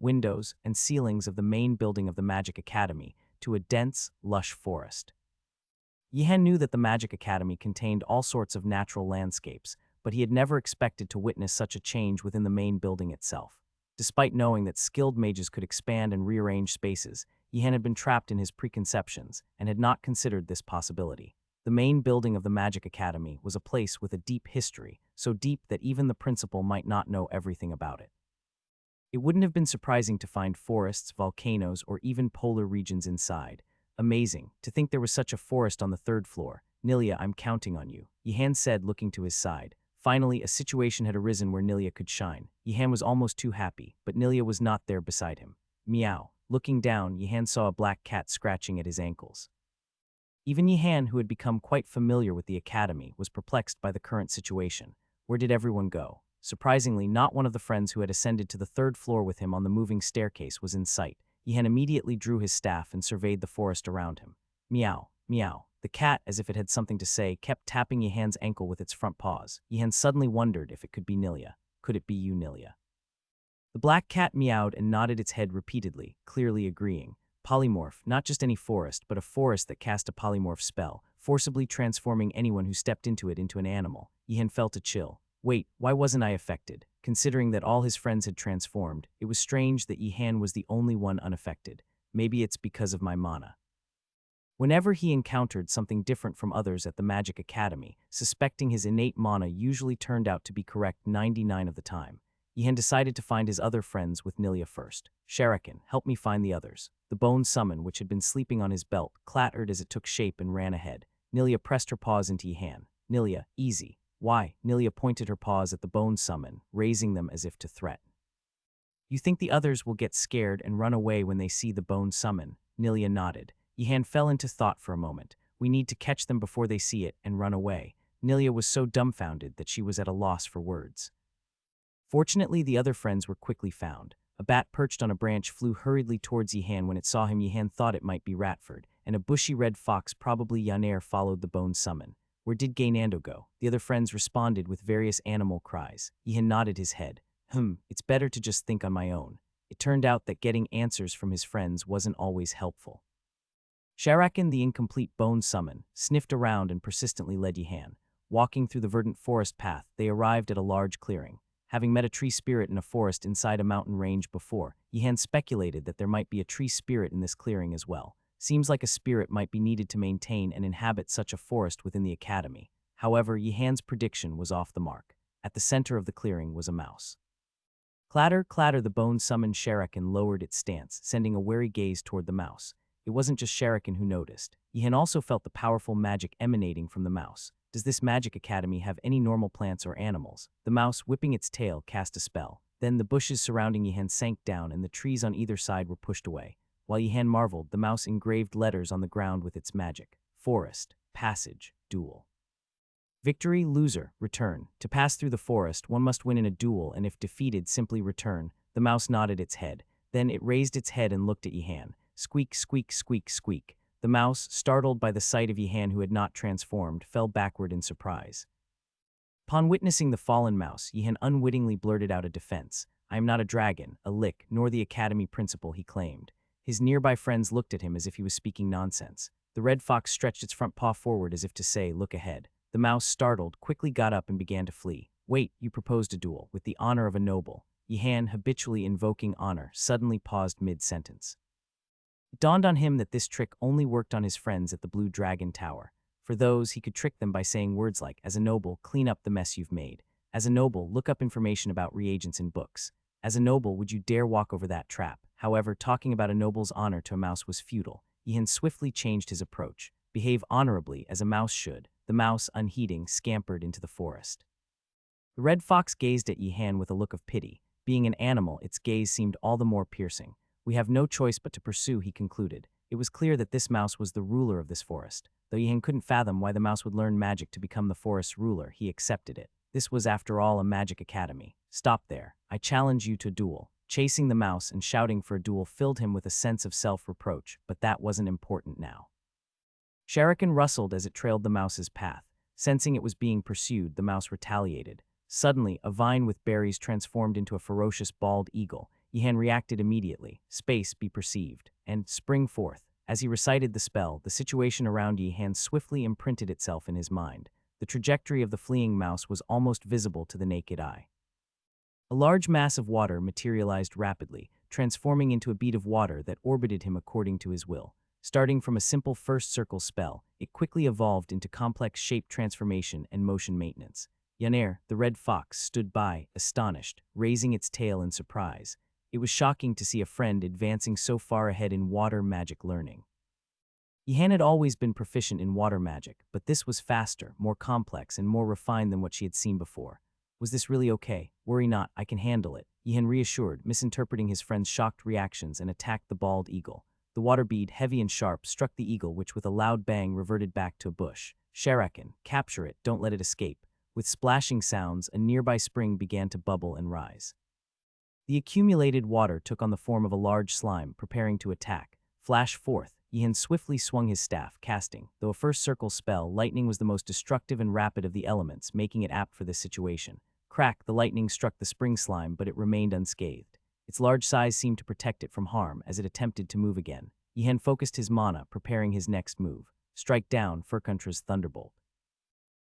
windows, and ceilings of the main building of the Magic Academy to a dense, lush forest. Yihan knew that the Magic Academy contained all sorts of natural landscapes, but he had never expected to witness such a change within the main building itself. Despite knowing that skilled mages could expand and rearrange spaces, Yihan had been trapped in his preconceptions and had not considered this possibility. The main building of the Magic Academy was a place with a deep history, so deep that even the principal might not know everything about it. It wouldn't have been surprising to find forests, volcanoes, or even polar regions inside. Amazing, to think there was such a forest on the third floor. Nilia, I'm counting on you, Yihan said, looking to his side. Finally, a situation had arisen where Nilia could shine. Yihan was almost too happy, but Nilia was not there beside him. Meow. Looking down, Yihan saw a black cat scratching at his ankles. Even Yihan, who had become quite familiar with the academy, was perplexed by the current situation. Where did everyone go? Surprisingly, not one of the friends who had ascended to the third floor with him on the moving staircase was in sight. Yihan immediately drew his staff and surveyed the forest around him. Meow, meow. The cat, as if it had something to say, kept tapping Yihan's ankle with its front paws. Yihan suddenly wondered if it could be Nilia. Could it be you, Nilia? The black cat meowed and nodded its head repeatedly, clearly agreeing. Polymorph, not just any forest, but a forest that cast a polymorph spell, forcibly transforming anyone who stepped into it into an animal. Yihan felt a chill. Wait, why wasn't I affected? Considering that all his friends had transformed, it was strange that Yihan was the only one unaffected. Maybe it's because of my mana. Whenever he encountered something different from others at the Magic Academy, suspecting his innate mana usually turned out to be correct 99 of the time. Yihan decided to find his other friends with Nilia first. Sharakan, help me find the others. The bone summon, which had been sleeping on his belt, clattered as it took shape and ran ahead. Nilia pressed her paws into Yihan. Nilia, easy. Why? Nilia pointed her paws at the bone summon, raising them as if to threaten. You think the others will get scared and run away when they see the bone summon? Nilia nodded. Yihan fell into thought for a moment. We need to catch them before they see it and run away. Nilia was so dumbfounded that she was at a loss for words. Fortunately, the other friends were quickly found. A bat perched on a branch flew hurriedly towards Yihan. When it saw him, Yihan thought it might be Ratford, and a bushy red fox, probably Yaner, followed the bone summon. Where did Gaynando go? The other friends responded with various animal cries. Yihan nodded his head. It's better to just think on my own. It turned out that getting answers from his friends wasn't always helpful. Sharakan, the incomplete bone summon, sniffed around and persistently led Yihan. Walking through the verdant forest path, they arrived at a large clearing. Having met a tree spirit in a forest inside a mountain range before, Yihan speculated that there might be a tree spirit in this clearing as well. Seems like a spirit might be needed to maintain and inhabit such a forest within the academy. However, Yihan's prediction was off the mark. At the center of the clearing was a mouse. Clatter, clatter, the bone summoned Sharakan lowered its stance, sending a wary gaze toward the mouse. It wasn't just Sharakan who noticed. Yihan also felt the powerful magic emanating from the mouse. Does this Magic Academy have any normal plants or animals? The mouse, whipping its tail, cast a spell. Then the bushes surrounding Yihan sank down and the trees on either side were pushed away. While Yihan marveled, the mouse engraved letters on the ground with its magic. Forest, passage, duel. Victory, loser, return. To pass through the forest, one must win in a duel, and if defeated, simply return. The mouse nodded its head. Then it raised its head and looked at Yihan. Squeak, squeak, squeak, squeak. The mouse, startled by the sight of Yihan who had not transformed, fell backward in surprise. Upon witnessing the fallen mouse, Yihan unwittingly blurted out a defense. I am not a dragon, a lick, nor the academy principal, he claimed. His nearby friends looked at him as if he was speaking nonsense. The red fox stretched its front paw forward as if to say, look ahead. The mouse, startled, quickly got up and began to flee. Wait, you proposed a duel, with the honor of a noble. Yihan, habitually invoking honor, suddenly paused mid-sentence. It dawned on him that this trick only worked on his friends at the Blue Dragon Tower. For those, he could trick them by saying words like, as a noble, clean up the mess you've made. As a noble, look up information about reagents in books. As a noble, would you dare walk over that trap? However, talking about a noble's honor to a mouse was futile. Yihan swiftly changed his approach. Behave honorably, as a mouse should. The mouse, unheeding, scampered into the forest. The red fox gazed at Yihan with a look of pity. Being an animal, its gaze seemed all the more piercing. We have no choice but to pursue, he concluded. It was clear that this mouse was the ruler of this forest. Though Yihan couldn't fathom why the mouse would learn magic to become the forest's ruler, he accepted it. This was, after all, a magic academy. Stop there. I challenge you to a duel. Chasing the mouse and shouting for a duel filled him with a sense of self-reproach, but that wasn't important now. Sharakan rustled as it trailed the mouse's path. Sensing it was being pursued, the mouse retaliated. Suddenly, a vine with berries transformed into a ferocious bald eagle. Yihan reacted immediately. Space be perceived, and spring forth. As he recited the spell, the situation around Yihan swiftly imprinted itself in his mind. The trajectory of the fleeing mouse was almost visible to the naked eye. A large mass of water materialized rapidly, transforming into a bead of water that orbited him according to his will. Starting from a simple first circle spell, it quickly evolved into complex shape transformation and motion maintenance. Yaner, the red fox, stood by, astonished, raising its tail in surprise. It was shocking to see a friend advancing so far ahead in water magic learning. Yihan had always been proficient in water magic, but this was faster, more complex, and more refined than what she had seen before. Was this really okay? Worry not, I can handle it, Yihan reassured, misinterpreting his friend's shocked reactions, and attacked the bald eagle. The water bead, heavy and sharp, struck the eagle, which with a loud bang reverted back to a bush. Sharakan, capture it, don't let it escape. With splashing sounds, a nearby spring began to bubble and rise. The accumulated water took on the form of a large slime, preparing to attack. Flash forth, Yihan swiftly swung his staff, casting. Though a first circle spell, lightning was the most destructive and rapid of the elements, making it apt for this situation. Crack, the lightning struck the spring slime, but it remained unscathed. Its large size seemed to protect it from harm as it attempted to move again. Yihan focused his mana, preparing his next move. Strike down Furkuntra's thunderbolt.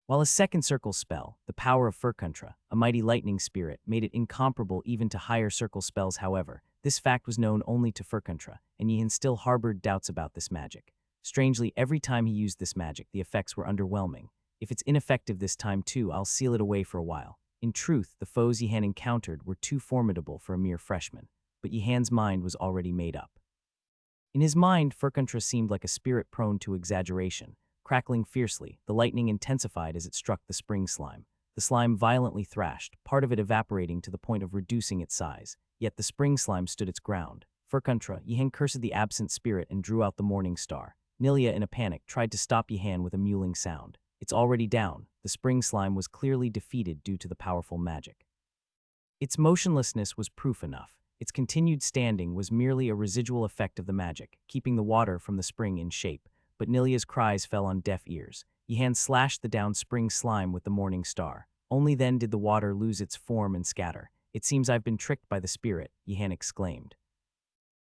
While a second circle spell, the power of Furkuntra, a mighty lightning spirit, made it incomparable even to higher circle spells. However, this fact was known only to Furkuntra, and Yihan still harbored doubts about this magic. Strangely, every time he used this magic, the effects were underwhelming. If it's ineffective this time too, I'll seal it away for a while. In truth, the foes Yihan encountered were too formidable for a mere freshman, but Yihan's mind was already made up. In his mind, Furkuntra seemed like a spirit prone to exaggeration. Crackling fiercely, the lightning intensified as it struck the spring slime. The slime violently thrashed, part of it evaporating to the point of reducing its size. Yet the spring slime stood its ground. Furkuntra, Yihan cursed the absent spirit and drew out the morning star. Nilia, in a panic, tried to stop Yihan with a mewling sound. It's already down. The spring slime was clearly defeated due to the powerful magic. Its motionlessness was proof enough. Its continued standing was merely a residual effect of the magic, keeping the water from the spring in shape. But Nilia's cries fell on deaf ears. Yihan slashed the down spring slime with the morning star. Only then did the water lose its form and scatter. It seems I've been tricked by the spirit, Yihan exclaimed.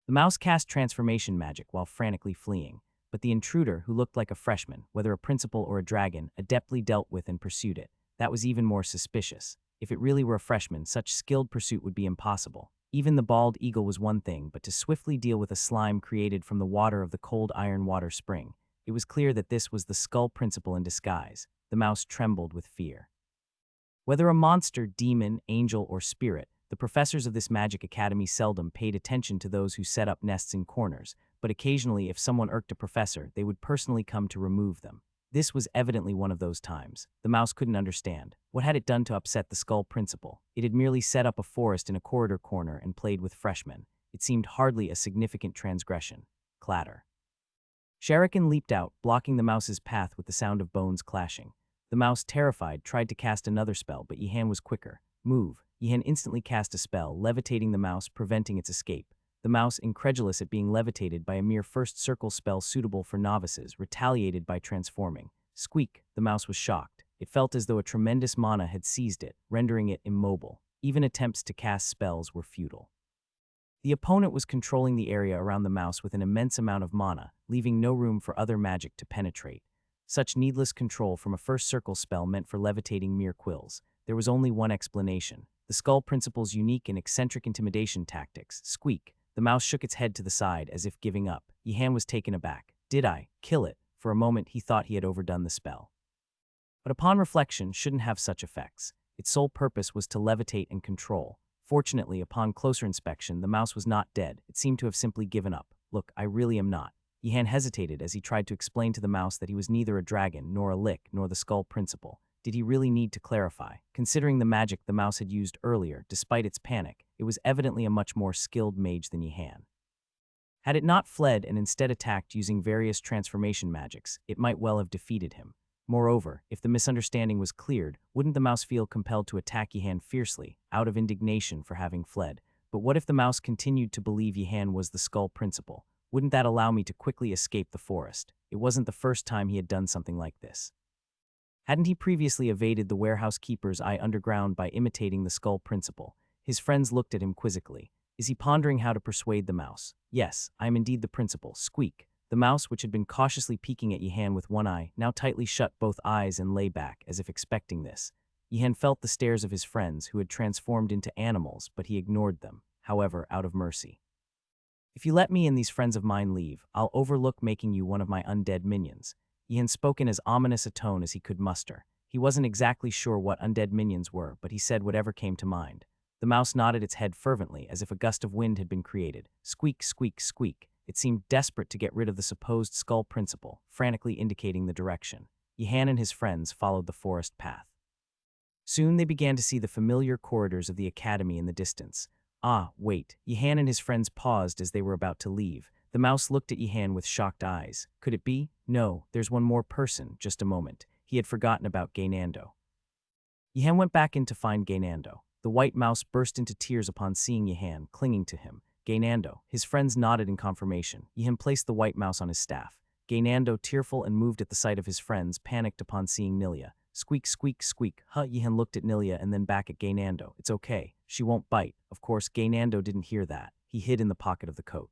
The mouse cast transformation magic while frantically fleeing, but the intruder, who looked like a freshman, whether a principal or a dragon, adeptly dealt with and pursued it. That was even more suspicious. If it really were a freshman, such skilled pursuit would be impossible. Even the bald eagle was one thing, but to swiftly deal with a slime created from the water of the cold iron water spring, it was clear that this was the skull principle in disguise. The mouse trembled with fear. Whether a monster, demon, angel, or spirit, the professors of this magic academy seldom paid attention to those who set up nests in corners, but occasionally if someone irked a professor, they would personally come to remove them. This was evidently one of those times. The mouse couldn't understand. What had it done to upset the skull principle? It had merely set up a forest in a corridor corner and played with freshmen. It seemed hardly a significant transgression. Clatter. Sharakan leaped out, blocking the mouse's path with the sound of bones clashing. The mouse, terrified, tried to cast another spell, but Yihan was quicker. Move. Yihan instantly cast a spell, levitating the mouse, preventing its escape. The mouse, incredulous at being levitated by a mere first circle spell suitable for novices, retaliated by transforming. Squeak, the mouse was shocked. It felt as though a tremendous mana had seized it, rendering it immobile. Even attempts to cast spells were futile. The opponent was controlling the area around the mouse with an immense amount of mana, leaving no room for other magic to penetrate. Such needless control from a first circle spell meant for levitating mere quills. There was only one explanation. The skull principle's unique and eccentric intimidation tactics. Squeak. The mouse shook its head to the side as if giving up. Yihan was taken aback. Did I kill it? For a moment he thought he had overdone the spell. But upon reflection, shouldn't have such effects. Its sole purpose was to levitate and control. Fortunately, upon closer inspection, the mouse was not dead. It seemed to have simply given up. Look, I really am not. Yihan hesitated as he tried to explain to the mouse that he was neither a dragon, nor a lick, nor the skull principle. Did he really need to clarify? Considering the magic the mouse had used earlier, despite its panic, it was evidently a much more skilled mage than Yihan. Had it not fled and instead attacked using various transformation magics, it might well have defeated him. Moreover, if the misunderstanding was cleared, wouldn't the mouse feel compelled to attack Yihan fiercely, out of indignation for having fled? But what if the mouse continued to believe Yihan was the skull principle? Wouldn't that allow me to quickly escape the forest? It wasn't the first time he had done something like this. Hadn't he previously evaded the warehouse keeper's eye underground by imitating the skull principle? His friends looked at him quizzically. Is he pondering how to persuade the mouse? Yes, I am indeed the principal. Squeak. The mouse, which had been cautiously peeking at Yihan with one eye, now tightly shut both eyes and lay back, as if expecting this. Yihan felt the stares of his friends, who had transformed into animals, but he ignored them, however, out of mercy. If you let me and these friends of mine leave, I'll overlook making you one of my undead minions. Yihan spoke in as ominous a tone as he could muster. He wasn't exactly sure what undead minions were, but he said whatever came to mind. The mouse nodded its head fervently, as if a gust of wind had been created. Squeak, squeak, squeak. It seemed desperate to get rid of the supposed skull principal, frantically indicating the direction. Yihan and his friends followed the forest path. Soon they began to see the familiar corridors of the academy in the distance. Ah, wait. Yihan and his friends paused as they were about to leave. The mouse looked at Yihan with shocked eyes. Could it be? No, there's one more person. Just a moment. He had forgotten about Gaynando. Yihan went back in to find Gaynando. The white mouse burst into tears upon seeing Yihan, clinging to him. Gaynando. His friends nodded in confirmation. Yihan placed the white mouse on his staff. Gaynando, tearful and moved at the sight of his friends, panicked upon seeing Nilia. Squeak, squeak, squeak. Yihan looked at Nilia and then back at Gaynando. It's okay. She won't bite. Of course, Gaynando didn't hear that. He hid in the pocket of the coat.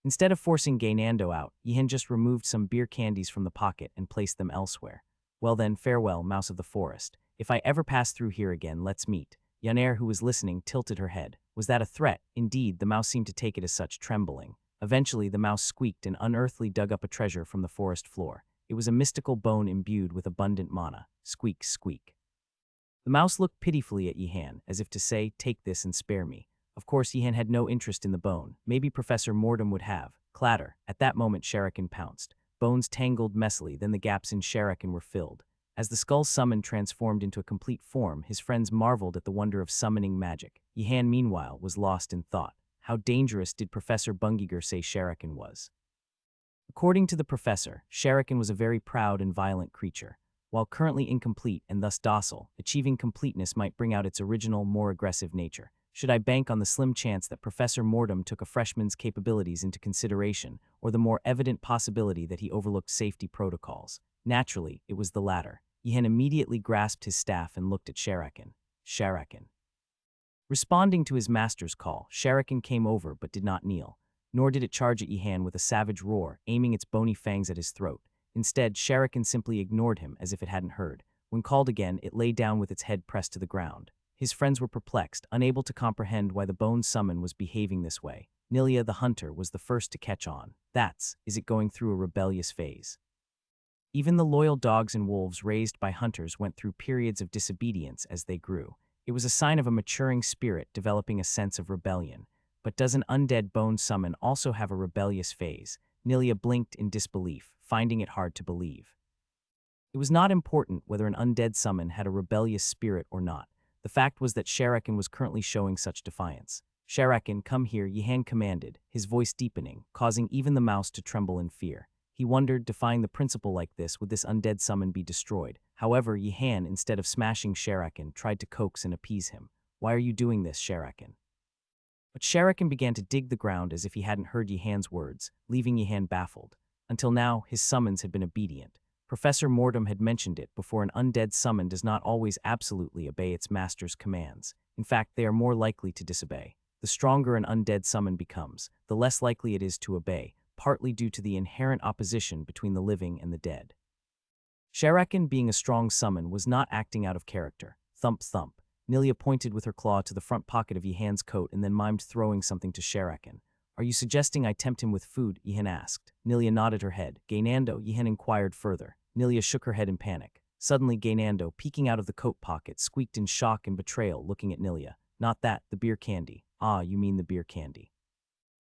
Instead of forcing Gaynando out, Yihan just removed some beer candies from the pocket and placed them elsewhere. Well then, farewell, mouse of the forest. If I ever pass through here again, let's meet. Yaner, who was listening, tilted her head. Was that a threat? Indeed, the mouse seemed to take it as such, trembling. Eventually, the mouse squeaked and unearthly dug up a treasure from the forest floor. It was a mystical bone imbued with abundant mana. Squeak, squeak. The mouse looked pitifully at Yihan, as if to say, take this and spare me. Of course, Yihan had no interest in the bone. Maybe Professor Mordum would have. Clatter. At that moment, Shuriken pounced. Bones tangled messily, then the gaps in Shuriken were filled. As the skull summon transformed into a complete form, his friends marveled at the wonder of summoning magic. Yihan, meanwhile, was lost in thought. How dangerous did Professor Bungiger say Shuriken was? According to the professor, Shuriken was a very proud and violent creature. While currently incomplete and thus docile, achieving completeness might bring out its original, more aggressive nature. Should I bank on the slim chance that Professor Mordum took a freshman's capabilities into consideration, or the more evident possibility that he overlooked safety protocols? Naturally, it was the latter. Yihan immediately grasped his staff and looked at Shuriken. Shuriken. Responding to his master's call, Shuriken came over but did not kneel. Nor did it charge at Yihan with a savage roar, aiming its bony fangs at his throat. Instead, Shuriken simply ignored him as if it hadn't heard. When called again, it lay down with its head pressed to the ground. His friends were perplexed, unable to comprehend why the bone summon was behaving this way. Nilia, the hunter, was the first to catch on. Is it going through a rebellious phase? Even the loyal dogs and wolves raised by hunters went through periods of disobedience as they grew. It was a sign of a maturing spirit developing a sense of rebellion. But does an undead bone summon also have a rebellious phase? Nilia blinked in disbelief, finding it hard to believe. It was not important whether an undead summon had a rebellious spirit or not. The fact was that Shuriken was currently showing such defiance. Shuriken, come here, Yihan commanded, his voice deepening, causing even the mouse to tremble in fear. He wondered, defying the principle like this, would this undead summon be destroyed? However, Yihan, instead of smashing Shuriken, tried to coax and appease him. Why are you doing this, Shuriken? But Shuriken began to dig the ground as if he hadn't heard Yihan's words, leaving Yihan baffled. Until now, his summons had been obedient. Professor Mordum had mentioned it before. An undead summon does not always absolutely obey its master's commands. In fact, they are more likely to disobey. The stronger an undead summon becomes, the less likely it is to obey, partly due to the inherent opposition between the living and the dead. Shuriken, being a strong summon, was not acting out of character. Thump, thump. Nilia pointed with her claw to the front pocket of Yihan's coat and then mimed throwing something to Shuriken. Are you suggesting I tempt him with food? Yihan asked. Nilia nodded her head. Gaynando? Yihan inquired further. Nilia shook her head in panic. Suddenly, Gaynando, peeking out of the coat pocket, squeaked in shock and betrayal, looking at Nilia. Not that, the beer candy. Ah, you mean the beer candy.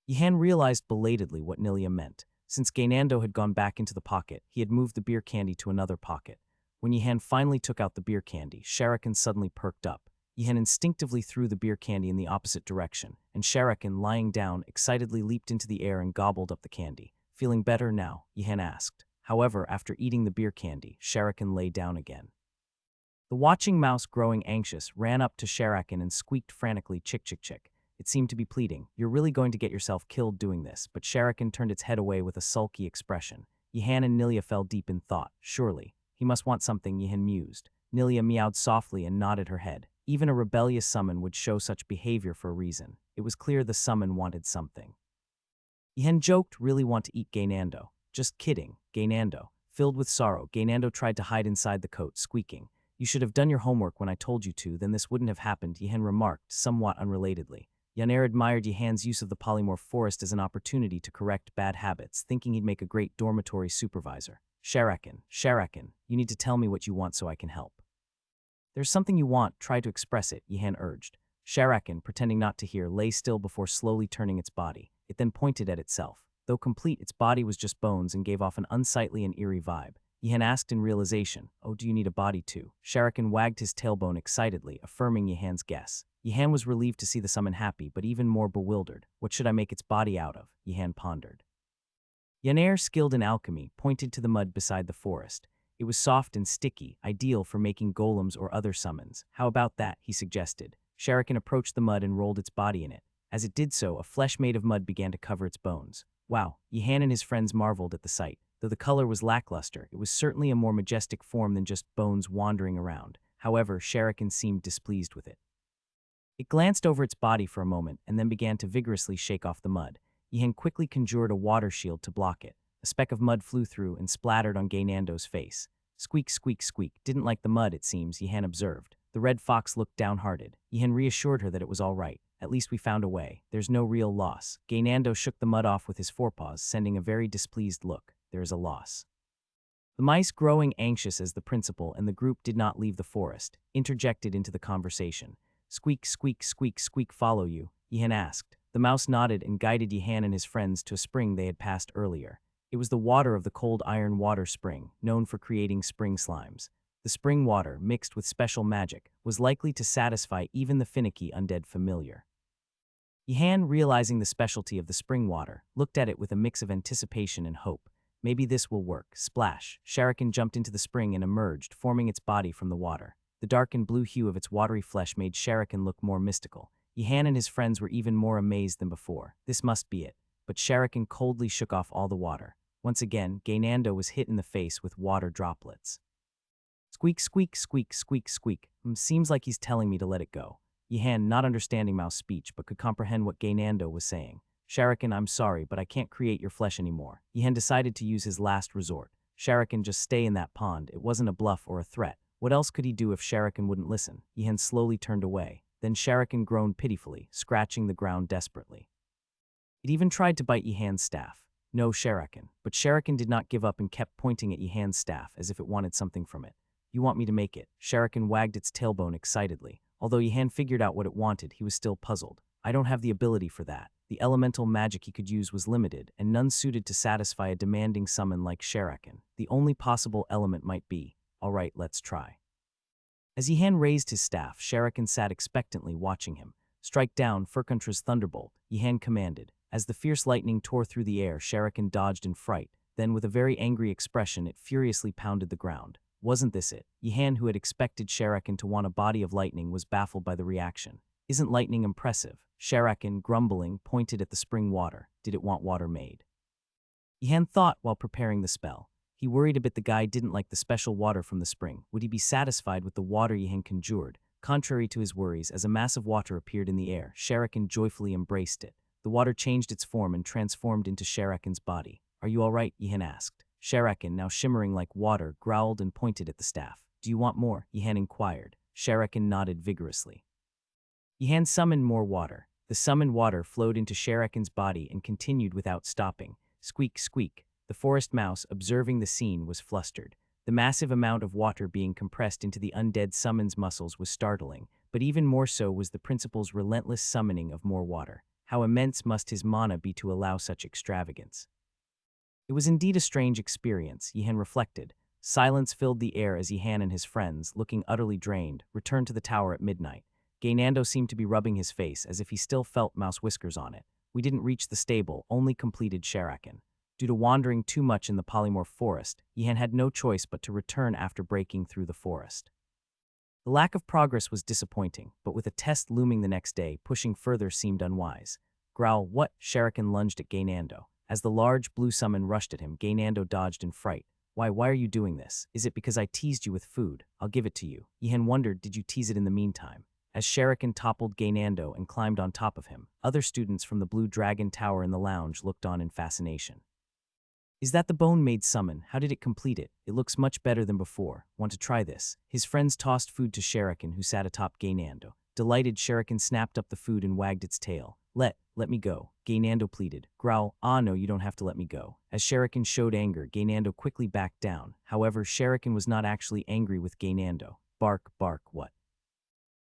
Yihan realized belatedly what Nilia meant. Since Gaynando had gone back into the pocket, he had moved the beer candy to another pocket. When Yihan finally took out the beer candy, Shuriken suddenly perked up. Yihan instinctively threw the beer candy in the opposite direction, and Shuriken, lying down, excitedly leaped into the air and gobbled up the candy. Feeling better now? Yihan asked. However, after eating the beer candy, Shuriken lay down again. The watching mouse, growing anxious, ran up to Shuriken and squeaked frantically, chick, chick, chick. It seemed to be pleading. You're really going to get yourself killed doing this, but Shuriken turned its head away with a sulky expression. Yihan and Nilia fell deep in thought. Surely. He must want something, Yihan mused. Nilia meowed softly and nodded her head. Even a rebellious summon would show such behavior for a reason. It was clear the summon wanted something. Yihen joked, really want to eat Gainando. Just kidding, Gainando. Filled with sorrow, Gainando tried to hide inside the coat, squeaking. You should have done your homework when I told you to, then this wouldn't have happened, Yihen remarked, somewhat unrelatedly. Yaner admired Yihen's use of the polymorph forest as an opportunity to correct bad habits, thinking he'd make a great dormitory supervisor. Sharakin, you need to tell me what you want so I can help. There's something you want, try to express it, Yihen urged. Sharakin, pretending not to hear, lay still before slowly turning its body. It then pointed at itself. Though complete, its body was just bones and gave off an unsightly and eerie vibe. Yihen asked in realization, oh, do you need a body too? Sharakin wagged his tailbone excitedly, affirming Yihen's guess. Yihen was relieved to see the summon happy, but even more bewildered. What should I make its body out of? Yihen pondered. Yaner, skilled in alchemy, pointed to the mud beside the forest. It was soft and sticky, ideal for making golems or other summons. How about that, he suggested. Sharakin approached the mud and rolled its body in it. As it did so, a flesh made of mud began to cover its bones. Wow, Yihen and his friends marveled at the sight. Though the color was lackluster, it was certainly a more majestic form than just bones wandering around. However, Sharakin seemed displeased with it. It glanced over its body for a moment and then began to vigorously shake off the mud. Yihen quickly conjured a water shield to block it. A speck of mud flew through and splattered on Gainando's face. Squeak, squeak, squeak. Didn't like the mud, it seems, Yihen observed. The red fox looked downhearted. Yihen reassured her that it was all right. At least we found a way. There's no real loss. Gainando shook the mud off with his forepaws, sending a very displeased look. There is a loss. The mice, growing anxious as the principal and the group did not leave the forest, interjected into the conversation. Squeak, squeak, squeak, squeak, follow you? Yihen asked. The mouse nodded and guided Yihen and his friends to a spring they had passed earlier. It was the water of the cold iron water spring, known for creating spring slimes. The spring water, mixed with special magic, was likely to satisfy even the finicky undead familiar. Yihen, realizing the specialty of the spring water, looked at it with a mix of anticipation and hope. Maybe this will work. Splash! Sharakin jumped into the spring and emerged, forming its body from the water. The dark and blue hue of its watery flesh made Sharakin look more mystical. Yihen and his friends were even more amazed than before. This must be it. But Sharakin coldly shook off all the water. Once again, Gainando was hit in the face with water droplets. Squeak, squeak, squeak, squeak, squeak. Seems like he's telling me to let it go. Yihen, not understanding mouse speech, but could comprehend what Gainando was saying. Sharakin, I'm sorry, but I can't create your flesh anymore. Yihen decided to use his last resort. Sharakin, just stay in that pond. It wasn't a bluff or a threat. What else could he do if Sharakin wouldn't listen? Yihen slowly turned away. Then Sharakin groaned pitifully, scratching the ground desperately. It even tried to bite Yihen's staff. No, Sharakin. But Sharakin did not give up and kept pointing at Yihen's staff as if it wanted something from it. You want me to make it? Sharakin wagged its tailbone excitedly. Although Yihen figured out what it wanted, he was still puzzled. I don't have the ability for that. The elemental magic he could use was limited, and none suited to satisfy a demanding summon like Sharakin. The only possible element might be, all right, let's try. As Yihen raised his staff, Sharakin sat expectantly watching him. Strike down, Furkuntra's thunderbolt, Yihen commanded. As the fierce lightning tore through the air, Sharakin dodged in fright. Then, with a very angry expression, it furiously pounded the ground. Wasn't this it? Yihen, who had expected Sharakin to want a body of lightning, was baffled by the reaction. Isn't lightning impressive? Sharakin, grumbling, pointed at the spring water. Did it want water made? Yihen thought while preparing the spell. He worried a bit the guy didn't like the special water from the spring. Would he be satisfied with the water Yihen conjured? Contrary to his worries, as a mass of water appeared in the air, Sharakin joyfully embraced it. The water changed its form and transformed into Sharakin's body. Are you all right? Yihen asked. Sharakin, now shimmering like water, growled and pointed at the staff. Do you want more? Yihen inquired. Sharakin nodded vigorously. Yihen summoned more water. The summoned water flowed into Sharakin's body and continued without stopping. Squeak, squeak. The forest mouse, observing the scene, was flustered. The massive amount of water being compressed into the undead summon's muscles was startling, but even more so was the principal's relentless summoning of more water. How immense must his mana be to allow such extravagance? It was indeed a strange experience, Yihen reflected. Silence filled the air as Yihen and his friends, looking utterly drained, returned to the tower at midnight. Gainando seemed to be rubbing his face as if he still felt mouse whiskers on it. We didn't reach the stable, only completed Sharakin. Due to wandering too much in the polymorph forest, Yihen had no choice but to return after breaking through the forest. The lack of progress was disappointing, but with a test looming the next day, pushing further seemed unwise. Growl, what? Sharakin lunged at Gainando. As the large blue summon rushed at him, Gainando dodged in fright. Why are you doing this? Is it because I teased you with food? I'll give it to you. Yihen wondered, did you tease it in the meantime? as Sherikan toppled Gainando and climbed on top of him. Other students from the Blue Dragon Tower in the lounge looked on in fascination. Is that the bone-made summon? How did it complete it? It looks much better than before. Want to try this? His friends tossed food to Sherikan, who sat atop Gainando. Delighted, Sherikan snapped up the food and wagged its tail. Let me go, Gainando pleaded. Growl, ah no, you don't have to let me go. As Sherikan showed anger, Gainando quickly backed down. However, Sherikan was not actually angry with Gainando. Bark, bark, what?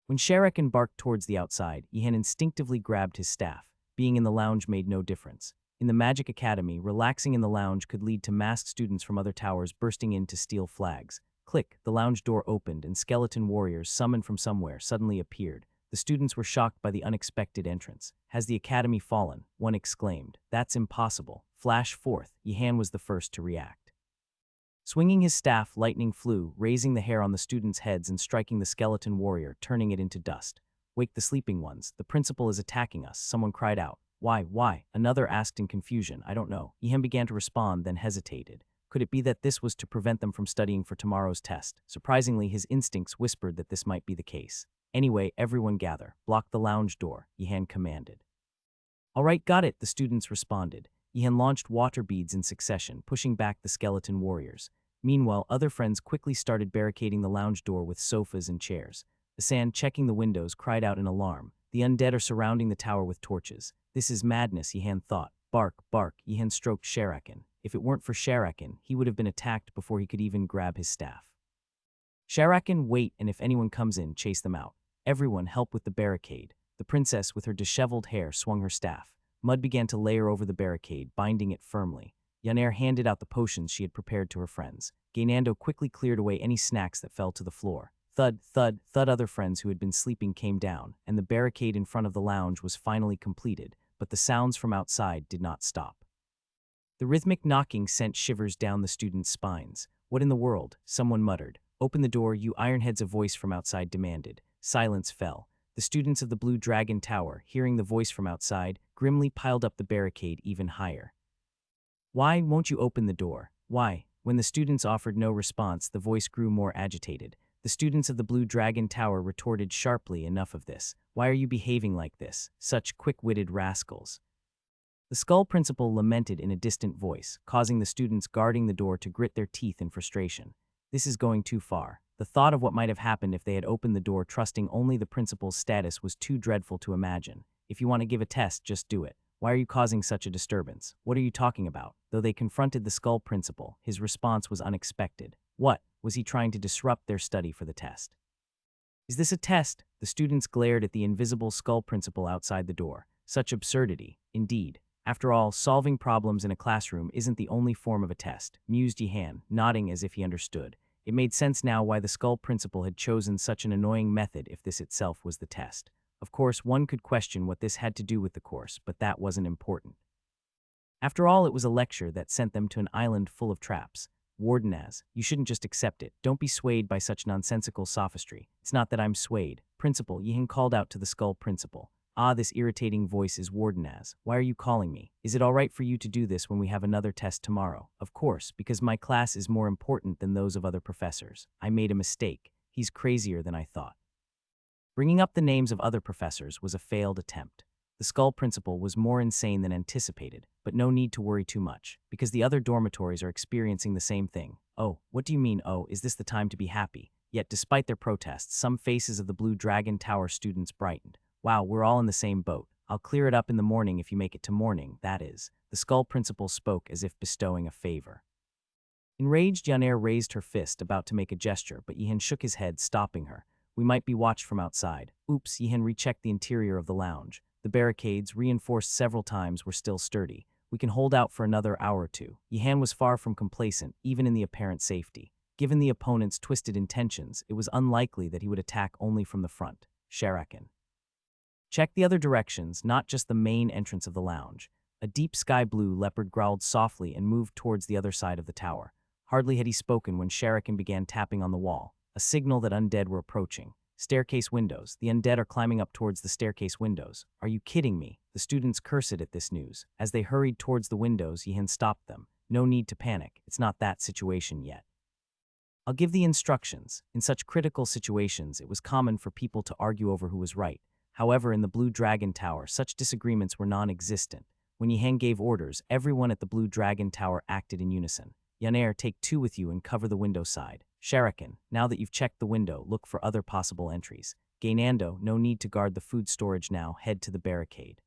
When Sherikan barked towards the outside, Ihan instinctively grabbed his staff. Being in the lounge made no difference. In the Magic Academy, relaxing in the lounge could lead to masked students from other towers bursting in to steal flags. Click, the lounge door opened and skeleton warriors summoned from somewhere suddenly appeared. The students were shocked by the unexpected entrance. Has the academy fallen? One exclaimed. That's impossible. Flash forth, Ihan was the first to react. Swinging his staff, lightning flew, raising the hair on the students' heads and striking the skeleton warrior, turning it into dust. Wake the sleeping ones. The principal is attacking us, someone cried out. Why? Another asked in confusion. I don't know. Ihan began to respond, then hesitated. Could it be that this was to prevent them from studying for tomorrow's test? Surprisingly, his instincts whispered that this might be the case. Anyway, everyone gather. Block the lounge door, Ihan commanded. All right, got it, the students responded. Ihan launched water beads in succession, pushing back the skeleton warriors. Meanwhile, other friends quickly started barricading the lounge door with sofas and chairs. Asan, checking the windows, cried out in alarm. The undead are surrounding the tower with torches. This is madness, Ihan thought. Bark, bark, Ihan stroked Sherikan. If it weren't for Sherikan, he would have been attacked before he could even grab his staff. Sherikan, wait, and if anyone comes in, chase them out. Everyone help with the barricade. The princess, with her disheveled hair, swung her staff. Mud began to layer over the barricade, binding it firmly. Yaner handed out the potions she had prepared to her friends. Gainando quickly cleared away any snacks that fell to the floor. Thud, thud, thud. Other friends who had been sleeping came down, and the barricade in front of the lounge was finally completed, but the sounds from outside did not stop. The rhythmic knocking sent shivers down the students' spines. What in the world? Someone muttered. Open the door, you ironheads, a voice from outside demanded. Silence fell. The students of the Blue Dragon Tower, hearing the voice from outside, grimly piled up the barricade even higher. Why won't you open the door? Why? When the students offered no response, the voice grew more agitated. The students of the Blue Dragon Tower retorted sharply, enough of this. Why are you behaving like this? Such quick-witted rascals. The Skull Principal lamented in a distant voice, causing the students guarding the door to grit their teeth in frustration. This is going too far. The thought of what might have happened if they had opened the door trusting only the principal's status was too dreadful to imagine. If you want to give a test, just do it. Why are you causing such a disturbance? What are you talking about? Though they confronted the Skull Principal, his response was unexpected. What? Was he trying to disrupt their study for the test? Is this a test? The students glared at the invisible Skull Principal outside the door. Such absurdity, indeed. After all, solving problems in a classroom isn't the only form of a test, mused Ihan, nodding as if he understood. It made sense now why the Skull Principal had chosen such an annoying method if this itself was the test. Of course, one could question what this had to do with the course, but that wasn't important. After all, it was a lecture that sent them to an island full of traps. Wardenaz, you shouldn't just accept it. Don't be swayed by such nonsensical sophistry. It's not that I'm swayed. Principal, Yihan called out to the Skull Principal. Ah, this irritating voice is Wardenaz. Why are you calling me? Is it all right for you to do this when we have another test tomorrow? Of course, because my class is more important than those of other professors. I made a mistake. He's crazier than I thought. Bringing up the names of other professors was a failed attempt. The Skull Principal was more insane than anticipated, but no need to worry too much, because the other dormitories are experiencing the same thing. Oh, what do you mean, oh, is this the time to be happy? Yet despite their protests, some faces of the Blue Dragon Tower students brightened. Wow, we're all in the same boat. I'll clear it up in the morning if you make it to morning, that is. The Skull Principal spoke as if bestowing a favor. Enraged, Yaner raised her fist, about to make a gesture, but Yihan shook his head, stopping her. We might be watched from outside. Oops, Yihan rechecked the interior of the lounge. The barricades, reinforced several times, were still sturdy. We can hold out for another hour or two. Yihan was far from complacent, even in the apparent safety. Given the opponent's twisted intentions, it was unlikely that he would attack only from the front. Sherikan. Check the other directions, not just the main entrance of the lounge. A deep sky blue leopard growled softly and moved towards the other side of the tower. Hardly had he spoken when Sherikan began tapping on the wall, a signal that undead were approaching. Staircase windows. The undead are climbing up towards the staircase windows. Are you kidding me? The students cursed at this news. As they hurried towards the windows, Yihan stopped them. No need to panic. It's not that situation yet. I'll give the instructions. In such critical situations, it was common for people to argue over who was right. However, in the Blue Dragon Tower, such disagreements were non-existent. When Yihan gave orders, everyone at the Blue Dragon Tower acted in unison. Yaner, take 2 with you and cover the window side. Sharakan, now that you've checked the window, look for other possible entries. Gainando, no need to guard the food storage now, head to the barricade.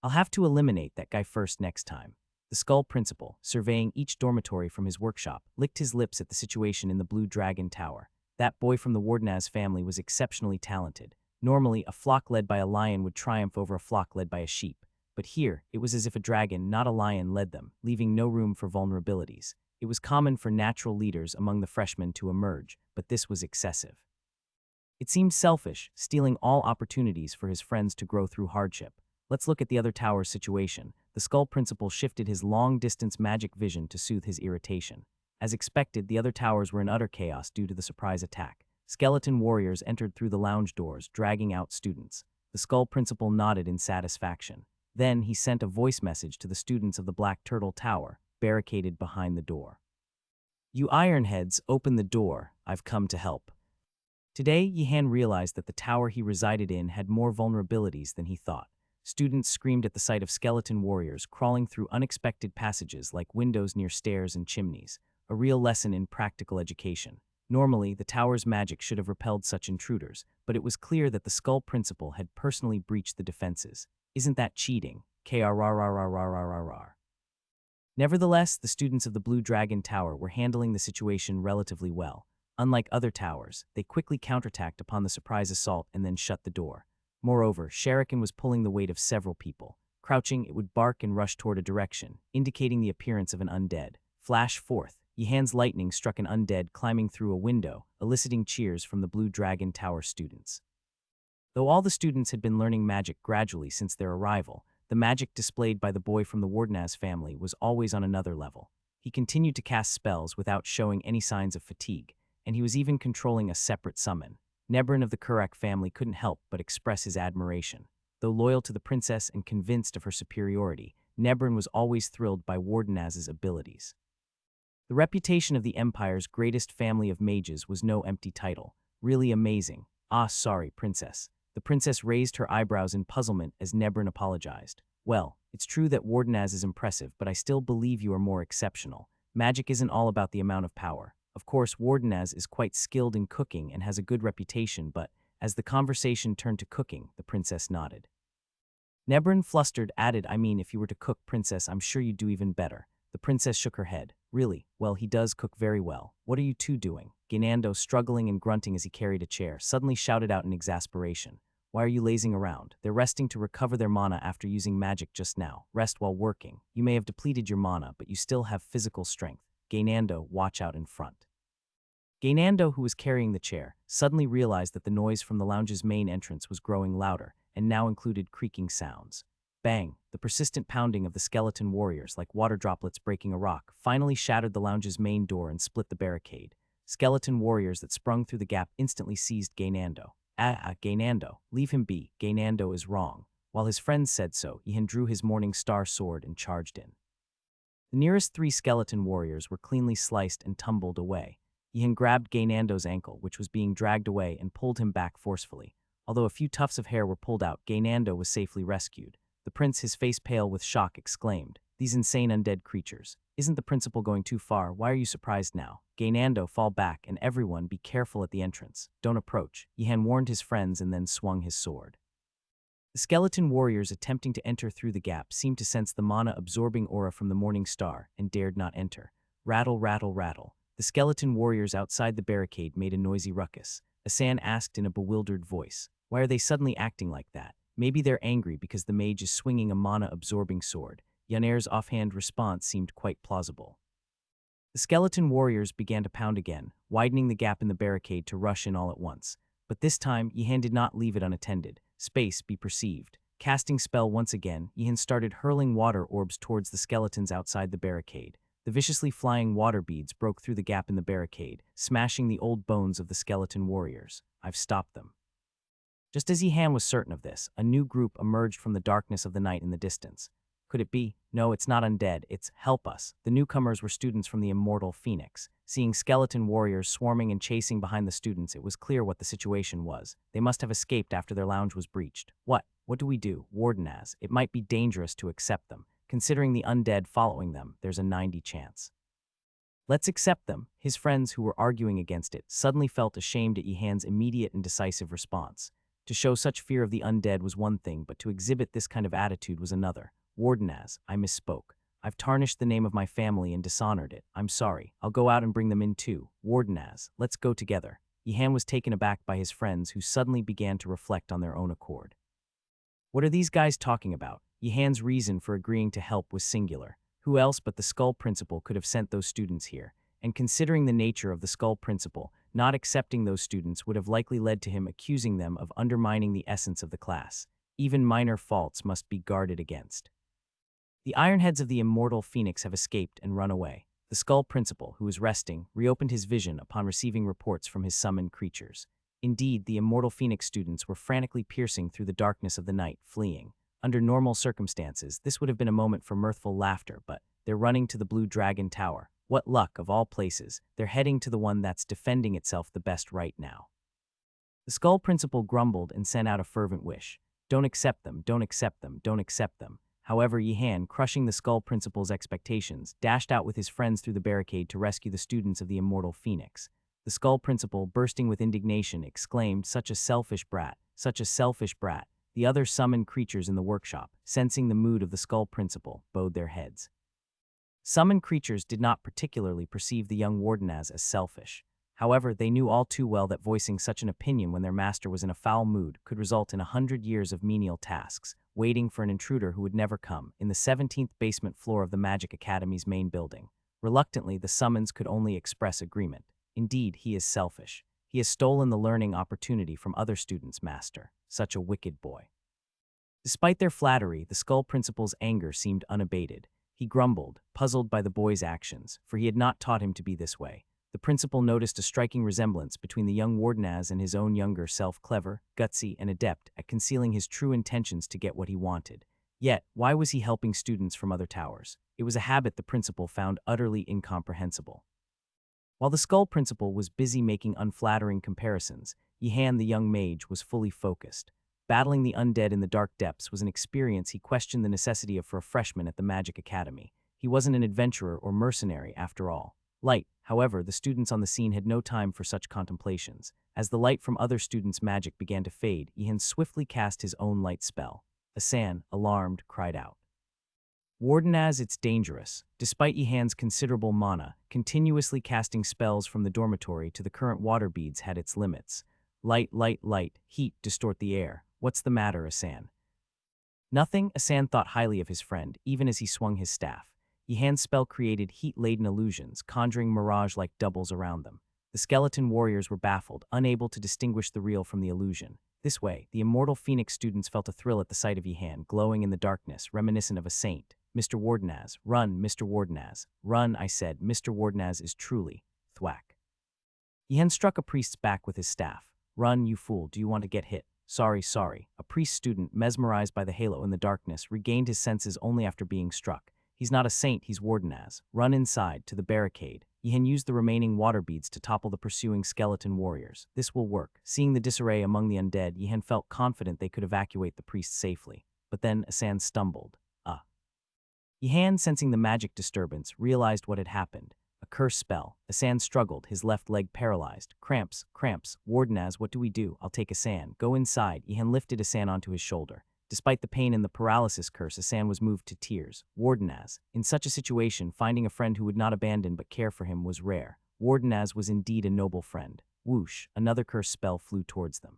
I'll have to eliminate that guy first next time. The Skull Principal, surveying each dormitory from his workshop, licked his lips at the situation in the Blue Dragon Tower. That boy from the Wardenaz family was exceptionally talented. Normally, a flock led by a lion would triumph over a flock led by a sheep. But here, it was as if a dragon, not a lion, led them, leaving no room for vulnerabilities. It was common for natural leaders among the freshmen to emerge, but this was excessive. It seemed selfish, stealing all opportunities for his friends to grow through hardship. Let's look at the other tower's situation. The Skull Principal shifted his long-distance magic vision to soothe his irritation. As expected, the other towers were in utter chaos due to the surprise attack. Skeleton warriors entered through the lounge doors, dragging out students. The Skull Principal nodded in satisfaction. Then he sent a voice message to the students of the Black Turtle Tower, barricaded behind the door. You ironheads, open the door. I've come to help. Today, Yihan realized that the tower he resided in had more vulnerabilities than he thought. Students screamed at the sight of skeleton warriors crawling through unexpected passages like windows near stairs and chimneys, a real lesson in practical education. Normally, the tower's magic should have repelled such intruders, but it was clear that the Skull Principal had personally breached the defenses. Isn't that cheating? KRRRRRRRR. Nevertheless, the students of the Blue Dragon Tower were handling the situation relatively well. Unlike other towers, they quickly counterattacked upon the surprise assault and then shut the door. Moreover, Sharakan was pulling the weight of several people. Crouching, it would bark and rush toward a direction, indicating the appearance of an undead. Flash forth, Yihan's lightning struck an undead climbing through a window, eliciting cheers from the Blue Dragon Tower students. Though all the students had been learning magic gradually since their arrival, the magic displayed by the boy from the Wardenaz family was always on another level. He continued to cast spells without showing any signs of fatigue, and he was even controlling a separate summon. Nebrin of the Kurak family couldn't help but express his admiration. Though loyal to the princess and convinced of her superiority, Nebrin was always thrilled by Wardenaz's abilities. The reputation of the Empire's greatest family of mages was no empty title. Really amazing. Ah, sorry, princess. The princess raised her eyebrows in puzzlement as Nebrin apologized. Well, it's true that Wardenaz is impressive, but I still believe you are more exceptional. Magic isn't all about the amount of power. Of course, Wardenaz is quite skilled in cooking and has a good reputation, but as the conversation turned to cooking, the princess nodded. Nebrin, flustered, added, I mean, if you were to cook, princess, I'm sure you'd do even better. The princess shook her head. Really? Well, he does cook very well. What are you two doing? Gainando, struggling and grunting as he carried a chair, suddenly shouted out in exasperation. Why are you lazing around? They're resting to recover their mana after using magic just now. Rest while working. You may have depleted your mana, but you still have physical strength. Gainando, watch out in front. Gainando, who was carrying the chair, suddenly realized that the noise from the lounge's main entrance was growing louder and now included creaking sounds. Bang! The persistent pounding of the skeleton warriors, like water droplets breaking a rock, finally shattered the lounge's main door and split the barricade. Skeleton warriors that sprung through the gap instantly seized Gainando. Gainando, leave him be. Gainando is wrong. While his friends said so, Yihan drew his Morning Star sword and charged in. The nearest 3 skeleton warriors were cleanly sliced and tumbled away. Yihan grabbed Gainando's ankle, which was being dragged away, and pulled him back forcefully. Although a few tufts of hair were pulled out, Gainando was safely rescued. The prince, his face pale with shock, exclaimed, "These insane undead creatures. Isn't the principal going too far? Why are you surprised now? Gainando, fall back, and everyone be careful at the entrance. Don't approach." Yihan warned his friends and then swung his sword. The skeleton warriors attempting to enter through the gap seemed to sense the mana-absorbing aura from the Morning Star and dared not enter. Rattle, rattle, rattle. The skeleton warriors outside the barricade made a noisy ruckus. Asan asked in a bewildered voice, "Why are they suddenly acting like that? Maybe they're angry because the mage is swinging a mana-absorbing sword." Yaner's offhand response seemed quite plausible. The skeleton warriors began to pound again, widening the gap in the barricade to rush in all at once. But this time, Yihan did not leave it unattended. Space be perceived. Casting spell once again, Yihan started hurling water orbs towards the skeletons outside the barricade. The viciously flying water beads broke through the gap in the barricade, smashing the old bones of the skeleton warriors. I've stopped them. Just as Yihan was certain of this, a new group emerged from the darkness of the night in the distance. Could it be? No, it's not undead, it's help us. The newcomers were students from the immortal Phoenix. Seeing skeleton warriors swarming and chasing behind the students, it was clear what the situation was. They must have escaped after their lounge was breached. What do we do? Warden as. It might be dangerous to accept them. Considering the undead following them, there's a 90 chance. Let's accept them. His friends who were arguing against it suddenly felt ashamed at Yihan's immediate and decisive response. To show such fear of the undead was one thing, but to exhibit this kind of attitude was another. Warden as, I misspoke. I've tarnished the name of my family and dishonored it. I'm sorry. I'll go out and bring them in too. Warden as, let's go together. Yihan was taken aback by his friends who suddenly began to reflect on their own accord. What are these guys talking about? Yihan's reason for agreeing to help was singular. Who else but the Skull Principal could have sent those students here? And considering the nature of the Skull Principal, not accepting those students would have likely led to him accusing them of undermining the essence of the class. Even minor faults must be guarded against. The Ironheads of the immortal Phoenix have escaped and run away. The Skull Principal, who was resting, reopened his vision upon receiving reports from his summoned creatures. Indeed, the immortal Phoenix students were frantically piercing through the darkness of the night, fleeing. Under normal circumstances, this would have been a moment for mirthful laughter, but they're running to the Blue Dragon Tower. What luck, of all places. They're heading to the one that's defending itself the best right now. The Skull Principal grumbled and sent out a fervent wish. Don't accept them, don't accept them, don't accept them. However, Yihan, crushing the Skull Principal's expectations, dashed out with his friends through the barricade to rescue the students of the immortal Phoenix. The Skull Principal, bursting with indignation, exclaimed, such a selfish brat, such a selfish brat. The other summoned creatures in the workshop, sensing the mood of the Skull Principal, bowed their heads. Summoned creatures did not particularly perceive the young warden as selfish. However, they knew all too well that voicing such an opinion when their master was in a foul mood could result in 100 years of menial tasks, waiting for an intruder who would never come, in the 17th basement floor of the Magic Academy's main building. Reluctantly, the summons could only express agreement. Indeed, he is selfish. He has stolen the learning opportunity from other students, master. Such a wicked boy. Despite their flattery, the Skull Principal's anger seemed unabated. He grumbled, puzzled by the boy's actions, for he had not taught him to be this way. The principal noticed a striking resemblance between the young Wardenaz and his own younger self, clever, gutsy, and adept at concealing his true intentions to get what he wanted. Yet, why was he helping students from other towers? It was a habit the principal found utterly incomprehensible. While the Skull Principal was busy making unflattering comparisons, Yihan the young mage was fully focused. Battling the undead in the dark depths was an experience he questioned the necessity of for a freshman at the Magic Academy. He wasn't an adventurer or mercenary after all. However, the students on the scene had no time for such contemplations. As the light from other students' magic began to fade, Yihan swiftly cast his own light spell. Asan, alarmed, cried out. Wardenaz, it's dangerous. Despite Yihan's considerable mana, continuously casting spells from the dormitory to the current water beads had its limits. Light, heat, distort the air. What's the matter, Asan? Nothing, Asan thought highly of his friend, even as he swung his staff. Yihan's spell created heat-laden illusions, conjuring mirage-like doubles around them. The skeleton warriors were baffled, unable to distinguish the real from the illusion. This way, the immortal Phoenix students felt a thrill at the sight of Yihan, glowing in the darkness, reminiscent of a saint. Mr. Wardenaz, run, Mr. Wardenaz. Run, I said. Mr. Wardenaz is truly. Thwack. Yihan struck a priest's back with his staff. Run, you fool, do you want to get hit? Sorry. A priest student, mesmerized by the halo in the darkness, regained his senses only after being struck. He's not a saint, he's Wardenaz. Run inside, to the barricade. Yihan used the remaining water beads to topple the pursuing skeleton warriors. This will work. Seeing the disarray among the undead, Yihan felt confident they could evacuate the priest safely. But then Asan stumbled. Yihan, sensing the magic disturbance, realized what had happened. A curse spell. Asan struggled, his left leg paralyzed. Cramps. Wardenaz, what do we do? I'll take Asan. Go inside. Yihan lifted Asan onto his shoulder. Despite the pain and the paralysis curse, Asan was moved to tears. Wardenaz. In such a situation, finding a friend who would not abandon but care for him was rare. Wardenaz was indeed a noble friend. Whoosh, another curse spell flew towards them.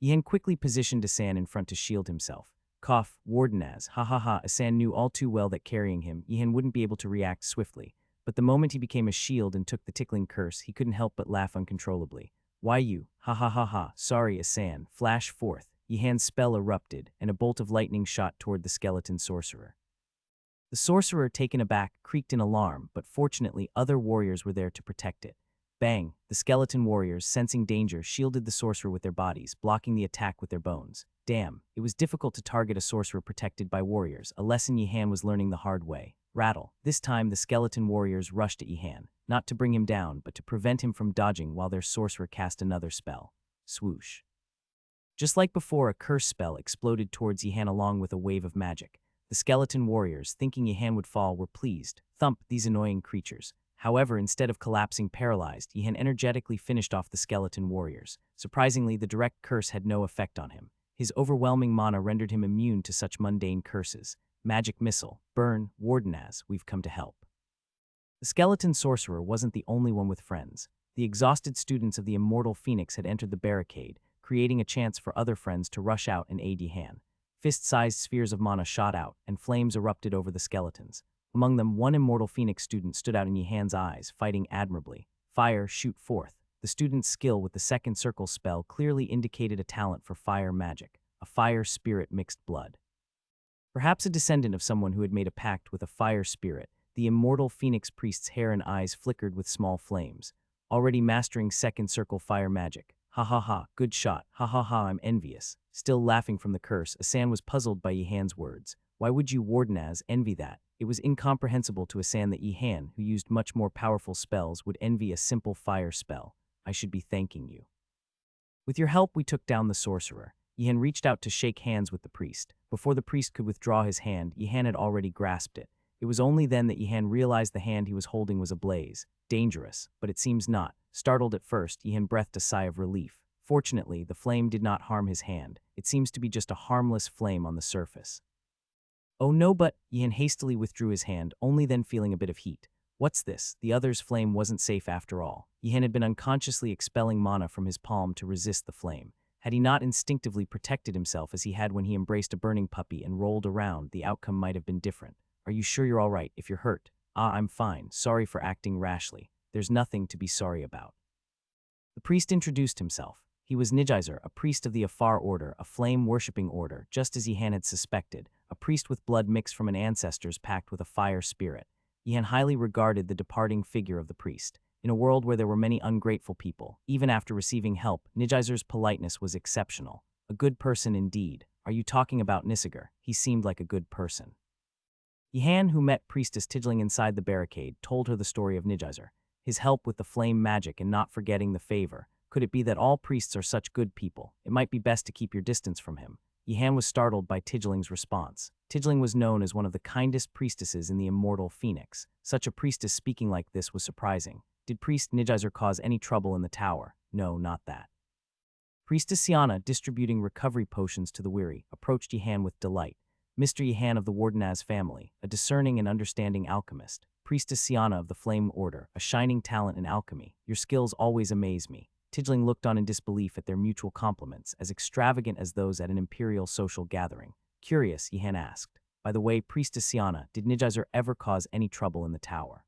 Yihan quickly positioned Asan in front to shield himself. Cough, Wardenaz, ha. Asan knew all too well that carrying him, Yihan wouldn't be able to react swiftly. But the moment he became a shield and took the tickling curse, he couldn't help but laugh uncontrollably. Why you? Ha. Sorry, Asan. Flash forth. Yihan's spell erupted, and a bolt of lightning shot toward the skeleton sorcerer. The sorcerer, taken aback, creaked in alarm, but fortunately other warriors were there to protect it. Bang! The skeleton warriors, sensing danger, shielded the sorcerer with their bodies, blocking the attack with their bones. Damn, it was difficult to target a sorcerer protected by warriors, a lesson Yihan was learning the hard way. Rattle. This time, the skeleton warriors rushed at Yihan, not to bring him down, but to prevent him from dodging while their sorcerer cast another spell. Swoosh. Just like before, a curse spell exploded towards Yihan along with a wave of magic. The skeleton warriors, thinking Yihan would fall, were pleased. Thump, these annoying creatures. However, instead of collapsing paralyzed, Yihan energetically finished off the skeleton warriors. Surprisingly, the direct curse had no effect on him. His overwhelming mana rendered him immune to such mundane curses. Magic missile, burn, Wardenaz, we've come to help. The skeleton sorcerer wasn't the only one with friends. The exhausted students of the immortal Phoenix had entered the barricade, creating a chance for other friends to rush out and aid Yihan. Fist-sized spheres of mana shot out, and flames erupted over the skeletons. Among them, one immortal Phoenix student stood out in Yihan's eyes, fighting admirably. Fire, shoot forth. The student's skill with the second circle spell clearly indicated a talent for fire magic, a fire spirit mixed blood. Perhaps a descendant of someone who had made a pact with a fire spirit, the immortal Phoenix priest's hair and eyes flickered with small flames. Already mastering second circle fire magic. Ha ha ha, good shot. Ha ha ha, I'm envious. Still laughing from the curse, Asan was puzzled by Yihan's words. Why would you, Wardenaz, envy that? It was incomprehensible to Asan that Yihan, who used much more powerful spells, would envy a simple fire spell. I should be thanking you. With your help, we took down the sorcerer. Yihan reached out to shake hands with the priest. Before the priest could withdraw his hand, Yihan had already grasped it. It was only then that Yihan realized the hand he was holding was ablaze. Dangerous, but it seems not. Startled at first, Yihan breathed a sigh of relief. Fortunately, the flame did not harm his hand. It seems to be just a harmless flame on the surface. Oh no, but Yihan hastily withdrew his hand, only then feeling a bit of heat. What's this? The other's flame wasn't safe after all. Yihan had been unconsciously expelling mana from his palm to resist the flame. Had he not instinctively protected himself as he had when he embraced a burning puppy and rolled around, the outcome might have been different. Are you sure you're all right? If you're hurt. I'm fine. Sorry for acting rashly. There's nothing to be sorry about. The priest introduced himself. He was Nijaiser, a priest of the Afar Order, a flame-worshipping order, just as Yihan had suspected, a priest with blood mixed from an ancestor's pact with a fire spirit. Yihan highly regarded the departing figure of the priest. In a world where there were many ungrateful people, even after receiving help, Nijaiser's politeness was exceptional. A good person indeed. Are you talking about Nisiger? He seemed like a good person. Yihan, who met Priestess Tidgeling inside the barricade, told her the story of Nijaiser, his help with the flame magic and not forgetting the favor. Could it be that all priests are such good people? It might be best to keep your distance from him. Yihan was startled by Tidgeling's response. Tidgeling was known as one of the kindest priestesses in the immortal Phoenix. Such a priestess speaking like this was surprising. Did Priest Nijaiser cause any trouble in the tower? No, not that. Priestess Siana, distributing recovery potions to the weary, approached Yihan with delight. Mr. Yihan of the Wardenaz family, a discerning and understanding alchemist. Priestess Siana of the Flame Order, a shining talent in alchemy. Your skills always amaze me. Tidgeling looked on in disbelief at their mutual compliments, as extravagant as those at an imperial social gathering. Curious, Yihan asked. By the way, Priestess Siana, did Nijaiser ever cause any trouble in the tower?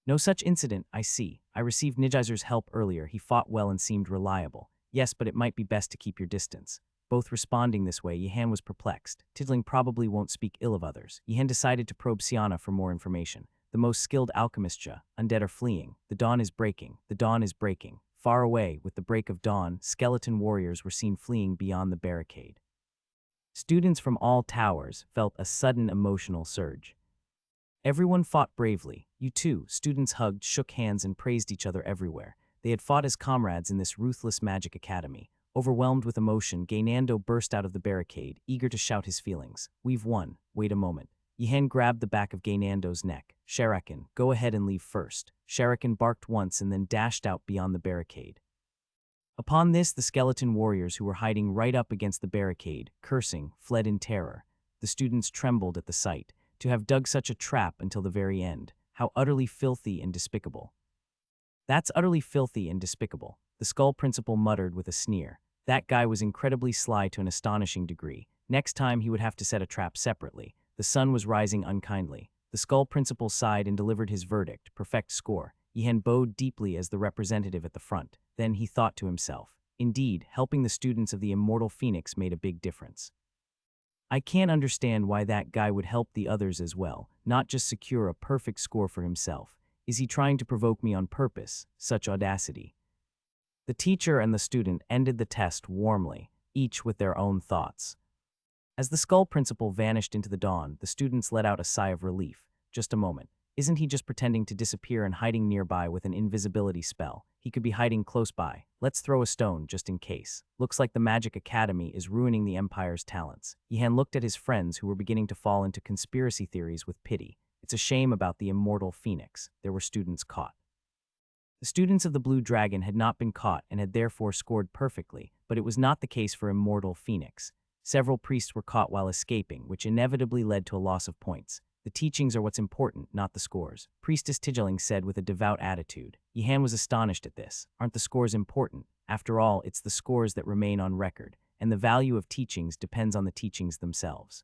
No such incident, I see. I received Nijaiser's help earlier. He fought well and seemed reliable. Yes, but it might be best to keep your distance. Both responding this way, Yihan was perplexed. Tidgeling probably won't speak ill of others. Yihan decided to probe Siana for more information. The most skilled alchemistja, undead are fleeing. The dawn is breaking. The dawn is breaking. Far away, with the break of dawn, skeleton warriors were seen fleeing beyond the barricade. Students from all towers felt a sudden emotional surge. Everyone fought bravely. You too. Students hugged, shook hands, and praised each other everywhere. They had fought as comrades in this ruthless magic academy. Overwhelmed with emotion, Gaynando burst out of the barricade, eager to shout his feelings. We've won. Wait a moment. Yihan grabbed the back of Gaynando's neck. Sharakan, go ahead and leave first. Sharakan barked once and then dashed out beyond the barricade. Upon this, the skeleton warriors who were hiding right up against the barricade, cursing, fled in terror. The students trembled at the sight. To have dug such a trap until the very end. How utterly filthy and despicable. That's utterly filthy and despicable, the Skull Principal muttered with a sneer. That guy was incredibly sly to an astonishing degree. Next time he would have to set a trap separately. The sun was rising unkindly. The Skull Principal sighed and delivered his verdict, perfect score. Yihan bowed deeply as the representative at the front. Then he thought to himself, indeed, helping the students of the Immortal Phoenix made a big difference. I can't understand why that guy would help the others as well, not just secure a perfect score for himself. Is he trying to provoke me on purpose? Such audacity. The teacher and the student ended the test warmly, each with their own thoughts. As the skull principal vanished into the dawn, the students let out a sigh of relief. Just a moment. Isn't he just pretending to disappear and hiding nearby with an invisibility spell? He could be hiding close by. Let's throw a stone just in case. Looks like the Magic Academy is ruining the Empire's talents. Yihan looked at his friends who were beginning to fall into conspiracy theories with pity. It's a shame about the immortal phoenix. There were students caught. The students of the Blue Dragon had not been caught and had therefore scored perfectly, but it was not the case for immortal phoenix. Several priests were caught while escaping, which inevitably led to a loss of points. The teachings are what's important, not the scores, Priestess Tigeling said with a devout attitude. Yihan was astonished at this. Aren't the scores important? After all, it's the scores that remain on record, and the value of teachings depends on the teachings themselves.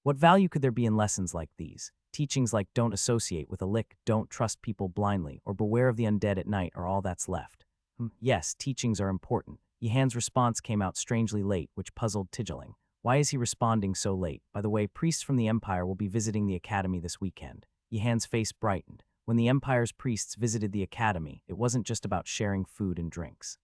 What value could there be in lessons like these? Teachings like don't associate with a lick, don't trust people blindly, or beware of the undead at night are all that's left. Yes, teachings are important. Yihan's response came out strangely late, which puzzled Tigeling. Why is he responding so late? By the way, priests from the Empire will be visiting the Academy this weekend. Yihan's face brightened. When the Empire's priests visited the Academy, it wasn't just about sharing food and drinks.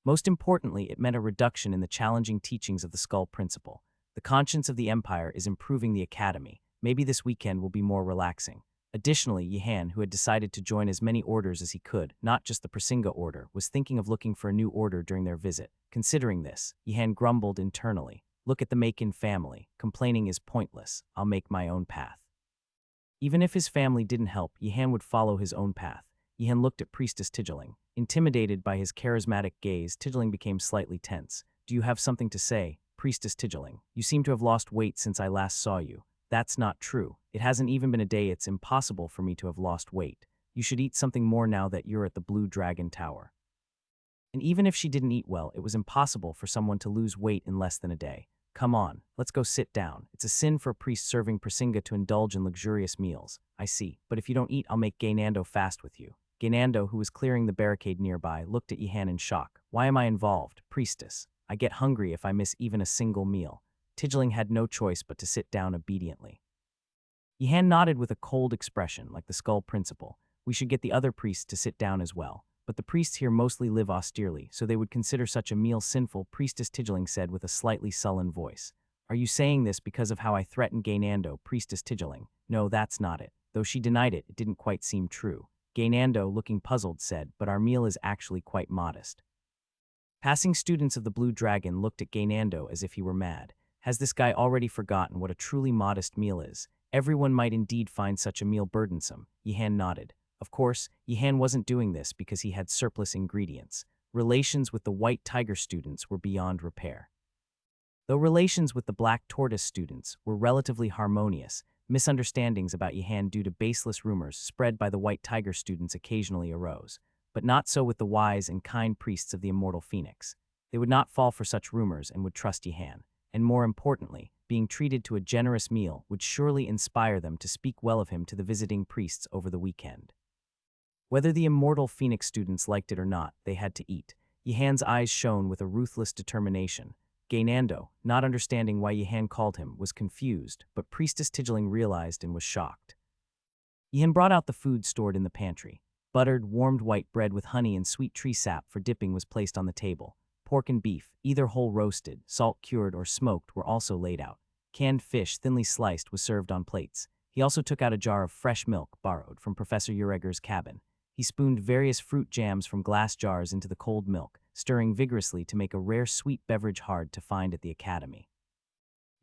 Most importantly, it meant a reduction in the challenging teachings of the Skull Principle. The conscience of the Empire is improving the Academy. Maybe this weekend will be more relaxing. Additionally, Yihan, who had decided to join as many orders as he could, not just the Prasinga order, was thinking of looking for a new order during their visit. Considering this, Yihan grumbled internally. Look at the Macon family. Complaining is pointless. I'll make my own path. Even if his family didn't help, Yihan would follow his own path. Yihan looked at Priestess Tigeling. Intimidated by his charismatic gaze, Tigeling became slightly tense. Do you have something to say? Priestess Tigeling, you seem to have lost weight since I last saw you. That's not true. It hasn't even been a day. It's impossible for me to have lost weight. You should eat something more now that you're at the Blue Dragon Tower. And even if she didn't eat well, it was impossible for someone to lose weight in less than a day. Come on, let's go sit down. It's a sin for a priest serving Prasinga to indulge in luxurious meals. I see, but if you don't eat, I'll make Gaynando fast with you. Gaynando, who was clearing the barricade nearby, looked at Yihan in shock. Why am I involved? Priestess. I get hungry if I miss even a single meal. Tigeling had no choice but to sit down obediently. Yihan nodded with a cold expression, like the Skull Principle. We should get the other priests to sit down as well. But the priests here mostly live austerely, so they would consider such a meal sinful, Priestess Tigeling said with a slightly sullen voice. Are you saying this because of how I threatened Gaynando, Priestess Tigeling? No, that's not it. Though she denied it, it didn't quite seem true. Gaynando, looking puzzled, said, but our meal is actually quite modest. Passing students of the Blue Dragon looked at Gaynando as if he were mad. Has this guy already forgotten what a truly modest meal is? Everyone might indeed find such a meal burdensome. Yihan nodded. Of course, Yihan wasn't doing this because he had surplus ingredients. Relations with the White Tiger students were beyond repair. Though relations with the Black Tortoise students were relatively harmonious, misunderstandings about Yihan due to baseless rumors spread by the White Tiger students occasionally arose. But not so with the wise and kind priests of the Immortal Phoenix. They would not fall for such rumors and would trust Yihan. And more importantly, being treated to a generous meal would surely inspire them to speak well of him to the visiting priests over the weekend. Whether the Immortal Phoenix students liked it or not, they had to eat. Yihan's eyes shone with a ruthless determination. Gaynando, not understanding why Yihan called him, was confused, but Priestess Tigeling realized and was shocked. Yihan brought out the food stored in the pantry. Buttered, warmed white bread with honey and sweet tree sap for dipping was placed on the table. Pork and beef, either whole roasted, salt-cured, or smoked, were also laid out. Canned fish, thinly sliced, was served on plates. He also took out a jar of fresh milk, borrowed from Professor Ureger's cabin. He spooned various fruit jams from glass jars into the cold milk, stirring vigorously to make a rare sweet beverage hard to find at the academy.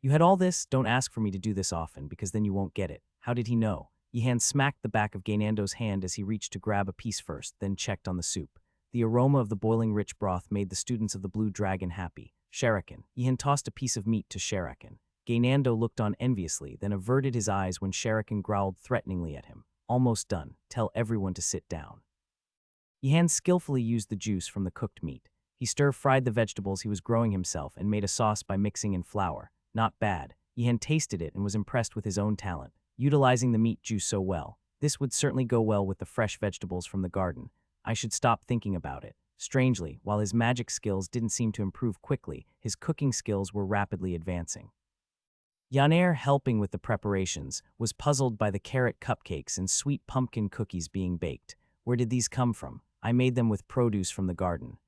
You had all this? Don't ask for me to do this often, because then you won't get it. How did he know? Yihan smacked the back of Gaynando's hand as he reached to grab a piece first, then checked on the soup. The aroma of the boiling rich broth made the students of the Blue Dragon happy. Sherakin. Yihan tossed a piece of meat to Sherakin. Gaynando looked on enviously, then averted his eyes when Sherakin growled threateningly at him. Almost done. Tell everyone to sit down. Yihan skillfully used the juice from the cooked meat. He stir-fried the vegetables he was growing himself and made a sauce by mixing in flour. Not bad. Yihan tasted it and was impressed with his own talent, utilizing the meat juice so well. This would certainly go well with the fresh vegetables from the garden. I should stop thinking about it. Strangely, while his magic skills didn't seem to improve quickly, his cooking skills were rapidly advancing. Yaner, helping with the preparations, was puzzled by the carrot cupcakes and sweet pumpkin cookies being baked. Where did these come from? I made them with produce from the garden.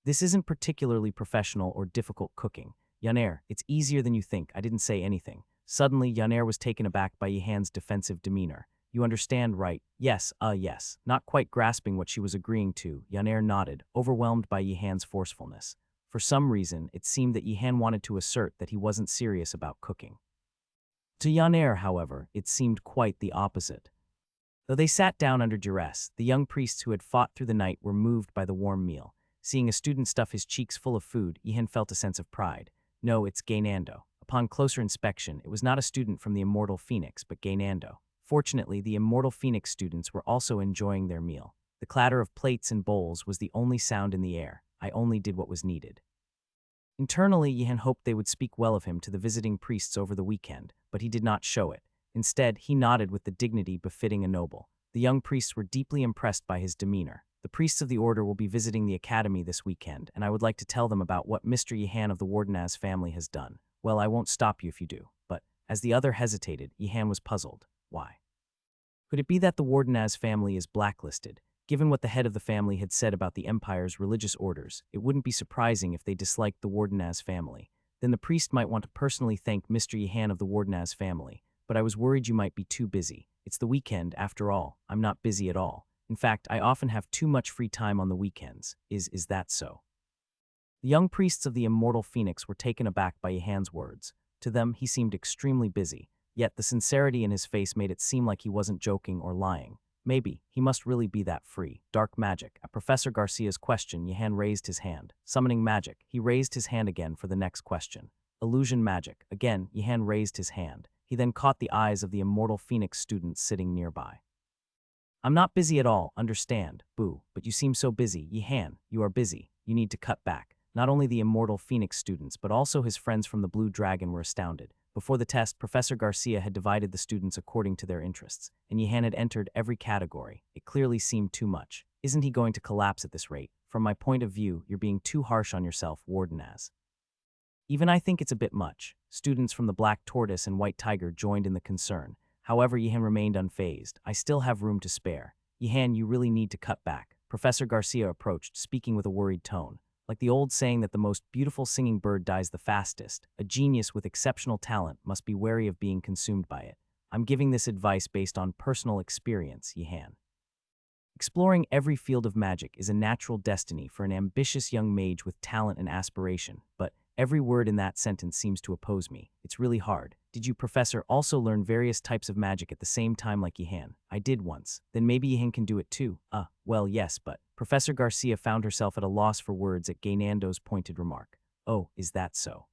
This isn't particularly professional or difficult cooking. Yaner, it's easier than you think. I didn't say anything. Suddenly, Yaner was taken aback by Yihan's defensive demeanor. You understand, right? Yes, yes. Not quite grasping what she was agreeing to, Yaner nodded, overwhelmed by Yihan's forcefulness. For some reason, it seemed that Yihan wanted to assert that he wasn't serious about cooking. To Yaner, however, it seemed quite the opposite. Though they sat down under duress, the young priests who had fought through the night were moved by the warm meal. Seeing a student stuff his cheeks full of food, Yihan felt a sense of pride. No, it's Gaynando. Upon closer inspection, it was not a student from the Immortal Phoenix, but Gaynando. Fortunately, the Immortal Phoenix students were also enjoying their meal. The clatter of plates and bowls was the only sound in the air. I only did what was needed. Internally, Yihan hoped they would speak well of him to the visiting priests over the weekend, but he did not show it. Instead, he nodded with the dignity befitting a noble. The young priests were deeply impressed by his demeanor. The priests of the order will be visiting the academy this weekend, and I would like to tell them about what Mr. Yihan of the Wardenaz family has done. Well, I won't stop you if you do, but as the other hesitated, Yihan was puzzled. Why? Could it be that the Wardenaz family is blacklisted? Given what the head of the family had said about the Empire's religious orders, it wouldn't be surprising if they disliked the Wardenaz family. Then the priest might want to personally thank Mr. Yihan of the Wardenaz family, but I was worried you might be too busy. It's the weekend, after all. I'm not busy at all. In fact, I often have too much free time on the weekends. Is that so? The young priests of the Immortal Phoenix were taken aback by Yihan's words. To them, he seemed extremely busy, yet the sincerity in his face made it seem like he wasn't joking or lying. Maybe, he must really be that free. Dark magic. At Professor Garcia's question, Yihan raised his hand. Summoning magic, he raised his hand again for the next question. Illusion magic. Again, Yihan raised his hand. He then caught the eyes of the Immortal Phoenix students sitting nearby. I'm not busy at all, understand, boo, but you seem so busy. Yihan, you are busy. You need to cut back. Not only the Immortal Phoenix students, but also his friends from the Blue Dragon were astounded. Before the test, Professor Garcia had divided the students according to their interests, and Yihan had entered every category. It clearly seemed too much. Isn't he going to collapse at this rate? From my point of view, you're being too harsh on yourself, Wardenaz. Even I think it's a bit much. Students from the Black Tortoise and White Tiger joined in the concern. However, Yihan remained unfazed. I still have room to spare. Yihan, you really need to cut back. Professor Garcia approached, speaking with a worried tone. Like the old saying that the most beautiful singing bird dies the fastest, a genius with exceptional talent must be wary of being consumed by it. I'm giving this advice based on personal experience, Yihan. Exploring every field of magic is a natural destiny for an ambitious young mage with talent and aspiration, but every word in that sentence seems to oppose me. It's really hard. Did you, Professor, also learn various types of magic at the same time like Yihan? I did once. Then maybe Yihan can do it too. Well, yes, but Professor Garcia found herself at a loss for words at Gaynando's pointed remark. Oh, is that so?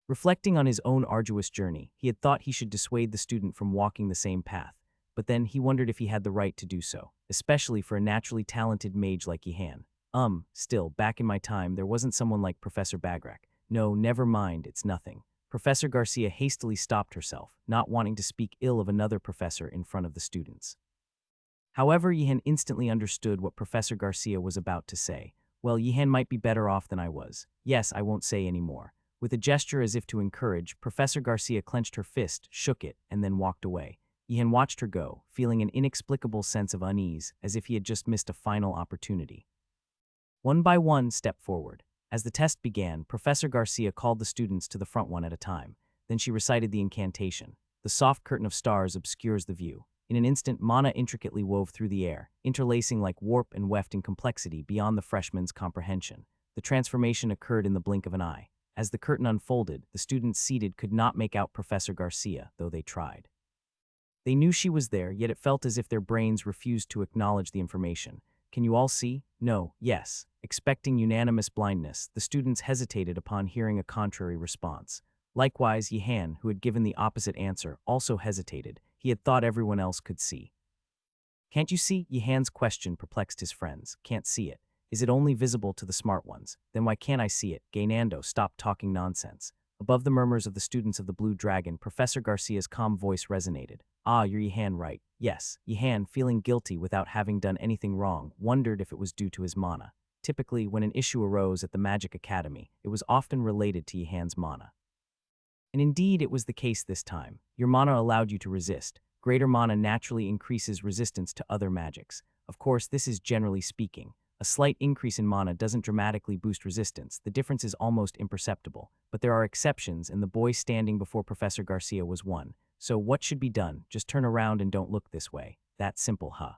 Reflecting on his own arduous journey, he had thought he should dissuade the student from walking the same path, but then he wondered if he had the right to do so, especially for a naturally talented mage like Yihan. Still, back in my time, there wasn't someone like Professor Bagrak. No, never mind, it's nothing. Professor Garcia hastily stopped herself, not wanting to speak ill of another professor in front of the students. However, Yihan instantly understood what Professor Garcia was about to say. Well, Yihan might be better off than I was. Yes, I won't say any more. With a gesture as if to encourage, Professor Garcia clenched her fist, shook it, and then walked away. Yihan watched her go, feeling an inexplicable sense of unease, as if he had just missed a final opportunity. One by one, stepped forward. As the test began, Professor Garcia called the students to the front one at a time. Then she recited the incantation. The soft curtain of stars obscures the view. In an instant, mana intricately wove through the air, interlacing like warp and weft in complexity beyond the freshman's comprehension. The transformation occurred in the blink of an eye. As the curtain unfolded, the students seated could not make out Professor Garcia, though they tried. They knew she was there, yet it felt as if their brains refused to acknowledge the information. Can you all see? No, yes. Expecting unanimous blindness, the students hesitated upon hearing a contrary response. Likewise, Yihan, who had given the opposite answer, also hesitated. He had thought everyone else could see. Can't you see? Yihan's question perplexed his friends. Can't see it. Is it only visible to the smart ones? Then why can't I see it? Gaynando, stop talking nonsense. Above the murmurs of the students of the Blue Dragon, Professor Garcia's calm voice resonated. You're Yihan, right? Yes. Yihan, feeling guilty without having done anything wrong, wondered if it was due to his mana. Typically, when an issue arose at the Magic Academy, it was often related to Yihan's mana. And indeed, it was the case this time. Your mana allowed you to resist. Greater mana naturally increases resistance to other magics. Of course, this is generally speaking. A slight increase in mana doesn't dramatically boost resistance. The difference is almost imperceptible. But there are exceptions, and the boy standing before Professor Garcia was one. So what should be done? Just turn around and don't look this way. That simple, huh?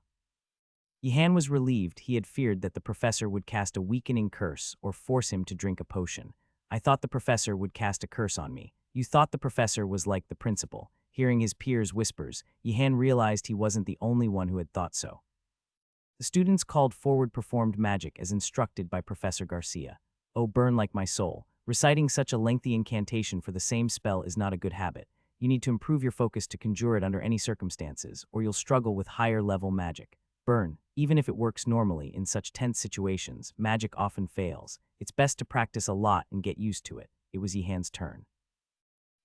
Yihan was relieved. He had feared that the professor would cast a weakening curse or force him to drink a potion. I thought the professor would cast a curse on me. You thought the professor was like the principal. Hearing his peers' whispers, Yihan realized he wasn't the only one who had thought so. The students called forward performed magic as instructed by Professor Garcia. Oh, burn like my soul. Reciting such a lengthy incantation for the same spell is not a good habit. You need to improve your focus to conjure it under any circumstances, or you'll struggle with higher-level magic. Burn. Even if it works normally, in such tense situations, magic often fails. It's best to practice a lot and get used to it. It was Yihan's turn.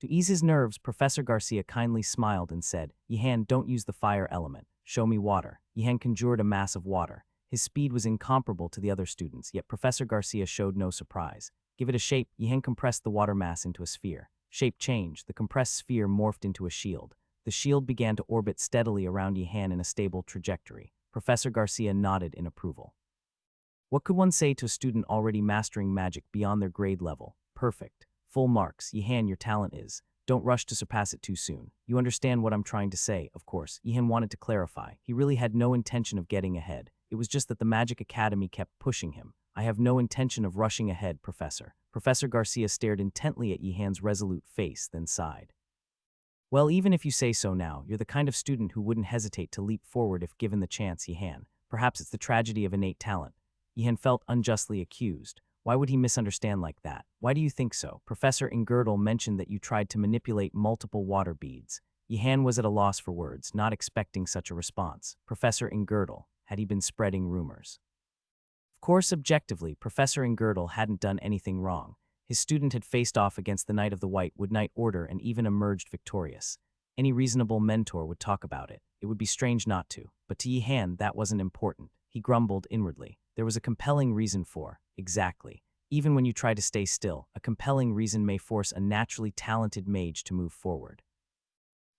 To ease his nerves, Professor Garcia kindly smiled and said, Yihan, don't use the fire element. Show me water. Yihan conjured a mass of water. His speed was incomparable to the other students, yet Professor Garcia showed no surprise. Give it a shape. Yihan compressed the water mass into a sphere. Shape change. The compressed sphere morphed into a shield. The shield began to orbit steadily around Yihan in a stable trajectory. Professor Garcia nodded in approval. What could one say to a student already mastering magic beyond their grade level? Perfect. Full marks. Yihan, your talent is. Don't rush to surpass it too soon. You understand what I'm trying to say, of course. Yihan wanted to clarify. He really had no intention of getting ahead. It was just that the Magic Academy kept pushing him. I have no intention of rushing ahead, Professor. Professor Garcia stared intently at Yihan's resolute face, then sighed. Well, even if you say so now, you're the kind of student who wouldn't hesitate to leap forward if given the chance, Yihan. Perhaps it's the tragedy of innate talent. Yihan felt unjustly accused. Why would he misunderstand like that? Why do you think so? Professor Ingerdal mentioned that you tried to manipulate multiple water beads. Yihan was at a loss for words, not expecting such a response. Professor Ingerdal, had he been spreading rumors? Of course, objectively, Professor Ingerdal hadn't done anything wrong. His student had faced off against the Knight of the White Wood Knight Order and even emerged victorious. Any reasonable mentor would talk about it. It would be strange not to. But to Yihan, that wasn't important. He grumbled inwardly. There was a compelling reason for. Exactly. Even when you try to stay still, a compelling reason may force a naturally talented mage to move forward.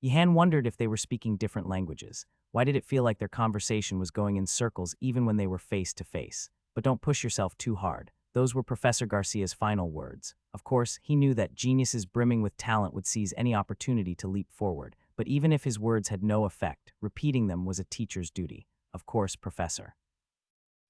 Yihan wondered if they were speaking different languages. Why did it feel like their conversation was going in circles even when they were face to face? But don't push yourself too hard. Those were Professor Garcia's final words. Of course, he knew that geniuses brimming with talent would seize any opportunity to leap forward, but even if his words had no effect, repeating them was a teacher's duty. Of course, Professor.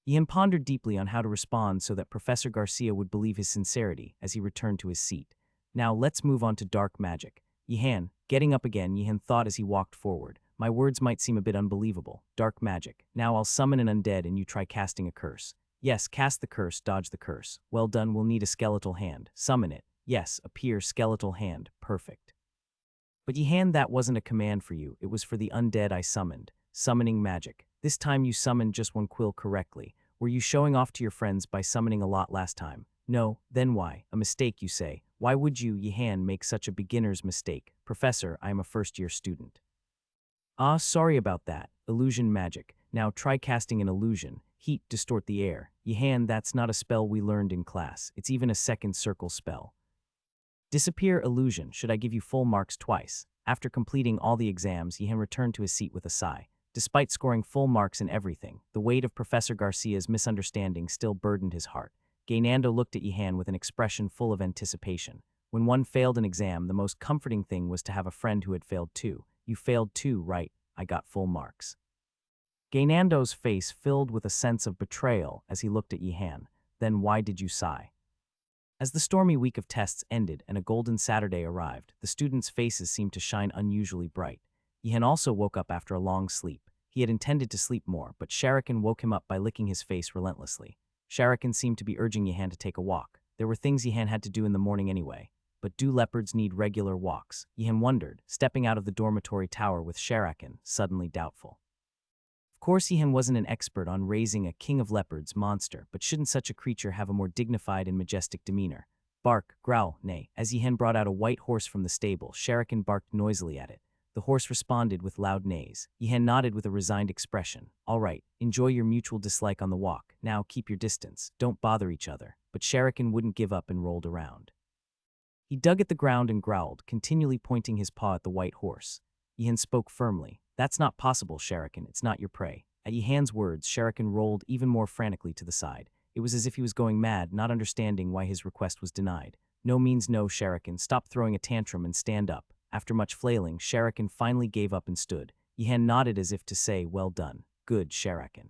Yihan pondered deeply on how to respond so that Professor Garcia would believe his sincerity as he returned to his seat. Now let's move on to dark magic. Yihan, getting up again, Yihan thought as he walked forward. My words might seem a bit unbelievable. Dark magic. Now I'll summon an undead and you try casting a curse. Yes, cast the curse, dodge the curse. Well done, we'll need a skeletal hand. Summon it. Yes, appear skeletal hand. Perfect. But Yihan, that wasn't a command for you. It was for the undead I summoned. Summoning magic. This time you summoned just one quill correctly. Were you showing off to your friends by summoning a lot last time? No, then why? A mistake, you say. Why would you, Yihan, make such a beginner's mistake? Professor, I am a first-year student. Ah, sorry about that. Illusion magic. Now try casting an illusion. Heat, distort the air. Yihan, that's not a spell we learned in class. It's even a second circle spell. Disappear illusion. Should I give you full marks twice? After completing all the exams, Yihan returned to his seat with a sigh. Despite scoring full marks in everything, the weight of Professor Garcia's misunderstanding still burdened his heart. Gaynando looked at Yihan with an expression full of anticipation. When one failed an exam, the most comforting thing was to have a friend who had failed too. You failed too, right? I got full marks. Gaynando's face filled with a sense of betrayal as he looked at Yihan. Then why did you sigh? As the stormy week of tests ended and a golden Saturday arrived, the students' faces seemed to shine unusually bright. Yihan also woke up after a long sleep. He had intended to sleep more, but Sharakan woke him up by licking his face relentlessly. Sharakan seemed to be urging Yihan to take a walk. There were things Yihan had to do in the morning anyway. But do leopards need regular walks? Yihan wondered, stepping out of the dormitory tower with Sharakan, suddenly doubtful. Of course, Yihan wasn't an expert on raising a king of leopards monster, but shouldn't such a creature have a more dignified and majestic demeanor? Bark, growl, neigh. As Yihan brought out a white horse from the stable, Sharakan barked noisily at it. The horse responded with loud neighs. Yihan nodded with a resigned expression. All right, enjoy your mutual dislike on the walk. Now keep your distance. Don't bother each other. But Sharakan wouldn't give up and rolled around. He dug at the ground and growled, continually pointing his paw at the white horse. Yihan spoke firmly. That's not possible, Sharakan. It's not your prey. At Yihan's words, Sharakan rolled even more frantically to the side. It was as if he was going mad, not understanding why his request was denied. No means no, Sharakan. Stop throwing a tantrum and stand up. After much flailing, Sharakan finally gave up and stood. Yihan nodded as if to say, well done. Good, Sharakan.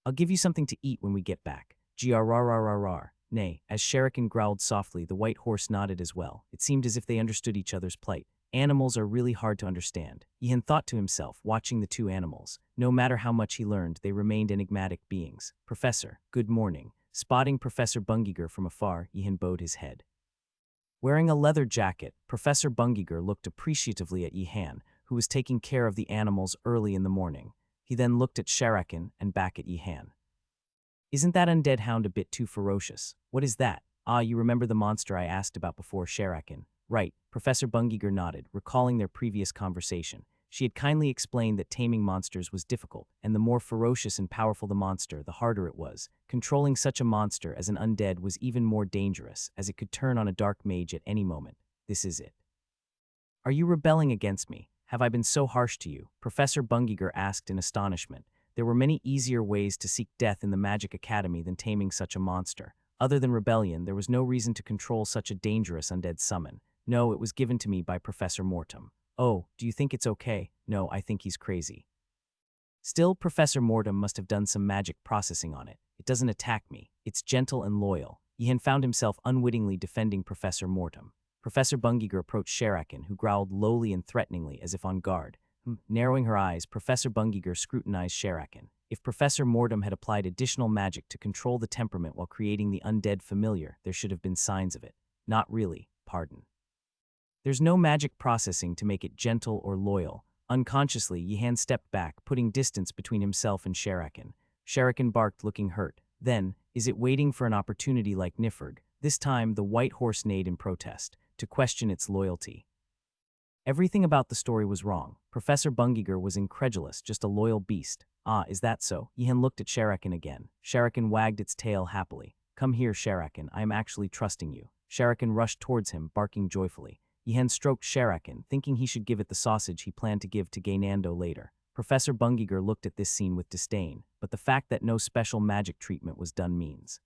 I'll give you something to eat when we get back. Grrrrrrrr. Nay, as Sharakan growled softly, the white horse nodded as well. It seemed as if they understood each other's plight. Animals are really hard to understand. Yihan thought to himself, watching the two animals. No matter how much he learned, they remained enigmatic beings. Professor, good morning. Spotting Professor Bungiger from afar, Yihan bowed his head. Wearing a leather jacket, Professor Bungiger looked appreciatively at Yihan, who was taking care of the animals early in the morning. He then looked at Sharakan and back at Yihan. Isn't that undead hound a bit too ferocious? What is that? Ah, you remember the monster I asked about before, Sharakan. Right, Professor Bungiger nodded, recalling their previous conversation. She had kindly explained that taming monsters was difficult, and the more ferocious and powerful the monster, the harder it was. Controlling such a monster as an undead was even more dangerous, as it could turn on a dark mage at any moment. This is it. Are you rebelling against me? Have I been so harsh to you? Professor Bungiger asked in astonishment. There were many easier ways to seek death in the Magic Academy than taming such a monster. Other than rebellion, there was no reason to control such a dangerous undead summon. No, it was given to me by Professor Mortem. Oh, do you think it's okay? No, I think he's crazy. Still, Professor Mortem must have done some magic processing on it. It doesn't attack me. It's gentle and loyal. Yihan found himself unwittingly defending Professor Mortem. Professor Bungiger approached Sharakan, who growled lowly and threateningly as if on guard. Narrowing her eyes, Professor Bungiger scrutinized Sharakan. If Professor Mortem had applied additional magic to control the temperament while creating the undead familiar, there should have been signs of it. Not really, pardon. There's no magic processing to make it gentle or loyal. Unconsciously, Yihan stepped back, putting distance between himself and Sharakan. Sharakan barked, looking hurt. Then, is it waiting for an opportunity like Nifrg? This time, the white horse neighed in protest, to question its loyalty. Everything about the story was wrong. Professor Bungiger was incredulous, just a loyal beast. Ah, is that so? Yihan looked at Sharakan again. Sharakan wagged its tail happily. Come here, Sharakan, I am actually trusting you. Sharakan rushed towards him, barking joyfully. Yihan stroked Sharakan, thinking he should give it the sausage he planned to give to Gaynando later. Professor Bungiger looked at this scene with disdain, but the fact that no special magic treatment was done means.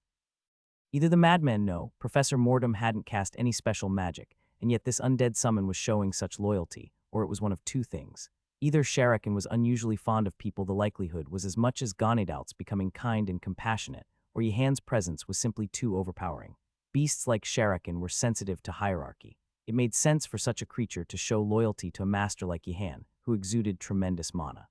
Either the madmen know Professor Mortem hadn't cast any special magic, and yet this undead summon was showing such loyalty, or it was one of two things. Either Sharakan was unusually fond of people, the likelihood was as much as Ganidalt's becoming kind and compassionate, or Yihan's presence was simply too overpowering. Beasts like Sharakan were sensitive to hierarchy. It made sense for such a creature to show loyalty to a master like Yihan, who exuded tremendous mana.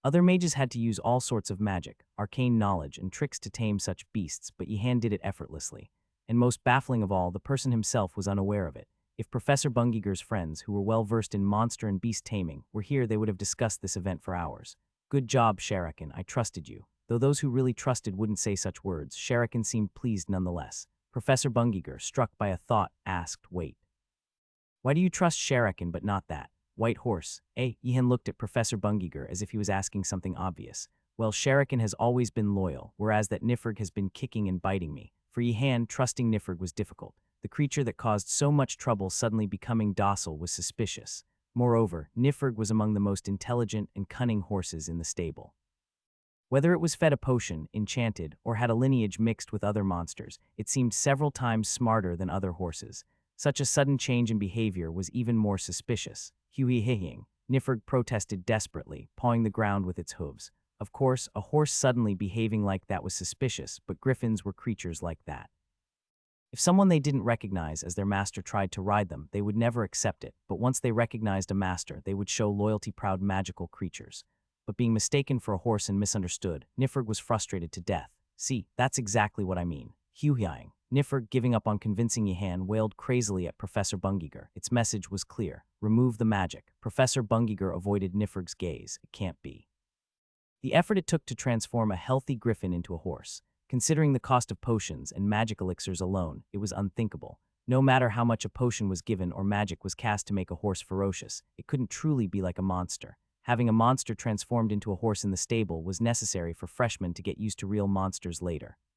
Other mages had to use all sorts of magic, arcane knowledge, and tricks to tame such beasts, but Yihan did it effortlessly. And most baffling of all, the person himself was unaware of it. If Professor Bungiger's friends, who were well-versed in monster and beast taming, were here, they would have discussed this event for hours. Good job, Sharakan, I trusted you. Though those who really trusted wouldn't say such words, Sharakan seemed pleased nonetheless. Professor Bungiger, struck by a thought, asked, wait. Why do you trust Sharakan but not that white horse? Yihan looked at Professor Bungiger as if he was asking something obvious. Well, Sharakan has always been loyal, whereas that Nifrg has been kicking and biting me. For Yihan, trusting Nifrg was difficult. The creature that caused so much trouble suddenly becoming docile was suspicious. Moreover, Nifrg was among the most intelligent and cunning horses in the stable. Whether it was fed a potion, enchanted, or had a lineage mixed with other monsters, it seemed several times smarter than other horses. Such a sudden change in behavior was even more suspicious. Hui-hing, Nifrg protested desperately, pawing the ground with its hooves. Of course, a horse suddenly behaving like that was suspicious, but griffins were creatures like that. If someone they didn't recognize as their master tried to ride them, they would never accept it, but once they recognized a master, they would show loyalty-proud magical creatures. But being mistaken for a horse and misunderstood, Nifrg was frustrated to death. See, that's exactly what I mean. Hui-hing. Nifrg, giving up on convincing Yihan, wailed crazily at Professor Bungiger. Its message was clear. Remove the magic. Professor Bungiger avoided Nifrg's gaze. It can't be. The effort it took to transform a healthy griffin into a horse. Considering the cost of potions and magic elixirs alone, it was unthinkable. No matter how much a potion was given or magic was cast to make a horse ferocious, it couldn't truly be like a monster. Having a monster transformed into a horse in the stable was necessary for freshmen to get used to real monsters later.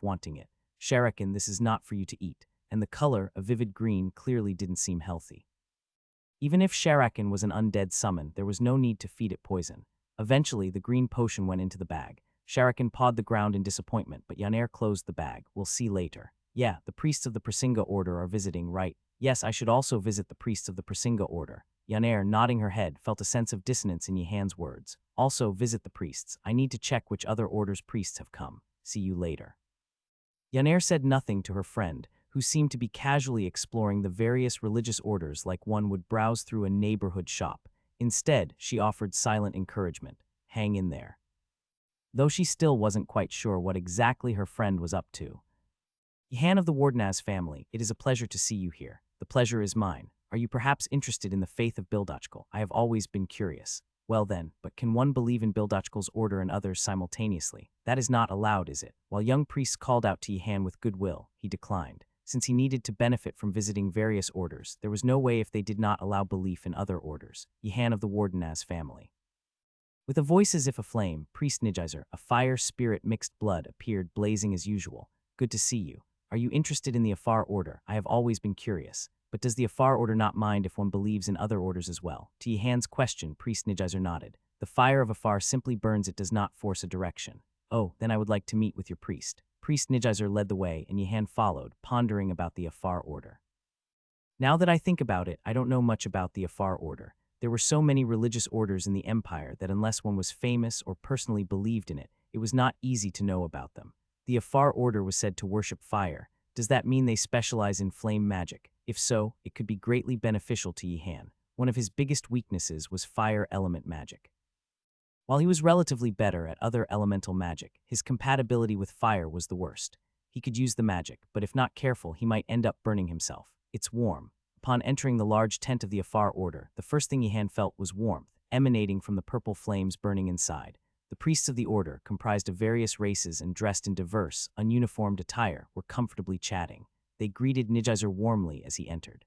if wanting it. Sharakin, this is not for you to eat, and the color, a vivid green, clearly didn't seem healthy. Even if Sharakin was an undead summon, there was no need to feed it poison. Eventually, the green potion went into the bag. Sharakin pawed the ground in disappointment, but Yaner closed the bag. We'll see later. Yeah, the priests of the Prasinga Order are visiting, right? Yes, I should also visit the priests of the Prasinga Order. Yaner, nodding her head, felt a sense of dissonance in Yihan's words. Also, visit the priests. I need to check which other order's priests have come. See you later. Yaner said nothing to her friend, who seemed to be casually exploring the various religious orders like one would browse through a neighborhood shop. Instead, she offered silent encouragement. Hang in there. Though she still wasn't quite sure what exactly her friend was up to. Yihan of the Wardenaz family, it is a pleasure to see you here. The pleasure is mine. Are you perhaps interested in the faith of Bildachkal? I have always been curious. Well then, but can one believe in Bildachkal's order and others simultaneously? That is not allowed, is it? While young priests called out to Yihan with goodwill, he declined. Since he needed to benefit from visiting various orders, there was no way if they did not allow belief in other orders. Yihan of the Wardenaz family. With a voice as if aflame, Priest Nijizer, a fire spirit mixed blood, appeared blazing as usual. Good to see you. Are you interested in the Afar Order? I have always been curious. But does the Afar Order not mind if one believes in other orders as well? To Yihan's question, Priest Nijizer nodded. The fire of Afar simply burns, it does not force a direction. Oh, then I would like to meet with your priest. Priest Nijizer led the way, and Yihan followed, pondering about the Afar Order. Now that I think about it, I don't know much about the Afar Order. There were so many religious orders in the Empire that unless one was famous or personally believed in it, it was not easy to know about them. The Afar Order was said to worship fire. Does that mean they specialize in flame magic? If so, it could be greatly beneficial to Yihan. One of his biggest weaknesses was fire element magic. While he was relatively better at other elemental magic, his compatibility with fire was the worst. He could use the magic, but if not careful, he might end up burning himself. It's warm. Upon entering the large tent of the Afar Order, the first thing Yihan felt was warmth, emanating from the purple flames burning inside. The priests of the order, comprised of various races and dressed in diverse, ununiformed attire, were comfortably chatting. They greeted Nijizer warmly as he entered.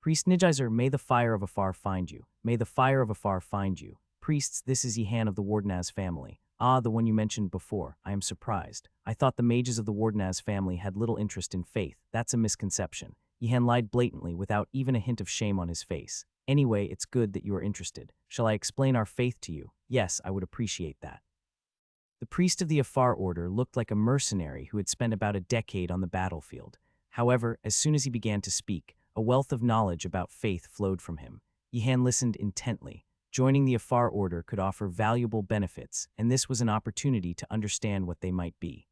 Priest Nijizer, may the fire of Afar find you. May the fire of Afar find you. Priests, this is Yihan of the Wardenaz family. Ah, the one you mentioned before. I am surprised. I thought the mages of the Wardenaz family had little interest in faith. That's a misconception. Yihan lied blatantly without even a hint of shame on his face. Anyway, it's good that you are interested. Shall I explain our faith to you? Yes, I would appreciate that. The priest of the Afar order looked like a mercenary who had spent about a decade on the battlefield. However, as soon as he began to speak, a wealth of knowledge about faith flowed from him. Yihan listened intently. Joining the Afar order could offer valuable benefits, and this was an opportunity to understand what they might be.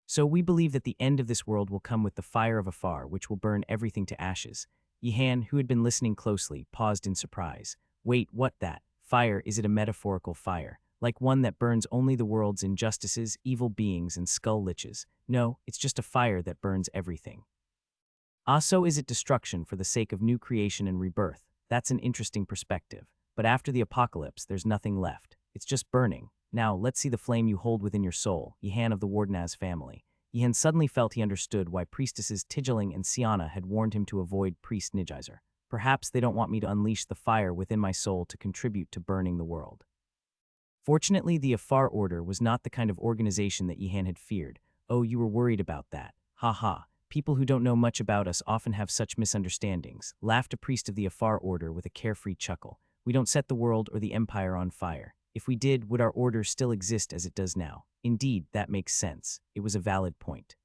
So we believe that the end of this world will come with the fire of Afar, which will burn everything to ashes. Yihan, who had been listening closely, paused in surprise. Wait, what that? Fire, is it a metaphorical fire? Like one that burns only the world's injustices, evil beings, and skull liches? No, it's just a fire that burns everything. Ah, so is it destruction for the sake of new creation and rebirth? That's an interesting perspective. But after the apocalypse, there's nothing left. It's just burning. Now, let's see the flame you hold within your soul, Yihan of the Wardenaz family. Yihan suddenly felt he understood why priestesses Tigeling and Siana had warned him to avoid priest Nijizer. Perhaps they don't want me to unleash the fire within my soul to contribute to burning the world. Fortunately, the Afar Order was not the kind of organization that Yihan had feared. Oh, you were worried about that. Ha ha. People who don't know much about us often have such misunderstandings, laughed a priest of the Afar Order with a carefree chuckle. We don't set the world or the empire on fire. If we did, would our order still exist as it does now? Indeed, that makes sense. It was a valid point.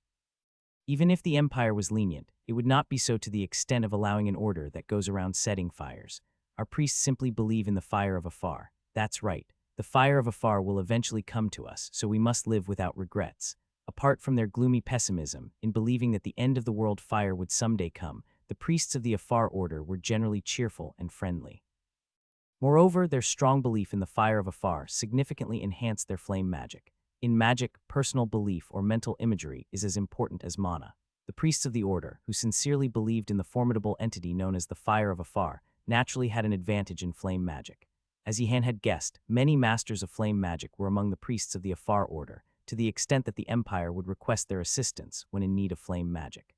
Even if the empire was lenient, it would not be so to the extent of allowing an order that goes around setting fires. Our priests simply believe in the fire of Afar. That's right. The fire of Afar will eventually come to us, so we must live without regrets. Apart from their gloomy pessimism, in believing that the end of the world fire would someday come, the priests of the Afar order were generally cheerful and friendly. Moreover, their strong belief in the fire of Afar significantly enhanced their flame magic. In magic, personal belief or mental imagery is as important as mana. The priests of the order, who sincerely believed in the formidable entity known as the fire of Afar, naturally had an advantage in flame magic. As Yihan had guessed, many masters of flame magic were among the priests of the Afar order, to the extent that the Empire would request their assistance when in need of flame magic.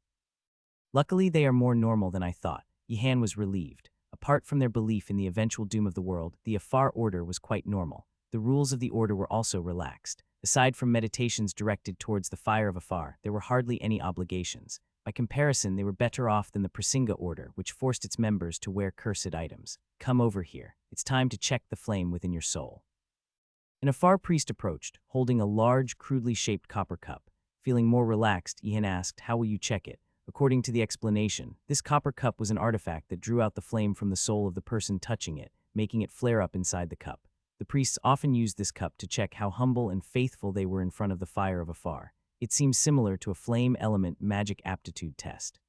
Luckily, they are more normal than I thought. Yihan was relieved. Apart from their belief in the eventual doom of the world, the Afar order was quite normal. The rules of the order were also relaxed. Aside from meditations directed towards the fire of Afar, there were hardly any obligations. By comparison, they were better off than the Prasinga order, which forced its members to wear cursed items. Come over here. It's time to check the flame within your soul. An Afar priest approached, holding a large, crudely shaped copper cup. Feeling more relaxed, Yihan asked, "How will you check it?" According to the explanation, this copper cup was an artifact that drew out the flame from the soul of the person touching it, making it flare up inside the cup. The priests often used this cup to check how humble and faithful they were in front of the fire of Afar. It seems similar to a flame element magic aptitude test.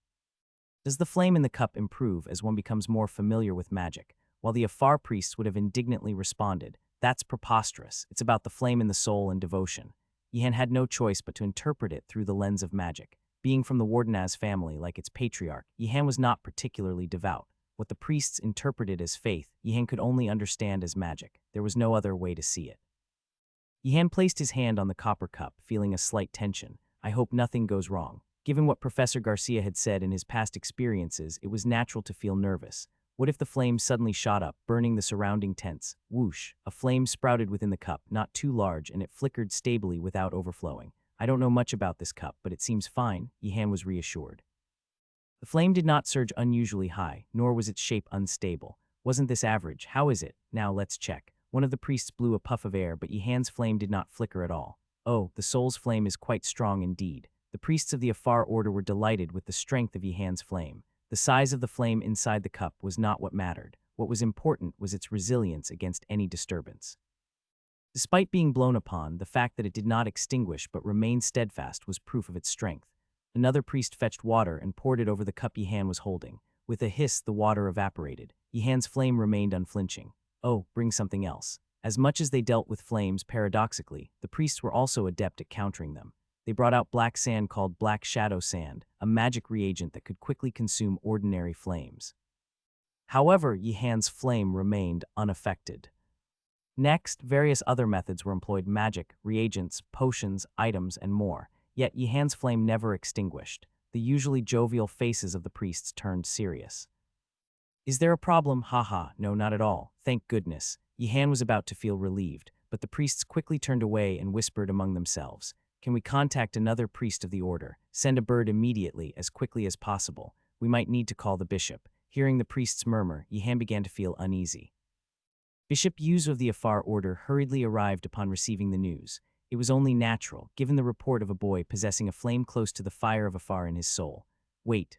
Does the flame in the cup improve as one becomes more familiar with magic? While the Afar priests would have indignantly responded, "That's preposterous. It's about the flame in the soul and devotion." Yihan had no choice but to interpret it through the lens of magic. Being from the Wardenaz family, like its patriarch, Yihan was not particularly devout. What the priests interpreted as faith, Yihan could only understand as magic. There was no other way to see it. Yihan placed his hand on the copper cup, feeling a slight tension. I hope nothing goes wrong. Given what Professor Garcia had said in his past experiences, it was natural to feel nervous. What if the flame suddenly shot up, burning the surrounding tents? Whoosh! A flame sprouted within the cup, not too large, and it flickered stably without overflowing. I don't know much about this cup, but it seems fine, Yihan was reassured. The flame did not surge unusually high, nor was its shape unstable. Wasn't this average? How is it? Now let's check. One of the priests blew a puff of air, but Yihan's flame did not flicker at all. Oh, the soul's flame is quite strong indeed. The priests of the Afar order were delighted with the strength of Yihan's flame. The size of the flame inside the cup was not what mattered. What was important was its resilience against any disturbance. Despite being blown upon, the fact that it did not extinguish but remained steadfast was proof of its strength. Another priest fetched water and poured it over the cup Yihan was holding. With a hiss, the water evaporated. Yihan's flame remained unflinching. Oh, bring something else. As much as they dealt with flames, paradoxically, the priests were also adept at countering them. They brought out black sand called black shadow sand, a magic reagent that could quickly consume ordinary flames. However, Yihan's flame remained unaffected. Next, various other methods were employed: magic, reagents, potions, items, and more. Yet Yihan's flame never extinguished. The usually jovial faces of the priests turned serious. Is there a problem? Haha, no, not at all. Thank goodness. Yihan was about to feel relieved, but the priests quickly turned away and whispered among themselves. Can we contact another priest of the order? Send a bird immediately, as quickly as possible. We might need to call the bishop. Hearing the priest's murmur, Yihan began to feel uneasy. Bishop Yu of the Afar Order hurriedly arrived upon receiving the news. It was only natural, given the report of a boy possessing a flame close to the fire of Afar in his soul. Wait,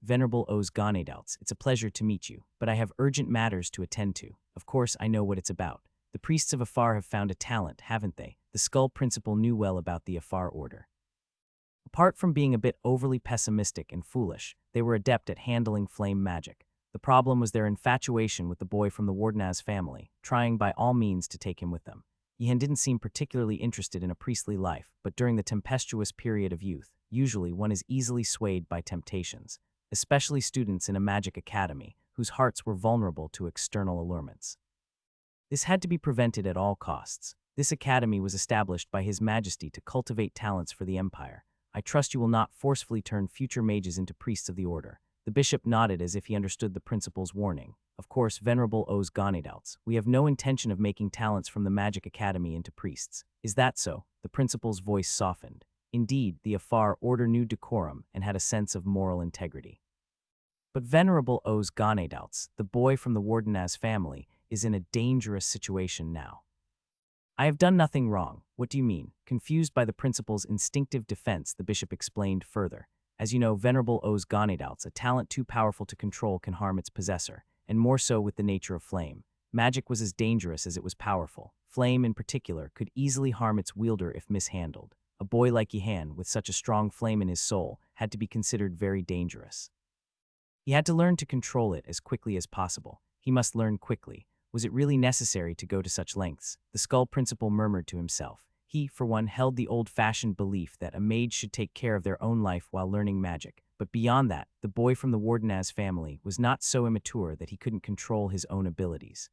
Venerable O's Ganedouts, it's a pleasure to meet you, but I have urgent matters to attend to. Of course, I know what it's about. The priests of Afar have found a talent, haven't they? The Skull Principal knew well about the Afar Order. Apart from being a bit overly pessimistic and foolish, they were adept at handling flame magic. The problem was their infatuation with the boy from the Wardenaz family, trying by all means to take him with them. Yihan didn't seem particularly interested in a priestly life, but during the tempestuous period of youth, usually one is easily swayed by temptations, especially students in a magic academy, whose hearts were vulnerable to external allurements. This had to be prevented at all costs. This academy was established by His Majesty to cultivate talents for the Empire. I trust you will not forcefully turn future mages into priests of the order. The bishop nodded as if he understood the principal's warning. Of course, Venerable O's Ganedouts, we have no intention of making talents from the Magic Academy into priests. Is that so? The principal's voice softened. Indeed, the Afar Order knew decorum and had a sense of moral integrity. But Venerable O's Ganedouts, the boy from the Wardenaz family, is in a dangerous situation now. I have done nothing wrong. What do you mean? Confused by the principal's instinctive defense, the bishop explained further. As you know, Venerable O's Ganedouts, a talent too powerful to control can harm its possessor, and more so with the nature of flame. Magic was as dangerous as it was powerful. Flame, in particular, could easily harm its wielder if mishandled. A boy like Yihan, with such a strong flame in his soul, had to be considered very dangerous. He had to learn to control it as quickly as possible. He must learn quickly. Was it really necessary to go to such lengths? The Skull Principal murmured to himself. He, for one, held the old-fashioned belief that a mage should take care of their own life while learning magic. But beyond that, the boy from the Wardenaz family was not so immature that he couldn't control his own abilities.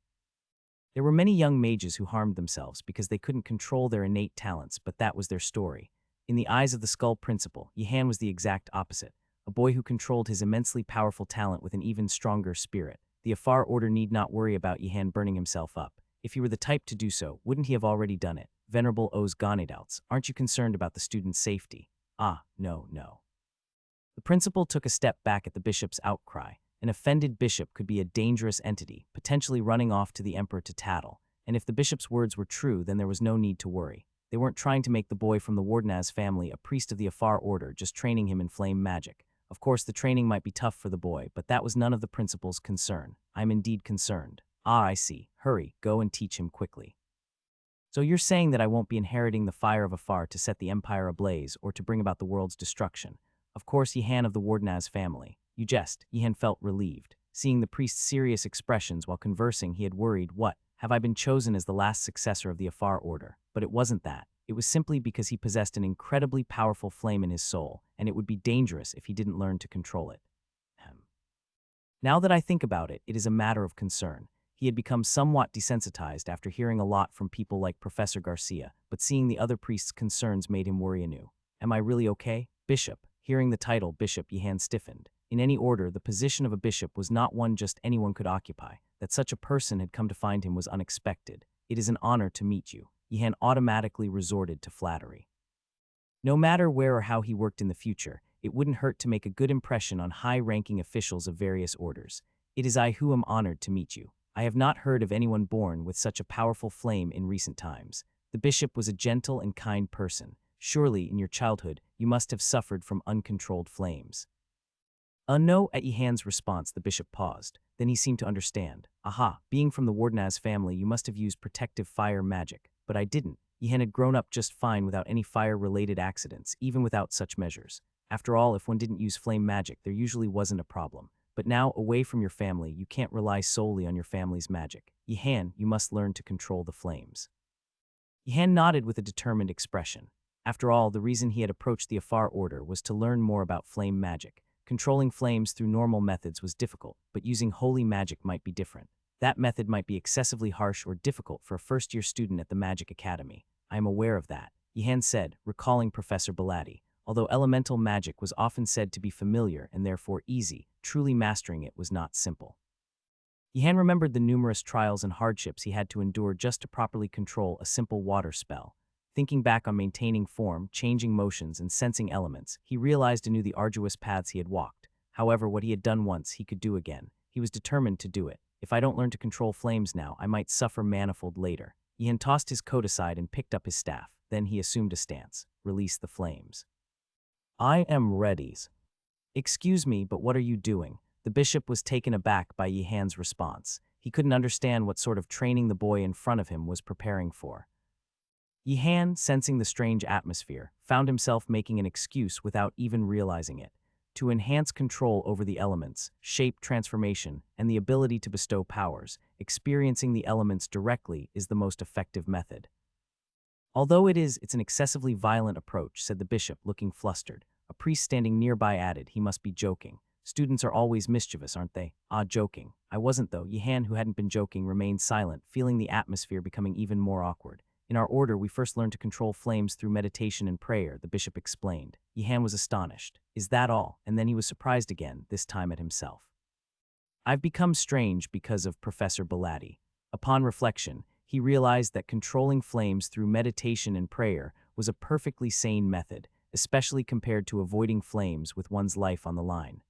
There were many young mages who harmed themselves because they couldn't control their innate talents, but that was their story. In the eyes of the Skull Principal, Yihan was the exact opposite, a boy who controlled his immensely powerful talent with an even stronger spirit. The Afar Order need not worry about Yihan burning himself up. If he were the type to do so, wouldn't he have already done it? Venerable O's Ganedouts, aren't you concerned about the student's safety? No. The principal took a step back at the bishop's outcry. An offended bishop could be a dangerous entity, potentially running off to the emperor to tattle. And if the bishop's words were true, then there was no need to worry. They weren't trying to make the boy from the Wardenaz family a priest of the Afar Order, just training him in flame magic. Of course, the training might be tough for the boy, but that was none of the principal's concern. I'm indeed concerned. I see. Hurry, go and teach him quickly. So you're saying that I won't be inheriting the fire of Afar to set the empire ablaze or to bring about the world's destruction. Of course, Yihan of the Wardenaz family. You jest. Yihan felt relieved. Seeing the priest's serious expressions while conversing, he had worried, what? Have I been chosen as the last successor of the Afar Order? But it wasn't that. It was simply because he possessed an incredibly powerful flame in his soul, and it would be dangerous if he didn't learn to control it. Now that I think about it, it is a matter of concern. He had become somewhat desensitized after hearing a lot from people like Professor Garcia, but seeing the other priest's concerns made him worry anew. Am I really okay? Bishop. Hearing the title Bishop, Yihan stiffened. In any order, the position of a bishop was not one just anyone could occupy. That such a person had come to find him was unexpected. It is an honor to meet you. Yihan automatically resorted to flattery. No matter where or how he worked in the future, it wouldn't hurt to make a good impression on high-ranking officials of various orders. It is I who am honored to meet you. I have not heard of anyone born with such a powerful flame in recent times. The bishop was a gentle and kind person. Surely, in your childhood, you must have suffered from uncontrolled flames. No, at Yihan's response, the bishop paused. Then he seemed to understand. Aha, being from the Wardenaz family, you must have used protective fire magic. But I didn't. Yihan had grown up just fine without any fire-related accidents, even without such measures. After all, if one didn't use flame magic, there usually wasn't a problem. But now, away from your family, you can't rely solely on your family's magic. Yihan, you must learn to control the flames. Yihan nodded with a determined expression. After all, the reason he had approached the Afar Order was to learn more about flame magic. Controlling flames through normal methods was difficult, but using holy magic might be different. That method might be excessively harsh or difficult for a first-year student at the Magic Academy. I am aware of that, Yihan said, recalling Professor Belatti. Although elemental magic was often said to be familiar and therefore easy, truly mastering it was not simple. Yihan remembered the numerous trials and hardships he had to endure just to properly control a simple water spell. Thinking back on maintaining form, changing motions, and sensing elements, he realized anew the arduous paths he had walked. However, what he had done once, he could do again. He was determined to do it. If I don't learn to control flames now, I might suffer manifold later. Yihan tossed his coat aside and picked up his staff. Then he assumed a stance. Release the flames. I am ready. Excuse me, but what are you doing? The bishop was taken aback by Yihan's response. He couldn't understand what sort of training the boy in front of him was preparing for. Yihan, sensing the strange atmosphere, found himself making an excuse without even realizing it. To enhance control over the elements, shape transformation, and the ability to bestow powers, experiencing the elements directly is the most effective method. Although it's an excessively violent approach, said the bishop, looking flustered. A priest standing nearby added, he must be joking. Students are always mischievous, aren't they? Ah, joking. I wasn't though. Yihan, who hadn't been joking, remained silent, feeling the atmosphere becoming even more awkward. In our order, we first learned to control flames through meditation and prayer, the bishop explained. Yihan was astonished. Is that all? And then he was surprised again, this time at himself. I've become strange because of Professor Belatti. Upon reflection, he realized that controlling flames through meditation and prayer was a perfectly sane method, especially compared to avoiding flames with one's life on the line.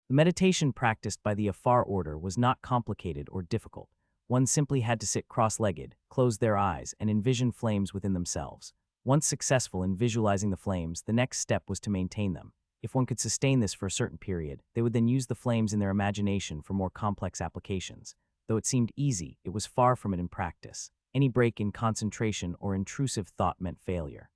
The meditation practiced by the Afar order was not complicated or difficult. One simply had to sit cross-legged, close their eyes, and envision flames within themselves. Once successful in visualizing the flames, the next step was to maintain them. If one could sustain this for a certain period, they would then use the flames in their imagination for more complex applications. Though it seemed easy, it was far from it in practice. Any break in concentration or intrusive thought meant failure.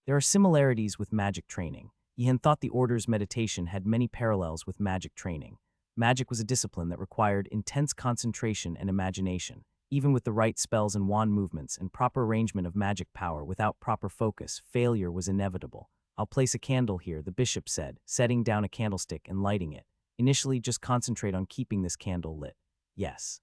There are similarities with magic training. Yihan thought the order's meditation had many parallels with magic training. Magic was a discipline that required intense concentration and imagination. Even with the right spells and wand movements and proper arrangement of magic power without proper focus, failure was inevitable. I'll place a candle here, the bishop said, setting down a candlestick and lighting it. Initially, just concentrate on keeping this candle lit. Yes.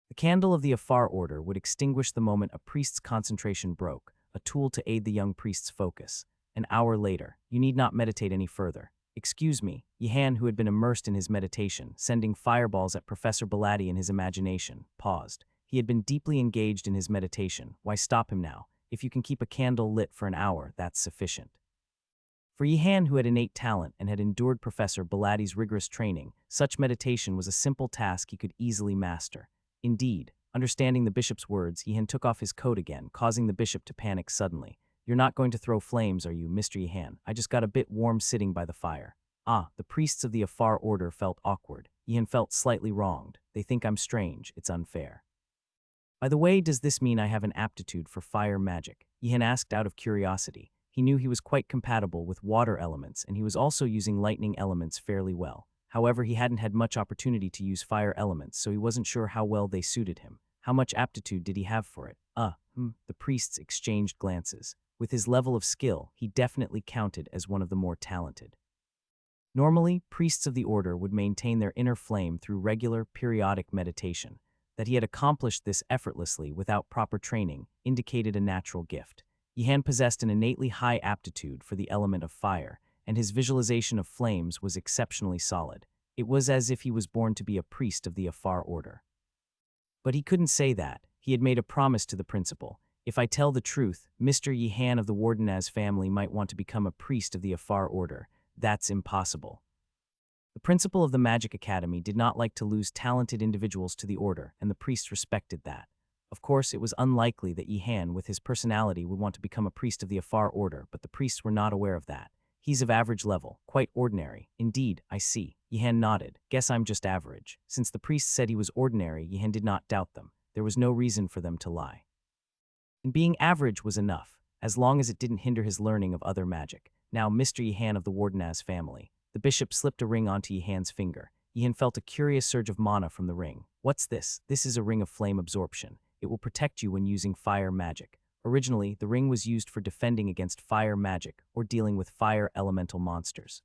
The candle of the Afar order would extinguish the moment a priest's concentration broke, a tool to aid the young priest's focus. An hour later, you need not meditate any further. Excuse me, Yihan, who had been immersed in his meditation, sending fireballs at Professor Belatti in his imagination, paused. He had been deeply engaged in his meditation. Why stop him now? If you can keep a candle lit for an hour, that's sufficient. For Yihan, who had innate talent and had endured Professor Belatti's rigorous training, such meditation was a simple task he could easily master. Indeed, understanding the bishop's words, Yihan took off his coat again, causing the bishop to panic suddenly. You're not going to throw flames, are you, Mr. Yihan? I just got a bit warm sitting by the fire. Ah, the priests of the Afar order felt awkward. Yihan felt slightly wronged. They think I'm strange. It's unfair. By the way, does this mean I have an aptitude for fire magic? Yihan asked out of curiosity. He knew he was quite compatible with water elements, and he was also using lightning elements fairly well. However, he hadn't had much opportunity to use fire elements, so he wasn't sure how well they suited him. How much aptitude did he have for it? The priests exchanged glances. With his level of skill, he definitely counted as one of the more talented. Normally, priests of the order would maintain their inner flame through regular, periodic meditation. That he had accomplished this effortlessly without proper training indicated a natural gift. Yihan possessed an innately high aptitude for the element of fire, and his visualization of flames was exceptionally solid. It was as if he was born to be a priest of the Afar order. But he couldn't say that. He had made a promise to the principal. If I tell the truth, Mr. Yihan of the Wardenaz family might want to become a priest of the Afar order. That's impossible. The principal of the Magic Academy did not like to lose talented individuals to the order, and the priest respected that. Of course, it was unlikely that Yihan, with his personality, would want to become a priest of the Afar order, but the priests were not aware of that. He's of average level, quite ordinary. Indeed, I see. Yihan nodded. Guess I'm just average. Since the priests said he was ordinary, Yihan did not doubt them. There was no reason for them to lie. And being average was enough, as long as it didn't hinder his learning of other magic. Now, Mr. Yihan of the Wardenaz family. The bishop slipped a ring onto Yihan's finger. Yihan felt a curious surge of mana from the ring. What's this? This is a ring of flame absorption. It will protect you when using fire magic. Originally, the ring was used for defending against fire magic or dealing with fire elemental monsters.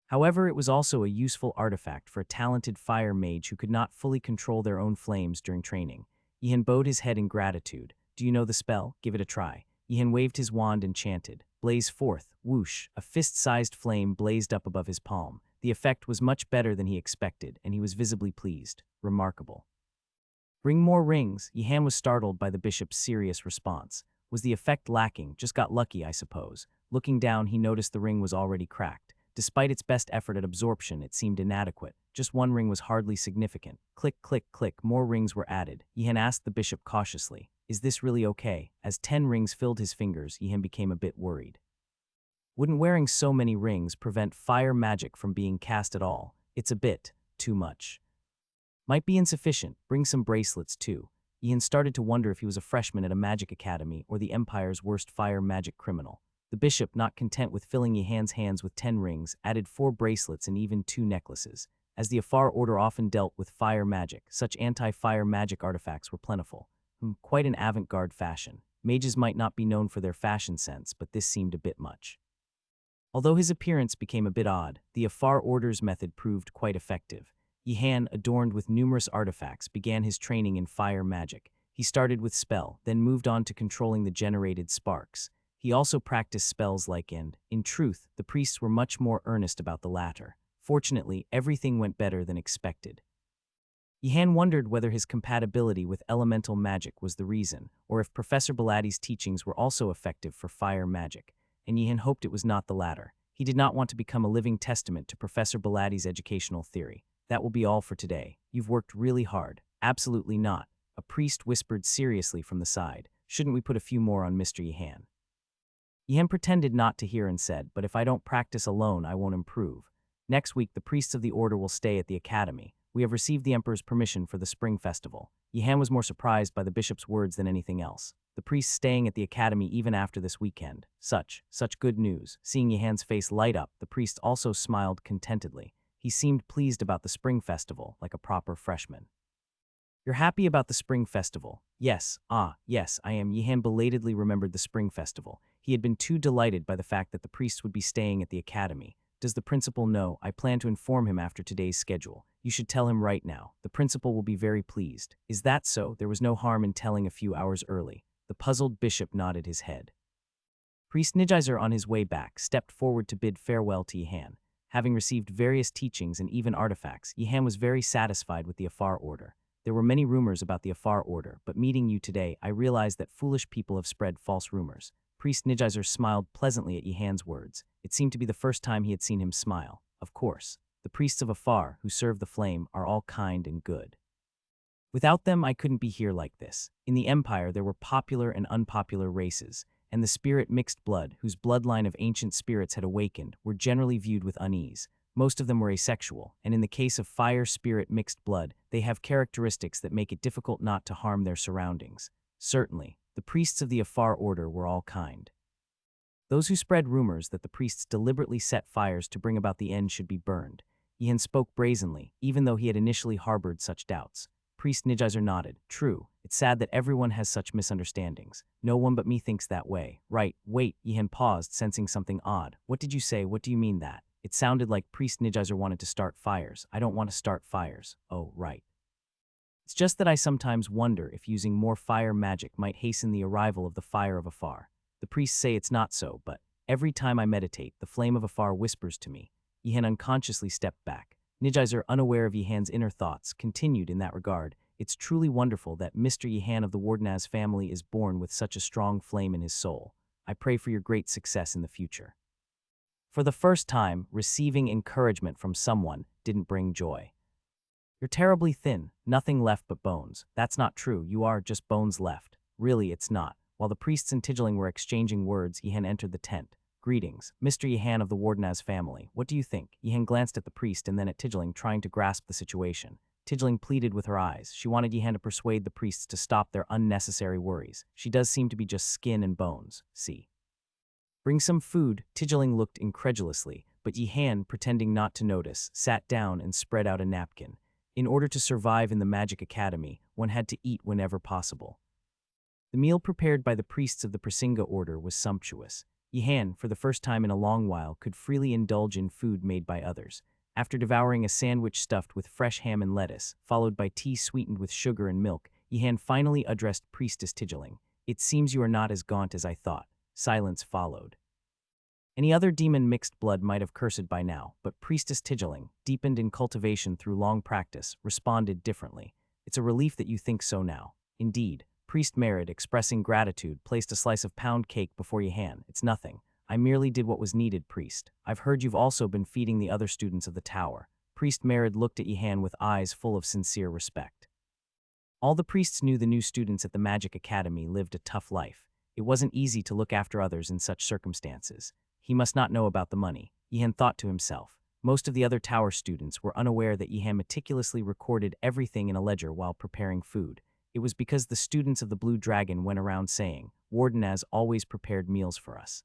However, it was also a useful artifact for a talented fire mage who could not fully control their own flames during training. Yihan bowed his head in gratitude. Do you know the spell? Give it a try. Yihan waved his wand and chanted. Blaze forth. Whoosh. A fist-sized flame blazed up above his palm. The effect was much better than he expected, and he was visibly pleased. Remarkable. Bring more rings. Yihan was startled by the bishop's serious response. Was the effect lacking? Just got lucky, I suppose. Looking down, he noticed the ring was already cracked. Despite its best effort at absorption, it seemed inadequate. Just one ring was hardly significant. Click, click, click, more rings were added. Yihan asked the bishop cautiously, "Is this really okay?" As 10 rings filled his fingers, Yihan became a bit worried. Wouldn't wearing so many rings prevent fire magic from being cast at all? It's a bit too much. Might be insufficient. Bring some bracelets too. Ian started to wonder if he was a freshman at a magic academy or the Empire's worst fire magic criminal. The bishop, not content with filling Yihan's hands with 10 rings, added 4 bracelets and even 2 necklaces. As the Afar Order often dealt with fire magic, such anti-fire magic artifacts were plentiful. Quite an avant-garde fashion. Mages might not be known for their fashion sense, but this seemed a bit much. Although his appearance became a bit odd, the Afar Order's method proved quite effective. Yihan, adorned with numerous artifacts, began his training in fire magic. He started with spell, then moved on to controlling the generated sparks. He also practiced spells like end. In truth, the priests were much more earnest about the latter. Fortunately, everything went better than expected. Yihan wondered whether his compatibility with elemental magic was the reason, or if Professor Bilatti's teachings were also effective for fire magic, and Yihan hoped it was not the latter. He did not want to become a living testament to Professor Bilatti's educational theory. That will be all for today. You've worked really hard. Absolutely not. A priest whispered seriously from the side. Shouldn't we put a few more on Mr. Yihan? Yihan pretended not to hear and said, "But if I don't practice alone, I won't improve. Next week, the priests of the order will stay at the academy. We have received the emperor's permission for the spring festival." Yihan was more surprised by the bishop's words than anything else. The priests staying at the academy even after this weekend. Such good news. Seeing Yihan's face light up, the priest also smiled contentedly. He seemed pleased about the spring festival, like a proper freshman. "You're happy about the spring festival?" "Yes, yes, I am." Yihan belatedly remembered the spring festival. He had been too delighted by the fact that the priests would be staying at the academy. "Does the principal know? I plan to inform him after today's schedule. You should tell him right now. The principal will be very pleased." "Is that so?" There was no harm in telling a few hours early. The puzzled bishop nodded his head. Priest Nijizer, on his way back, stepped forward to bid farewell to Yihan. Having received various teachings and even artifacts, Yihan was very satisfied with the Afar Order. "There were many rumors about the Afar Order, but meeting you today, I realized that foolish people have spread false rumors." Priest Nijizer smiled pleasantly at Yihan's words. It seemed to be the first time he had seen him smile. "Of course, the priests of Afar, who serve the flame, are all kind and good. Without them, I couldn't be here like this. In the Empire, there were popular and unpopular races, and the spirit mixed blood, whose bloodline of ancient spirits had awakened, were generally viewed with unease. Most of them were asexual, and in the case of fire spirit mixed blood, they have characteristics that make it difficult not to harm their surroundings. Certainly, the priests of the Afar Order were all kind. Those who spread rumors that the priests deliberately set fires to bring about the end should be burned. Yihan spoke brazenly, even though he had initially harbored such doubts. Priest Nijizer nodded. "True. It's sad that everyone has such misunderstandings. No one but me thinks that way." "Right, wait." Yihan paused, sensing something odd. "What did you say? What do you mean that?" It sounded like Priest Nijizer wanted to start fires. "I don't want to start fires." "Oh, right. It's just that I sometimes wonder if using more fire magic might hasten the arrival of the fire of Afar. The priests say it's not so, but every time I meditate, the flame of Afar whispers to me." Yihan unconsciously stepped back. Nijizer, unaware of Yihan's inner thoughts, continued in that regard. "It's truly wonderful that Mr. Yihan of the Wardenaz family is born with such a strong flame in his soul. I pray for your great success in the future." For the first time, receiving encouragement from someone didn't bring joy. "You're terribly thin, nothing left but bones." "That's not true, you are just bones left." "Really, it's not." While the priests and Tigeling were exchanging words, Yihan entered the tent. "Greetings, Mr. Yihan of the Wardenaz family. What do you think?" Yihan glanced at the priest and then at Tigeling, trying to grasp the situation. Tigeling pleaded with her eyes. She wanted Yihan to persuade the priests to stop their unnecessary worries. She does seem to be just skin and bones. See. "Bring some food." Tigeling looked incredulously, but Yihan, pretending not to notice, sat down and spread out a napkin. In order to survive in the Magic Academy, one had to eat whenever possible. The meal prepared by the priests of the Prasinga order was sumptuous. Yihan, for the first time in a long while, could freely indulge in food made by others. After devouring a sandwich stuffed with fresh ham and lettuce, followed by tea sweetened with sugar and milk, Yihan finally addressed Priestess Tigeling. "It seems you are not as gaunt as I thought." Silence followed. Any other demon mixed blood might have cursed by now, but Priestess Tigeling, deepened in cultivation through long practice, responded differently. "It's a relief that you think so now." Indeed, Priest Merid, expressing gratitude, placed a slice of pound cake before Yihan. "It's nothing. I merely did what was needed, priest. I've heard you've also been feeding the other students of the tower. Priest Merid looked at Yihan with eyes full of sincere respect. All the priests knew the new students at the Magic Academy lived a tough life. It wasn't easy to look after others in such circumstances. He must not know about the money, Yihan thought to himself. Most of the other tower students were unaware that Yihan meticulously recorded everything in a ledger while preparing food. It was because the students of the Blue Dragon went around saying, "Warden has always prepared meals for us."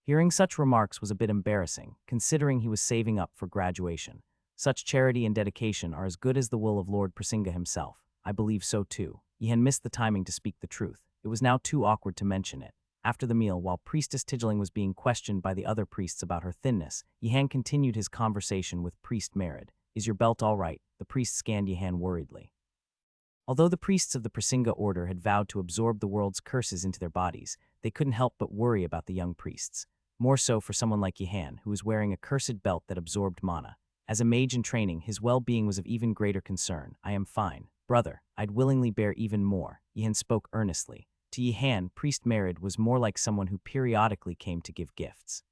Hearing such remarks was a bit embarrassing, considering he was saving up for graduation. Such charity and dedication are as good as the will of Lord Prasinga himself. I believe so too. Yihan missed the timing to speak the truth. It was now too awkward to mention it. After the meal, while Priestess Tigling was being questioned by the other priests about her thinness, Yihan continued his conversation with Priest Merid. "Is your belt all right?" The priest scanned Yihan worriedly. Although the priests of the Prasinga order had vowed to absorb the world's curses into their bodies, they couldn't help but worry about the young priests. More so for someone like Yihan, who was wearing a cursed belt that absorbed mana. As a mage in training, his well-being was of even greater concern. "I am fine. Brother, I'd willingly bear even more." Yihan spoke earnestly. To Yihan, Priest Merid was more like someone who periodically came to give gifts.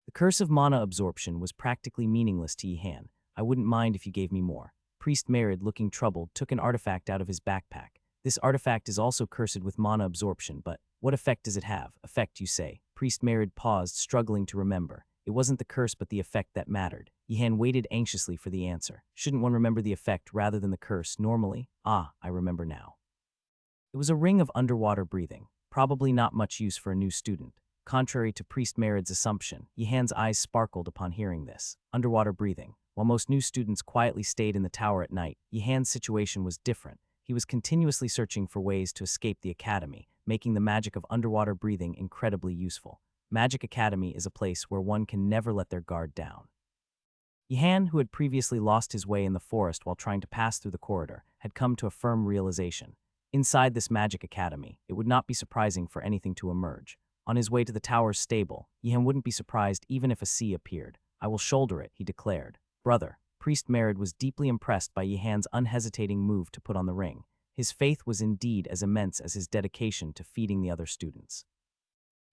The curse of mana absorption was practically meaningless to Yihan. "I wouldn't mind if you gave me more." Priest Merid, looking troubled, took an artifact out of his backpack. "This artifact is also cursed with mana absorption, but what effect does it have?" "Effect, you say?" Priest Merid paused, struggling to remember. It wasn't the curse but the effect that mattered. Yihan waited anxiously for the answer. "Shouldn't one remember the effect rather than the curse normally?" "Ah, I remember now. It was a ring of underwater breathing, probably not much use for a new student." Contrary to Priest Merid's assumption, Yihan's eyes sparkled upon hearing this. Underwater breathing. While most new students quietly stayed in the tower at night, Yihan's situation was different. He was continuously searching for ways to escape the academy, making the magic of underwater breathing incredibly useful. Magic Academy is a place where one can never let their guard down. Yihan, who had previously lost his way in the forest while trying to pass through the corridor, had come to a firm realization. Inside this Magic Academy, it would not be surprising for anything to emerge. On his way to the tower's stable, Yihan wouldn't be surprised even if a sea appeared. "I will shoulder it," he declared. "Brother." Priest Merid was deeply impressed by Yihan's unhesitating move to put on the ring. His faith was indeed as immense as his dedication to feeding the other students.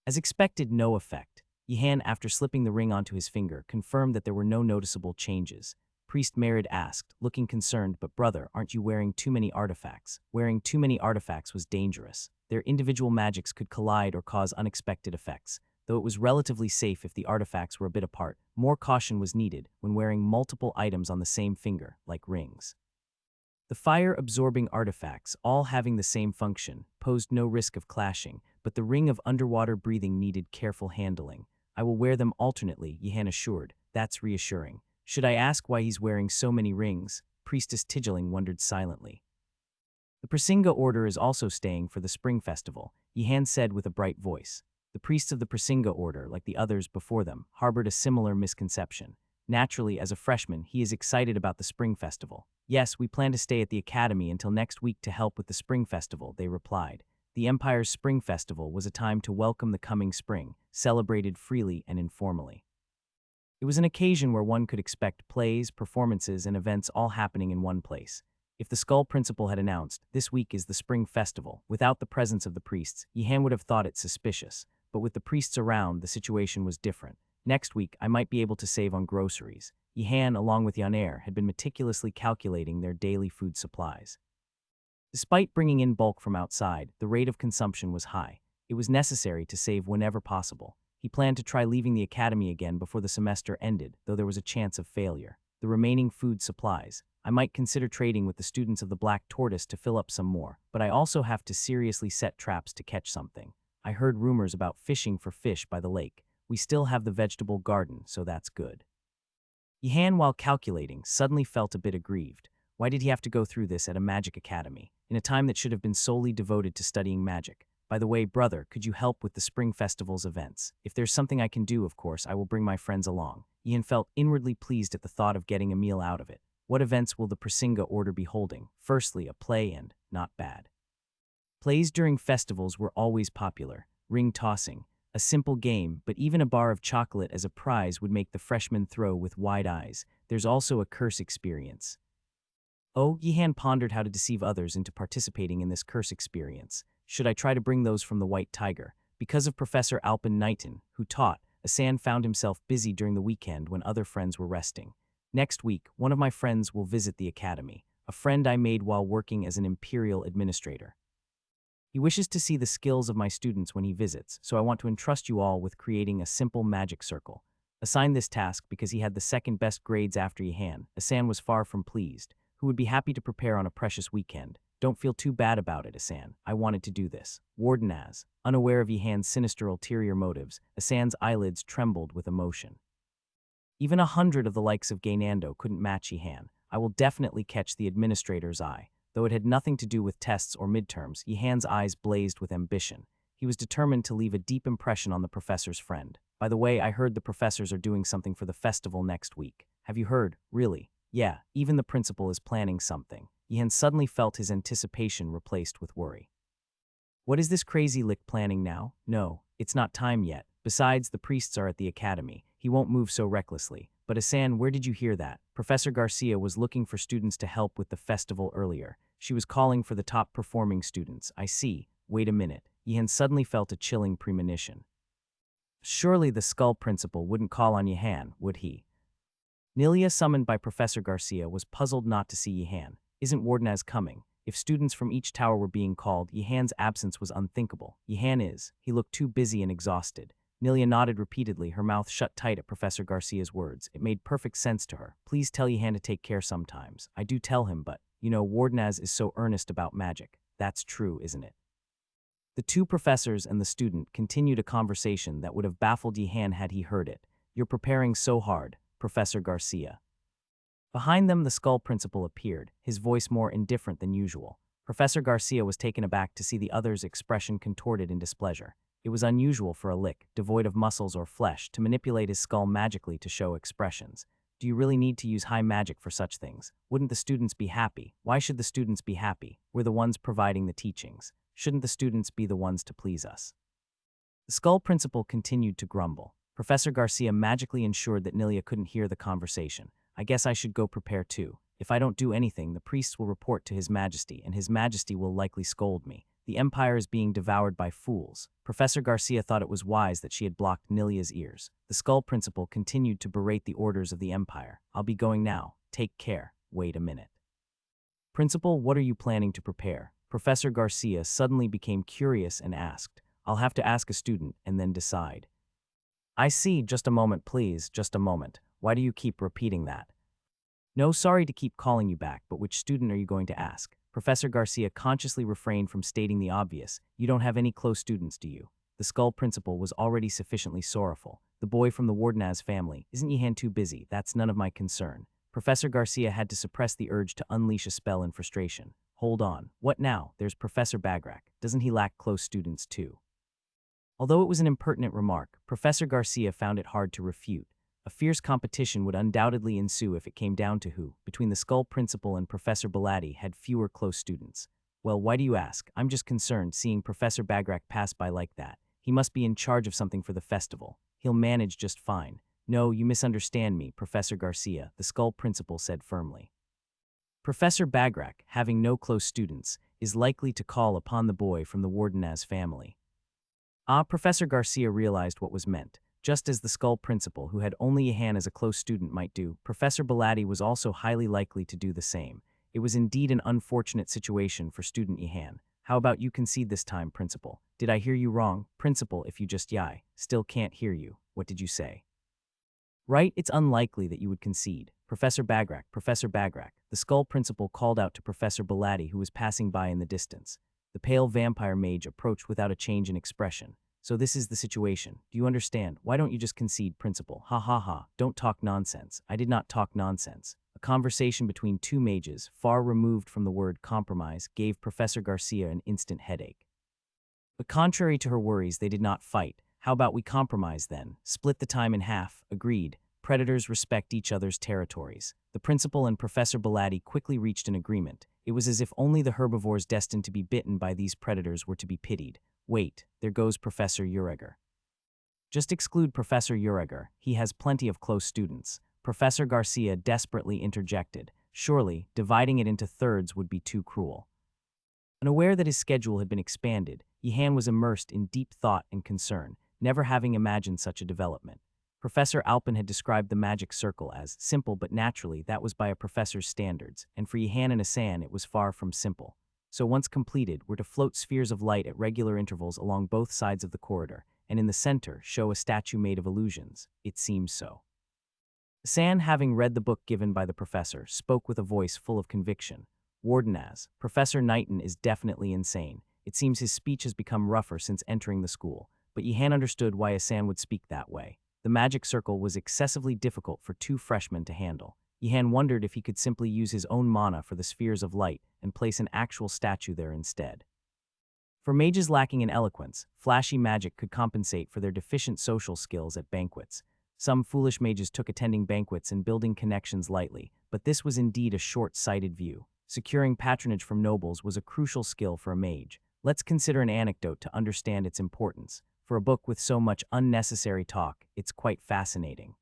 As expected, no effect. Yihan, after slipping the ring onto his finger, confirmed that there were no noticeable changes. Priest Merid asked, looking concerned, "But brother, aren't you wearing too many artifacts?" Wearing too many artifacts was dangerous. Their individual magics could collide or cause unexpected effects. Though it was relatively safe if the artifacts were a bit apart, more caution was needed when wearing multiple items on the same finger, like rings. The fire-absorbing artifacts, all having the same function, posed no risk of clashing, but the ring of underwater breathing needed careful handling. "I will wear them alternately," Yihan assured. "That's reassuring." "Should I ask why he's wearing so many rings?" Priestess Tigling wondered silently. "The Prasinga order is also staying for the spring festival," Yihan said with a bright voice. The priests of the Prasinga order, like the others before them, harbored a similar misconception. Naturally, as a freshman, he is excited about the spring festival. "Yes, we plan to stay at the academy until next week to help with the spring festival," they replied. The Empire's spring festival was a time to welcome the coming spring, celebrated freely and informally. It was an occasion where one could expect plays, performances, and events all happening in one place. If the Skull Principal had announced, "This week is the spring festival," without the presence of the priests, Yihan would have thought it suspicious. But with the priests around, the situation was different. "Next week, I might be able to save on groceries." Yihan, along with Yanair, had been meticulously calculating their daily food supplies. Despite bringing in bulk from outside, the rate of consumption was high. It was necessary to save whenever possible. He planned to try leaving the academy again before the semester ended, though there was a chance of failure. The remaining food supplies. "I might consider trading with the students of the Black Tortoise to fill up some more, but I also have to seriously set traps to catch something. I heard rumors about fishing for fish by the lake. We still have the vegetable garden, so that's good." Yihan, while calculating, suddenly felt a bit aggrieved. Why did he have to go through this at a magic academy, in a time that should have been solely devoted to studying magic? "By the way, brother, could you help with the spring festival's events? If there's something I can do, of course, I will bring my friends along." Yihan felt inwardly pleased at the thought of getting a meal out of it. What events will the Prasinga order be holding? Firstly, a play and, not bad. Plays during festivals were always popular. Ring tossing. A simple game, but even a bar of chocolate as a prize would make the freshmen throw with wide eyes. There's also a curse experience. Oh, Yihan pondered how to deceive others into participating in this curse experience. Should I try to bring those from the White Tiger? Because of Professor Alpin Knighton, who taught, Asan found himself busy during the weekend when other friends were resting. Next week, one of my friends will visit the academy, a friend I made while working as an imperial administrator. He wishes to see the skills of my students when he visits, so I want to entrust you all with creating a simple magic circle. Assigned this task because he had the second best grades after Yihan, Asan was far from pleased, who would be happy to prepare on a precious weekend. Don't feel too bad about it, Asan. I wanted to do this. Wardenaz, unaware of Yihan's sinister ulterior motives, Asan's eyelids trembled with emotion. Even 100 of the likes of Gaynando couldn't match Yihan. I will definitely catch the administrator's eye. Though it had nothing to do with tests or midterms, Yihan's eyes blazed with ambition. He was determined to leave a deep impression on the professor's friend. By the way, I heard the professors are doing something for the festival next week. Have you heard? Really? Yeah, even the principal is planning something. Yihan suddenly felt his anticipation replaced with worry. What is this crazy lick planning now? No, it's not time yet. Besides, the priests are at the academy. He won't move so recklessly. But Asan, where did you hear that? Professor Garcia was looking for students to help with the festival earlier. She was calling for the top performing students. I see. Wait a minute. Yihan suddenly felt a chilling premonition. Surely the Skull Principal wouldn't call on Yihan, would he? Nilia, summoned by Professor Garcia, was puzzled not to see Yihan. Isn't Wardenaz coming? If students from each tower were being called, Yihan's absence was unthinkable. Yihan is. He looked too busy and exhausted. Nilia nodded repeatedly, her mouth shut tight at Professor Garcia's words. It made perfect sense to her. Please tell Yihan to take care sometimes. I do tell him, but, Wardenaz is so earnest about magic. That's true, isn't it? The two professors and the student continued a conversation that would have baffled Yihan had he heard it. You're preparing so hard, Professor Garcia. Behind them, the Skull Principal appeared, his voice more indifferent than usual. Professor Garcia was taken aback to see the other's expression contorted in displeasure. It was unusual for a lick, devoid of muscles or flesh, to manipulate his skull magically to show expressions. Do you really need to use high magic for such things? Wouldn't the students be happy? Why should the students be happy? We're the ones providing the teachings. Shouldn't the students be the ones to please us? The Skull Principal continued to grumble. Professor Garcia magically ensured that Nilia couldn't hear the conversation. I guess I should go prepare too. If I don't do anything, the priests will report to His Majesty, and His Majesty will likely scold me. The Empire is being devoured by fools. Professor Garcia thought it was wise that she had blocked Nilia's ears. The Skull Principal continued to berate the orders of the Empire. I'll be going now. Take care. Wait a minute. Principal, what are you planning to prepare? Professor Garcia suddenly became curious and asked. I'll have to ask a student and then decide. I see. Just a moment, please. Just a moment. Why do you keep repeating that? No, sorry to keep calling you back, but which student are you going to ask? Professor Garcia consciously refrained from stating the obvious. You don't have any close students, do you? The Skull Principal was already sufficiently sorrowful. The boy from the Wardenaz family. Isn't Yihan too busy? That's none of my concern. Professor Garcia had to suppress the urge to unleash a spell in frustration. Hold on. What now? There's Professor Bagrak. Doesn't he lack close students too? Although it was an impertinent remark, Professor Garcia found it hard to refute. A fierce competition would undoubtedly ensue if it came down to who, between the Skull Principal and Professor Belatti, had fewer close students. Well, why do you ask? I'm just concerned seeing Professor Bagrak pass by like that. He must be in charge of something for the festival. He'll manage just fine. No, you misunderstand me, Professor Garcia, the Skull Principal said firmly. Professor Bagrak, having no close students, is likely to call upon the boy from the Wardenaz family. Professor Garcia realized what was meant. Just as the Skull Principal, who had only Yihan as a close student, might do, Professor Belatti was also highly likely to do the same. It was indeed an unfortunate situation for student Yihan. How about you concede this time, Principal? Did I hear you wrong? Principal, if you just yai. Still can't hear you. What did you say? Right, it's unlikely that you would concede. Professor Bagrak, the Skull Principal called out to Professor Belatti, who was passing by in the distance. The pale vampire mage approached without a change in expression. So this is the situation. Do you understand? Why don't you just concede, Principal? Ha ha ha. Don't talk nonsense. I did not talk nonsense. A conversation between two mages, far removed from the word compromise, gave Professor Garcia an instant headache. But contrary to her worries, they did not fight. How about we compromise then? Split the time in half. Agreed. Predators respect each other's territories. The Principal and Professor Belatti quickly reached an agreement. It was as if only the herbivores destined to be bitten by these predators were to be pitied. Wait, there goes Professor Uriger. Just exclude Professor Uriger. He has plenty of close students. Professor Garcia desperately interjected. Surely, dividing it into thirds would be too cruel. Unaware that his schedule had been expanded, Yihan was immersed in deep thought and concern, never having imagined such a development. Professor Alpin had described the magic circle as simple but naturally that was by a professor's standards, and for Yihan and Asan it was far from simple. So once completed, were to float spheres of light at regular intervals along both sides of the corridor, and in the center show a statue made of illusions. It seems so. Asan, having read the book given by the professor, spoke with a voice full of conviction. Wardenaz, Professor Knighton is definitely insane. It seems his speech has become rougher since entering the school, but Yihan understood why Asan would speak that way. The magic circle was excessively difficult for two freshmen to handle. Yihan wondered if he could simply use his own mana for the spheres of light and place an actual statue there instead. For mages lacking in eloquence, flashy magic could compensate for their deficient social skills at banquets. Some foolish mages took attending banquets and building connections lightly, but this was indeed a short-sighted view. Securing patronage from nobles was a crucial skill for a mage. Let's consider an anecdote to understand its importance. For a book with so much unnecessary talk, it's quite fascinating.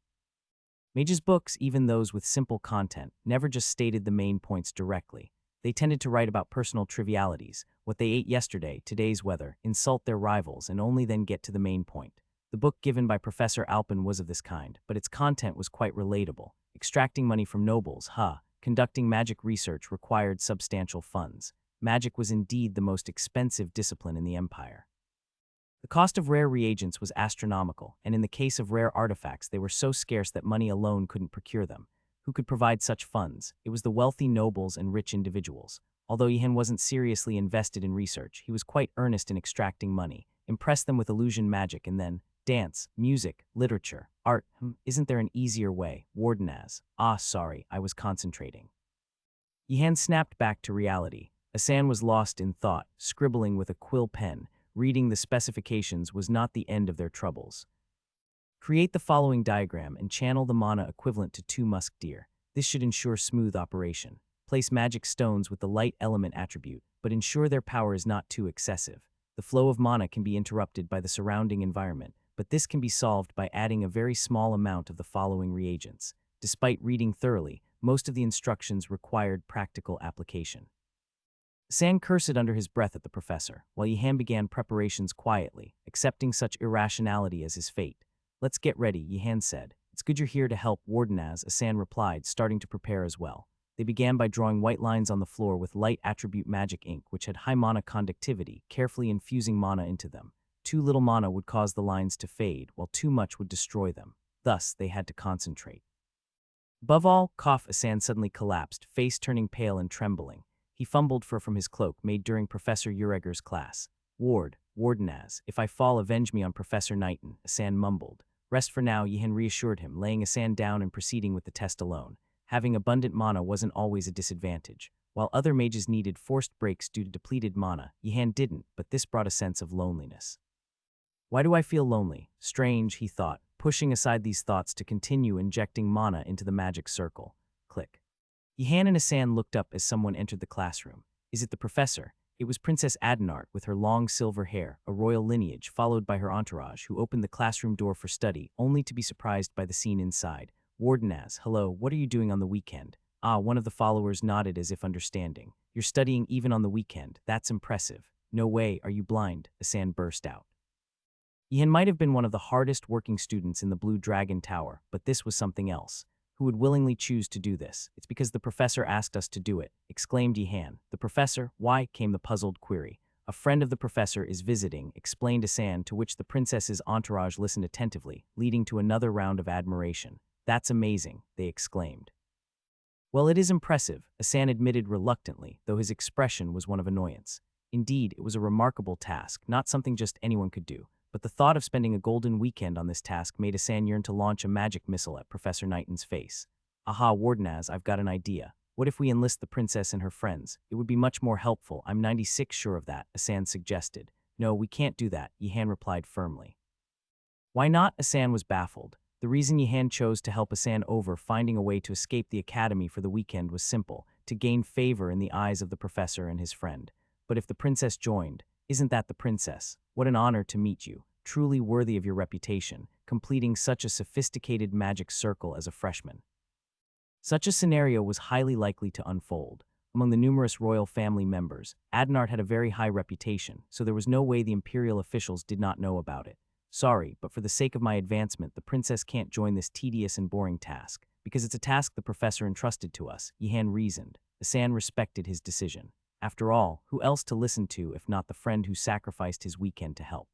Mages' books, even those with simple content, never just stated the main points directly. They tended to write about personal trivialities, what they ate yesterday, today's weather, insult their rivals, and only then get to the main point. The book given by Professor Alpin was of this kind, but its content was quite relatable. Extracting money from nobles, conducting magic research required substantial funds. Magic was indeed the most expensive discipline in the empire. The cost of rare reagents was astronomical, and in the case of rare artifacts, they were so scarce that money alone couldn't procure them. Who could provide such funds? It was the wealthy nobles and rich individuals. Although Yihan wasn't seriously invested in research, he was quite earnest in extracting money, impressed them with illusion magic, and then dance, music, literature, art. Isn't there an easier way? Wardenaz. Sorry, I was concentrating. Yihan snapped back to reality. Asan was lost in thought, scribbling with a quill pen. Reading the specifications was not the end of their troubles. Create the following diagram and channel the mana equivalent to 2 musk deer. This should ensure smooth operation. Place magic stones with the light element attribute, but ensure their power is not too excessive. The flow of mana can be interrupted by the surrounding environment, but this can be solved by adding a very small amount of the following reagents. Despite reading thoroughly, most of the instructions required practical application. Asan cursed under his breath at the professor, while Yihan began preparations quietly, accepting such irrationality as his fate. Let's get ready, Yihan said. It's good you're here to help, Wardenaz, Asan replied, starting to prepare as well. They began by drawing white lines on the floor with light attribute magic ink, which had high mana conductivity, carefully infusing mana into them. Too little mana would cause the lines to fade, while too much would destroy them. Thus, they had to concentrate. Above all, Asan suddenly collapsed, face turning pale and trembling. He fumbled from his cloak, made during Professor Ureger's class. Wardenaz, if I fall, avenge me on Professor Knighton, Asan mumbled. Rest for now, Yihan reassured him, laying Asan down and proceeding with the test alone. Having abundant mana wasn't always a disadvantage. While other mages needed forced breaks due to depleted mana, Yihan didn't, but this brought a sense of loneliness. Why do I feel lonely? Strange, he thought, pushing aside these thoughts to continue injecting mana into the magic circle. Click. Yihan and Asan looked up as someone entered the classroom. Is it the professor? It was Princess Adenart with her long silver hair, a royal lineage, followed by her entourage, who opened the classroom door for study, only to be surprised by the scene inside. Wardenaz, hello, what are you doing on the weekend? One of the followers nodded as if understanding. You're studying even on the weekend. That's impressive. No way, are you blind? Asan burst out. Yihan might have been one of the hardest working students in the Blue Dragon Tower, but this was something else. Who would willingly choose to do this? It's because the professor asked us to do it, exclaimed Yihan. The professor? Why? Came the puzzled query. A friend of the professor is visiting, explained Asan, to which the princess's entourage listened attentively, leading to another round of admiration. That's amazing, they exclaimed. Well, it is impressive, Asan admitted reluctantly, though his expression was one of annoyance. Indeed, it was a remarkable task, not something just anyone could do. But the thought of spending a golden weekend on this task made Asan yearn to launch a magic missile at Professor Knighton's face. Aha, Wardenaz, I've got an idea. What if we enlist the princess and her friends? It would be much more helpful. I'm 96 sure of that, Asan suggested. No, we can't do that, Yihan replied firmly. Why not? Asan was baffled. The reason Yihan chose to help Asan over finding a way to escape the academy for the weekend was simple, to gain favor in the eyes of the professor and his friend. But if the princess joined, isn't that the princess? What an honor to meet you, truly worthy of your reputation, completing such a sophisticated magic circle as a freshman. Such a scenario was highly likely to unfold. A Among the numerous royal family members, Adnart had a very high reputation, so there was no way the imperial officials did not know about it. Sorry, but for the sake of my advancement, the princess can't join this tedious and boring task, because it's a task the professor entrusted to us, Yihan reasoned. Asan respected his decision. After all, who else to listen to if not the friend who sacrificed his weekend to help?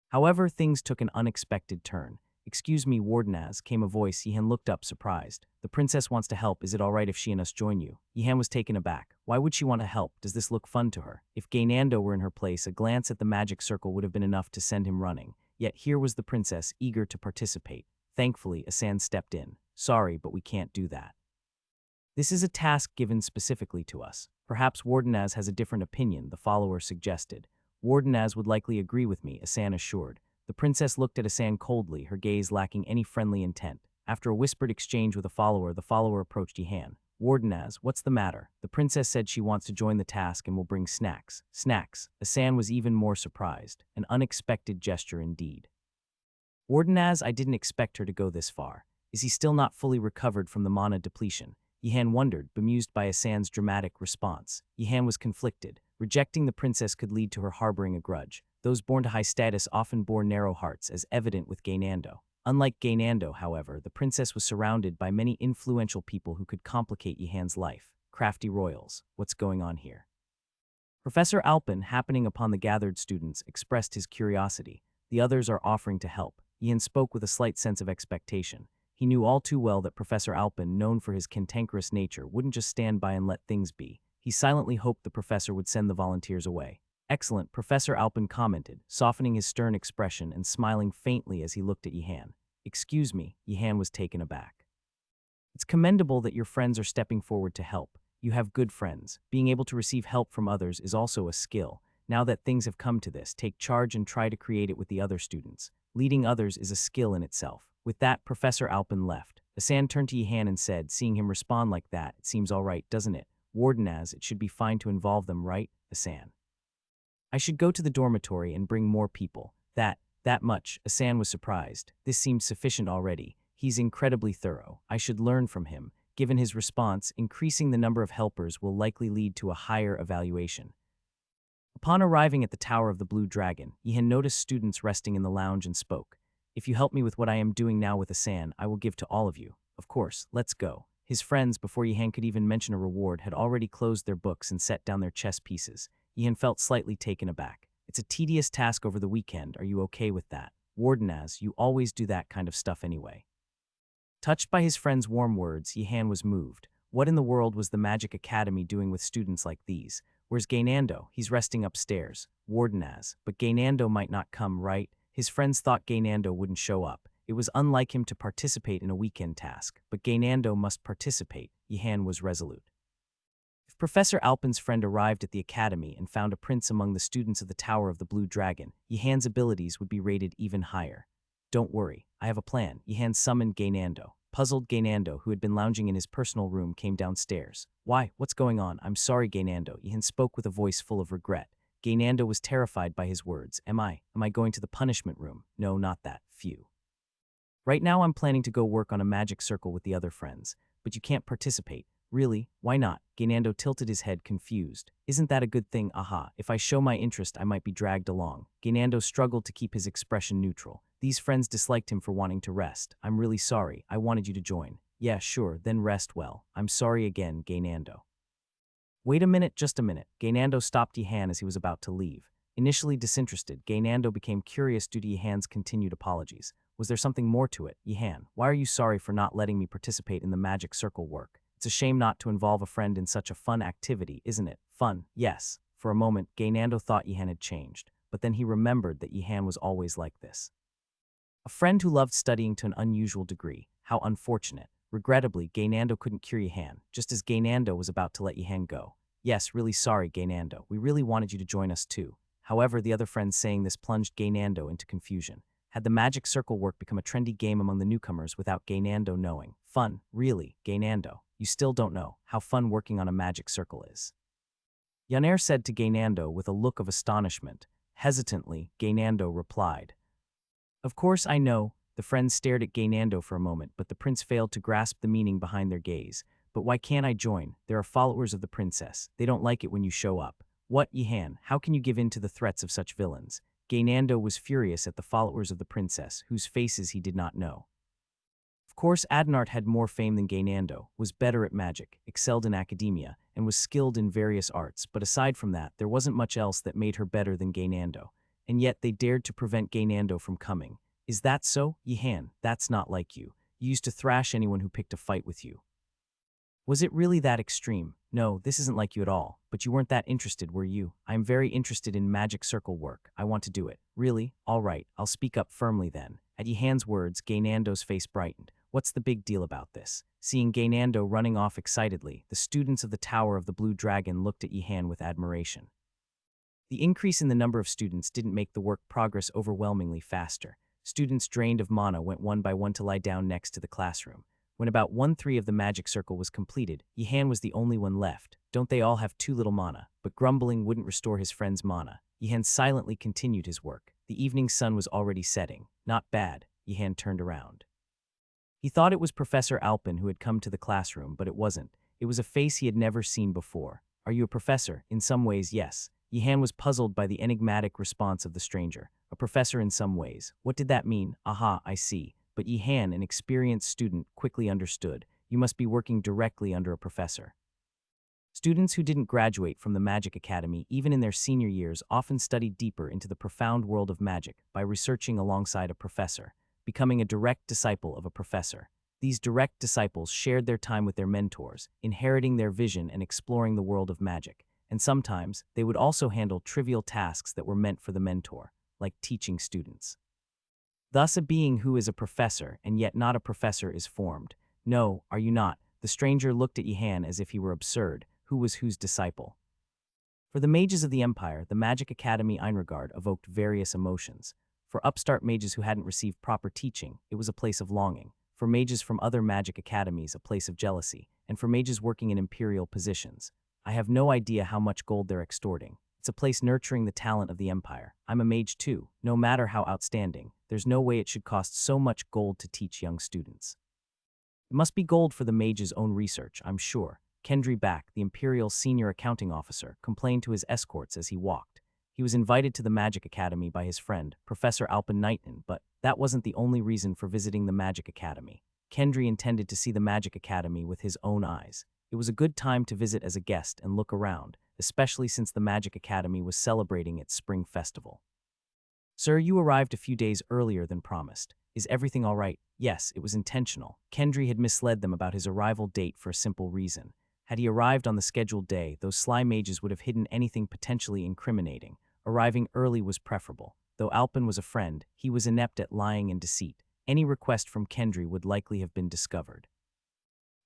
However, things took an unexpected turn. "Excuse me, Wardenaz," came a voice. Yihan looked up, surprised. "The princess wants to help. Is it all right if she and us join you?" Yihan was taken aback. Why would she want to help? Does this look fun to her? If Gaynando were in her place, a glance at the magic circle would have been enough to send him running. Yet here was the princess, eager to participate. Thankfully, Asan stepped in. "Sorry, but we can't do that. This is a task given specifically to us. Perhaps Wardenaz has a different opinion," the follower suggested. "Wardenaz would likely agree with me," Asan assured. The princess looked at Asan coldly, her gaze lacking any friendly intent. After a whispered exchange with a follower, the follower approached Yihan. "Wardenaz, what's the matter?" The princess said she wants to join the task and will bring snacks. Snacks. Asan was even more surprised. An unexpected gesture indeed. "Wardenaz, I didn't expect her to go this far. Is he still not fully recovered from the mana depletion?" Yihan wondered, bemused by Asan's dramatic response. Yihan was conflicted. Rejecting the princess could lead to her harboring a grudge. Those born to high status often bore narrow hearts, as evident with Gaynando. Unlike Gaynando, however, the princess was surrounded by many influential people who could complicate Yihan's life. Crafty royals. What's going on here? Professor Alpin, happening upon the gathered students, expressed his curiosity. The others are offering to help. Yihan spoke with a slight sense of expectation. He knew all too well that Professor Alpin, known for his cantankerous nature, wouldn't just stand by and let things be. He silently hoped the professor would send the volunteers away. "Excellent," Professor Alpin commented, softening his stern expression and smiling faintly as he looked at Yihan. "Excuse me," Yihan was taken aback. "It's commendable that your friends are stepping forward to help. You have good friends. Being able to receive help from others is also a skill. Now that things have come to this, take charge and try to create it with the other students. Leading others is a skill in itself." With that, Professor Alpin left. Asan turned to Yihan and said, seeing him respond like that, "It seems all right, doesn't it? Wardenaz, it should be fine to involve them, right, Asan? I should go to the dormitory and bring more people. That much." Asan was surprised. This seemed sufficient already. He's incredibly thorough. I should learn from him. Given his response, increasing the number of helpers will likely lead to a higher evaluation. Upon arriving at the Tower of the Blue Dragon, Yihan noticed students resting in the lounge and spoke. "If you help me with what I am doing now with Asan, I will give to all of you. Of course, let's go." His friends, before Yihan could even mention a reward, had already closed their books and set down their chess pieces. Yihan felt slightly taken aback. "It's a tedious task over the weekend. Are you okay with that? Wardenaz, you always do that kind of stuff anyway." Touched by his friend's warm words, Yihan was moved. What in the world was the Magic Academy doing with students like these? "Where's Gaynando? He's resting upstairs." Wardenaz, "But Gaynando might not come, right?" His friends thought Gaynando wouldn't show up. It was unlike him to participate in a weekend task, but Gaynando must participate. Yihan was resolute. If Professor Alpin's friend arrived at the academy and found a prince among the students of the Tower of the Blue Dragon, Yihan's abilities would be rated even higher. "Don't worry, I have a plan." Yihan summoned Gaynando. Puzzled Gaynando, who had been lounging in his personal room, came downstairs. "Why, what's going on?" "I'm sorry, Gaynando." Yihan spoke with a voice full of regret. Gaynando was terrified by his words. Am I going to the punishment room?" "No, not that. Phew. Right now I'm planning to go work on a magic circle with the other friends. But you can't participate." "Really? Why not?" Gaynando tilted his head, confused. "Isn't that a good thing? Aha, if I show my interest I might be dragged along." Gaynando struggled to keep his expression neutral. These friends disliked him for wanting to rest. "I'm really sorry. I wanted you to join." "Yeah, sure, then rest well." "I'm sorry again, Gaynando." "Wait a minute, just a minute." Gaynando stopped Yihan as he was about to leave. Initially disinterested, Gaynando became curious due to Yihan's continued apologies. Was there something more to it? "Yihan, why are you sorry for not letting me participate in the magic circle work? It's a shame not to involve a friend in such a fun activity, isn't it?" "Fun, yes." For a moment, Gaynando thought Yihan had changed, but then he remembered that Yihan was always like this. A friend who loved studying to an unusual degree. How unfortunate. Regrettably, Gaynando couldn't cure Yihan, just as Gaynando was about to let Yihan go. "Yes, really sorry, Gaynando. We really wanted you to join us too." However, the other friends saying this plunged Gaynando into confusion. Had the magic circle work become a trendy game among the newcomers without Gaynando knowing? "Fun, really, Gaynando. You still don't know how fun working on a magic circle is." Yaner said to Gaynando with a look of astonishment. Hesitantly, Gaynando replied, "Of course I know." The friends stared at Gaynando for a moment, but the prince failed to grasp the meaning behind their gaze. But why can't I join? There are followers of the princess. They don't like it when you show up. What, Yihan? How can you give in to the threats of such villains? Gaynando was furious at the followers of the princess, whose faces he did not know. Of course, Adenart had more fame than Gaynando, was better at magic, excelled in academia, and was skilled in various arts, but aside from that, there wasn't much else that made her better than Gaynando. And yet they dared to prevent Gaynando from coming. Is that so? Yihan, that's not like you. You used to thrash anyone who picked a fight with you. Was it really that extreme? No, this isn't like you at all, but you weren't that interested, were you? I am very interested in magic circle work. I want to do it. Really? All right, I'll speak up firmly then. At Yihan's words, Gaynando's face brightened. What's the big deal about this? Seeing Gaynando running off excitedly, the students of the Tower of the Blue Dragon looked at Yihan with admiration. The increase in the number of students didn't make the work progress overwhelmingly faster. Students drained of mana went one by one to lie down next to the classroom. When about 1/3 of the magic circle was completed, Yihan was the only one left. Don't they all have too little mana? But grumbling wouldn't restore his friend's mana. Yihan silently continued his work. The evening sun was already setting. Not bad. Yihan turned around. He thought it was Professor Alpin who had come to the classroom, but it wasn't. It was a face he had never seen before. Are you a professor? In some ways, yes. Yihan was puzzled by the enigmatic response of the stranger. A professor in some ways. What did that mean? Aha, I see. But Yihan, an experienced student, quickly understood. You must be working directly under a professor. Students who didn't graduate from the Magic Academy, even in their senior years, often studied deeper into the profound world of magic by researching alongside a professor, becoming a direct disciple of a professor. These direct disciples shared their time with their mentors, inheriting their vision and exploring the world of magic. And sometimes, they would also handle trivial tasks that were meant for the mentor, like teaching students. Thus, a being who is a professor and yet not a professor is formed. No, are you not? The stranger looked at Yihan as if he were absurd. Who was whose disciple? For the mages of the Empire, the Magic Academy Einregard evoked various emotions. For upstart mages who hadn't received proper teaching, it was a place of longing. For mages from other magic academies, a place of jealousy. And for mages working in imperial positions, I have no idea how much gold they're extorting. It's a place nurturing the talent of the Empire. I'm a mage too, no matter how outstanding. There's no way it should cost so much gold to teach young students. It must be gold for the mage's own research, I'm sure. Kendry Back, the Imperial Senior Accounting Officer, complained to his escorts as he walked. He was invited to the Magic Academy by his friend, Professor Alpin Knighton, but that wasn't the only reason for visiting the Magic Academy. Kendry intended to see the Magic Academy with his own eyes. It was a good time to visit as a guest and look around, especially since the Magic Academy was celebrating its spring festival. Sir, you arrived a few days earlier than promised. Is everything all right? Yes, it was intentional. Kendry had misled them about his arrival date for a simple reason. Had he arrived on the scheduled day, those sly mages would have hidden anything potentially incriminating. Arriving early was preferable. Though Alpin was a friend, he was inept at lying and deceit. Any request from Kendry would likely have been discovered.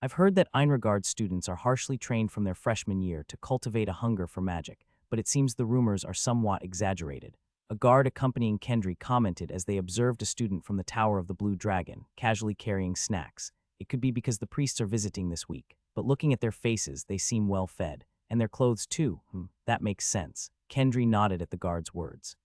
I've heard that Einregard students are harshly trained from their freshman year to cultivate a hunger for magic, but it seems the rumors are somewhat exaggerated. A guard accompanying Kendry commented as they observed a student from the Tower of the Blue Dragon, casually carrying snacks. It could be because the priests are visiting this week, but looking at their faces, they seem well fed. And their clothes too. That makes sense. Kendry nodded at the guard's words.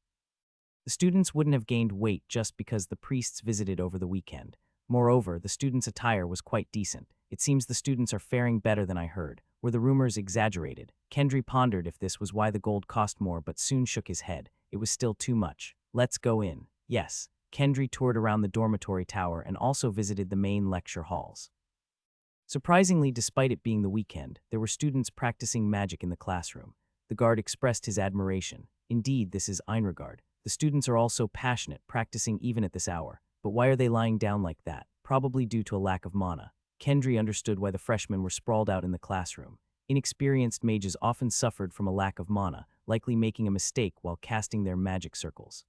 The students wouldn't have gained weight just because the priests visited over the weekend. Moreover, the students' attire was quite decent. It seems the students are faring better than I heard. Were the rumors exaggerated? Kendry pondered if this was why the gold cost more, but soon shook his head. It was still too much. Let's go in. Yes. Kendry toured around the dormitory tower and also visited the main lecture halls. Surprisingly, despite it being the weekend, there were students practicing magic in the classroom. The guard expressed his admiration. Indeed, this is Einregard. The students are all so passionate, practicing even at this hour. But why are they lying down like that? Probably due to a lack of mana. Kendry understood why the freshmen were sprawled out in the classroom. Inexperienced mages often suffered from a lack of mana, likely making a mistake while casting their magic circles.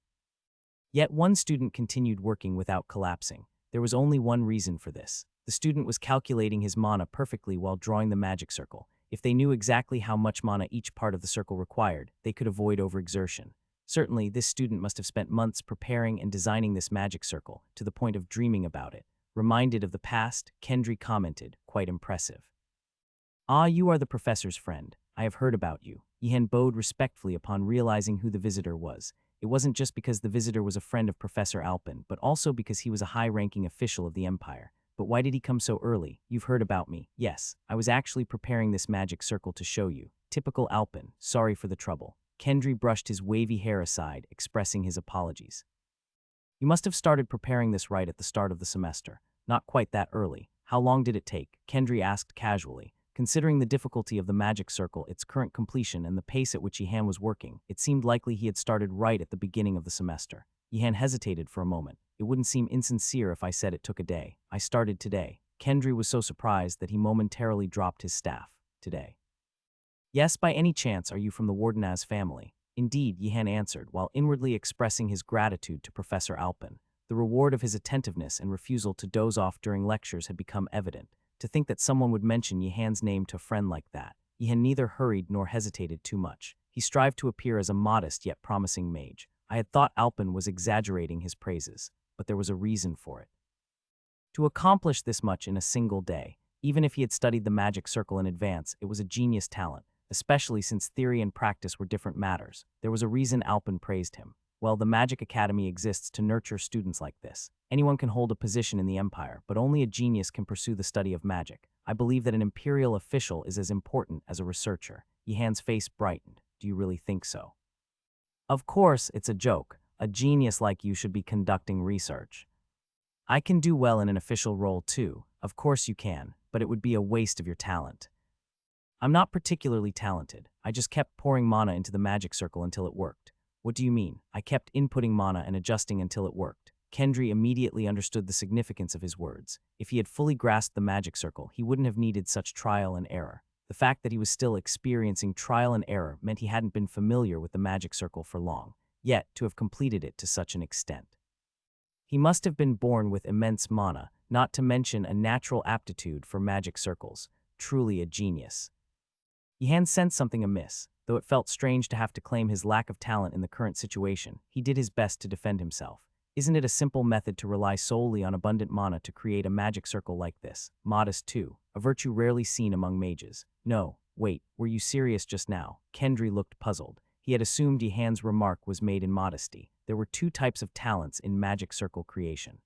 Yet one student continued working without collapsing. There was only one reason for this. The student was calculating his mana perfectly while drawing the magic circle. If they knew exactly how much mana each part of the circle required, they could avoid overexertion. Certainly, this student must have spent months preparing and designing this magic circle, to the point of dreaming about it. Reminded of the past, Kendry commented, quite impressive. Ah, you are the professor's friend. I have heard about you. Yihan bowed respectfully upon realizing who the visitor was. It wasn't just because the visitor was a friend of Professor Alpin, but also because he was a high-ranking official of the Empire. But why did he come so early? You've heard about me. Yes, I was actually preparing this magic circle to show you. Typical Alpin, sorry for the trouble. Kendry brushed his wavy hair aside, expressing his apologies. You must have started preparing this right at the start of the semester. Not quite that early. How long did it take? Kendry asked casually. Considering the difficulty of the magic circle, its current completion, and the pace at which Yihan was working, it seemed likely he had started right at the beginning of the semester. Yihan hesitated for a moment. It wouldn't seem insincere if I said it took a day. I started today. Kendry was so surprised that he momentarily dropped his staff. Today. Yes, by any chance are you from the Wardenaz family? Indeed, Yihan answered, while inwardly expressing his gratitude to Professor Alpin. The reward of his attentiveness and refusal to doze off during lectures had become evident. To think that someone would mention Yihan's name to a friend like that. Yihan neither hurried nor hesitated too much. He strived to appear as a modest yet promising mage. I had thought Alpin was exaggerating his praises, but there was a reason for it. To accomplish this much in a single day, even if he had studied the magic circle in advance, it was a genius talent, especially since theory and practice were different matters. There was a reason Alpin praised him. Well, the Magic Academy exists to nurture students like this. Anyone can hold a position in the Empire, but only a genius can pursue the study of magic. I believe that an imperial official is as important as a researcher. Yihan's face brightened. Do you really think so? Of course, it's a joke. A genius like you should be conducting research. I can do well in an official role too. Of course you can, but it would be a waste of your talent. I'm not particularly talented. I just kept pouring mana into the magic circle until it worked. What do you mean? I kept inputting mana and adjusting until it worked. Kendry immediately understood the significance of his words. If he had fully grasped the magic circle, he wouldn't have needed such trial and error. The fact that he was still experiencing trial and error meant he hadn't been familiar with the magic circle for long, yet to have completed it to such an extent. He must have been born with immense mana, not to mention a natural aptitude for magic circles. Truly a genius. Yihan sensed something amiss. Though it felt strange to have to claim his lack of talent in the current situation, he did his best to defend himself. Isn't it a simple method to rely solely on abundant mana to create a magic circle like this? Modest too, a virtue rarely seen among mages. No, wait, were you serious just now? Kendry looked puzzled. He had assumed Yihan's remark was made in modesty. There were two types of talents in magic circle creation.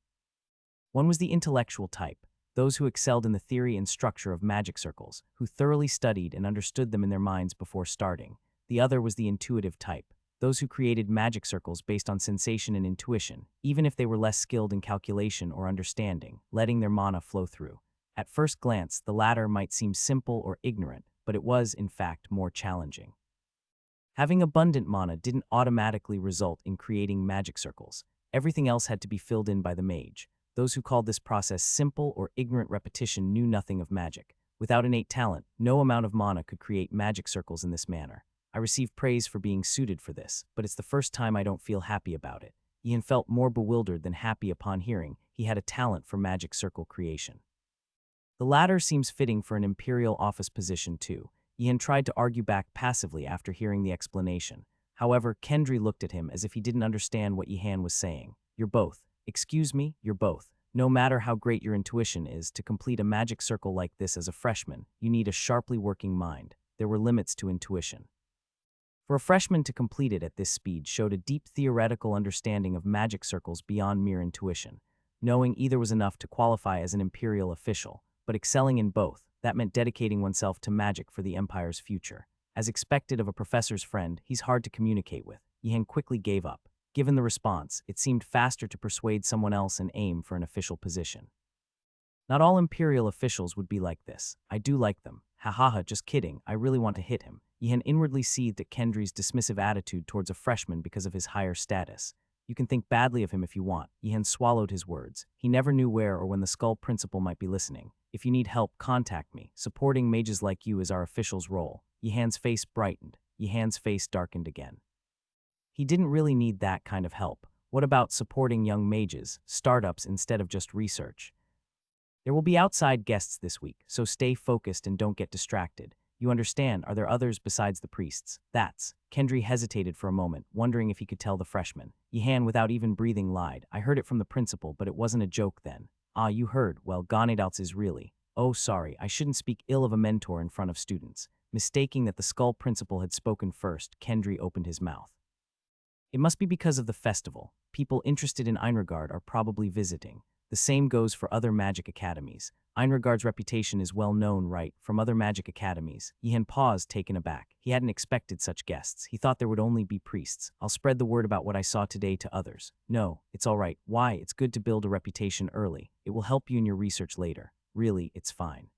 One was the intellectual type, those who excelled in the theory and structure of magic circles, who thoroughly studied and understood them in their minds before starting. The other was the intuitive type, those who created magic circles based on sensation and intuition, even if they were less skilled in calculation or understanding, letting their mana flow through. At first glance, the latter might seem simple or ignorant, but it was, in fact, more challenging. Having abundant mana didn't automatically result in creating magic circles. Everything else had to be filled in by the mage. Those who called this process simple or ignorant repetition knew nothing of magic. Without innate talent, no amount of mana could create magic circles in this manner. I received praise for being suited for this, but it's the first time I don't feel happy about it. Yihan felt more bewildered than happy upon hearing he had a talent for magic circle creation. The latter seems fitting for an imperial office position too. Yihan tried to argue back passively after hearing the explanation. However, Kendry looked at him as if he didn't understand what Yihan was saying. You're both. Excuse me, you're both. No matter how great your intuition is, to complete a magic circle like this as a freshman, you need a sharply working mind. There were limits to intuition. For a freshman to complete it at this speed showed a deep theoretical understanding of magic circles beyond mere intuition. Knowing either was enough to qualify as an imperial official, but excelling in both, that meant dedicating oneself to magic for the Empire's future. As expected of a professor's friend, he's hard to communicate with. Yihan quickly gave up. Given the response, it seemed faster to persuade someone else and aim for an official position. Not all imperial officials would be like this. I do like them. Ha ha ha, just kidding, I really want to hit him. Yihan inwardly seethed at Kendry's dismissive attitude towards a freshman because of his higher status. You can think badly of him if you want. Yihan swallowed his words. He never knew where or when the Skull Principal might be listening. If you need help, contact me. Supporting mages like you is our official's role. Yihan's face brightened. Yihan's face darkened again. He didn't really need that kind of help. What about supporting young mages, startups instead of just research? There will be outside guests this week, so stay focused and don't get distracted. You understand, are there others besides the priests? Kendry hesitated for a moment, wondering if he could tell the freshman. Yihan, without even breathing, lied. I heard it from the principal, but it wasn't a joke then. Ah, you heard. Well, Ganedals is really. Oh, sorry, I shouldn't speak ill of a mentor in front of students. Mistaking that the Skull Principal had spoken first, Kendry opened his mouth. It must be because of the festival. People interested in Einregard are probably visiting. The same goes for other magic academies. Einregard's reputation is well known, right, from other magic academies. Yihan paused, taken aback. He hadn't expected such guests. He thought there would only be priests. I'll spread the word about what I saw today to others. No, it's all right. Why? It's good to build a reputation early. It will help you in your research later. Really, it's fine.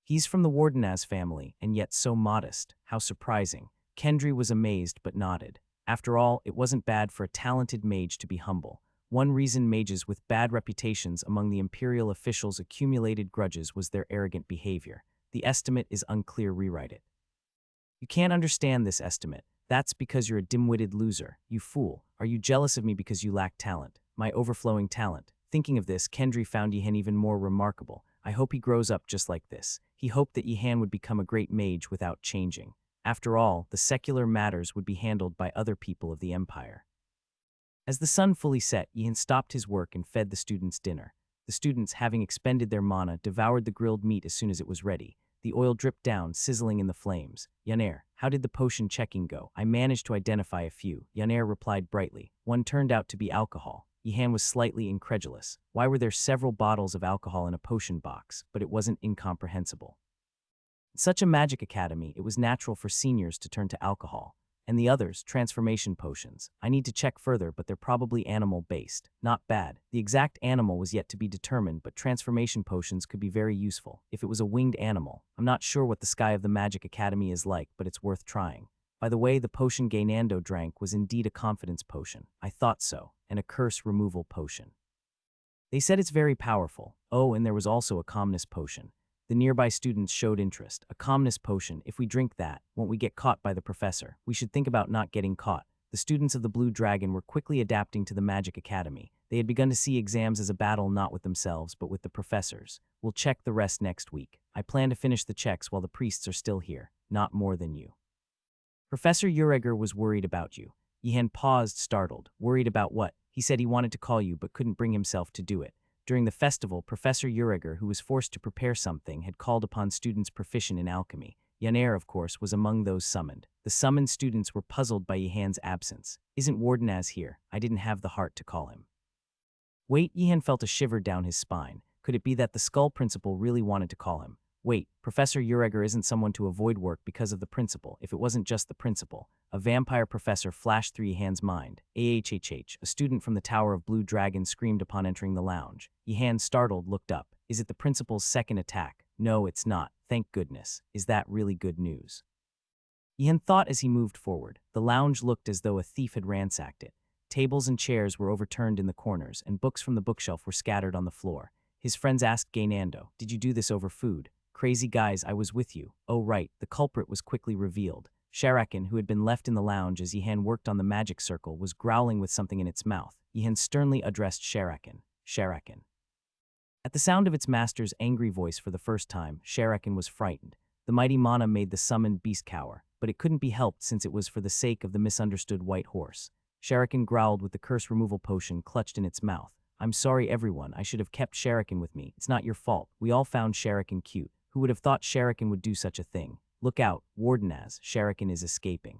He's from the Wardenaz family, and yet so modest. How surprising. Kendry was amazed but nodded. After all, it wasn't bad for a talented mage to be humble. One reason mages with bad reputations among the imperial officials accumulated grudges was their arrogant behavior. The estimate is unclear. Rewrite it. You can't understand this estimate. That's because you're a dim-witted loser. You fool. Are you jealous of me because you lack talent? My overflowing talent. Thinking of this, Kendry found Yihan even more remarkable. I hope he grows up just like this. He hoped that Yihan would become a great mage without changing. After all, the secular matters would be handled by other people of the empire. As the sun fully set, Yihan stopped his work and fed the students dinner. The students, having expended their mana, devoured the grilled meat as soon as it was ready. The oil dripped down, sizzling in the flames. Yaner, how did the potion checking go? I managed to identify a few. Yaner replied brightly. One turned out to be alcohol. Yihan was slightly incredulous. Why were there several bottles of alcohol in a potion box? But it wasn't incomprehensible. In such a magic academy, it was natural for seniors to turn to alcohol. And the others, transformation potions. I need to check further, but they're probably animal-based. Not bad. The exact animal was yet to be determined, but transformation potions could be very useful. If it was a winged animal, I'm not sure what the sky of the Magic Academy is like, but it's worth trying. By the way, the potion Gaynando drank was indeed a confidence potion. I thought so. And a curse removal potion. They said it's very powerful. Oh, and there was also a calmness potion. The nearby students showed interest. A calmness potion, if we drink that, won't we get caught by the professor? We should think about not getting caught. The students of the Blue Dragon were quickly adapting to the Magic Academy. They had begun to see exams as a battle not with themselves, but with the professors. We'll check the rest next week. I plan to finish the checks while the priests are still here. Not more than you. Professor Ureger was worried about you. Yihan paused, startled. Worried about what? He said he wanted to call you, but couldn't bring himself to do it. During the festival, Professor Ureger, who was forced to prepare something, had called upon students proficient in alchemy. Yaner, of course, was among those summoned. The summoned students were puzzled by Yihan's absence. Isn't Wardenaz here? I didn't have the heart to call him. Wait, Yihan felt a shiver down his spine. Could it be that the Skull Principal really wanted to call him? Wait, Professor Ureger isn't someone to avoid work because of the principal. If it wasn't just the principal. A vampire professor flashed through Yihan's mind. AHHH, a student from the Tower of Blue Dragon screamed upon entering the lounge. Yihan, startled, looked up. Is it the principal's second attack? No, it's not. Thank goodness. Is that really good news? Yihan thought as he moved forward. The lounge looked as though a thief had ransacked it. Tables and chairs were overturned in the corners, and books from the bookshelf were scattered on the floor. His friends asked Gaynando, did you do this over food? Crazy guys, I was with you. Oh right, the culprit was quickly revealed. Sharakin, who had been left in the lounge as Yihan worked on the magic circle, was growling with something in its mouth. Yihan sternly addressed Sharakin. Sharakin. At the sound of its master's angry voice for the first time, Sharakin was frightened. The mighty mana made the summoned beast cower, but it couldn't be helped since it was for the sake of the misunderstood white horse. Sharakin growled with the curse removal potion clutched in its mouth. I'm sorry everyone, I should have kept Sharakin with me. It's not your fault. We all found Sharakin cute. Who would have thought Sharakin would do such a thing? Look out, Wardenaz, Sharakin is escaping.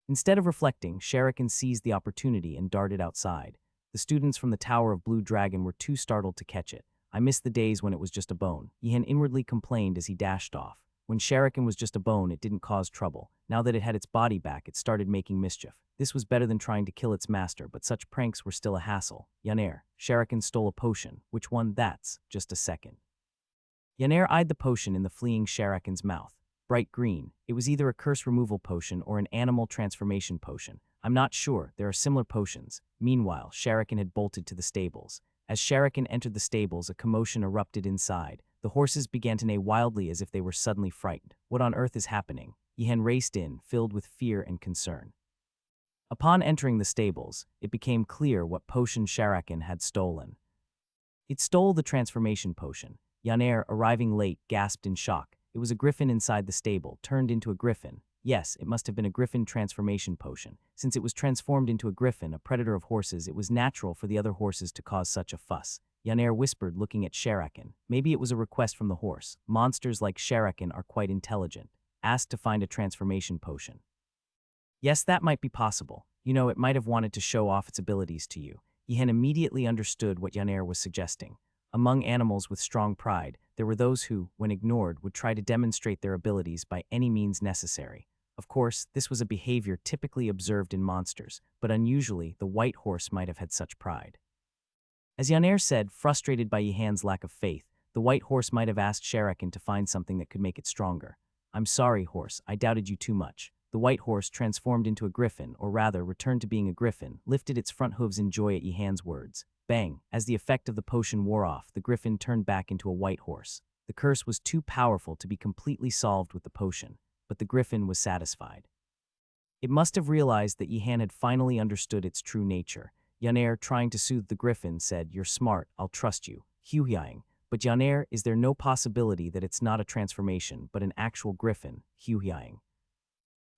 Instead of reflecting, Sharakin seized the opportunity and darted outside. The students from the Tower of Blue Dragon were too startled to catch it. I miss the days when it was just a bone. Yihan inwardly complained as he dashed off. When Sharakin was just a bone, it didn't cause trouble. Now that it had its body back, it started making mischief. This was better than trying to kill its master, but such pranks were still a hassle. Yaner, Sharakin stole a potion. Which one? That's just a second. Yaner eyed the potion in the fleeing Sharakin's mouth. Bright green. It was either a curse removal potion or an animal transformation potion. I'm not sure. There are similar potions. Meanwhile, Sharakin had bolted to the stables. As Sharakin entered the stables, a commotion erupted inside. The horses began to neigh wildly as if they were suddenly frightened. What on earth is happening? Yihan raced in, filled with fear and concern. Upon entering the stables, it became clear what potion Sharakin had stolen. It stole the transformation potion. Yaner, arriving late, gasped in shock. It was a griffin inside the stable, turned into a griffin. Yes, it must have been a griffin transformation potion. Since it was transformed into a griffin, a predator of horses, it was natural for the other horses to cause such a fuss. Yaner whispered, looking at Sharakin. Maybe it was a request from the horse. Monsters like Sharakin are quite intelligent. Asked to find a transformation potion. Yes, that might be possible. You know, it might have wanted to show off its abilities to you. Yihen immediately understood what Yaner was suggesting. Among animals with strong pride, there were those who, when ignored, would try to demonstrate their abilities by any means necessary. Of course, this was a behavior typically observed in monsters, but unusually, the white horse might have had such pride. As Yaner said, frustrated by Yihan's lack of faith, the white horse might have asked Sharakin to find something that could make it stronger. "I'm sorry, horse, I doubted you too much." The white horse, transformed into a griffin, or rather, returned to being a griffin, lifted its front hooves in joy at Yihan's words. Bang! As the effect of the potion wore off, the griffin turned back into a white horse. The curse was too powerful to be completely solved with the potion, but the griffin was satisfied. It must have realized that Yihan had finally understood its true nature. Yaner, trying to soothe the griffin, said, "You're smart, I'll trust you." Huhyang. "But Yaner, is there no possibility that it's not a transformation, but an actual griffin?" Huhyang.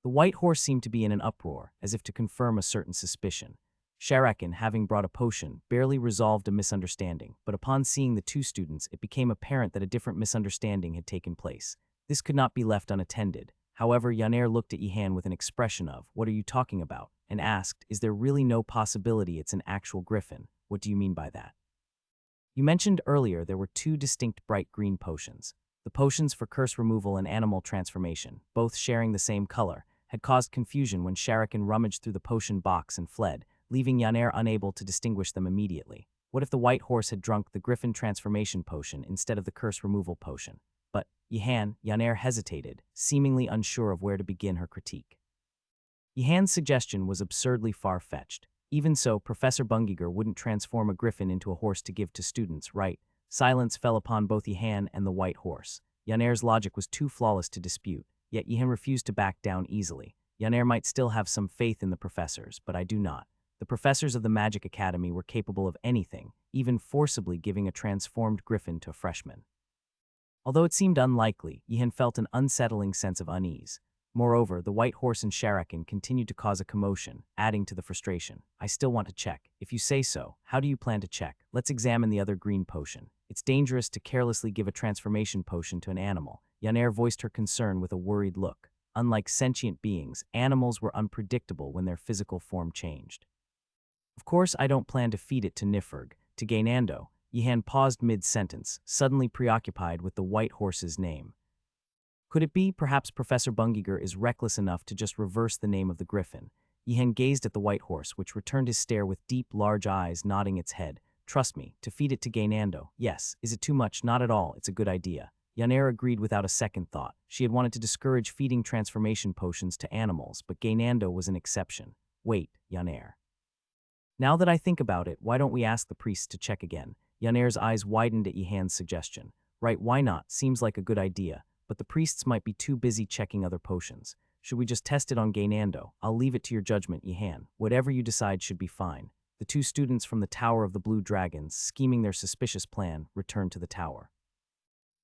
The white horse seemed to be in an uproar, as if to confirm a certain suspicion. Sharakin, having brought a potion, barely resolved a misunderstanding, but upon seeing the two students, it became apparent that a different misunderstanding had taken place. This could not be left unattended. However, Yaner looked at Yihan with an expression of, "What are you talking about?" and asked, "Is there really no possibility it's an actual griffin? What do you mean by that?" "You mentioned earlier there were two distinct bright green potions. The potions for curse removal and animal transformation, both sharing the same color, had caused confusion when Sharakin rummaged through the potion box and fled, leaving Yaner unable to distinguish them immediately. What if the white horse had drunk the griffin transformation potion instead of the curse removal potion? But Yaner hesitated, seemingly unsure of where to begin her critique. Yihan's suggestion was absurdly far-fetched. Even so, Professor Bungiger wouldn't transform a griffin into a horse to give to students, right? Silence fell upon both Yihan and the white horse. Yaner's logic was too flawless to dispute, yet Yihan refused to back down easily. Yaner might still have some faith in the professors, but I do not. The professors of the Magic Academy were capable of anything, even forcibly giving a transformed griffin to a freshman. Although it seemed unlikely, Yihan felt an unsettling sense of unease. Moreover, the white horse and Sharakin continued to cause a commotion, adding to the frustration. "I still want to check. If you say so, how do you plan to check? Let's examine the other green potion. It's dangerous to carelessly give a transformation potion to an animal." Yaner voiced her concern with a worried look. Unlike sentient beings, animals were unpredictable when their physical form changed. "Of course, I don't plan to feed it to Nifurg, to Gainando." Yihan paused mid-sentence, suddenly preoccupied with the white horse's name. Could it be perhaps Professor Bungiger is reckless enough to just reverse the name of the griffin? Yihan gazed at the white horse, which returned his stare with deep, large eyes, nodding its head. "Trust me, to feed it to Gainando. Yes. Is it too much? Not at all. It's a good idea." Yaner agreed without a second thought. She had wanted to discourage feeding transformation potions to animals, but Gainando was an exception. "Wait, Yaner. Now that I think about it, why don't we ask the priests to check again?" Yaner's eyes widened at Yihan's suggestion. "Right, why not? Seems like a good idea. But the priests might be too busy checking other potions. Should we just test it on Gainando? I'll leave it to your judgment, Yihan. Whatever you decide should be fine." The two students from the Tower of the Blue Dragons, scheming their suspicious plan, returned to the tower.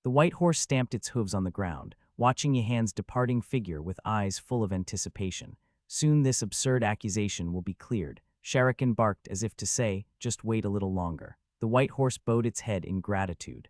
The white horse stamped its hooves on the ground, watching Yihan's departing figure with eyes full of anticipation. Soon this absurd accusation will be cleared. Sharakin barked as if to say, "Just wait a little longer." The white horse bowed its head in gratitude.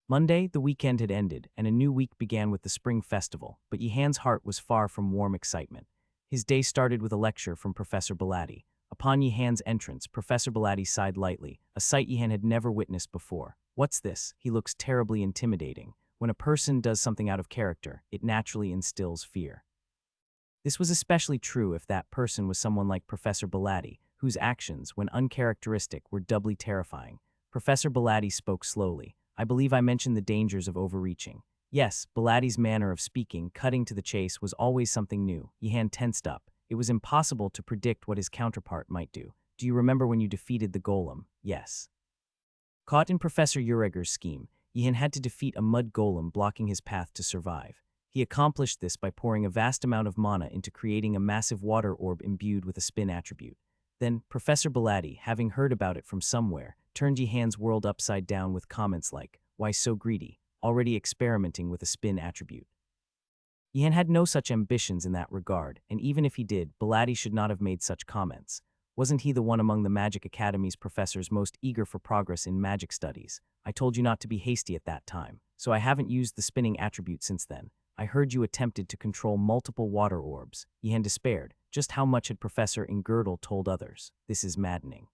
Monday, the weekend had ended, and a new week began with the spring festival, but Yihan's heart was far from warm excitement. His day started with a lecture from Professor Belatti. Upon Yihan's entrance, Professor Belatti sighed lightly, a sight Yihan had never witnessed before. "What's this? He looks terribly intimidating. When a person does something out of character, it naturally instills fear." This was especially true if that person was someone like Professor Belatti, whose actions, when uncharacteristic, were doubly terrifying. Professor Belatti spoke slowly. "I believe I mentioned the dangers of overreaching." Yes, Belatti's manner of speaking, cutting to the chase, was always something new. Yihan tensed up. It was impossible to predict what his counterpart might do. "Do you remember when you defeated the golem?" "Yes." Caught in Professor Ureger's scheme, Yihan had to defeat a mud golem blocking his path to survive. He accomplished this by pouring a vast amount of mana into creating a massive water orb imbued with a spin attribute. Then, Professor Belatti, having heard about it from somewhere, turned Yihan's world upside down with comments like, "Why so greedy? Already experimenting with a spin attribute." Yihan had no such ambitions in that regard, and even if he did, Belatti should not have made such comments. Wasn't he the one among the Magic Academy's professors most eager for progress in magic studies? "I told you not to be hasty at that time, so I haven't used the spinning attribute since then. I heard you attempted to control multiple water orbs." Yihan despaired. Just how much had Professor Ingirdle told others? This is maddening.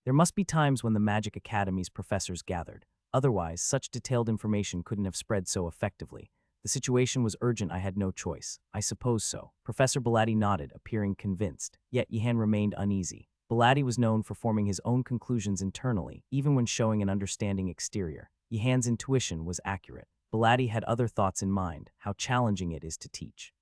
There must be times when the Magic Academy's professors gathered. Otherwise, such detailed information couldn't have spread so effectively. The situation was urgent. I had no choice. I suppose so. Professor Belatti nodded, appearing convinced. Yet Yehan remained uneasy. Belatti was known for forming his own conclusions internally, even when showing an understanding exterior. Yehan's intuition was accurate. Belatti had other thoughts in mind, how challenging it is to teach.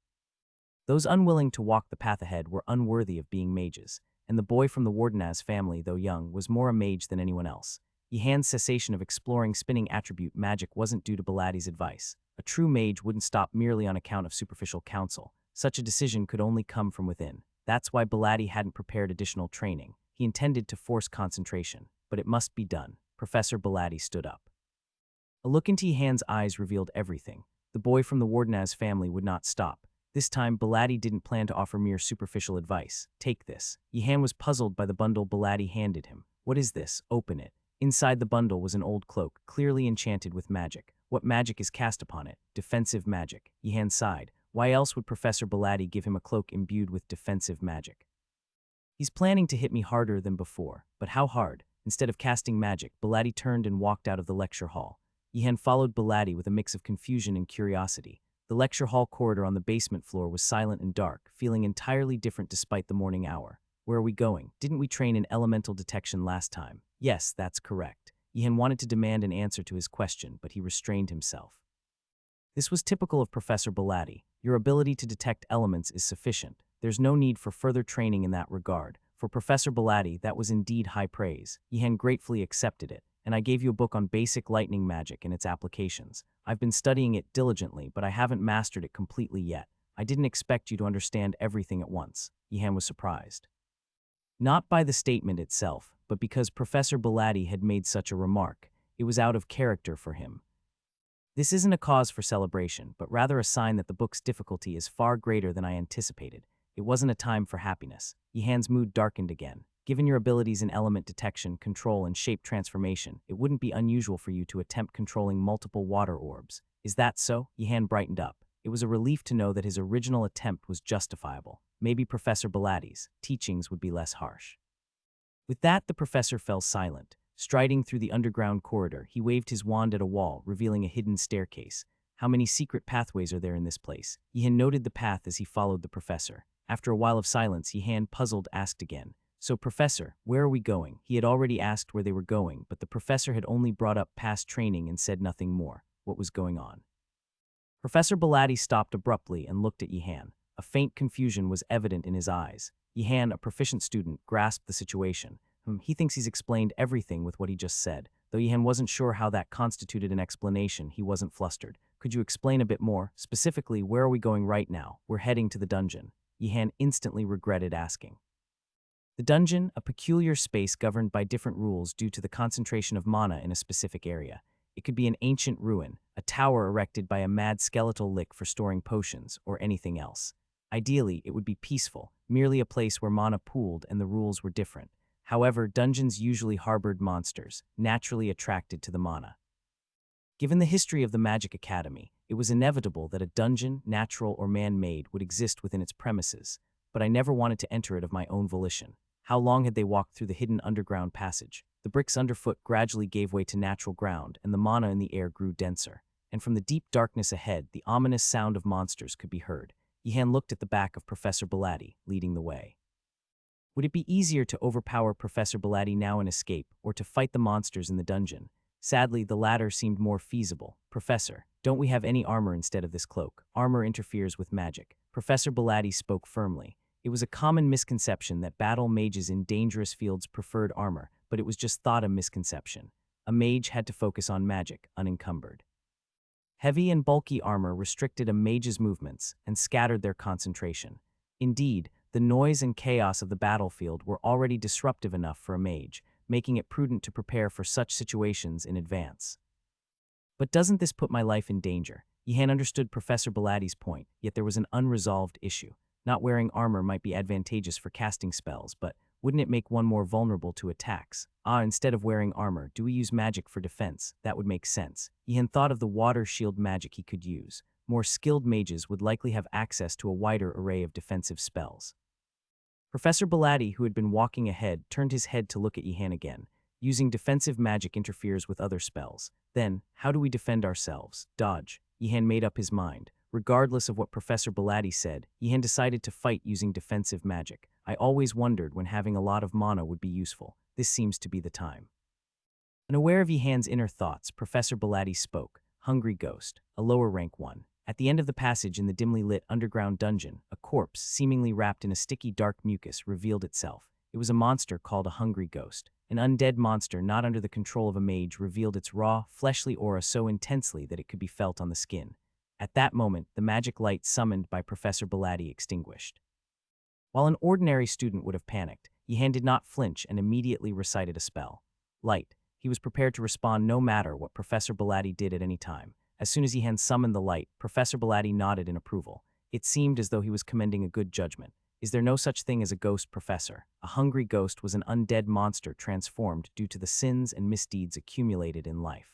Those unwilling to walk the path ahead were unworthy of being mages, and the boy from the Wardenaz family, though young, was more a mage than anyone else. Yehan's cessation of exploring spinning attribute magic wasn't due to Belatti's advice. A true mage wouldn't stop merely on account of superficial counsel. Such a decision could only come from within. That's why Belatti hadn't prepared additional training. He intended to force concentration, but it must be done. Professor Belatti stood up. A look into Yehan's eyes revealed everything. The boy from the Wardenaz family would not stop. This time, Belatti didn't plan to offer mere superficial advice. Take this. Yehan was puzzled by the bundle Belatti handed him. What is this? Open it. Inside the bundle was an old cloak, clearly enchanted with magic. What magic is cast upon it? Defensive magic. Yehan sighed. Why else would Professor Belatti give him a cloak imbued with defensive magic? He's planning to hit me harder than before. But how hard? Instead of casting magic, Belatti turned and walked out of the lecture hall. Yehan followed Belatti with a mix of confusion and curiosity. The lecture hall corridor on the basement floor was silent and dark, feeling entirely different despite the morning hour. Where are we going? Didn't we train in elemental detection last time? Yes, that's correct. Yehan wanted to demand an answer to his question, but he restrained himself. This was typical of Professor Belatti. Your ability to detect elements is sufficient. There's no need for further training in that regard. For Professor Belatti, that was indeed high praise. Yehan gratefully accepted it. And I gave you a book on basic lightning magic and its applications. I've been studying it diligently, but I haven't mastered it completely yet. I didn't expect you to understand everything at once. Yehan was surprised. Not by the statement itself, but because Professor Belatti had made such a remark. It was out of character for him. This isn't a cause for celebration, but rather a sign that the book's difficulty is far greater than I anticipated. It wasn't a time for happiness. Yehan's mood darkened again. Given your abilities in element detection, control, and shape transformation, it wouldn't be unusual for you to attempt controlling multiple water orbs. Is that so? Yehan brightened up. It was a relief to know that his original attempt was justifiable. Maybe Professor Belatti's teachings would be less harsh. With that, the professor fell silent. Striding through the underground corridor, he waved his wand at a wall, revealing a hidden staircase. How many secret pathways are there in this place? Yehan noted the path as he followed the professor. After a while of silence, Yehan, puzzled, asked again. So, Professor, where are we going? He had already asked where they were going, but the professor had only brought up past training and said nothing more. What was going on? Professor Belatti stopped abruptly and looked at Yehan. A faint confusion was evident in his eyes. Yehan, a proficient student, grasped the situation. He thinks he's explained everything with what he just said. Though Yehan wasn't sure how that constituted an explanation, he wasn't flustered. Could you explain a bit more? Specifically, where are we going right now? We're heading to the dungeon. Yehan instantly regretted asking. The dungeon, a peculiar space governed by different rules due to the concentration of mana in a specific area. It could be an ancient ruin, a tower erected by a mad skeletal lick for storing potions, or anything else. Ideally, it would be peaceful, merely a place where mana pooled and the rules were different. However, dungeons usually harbored monsters, naturally attracted to the mana. Given the history of the Magic Academy, it was inevitable that a dungeon, natural or man-made, would exist within its premises, but I never wanted to enter it of my own volition. How long had they walked through the hidden underground passage? The bricks underfoot gradually gave way to natural ground, and the mana in the air grew denser. And from the deep darkness ahead, the ominous sound of monsters could be heard. Yehan looked at the back of Professor Belatti, leading the way. Would it be easier to overpower Professor Belatti now and escape, or to fight the monsters in the dungeon? Sadly, the latter seemed more feasible. Professor, don't we have any armor instead of this cloak? Armor interferes with magic. Professor Belatti spoke firmly. It was a common misconception that battle mages in dangerous fields preferred armor, but it was just thought a misconception. A mage had to focus on magic, unencumbered. Heavy and bulky armor restricted a mage's movements and scattered their concentration. Indeed, the noise and chaos of the battlefield were already disruptive enough for a mage, making it prudent to prepare for such situations in advance. But doesn't this put my life in danger? Yehan understood Professor Belatti's point, yet there was an unresolved issue. Not wearing armor might be advantageous for casting spells, but wouldn't it make one more vulnerable to attacks? Instead of wearing armor, do we use magic for defense? That would make sense. Yehan thought of the water shield magic he could use. More skilled mages would likely have access to a wider array of defensive spells. Professor Belatti, who had been walking ahead, turned his head to look at Yihan again. Using defensive magic interferes with other spells. Then, how do we defend ourselves? Dodge. Yihan made up his mind. Regardless of what Professor Belatti said, Yihan decided to fight using defensive magic. I always wondered when having a lot of mana would be useful. This seems to be the time. Unaware of Yihan's inner thoughts, Professor Belatti spoke. Hungry ghost, a lower rank one. At the end of the passage in the dimly lit underground dungeon, a corpse, seemingly wrapped in a sticky dark mucus, revealed itself. It was a monster called a hungry ghost. An undead monster not under the control of a mage revealed its raw, fleshly aura so intensely that it could be felt on the skin. At that moment, the magic light summoned by Professor Belatti extinguished. While an ordinary student would have panicked, Yihan did not flinch and immediately recited a spell. Light. He was prepared to respond no matter what Professor Belatti did at any time. As soon as Yihan summoned the light, Professor Belatti nodded in approval. It seemed as though he was commending a good judgment. Is there no such thing as a ghost professor? A hungry ghost was an undead monster transformed due to the sins and misdeeds accumulated in life.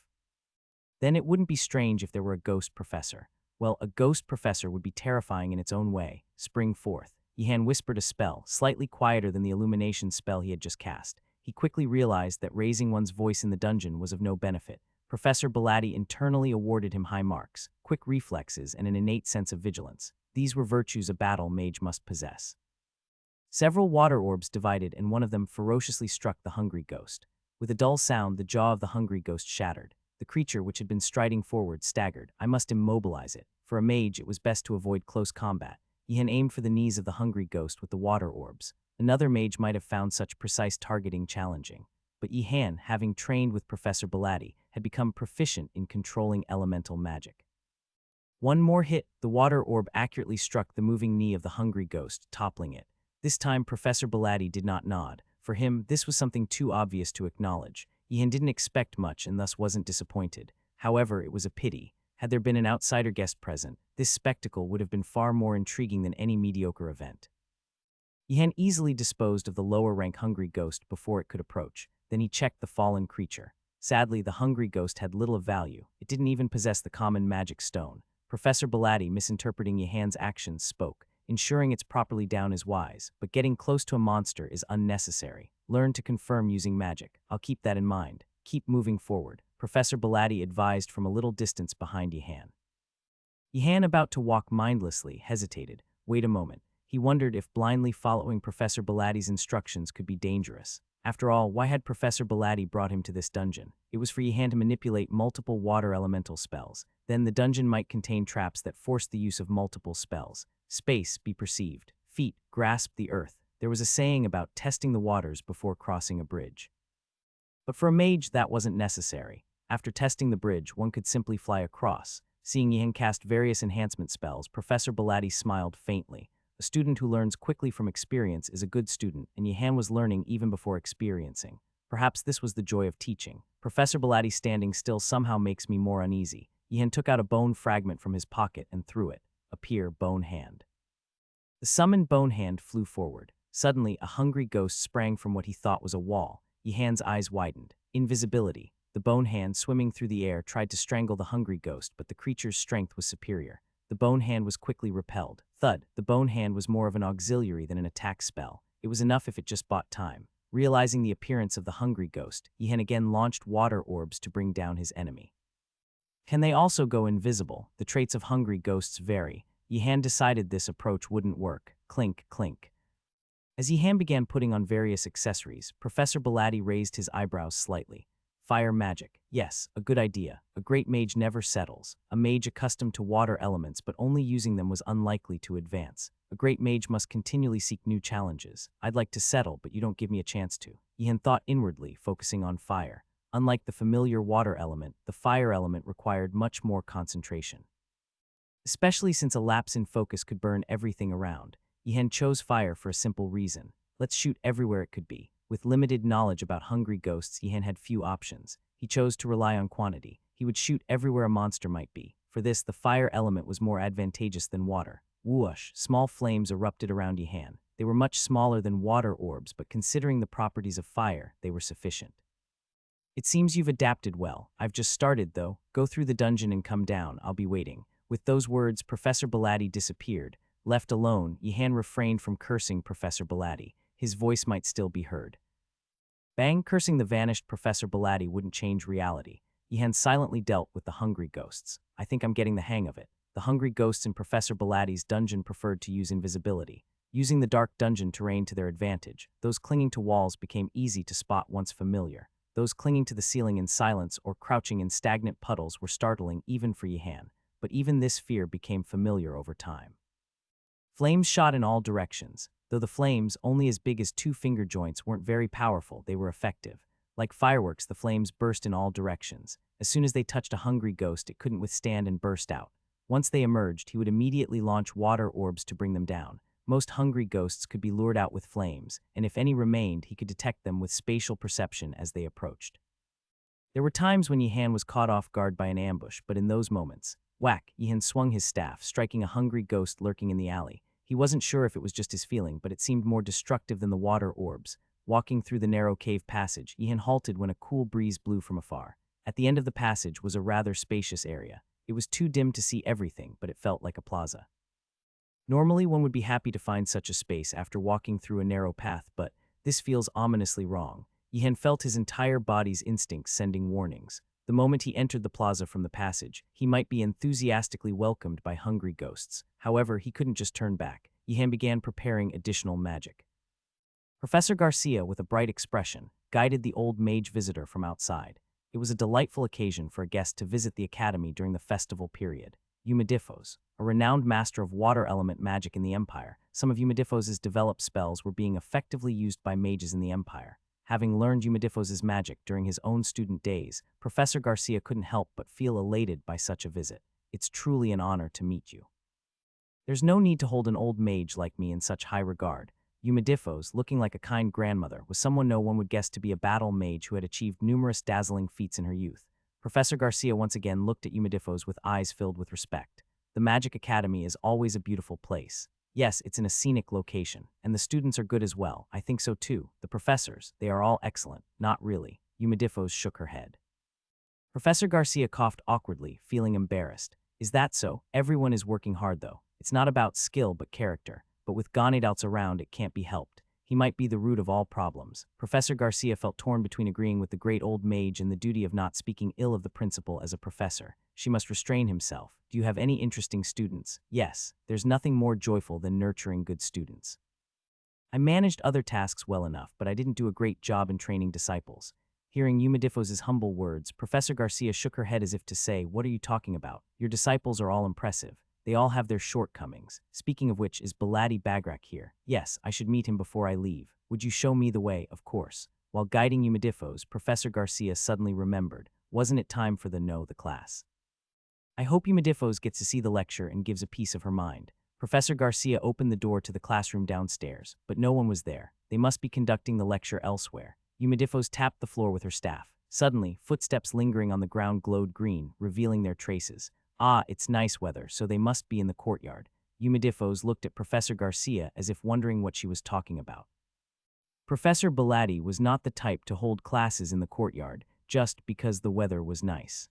Then it wouldn't be strange if there were a ghost professor. Well, a ghost professor would be terrifying in its own way. Spring forth. Yihan whispered a spell, slightly quieter than the illumination spell he had just cast. He quickly realized that raising one's voice in the dungeon was of no benefit. Professor Belatti internally awarded him high marks, quick reflexes, and an innate sense of vigilance. These were virtues a battle mage must possess. Several water orbs divided, and one of them ferociously struck the hungry ghost. With a dull sound, the jaw of the hungry ghost shattered. The creature, which had been striding forward, staggered. I must immobilize it. For a mage, it was best to avoid close combat. Yihan aimed for the knees of the hungry ghost with the water orbs. Another mage might have found such precise targeting challenging. But Yihan, having trained with Professor Belatti, had become proficient in controlling elemental magic. One more hit, the water orb accurately struck the moving knee of the hungry ghost, toppling it. This time, Professor Belatti did not nod. For him, this was something too obvious to acknowledge. Yihan didn't expect much and thus wasn't disappointed. However, it was a pity. Had there been an outsider guest present, this spectacle would have been far more intriguing than any mediocre event. Yihan easily disposed of the lower-rank hungry ghost before it could approach. Then he checked the fallen creature. Sadly, the hungry ghost had little of value. It didn't even possess the common magic stone. Professor Belatti, misinterpreting Yihan's actions, spoke. Ensuring it's properly down is wise, but getting close to a monster is unnecessary. Learn to confirm using magic. I'll keep that in mind. Keep moving forward. Professor Belatti advised from a little distance behind Yihan. Yihan, about to walk mindlessly, hesitated. Wait a moment. He wondered if blindly following Professor Belatti's instructions could be dangerous. After all, why had Professor Belatti brought him to this dungeon? It was for Yihan to manipulate multiple water elemental spells. Then the dungeon might contain traps that forced the use of multiple spells. Space, be perceived. Feet, grasp the earth. There was a saying about testing the waters before crossing a bridge. But for a mage, that wasn't necessary. After testing the bridge, one could simply fly across. Seeing Yihan cast various enhancement spells, Professor Belatti smiled faintly. A student who learns quickly from experience is a good student, and Yihan was learning even before experiencing. Perhaps this was the joy of teaching. Professor Belatti standing still somehow makes me more uneasy. Yihan took out a bone fragment from his pocket and threw it. Appear, bone hand. The summoned bone hand flew forward. Suddenly, a hungry ghost sprang from what he thought was a wall. Yihan's eyes widened. Invisibility. The bone hand, swimming through the air, tried to strangle the hungry ghost, but the creature's strength was superior. The bone hand was quickly repelled. Thud. The bone hand was more of an auxiliary than an attack spell. It was enough if it just bought time. Realizing the appearance of the hungry ghost, Yihan again launched water orbs to bring down his enemy. Can they also go invisible? The traits of hungry ghosts vary. Yihan decided this approach wouldn't work. Clink, clink. As Yihan began putting on various accessories, Professor Belatti raised his eyebrows slightly. Fire magic. Yes, a good idea. A great mage never settles. A mage accustomed to water elements but only using them was unlikely to advance. A great mage must continually seek new challenges. I'd like to settle, but you don't give me a chance to. Yihan thought inwardly, focusing on fire. Unlike the familiar water element, the fire element required much more concentration. Especially since a lapse in focus could burn everything around. Yihan chose fire for a simple reason. Let's shoot everywhere it could be. With limited knowledge about hungry ghosts, Yihan had few options. He chose to rely on quantity. He would shoot everywhere a monster might be. For this, the fire element was more advantageous than water. Whoosh! Small flames erupted around Yihan. They were much smaller than water orbs, but considering the properties of fire, they were sufficient. It seems you've adapted well. I've just started, though. Go through the dungeon and come down. I'll be waiting. With those words, Professor Belatti disappeared. Left alone, Yihan refrained from cursing Professor Belatti. His voice might still be heard. Bang, cursing the vanished Professor Belatti wouldn't change reality. Yihan silently dealt with the hungry ghosts. I think I'm getting the hang of it. The hungry ghosts in Professor Belatti's dungeon preferred to use invisibility. Using the dark dungeon terrain to their advantage, those clinging to walls became easy to spot once familiar. Those clinging to the ceiling in silence or crouching in stagnant puddles were startling even for Yihan, but even this fear became familiar over time. Flames shot in all directions. Though the flames, only as big as 2 finger joints, weren't very powerful, they were effective. Like fireworks, the flames burst in all directions. As soon as they touched a hungry ghost, it couldn't withstand and burst out. Once they emerged, he would immediately launch water orbs to bring them down. Most hungry ghosts could be lured out with flames, and if any remained, he could detect them with spatial perception as they approached. There were times when Yihan was caught off guard by an ambush, but in those moments, whack, Yihan swung his staff, striking a hungry ghost lurking in the alley. He wasn't sure if it was just his feeling, but it seemed more destructive than the water orbs. Walking through the narrow cave passage, Yihan halted when a cool breeze blew from afar. At the end of the passage was a rather spacious area. It was too dim to see everything, but it felt like a plaza. Normally, one would be happy to find such a space after walking through a narrow path, but this feels ominously wrong. Yihan felt his entire body's instincts sending warnings. The moment he entered the plaza from the passage, he might be enthusiastically welcomed by hungry ghosts. However, he couldn't just turn back. Yihan began preparing additional magic. Professor Garcia, with a bright expression, guided the old mage visitor from outside. It was a delightful occasion for a guest to visit the academy during the festival period. Eumedifos, a renowned master of water element magic in the Empire, some of Eumedifos' developed spells were being effectively used by mages in the Empire. Having learned Eumedifos' magic during his own student days, Professor Garcia couldn't help but feel elated by such a visit. It's truly an honor to meet you. There's no need to hold an old mage like me in such high regard. Eumedifos, looking like a kind grandmother, was someone no one would guess to be a battle mage who had achieved numerous dazzling feats in her youth. Professor Garcia once again looked at Eumedifos with eyes filled with respect. The Magic Academy is always a beautiful place. Yes, it's in a scenic location, and the students are good as well. I think so too. The professors, they are all excellent. Not really. Eumedifos shook her head. Professor Garcia coughed awkwardly, feeling embarrassed. Is that so? Everyone is working hard though. It's not about skill but character. But with Ganedouts around, it can't be helped. He might be the root of all problems. Professor Garcia felt torn between agreeing with the great old mage and the duty of not speaking ill of the principal as a professor. She must restrain himself. Do you have any interesting students? Yes, there's nothing more joyful than nurturing good students. I managed other tasks well enough, but I didn't do a great job in training disciples. Hearing Eumedifos' humble words, Professor Garcia shook her head as if to say, "What are you talking about? Your disciples are all impressive. They all have their shortcomings. Speaking of which, is Belatti Bagrak here? Yes, I should meet him before I leave. Would you show me the way? Of course." While guiding Eumedifos, Professor Garcia suddenly remembered. Wasn't it time for the class? I hope Eumedifos gets to see the lecture and gives a piece of her mind. Professor Garcia opened the door to the classroom downstairs, but no one was there. They must be conducting the lecture elsewhere. Eumedifos tapped the floor with her staff. Suddenly, footsteps lingering on the ground glowed green, revealing their traces. Ah, it's nice weather, so they must be in the courtyard. Eumedifos looked at Professor Garcia as if wondering what she was talking about. Professor Belatti was not the type to hold classes in the courtyard, just because the weather was nice.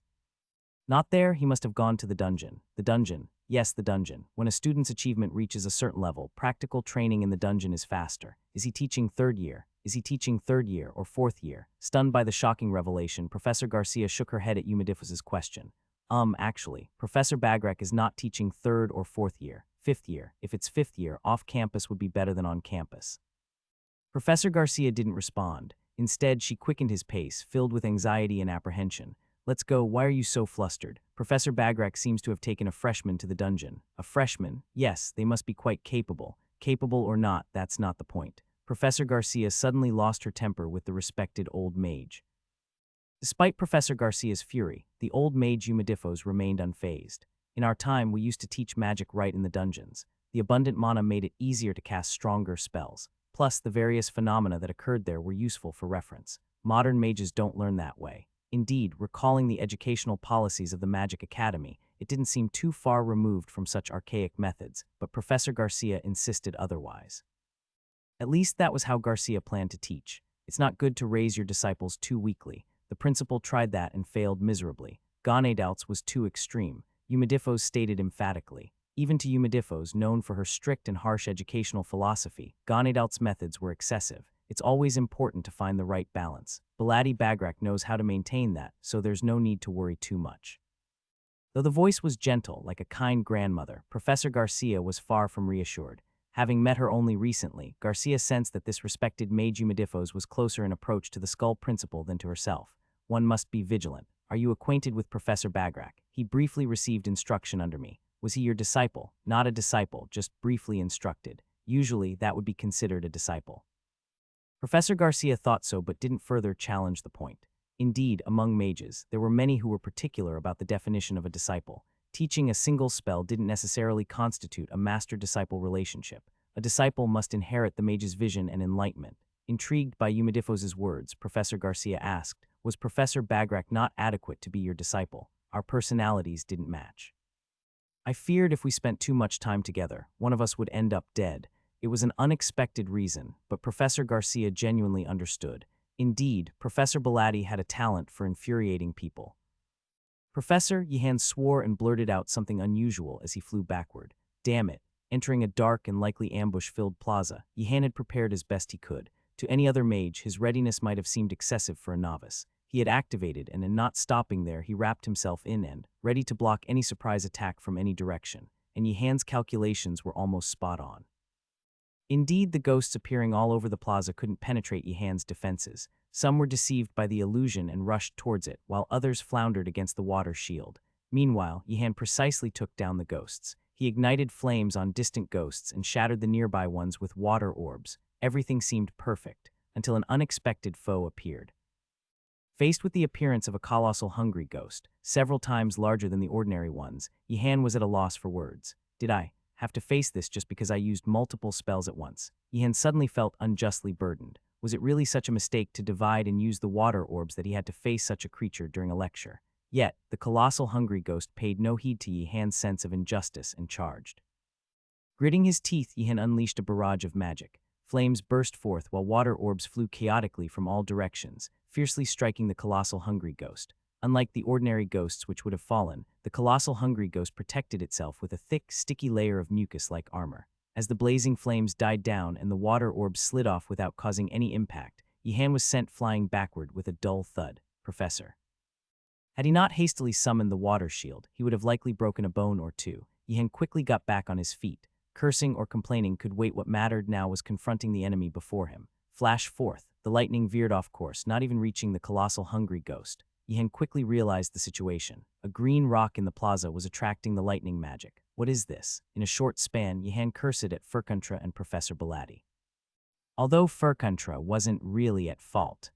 Not there, he must have gone to the dungeon. The dungeon. Yes, the dungeon. When a student's achievement reaches a certain level, practical training in the dungeon is faster. Is he teaching 3rd year? Is he teaching 3rd year or 4th year? Stunned by the shocking revelation, Professor Garcia shook her head at Eumedifos' question. Actually, Professor Bagrak is not teaching 3rd or 4th year, 5th year. If it's 5th year, off campus would be better than on campus. Professor Garcia didn't respond. Instead, she quickened his pace, filled with anxiety and apprehension. Let's go, why are you so flustered? Professor Bagrak seems to have taken a freshman to the dungeon. A freshman? Yes, they must be quite capable. Capable or not, that's not the point. Professor Garcia suddenly lost her temper with the respected old mage. Despite Professor Garcia's fury, the old mage Eumedifos remained unfazed. In our time, we used to teach magic right in the dungeons. The abundant mana made it easier to cast stronger spells. Plus, the various phenomena that occurred there were useful for reference. Modern mages don't learn that way. Indeed, recalling the educational policies of the Magic Academy, it didn't seem too far removed from such archaic methods, but Professor Garcia insisted otherwise. At least that was how Garcia planned to teach. It's not good to raise your disciples too weakly. The principal tried that and failed miserably. Ganedouts was too extreme. Eumedifos stated emphatically. Even to Yumedifos, known for her strict and harsh educational philosophy, Ganedalt's methods were excessive. It's always important to find the right balance. Baladi Bagrak knows how to maintain that, so there's no need to worry too much. Though the voice was gentle, like a kind grandmother, Professor Garcia was far from reassured. Having met her only recently, Garcia sensed that this respected Maid Yumedifos was closer in approach to the skull principal than to herself. One must be vigilant. Are you acquainted with Professor Bagrak? He briefly received instruction under me. Was he your disciple? Not a disciple, just briefly instructed. Usually, that would be considered a disciple. Professor Garcia thought so but didn't further challenge the point. Indeed, among mages, there were many who were particular about the definition of a disciple. Teaching a single spell didn't necessarily constitute a master-disciple relationship. A disciple must inherit the mage's vision and enlightenment. Intrigued by Yumedifos' words, Professor Garcia asked, "Was Professor Bagrak not adequate to be your disciple? Our personalities didn't match." I feared if we spent too much time together, one of us would end up dead. It was an unexpected reason, but Professor Garcia genuinely understood. Indeed, Professor Baladi had a talent for infuriating people. Professor Yehan swore and blurted out something unusual as he flew backward. Damn it. Entering a dark and likely ambush-filled plaza, Yehan had prepared as best he could. To any other mage, his readiness might have seemed excessive for a novice. He had activated, and in not stopping there, he wrapped himself in and, ready to block any surprise attack from any direction. And Yehan's calculations were almost spot on. Indeed, the ghosts appearing all over the plaza couldn't penetrate Yehan's defenses. Some were deceived by the illusion and rushed towards it, while others floundered against the water shield. Meanwhile, Yehan precisely took down the ghosts. He ignited flames on distant ghosts and shattered the nearby ones with water orbs. Everything seemed perfect, until an unexpected foe appeared. Faced with the appearance of a colossal hungry ghost, several times larger than the ordinary ones, Yehan was at a loss for words. Did I have to face this just because I used multiple spells at once? Yehan suddenly felt unjustly burdened. Was it really such a mistake to divide and use the water orbs that he had to face such a creature during a lecture? Yet, the colossal hungry ghost paid no heed to Yehan's sense of injustice and charged. Gritting his teeth, Yehan unleashed a barrage of magic. Flames burst forth while water orbs flew chaotically from all directions, fiercely striking the colossal hungry ghost. Unlike the ordinary ghosts which would have fallen, the colossal hungry ghost protected itself with a thick, sticky layer of mucus-like armor. As the blazing flames died down and the water orbs slid off without causing any impact, Yehan was sent flying backward with a dull thud. Professor. Had he not hastily summoned the water shield, he would have likely broken a bone or two. Yehan quickly got back on his feet. Cursing or complaining could wait. What mattered now was confronting the enemy before him. Flash forth, the lightning veered off course, not even reaching the colossal hungry ghost. Yehan quickly realized the situation. A green rock in the plaza was attracting the lightning magic. What is this? In a short span, Yehan cursed at Furkantra and Professor Baladi. Although Furkantra wasn't really at fault,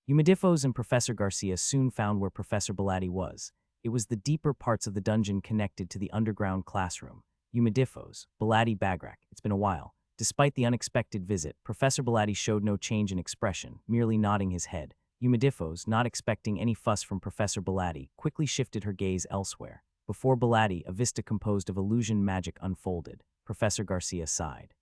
Yumedifos and Professor Garcia soon found where Professor Baladi was. It was the deeper parts of the dungeon connected to the underground classroom. Yumedifos, Baladi Bagrak, it's been a while. Despite the unexpected visit, Professor Baladi showed no change in expression, merely nodding his head. Yumedifos, not expecting any fuss from Professor Baladi, quickly shifted her gaze elsewhere. Before Baladi, a vista composed of illusion magic unfolded. Professor Garcia sighed.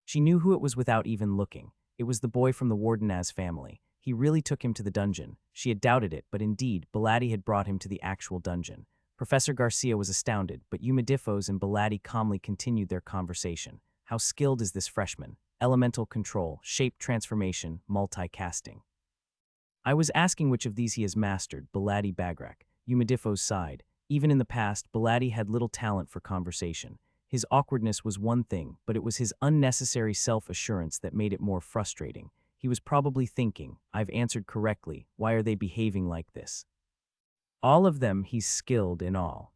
She knew who it was without even looking. It was the boy from the Wardenaz family. He really took him to the dungeon. She had doubted it, but indeed, Baladi had brought him to the actual dungeon. Professor Garcia was astounded, but Yumedifos and Baladi calmly continued their conversation. How skilled is this freshman? Elemental control, shape transformation, multicasting. I was asking which of these he has mastered, Baladi Bagrak. Yumedifos sighed. Even in the past, Baladi had little talent for conversation. His awkwardness was one thing, but it was his unnecessary self-assurance that made it more frustrating. He was probably thinking, I've answered correctly, why are they behaving like this? All of them, he's skilled in all.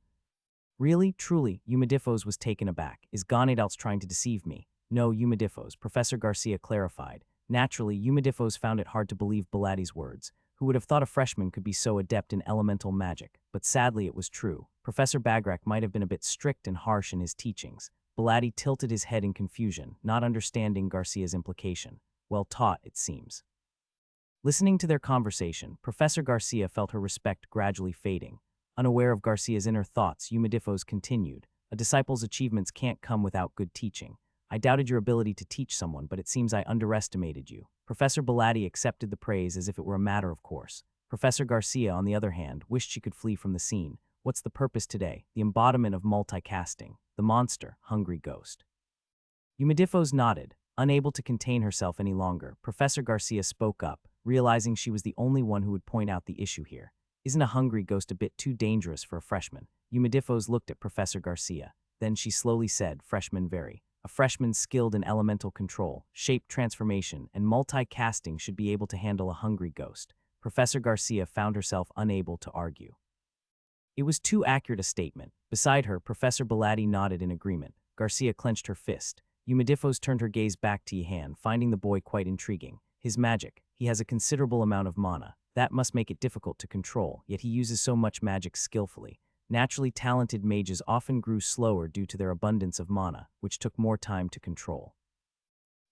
Really, truly, Yumedifos was taken aback. Is Ganedalt's trying to deceive me? No, Yumedifos, Professor Garcia clarified. Naturally, Yumedifos found it hard to believe Baladi's words. Who would have thought a freshman could be so adept in elemental magic? But sadly, it was true. Professor Bagrak might have been a bit strict and harsh in his teachings. Baladi tilted his head in confusion, not understanding Garcia's implication. Well taught, it seems. Listening to their conversation, Professor Garcia felt her respect gradually fading. Unaware of Garcia's inner thoughts, Yumedifos continued, a disciple's achievements can't come without good teaching. I doubted your ability to teach someone, but it seems I underestimated you. Professor Baladi accepted the praise as if it were a matter of course. Professor Garcia, on the other hand, wished she could flee from the scene. What's the purpose today? The embodiment of multicasting. The monster, hungry ghost. Yumidifos nodded. Unable to contain herself any longer, Professor Garcia spoke up, realizing she was the only one who would point out the issue here. Isn't a hungry ghost a bit too dangerous for a freshman? Yumidifos looked at Professor Garcia. Then she slowly said, freshman very. A freshman skilled in elemental control, shape transformation, and multicasting should be able to handle a hungry ghost. Professor Garcia found herself unable to argue. It was too accurate a statement. Beside her, Professor Belatti nodded in agreement. Garcia clenched her fist. Yumidifos turned her gaze back to Yihan, finding the boy quite intriguing. His magic. He has a considerable amount of mana. That must make it difficult to control, yet he uses so much magic skillfully. Naturally talented mages often grew slower due to their abundance of mana, which took more time to control.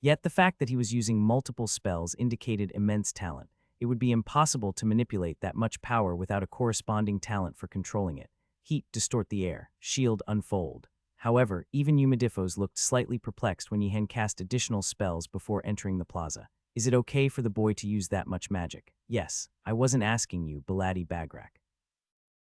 Yet the fact that he was using multiple spells indicated immense talent. It would be impossible to manipulate that much power without a corresponding talent for controlling it. Heat, distort the air. Shield, unfold. However, even Yumidifos looked slightly perplexed when Yihan cast additional spells before entering the plaza. Is it okay for the boy to use that much magic? Yes, I wasn't asking you, Belatti Bagrak.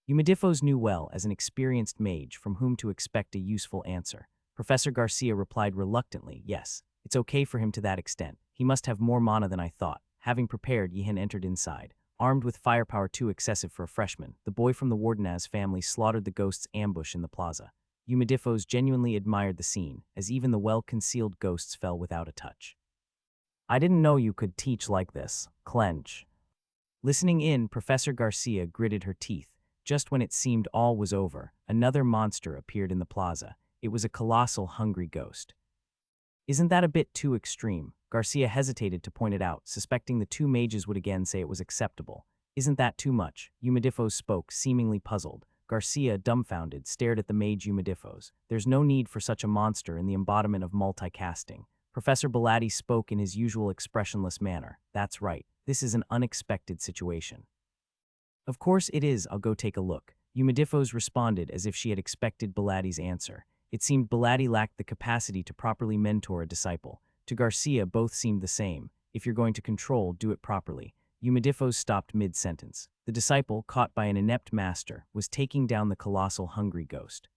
Yumidifos knew well, as an experienced mage, from whom to expect a useful answer. Professor Garcia replied reluctantly, yes, it's okay for him to that extent. He must have more mana than I thought. Having prepared, Yihan entered inside. Armed with firepower too excessive for a freshman, the boy from the Wardenaz family slaughtered the ghost's ambush in the plaza. Yumidifos genuinely admired the scene, as even the well-concealed ghosts fell without a touch. I didn't know you could teach like this. Clench. Listening in, Professor Garcia gritted her teeth. Just when it seemed all was over, another monster appeared in the plaza. It was a colossal, hungry ghost. Isn't that a bit too extreme? Garcia hesitated to point it out, suspecting the two mages would again say it was acceptable. Isn't that too much? Yumidifos spoke, seemingly puzzled. Garcia, dumbfounded, stared at the mage Yumidifos. There's no need for such a monster in the embodiment of multicasting. Professor Belatti spoke in his usual expressionless manner. That's right. This is an unexpected situation. Of course it is. I'll go take a look. Yumidifos responded as if she had expected Belatti's answer. It seemed Belatti lacked the capacity to properly mentor a disciple. To Garcia, both seemed the same. If you're going to control, do it properly. Yumidifos stopped mid-sentence. The disciple, caught by an inept master, was taking down the colossal hungry ghost.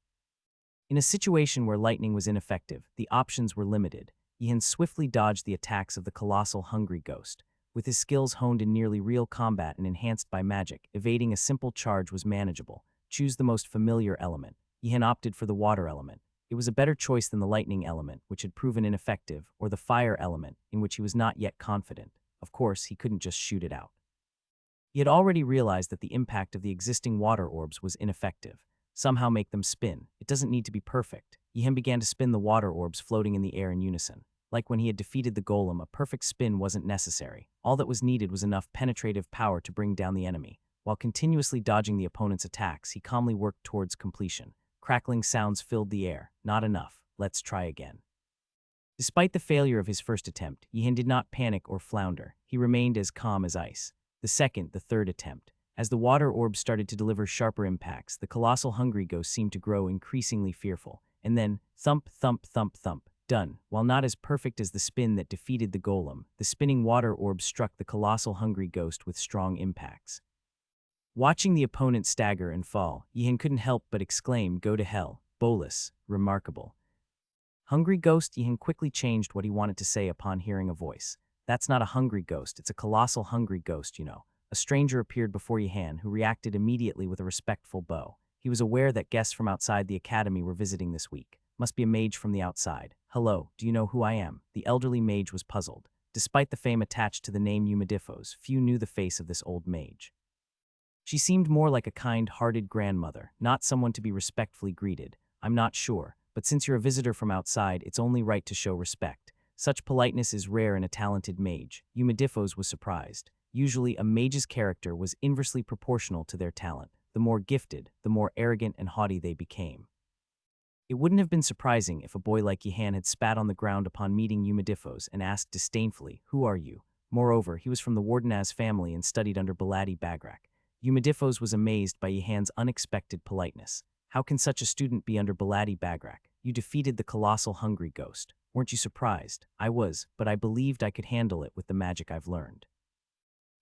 In a situation where lightning was ineffective, the options were limited. Yihan swiftly dodged the attacks of the colossal hungry ghost. With his skills honed in nearly real combat and enhanced by magic, evading a simple charge was manageable. Choose the most familiar element. Yihan opted for the water element. It was a better choice than the lightning element, which had proven ineffective, or the fire element, in which he was not yet confident. Of course, he couldn't just shoot it out. He had already realized that the impact of the existing water orbs was ineffective. Somehow make them spin. It doesn't need to be perfect. Yihan began to spin the water orbs floating in the air in unison. Like when he had defeated the golem, a perfect spin wasn't necessary. All that was needed was enough penetrative power to bring down the enemy. While continuously dodging the opponent's attacks, he calmly worked towards completion. Crackling sounds filled the air. Not enough. Let's try again. Despite the failure of his first attempt, Yihan did not panic or flounder. He remained as calm as ice. The second, the third attempt. As the water orbs started to deliver sharper impacts, the colossal hungry ghost seemed to grow increasingly fearful. And then, thump, thump, thump, thump. Done. While not as perfect as the spin that defeated the golem, the spinning water orbs struck the colossal hungry ghost with strong impacts. Watching the opponent stagger and fall, Yihan couldn't help but exclaim, "Go to hell, Bolus, remarkable." Hungry ghost. Yihan quickly changed what he wanted to say upon hearing a voice. That's not a hungry ghost, it's a colossal hungry ghost, you know. A stranger appeared before Yihan, who reacted immediately with a respectful bow. He was aware that guests from outside the academy were visiting this week. Must be a mage from the outside. Hello, do you know who I am? The elderly mage was puzzled. Despite the fame attached to the name Yumidifos, few knew the face of this old mage. She seemed more like a kind-hearted grandmother, not someone to be respectfully greeted. I'm not sure, but since you're a visitor from outside, it's only right to show respect. Such politeness is rare in a talented mage. Yumidifos was surprised. Usually, a mage's character was inversely proportional to their talent. The more gifted, the more arrogant and haughty they became. It wouldn't have been surprising if a boy like Yihan had spat on the ground upon meeting Yumidifos and asked disdainfully, "Who are you?" Moreover, he was from the Wardenaz family and studied under Belatti Bagrak. Yumidifos was amazed by Yihan's unexpected politeness. How can such a student be under Belatti Bagrak? You defeated the colossal hungry ghost. Weren't you surprised? I was, but I believed I could handle it with the magic I've learned.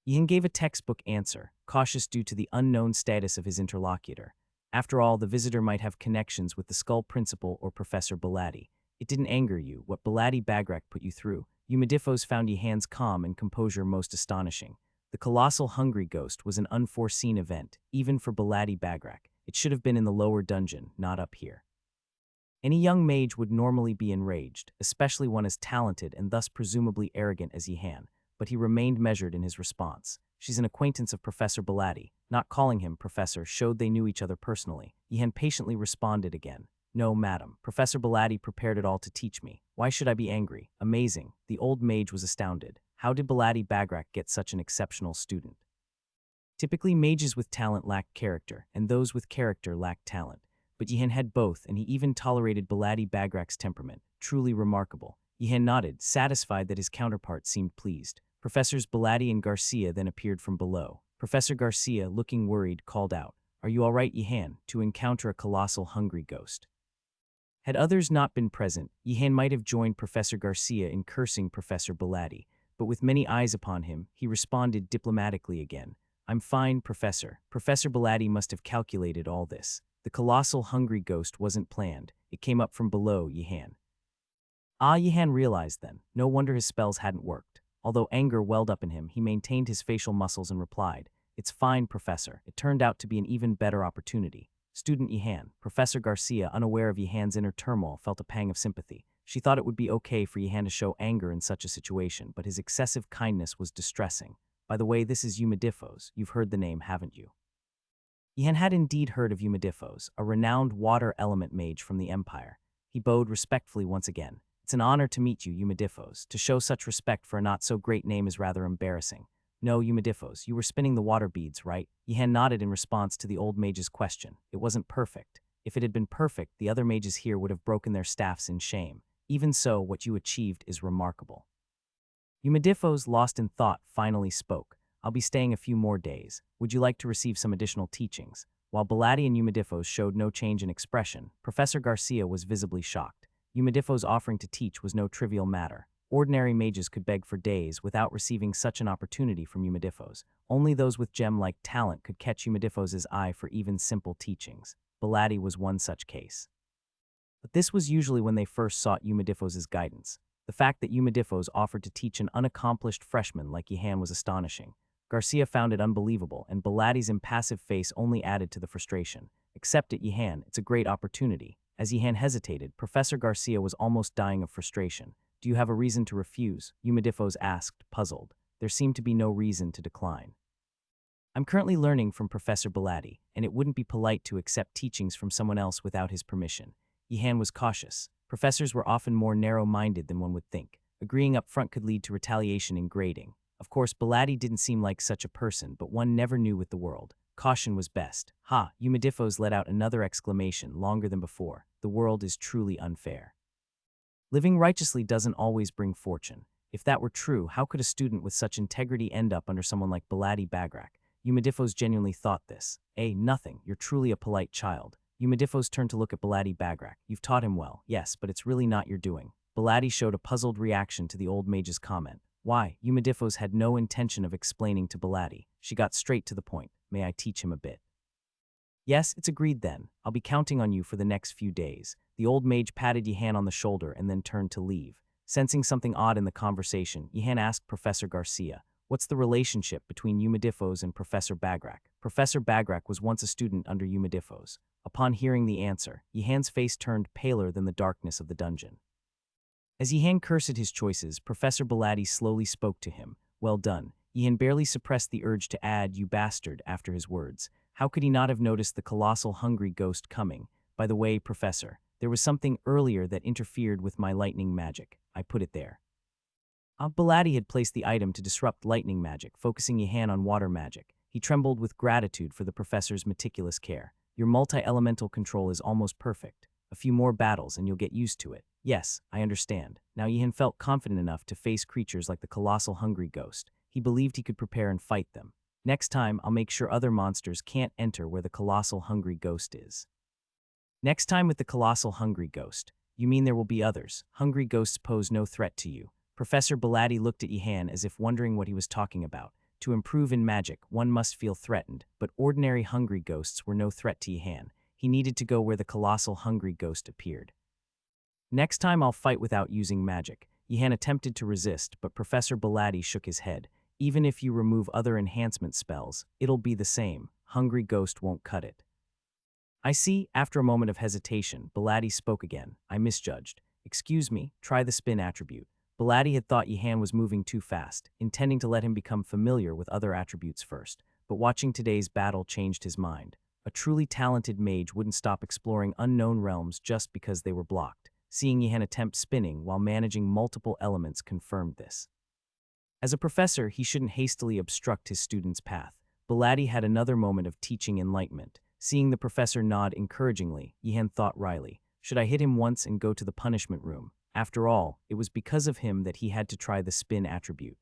Yihan gave a textbook answer, cautious due to the unknown status of his interlocutor. After all, the visitor might have connections with the Skull Principal or Professor Belati. It didn't anger you, what Belati Bagrak put you through. Umidifos found Yihan's calm and composure most astonishing. The colossal hungry ghost was an unforeseen event, even for Belati Bagrak. It should have been in the lower dungeon, not up here. Any young mage would normally be enraged, especially one as talented and thus presumably arrogant as Yihan, but he remained measured in his response. She's an acquaintance of Professor Belati. Not calling him Professor showed they knew each other personally. Yihan patiently responded again. No, madam. Professor Belati prepared it all to teach me. Why should I be angry? Amazing. The old mage was astounded. How did Belati Bagrak get such an exceptional student? Typically, mages with talent lack character, and those with character lack talent. But Yihan had both, and he even tolerated Belati Bagrak's temperament. Truly remarkable. Yihan nodded, satisfied that his counterpart seemed pleased. Professors Belati and Garcia then appeared from below. Professor Garcia, looking worried, called out, "Are you all right, Yihan, to encounter a colossal hungry ghost?" Had others not been present, Yihan might have joined Professor Garcia in cursing Professor Belati, but with many eyes upon him, he responded diplomatically again. "I'm fine, Professor." Professor Belati must have calculated all this. The colossal hungry ghost wasn't planned. It came up from below Yihan. Yihan realized then. No wonder his spells hadn't worked. Although anger welled up in him, he maintained his facial muscles and replied, "It's fine, Professor." It turned out to be an even better opportunity. Student Yihan. Professor Garcia, unaware of Yihan's inner turmoil, felt a pang of sympathy. She thought it would be okay for Yihan to show anger in such a situation, but his excessive kindness was distressing. By the way, this is Umidifos. You've heard the name, haven't you? Yihan had indeed heard of Umidifos, a renowned water element mage from the Empire. He bowed respectfully once again. "It's an honor to meet you, Umidifos. To show such respect for a not-so-great name is rather embarrassing." "No, Umidifos, you were spinning the water beads, right?" Yihan nodded in response to the old mage's question. "It wasn't perfect. If it had been perfect, the other mages here would have broken their staffs in shame. Even so, what you achieved is remarkable." Umidifos, lost in thought, finally spoke. "I'll be staying a few more days. Would you like to receive some additional teachings?" While Belati and Umidifos showed no change in expression, Professor Garcia was visibly shocked. Umidifos' offering to teach was no trivial matter. Ordinary mages could beg for days without receiving such an opportunity from Umidifos. Only those with gem-like talent could catch Umidifos' eye for even simple teachings. Belati was one such case. But this was usually when they first sought Umidifos' guidance. The fact that Umidifos offered to teach an unaccomplished freshman like Yihan was astonishing. Garcia found it unbelievable, and Belati's impassive face only added to the frustration. "Accept it, Yihan. It's a great opportunity." As Yihan hesitated, Professor Garcia was almost dying of frustration. "Do you have a reason to refuse?" Umidifos asked, puzzled. There seemed to be no reason to decline. "I'm currently learning from Professor Belati, and it wouldn't be polite to accept teachings from someone else without his permission." Yihan was cautious. Professors were often more narrow-minded than one would think. Agreeing up front could lead to retaliation and grading. Of course, Belati didn't seem like such a person, but one never knew with the world. Caution was best. Umidifos let out another exclamation, longer than before. The world is truly unfair. Living righteously doesn't always bring fortune. If that were true, how could a student with such integrity end up under someone like Belati Bagrak? Umidifos genuinely thought this. Nothing. You're truly a polite child." Umidifos turned to look at Belati Bagrak. "You've taught him well, yes, but it's really not your doing." Belati showed a puzzled reaction to the old mage's comment. Why? Umidifos had no intention of explaining to Belati. She got straight to the point. "May I teach him a bit?" "Yes, it's agreed then. I'll be counting on you for the next few days." The old mage patted Yihan on the shoulder and then turned to leave. Sensing something odd in the conversation, Yihan asked Professor Garcia, "What's the relationship between Umidifos and Professor Bagrak?" Professor Bagrak was once a student under Umidifos. Upon hearing the answer, Yihan's face turned paler than the darkness of the dungeon. As Yihan cursed his choices, Professor Belati slowly spoke to him. "Well done." Yihan barely suppressed the urge to add, "You bastard," after his words. How could he not have noticed the colossal hungry ghost coming? "By the way, Professor, there was something earlier that interfered with my lightning magic. I put it there." Belati had placed the item to disrupt lightning magic, focusing Yihan on water magic. He trembled with gratitude for the professor's meticulous care. "Your multi-elemental control is almost perfect. A few more battles and you'll get used to it." "Yes, I understand." Now Yihan felt confident enough to face creatures like the colossal hungry ghost. He believed he could prepare and fight them. "Next time, I'll make sure other monsters can't enter where the colossal hungry ghost is." "Next time with the colossal hungry ghost. You mean there will be others? Hungry ghosts pose no threat to you." Professor Belati looked at Yihan as if wondering what he was talking about. To improve in magic, one must feel threatened, but ordinary hungry ghosts were no threat to Yihan. He needed to go where the colossal hungry ghost appeared. Next time I'll fight without using magic. Yihan attempted to resist, but Professor Belati shook his head. Even if you remove other enhancement spells, it'll be the same. Hungry ghost won't cut it. I see. After a moment of hesitation, Belati spoke again. I misjudged. Excuse me, try the spin attribute. Belati had thought Yihan was moving too fast, intending to let him become familiar with other attributes first. But watching today's battle changed his mind. A truly talented mage wouldn't stop exploring unknown realms just because they were blocked. Seeing Yihan attempt spinning while managing multiple elements confirmed this. As a professor, he shouldn't hastily obstruct his student's path. Belati had another moment of teaching enlightenment. Seeing the professor nod encouragingly, Yihan thought wryly, should I hit him once and go to the punishment room? After all, it was because of him that he had to try the spin attribute.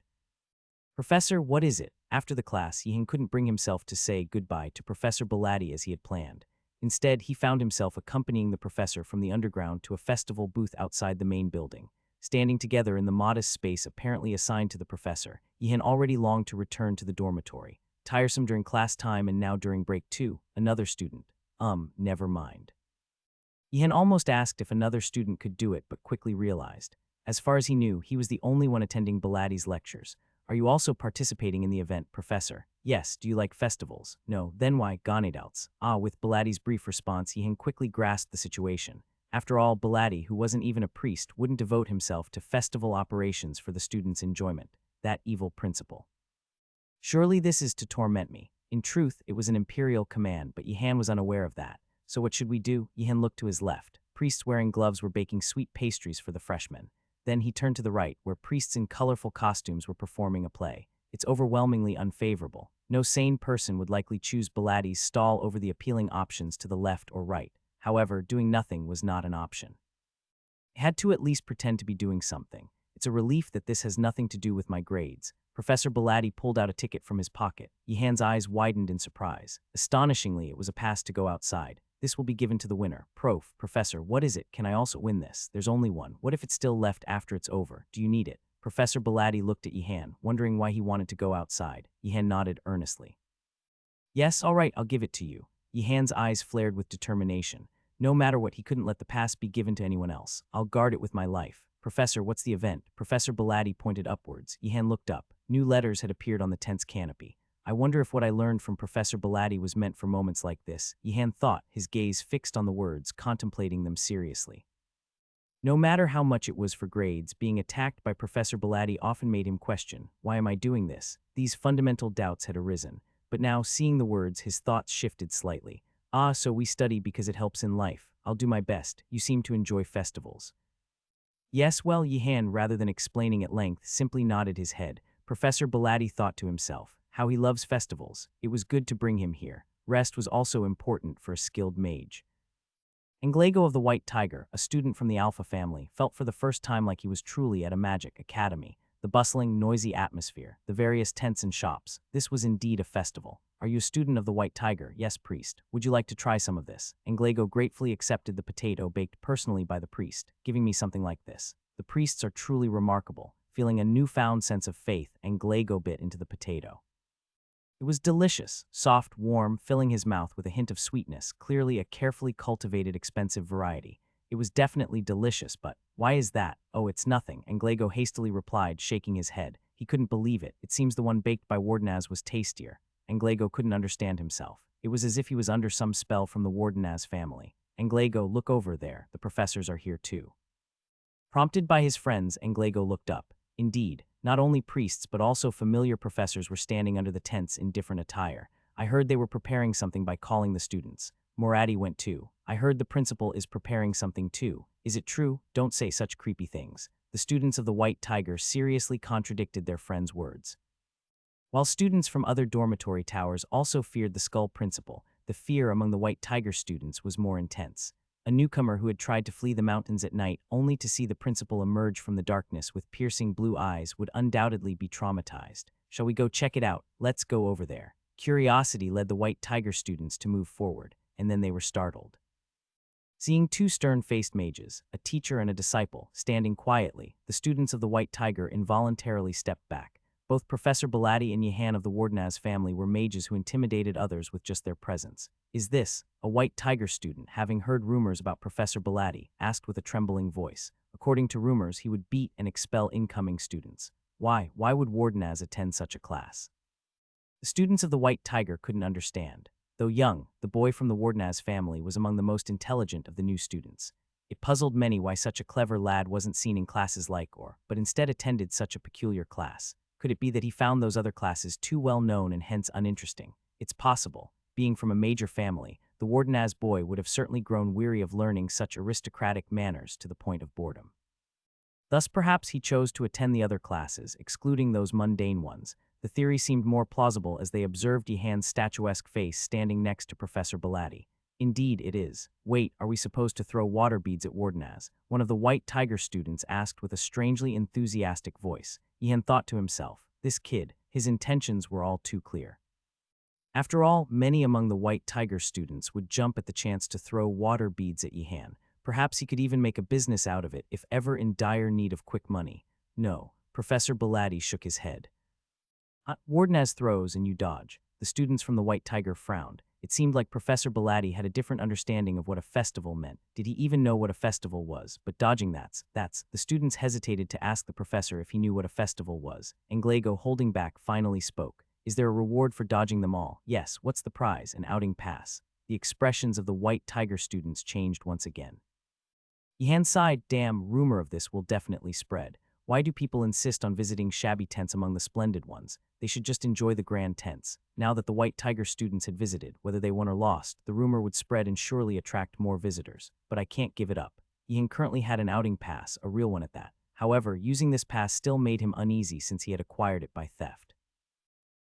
Professor, what is it? After the class, Yihan couldn't bring himself to say goodbye to Professor Belati as he had planned. Instead, he found himself accompanying the professor from the underground to a festival booth outside the main building. Standing together in the modest space apparently assigned to the professor, Yihan already longed to return to the dormitory. Tiresome during class time and now during break too. Another student. Never mind. Yihan almost asked if another student could do it but quickly realized. As far as he knew, he was the only one attending Belati's lectures. Are you also participating in the event, Professor? Yes. Do you like festivals? No. Then why Ganadouts? With Belati's brief response, Yihan quickly grasped the situation. After all, Belati, who wasn't even a priest, wouldn't devote himself to festival operations for the students' enjoyment. That evil principle. Surely this is to torment me. In truth, it was an imperial command, but Yihan was unaware of that. So what should we do? Yihan looked to his left. Priests wearing gloves were baking sweet pastries for the freshmen. Then he turned to the right, where priests in colorful costumes were performing a play. It's overwhelmingly unfavorable. No sane person would likely choose Belati's stall over the appealing options to the left or right. However, doing nothing was not an option. I had to at least pretend to be doing something. It's a relief that this has nothing to do with my grades. Professor Belati pulled out a ticket from his pocket. Yihan's eyes widened in surprise. Astonishingly, it was a pass to go outside. This will be given to the winner. Professor, what is it? Can I also win this? There's only one. What if it's still left after it's over? Do you need it? Professor Belati looked at Yihan, wondering why he wanted to go outside. Yihan nodded earnestly. Yes, all right, I'll give it to you. Yihan's eyes flared with determination. No matter what, he couldn't let the pass be given to anyone else. I'll guard it with my life. Professor, what's the event? Professor Belati pointed upwards. Yihan looked up. New letters had appeared on the tent's canopy. I wonder if what I learned from Professor Belati was meant for moments like this. Yihan thought, his gaze fixed on the words, contemplating them seriously. No matter how much it was for grades, being attacked by Professor Belati often made him question, why am I doing this? These fundamental doubts had arisen. But now, seeing the words, his thoughts shifted slightly. So we study because it helps in life. I'll do my best. You seem to enjoy festivals. Yes, well, Yihan, rather than explaining at length, simply nodded his head. Professor Belati thought to himself, how he loves festivals. It was good to bring him here. Rest was also important for a skilled mage. Anglago of the White Tiger, a student from the Alpha family, felt for the first time like he was truly at a magic academy. The bustling, noisy atmosphere, the various tents and shops. This was indeed a festival. Are you a student of the White Tiger? Yes, priest. Would you like to try some of this? Anglago gratefully accepted the potato baked personally by the priest, giving me something like this. The priests are truly remarkable. Feeling a newfound sense of faith, Anglago bit into the potato. It was delicious, soft, warm, filling his mouth with a hint of sweetness, clearly a carefully cultivated, expensive variety. It was definitely delicious, but why is that? Oh, it's nothing, Anglago hastily replied, shaking his head. He couldn't believe it. It seems the one baked by Wardenaz was tastier. Anglago couldn't understand himself. It was as if he was under some spell from the Wardenaz family. Anglago, look over there. The professors are here too. Prompted by his friends, Anglago looked up. Indeed, not only priests but also familiar professors were standing under the tents in different attire. I heard they were preparing something by calling the students. Moradi went too. I heard the principal is preparing something too. Is it true? Don't say such creepy things. The students of the White Tiger seriously contradicted their friends' words. While students from other dormitory towers also feared the Skull Principal, the fear among the White Tiger students was more intense. A newcomer who had tried to flee the mountains at night only to see the principal emerge from the darkness with piercing blue eyes would undoubtedly be traumatized. Shall we go check it out? Let's go over there. Curiosity led the White Tiger students to move forward, and then they were startled. Seeing two stern-faced mages, a teacher and a disciple, standing quietly, the students of the White Tiger involuntarily stepped back. Both Professor Belati and Yehan of the Wardenaz family were mages who intimidated others with just their presence. Is this, a white tiger student, having heard rumors about Professor Belati, asked with a trembling voice. According to rumors, he would beat and expel incoming students. Why? Why would Wardenaz attend such a class? The students of the White Tiger couldn't understand. Though young, the boy from the Wardenaz family was among the most intelligent of the new students. It puzzled many why such a clever lad wasn't seen in classes like or, but instead attended such a peculiar class. Could it be that he found those other classes too well known and hence uninteresting? It's possible. Being from a major family, the Wardenaz boy would have certainly grown weary of learning such aristocratic manners to the point of boredom. Thus perhaps he chose to attend the other classes, excluding those mundane ones. The theory seemed more plausible as they observed Yehan's statuesque face standing next to Professor Belati. Indeed, it is. Wait, are we supposed to throw water beads at Wardenaz? One of the White Tiger students asked with a strangely enthusiastic voice. Yehan thought to himself, this kid, his intentions were all too clear. After all, many among the White Tiger students would jump at the chance to throw water beads at Yehan. Perhaps he could even make a business out of it if ever in dire need of quick money. No, Professor Belati shook his head. Wardenaz throws and you dodge. The students from the White Tiger frowned. It seemed like Professor Belati had a different understanding of what a festival meant. Did he even know what a festival was? But dodging that's. The students hesitated to ask the professor if he knew what a festival was. Anglego, holding back, finally spoke. Is there a reward for dodging them all? Yes, what's the prize? An outing pass. The expressions of the White Tiger students changed once again. Yehan sighed, damn, rumor of this will definitely spread. Why do people insist on visiting shabby tents among the splendid ones? They should just enjoy the grand tents. Now that the White Tiger students had visited, whether they won or lost, the rumor would spread and surely attract more visitors. But I can't give it up. Yehan currently had an outing pass, a real one at that. However, using this pass still made him uneasy since he had acquired it by theft.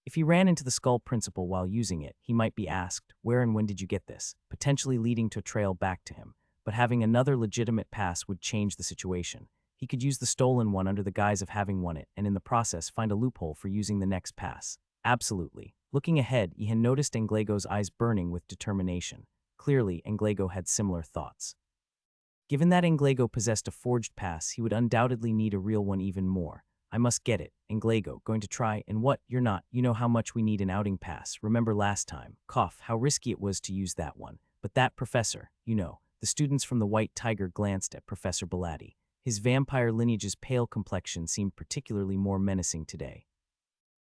If he ran into the Skull Principal while using it, he might be asked, where and when did you get this? Potentially leading to a trail back to him. But having another legitimate pass would change the situation. He could use the stolen one under the guise of having won it, and in the process find a loophole for using the next pass. Absolutely. Looking ahead, Yehan noticed Anglego's eyes burning with determination. Clearly, Anglego had similar thoughts. Given that Anglego possessed a forged pass, he would undoubtedly need a real one even more. I must get it. Anglego, going to try, and what? You're not. You know how much we need an outing pass. Remember last time. Cough, how risky it was to use that one. But that professor, you know. The students from the White Tiger glanced at Professor Belati. His vampire lineage's pale complexion seemed particularly more menacing today.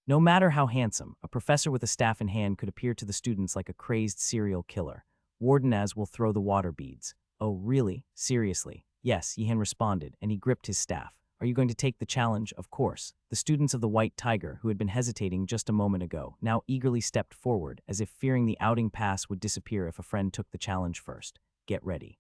No matter how handsome, a professor with a staff in hand could appear to the students like a crazed serial killer. Wardenaz will throw the water beads. Oh, really? Seriously? Yes, Yehan responded, and he gripped his staff. Are you going to take the challenge? Of course. The students of the White Tiger, who had been hesitating just a moment ago, now eagerly stepped forward, as if fearing the outing pass would disappear if a friend took the challenge first. Get ready.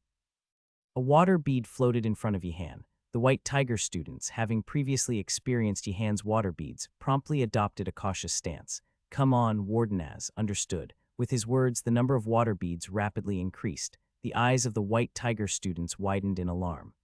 A water bead floated in front of Yehan. The White Tiger students, having previously experienced Yehan's water beads, promptly adopted a cautious stance. Come on, Wardenaz, understood. With his words, the number of water beads rapidly increased. The eyes of the White Tiger students widened in alarm.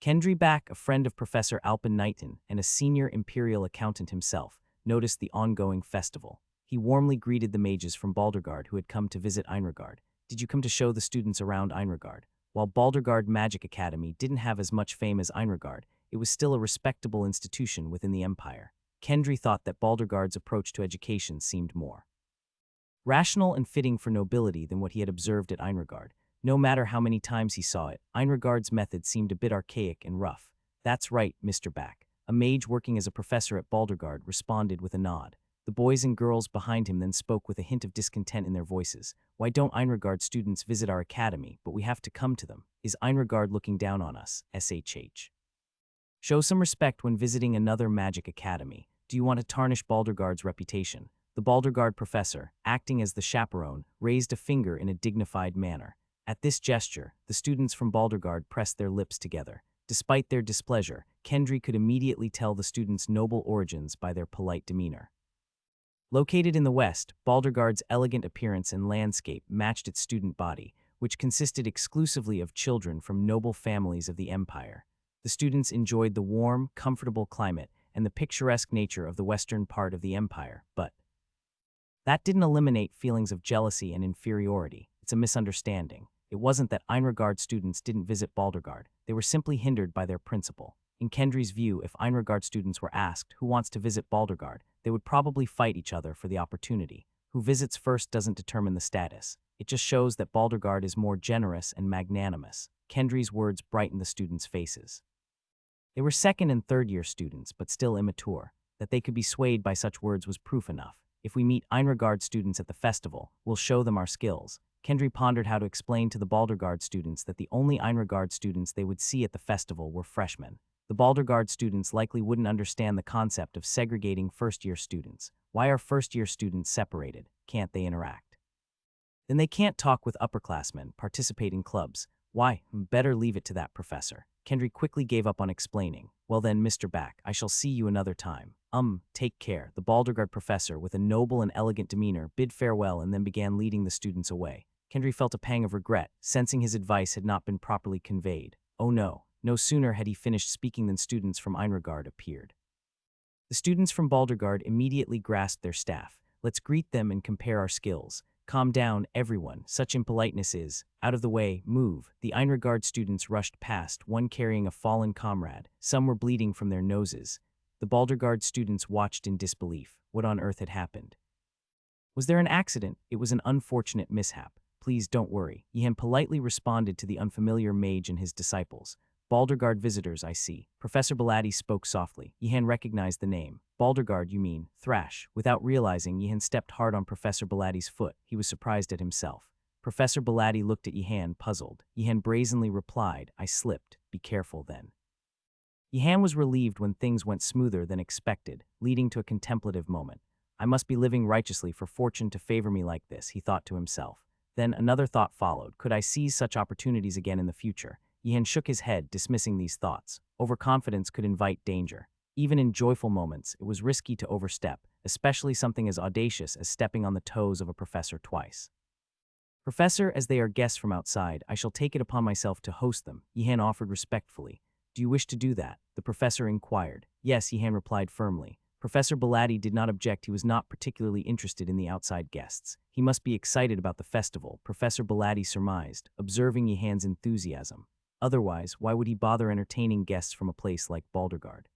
Kendry Back, a friend of Professor Alpin Knighton and a senior imperial accountant himself, noticed the ongoing festival. He warmly greeted the mages from Baldergard who had come to visit Einregard. Did you come to show the students around Einregard? While Baldergard Magic Academy didn't have as much fame as Einregard, it was still a respectable institution within the Empire. Kendry thought that Baldergard's approach to education seemed more rational and fitting for nobility than what he had observed at Einregard. No matter how many times he saw it, Einregard's method seemed a bit archaic and rough. That's right, Mr. Back. A mage working as a professor at Baldergard responded with a nod. The boys and girls behind him then spoke with a hint of discontent in their voices. Why don't Einregard students visit our academy, but we have to come to them? Is Einregard looking down on us? SHH. Show some respect when visiting another magic academy. Do you want to tarnish Baldergard's reputation? The Baldergard professor, acting as the chaperone, raised a finger in a dignified manner. At this gesture, the students from Baldergard pressed their lips together. Despite their displeasure, Kendry could immediately tell the students' noble origins by their polite demeanor. Located in the west, Baldergard's elegant appearance and landscape matched its student body, which consisted exclusively of children from noble families of the Empire. The students enjoyed the warm, comfortable climate and the picturesque nature of the western part of the Empire, but that didn't eliminate feelings of jealousy and inferiority. It's a misunderstanding. It wasn't that Einregard students didn't visit Baldergard. They were simply hindered by their principal. In Kendry's view, if Einregard students were asked who wants to visit Baldurgard, they would probably fight each other for the opportunity. Who visits first doesn't determine the status. It just shows that Baldurgard is more generous and magnanimous. Kendry's words brightened the students' faces. They were second and third-year students, but still immature. That they could be swayed by such words was proof enough. If we meet Einregard students at the festival, we'll show them our skills. Kendry pondered how to explain to the Baldurgard students that the only Einregard students they would see at the festival were freshmen. The Baldurgard students likely wouldn't understand the concept of segregating first-year students. Why are first-year students separated? Can't they interact? Then they can't talk with upperclassmen, participate in clubs. Why? Better leave it to that professor. Kendry quickly gave up on explaining. Well then, Mr. Back, I shall see you another time. Take care. The Baldurgard professor, with a noble and elegant demeanor, bid farewell and then began leading the students away. Kendry felt a pang of regret, sensing his advice had not been properly conveyed. Oh no. No sooner had he finished speaking than students from Einregard appeared. The students from Baldurgard immediately grasped their staff. Let's greet them and compare our skills. Calm down, everyone. Such impoliteness is. Out of the way, move. The Einregard students rushed past, one carrying a fallen comrade. Some were bleeding from their noses. The Baldurgard students watched in disbelief. What on earth had happened? Was there an accident? It was an unfortunate mishap. Please don't worry. Yihan politely responded to the unfamiliar mage and his disciples. Baldurgard visitors, I see. Professor Belati spoke softly. Yihan recognized the name. Baldurgard, you mean? Thrash. Without realizing, Yihan stepped hard on Professor Belati's foot. He was surprised at himself. Professor Belati looked at Yihan, puzzled. Yihan brazenly replied, I slipped. Be careful then. Yihan was relieved when things went smoother than expected, leading to a contemplative moment. I must be living righteously for fortune to favor me like this, he thought to himself. Then another thought followed. Could I seize such opportunities again in the future? Yihan shook his head, dismissing these thoughts. Overconfidence could invite danger. Even in joyful moments, it was risky to overstep, especially something as audacious as stepping on the toes of a professor twice. Professor, as they are guests from outside, I shall take it upon myself to host them, Yihan offered respectfully. Do you wish to do that? The professor inquired. Yes, Yihan replied firmly. Professor Belati did not object. He was not particularly interested in the outside guests. He must be excited about the festival, Professor Belati surmised, observing Yihan's enthusiasm. Otherwise, why would he bother entertaining guests from a place like Baldurgard?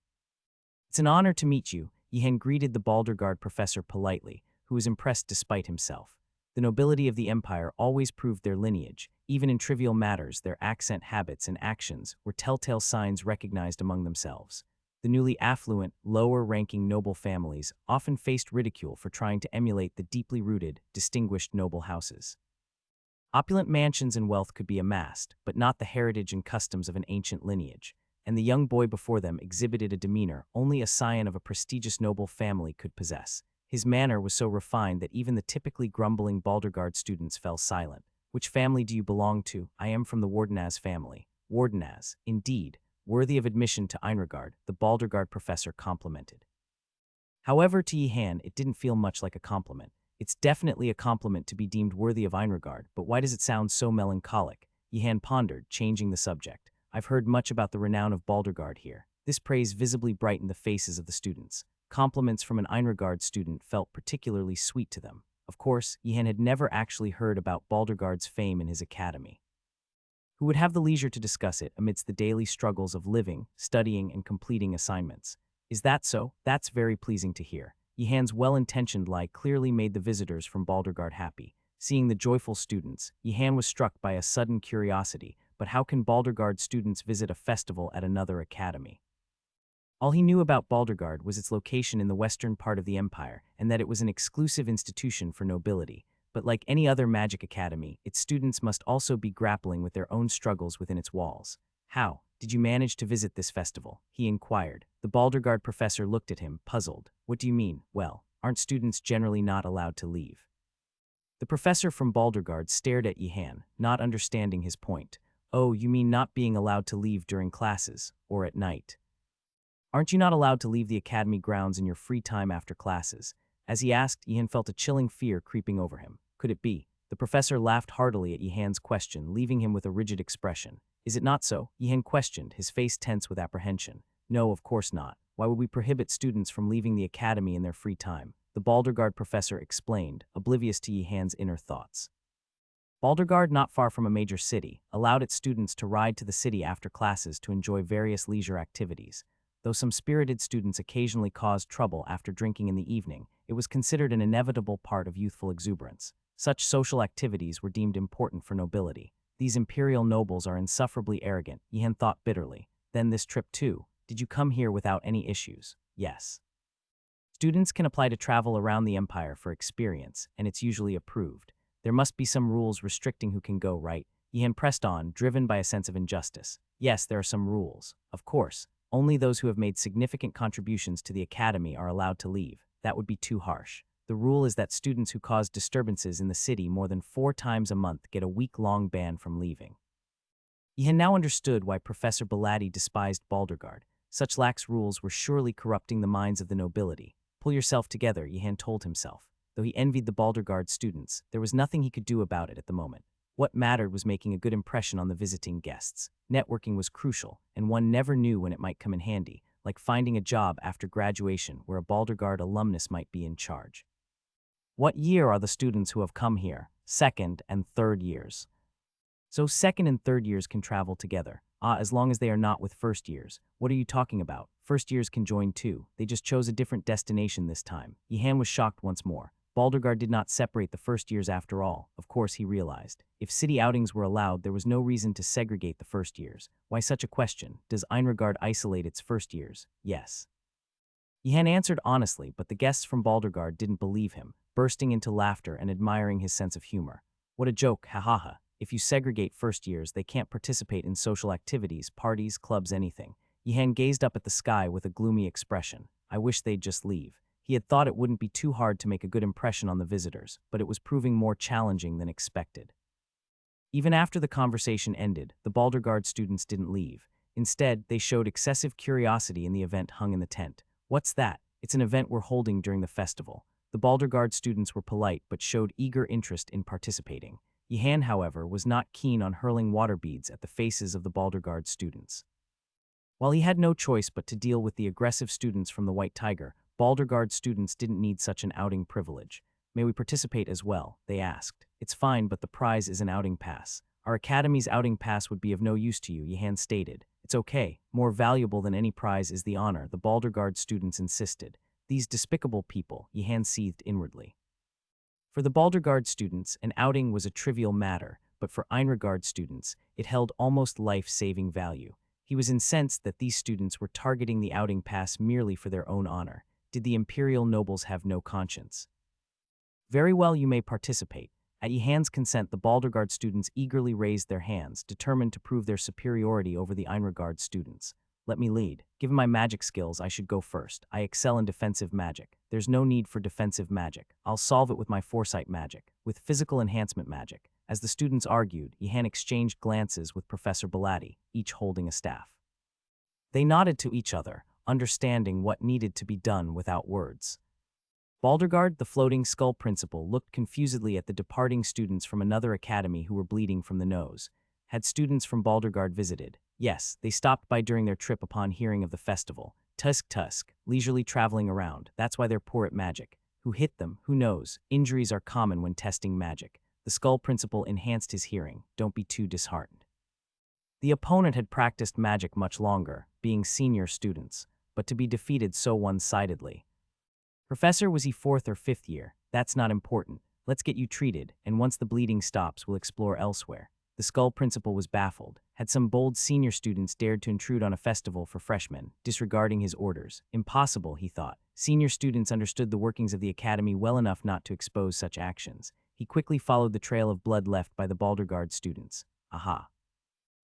It's an honor to meet you, Yihan greeted the Baldurgard professor politely, who was impressed despite himself. The nobility of the empire always proved their lineage. Even in trivial matters, their accent, habits, and actions were telltale signs recognized among themselves. The newly affluent, lower-ranking noble families often faced ridicule for trying to emulate the deeply rooted, distinguished noble houses. Opulent mansions and wealth could be amassed, but not the heritage and customs of an ancient lineage, and the young boy before them exhibited a demeanor only a scion of a prestigious noble family could possess. His manner was so refined that even the typically grumbling Baldurgard students fell silent. Which family do you belong to? I am from the Wardenaz family. Wardenaz, indeed, worthy of admission to Einregard, the Baldurgard professor complimented. However, to Yihan, it didn't feel much like a compliment. It's definitely a compliment to be deemed worthy of Einregard, but why does it sound so melancholic? Yihan pondered, changing the subject. I've heard much about the renown of Baldurgard here. This praise visibly brightened the faces of the students. Compliments from an Einregard student felt particularly sweet to them. Of course, Yihan had never actually heard about Baldurgard's fame in his academy. Who would have the leisure to discuss it amidst the daily struggles of living, studying, and completing assignments? Is that so? That's very pleasing to hear. Yihan's well-intentioned lie clearly made the visitors from Baldurgard happy. Seeing the joyful students, Yihan was struck by a sudden curiosity. But how can Baldurgard students visit a festival at another academy? All he knew about Baldurgard was its location in the western part of the empire, and that it was an exclusive institution for nobility. But like any other magic academy, its students must also be grappling with their own struggles within its walls. How did you manage to visit this festival? He inquired. The Baldurgard professor looked at him, puzzled. What do you mean? Well, aren't students generally not allowed to leave? The professor from Baldurgard stared at Yihan, not understanding his point. Oh, you mean not being allowed to leave during classes, or at night? Aren't you not allowed to leave the academy grounds in your free time after classes? As he asked, Yihan felt a chilling fear creeping over him. Could it be? The professor laughed heartily at Yihan's question, leaving him with a rigid expression. Is it not so? Yihan questioned, his face tense with apprehension. No, of course not. Why would we prohibit students from leaving the academy in their free time? The Baldurgard professor explained, oblivious to Yihan's inner thoughts. Baldergard, not far from a major city, allowed its students to ride to the city after classes to enjoy various leisure activities. Though some spirited students occasionally caused trouble after drinking in the evening, it was considered an inevitable part of youthful exuberance. Such social activities were deemed important for nobility. These imperial nobles are insufferably arrogant, Yihan thought bitterly. Then this trip too. Did you come here without any issues? Yes. Students can apply to travel around the empire for experience, and it's usually approved. There must be some rules restricting who can go, right? Yihan pressed on, driven by a sense of injustice. Yes, there are some rules. Of course, only those who have made significant contributions to the academy are allowed to leave. That would be too harsh. The rule is that students who cause disturbances in the city more than 4 times a month get a week-long ban from leaving. Yihan now understood why Professor Belati despised Baldergard. Such lax rules were surely corrupting the minds of the nobility. Pull yourself together, Yihan told himself. Though he envied the Baldergard students, there was nothing he could do about it at the moment. What mattered was making a good impression on the visiting guests. Networking was crucial, and one never knew when it might come in handy, like finding a job after graduation where a Baldergard alumnus might be in charge. What year are the students who have come here? Second and third years. So second and third years can travel together. As long as they are not with first years. What are you talking about? First years can join too. They just chose a different destination this time. Yihan was shocked once more. Baldergard did not separate the first years after all. Of course, he realized. If city outings were allowed, there was no reason to segregate the first years. Why such a question? Does Einregard isolate its first years? Yes. Yihan answered honestly, but the guests from Baldergard didn't believe him, bursting into laughter and admiring his sense of humor. What a joke, ha ha ha. If you segregate first years, they can't participate in social activities, parties, clubs, anything. Yihan gazed up at the sky with a gloomy expression. I wish they'd just leave. He had thought it wouldn't be too hard to make a good impression on the visitors, but it was proving more challenging than expected. Even after the conversation ended, the Baldergard students didn't leave. Instead, they showed excessive curiosity in the event hung in the tent. What's that? It's an event we're holding during the festival. The Baldergard students were polite but showed eager interest in participating. Yihan, however, was not keen on hurling water beads at the faces of the Baldergard students. While he had no choice but to deal with the aggressive students from the White Tiger, Baldergard students didn't need such an outing privilege. May we participate as well? They asked. It's fine, but the prize is an outing pass. Our academy's outing pass would be of no use to you, Yihan stated. It's okay. More valuable than any prize is the honor, the Baldergard students insisted. These despicable people, Yihan seethed inwardly. For the Baldergard students, an outing was a trivial matter, but for Einregard students, it held almost life-saving value. He was incensed that these students were targeting the outing pass merely for their own honor. Did the imperial nobles have no conscience? Very well, you may participate. At Yihan's consent, the Baldergard students eagerly raised their hands, determined to prove their superiority over the Einregard students. Let me lead. Given my magic skills, I should go first. I excel in defensive magic. There's no need for defensive magic. I'll solve it with my foresight magic, with physical enhancement magic. As the students argued, Yihan exchanged glances with Professor Belati, each holding a staff. They nodded to each other, understanding what needed to be done without words. Baldergard, the floating skull principal, looked confusedly at the departing students from another academy who were bleeding from the nose. Had students from Baldergard visited? Yes, they stopped by during their trip upon hearing of the festival. Tusk, leisurely traveling around. That's why they're poor at magic. Who hit them? Who knows? Injuries are common when testing magic. The skull principal enhanced his hearing. Don't be too disheartened. The opponent had practiced magic much longer, being senior students, but to be defeated so one-sidedly. Professor, was he 4th or 5th year? That's not important. Let's get you treated, and once the bleeding stops, we'll explore elsewhere. The skull principal was baffled. Had some bold senior students dared to intrude on a festival for freshmen, disregarding his orders? Impossible, he thought. Senior students understood the workings of the academy well enough not to expose such actions. He quickly followed the trail of blood left by the Baldergard students. Aha.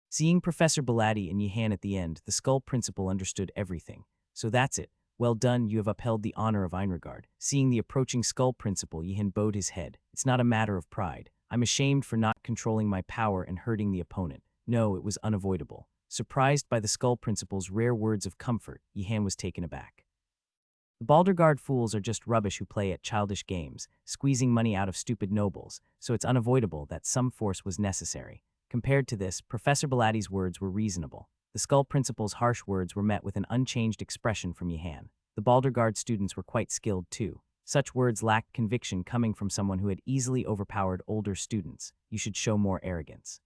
Seeing Professor Belati and Yihan at the end, the skull principal understood everything. So that's it. Well done, you have upheld the honor of Einregard. Seeing the approaching skull principal, Yihan bowed his head. It's not a matter of pride. I'm ashamed for not controlling my power and hurting the opponent. No, it was unavoidable. Surprised by the skull principal's rare words of comfort, Yihan was taken aback. The Baldergard fools are just rubbish who play at childish games, squeezing money out of stupid nobles, so it's unavoidable that some force was necessary. Compared to this, Professor Belati's words were reasonable. The skull principal's harsh words were met with an unchanged expression from Yihan. The Baldergard students were quite skilled too. Such words lacked conviction coming from someone who had easily overpowered older students. You should show more arrogance.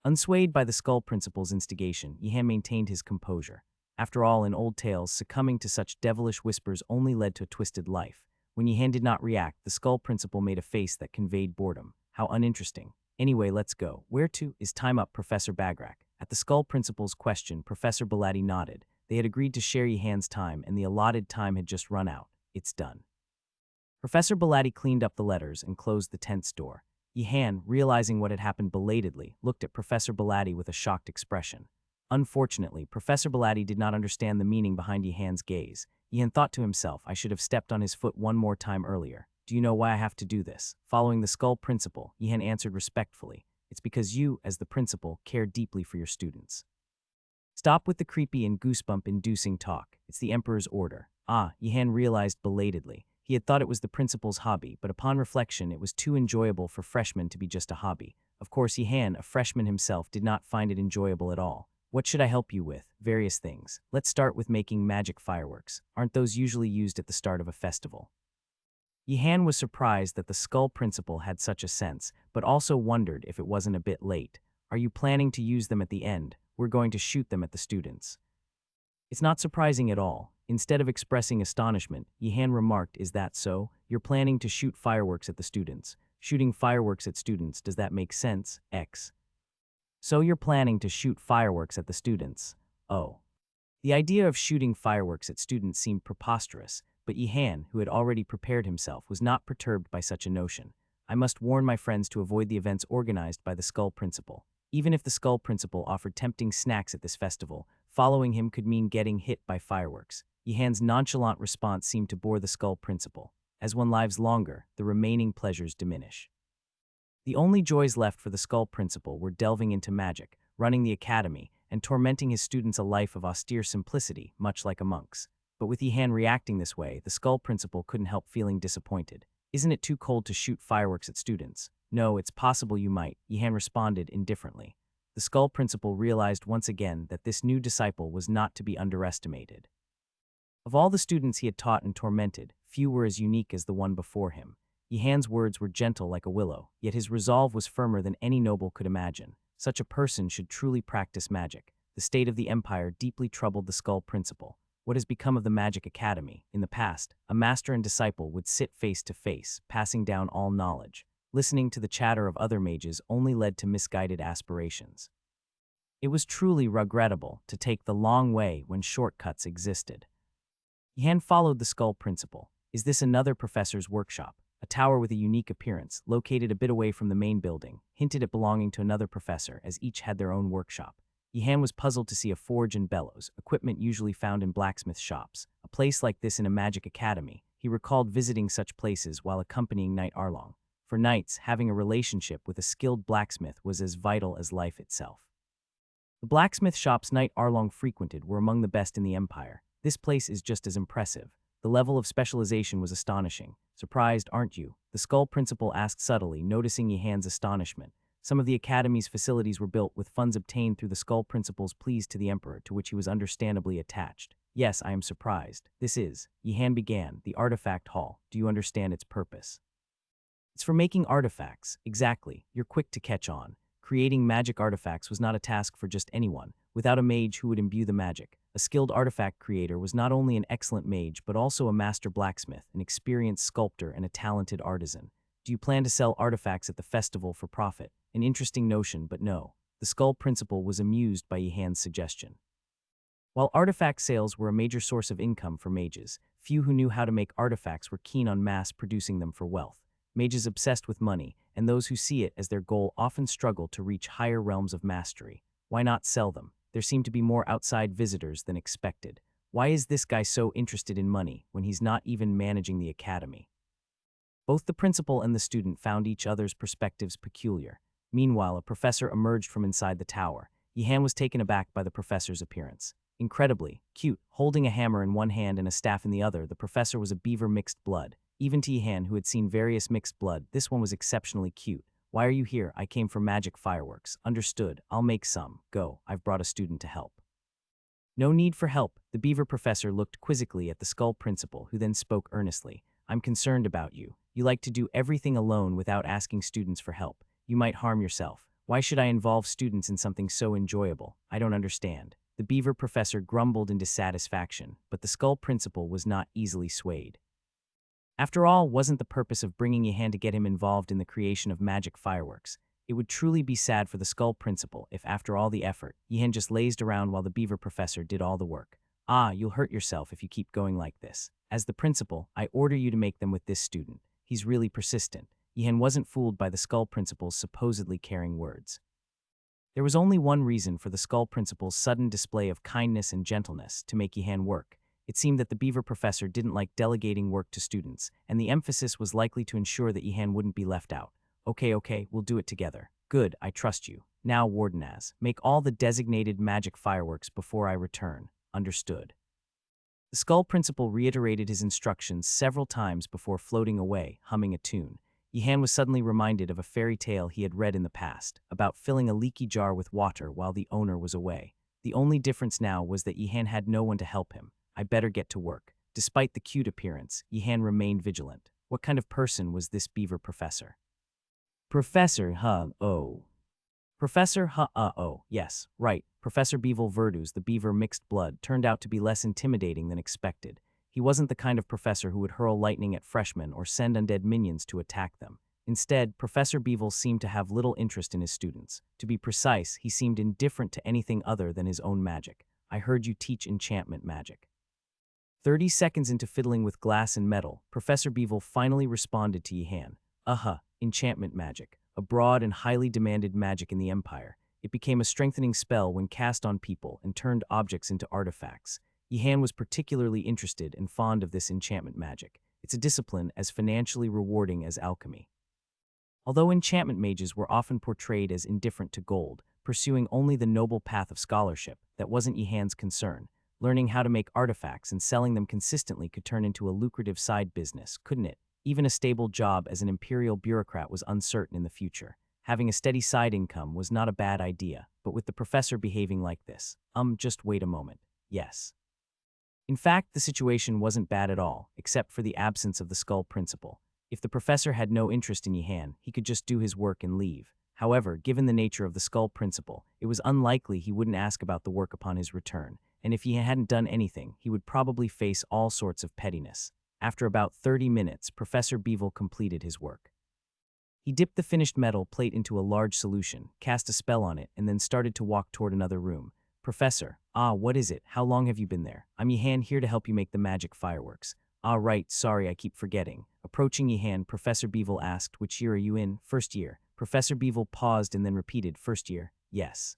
Unswayed by the skull principal's instigation, Yihan maintained his composure. After all, in old tales, succumbing to such devilish whispers only led to a twisted life. When Yihan did not react, the skull principal made a face that conveyed boredom. How uninteresting. Anyway, let's go. Where to? Is time up, Professor Bagrak? At the skull principal's question, Professor Belati nodded. They had agreed to share Yihan's time, and the allotted time had just run out. It's done. Professor Belati cleaned up the letters and closed the tent's door. Yihan, realizing what had happened belatedly, looked at Professor Belati with a shocked expression. Unfortunately, Professor Belati did not understand the meaning behind Yihan's gaze. Yihan thought to himself, I should have stepped on his foot one more time earlier. Do you know why I have to do this? Following the skull principal, Yihan answered respectfully. It's because you, as the principal, care deeply for your students. Stop with the creepy and goosebump-inducing talk. It's the Emperor's order. Yihan realized belatedly. He had thought it was the principal's hobby, but upon reflection, it was too enjoyable for freshmen to be just a hobby. Of course, Yihan, a freshman himself, did not find it enjoyable at all. What should I help you with? Various things. Let's start with making magic fireworks. Aren't those usually used at the start of a festival? Yihan was surprised that the skull principal had such a sense, but also wondered if it wasn't a bit late. Are you planning to use them at the end? We're going to shoot them at the students. It's not surprising at all. Instead of expressing astonishment, Yihan remarked, is that so? You're planning to shoot fireworks at the students. Shooting fireworks at students, does that make sense? X. So you're planning to shoot fireworks at the students. Oh. The idea of shooting fireworks at students seemed preposterous, but Yihan, who had already prepared himself, was not perturbed by such a notion. I must warn my friends to avoid the events organized by the skull principal. Even if the skull principal offered tempting snacks at this festival, following him could mean getting hit by fireworks. Yihan's nonchalant response seemed to bore the skull principal. As one lives longer, the remaining pleasures diminish. The only joys left for the skull principal were delving into magic, running the academy, and tormenting his students a life of austere simplicity, much like a monk's. But with Yihan reacting this way, the skull principal couldn't help feeling disappointed. Isn't it too cold to shoot fireworks at students? No, it's possible you might, Yihan responded indifferently. The skull principal realized once again that this new disciple was not to be underestimated. Of all the students he had taught and tormented, few were as unique as the one before him. Yihan's words were gentle like a willow, yet his resolve was firmer than any noble could imagine. Such a person should truly practice magic. The state of the empire deeply troubled the skull principal. What has become of the Magic Academy? In the past, a master and disciple would sit face to face, passing down all knowledge. Listening to the chatter of other mages only led to misguided aspirations. It was truly regrettable to take the long way when shortcuts existed. Yihan followed the skull principal. Is this another professor's workshop? A tower with a unique appearance, located a bit away from the main building, hinted at belonging to another professor, as each had their own workshop. Yihan was puzzled to see a forge and bellows, equipment usually found in blacksmith shops. A place like this in a magic academy. He recalled visiting such places while accompanying Knight Arlong. For knights, having a relationship with a skilled blacksmith was as vital as life itself. The blacksmith shops Knight Arlong frequented were among the best in the empire. This place is just as impressive. The level of specialization was astonishing. Surprised, aren't you? The skull principal asked subtly, noticing Yihan's astonishment. Some of the academy's facilities were built with funds obtained through the skull principal's pleas to the emperor, to which he was understandably attached. Yes, I am surprised. This is, Yihan began, the artifact hall. Do you understand its purpose? It's for making artifacts. Exactly. You're quick to catch on. Creating magic artifacts was not a task for just anyone, without a mage who would imbue the magic. A skilled artifact creator was not only an excellent mage but also a master blacksmith, an experienced sculptor, and a talented artisan. Do you plan to sell artifacts at the festival for profit? An interesting notion, but no. The skull principal was amused by Yihan's suggestion. While artifact sales were a major source of income for mages, few who knew how to make artifacts were keen on mass-producing them for wealth. Mages obsessed with money, and those who see it as their goal often struggle to reach higher realms of mastery. Why not sell them? There seem to be more outside visitors than expected. Why is this guy so interested in money when he's not even managing the academy? Both the principal and the student found each other's perspectives peculiar. Meanwhile, a professor emerged from inside the tower. Yihan was taken aback by the professor's appearance. Incredibly cute, holding a hammer in one hand and a staff in the other, the professor was a beaver mixed blood. Even to Yihan, who had seen various mixed blood, this one was exceptionally cute. Why are you here? I came for magic fireworks. Understood. I'll make some. Go. I've brought a student to help. No need for help. The beaver professor looked quizzically at the skull principal, who then spoke earnestly. I'm concerned about you. You like to do everything alone without asking students for help. You might harm yourself. Why should I involve students in something so enjoyable? I don't understand." The beaver professor grumbled in dissatisfaction, but the skull principal was not easily swayed. After all, wasn't the purpose of bringing Yihan to get him involved in the creation of magic fireworks? It would truly be sad for the skull principal if, after all the effort, Yihan just lazed around while the beaver professor did all the work. "Ah, you'll hurt yourself if you keep going like this. As the principal, I order you to make them with this student. He's really persistent." Yihan wasn't fooled by the skull principal's supposedly caring words. There was only one reason for the skull principal's sudden display of kindness and gentleness: to make Yihan work. It seemed that the beaver professor didn't like delegating work to students, and the emphasis was likely to ensure that Yihan wouldn't be left out. Okay, we'll do it together." "Good, I trust you. Now, Wardenaz, make all the designated magic fireworks before I return." "Understood." The skull principal reiterated his instructions several times before floating away, humming a tune. Yihan was suddenly reminded of a fairy tale he had read in the past, about filling a leaky jar with water while the owner was away. The only difference now was that Yihan had no one to help him. "I better get to work." Despite the cute appearance, Yihan remained vigilant. What kind of person was this beaver professor? Professor Huh-Oh. Professor Huh-Oh, yes, right. Professor Beevil Verdus, the beaver mixed blood, turned out to be less intimidating than expected. He wasn't the kind of professor who would hurl lightning at freshmen or send undead minions to attack them. Instead, Professor Beevil seemed to have little interest in his students. To be precise, he seemed indifferent to anything other than his own magic. "I heard you teach enchantment magic." 30 seconds into fiddling with glass and metal, Professor Beevil finally responded to Yihan. Enchantment magic, a broad and highly demanded magic in the Empire. It became a strengthening spell when cast on people and turned objects into artifacts. Yihan was particularly interested and fond of this enchantment magic. It's a discipline as financially rewarding as alchemy. Although enchantment mages were often portrayed as indifferent to gold, pursuing only the noble path of scholarship, that wasn't Yihan's concern. Learning how to make artifacts and selling them consistently could turn into a lucrative side business, couldn't it? Even a stable job as an imperial bureaucrat was uncertain in the future. Having a steady side income was not a bad idea, but with the professor behaving like this, just wait a moment. Yes. In fact, the situation wasn't bad at all, except for the absence of the skull principal. If the professor had no interest in Yihan, he could just do his work and leave. However, given the nature of the skull principal, it was unlikely he wouldn't ask about the work upon his return, and if he hadn't done anything, he would probably face all sorts of pettiness. After about 30 minutes, Professor Beevil completed his work. He dipped the finished metal plate into a large solution, cast a spell on it, and then started to walk toward another room. "Professor, what is it? How long have you been there?" "I'm Yihan, here to help you make the magic fireworks." Right, sorry, I keep forgetting." Approaching Yihan, Professor Beevil asked, "Which year are you in?" "First year." Professor Beevil paused and then repeated, "First year?" "Yes."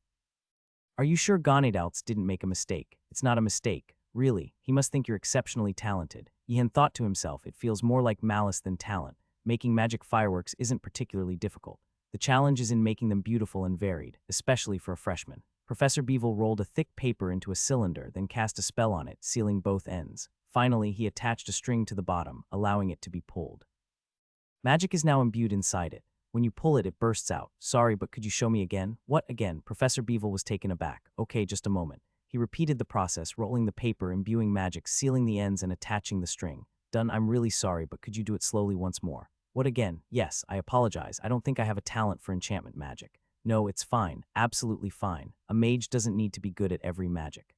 "Are you sure Ganedalts didn't make a mistake?" "It's not a mistake. Really, he must think you're exceptionally talented." Yihan thought to himself, it feels more like malice than talent. Making magic fireworks isn't particularly difficult. The challenge is in making them beautiful and varied, especially for a freshman. Professor Beevil rolled a thick paper into a cylinder, then cast a spell on it, sealing both ends. Finally, he attached a string to the bottom, allowing it to be pulled. Magic is now imbued inside it. When you pull it, it bursts out. "Sorry, but could you show me again?" "What again?" Professor Beevil was taken aback. "Okay, just a moment." He repeated the process, rolling the paper, imbuing magic, sealing the ends, and attaching the string. "Done. I'm really sorry, but could you do it slowly once more?" "What again?" "Yes, I apologize. I don't think I have a talent for enchantment magic." "No, it's fine. Absolutely fine. A mage doesn't need to be good at every magic."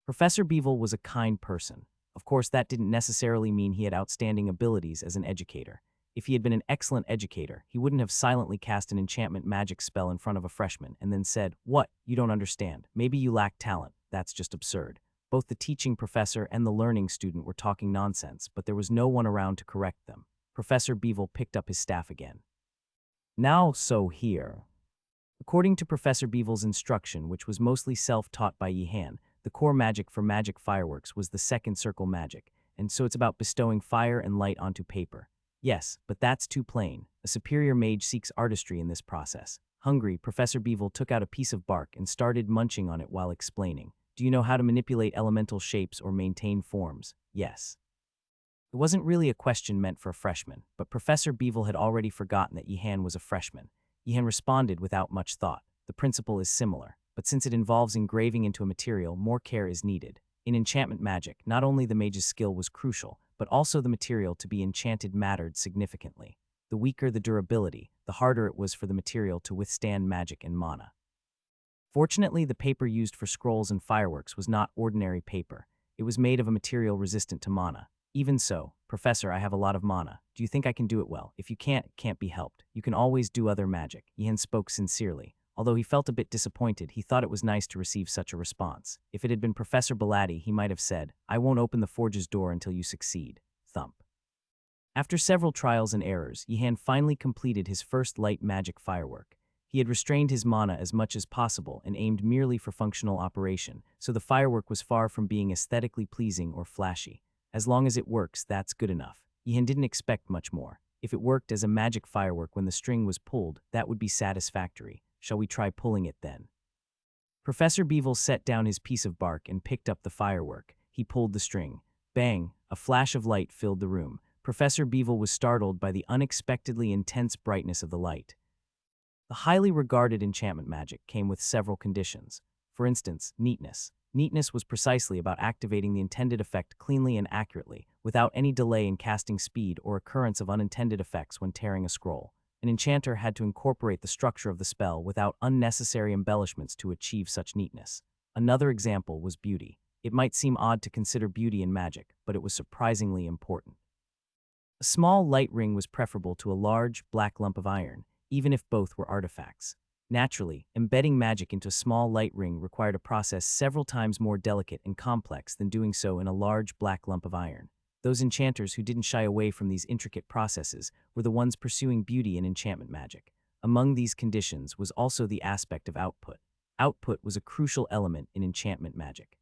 Professor Beevil was a kind person. Of course, that didn't necessarily mean he had outstanding abilities as an educator. If he had been an excellent educator, he wouldn't have silently cast an enchantment magic spell in front of a freshman and then said, "What? You don't understand. Maybe you lack talent." That's just absurd. Both the teaching professor and the learning student were talking nonsense, but there was no one around to correct them. Professor Beevil picked up his staff again. "Now, so here." According to Professor Beevil's instruction, which was mostly self-taught by Yihan, the core magic for magic fireworks was the second circle magic, and so it's about bestowing fire and light onto paper. Yes, but that's too plain. A superior mage seeks artistry in this process. Hungry, Professor Beevil took out a piece of bark and started munching on it while explaining. "Do you know how to manipulate elemental shapes or maintain forms?" "Yes." It wasn't really a question meant for a freshman, but Professor Beevil had already forgotten that Yihan was a freshman. Yihan responded without much thought. "The principle is similar, but since it involves engraving into a material, more care is needed." In enchantment magic, not only the mage's skill was crucial, but also the material to be enchanted mattered significantly. The weaker the durability, the harder it was for the material to withstand magic and mana. Fortunately, the paper used for scrolls and fireworks was not ordinary paper. It was made of a material resistant to mana. Even so, Professor, I have a lot of mana. Do you think I can do it well? If you can't, it can't be helped. You can always do other magic. Ihan spoke sincerely. Although he felt a bit disappointed, he thought it was nice to receive such a response. If it had been Professor Belatti, he might have said, I won't open the forge's door until you succeed. Thump. After several trials and errors, Ihan finally completed his first light magic firework. He had restrained his mana as much as possible and aimed merely for functional operation, so the firework was far from being aesthetically pleasing or flashy. As long as it works, that's good enough. Ihan didn't expect much more. If it worked as a magic firework when the string was pulled, that would be satisfactory. Shall we try pulling it then? Professor Beevil set down his piece of bark and picked up the firework. He pulled the string. Bang! A flash of light filled the room. Professor Beevil was startled by the unexpectedly intense brightness of the light. The highly regarded enchantment magic came with several conditions. For instance, neatness. Neatness was precisely about activating the intended effect cleanly and accurately, without any delay in casting speed or occurrence of unintended effects when tearing a scroll. An enchanter had to incorporate the structure of the spell without unnecessary embellishments to achieve such neatness. Another example was beauty. It might seem odd to consider beauty in magic, but it was surprisingly important. A small light ring was preferable to a large, black lump of iron, even if both were artifacts. Naturally, embedding magic into a small light ring required a process several times more delicate and complex than doing so in a large black lump of iron. Those enchanters who didn't shy away from these intricate processes were the ones pursuing beauty in enchantment magic. Among these conditions was also the aspect of output. Output was a crucial element in enchantment magic.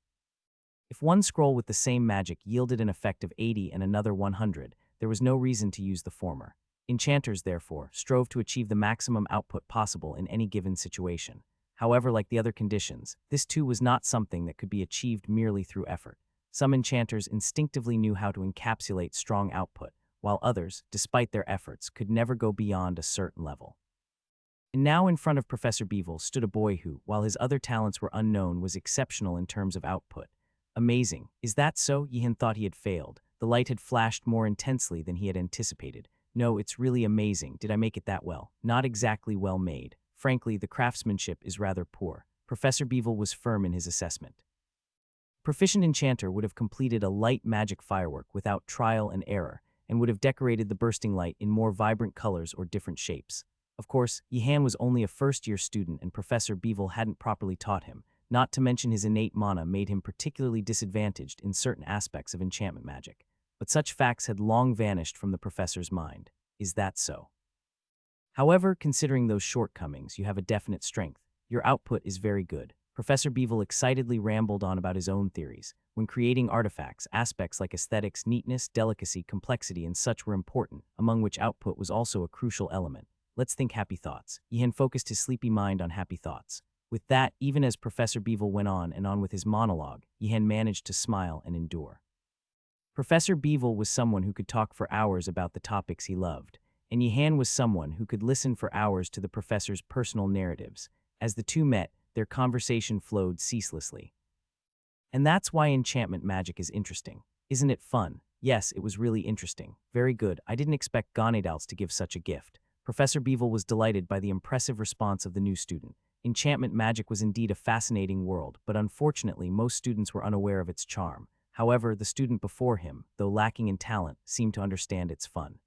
If one scroll with the same magic yielded an effect of 80 and another 100, there was no reason to use the former. Enchanters, therefore, strove to achieve the maximum output possible in any given situation. However, like the other conditions, this too was not something that could be achieved merely through effort. Some enchanters instinctively knew how to encapsulate strong output, while others, despite their efforts, could never go beyond a certain level. And now in front of Professor Beevil stood a boy who, while his other talents were unknown, was exceptional in terms of output. Amazing. Is that so? Ihan thought he had failed. The light had flashed more intensely than he had anticipated. No, it's really amazing. Did I make it that well? Not exactly well made. Frankly, the craftsmanship is rather poor. Professor Beevil was firm in his assessment. Proficient enchanter would have completed a light magic firework without trial and error, and would have decorated the bursting light in more vibrant colors or different shapes. Of course, Ihan was only a first-year student and Professor Beevil hadn't properly taught him, not to mention his innate mana made him particularly disadvantaged in certain aspects of enchantment magic. But such facts had long vanished from the professor's mind. Is that so? However, considering those shortcomings, you have a definite strength. Your output is very good. Professor Beevil excitedly rambled on about his own theories. When creating artifacts, aspects like aesthetics, neatness, delicacy, complexity, and such were important, among which output was also a crucial element. Let's think happy thoughts. Ihan focused his sleepy mind on happy thoughts. With that, even as Professor Beevil went on and on with his monologue, Ihan managed to smile and endure. Professor Beevil was someone who could talk for hours about the topics he loved, and Ihan was someone who could listen for hours to the professor's personal narratives. As the two met, their conversation flowed ceaselessly. And that's why enchantment magic is interesting. Isn't it fun? Yes, it was really interesting. Very good. I didn't expect Ganedals to give such a gift. Professor Beevil was delighted by the impressive response of the new student. Enchantment magic was indeed a fascinating world, but unfortunately most students were unaware of its charm. However, the student before him, though lacking in talent, seemed to understand its fun.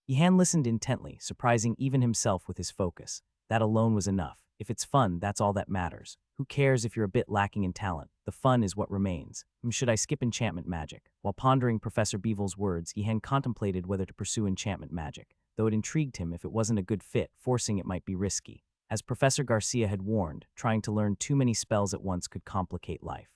Ihan listened intently, surprising even himself with his focus. That alone was enough. If it's fun, that's all that matters. Who cares if you're a bit lacking in talent? The fun is what remains. Should I skip enchantment magic? While pondering Professor Beevil's words, Ihan contemplated whether to pursue enchantment magic. Though it intrigued him, if it wasn't a good fit, forcing it might be risky. As Professor Garcia had warned, trying to learn too many spells at once could complicate life.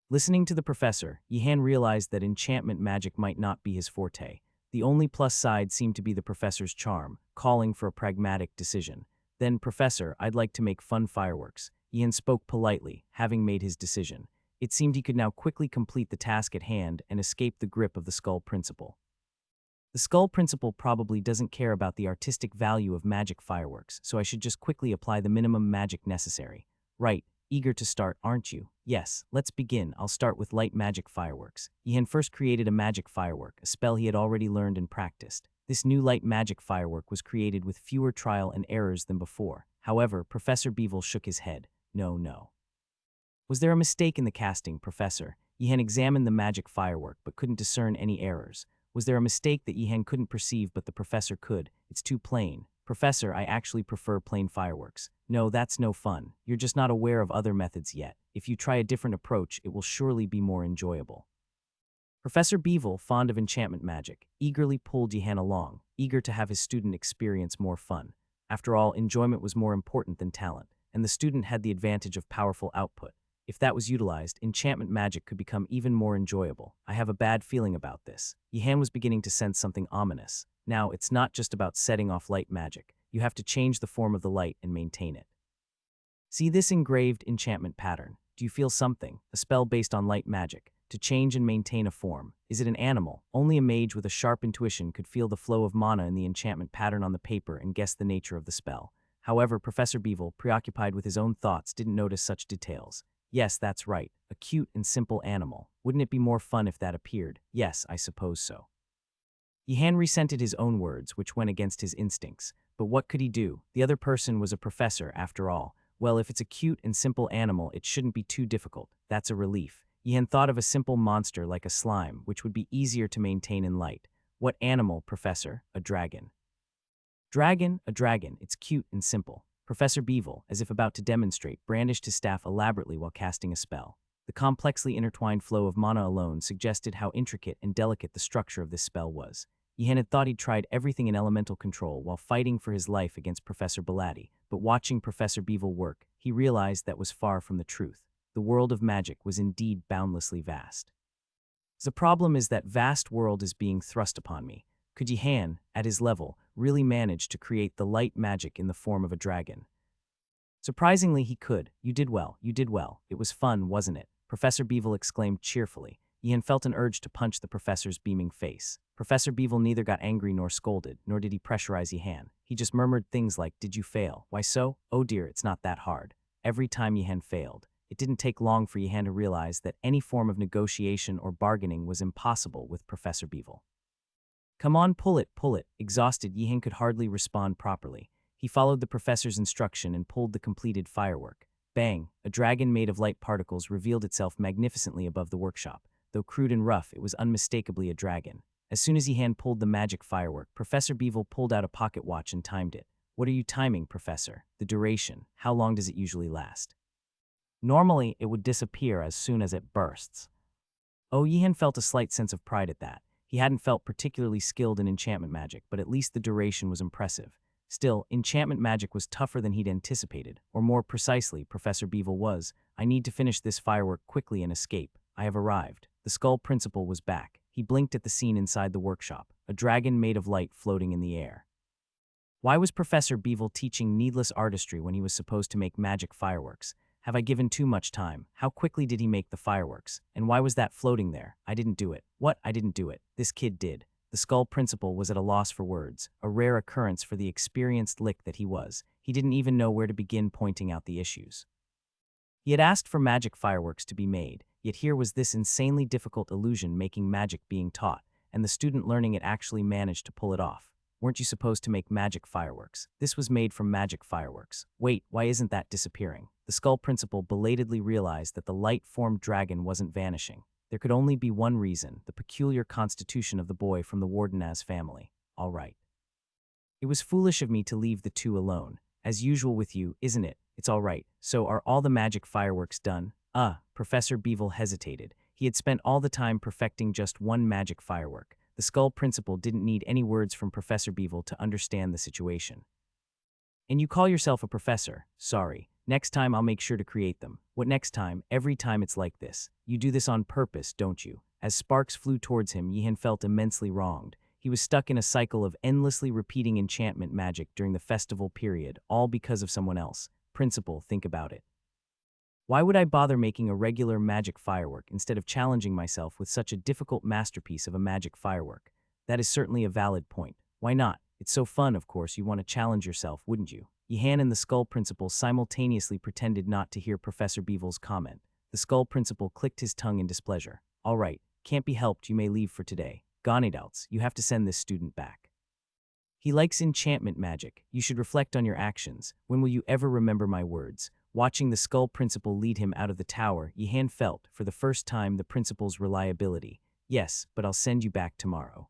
Listening to the professor, Ihan realized that enchantment magic might not be his forte. The only plus side seemed to be the professor's charm, calling for a pragmatic decision. Then, Professor, I'd like to make fun fireworks. Ihan spoke politely, having made his decision. It seemed he could now quickly complete the task at hand and escape the grip of the Skull Principal. The Skull Principal probably doesn't care about the artistic value of magic fireworks, so I should just quickly apply the minimum magic necessary. Right, Eager to start, aren't you? Yes, let's begin. I'll start with light magic fireworks. Yihan first created a magic firework, a spell he had already learned and practiced. This new light magic firework was created with fewer trial and errors than before. However, Professor Beevil shook his head. No, no. Was there a mistake in the casting, Professor? Yihan examined the magic firework but couldn't discern any errors. Was there a mistake that Yihan couldn't perceive but the professor could? It's too plain. Professor, I actually prefer plain fireworks. No, that's no fun. You're just not aware of other methods yet. If you try a different approach, it will surely be more enjoyable. Professor Beevil, fond of enchantment magic, eagerly pulled Yihan along, eager to have his student experience more fun. After all, enjoyment was more important than talent, and the student had the advantage of powerful output. If that was utilized, enchantment magic could become even more enjoyable. I have a bad feeling about this. Yihan was beginning to sense something ominous. Now, it's not just about setting off light magic. You have to change the form of the light and maintain it. See this engraved enchantment pattern. Do you feel something? A spell based on light magic. To change and maintain a form. Is it an animal? Only a mage with a sharp intuition could feel the flow of mana in the enchantment pattern on the paper and guess the nature of the spell. However, Professor Beevil, preoccupied with his own thoughts, didn't notice such details. Yes, that's right. A cute and simple animal. Wouldn't it be more fun if that appeared? Yes, I suppose so. Yihan resented his own words, which went against his instincts. But what could he do? The other person was a professor, after all. Well, if it's a cute and simple animal, it shouldn't be too difficult. That's a relief. Yihan thought of a simple monster like a slime, which would be easier to maintain in light. What animal, Professor? A dragon. Dragon, a dragon. It's cute and simple. Professor Beevil, as if about to demonstrate, brandished his staff elaborately while casting a spell. The complexly intertwined flow of mana alone suggested how intricate and delicate the structure of this spell was. Yihan had thought he'd tried everything in elemental control while fighting for his life against Professor Belatti, but watching Professor Beevil work, he realized that was far from the truth. The world of magic was indeed boundlessly vast. The problem is that vast world is being thrust upon me. Could Yihan, at his level, really manage to create the light magic in the form of a dragon? Surprisingly, he could. You did well, you did well. It was fun, wasn't it? Professor Beevil exclaimed cheerfully. Yihan felt an urge to punch the professor's beaming face. Professor Beevil neither got angry nor scolded, nor did he pressurize Yihan. He just murmured things like, "Did you fail? Why so? Oh dear, it's not that hard." Every time Yihan failed, it didn't take long for Yihan to realize that any form of negotiation or bargaining was impossible with Professor Beevil. Come on, pull it, pull it. Exhausted, Yihan could hardly respond properly. He followed the professor's instruction and pulled the completed firework. Bang! A dragon made of light particles revealed itself magnificently above the workshop. Though crude and rough, it was unmistakably a dragon. As soon as Yihan pulled the magic firework, Professor Beevil pulled out a pocket watch and timed it. What are you timing, Professor? The duration. How long does it usually last? Normally, it would disappear as soon as it bursts. Oh, Yihan felt a slight sense of pride at that. He hadn't felt particularly skilled in enchantment magic, but at least the duration was impressive. Still, enchantment magic was tougher than he'd anticipated, or more precisely, Professor Beevil was. I need to finish this firework quickly and escape. I have arrived. The Skull Principal was back. He blinked at the scene inside the workshop, a dragon made of light floating in the air. Why was Professor Beevil teaching needless artistry when he was supposed to make magic fireworks? Have I given too much time? How quickly did he make the fireworks? And why was that floating there? I didn't do it. What? I didn't do it. This kid did. The Skull Principal was at a loss for words, a rare occurrence for the experienced lick that he was. He didn't even know where to begin pointing out the issues. He had asked for magic fireworks to be made, yet here was this insanely difficult illusion making magic being taught, and the student learning it actually managed to pull it off. Weren't you supposed to make magic fireworks? This was made from magic fireworks. Wait, why isn't that disappearing? The Skull Principal belatedly realized that the light-formed dragon wasn't vanishing. There could only be one reason, the peculiar constitution of the boy from the Wardenaz family. All right. It was foolish of me to leave the two alone. As usual with you, isn't it? It's all right. So are all the magic fireworks done? Professor Beevil hesitated. He had spent all the time perfecting just one magic firework. The Skull Principal didn't need any words from Professor Beevil to understand the situation. And you call yourself a professor? Sorry. Next time I'll make sure to create them. What next time? Every time it's like this. You do this on purpose, don't you? As sparks flew towards him, Yihan felt immensely wronged. He was stuck in a cycle of endlessly repeating enchantment magic during the festival period, all because of someone else. Principal, think about it. Why would I bother making a regular magic firework instead of challenging myself with such a difficult masterpiece of a magic firework? That is certainly a valid point. Why not? It's so fun, of course, you want to challenge yourself, wouldn't you? Yihan and the Skull Principal simultaneously pretended not to hear Professor Beevil's comment. The Skull Principal clicked his tongue in displeasure. All right, can't be helped, you may leave for today. Ganadouts, you have to send this student back. He likes enchantment magic. You should reflect on your actions. When will you ever remember my words? Watching the Skull Principal lead him out of the tower, Yihan felt, for the first time, the principal's reliability. Yes, but I'll send you back tomorrow.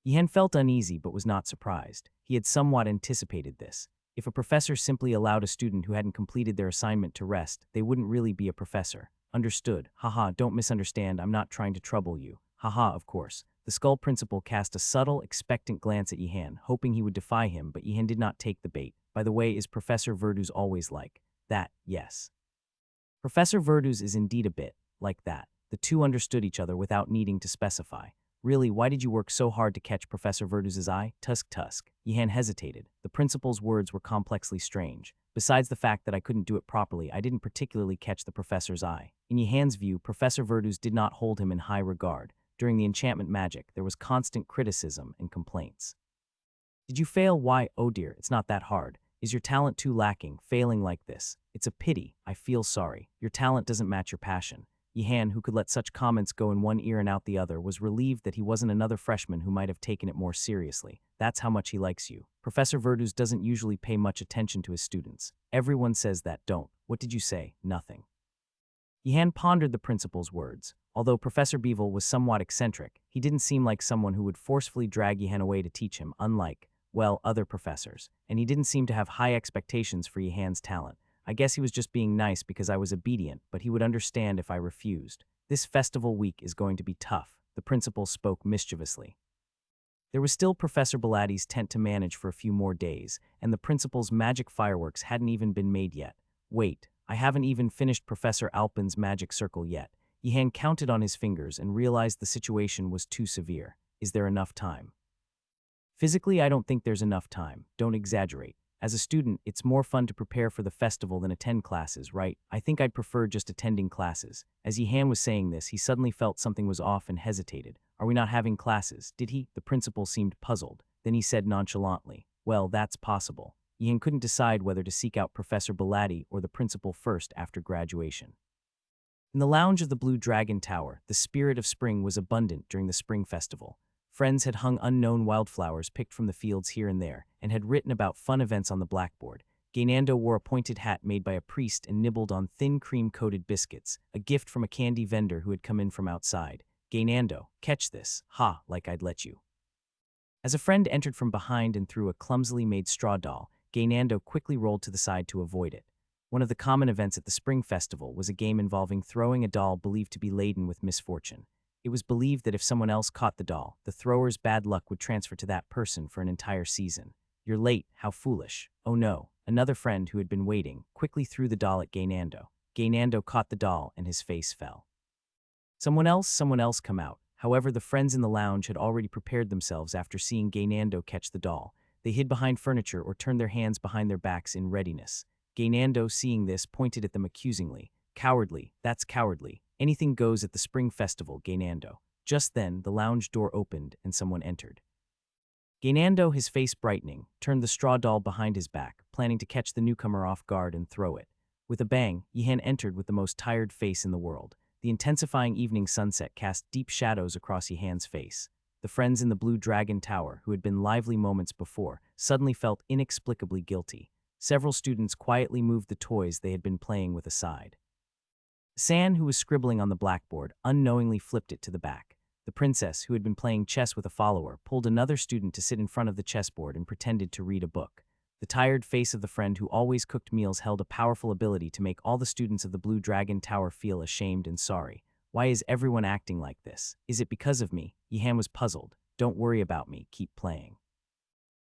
Yihan felt uneasy but was not surprised. He had somewhat anticipated this. If a professor simply allowed a student who hadn't completed their assignment to rest, they wouldn't really be a professor. Understood. Haha, don't misunderstand, I'm not trying to trouble you. Haha, of course. The Skull Principal cast a subtle, expectant glance at Yihan, hoping he would defy him, but Yihan did not take the bait. By the way, is Professor Verduz always like that? Yes. Professor Verduz is indeed a bit like that. The two understood each other without needing to specify. Really, why did you work so hard to catch Professor Verduz's eye? Tusk. Yihan hesitated. The principal's words were complexly strange. Besides the fact that I couldn't do it properly, I didn't particularly catch the professor's eye. In Yihan's view, Professor Verduz did not hold him in high regard. During the enchantment magic, there was constant criticism and complaints. Did you fail? Why? Oh dear, it's not that hard. Is your talent too lacking, failing like this? It's a pity. I feel sorry. Your talent doesn't match your passion. Yihan, who could let such comments go in one ear and out the other, was relieved that he wasn't another freshman who might have taken it more seriously. That's how much he likes you. Professor Verduz doesn't usually pay much attention to his students. Everyone says that, don't. What did you say? Nothing. Yihan pondered the principal's words. Although Professor Beevil was somewhat eccentric, he didn't seem like someone who would forcefully drag Yihan away to teach him, unlike, well, other professors. And he didn't seem to have high expectations for Yihan's talent. I guess he was just being nice because I was obedient, but he would understand if I refused. This festival week is going to be tough, the principal spoke mischievously. There was still Professor Bellatti's tent to manage for a few more days, and the principal's magic fireworks hadn't even been made yet. Wait, I haven't even finished Professor Alpin's magic circle yet. Yihan counted on his fingers and realized the situation was too severe. Is there enough time? Physically, I don't think there's enough time. Don't exaggerate. As a student, it's more fun to prepare for the festival than attend classes, right? I think I'd prefer just attending classes. As Yihan was saying this, he suddenly felt something was off and hesitated. Are we not having classes? Did he? The principal seemed puzzled. Then he said nonchalantly, well, that's possible. Yihan couldn't decide whether to seek out Professor Belatti or the principal first after graduation. In the lounge of the Blue Dragon Tower, the spirit of spring was abundant during the spring festival. Friends had hung unknown wildflowers picked from the fields here and there, and had written about fun events on the blackboard. Gaynando wore a pointed hat made by a priest and nibbled on thin cream-coated biscuits, a gift from a candy vendor who had come in from outside. Gaynando, catch this. Ha, like I'd let you. As a friend entered from behind and threw a clumsily made straw doll, Gaynando quickly rolled to the side to avoid it. One of the common events at the Spring Festival was a game involving throwing a doll believed to be laden with misfortune. It was believed that if someone else caught the doll, the thrower's bad luck would transfer to that person for an entire season. You're late, how foolish. Oh no, another friend who had been waiting quickly threw the doll at Gaynando. Gaynando caught the doll and his face fell. Someone else come out. However, the friends in the lounge had already prepared themselves after seeing Gaynando catch the doll. They hid behind furniture or turned their hands behind their backs in readiness. Gaynando, seeing this, pointed at them accusingly. Cowardly, that's cowardly. Anything goes at the Spring Festival, Gaynando. Just then, the lounge door opened and someone entered. Gaynando, his face brightening, turned the straw doll behind his back, planning to catch the newcomer off guard and throw it. With a bang, Yihan entered with the most tired face in the world. The intensifying evening sunset cast deep shadows across Yihan's face. The friends in the Blue Dragon Tower, who had been lively moments before, suddenly felt inexplicably guilty. Several students quietly moved the toys they had been playing with aside. San, who was scribbling on the blackboard, unknowingly flipped it to the back. The princess, who had been playing chess with a follower, pulled another student to sit in front of the chessboard and pretended to read a book. The tired face of the friend who always cooked meals held a powerful ability to make all the students of the Blue Dragon Tower feel ashamed and sorry. Why is everyone acting like this? Is it because of me? Yihan was puzzled. Don't worry about me, keep playing.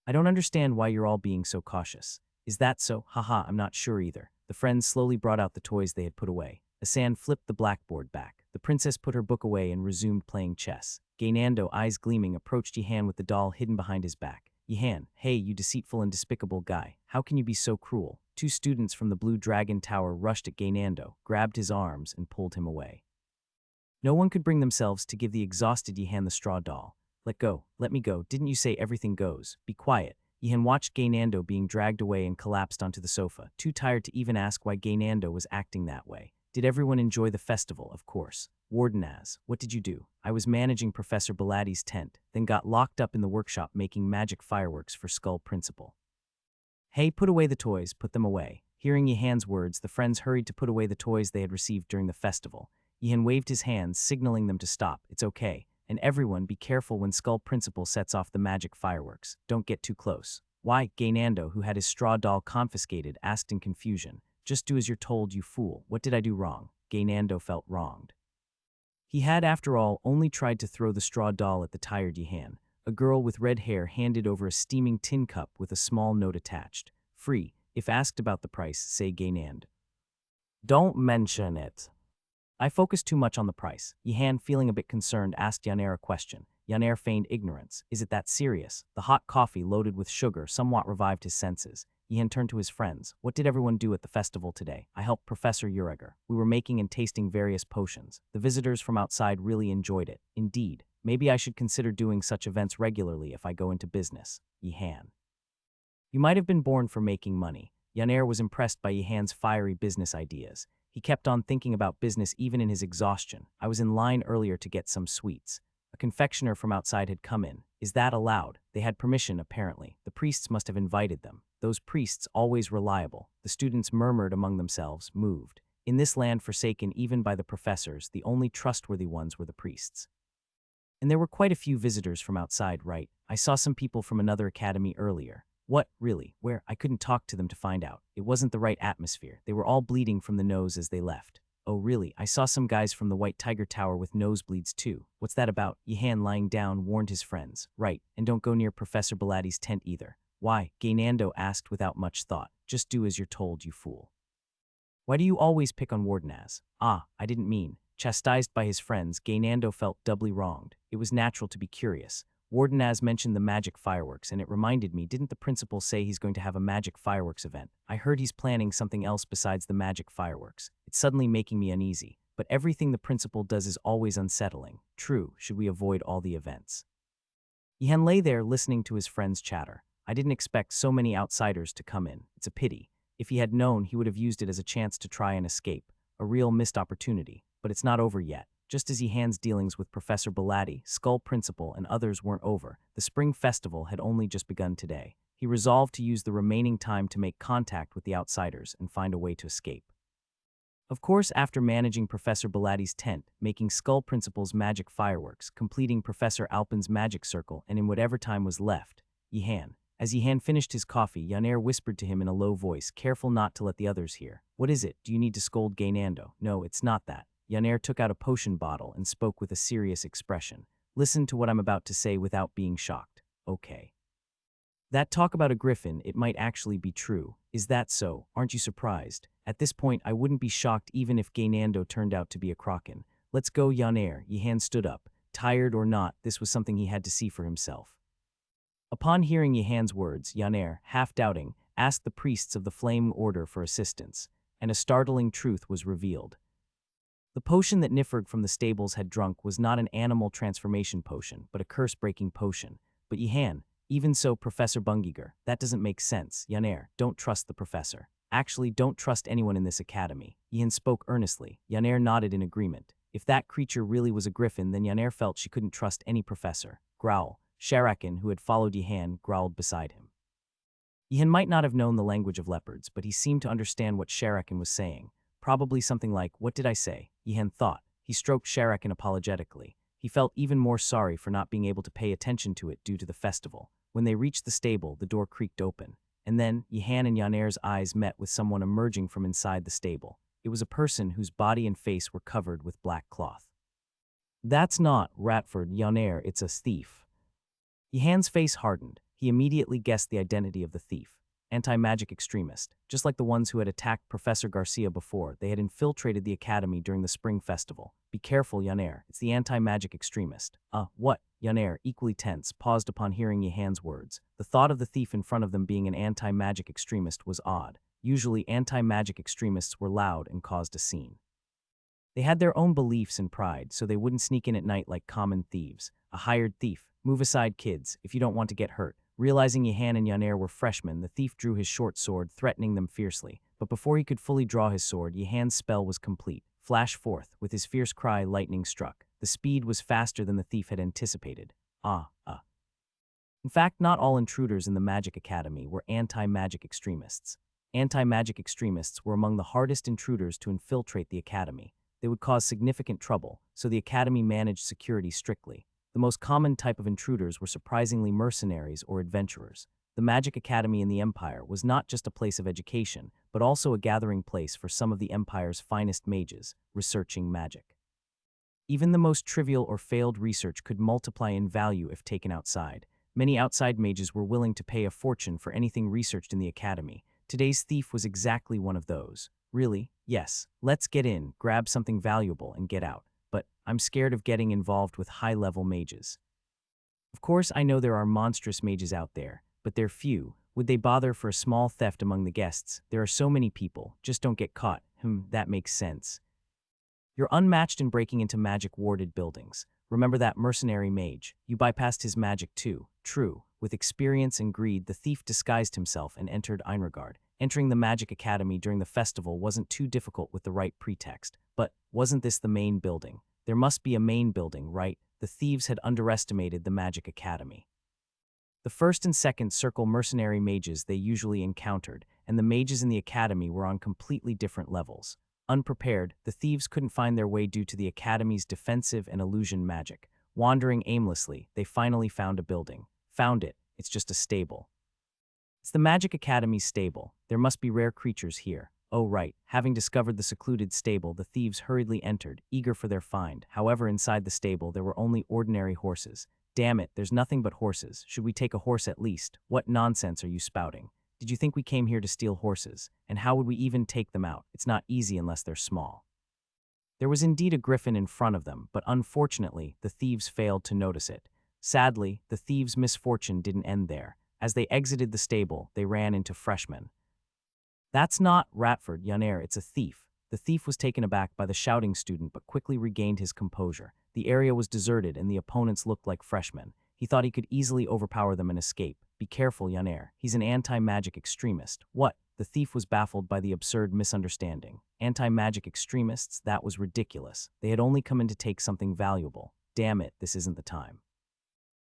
I don't understand why you're all being so cautious. Is that so? Haha, I'm not sure either. The friends slowly brought out the toys they had put away. Asan flipped the blackboard back. The princess put her book away and resumed playing chess. Gaynando, eyes gleaming, approached Yihan with the doll hidden behind his back. Yihan, hey, you deceitful and despicable guy. How can you be so cruel? Two students from the Blue Dragon Tower rushed at Gaynando, grabbed his arms, and pulled him away. No one could bring themselves to give the exhausted Yihan the straw doll. Let go, let me go. Didn't you say everything goes? Be quiet. Yihan watched Gaynando being dragged away and collapsed onto the sofa, too tired to even ask why Gaynando was acting that way. Did everyone enjoy the festival? Of course. Wardenaz, what did you do? I was managing Professor Bilatti's tent, then got locked up in the workshop making magic fireworks for Skull Principal. Hey, put away the toys, put them away. Hearing Yihan's words, the friends hurried to put away the toys they had received during the festival. Yihan waved his hands, signaling them to stop. It's okay. And everyone, be careful when Skull Principal sets off the magic fireworks. Don't get too close. Why? Gaynando, who had his straw doll confiscated, asked in confusion. Just do as you're told, you fool. What did I do wrong? Gaynando felt wronged. He had, after all, only tried to throw the straw doll at the tired Yihan. A girl with red hair handed over a steaming tin cup with a small note attached. Free. If asked about the price, say Gaynand. Don't mention it. I focused too much on the price. Yihan, feeling a bit concerned, asked Yaner a question. Yaner feigned ignorance. Is it that serious? The hot coffee loaded with sugar somewhat revived his senses. Yihan turned to his friends. What did everyone do at the festival today? I helped Professor Ureger. We were making and tasting various potions. The visitors from outside really enjoyed it. Indeed. Maybe I should consider doing such events regularly if I go into business. Yihan. You might have been born for making money. Yaner was impressed by Yihan's fiery business ideas. He kept on thinking about business even in his exhaustion. I was in line earlier to get some sweets. A confectioner from outside had come in. Is that allowed? They had permission, apparently. The priests must have invited them. Those priests, always reliable. The students murmured among themselves, moved. In this land forsaken even by the professors, the only trustworthy ones were the priests. And there were quite a few visitors from outside, right? I saw some people from another academy earlier. What, really? Where? I couldn't talk to them to find out. It wasn't the right atmosphere. They were all bleeding from the nose as they left. Oh, really? I saw some guys from the White Tiger Tower with nosebleeds too. What's that about? Yihan, lying down, warned his friends. Right, and don't go near Professor Bilatti's tent either. Why? Gaynando asked without much thought. Just do as you're told, you fool. Why do you always pick on Wardenaz? Ah, I didn't mean. Chastised by his friends, Gaynando felt doubly wronged. It was natural to be curious. Wardenaz mentioned the magic fireworks, and it reminded me, didn't the principal say he's going to have a magic fireworks event? I heard he's planning something else besides the magic fireworks. It's suddenly making me uneasy, but everything the principal does is always unsettling. True, should we avoid all the events? Yihan lay there listening to his friends chatter. I didn't expect so many outsiders to come in. It's a pity. If he had known, he would have used it as a chance to try and escape. A real missed opportunity. But it's not over yet. Just as Yihan's dealings with Professor Bilatti, Skull Principal, and others weren't over, the spring festival had only just begun today. He resolved to use the remaining time to make contact with the outsiders and find a way to escape. Of course, after managing Professor Bilatti's tent, making Skull Principal's magic fireworks, completing Professor Alpin's magic circle, and in whatever time was left, As Yihan finished his coffee, Yaner whispered to him in a low voice, careful not to let the others hear. What is it? Do you need to scold Gaynando? No, it's not that. Yaner took out a potion bottle and spoke with a serious expression. Listen to what I'm about to say without being shocked. Okay. That talk about a griffin, it might actually be true. Is that so? Aren't you surprised? At this point, I wouldn't be shocked even if Gaynando turned out to be a kraken. Let's go, Yaner. Yihan stood up. Tired or not, this was something he had to see for himself. Upon hearing Yihan's words, Yaner, half doubting, asked the priests of the Flaming Order for assistance, and a startling truth was revealed. The potion that Nifrig from the stables had drunk was not an animal transformation potion, but a curse-breaking potion. But Yihan, even so, Professor Bungiger, that doesn't make sense. Yaner, don't trust the professor. Actually, don't trust anyone in this academy. Yihan spoke earnestly. Yaner nodded in agreement. If that creature really was a griffin, then Yaner felt she couldn't trust any professor. Growl. Sharakin, who had followed Yihan, growled beside him. Yihan might not have known the language of leopards, but he seemed to understand what Sharakin was saying. Probably something like, what did I say? Yihan thought. He stroked Sharakin apologetically. He felt even more sorry for not being able to pay attention to it due to the festival. When they reached the stable, the door creaked open. And then, Yihan and Yaner's eyes met with someone emerging from inside the stable. It was a person whose body and face were covered with black cloth. That's not Ratford, Yaner, it's a thief. Yihan's face hardened. He immediately guessed the identity of the thief. Anti-magic extremist. Just like the ones who had attacked Professor Garcia before, they had infiltrated the academy during the spring festival. Be careful, Yaner. It's the anti-magic extremist. What? Yaner, equally tense, paused upon hearing Yihan's words. The thought of the thief in front of them being an anti-magic extremist was odd. Usually, anti-magic extremists were loud and caused a scene. They had their own beliefs and pride, so they wouldn't sneak in at night like common thieves. A hired thief. Move aside, kids, if you don't want to get hurt. Realizing Yihan and Yaner were freshmen, the thief drew his short sword, threatening them fiercely. But before he could fully draw his sword, Yihan's spell was complete. Flash forth, with his fierce cry, lightning struck. The speed was faster than the thief had anticipated. In fact, not all intruders in the Magic Academy were anti-magic extremists. Anti-magic extremists were among the hardest intruders to infiltrate the Academy. They would cause significant trouble, so the Academy managed security strictly. The most common type of intruders were surprisingly mercenaries or adventurers. The Magic Academy in the Empire was not just a place of education, but also a gathering place for some of the Empire's finest mages, researching magic. Even the most trivial or failed research could multiply in value if taken outside. Many outside mages were willing to pay a fortune for anything researched in the Academy. Today's thief was exactly one of those. Really? Yes. Let's get in, grab something valuable, and get out. But I'm scared of getting involved with high-level mages. Of course, I know there are monstrous mages out there, but they're few. Would they bother for a small theft among the guests? There are so many people. Just don't get caught. That makes sense. You're unmatched in breaking into magic-warded buildings. Remember that mercenary mage. You bypassed his magic too. True. With experience and greed, the thief disguised himself and entered Einregard. Entering the Magic Academy during the festival wasn't too difficult with the right pretext. But wasn't this the main building? There must be a main building, right? The thieves had underestimated the Magic Academy. The first and second circle mercenary mages they usually encountered, and the mages in the Academy were on completely different levels. Unprepared, the thieves couldn't find their way due to the Academy's defensive and illusion magic. Wandering aimlessly, they finally found a building. Found it. It's just a stable. It's the Magic Academy's stable. There must be rare creatures here. Oh right, having discovered the secluded stable, the thieves hurriedly entered, eager for their find. However, inside the stable there were only ordinary horses. Damn it, there's nothing but horses. Should we take a horse at least? What nonsense are you spouting? Did you think we came here to steal horses? And how would we even take them out? It's not easy unless they're small. There was indeed a griffin in front of them, but unfortunately, the thieves failed to notice it. Sadly, the thieves' misfortune didn't end there. As they exited the stable, they ran into freshmen. That's not Ratford, Yaner, it's a thief. The thief was taken aback by the shouting student but quickly regained his composure. The area was deserted and the opponents looked like freshmen. He thought he could easily overpower them and escape. Be careful, Yaner. He's an anti-magic extremist. What? The thief was baffled by the absurd misunderstanding. Anti-magic extremists? That was ridiculous. They had only come in to take something valuable. Damn it, this isn't the time.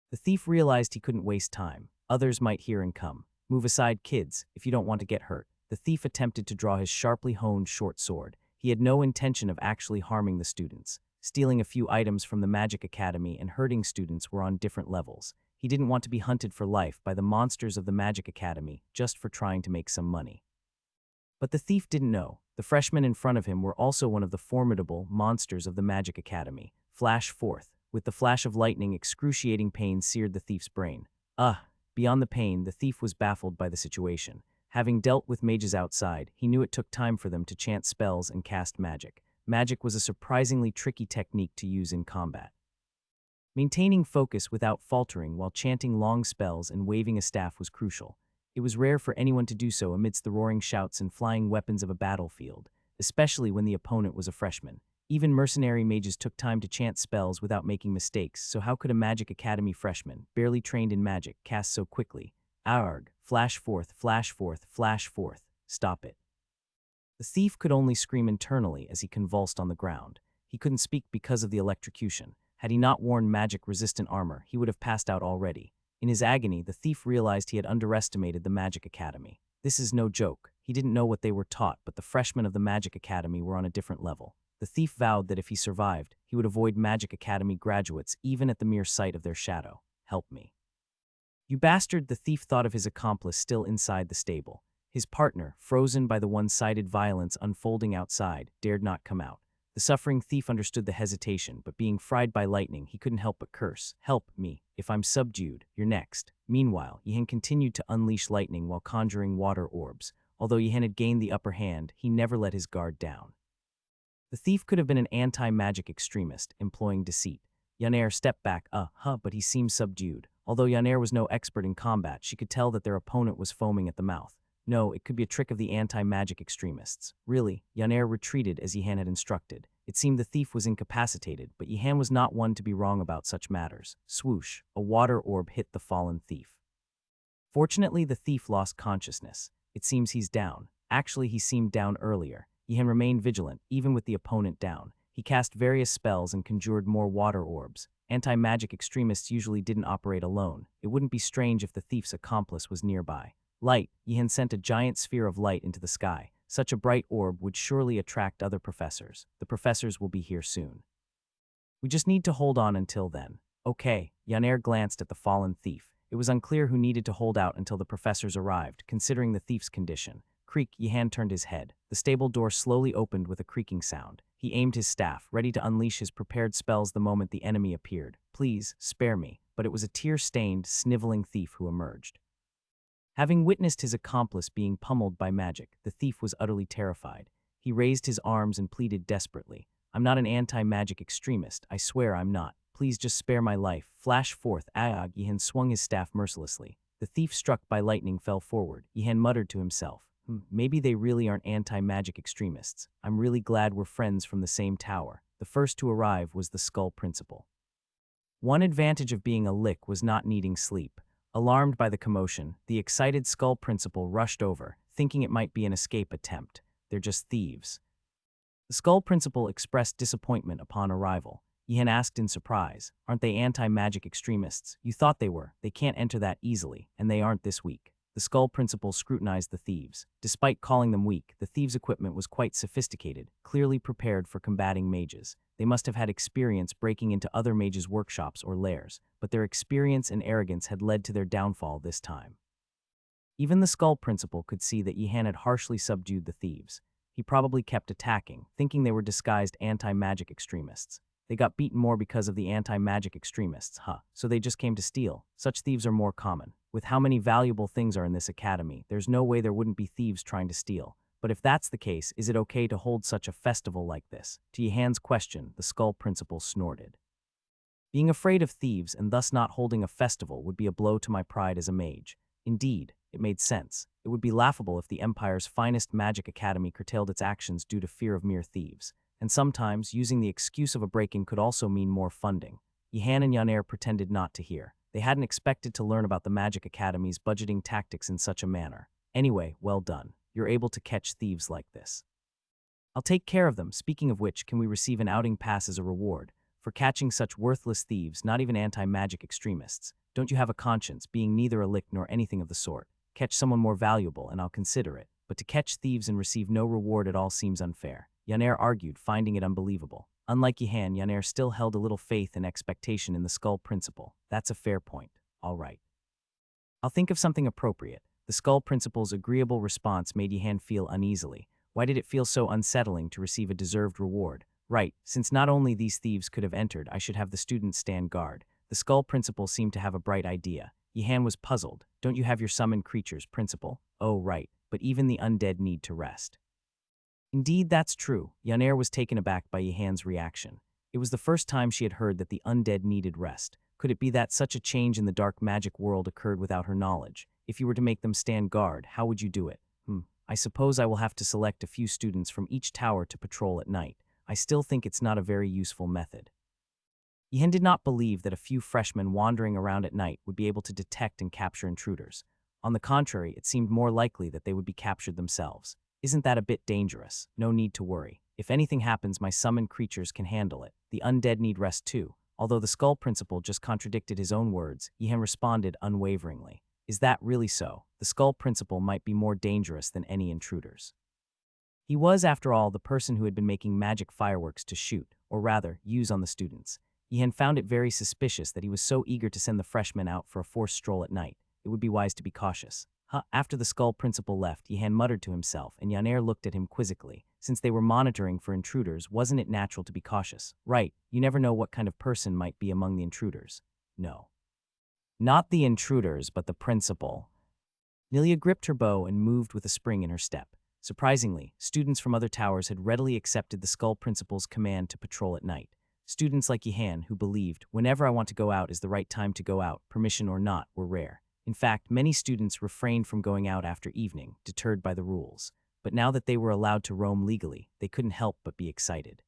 The thief realized he couldn't waste time. Others might hear and come. Move aside, kids, if you don't want to get hurt. The thief attempted to draw his sharply honed short sword. He had no intention of actually harming the students. Stealing a few items from the Magic Academy and hurting students were on different levels. He didn't want to be hunted for life by the monsters of the Magic Academy just for trying to make some money. But the thief didn't know. The freshmen in front of him were also one of the formidable monsters of the Magic Academy. Flash forth. With the flash of lightning, excruciating pain seared the thief's brain. Beyond the pain, the thief was baffled by the situation. Having dealt with mages outside, he knew it took time for them to chant spells and cast magic. Magic was a surprisingly tricky technique to use in combat. Maintaining focus without faltering while chanting long spells and waving a staff was crucial. It was rare for anyone to do so amidst the roaring shouts and flying weapons of a battlefield, especially when the opponent was a freshman. Even mercenary mages took time to chant spells without making mistakes, so how could a Magic Academy freshman, barely trained in magic, cast so quickly? Arg, flash forth, flash forth, flash forth. Stop it. The thief could only scream internally as he convulsed on the ground. He couldn't speak because of the electrocution. Had he not worn magic-resistant armor, he would have passed out already. In his agony, the thief realized he had underestimated the Magic Academy. This is no joke. He didn't know what they were taught, but the freshmen of the Magic Academy were on a different level. The thief vowed that if he survived, he would avoid Magic Academy graduates even at the mere sight of their shadow. Help me. You bastard, the thief thought of his accomplice still inside the stable. His partner, frozen by the one-sided violence unfolding outside, dared not come out. The suffering thief understood the hesitation, but being fried by lightning, he couldn't help but curse. Help me. If I'm subdued, you're next. Meanwhile, Yihan continued to unleash lightning while conjuring water orbs. Although Yihan had gained the upper hand, he never let his guard down. The thief could have been an anti-magic extremist, employing deceit. Yaner stepped back, but he seemed subdued. Although Yaner was no expert in combat, she could tell that their opponent was foaming at the mouth. No, it could be a trick of the anti-magic extremists. Really, Yaner retreated as Yihan had instructed. It seemed the thief was incapacitated, but Yihan was not one to be wrong about such matters. Swoosh, a water orb hit the fallen thief. Fortunately, the thief lost consciousness. It seems he's down. Actually, he seemed down earlier. Yihan remained vigilant, even with the opponent down. He cast various spells and conjured more water orbs. Anti-magic extremists usually didn't operate alone. It wouldn't be strange if the thief's accomplice was nearby. Light. Yihan sent a giant sphere of light into the sky. Such a bright orb would surely attract other professors. The professors will be here soon. We just need to hold on until then. Okay. Yaner glanced at the fallen thief. It was unclear who needed to hold out until the professors arrived, considering the thief's condition. Creak, Yihan turned his head. The stable door slowly opened with a creaking sound. He aimed his staff, ready to unleash his prepared spells the moment the enemy appeared. Please, spare me. But it was a tear-stained, sniveling thief who emerged. Having witnessed his accomplice being pummeled by magic, the thief was utterly terrified. He raised his arms and pleaded desperately. I'm not an anti-magic extremist. I swear I'm not. Please just spare my life. Flash forth. Aag. Yihan swung his staff mercilessly. The thief struck by lightning fell forward. Yihan muttered to himself. Maybe they really aren't anti-magic extremists. I'm really glad we're friends from the same tower. The first to arrive was the Skull Principal. One advantage of being a lick was not needing sleep. Alarmed by the commotion, the excited Skull Principal rushed over, thinking it might be an escape attempt. They're just thieves. The Skull Principal expressed disappointment upon arrival. Yihan asked in surprise, aren't they anti-magic extremists? You thought they were. They can't enter that easily, and they aren't this weak. The Skull Principal scrutinized the thieves. Despite calling them weak, the thieves' equipment was quite sophisticated, clearly prepared for combating mages. They must have had experience breaking into other mages' workshops or lairs, but their experience and arrogance had led to their downfall this time. Even the Skull Principal could see that Yihan had harshly subdued the thieves. He probably kept attacking, thinking they were disguised anti-magic extremists. They got beaten more because of the anti-magic extremists, so they just came to steal. Such thieves are more common. With how many valuable things are in this academy, there's no way there wouldn't be thieves trying to steal. But if that's the case, is it okay to hold such a festival like this? To Yihan's question, the Skull Principal snorted. Being afraid of thieves and thus not holding a festival would be a blow to my pride as a mage. Indeed, it made sense. It would be laughable if the Empire's finest magic academy curtailed its actions due to fear of mere thieves. And sometimes, using the excuse of a break-in could also mean more funding. Yihan and Yaner pretended not to hear. They hadn't expected to learn about the Magic Academy's budgeting tactics in such a manner. Anyway, well done. You're able to catch thieves like this. I'll take care of them. Speaking of which, can we receive an outing pass as a reward? For catching such worthless thieves, not even anti-magic extremists. Don't you have a conscience, being neither a lick nor anything of the sort? Catch someone more valuable, and I'll consider it. But to catch thieves and receive no reward at all seems unfair. Yaner argued, finding it unbelievable. Unlike Yihan, Yaner still held a little faith and expectation in the Skull Principal. That's a fair point. All right. I'll think of something appropriate. The Skull Principal's agreeable response made Yihan feel uneasily. Why did it feel so unsettling to receive a deserved reward? Right, since not only these thieves could have entered, I should have the students stand guard. The Skull Principal seemed to have a bright idea. Yihan was puzzled. Don't you have your summoned creatures, Principal? Oh, right, but even the undead need to rest. Indeed, that's true. Yaner was taken aback by Yihan's reaction. It was the first time she had heard that the undead needed rest. Could it be that such a change in the dark magic world occurred without her knowledge? If you were to make them stand guard, how would you do it? I suppose I will have to select a few students from each tower to patrol at night. I still think it's not a very useful method. Yihan did not believe that a few freshmen wandering around at night would be able to detect and capture intruders. On the contrary, it seemed more likely that they would be captured themselves. Isn't that a bit dangerous? No need to worry. If anything happens, my summoned creatures can handle it. The undead need rest too. Although the Skull Principal just contradicted his own words, Yihan responded unwaveringly. Is that really so? The Skull Principal might be more dangerous than any intruders. He was, after all, the person who had been making magic fireworks to shoot, or rather, use on the students. Yihan found it very suspicious that he was so eager to send the freshmen out for a forced stroll at night. It would be wise to be cautious. After the Skull Principal left, Yihan muttered to himself, and Yaner looked at him quizzically. Since they were monitoring for intruders, wasn't it natural to be cautious? Right, you never know what kind of person might be among the intruders. No. Not the intruders, but the principal. Nilia gripped her bow and moved with a spring in her step. Surprisingly, students from other towers had readily accepted the Skull Principal's command to patrol at night. Students like Yihan, who believed, whenever I want to go out is the right time to go out, permission or not, were rare. In fact, many students refrained from going out after evening, deterred by the rules. But now that they were allowed to roam legally, they couldn't help but be excited.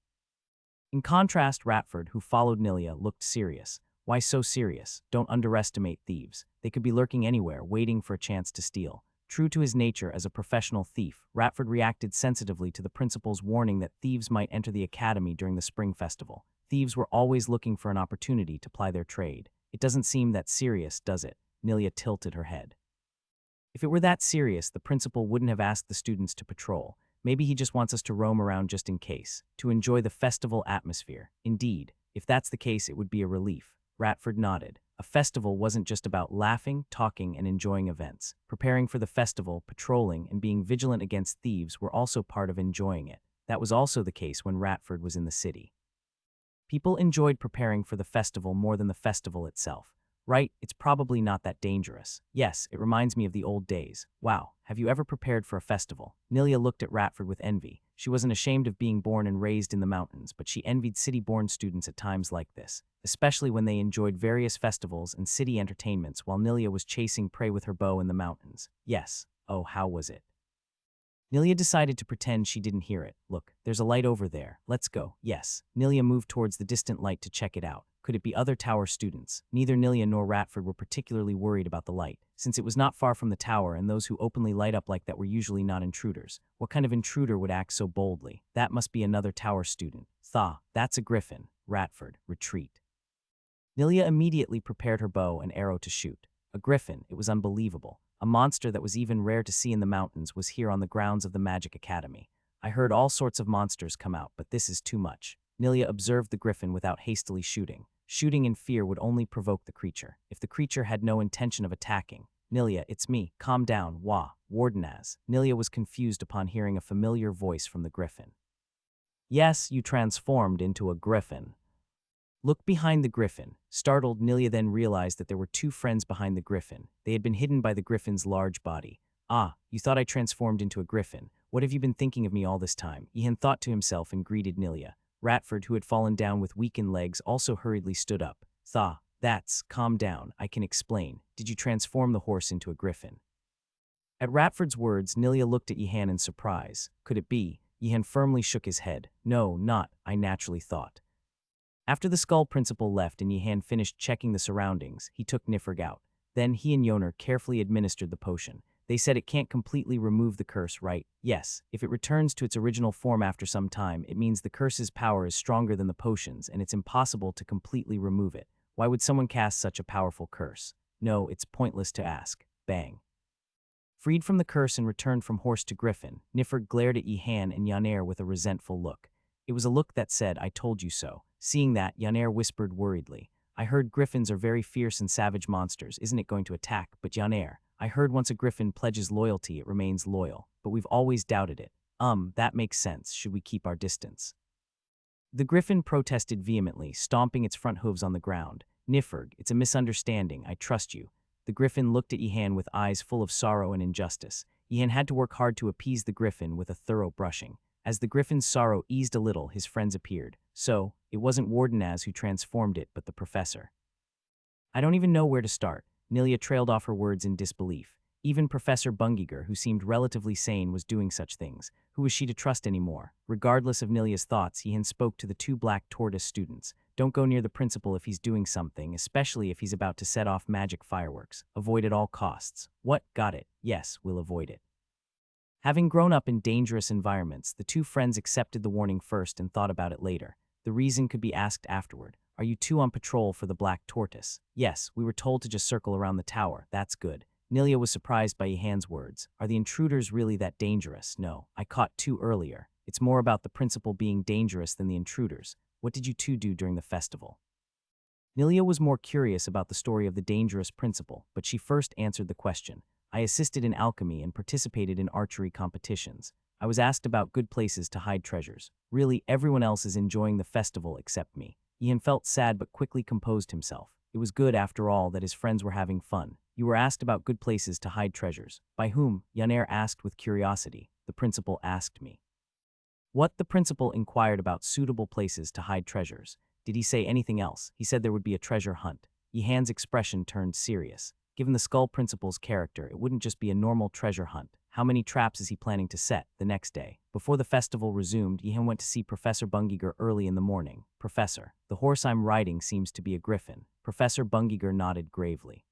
In contrast, Ratford, who followed Nilia, looked serious. Why so serious? Don't underestimate thieves. They could be lurking anywhere, waiting for a chance to steal. True to his nature as a professional thief, Ratford reacted sensitively to the principal's warning that thieves might enter the academy during the spring festival. Thieves were always looking for an opportunity to ply their trade. It doesn't seem that serious, does it? Nelia tilted her head. If it were that serious, the principal wouldn't have asked the students to patrol. Maybe he just wants us to roam around just in case, to enjoy the festival atmosphere. Indeed, if that's the case, it would be a relief. Ratford nodded. A festival wasn't just about laughing, talking, and enjoying events. Preparing for the festival, patrolling, and being vigilant against thieves were also part of enjoying it. That was also the case when Ratford was in the city. People enjoyed preparing for the festival more than the festival itself. Right, it's probably not that dangerous. Yes, it reminds me of the old days. Wow, have you ever prepared for a festival? Nelia looked at Ratford with envy. She wasn't ashamed of being born and raised in the mountains, but she envied city-born students at times like this, especially when they enjoyed various festivals and city entertainments while Nelia was chasing prey with her bow in the mountains. Yes. Oh, how was it? Nelia decided to pretend she didn't hear it. Look, there's a light over there. Let's go. Yes. Nelia moved towards the distant light to check it out. Could it be other tower students? Neither Nelia nor Ratford were particularly worried about the light, since it was not far from the tower and those who openly light up like that were usually not intruders. What kind of intruder would act so boldly? That must be another tower student. Thaw, that's a griffin. Ratford, retreat. Nelia immediately prepared her bow and arrow to shoot. A griffin, it was unbelievable. A monster that was even rare to see in the mountains was here on the grounds of the Magic Academy. I heard all sorts of monsters come out, but this is too much. Nelia observed the griffin without hastily shooting. Shooting in fear would only provoke the creature. If the creature had no intention of attacking. Nelia, it's me. Calm down. Wah. Wardenaz. Nelia was confused upon hearing a familiar voice from the griffin. Yes, you transformed into a griffin. Look behind the griffin. Startled, Nelia then realized that there were two friends behind the griffin. They had been hidden by the griffin's large body. Ah, you thought I transformed into a griffin. What have you been thinking of me all this time? Ihan thought to himself and greeted Nelia. Ratford, who had fallen down with weakened legs, also hurriedly stood up. Calm down, I can explain. Did you transform the horse into a griffin? At Ratford's words, Nelia looked at Ihan in surprise. Could it be? Ihan firmly shook his head. No, not, I naturally thought. After the skull principal left and Ihan finished checking the surroundings, he took Nifrig out. Then he and Yoner carefully administered the potion. They said it can't completely remove the curse, right? Yes, if it returns to its original form after some time, it means the curse's power is stronger than the potion's and it's impossible to completely remove it. Why would someone cast such a powerful curse? No, it's pointless to ask. Bang. Freed from the curse and returned from horse to griffin, Nifrig glared at Ihan and Yoner with a resentful look. It was a look that said, I told you so. Seeing that, Yoner whispered worriedly. I heard griffins are very fierce and savage monsters. Isn't it going to attack? But Yoner, I heard once a griffin pledges loyalty, it remains loyal. But we've always doubted it. That makes sense. Should we keep our distance? The griffin protested vehemently, stomping its front hooves on the ground. Nifrig, it's a misunderstanding. I trust you. The griffin looked at Ihan with eyes full of sorrow and injustice. Ihan had to work hard to appease the griffin with a thorough brushing. As the griffin's sorrow eased a little, his friends appeared. So, it wasn't Wardenaz who transformed it, but the professor. I don't even know where to start. Nelia trailed off her words in disbelief. Even Professor Bungiger, who seemed relatively sane, was doing such things. Who was she to trust anymore? Regardless of Nelia's thoughts, Ihan spoke to the two black tortoise students. Don't go near the principal if he's doing something, especially if he's about to set off magic fireworks. Avoid at all costs. What? Got it. Yes, we'll avoid it. Having grown up in dangerous environments, the two friends accepted the warning first and thought about it later. The reason could be asked afterward. Are you two on patrol for the black tortoise? Yes, we were told to just circle around the tower. That's good. Nelia was surprised by Ihan's words. Are the intruders really that dangerous? No, I caught two earlier. It's more about the principal being dangerous than the intruders. What did you two do during the festival? Nelia was more curious about the story of the dangerous principal, but she first answered the question. I assisted in alchemy and participated in archery competitions. I was asked about good places to hide treasures. Really, everyone else is enjoying the festival except me. Ihan felt sad but quickly composed himself. It was good, after all, that his friends were having fun. You were asked about good places to hide treasures. By whom? Yoner asked with curiosity. The principal asked me. What? The principal inquired about suitable places to hide treasures. Did he say anything else? He said there would be a treasure hunt. Ihan's expression turned serious. Given the Skull Principal's character, it wouldn't just be a normal treasure hunt. How many traps is he planning to set the next day? Before the festival resumed, Yihan went to see Professor Bungiger early in the morning. Professor, the horse I'm riding seems to be a griffin. Professor Bungiger nodded gravely.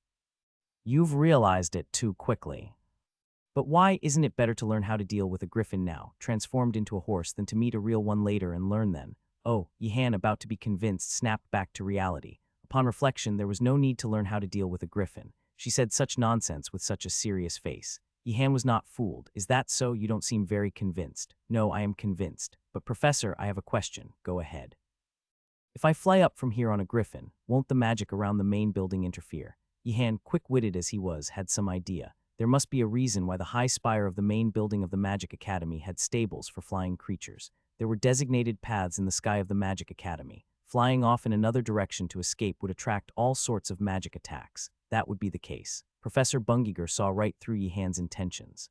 You've realized it too quickly. But why isn't it better to learn how to deal with a griffin now, transformed into a horse, than to meet a real one later and learn then? Oh, Yihan, about to be convinced, snapped back to reality. Upon reflection, there was no need to learn how to deal with a griffin. She said such nonsense with such a serious face. Yihan was not fooled. Is that so? You don't seem very convinced. No, I am convinced. But Professor, I have a question. Go ahead. If I fly up from here on a griffin, won't the magic around the main building interfere? Yihan, quick-witted as he was, had some idea. There must be a reason why the high spire of the main building of the Magic Academy had stables for flying creatures. There were designated paths in the sky of the Magic Academy. Flying off in another direction to escape would attract all sorts of magic attacks. That would be the case. Professor Bungiger saw right through Yihan's intentions.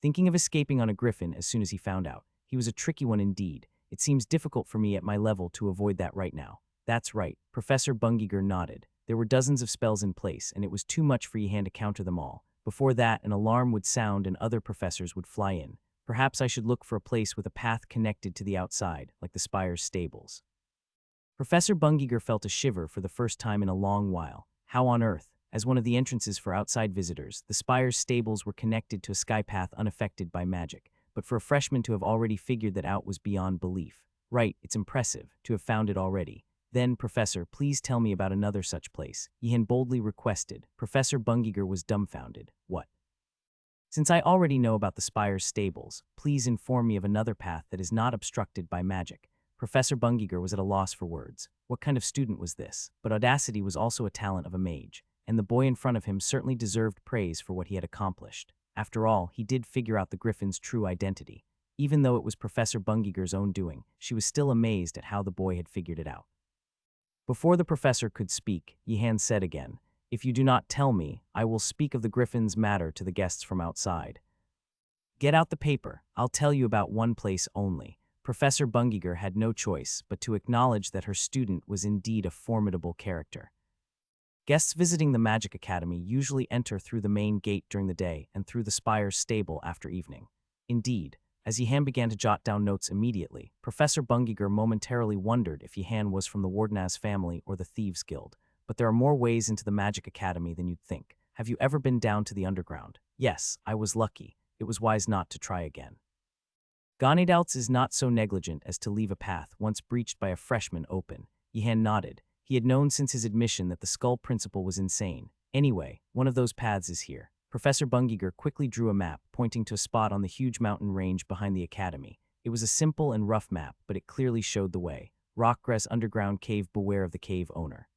Thinking of escaping on a griffin as soon as he found out, he was a tricky one indeed. It seems difficult for me at my level to avoid that right now. That's right. Professor Bungiger nodded. There were dozens of spells in place, and it was too much for Yihan to counter them all. Before that, an alarm would sound and other professors would fly in. Perhaps I should look for a place with a path connected to the outside, like the spire's stables. Professor Bungiger felt a shiver for the first time in a long while. How on earth? As one of the entrances for outside visitors, the spire's stables were connected to a sky path unaffected by magic. But for a freshman to have already figured that out was beyond belief. Right, it's impressive to have found it already. Then, Professor, please tell me about another such place, Yihan boldly requested. Professor Bungiger was dumbfounded. What? Since I already know about the spire's stables, please inform me of another path that is not obstructed by magic. Professor Bungiger was at a loss for words. What kind of student was this? But audacity was also a talent of a mage, and the boy in front of him certainly deserved praise for what he had accomplished. After all, he did figure out the griffin's true identity. Even though it was Professor Bungiger's own doing, she was still amazed at how the boy had figured it out. Before the professor could speak, Yihan said again, "If you do not tell me, I will speak of the griffin's matter to the guests from outside. Get out the paper. I'll tell you about one place only." Professor Bungiger had no choice but to acknowledge that her student was indeed a formidable character. Guests visiting the Magic Academy usually enter through the main gate during the day and through the spire's stable after evening. Indeed, as Yihan began to jot down notes immediately, Professor Bungiger momentarily wondered if Yihan was from the Wardenaz family or the Thieves' Guild. But there are more ways into the Magic Academy than you'd think. Have you ever been down to the underground? Yes, I was lucky. It was wise not to try again. Ganedaltz is not so negligent as to leave a path once breached by a freshman open. Yihan nodded. He had known since his admission that the Skull Principal was insane. Anyway, one of those paths is here. Professor Bungiger quickly drew a map, pointing to a spot on the huge mountain range behind the academy. It was a simple and rough map, but it clearly showed the way. Rockgrass underground cave, beware of the cave owner.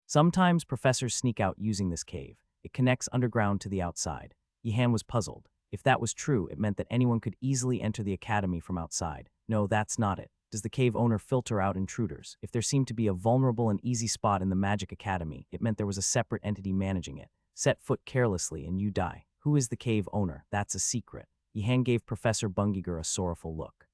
Sometimes professors sneak out using this cave. It connects underground to the outside. Yihan was puzzled. If that was true, it meant that anyone could easily enter the academy from outside. No, that's not it. Does the cave owner filter out intruders? If there seemed to be a vulnerable and easy spot in the Magic Academy, it meant there was a separate entity managing it. Set foot carelessly and you die. Who is the cave owner? That's a secret. Yihan gave Professor Bungiger a sorrowful look.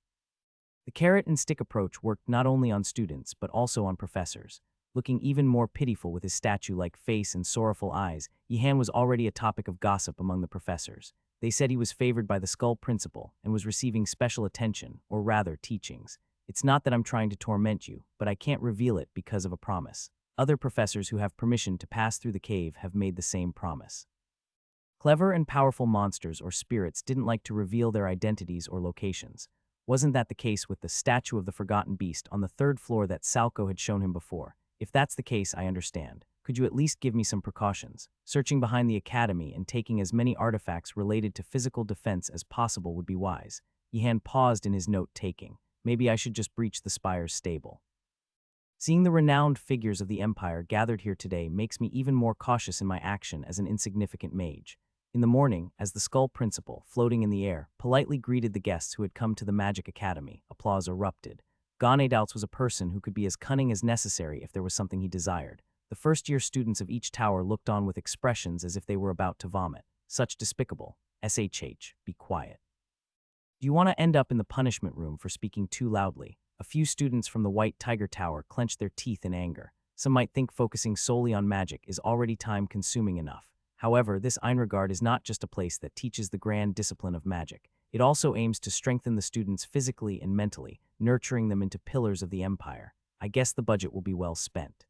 The carrot and stick approach worked not only on students, but also on professors. Looking even more pitiful with his statue-like face and sorrowful eyes, Yihan was already a topic of gossip among the professors. They said he was favored by the Skull Principal and was receiving special attention, or rather, teachings. It's not that I'm trying to torment you, but I can't reveal it because of a promise. Other professors who have permission to pass through the cave have made the same promise. Clever and powerful monsters or spirits didn't like to reveal their identities or locations. Wasn't that the case with the statue of the Forgotten Beast on the third floor that Salco had shown him before? If that's the case, I understand. Could you at least give me some precautions? Searching behind the academy and taking as many artifacts related to physical defense as possible would be wise. Yihan paused in his note-taking. Maybe I should just breach the spire's stable. Seeing the renowned figures of the Empire gathered here today makes me even more cautious in my action as an insignificant mage. In the morning, as the Skull Principal, floating in the air, politely greeted the guests who had come to the Magic Academy, applause erupted. Ganedaltz was a person who could be as cunning as necessary if there was something he desired. The first-year students of each tower looked on with expressions as if they were about to vomit. Such despicable. SHH, be quiet. Do you want to end up in the punishment room for speaking too loudly? A few students from the White Tiger Tower clenched their teeth in anger. Some might think focusing solely on magic is already time-consuming enough. However, this Einregard is not just a place that teaches the grand discipline of magic. It also aims to strengthen the students physically and mentally, nurturing them into pillars of the empire. I guess the budget will be well spent.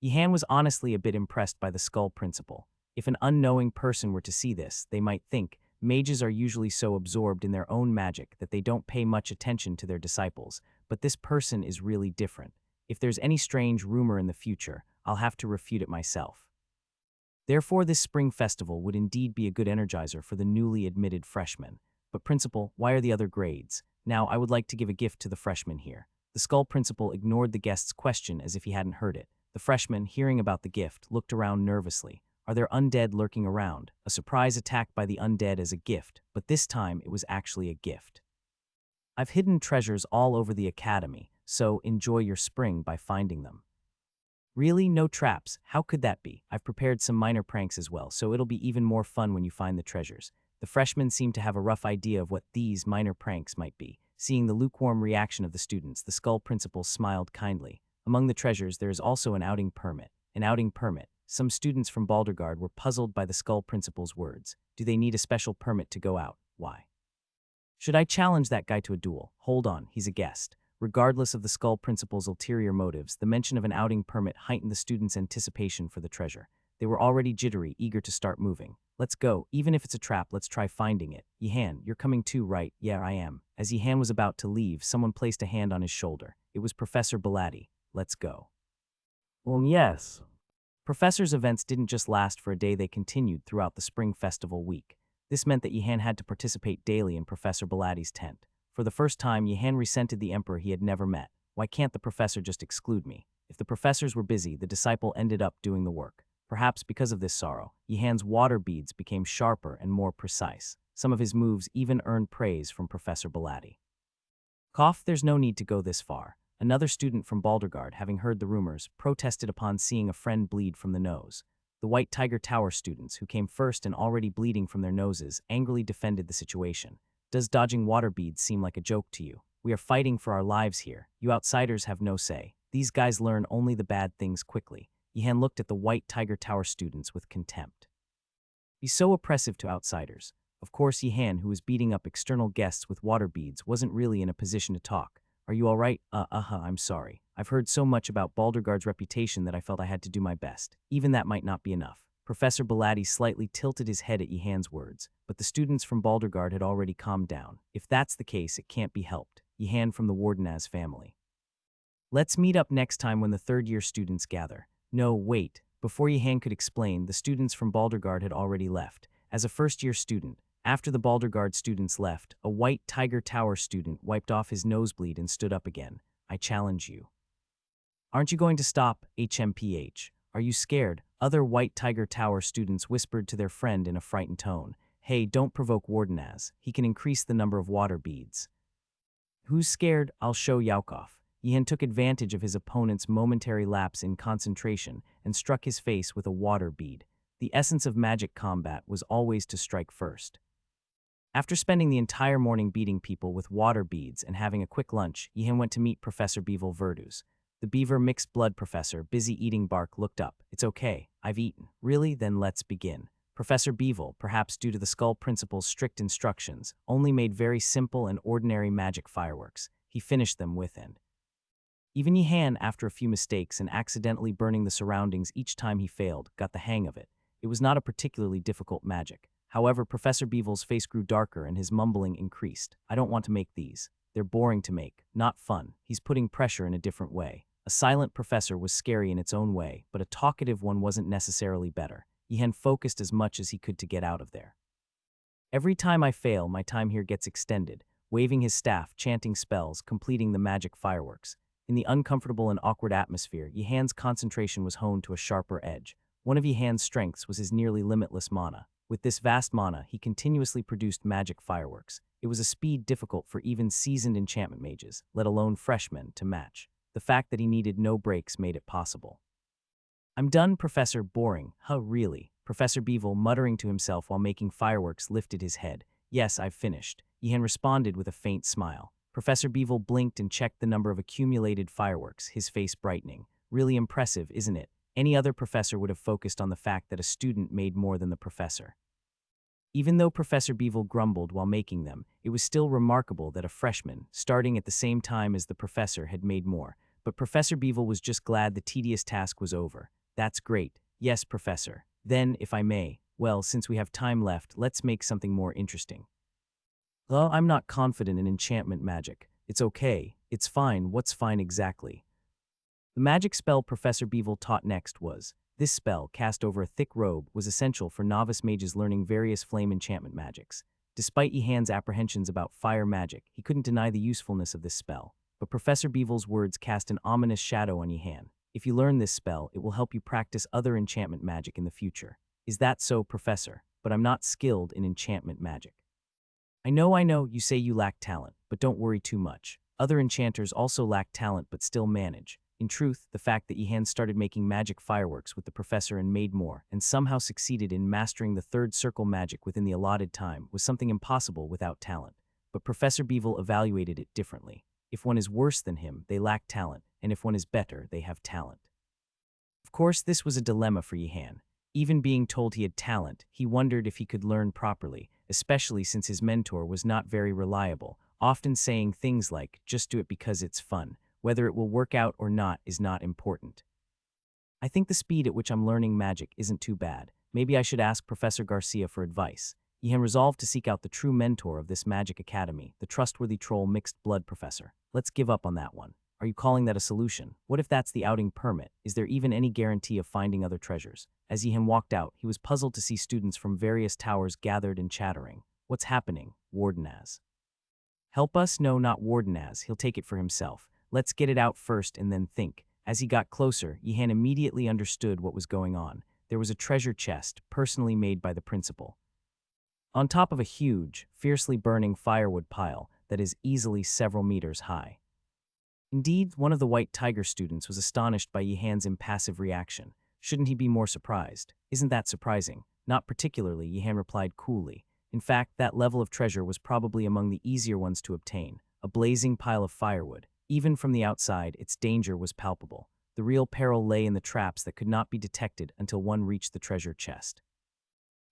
Yihan was honestly a bit impressed by the skull principle. If an unknowing person were to see this, they might think, mages are usually so absorbed in their own magic that they don't pay much attention to their disciples, but this person is really different. If there's any strange rumor in the future, I'll have to refute it myself. Therefore, this spring festival would indeed be a good energizer for the newly admitted freshmen. But principal, why are the other grades? Now, I would like to give a gift to the freshmen here. The skull principal ignored the guest's question as if he hadn't heard it. The freshman, hearing about the gift, looked around nervously. Are there undead lurking around? A surprise attack by the undead as a gift, but this time it was actually a gift. I've hidden treasures all over the academy, so enjoy your spring by finding them. Really? No traps? How could that be? I've prepared some minor pranks as well, so it'll be even more fun when you find the treasures. The freshmen seemed to have a rough idea of what these minor pranks might be. Seeing the lukewarm reaction of the students, the skull principal smiled kindly. Among the treasures, there is also an outing permit. An outing permit. Some students from Baldergard were puzzled by the skull principal's words. Do they need a special permit to go out? Why? Should I challenge that guy to a duel? Hold on, he's a guest. Regardless of the skull principal's ulterior motives, the mention of an outing permit heightened the students' anticipation for the treasure. They were already jittery, eager to start moving. Let's go. Even if it's a trap, let's try finding it. Yihan, you're coming too, right? Yeah, I am. As Yihan was about to leave, someone placed a hand on his shoulder. It was Professor Belatti. Let's go. Well, yes. Professor's events didn't just last for a day, they continued throughout the spring festival week. This meant that Yihan had to participate daily in Professor Belatti's tent. For the first time, Yihan resented the emperor he had never met. Why can't the professor just exclude me? If the professors were busy, the disciple ended up doing the work. Perhaps because of this sorrow, Yihan's water beads became sharper and more precise. Some of his moves even earned praise from Professor Belatti. Cough, there's no need to go this far. Another student from Baldergard, having heard the rumors, protested upon seeing a friend bleed from the nose. The White Tiger Tower students, who came first and already bleeding from their noses, angrily defended the situation. Does dodging water beads seem like a joke to you? We are fighting for our lives here. You outsiders have no say. These guys learn only the bad things quickly. Yihan looked at the White Tiger Tower students with contempt. He's so oppressive to outsiders. Of course, Yihan, who was beating up external guests with water beads, wasn't really in a position to talk. Are you all right? I'm sorry. I've heard so much about Baldergard's reputation that I felt I had to do my best. Even that might not be enough. Professor Belatti slightly tilted his head at Yihan's words, but the students from Baldergard had already calmed down. If that's the case, it can't be helped. Yihan from the Wardenaz family. Let's meet up next time when the third-year students gather. No, wait. Before Yihan could explain, the students from Baldergard had already left. As a first-year student, after the Baldergard students left, a White Tiger Tower student wiped off his nosebleed and stood up again. I challenge you. Aren't you going to stop, HMPH? Are you scared? Other White Tiger Tower students whispered to their friend in a frightened tone. Hey, don't provoke Wardenaz. He can increase the number of water beads. Who's scared? I'll show Yaukov. Yihan took advantage of his opponent's momentary lapse in concentration and struck his face with a water bead. The essence of magic combat was always to strike first. After spending the entire morning beating people with water beads and having a quick lunch, Yihan went to meet Professor Bevel Verdus. The beaver mixed blood professor, busy eating bark, looked up. It's okay, I've eaten. Really? Then let's begin. Professor Bevel, perhaps due to the skull principal's strict instructions, only made very simple and ordinary magic fireworks. He finished them with and even Yihan, after a few mistakes and accidentally burning the surroundings each time he failed, got the hang of it. It was not a particularly difficult magic. However, Professor Bevel's face grew darker and his mumbling increased. I don't want to make these. They're boring to make, not fun. He's putting pressure in a different way. A silent professor was scary in its own way, but a talkative one wasn't necessarily better. Yihan focused as much as he could to get out of there. Every time I fail, my time here gets extended, waving his staff, chanting spells, completing the magic fireworks. In the uncomfortable and awkward atmosphere, Yihan's concentration was honed to a sharper edge. One of Yihan's strengths was his nearly limitless mana. With this vast mana, he continuously produced magic fireworks. It was a speed difficult for even seasoned enchantment mages, let alone freshmen, to match. The fact that he needed no breaks made it possible. I'm done, Professor. Boring. Huh, really? Professor Bevel, muttering to himself while making fireworks, lifted his head. Yes, I've finished. Yihan responded with a faint smile. Professor Bevel blinked and checked the number of accumulated fireworks, his face brightening. Really impressive, isn't it? Any other professor would have focused on the fact that a student made more than the professor. Even though Professor Beevil grumbled while making them, it was still remarkable that a freshman, starting at the same time as the professor, had made more. But Professor Beevil was just glad the tedious task was over. That's great. Yes, Professor. Then, if I may, well, since we have time left, let's make something more interesting. Well, I'm not confident in enchantment magic. It's okay. It's fine. What's fine exactly? The magic spell Professor Beevil taught next was, this spell, cast over a thick robe, was essential for novice mages learning various flame enchantment magics. Despite Yihan's apprehensions about fire magic, he couldn't deny the usefulness of this spell. But Professor Beevil's words cast an ominous shadow on Yihan. If you learn this spell, it will help you practice other enchantment magic in the future. Is that so, Professor? But I'm not skilled in enchantment magic. I know, you say you lack talent, but don't worry too much. Other enchanters also lack talent but still manage. In truth, the fact that Yihan started making magic fireworks with the professor and made more, and somehow succeeded in mastering the third circle magic within the allotted time, was something impossible without talent. But Professor Beevil evaluated it differently. If one is worse than him, they lack talent, and if one is better, they have talent. Of course, this was a dilemma for Yihan. Even being told he had talent, he wondered if he could learn properly, especially since his mentor was not very reliable, often saying things like, just do it because it's fun. Whether it will work out or not is not important. I think the speed at which I'm learning magic isn't too bad. Maybe I should ask Professor Garcia for advice. Yihan resolved to seek out the true mentor of this magic academy, the trustworthy troll mixed blood professor. Let's give up on that one. Are you calling that a solution? What if that's the outing permit? Is there even any guarantee of finding other treasures? As Yihan walked out, he was puzzled to see students from various towers gathered and chattering. What's happening? Wardenaz. Help us? No, not Wardenaz. He'll take it for himself. Let's get it out first and then think. As he got closer, Yihan immediately understood what was going on. There was a treasure chest, personally made by the principal, on top of a huge, fiercely burning firewood pile that is easily several meters high. Indeed, one of the White Tiger students was astonished by Yihan's impassive reaction. Shouldn't he be more surprised? Isn't that surprising? Not particularly, Yihan replied coolly. In fact, that level of treasure was probably among the easier ones to obtain, a blazing pile of firewood. Even from the outside, its danger was palpable. The real peril lay in the traps that could not be detected until one reached the treasure chest.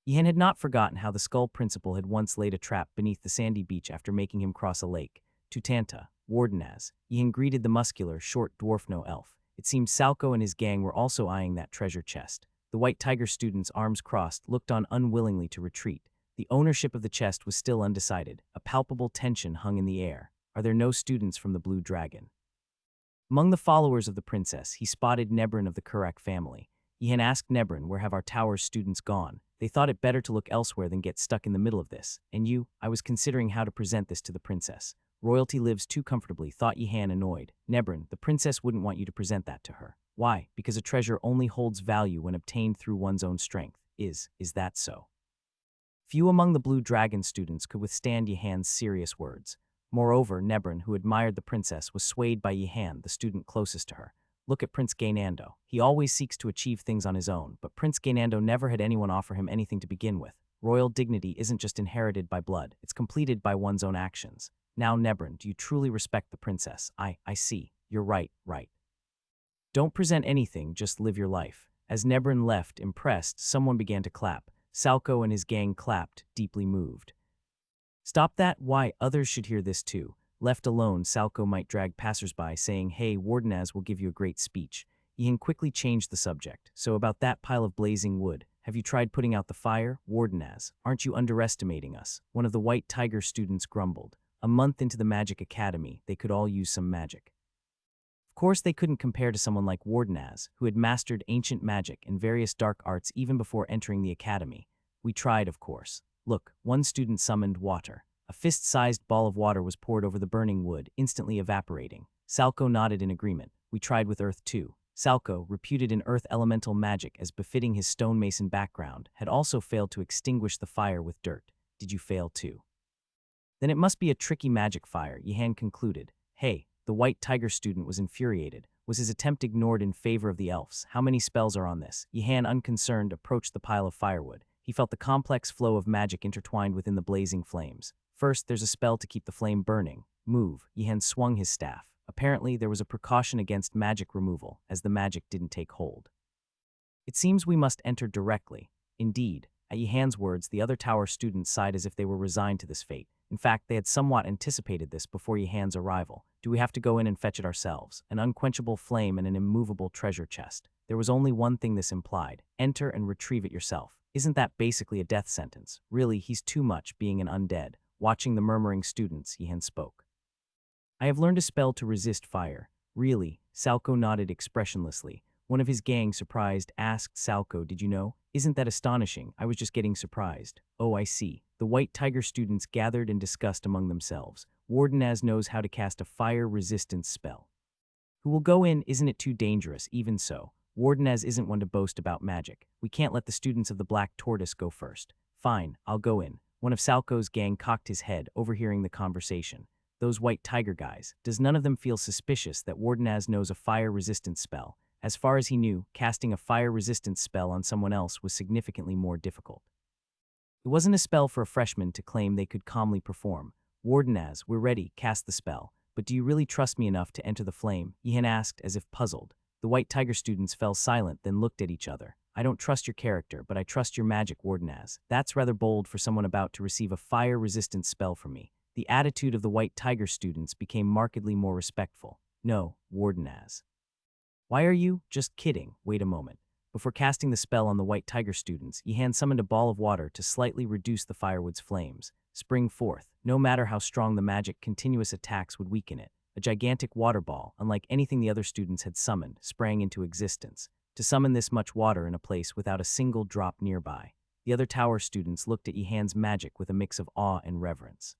Yihan had not forgotten how the Skull Principal had once laid a trap beneath the sandy beach after making him cross a lake. Tutanta, Wardenaz, Yihan greeted the muscular, short dwarf-no-elf. It seemed Salco and his gang were also eyeing that treasure chest. The White Tiger students, arms crossed, looked on unwillingly to retreat. The ownership of the chest was still undecided. A palpable tension hung in the air. Are there no students from the Blue Dragon? Among the followers of the princess, he spotted Nebrin of the Kurak family. Yihan asked Nebrin, where have our tower's students gone? They thought it better to look elsewhere than get stuck in the middle of this. And you? I was considering how to present this to the princess. Royalty lives too comfortably, thought Yihan, annoyed. Nebrin, the princess wouldn't want you to present that to her. Why? Because a treasure only holds value when obtained through one's own strength. Is that so? Few among the Blue Dragon students could withstand Yihan's serious words. Moreover, Nebrin, who admired the princess, was swayed by Yihan, the student closest to her. Look at Prince Gaynando. He always seeks to achieve things on his own, but Prince Gaynando never had anyone offer him anything to begin with. Royal dignity isn't just inherited by blood, it's completed by one's own actions. Now, Nebrin, do you truly respect the princess? I see. You're right. Don't present anything, just live your life. As Nebrin left, impressed, someone began to clap. Salco and his gang clapped, deeply moved. Stop that, why, others should hear this too. Left alone, Salco might drag passersby, saying, hey, Wardenaz will give you a great speech. Yihan quickly changed the subject. So about that pile of blazing wood, have you tried putting out the fire? Wardenaz, aren't you underestimating us? One of the White Tiger students grumbled. A month into the Magic Academy, they could all use some magic. Of course, they couldn't compare to someone like Wardenaz, who had mastered ancient magic and various dark arts even before entering the academy. We tried, of course. Look, one student summoned water. A fist-sized ball of water was poured over the burning wood, instantly evaporating. Salco nodded in agreement. We tried with earth too. Salco, reputed in earth elemental magic as befitting his stonemason background, had also failed to extinguish the fire with dirt. Did you fail too? Then it must be a tricky magic fire, Yihan concluded. Hey, the White Tiger student was infuriated. Was his attempt ignored in favor of the elves? How many spells are on this? Yihan, unconcerned, approached the pile of firewood. He felt the complex flow of magic intertwined within the blazing flames. First, there's a spell to keep the flame burning. Move. Yihan swung his staff. Apparently, there was a precaution against magic removal, as the magic didn't take hold. It seems we must enter directly. Indeed, at Yihan's words, the other tower students sighed as if they were resigned to this fate. In fact, they had somewhat anticipated this before Yihan's arrival. Do we have to go in and fetch it ourselves? An unquenchable flame and an immovable treasure chest. There was only one thing this implied. Enter and retrieve it yourself. Isn't that basically a death sentence? Really, he's too much, being an undead. Watching the murmuring students, Yihan spoke. I have learned a spell to resist fire. Really? Salco nodded expressionlessly. One of his gang, surprised, asked Salco, did you know? Isn't that astonishing? I was just getting surprised. Oh, I see. The White Tiger students gathered and discussed among themselves. Wardenaz knows how to cast a fire resistance spell. Who will go in? Isn't it too dangerous? Even so, Wardenaz isn't one to boast about magic. We can't let the students of the Black Tortoise go first. Fine, I'll go in. One of Salco's gang cocked his head, overhearing the conversation. Those White Tiger guys, does none of them feel suspicious that Wardenaz knows a fire resistance spell? As far as he knew, casting a fire resistance spell on someone else was significantly more difficult. It wasn't a spell for a freshman to claim they could calmly perform. Wardenaz, we're ready, cast the spell. But do you really trust me enough to enter the flame? Yihan asked, as if puzzled. The White Tiger students fell silent, then looked at each other. I don't trust your character, but I trust your magic, Wardenaz. That's rather bold for someone about to receive a fire resistance spell from me. The attitude of the White Tiger students became markedly more respectful. No, Wardenaz. Why are you? Just kidding. Wait a moment. Before casting the spell on the White Tiger students, Yihan summoned a ball of water to slightly reduce the firewood's flames. Spring forth. No matter how strong the magic, continuous attacks would weaken it. A gigantic water ball, unlike anything the other students had summoned, sprang into existence. To summon this much water in a place without a single drop nearby, the other tower students looked at Yihan's magic with a mix of awe and reverence.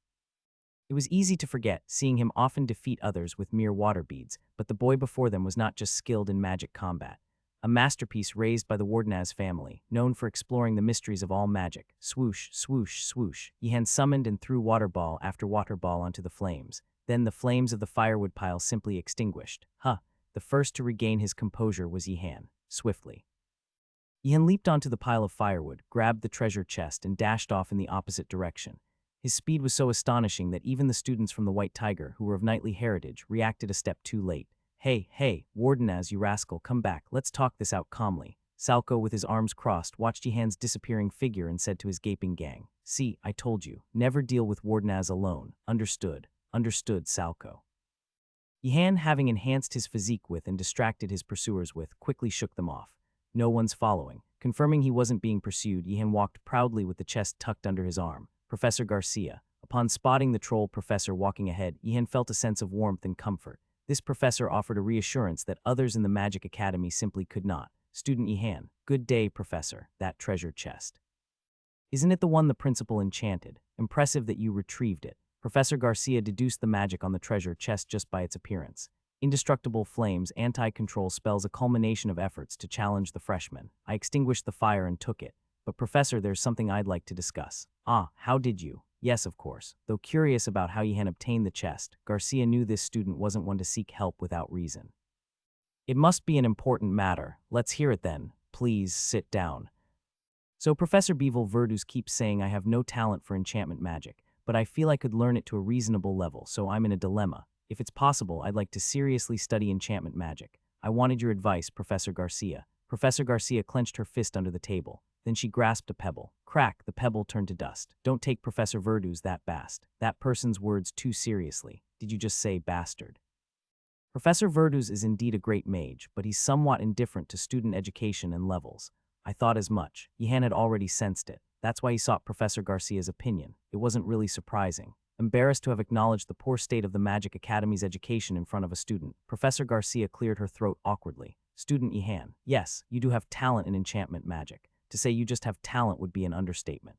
It was easy to forget, seeing him often defeat others with mere water beads, but the boy before them was not just skilled in magic combat. A masterpiece raised by the Wardenaz family, known for exploring the mysteries of all magic. Swoosh, swoosh, swoosh. Yihan summoned and threw water ball after water ball onto the flames. Then the flames of the firewood pile simply extinguished. The first to regain his composure was Yihan, swiftly. Yihan leaped onto the pile of firewood, grabbed the treasure chest, and dashed off in the opposite direction. His speed was so astonishing that even the students from the White Tiger, who were of knightly heritage, reacted a step too late. Hey, Wardenaz, you rascal, come back, let's talk this out calmly. Salco, with his arms crossed, watched Yihan's disappearing figure and said to his gaping gang, See, I told you, never deal with Wardenaz alone. Understood, Salco. Yihan, having enhanced his physique with and distracted his pursuers with, quickly shook them off. No one's following. Confirming he wasn't being pursued, Yihan walked proudly with the chest tucked under his arm. Professor Garcia. Upon spotting the troll professor walking ahead, Yihan felt a sense of warmth and comfort. This professor offered a reassurance that others in the Magic Academy simply could not. Student Yihan, good day, professor, that treasure chest. Isn't it the one the principal enchanted? Impressive that you retrieved it. Professor Garcia deduced the magic on the treasure chest just by its appearance. Indestructible flames, anti-control spells, a culmination of efforts to challenge the freshman. I extinguished the fire and took it. But professor, there's something I'd like to discuss. How did you? Yes, of course. Though curious about how Yihan obtained the chest, Garcia knew this student wasn't one to seek help without reason. It must be an important matter. Let's hear it then. Please sit down. So Professor Bevel Verdus keeps saying I have no talent for enchantment magic, but I feel I could learn it to a reasonable level, so I'm in a dilemma. If it's possible, I'd like to seriously study enchantment magic. I wanted your advice, Professor Garcia. Professor Garcia clenched her fist under the table. Then she grasped a pebble. Crack, the pebble turned to dust. Don't take Professor Verdus that person's words too seriously. Did you just say bastard? Professor Verdus is indeed a great mage, but he's somewhat indifferent to student education and levels. I thought as much. Yihan had already sensed it. That's why he sought Professor Garcia's opinion. It wasn't really surprising. Embarrassed to have acknowledged the poor state of the Magic Academy's education in front of a student, Professor Garcia cleared her throat awkwardly. Student Yihan, yes, you do have talent in enchantment magic. To say you just have talent would be an understatement.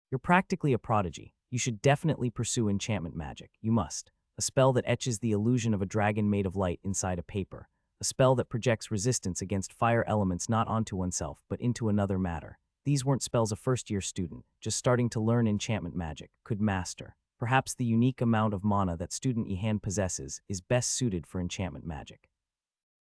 You're practically a prodigy. You should definitely pursue enchantment magic. You must. A spell that etches the illusion of a dragon made of light inside a paper. A spell that projects resistance against fire elements not onto oneself, but into another matter. These weren't spells a first-year student, just starting to learn enchantment magic, could master. Perhaps the unique amount of mana that student Yihan possesses is best suited for enchantment magic.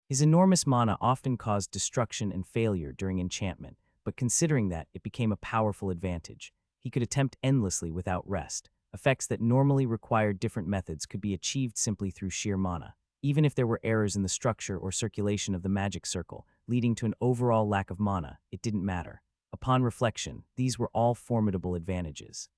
His enormous mana often caused destruction and failure during enchantment, but considering that, it became a powerful advantage. He could attempt endlessly without rest. Effects that normally required different methods could be achieved simply through sheer mana. even if there were errors in the structure or circulation of the magic circle, leading to an overall lack of mana, it didn't matter. Upon reflection, these were all formidable advantages.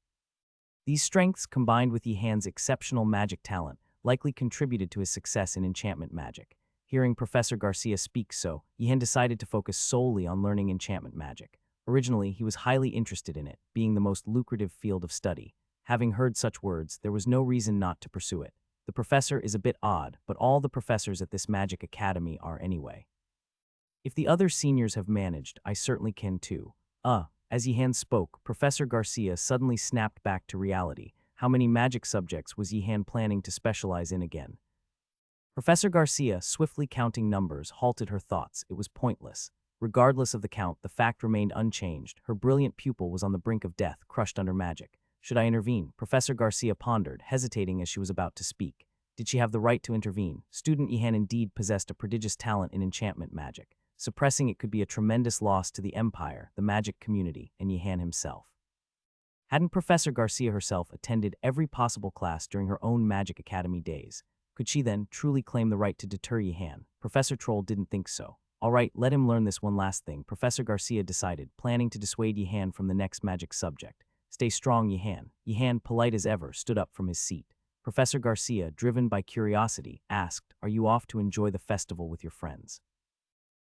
These strengths, combined with Yihan's exceptional magic talent, likely contributed to his success in enchantment magic. Hearing Professor Garcia speak so, Yihan decided to focus solely on learning enchantment magic. Originally, he was highly interested in it, being the most lucrative field of study. Having heard such words, there was no reason not to pursue it. The professor is a bit odd, but all the professors at this magic academy are anyway. If the other seniors have managed, I certainly can too. As Yihan spoke, Professor Garcia suddenly snapped back to reality. How many magic subjects was Yihan planning to specialize in again? Professor Garcia, swiftly counting numbers, halted her thoughts. It was pointless. Regardless of the count, the fact remained unchanged. Her brilliant pupil was on the brink of death, crushed under magic. Should I intervene? Professor Garcia pondered, hesitating as she was about to speak. Did she have the right to intervene? Student Yihan indeed possessed a prodigious talent in enchantment magic. Suppressing it could be a tremendous loss to the empire, the magic community, and Yihan himself. Hadn't Professor Garcia herself attended every possible class during her own Magic Academy days? Could she then truly claim the right to deter Yihan? Professor Troll didn't think so. All right, let him learn this one last thing, Professor Garcia decided, planning to dissuade Yihan from the next magic subject. Stay strong, Yihan. Yihan, polite as ever, stood up from his seat. Professor Garcia, driven by curiosity, asked, "Are you off to enjoy the festival with your friends?"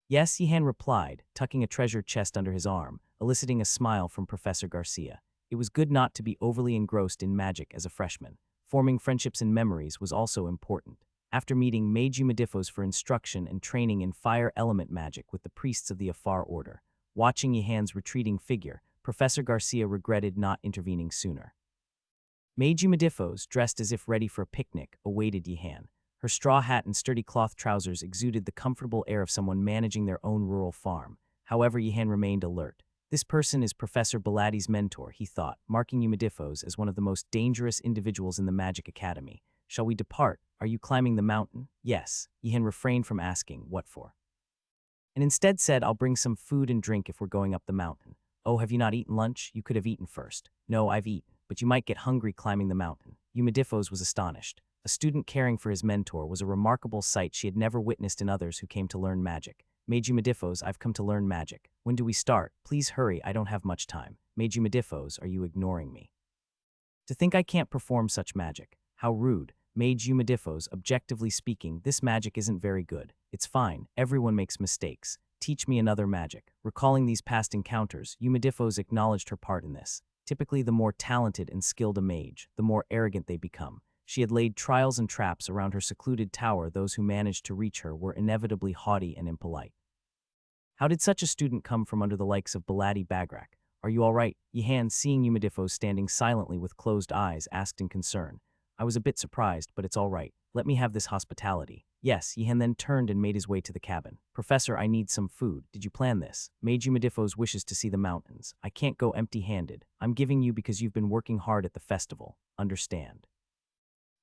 Yes, Yihan replied, tucking a treasure chest under his arm, eliciting a smile from Professor Garcia. It was good not to be overly engrossed in magic as a freshman. Forming friendships and memories was also important. After meeting Meiji Medifos for instruction and training in fire element magic with the priests of the Afar Order, watching Yihan's retreating figure, Professor Garcia regretted not intervening sooner. Meiji Medifos, dressed as if ready for a picnic, awaited Yihan. Her straw hat and sturdy cloth trousers exuded the comfortable air of someone managing their own rural farm. However, Yihan remained alert. This person is Professor Bilatti's mentor, he thought, marking Medifos as one of the most dangerous individuals in the Magic Academy. Shall we depart? Are you climbing the mountain? Yes. Yihan refrained from asking, what for? And instead said, I'll bring some food and drink if we're going up the mountain. Oh, have you not eaten lunch? You could have eaten first. No, I've eaten, but you might get hungry climbing the mountain. Medifos was astonished. A student caring for his mentor was a remarkable sight she had never witnessed in others who came to learn magic. Meiji Medifos, I've come to learn magic. When do we start? Please hurry, I don't have much time. Meiji Medifos, are you ignoring me? To think I can't perform such magic. How rude. Meiji Medifos, objectively speaking, this magic isn't very good. It's fine, everyone makes mistakes. Teach me another magic. Recalling these past encounters, Medifos acknowledged her part in this. Typically, the more talented and skilled a mage, the more arrogant they become. She had laid trials and traps around her secluded tower. Those who managed to reach her were inevitably haughty and impolite. How did such a student come from under the likes of Bilatti Bagrak? Are you all right? Yihan, seeing Medifos standing silently with closed eyes, asked in concern. I was a bit surprised, but it's all right. Let me have this hospitality. Yes, Yihan then turned and made his way to the cabin. Professor, I need some food. Did you plan this? Meiji Medifos wishes to see the mountains. I can't go empty-handed. I'm giving you because you've been working hard at the festival. Understand?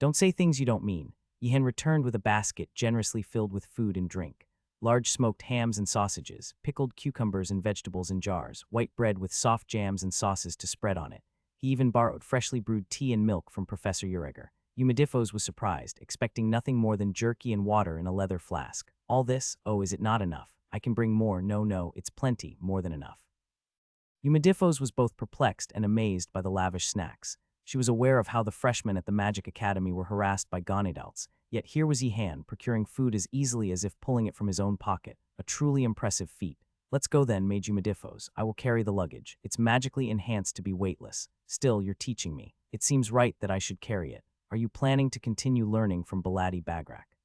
Don't say things you don't mean. Yihan returned with a basket generously filled with food and drink. Large smoked hams and sausages, pickled cucumbers and vegetables in jars, white bread with soft jams and sauces to spread on it. He even borrowed freshly brewed tea and milk from Professor Uriger. Medifos was surprised, expecting nothing more than jerky and water in a leather flask. All this? Oh, is it not enough? I can bring more. No, it's plenty, more than enough. Medifos was both perplexed and amazed by the lavish snacks. She was aware of how the freshmen at the Magic Academy were harassed by Ganidalts, yet here was Yihan, procuring food as easily as if pulling it from his own pocket, a truly impressive feat. Let's go then, Meiji Medifos. I will carry the luggage. It's magically enhanced to be weightless. Still, you're teaching me. It seems right that I should carry it. Are you planning to continue learning from Bilatti Bagrak?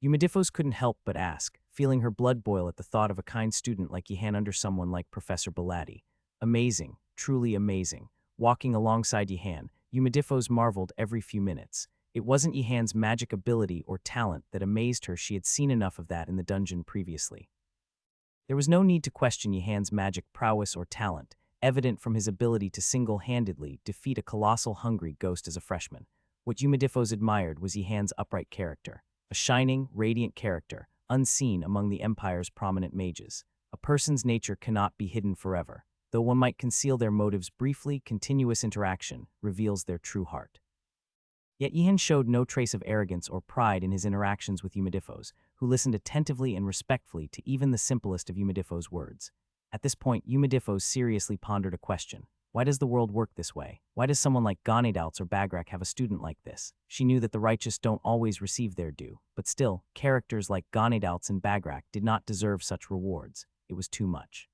Medifos couldn't help but ask, feeling her blood boil at the thought of a kind student like Yihan under someone like Professor Bilatti. Amazing, truly amazing. Walking alongside Yihan, Medifos marveled every few minutes. It wasn't Yihan's magic ability or talent that amazed her. She had seen enough of that in the dungeon previously. There was no need to question Yihan's magic prowess or talent, evident from his ability to single-handedly defeat a colossal hungry ghost as a freshman. What Medifos admired was Yihan's upright character, a shining, radiant character, unseen among the Empire's prominent mages. A person's nature cannot be hidden forever. Though one might conceal their motives briefly, continuous interaction reveals their true heart. Yet Yihan showed no trace of arrogance or pride in his interactions with Yumedifos, who listened attentively and respectfully to even the simplest of Yumedifos' words. At this point, Yumedifos seriously pondered a question. Why does the world work this way? Why does someone like Ganedalts or Bagrak have a student like this? She knew that the righteous don't always receive their due, but still, characters like Ganedalts and Bagrak did not deserve such rewards. It was too much.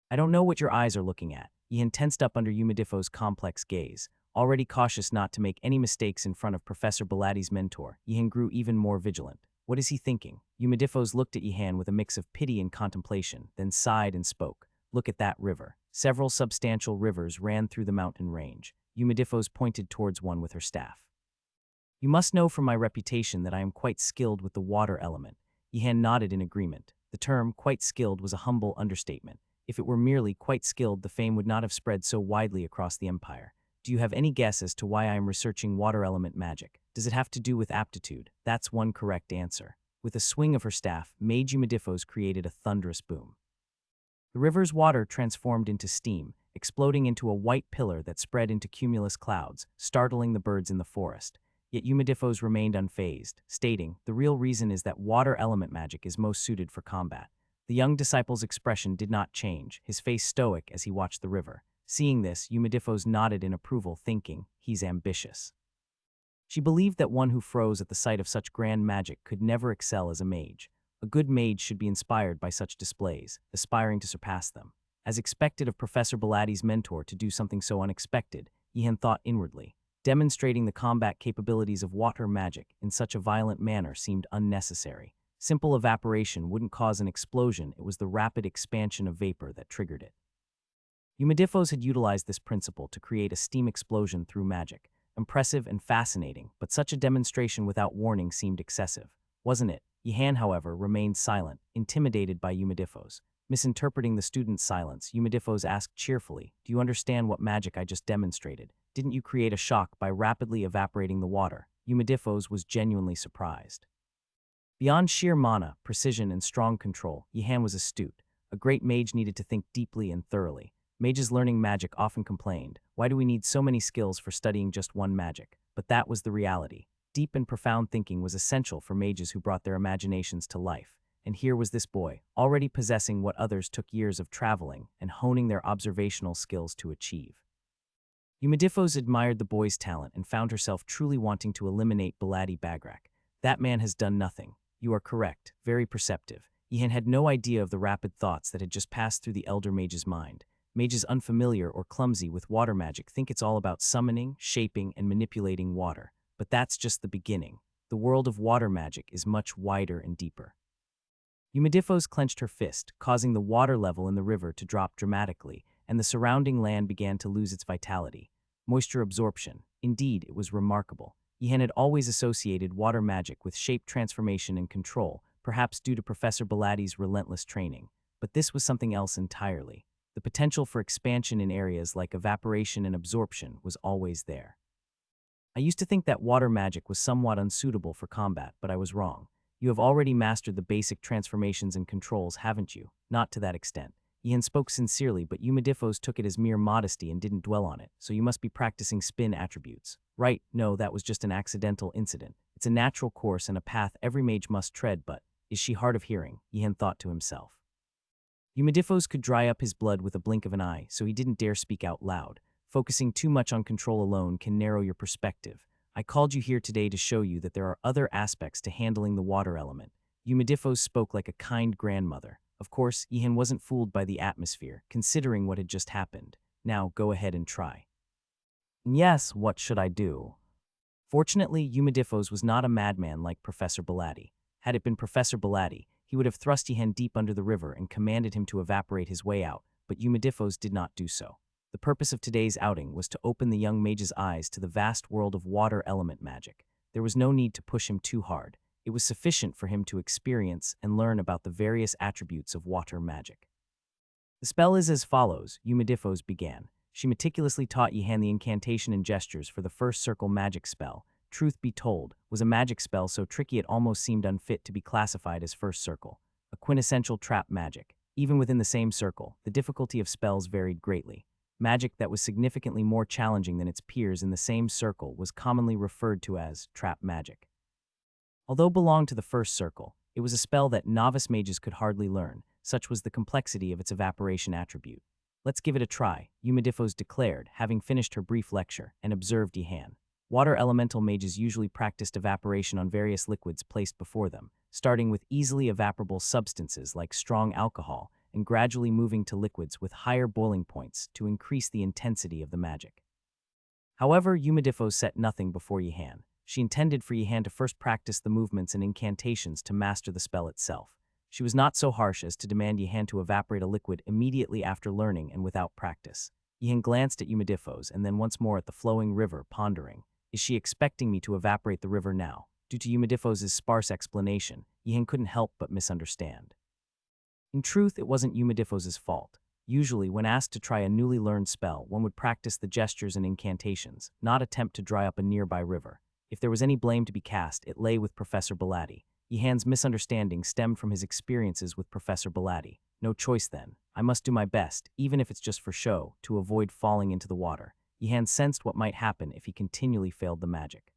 I don't know what your eyes are looking at. Yihan tensed up under Yumedifos' complex gaze. Already cautious not to make any mistakes in front of Professor Baladi's mentor, Yihan grew even more vigilant. What is he thinking? Yumedifos looked at Yihan with a mix of pity and contemplation, then sighed and spoke. Look at that river. Several substantial rivers ran through the mountain range. Yumedifos pointed towards one with her staff. You must know from my reputation that I am quite skilled with the water element. Yihan nodded in agreement. The term quite skilled was a humble understatement. If it were merely quite skilled, the fame would not have spread so widely across the empire. Do you have any guess as to why I am researching water element magic? Does it have to do with aptitude? That's one correct answer. With a swing of her staff, Mage Yumedifos created a thunderous boom. The river's water transformed into steam, exploding into a white pillar that spread into cumulus clouds, startling the birds in the forest. Yet Yumedifos remained unfazed, stating, the real reason is that water element magic is most suited for combat. The young disciple's expression did not change, his face stoic as he watched the river. Seeing this, Yumedifos nodded in approval, thinking, he's ambitious. She believed that one who froze at the sight of such grand magic could never excel as a mage. A good mage should be inspired by such displays, aspiring to surpass them. As expected of Professor Baladi's mentor to do something so unexpected, Yihan thought inwardly. Demonstrating the combat capabilities of water magic in such a violent manner seemed unnecessary. Simple evaporation wouldn't cause an explosion, it was the rapid expansion of vapor that triggered it. Yumedifos had utilized this principle to create a steam explosion through magic. Impressive and fascinating, but such a demonstration without warning seemed excessive, wasn't it? Yihan, however, remained silent, intimidated by Yumedifos. Misinterpreting the student's silence, Yumedifos asked cheerfully, do you understand what magic I just demonstrated? Didn't you create a shock by rapidly evaporating the water? Yumedifos was genuinely surprised. Beyond sheer mana, precision, and strong control, Yihan was astute. A great mage needed to think deeply and thoroughly. Mages learning magic often complained, why do we need so many skills for studying just one magic? But that was the reality. Deep and profound thinking was essential for mages who brought their imaginations to life. And here was this boy, already possessing what others took years of traveling and honing their observational skills to achieve. Yumedifos admired the boy's talent and found herself truly wanting to eliminate Baladi Bagrak. That man has done nothing. You are correct, very perceptive. Yihan had no idea of the rapid thoughts that had just passed through the elder mage's mind. Mages unfamiliar or clumsy with water magic think it's all about summoning, shaping, and manipulating water. But that's just the beginning. The world of water magic is much wider and deeper. Yumedifos clenched her fist, causing the water level in the river to drop dramatically, and the surrounding land began to lose its vitality. Moisture absorption. Indeed, it was remarkable. Yihan had always associated water magic with shape transformation and control, perhaps due to Professor Baladi's relentless training. But this was something else entirely. The potential for expansion in areas like evaporation and absorption was always there. I used to think that water magic was somewhat unsuitable for combat, but I was wrong. You have already mastered the basic transformations and controls, haven't you? Not to that extent. Yihan spoke sincerely, but Yumedifos took it as mere modesty and didn't dwell on it, so you must be practicing spin attributes. Right, no, that was just an accidental incident. It's a natural course and a path every mage must tread, but is she hard of hearing? Yihan thought to himself. Yumedifos could dry up his blood with a blink of an eye, so he didn't dare speak out loud. Focusing too much on control alone can narrow your perspective. I called you here today to show you that there are other aspects to handling the water element. Yumedifos spoke like a kind grandmother. Of course, Yihan wasn't fooled by the atmosphere, considering what had just happened. Now, go ahead and try. Yes, what should I do? Fortunately, Yumedifos was not a madman like Professor Baladi. Had it been Professor Baladi, he would have thrust Yihan deep under the river and commanded him to evaporate his way out, but Yumedifos did not do so. The purpose of today's outing was to open the young mage's eyes to the vast world of water element magic. There was no need to push him too hard. It was sufficient for him to experience and learn about the various attributes of water magic. The spell is as follows, Yumedifos began. She meticulously taught Yihan the incantation and gestures for the first circle magic spell. Truth be told, was a magic spell so tricky it almost seemed unfit to be classified as first circle. A quintessential trap magic. Even within the same circle, the difficulty of spells varied greatly. Magic that was significantly more challenging than its peers in the same circle was commonly referred to as trap magic. Although belonged to the first circle, it was a spell that novice mages could hardly learn, such was the complexity of its evaporation attribute. Let's give it a try, Eumedifos declared, having finished her brief lecture, and observed Yihan. Water elemental mages usually practiced evaporation on various liquids placed before them, starting with easily evaporable substances like strong alcohol and gradually moving to liquids with higher boiling points to increase the intensity of the magic. However, Eumedifos set nothing before Yihan. She intended for Yihan to first practice the movements and incantations to master the spell itself. She was not so harsh as to demand Yihan to evaporate a liquid immediately after learning and without practice. Yihan glanced at Eumedifos and then once more at the flowing river, pondering. Is she expecting me to evaporate the river now? Due to Eumedifos' sparse explanation, Yihan couldn't help but misunderstand. In truth, it wasn't Eumedifos' fault. Usually, when asked to try a newly learned spell, one would practice the gestures and incantations, not attempt to dry up a nearby river. If there was any blame to be cast, it lay with Professor Belatti. Yihan's misunderstanding stemmed from his experiences with Professor Belatti. No choice then. I must do my best, even if it's just for show, to avoid falling into the water. Yihan sensed what might happen if he continually failed the magic.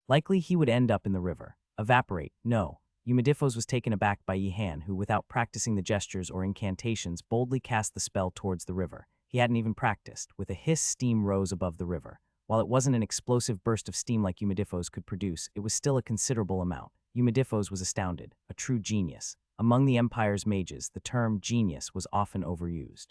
Likely he would end up in the river. Evaporate, no. Eumedifos was taken aback by Yihan, who, without practicing the gestures or incantations, boldly cast the spell towards the river. He hadn't even practiced. With a hiss, steam rose above the river. While it wasn't an explosive burst of steam like Eumedifos could produce, it was still a considerable amount. Eumedifos was astounded, a true genius. Among the Empire's mages, the term genius was often overused.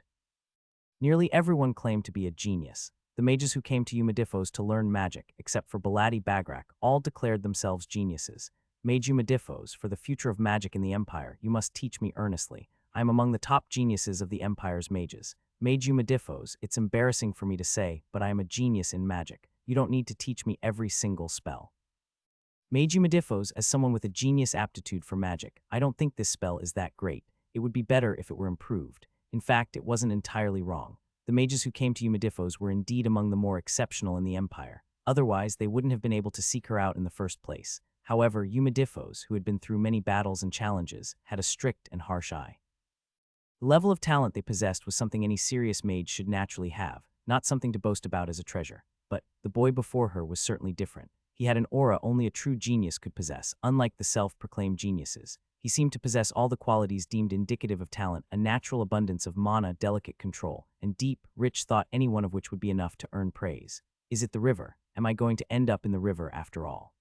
Nearly everyone claimed to be a genius. The mages who came to Eumedifos to learn magic, except for Belatti Bagrak, all declared themselves geniuses. Mage Eumedifos, for the future of magic in the Empire, you must teach me earnestly. I am among the top geniuses of the Empire's mages. Mage Eumedifos, it's embarrassing for me to say, but I am a genius in magic. You don't need to teach me every single spell. Mage Eumedifos, as someone with a genius aptitude for magic, I don't think this spell is that great. It would be better if it were improved. In fact, it wasn't entirely wrong. The mages who came to Eumedifos were indeed among the more exceptional in the Empire. Otherwise, they wouldn't have been able to seek her out in the first place. However, Eumedifos, who had been through many battles and challenges, had a strict and harsh eye. The level of talent they possessed was something any serious mage should naturally have, not something to boast about as a treasure. But the boy before her was certainly different. He had an aura only a true genius could possess, unlike the self-proclaimed geniuses. He seemed to possess all the qualities deemed indicative of talent, a natural abundance of mana, delicate control, and deep, rich thought, any one of which would be enough to earn praise. Is it the river? Am I going to end up in the river after all?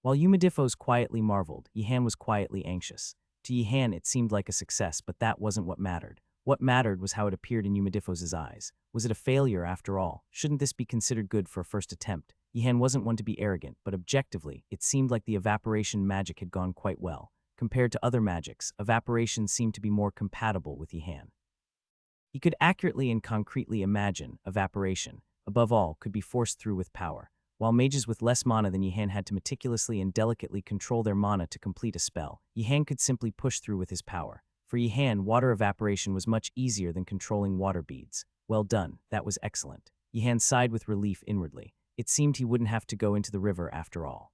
While Eumedifos quietly marveled, Yihan was quietly anxious. To Yihan it seemed like a success, but that wasn't what mattered. What mattered was how it appeared in Eumedifos' eyes. Was it a failure after all? Shouldn't this be considered good for a first attempt? Yihan wasn't one to be arrogant, but objectively, it seemed like the evaporation magic had gone quite well. Compared to other magics, evaporation seemed to be more compatible with Yihan. He could accurately and concretely imagine evaporation, above all, could be forced through with power. While mages with less mana than Yihan had to meticulously and delicately control their mana to complete a spell, Yihan could simply push through with his power. For Yihan, water evaporation was much easier than controlling water beads. Well done, that was excellent. Yihan sighed with relief inwardly. It seemed he wouldn't have to go into the river after all.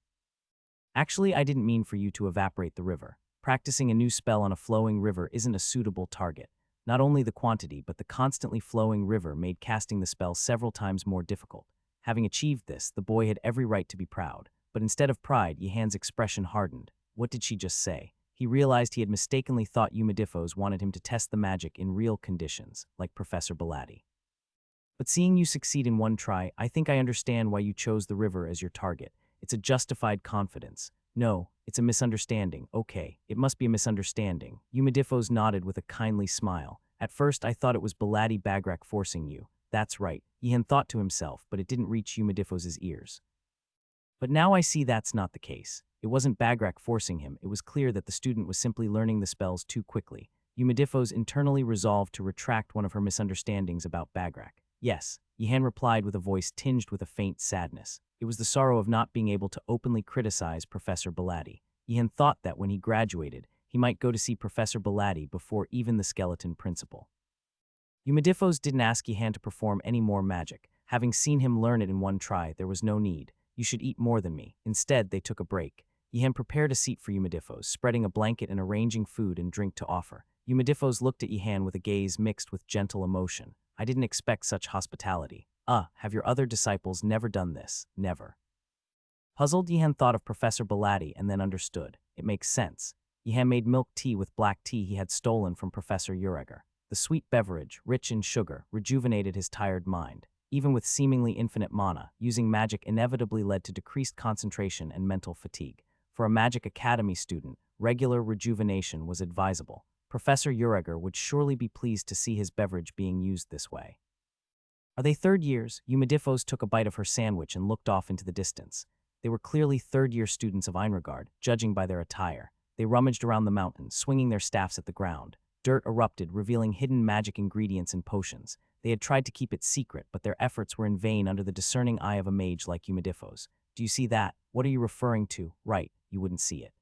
Actually, I didn't mean for you to evaporate the river. Practicing a new spell on a flowing river isn't a suitable target. Not only the quantity, but the constantly flowing river made casting the spell several times more difficult. Having achieved this, the boy had every right to be proud. But instead of pride, Yihan's expression hardened. What did she just say? He realized he had mistakenly thought Eumedifos wanted him to test the magic in real conditions, like Professor Belatti. But seeing you succeed in one try, I think I understand why you chose the river as your target. It's a justified confidence. No, it's a misunderstanding. Okay, it must be a misunderstanding. Eumedifos nodded with a kindly smile. At first, I thought it was Belatti Bagrak forcing you. That's right, Yihan thought to himself, but it didn't reach Eumedifos' ears. But now I see that's not the case. It wasn't Bagrak forcing him, it was clear that the student was simply learning the spells too quickly. Eumedifos internally resolved to retract one of her misunderstandings about Bagrak. Yes, Yihan replied with a voice tinged with a faint sadness. It was the sorrow of not being able to openly criticize Professor Belatti. Yihan thought that when he graduated, he might go to see Professor Belatti before even the skeleton principal. Eumedifos didn't ask Yihan to perform any more magic. Having seen him learn it in one try, there was no need. You should eat more than me. Instead, they took a break. Yihan prepared a seat for Eumedifos, spreading a blanket and arranging food and drink to offer. Eumedifos looked at Yihan with a gaze mixed with gentle emotion. I didn't expect such hospitality. Have your other disciples never done this? Never. Puzzled, Yihan thought of Professor Belatti and then understood. It makes sense. Yihan made milk tea with black tea he had stolen from Professor Ureger. The sweet beverage, rich in sugar, rejuvenated his tired mind. Even with seemingly infinite mana, using magic inevitably led to decreased concentration and mental fatigue. For a Magic Academy student, regular rejuvenation was advisable. Professor Ureger would surely be pleased to see his beverage being used this way. Are they third years? Eumedifos took a bite of her sandwich and looked off into the distance. They were clearly third-year students of Einregard, judging by their attire. They rummaged around the mountain, swinging their staffs at the ground. Dirt erupted, revealing hidden magic ingredients and potions. They had tried to keep it secret, but their efforts were in vain under the discerning eye of a mage like Eumedifos. Do you see that? What are you referring to? Right, you wouldn't see it.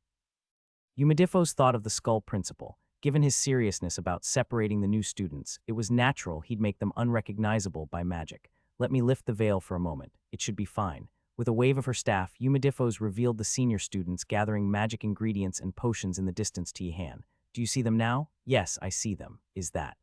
Eumedifos thought of the skull principle. Given his seriousness about separating the new students, it was natural he'd make them unrecognizable by magic. Let me lift the veil for a moment. It should be fine. With a wave of her staff, Eumedifos revealed the senior students gathering magic ingredients and potions in the distance to Yihan. Do you see them now? Yes, I see them. Is that?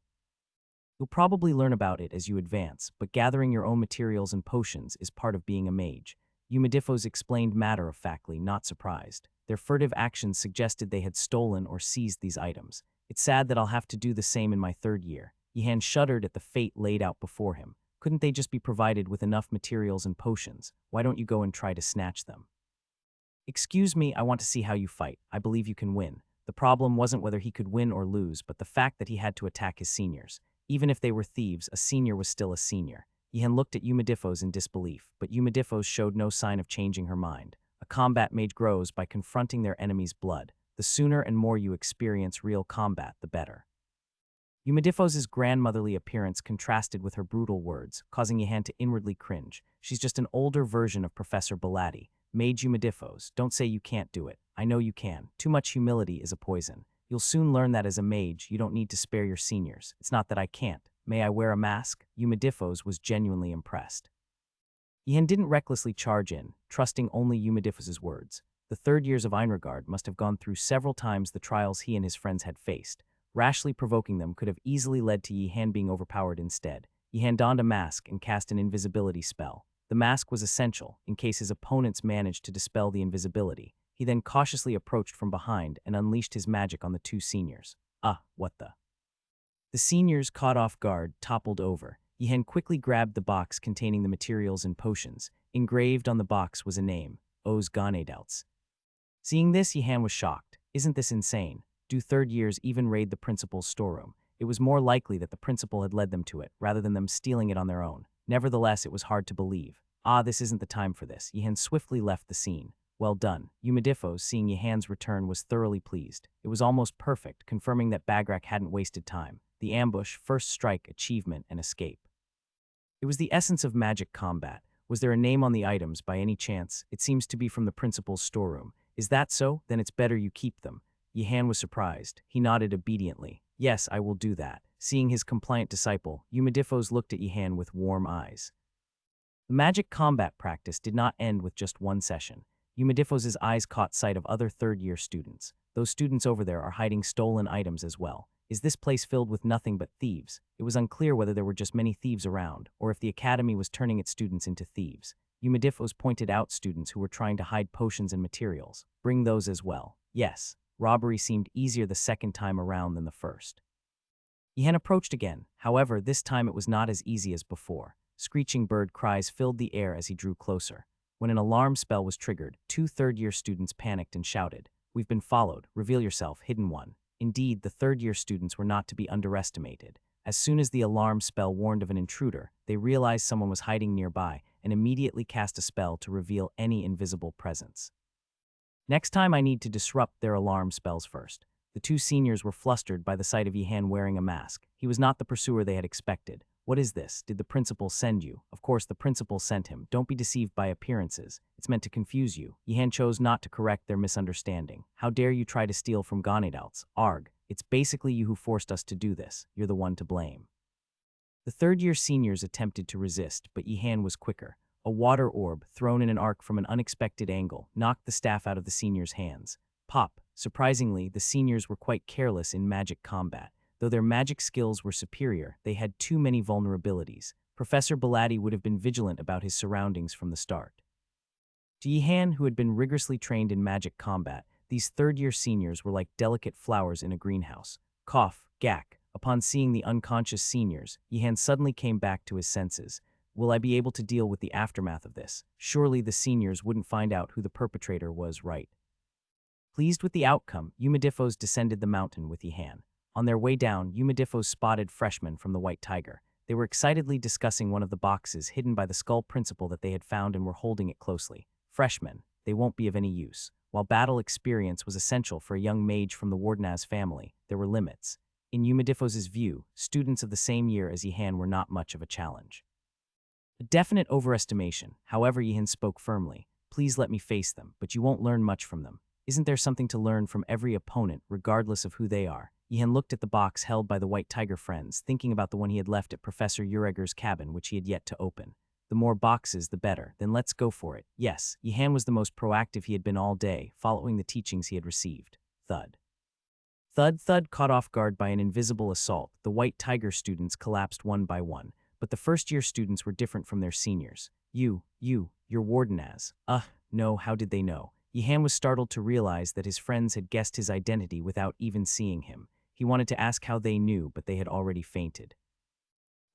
You'll probably learn about it as you advance, but gathering your own materials and potions is part of being a mage. Eumedifos explained matter-of-factly, not surprised. Their furtive actions suggested they had stolen or seized these items. It's sad that I'll have to do the same in my third year. Yihan shuddered at the fate laid out before him. Couldn't they just be provided with enough materials and potions? Why don't you go and try to snatch them? Excuse me, I want to see how you fight. I believe you can win. The problem wasn't whether he could win or lose, but the fact that he had to attack his seniors. Even if they were thieves, a senior was still a senior. Yihan looked at Eumedifos in disbelief, but Eumedifos showed no sign of changing her mind. A combat mage grows by confronting their enemy's blood. The sooner and more you experience real combat, the better. Eumedifos's grandmotherly appearance contrasted with her brutal words, causing Yihan to inwardly cringe. She's just an older version of Professor Belatti. Mage Eumedifos, don't say you can't do it. I know you can. Too much humility is a poison. You'll soon learn that as a mage, you don't need to spare your seniors. It's not that I can't. May I wear a mask? Eumedifos was genuinely impressed. Yihan didn't recklessly charge in, trusting only Eumedifos's words. The third years of Einregard must have gone through several times the trials he and his friends had faced. Rashly provoking them could have easily led to Yihan being overpowered instead. Yihan donned a mask and cast an invisibility spell. The mask was essential, in case his opponents managed to dispel the invisibility. He then cautiously approached from behind and unleashed his magic on the two seniors. What the? The seniors, caught off guard, toppled over. Yihan quickly grabbed the box containing the materials and potions. Engraved on the box was a name, Oz Ganedouts. Seeing this, Yihan was shocked. Isn't this insane? Do third years even raid the principal's storeroom? It was more likely that the principal had led them to it, rather than them stealing it on their own. Nevertheless, it was hard to believe. This isn't the time for this. Yihan swiftly left the scene. Well done. Eumedifos, seeing Yihan's return, was thoroughly pleased. It was almost perfect, confirming that Bagrak hadn't wasted time. The ambush, first strike, achievement, and escape. It was the essence of magic combat. Was there a name on the items, by any chance? It seems to be from the principal's storeroom. Is that so? Then it's better you keep them. Yihan was surprised. He nodded obediently. Yes, I will do that. Seeing his compliant disciple, Eumedifos looked at Yihan with warm eyes. The magic combat practice did not end with just one session. Eumedifos's eyes caught sight of other third-year students. Those students over there are hiding stolen items as well. Is this place filled with nothing but thieves? It was unclear whether there were just many thieves around, or if the academy was turning its students into thieves. Eumedifos pointed out students who were trying to hide potions and materials. Bring those as well. Yes, robbery seemed easier the second time around than the first. Yihan approached again. However, this time it was not as easy as before. Screeching bird cries filled the air as he drew closer. When an alarm spell was triggered, two third-year students panicked and shouted, "We've been followed. Reveal yourself, hidden one." Indeed, the third-year students were not to be underestimated. As soon as the alarm spell warned of an intruder, they realized someone was hiding nearby and immediately cast a spell to reveal any invisible presence. Next time I need to disrupt their alarm spells first. The two seniors were flustered by the sight of Yihan wearing a mask. He was not the pursuer they had expected. What is this? Did the principal send you? Of course, the principal sent him. Don't be deceived by appearances. It's meant to confuse you. Yihan chose not to correct their misunderstanding. How dare you try to steal from Ganedouts? Arg. It's basically you who forced us to do this. You're the one to blame. The third-year seniors attempted to resist, but Yihan was quicker. A water orb, thrown in an arc from an unexpected angle, knocked the staff out of the seniors' hands. Pop. Surprisingly, the seniors were quite careless in magic combat. Though their magic skills were superior, they had too many vulnerabilities. Professor Belatti would have been vigilant about his surroundings from the start. To Yihan, who had been rigorously trained in magic combat, these third-year seniors were like delicate flowers in a greenhouse. Cough, gack. Upon seeing the unconscious seniors, Yihan suddenly came back to his senses. Will I be able to deal with the aftermath of this? Surely the seniors wouldn't find out who the perpetrator was, right? Pleased with the outcome, Umidifos descended the mountain with Yihan. On their way down, Umidifos spotted freshmen from the White Tiger. They were excitedly discussing one of the boxes hidden by the skull principal that they had found and were holding it closely. Freshmen, they won't be of any use. While battle experience was essential for a young mage from the Wardenaz family, there were limits. In Umidifos' view, students of the same year as Yihan were not much of a challenge. A definite overestimation. However, Yihan spoke firmly. Please let me face them, but you won't learn much from them. Isn't there something to learn from every opponent, regardless of who they are? Yihan looked at the box held by the White Tiger friends, thinking about the one he had left at Professor Ureger's cabin, which he had yet to open. The more boxes, the better. Then let's go for it. Yes, Yihan was the most proactive he had been all day, following the teachings he had received. Thud. Thud, thud. Caught off guard by an invisible assault, the White Tiger students collapsed one by one. But the first-year students were different from their seniors. You're Wardenaz. No, how did they know? Yihan was startled to realize that his friends had guessed his identity without even seeing him. He wanted to ask how they knew, but they had already fainted.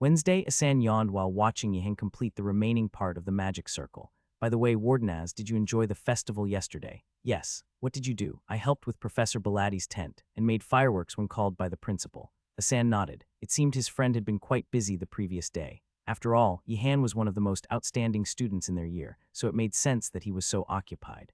Wednesday, Asan yawned while watching Yihan complete the remaining part of the magic circle. By the way, Wardenaz, did you enjoy the festival yesterday? Yes. What did you do? I helped with Professor Belatti's tent and made fireworks when called by the principal. Asan nodded. It seemed his friend had been quite busy the previous day. After all, Yihan was one of the most outstanding students in their year, so it made sense that he was so occupied.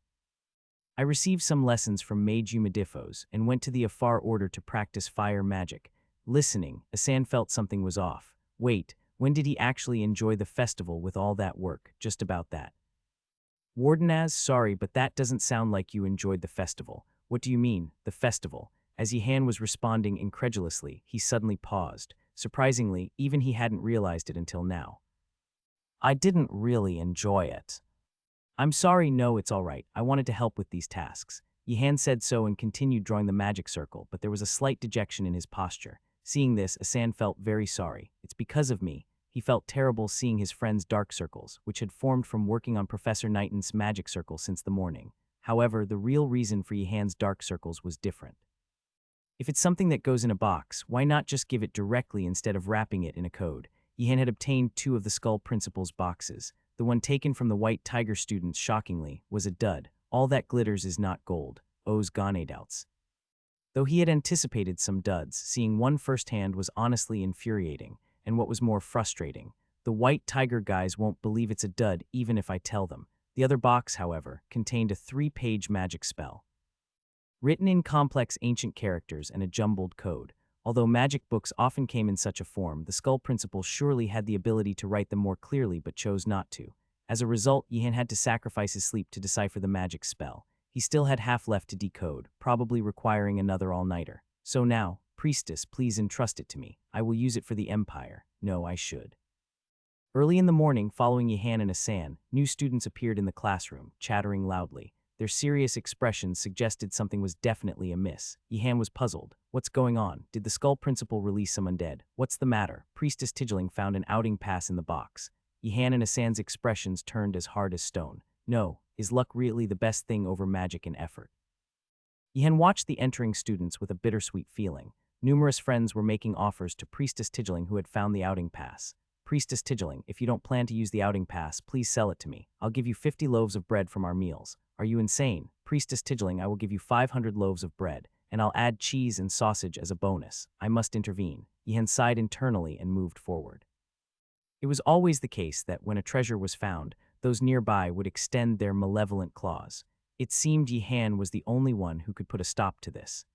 I received some lessons from Mage Umidifos and went to the Afar Order to practice fire magic. Listening, Asan felt something was off. Wait, when did he actually enjoy the festival with all that work? Just about that. Wardenaz, sorry, but that doesn't sound like you enjoyed the festival. What do you mean, the festival? As Yihan was responding incredulously, he suddenly paused. Surprisingly, even he hadn't realized it until now. I didn't really enjoy it. I'm sorry, no, it's all right. I wanted to help with these tasks. Yihan said so and continued drawing the magic circle, but there was a slight dejection in his posture. Seeing this, Asan felt very sorry. It's because of me. He felt terrible seeing his friend's dark circles, which had formed from working on Professor Knighton's magic circle since the morning. However, the real reason for Yihan's dark circles was different. If it's something that goes in a box, why not just give it directly instead of wrapping it in a code? Yihan had obtained 2 of the Skull Principal's boxes. The one taken from the White Tiger students, shockingly, was a dud. All that glitters is not gold. O's gone doubts. Though he had anticipated some duds, seeing one firsthand was honestly infuriating. And what was more frustrating, the White Tiger guys won't believe it's a dud even if I tell them. The other box, however, contained a 3-page magic spell. Written in complex ancient characters and a jumbled code. Although magic books often came in such a form, the Skull Principal surely had the ability to write them more clearly but chose not to. As a result, Yihan had to sacrifice his sleep to decipher the magic spell. He still had half left to decode, probably requiring another all-nighter. So now, Priestess, please entrust it to me. I will use it for the Empire. No, I should. Early in the morning, following Yihan and Asan, new students appeared in the classroom, chattering loudly. Their serious expressions suggested something was definitely amiss. Yihan was puzzled. What's going on? Did the Skull Principal release some undead? What's the matter? Priestess Tigling found an outing pass in the box. Yihan and Asan's expressions turned as hard as stone. No, is luck really the best thing over magic and effort? Yihan watched the entering students with a bittersweet feeling. Numerous friends were making offers to Priestess Tigling who had found the outing pass. Priestess Tigling, if you don't plan to use the outing pass, please sell it to me. I'll give you 50 loaves of bread from our meals. Are you insane? Priestess Tigling, I will give you 500 loaves of bread, and I'll add cheese and sausage as a bonus. I must intervene. Yihan sighed internally and moved forward. It was always the case that when a treasure was found, those nearby would extend their malevolent claws. It seemed Yihan was the only one who could put a stop to this.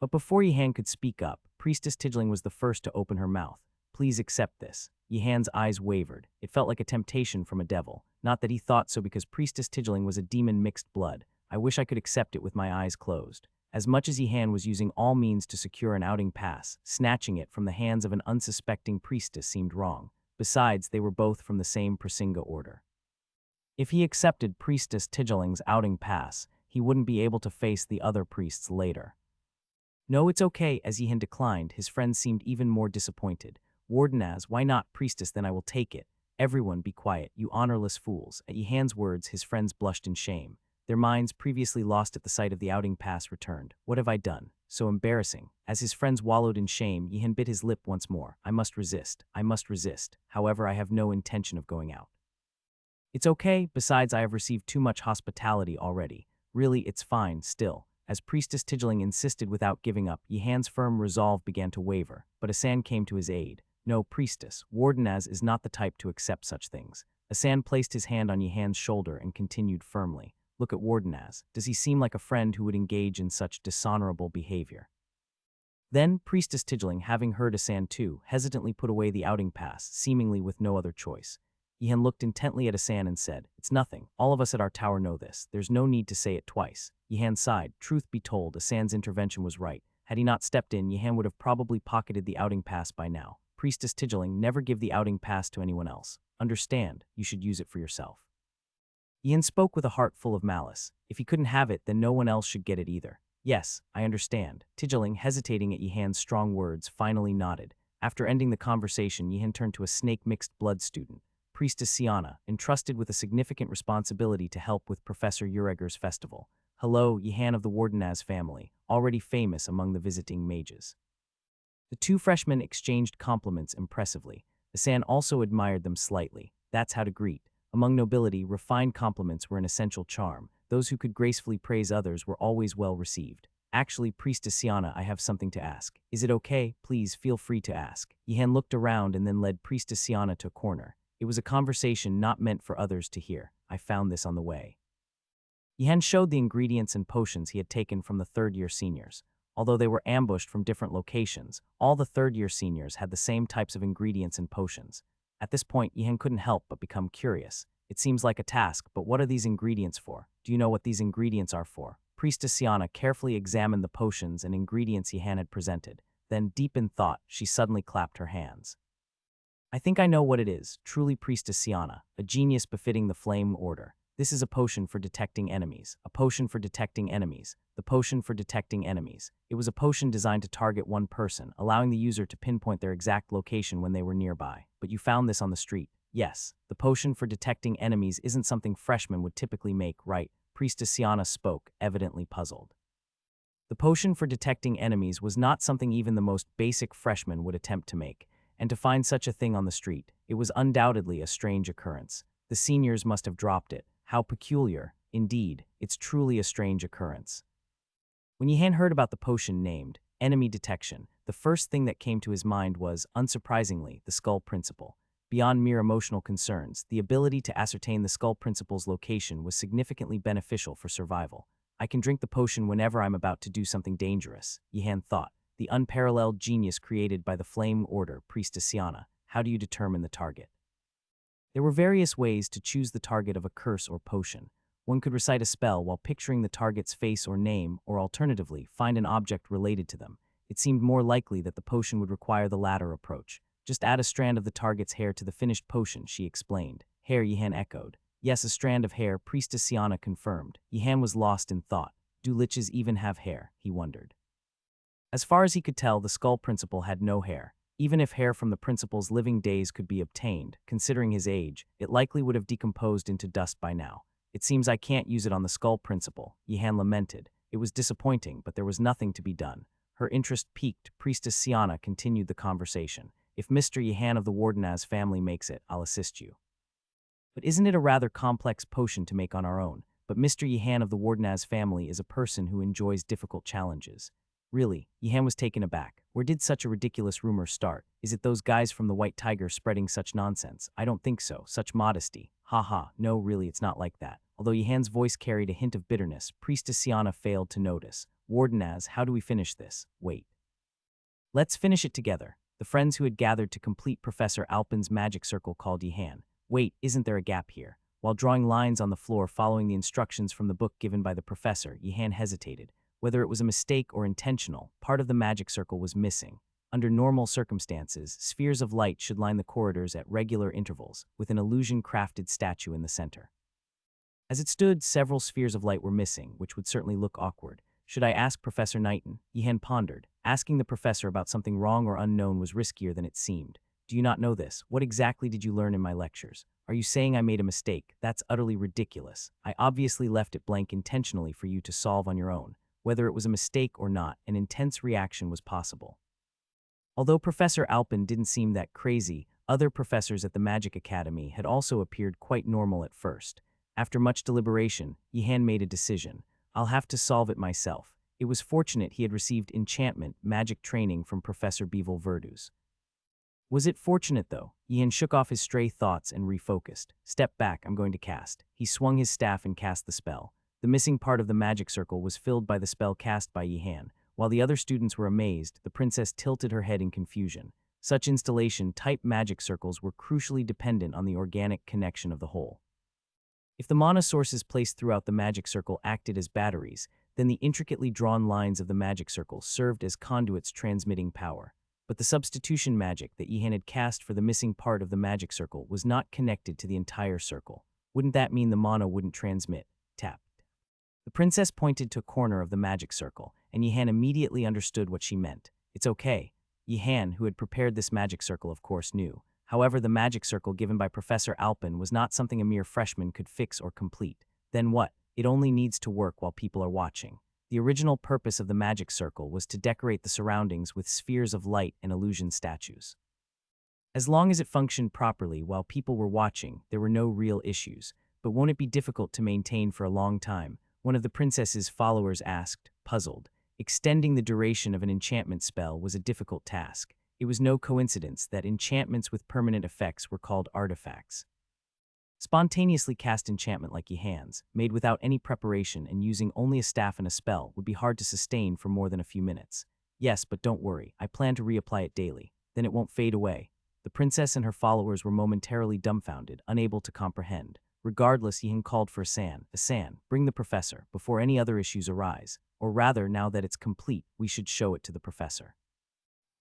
But before Yihan could speak up, Priestess Tigling was the first to open her mouth. Please accept this. Yihan's eyes wavered. It felt like a temptation from a devil. Not that he thought so because Priestess Tigling was a demon mixed blood. I wish I could accept it with my eyes closed. As much as Yihan was using all means to secure an outing pass, snatching it from the hands of an unsuspecting priestess seemed wrong. Besides, they were both from the same Prasinga order. If he accepted Priestess Tigling's outing pass, he wouldn't be able to face the other priests later. No, it's okay, as Yihan declined. His friend seemed even more disappointed. Wardenaz, why not, priestess, then I will take it. Everyone be quiet, you honorless fools. At Yihan's words, his friends blushed in shame. Their minds, previously lost at the sight of the outing pass, returned. What have I done? So embarrassing. As his friends wallowed in shame, Yihan bit his lip once more. I must resist. I must resist. However, I have no intention of going out. It's okay, besides I have received too much hospitality already. Really, it's fine, still. As Priestess Tigling insisted without giving up, Yihan's firm resolve began to waver, but Asan came to his aid. No, Priestess, Wardenaz is not the type to accept such things. Asan placed his hand on Yihan's shoulder and continued firmly. Look at Wardenaz. Does he seem like a friend who would engage in such dishonorable behavior? Then, Priestess Tigling, having heard Asan too, hesitantly put away the outing pass, seemingly with no other choice. Yihan looked intently at Asan and said, It's nothing. All of us at our tower know this. There's no need to say it twice. Yihan sighed. Truth be told, Asan's intervention was right. Had he not stepped in, Yihan would have probably pocketed the outing pass by now. Priestess Tigling, never give the outing pass to anyone else. Understand, you should use it for yourself. Yihan spoke with a heart full of malice. If he couldn't have it, then no one else should get it either. Yes, I understand. Tigling, hesitating at Yihan's strong words, finally nodded. After ending the conversation, Yihan turned to a snake-mixed blood student, Priestess Siana, entrusted with a significant responsibility to help with Professor Ureger's festival. Hello, Yihan of the Wardenaz family, already famous among the visiting mages. The two freshmen exchanged compliments impressively. Asan also admired them slightly. That's how to greet. Among nobility, refined compliments were an essential charm. Those who could gracefully praise others were always well received. Actually, Priestess Siana, I have something to ask. Is it okay? Please feel free to ask. Yihan looked around and then led Priestess Siana to a corner. It was a conversation not meant for others to hear. I found this on the way. Yihan showed the ingredients and potions he had taken from the third-year seniors. Although they were ambushed from different locations, all the third-year seniors had the same types of ingredients and potions. At this point, Yihan couldn't help but become curious. It seems like a task, but what are these ingredients for? Do you know what these ingredients are for? Priestess Siana carefully examined the potions and ingredients Yihan had presented. Then, deep in thought, she suddenly clapped her hands. I think I know what it is, truly Priestess Siana, a genius befitting the Flame Order. This is a potion for detecting enemies. A potion for detecting enemies. The potion for detecting enemies. It was a potion designed to target one person, allowing the user to pinpoint their exact location when they were nearby. But you found this on the street. Yes, the potion for detecting enemies isn't something freshmen would typically make, right? Priestess Siana spoke, evidently puzzled. The potion for detecting enemies was not something even the most basic freshman would attempt to make. And to find such a thing on the street, it was undoubtedly a strange occurrence. The seniors must have dropped it. How peculiar. Indeed, it's truly a strange occurrence. When Yihan heard about the potion named enemy detection, the first thing that came to his mind was, unsurprisingly, the skull principle. Beyond mere emotional concerns, the ability to ascertain the skull principle's location was significantly beneficial for survival. I can drink the potion whenever I'm about to do something dangerous, Yihan thought. The unparalleled genius created by the Flame Order, Priestess Siana. How do you determine the target? There were various ways to choose the target of a curse or potion. One could recite a spell while picturing the target's face or name, or alternatively, find an object related to them. It seemed more likely that the potion would require the latter approach. Just add a strand of the target's hair to the finished potion, she explained. Hair, Yihan echoed. Yes, a strand of hair, Priestess Siana confirmed. Yihan was lost in thought. Do liches even have hair? He wondered. As far as he could tell, the skull principle had no hair. Even if hair from the principal's living days could be obtained, considering his age, it likely would have decomposed into dust by now. It seems I can't use it on the skull principle, Yihan lamented. It was disappointing, but there was nothing to be done. Her interest piqued, Priestess Siana continued the conversation. If Mr. Yihan of the Wardenaz family makes it, I'll assist you. But isn't it a rather complex potion to make on our own? But Mr. Yihan of the Wardenaz family is a person who enjoys difficult challenges. Really, Yihan was taken aback. Where did such a ridiculous rumor start? Is it those guys from the White Tiger spreading such nonsense? I don't think so. Such modesty. Ha, no, really, it's not like that. Although Yihan's voice carried a hint of bitterness, Priestess Siana failed to notice. Wardenaz, how do we finish this? Wait. Let's finish it together. The friends who had gathered to complete Professor Alpin's magic circle called Yihan. Wait, isn't there a gap here? While drawing lines on the floor following the instructions from the book given by the professor, Yihan hesitated. Whether it was a mistake or intentional, part of the magic circle was missing. Under normal circumstances, spheres of light should line the corridors at regular intervals, with an illusion-crafted statue in the center. As it stood, several spheres of light were missing, which would certainly look awkward. Should I ask Professor Knighton? Yihan pondered. Asking the professor about something wrong or unknown was riskier than it seemed. Do you not know this? What exactly did you learn in my lectures? Are you saying I made a mistake? That's utterly ridiculous. I obviously left it blank intentionally for you to solve on your own. Whether it was a mistake or not, an intense reaction was possible. Although Professor Alpin didn't seem that crazy, other professors at the Magic Academy had also appeared quite normal at first. After much deliberation, Yihan made a decision. I'll have to solve it myself. It was fortunate he had received enchantment magic training from Professor Bevel Verdus. Was it fortunate, though? Yihan shook off his stray thoughts and refocused. Step back, I'm going to cast. He swung his staff and cast the spell. The missing part of the magic circle was filled by the spell cast by Yihan. While the other students were amazed, the princess tilted her head in confusion. Such installation-type magic circles were crucially dependent on the organic connection of the whole. If the mana sources placed throughout the magic circle acted as batteries, then the intricately drawn lines of the magic circle served as conduits transmitting power. But the substitution magic that Yihan had cast for the missing part of the magic circle was not connected to the entire circle. Wouldn't that mean the mana wouldn't transmit? Tap. The princess pointed to a corner of the magic circle, and Yihan immediately understood what she meant. It's okay. Yihan, who had prepared this magic circle, of course knew. However, the magic circle given by Professor Alpin was not something a mere freshman could fix or complete. Then what? It only needs to work while people are watching. The original purpose of the magic circle was to decorate the surroundings with spheres of light and illusion statues. As long as it functioned properly while people were watching, there were no real issues. But won't it be difficult to maintain for a long time? One of the princess's followers asked, puzzled. Extending the duration of an enchantment spell was a difficult task. It was no coincidence that enchantments with permanent effects were called artifacts. Spontaneously cast enchantment like Yihan's, made without any preparation and using only a staff and a spell, would be hard to sustain for more than a few minutes. Yes, but don't worry, I plan to reapply it daily. Then it won't fade away. The princess and her followers were momentarily dumbfounded, unable to comprehend. Regardless, Yihan called for Asan, bring the professor, before any other issues arise. Or rather, now that it's complete, we should show it to the professor.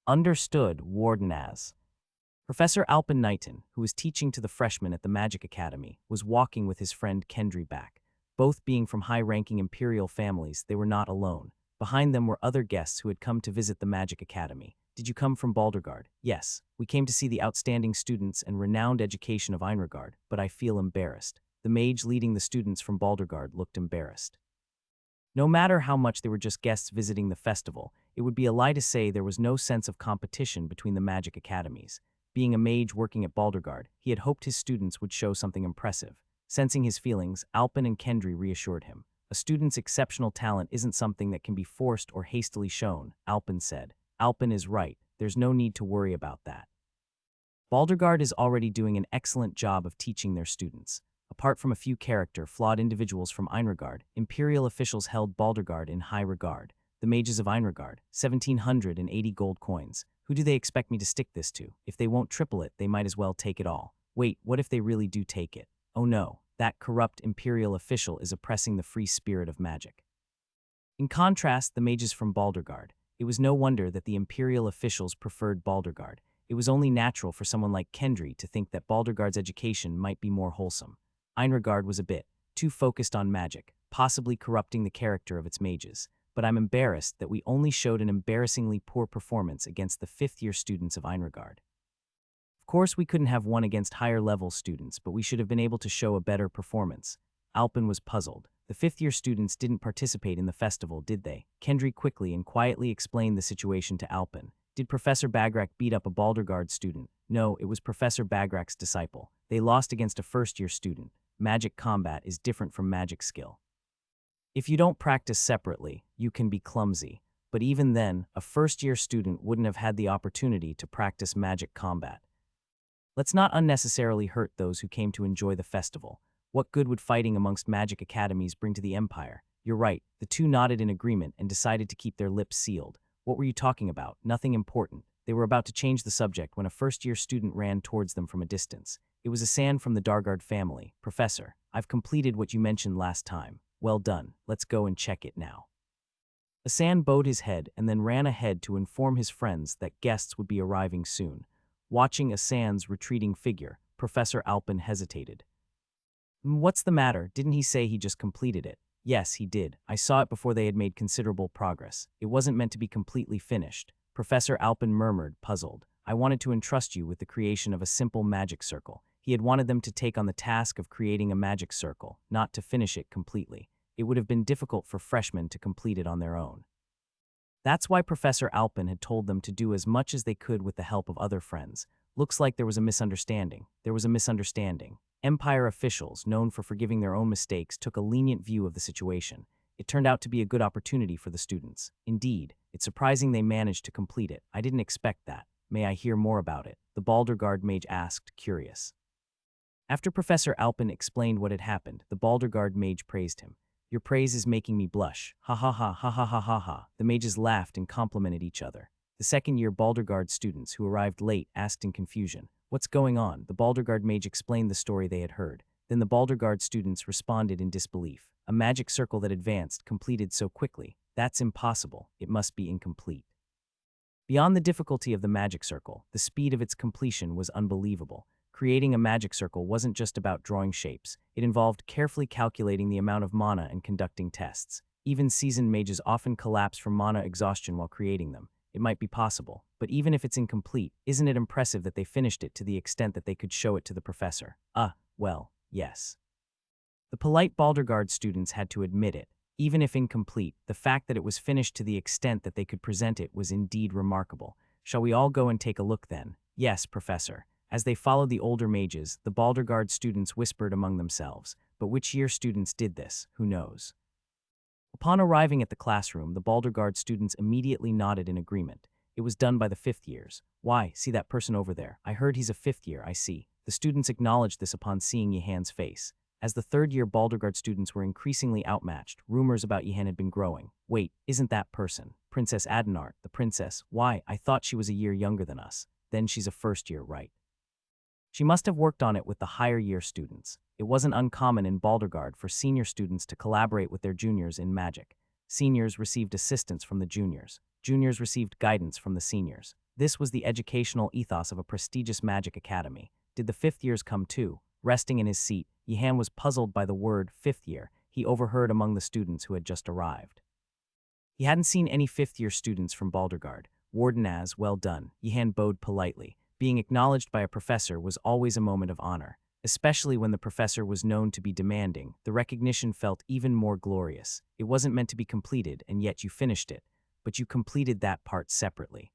Understood, Warden as. Professor Alpin Knighton, who was teaching to the freshmen at the Magic Academy, was walking with his friend Kendry back. Both being from high-ranking imperial families, they were not alone. Behind them were other guests who had come to visit the Magic Academy. Did you come from Baldergard? Yes, we came to see the outstanding students and renowned education of Einregard, but I feel embarrassed. The mage leading the students from Baldergard looked embarrassed. No matter how much they were just guests visiting the festival, it would be a lie to say there was no sense of competition between the Magic Academies. Being a mage working at Baldergard, he had hoped his students would show something impressive. Sensing his feelings, Alpin and Kendry reassured him. A student's exceptional talent isn't something that can be forced or hastily shown, Alpin said. Alpin is right, there's no need to worry about that. Baldergard is already doing an excellent job of teaching their students. Apart from a few flawed individuals from Einregard, imperial officials held Baldergard in high regard. The mages of Einregard, 1,780 gold coins. Who do they expect me to stick this to? If they won't triple it, they might as well take it all. Wait, what if they really do take it? Oh no, that corrupt imperial official is oppressing the free spirit of magic. In contrast, the mages from Baldergard. It was no wonder that the imperial officials preferred Baldergard. It was only natural for someone like Kendry to think that Baldergard's education might be more wholesome. Einregard was a bit too focused on magic, possibly corrupting the character of its mages. But I'm embarrassed that we only showed an embarrassingly poor performance against the fifth-year students of Einregard. Of course, we couldn't have won against higher-level students, but we should have been able to show a better performance. Alpin was puzzled. The fifth-year students didn't participate in the festival, did they? Kendry quickly and quietly explained the situation to Alpin. Did Professor Bagrak beat up a Baldergard student? No, it was Professor Bagrak's disciple. They lost against a first-year student. Magic combat is different from magic skill. If you don't practice separately, you can be clumsy. But even then, a first-year student wouldn't have had the opportunity to practice magic combat. Let's not unnecessarily hurt those who came to enjoy the festival. What good would fighting amongst magic academies bring to the Empire? You're right, the two nodded in agreement and decided to keep their lips sealed. What were you talking about? Nothing important. They were about to change the subject when a first-year student ran towards them from a distance. It was Asan from the Dargard family. Professor, I've completed what you mentioned last time. Well done, let's go and check it now. Asan bowed his head and then ran ahead to inform his friends that guests would be arriving soon. Watching Asan's retreating figure, Professor Alpin hesitated. What's the matter? Didn't he say he just completed it? Yes, he did. I saw it before they had made considerable progress. It wasn't meant to be completely finished. Professor Alpin murmured, puzzled. I wanted to entrust you with the creation of a simple magic circle. He had wanted them to take on the task of creating a magic circle, not to finish it completely. It would have been difficult for freshmen to complete it on their own. That's why Professor Alpin had told them to do as much as they could with the help of other friends. Looks like there was a misunderstanding. There was a misunderstanding. Empire officials, known for forgiving their own mistakes, took a lenient view of the situation. It turned out to be a good opportunity for the students. Indeed, it's surprising they managed to complete it. I didn't expect that. May I hear more about it? The Baldergard mage asked, curious. After Professor Alpin explained what had happened, the Baldergard mage praised him. Your praise is making me blush. Ha ha ha ha ha ha ha ha. The mages laughed and complimented each other. The second-year Baldergard students, who arrived late, asked in confusion, what's going on? The Baldergard mage explained the story they had heard. Then the Baldergard students responded in disbelief. A magic circle that advanced, completed so quickly. That's impossible. It must be incomplete. Beyond the difficulty of the magic circle, the speed of its completion was unbelievable. Creating a magic circle wasn't just about drawing shapes. It involved carefully calculating the amount of mana and conducting tests. Even seasoned mages often collapse from mana exhaustion while creating them. It might be possible, but even if it's incomplete, isn't it impressive that they finished it to the extent that they could show it to the professor? Well, yes. The polite Baldergard students had to admit it. Even if incomplete, the fact that it was finished to the extent that they could present it was indeed remarkable. Shall we all go and take a look then? Yes, Professor. As they followed the older mages, the Baldergard students whispered among themselves. But which year students did this? Who knows? Upon arriving at the classroom, the Baldergard students immediately nodded in agreement. It was done by the fifth years. Why, see that person over there. I heard he's a fifth year, I see. The students acknowledged this upon seeing Yehan's face. As the third-year Baldergard students were increasingly outmatched, rumors about Yehan had been growing. Wait, isn't that person? Princess Adenart, the princess. Why, I thought she was a year younger than us. Then she's a first year, right? She must have worked on it with the higher year students. It wasn't uncommon in Baldergard for senior students to collaborate with their juniors in magic. Seniors received assistance from the juniors. Juniors received guidance from the seniors. This was the educational ethos of a prestigious magic academy. Did the fifth years come too? Resting in his seat, Yehan was puzzled by the word fifth year he overheard among the students who had just arrived. He hadn't seen any fifth-year students from Baldergard. Warden as, well done, Yehan bowed politely. Being acknowledged by a professor was always a moment of honor. Especially when the professor was known to be demanding, the recognition felt even more glorious. It wasn't meant to be completed, and yet you finished it. But you completed that part separately.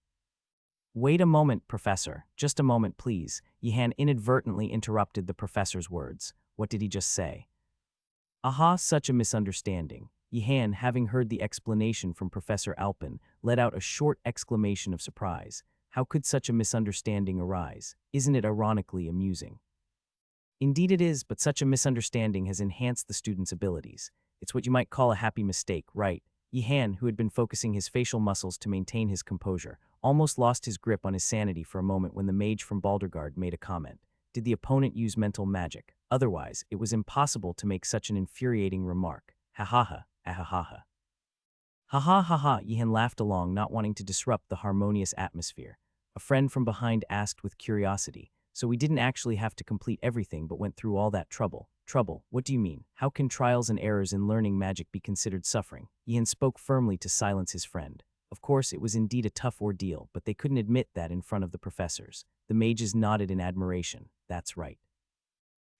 Wait a moment, Professor. Just a moment, please. Yehan inadvertently interrupted the professor's words. What did he just say? Aha, such a misunderstanding. Yehan, having heard the explanation from Professor Alpin, let out a short exclamation of surprise. How could such a misunderstanding arise? Isn't it ironically amusing? Indeed it is, but such a misunderstanding has enhanced the student's abilities. It's what you might call a happy mistake, right? Yehan, who had been focusing his facial muscles to maintain his composure, almost lost his grip on his sanity for a moment when the mage from Baldergard made a comment. Did the opponent use mental magic? Otherwise, it was impossible to make such an infuriating remark. Ha ha ha, ahahaha. Ha ha ha ha, Yehan laughed along, not wanting to disrupt the harmonious atmosphere. A friend from behind asked with curiosity, so we didn't actually have to complete everything but went through all that trouble. Trouble? What do you mean? How can trials and errors in learning magic be considered suffering? Yehan spoke firmly to silence his friend. Of course, it was indeed a tough ordeal, but they couldn't admit that in front of the professors. The mages nodded in admiration. That's right.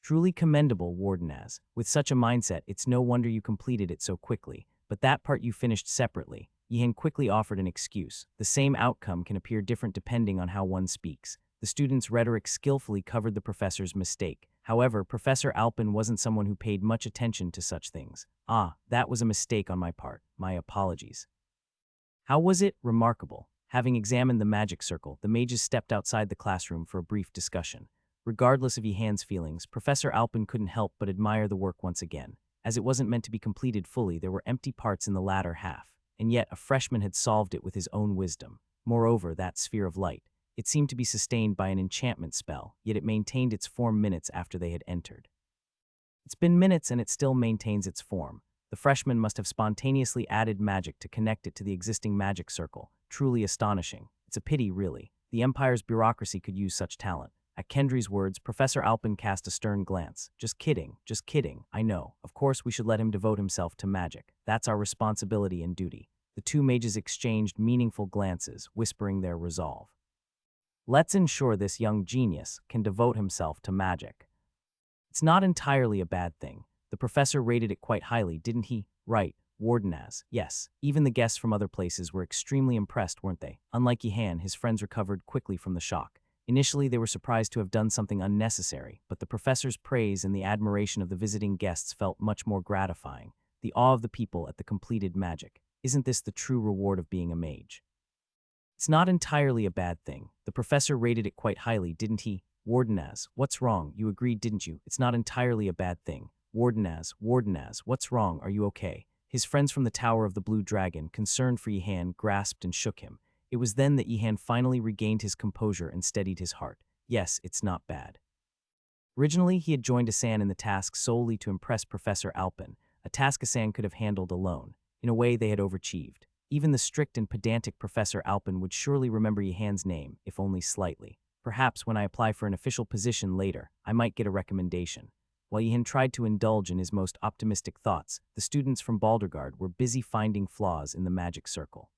Truly commendable, Warden as. With such a mindset, it's no wonder you completed it so quickly. But that part you finished separately. Yehan quickly offered an excuse. The same outcome can appear different depending on how one speaks. The student's rhetoric skillfully covered the professor's mistake. However, Professor Alpin wasn't someone who paid much attention to such things. That was a mistake on my part. My apologies. How was it? Remarkable. Having examined the magic circle, the mages stepped outside the classroom for a brief discussion. Regardless of Yehan's feelings, Professor Alpin couldn't help but admire the work once again. As it wasn't meant to be completed fully, there were empty parts in the latter half, and yet a freshman had solved it with his own wisdom. Moreover, that sphere of light. It seemed to be sustained by an enchantment spell, yet it maintained its form minutes after they had entered. It's been minutes and it still maintains its form. The freshman must have spontaneously added magic to connect it to the existing magic circle. Truly astonishing. It's a pity, really. The Empire's bureaucracy could use such talent. At Kendry's words, Professor Alpin cast a stern glance. Just kidding, I know. Of course we should let him devote himself to magic. That's our responsibility and duty. The two mages exchanged meaningful glances, whispering their resolve. Let's ensure this young genius can devote himself to magic. It's not entirely a bad thing. The professor rated it quite highly, didn't he? Right, Wardenaz. Yes, even the guests from other places were extremely impressed, weren't they? Unlike Yihan, his friends recovered quickly from the shock. Initially, they were surprised to have done something unnecessary, but the professor's praise and the admiration of the visiting guests felt much more gratifying. The awe of the people at the completed magic. Isn't this the true reward of being a mage? It's not entirely a bad thing. The professor rated it quite highly, didn't he? Wardenaz, what's wrong? You agreed, didn't you? It's not entirely a bad thing. Wardenaz, what's wrong? Are you okay? His friends from the Tower of the Blue Dragon, concerned for Yihan, grasped and shook him. It was then that Yihan finally regained his composure and steadied his heart. Yes, it's not bad. Originally, he had joined Asan in the task solely to impress Professor Alpin, a task Asan could have handled alone. In a way, they had overachieved. Even the strict and pedantic Professor Alpin would surely remember Yihan's name, if only slightly. Perhaps when I apply for an official position later, I might get a recommendation. While Yihan tried to indulge in his most optimistic thoughts, the students from Baldergard were busy finding flaws in the magic circle.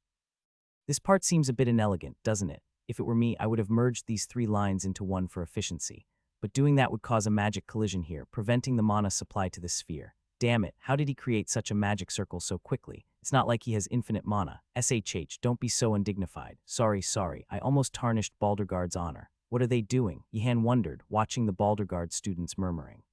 This part seems a bit inelegant, doesn't it? If it were me, I would have merged these three lines into one for efficiency. But doing that would cause a magic collision here, preventing the mana supply to the sphere. Damn it, how did he create such a magic circle so quickly? It's not like he has infinite mana. SHH, don't be so undignified. Sorry, I almost tarnished Baldergard's honor. What are they doing? Yihan wondered, watching the Baldergard students murmuring.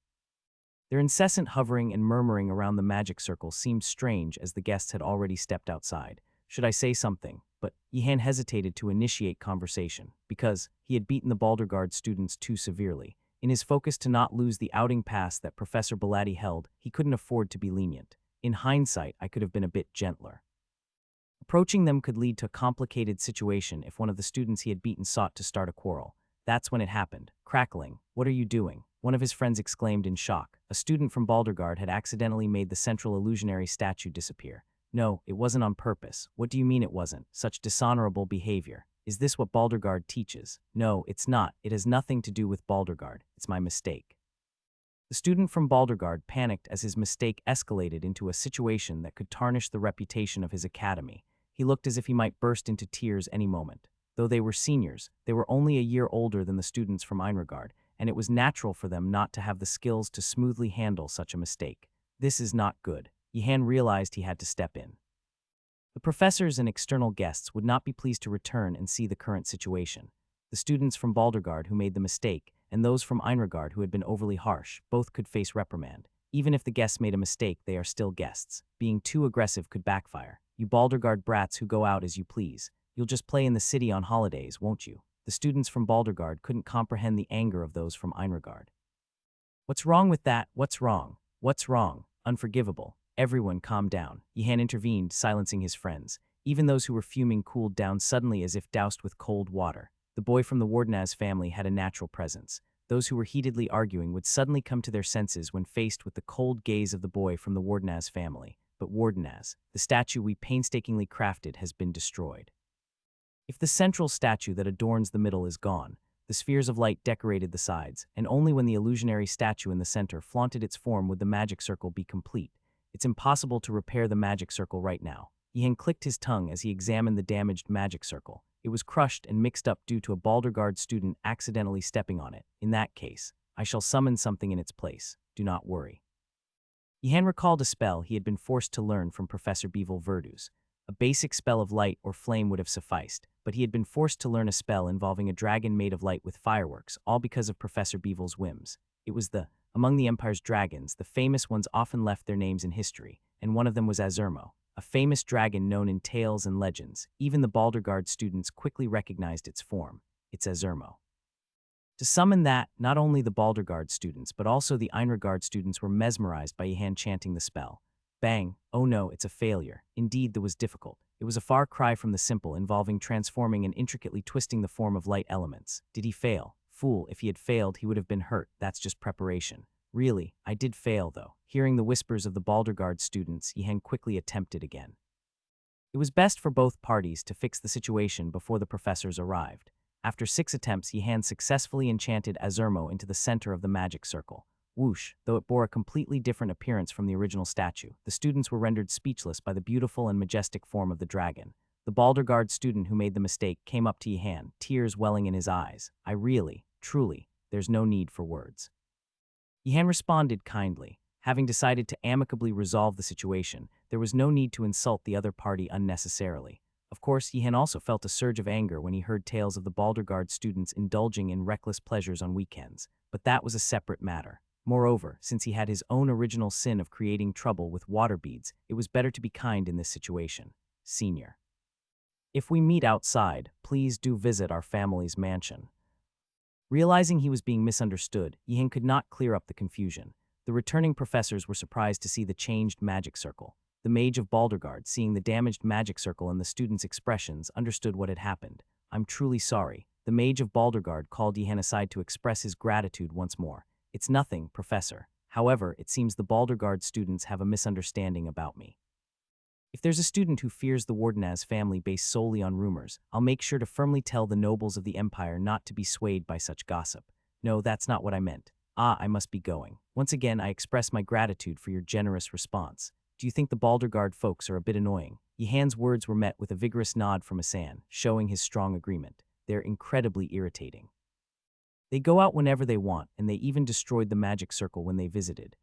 Their incessant hovering and murmuring around the magic circle seemed strange as the guests had already stepped outside. Should I say something? But Yihan hesitated to initiate conversation, because he had beaten the Baldergard students too severely. In his focus to not lose the outing pass that Professor Belatti held, he couldn't afford to be lenient. In hindsight, I could have been a bit gentler. Approaching them could lead to a complicated situation if one of the students he had beaten sought to start a quarrel. That's when it happened. Crackling. What are you doing? One of his friends exclaimed in shock. A student from Baldergard had accidentally made the central illusionary statue disappear. No, it wasn't on purpose. What do you mean it wasn't? Such dishonorable behavior. Is this what Baldergard teaches? No, it's not. It has nothing to do with Baldergard. It's my mistake. The student from Baldergard panicked as his mistake escalated into a situation that could tarnish the reputation of his academy. He looked as if he might burst into tears any moment. Though they were seniors, they were only a year older than the students from Einregard, and it was natural for them not to have the skills to smoothly handle such a mistake. This is not good. Yihan realized he had to step in. The professors and external guests would not be pleased to return and see the current situation. The students from Baldergard who made the mistake, and those from Einregard who had been overly harsh, both could face reprimand. Even if the guests made a mistake, they are still guests. Being too aggressive could backfire. You Baldergard brats who go out as you please. You'll just play in the city on holidays, won't you? The students from Baldergard couldn't comprehend the anger of those from Einregard. What's wrong with that? What's wrong? What's wrong? Unforgivable. Everyone calm down. Yihan intervened, silencing his friends. Even those who were fuming cooled down suddenly as if doused with cold water. The boy from the Wardenaz family had a natural presence. Those who were heatedly arguing would suddenly come to their senses when faced with the cold gaze of the boy from the Wardenaz family. But Wardenaz, the statue we painstakingly crafted, has been destroyed. If the central statue that adorns the middle is gone, the spheres of light decorated the sides, and only when the illusionary statue in the center flaunted its form would the magic circle be complete. It's impossible to repair the magic circle right now. Yihan clicked his tongue as he examined the damaged magic circle. It was crushed and mixed up due to a Baldergard student accidentally stepping on it. In that case, I shall summon something in its place. Do not worry. Yihan recalled a spell he had been forced to learn from Professor Bevel Verdus. A basic spell of light or flame would have sufficed, but he had been forced to learn a spell involving a dragon made of light with fireworks, all because of Professor Bevel's whims. It was among the Empire's dragons, the famous ones often left their names in history, and one of them was Azurmo, a famous dragon known in tales and legends. Even the Baldergard students quickly recognized its form. It's Azurmo. To summon that, not only the Baldergard students, but also the Einregard students were mesmerized by Yihan chanting the spell. Bang! Oh no, it's a failure. Indeed, that was difficult. It was a far cry from the simple, involving transforming and intricately twisting the form of light elements. Did he fail? Fool, if he had failed, he would have been hurt. That's just preparation. Really, I did fail, though. Hearing the whispers of the Baldergard students, Yihan quickly attempted again. It was best for both parties to fix the situation before the professors arrived. After 6 attempts, Yihan successfully enchanted Azurmo into the center of the magic circle. Whoosh, though it bore a completely different appearance from the original statue, the students were rendered speechless by the beautiful and majestic form of the dragon. The Baldergard student who made the mistake came up to Yihan, tears welling in his eyes. I really, truly, there's no need for words. Yihan responded kindly. Having decided to amicably resolve the situation, there was no need to insult the other party unnecessarily. Of course, Yihan also felt a surge of anger when he heard tales of the Baldergard students indulging in reckless pleasures on weekends, but that was a separate matter. Moreover, since he had his own original sin of creating trouble with water beads, it was better to be kind in this situation. Senior. If we meet outside, please do visit our family's mansion. Realizing he was being misunderstood, Yihan could not clear up the confusion. The returning professors were surprised to see the changed magic circle. The mage of Baldergard, seeing the damaged magic circle and the students' expressions, understood what had happened. I'm truly sorry. The mage of Baldergard called Yihan aside to express his gratitude once more. It's nothing, Professor. However, it seems the Baldergard students have a misunderstanding about me. If there's a student who fears the Wardenaz family based solely on rumors, I'll make sure to firmly tell the nobles of the Empire not to be swayed by such gossip. No, that's not what I meant. I must be going. Once again, I express my gratitude for your generous response. Do you think the Baldergard folks are a bit annoying? Yihan's words were met with a vigorous nod from Asan, showing his strong agreement. They're incredibly irritating. They go out whenever they want, and they even destroyed the magic circle when they visited.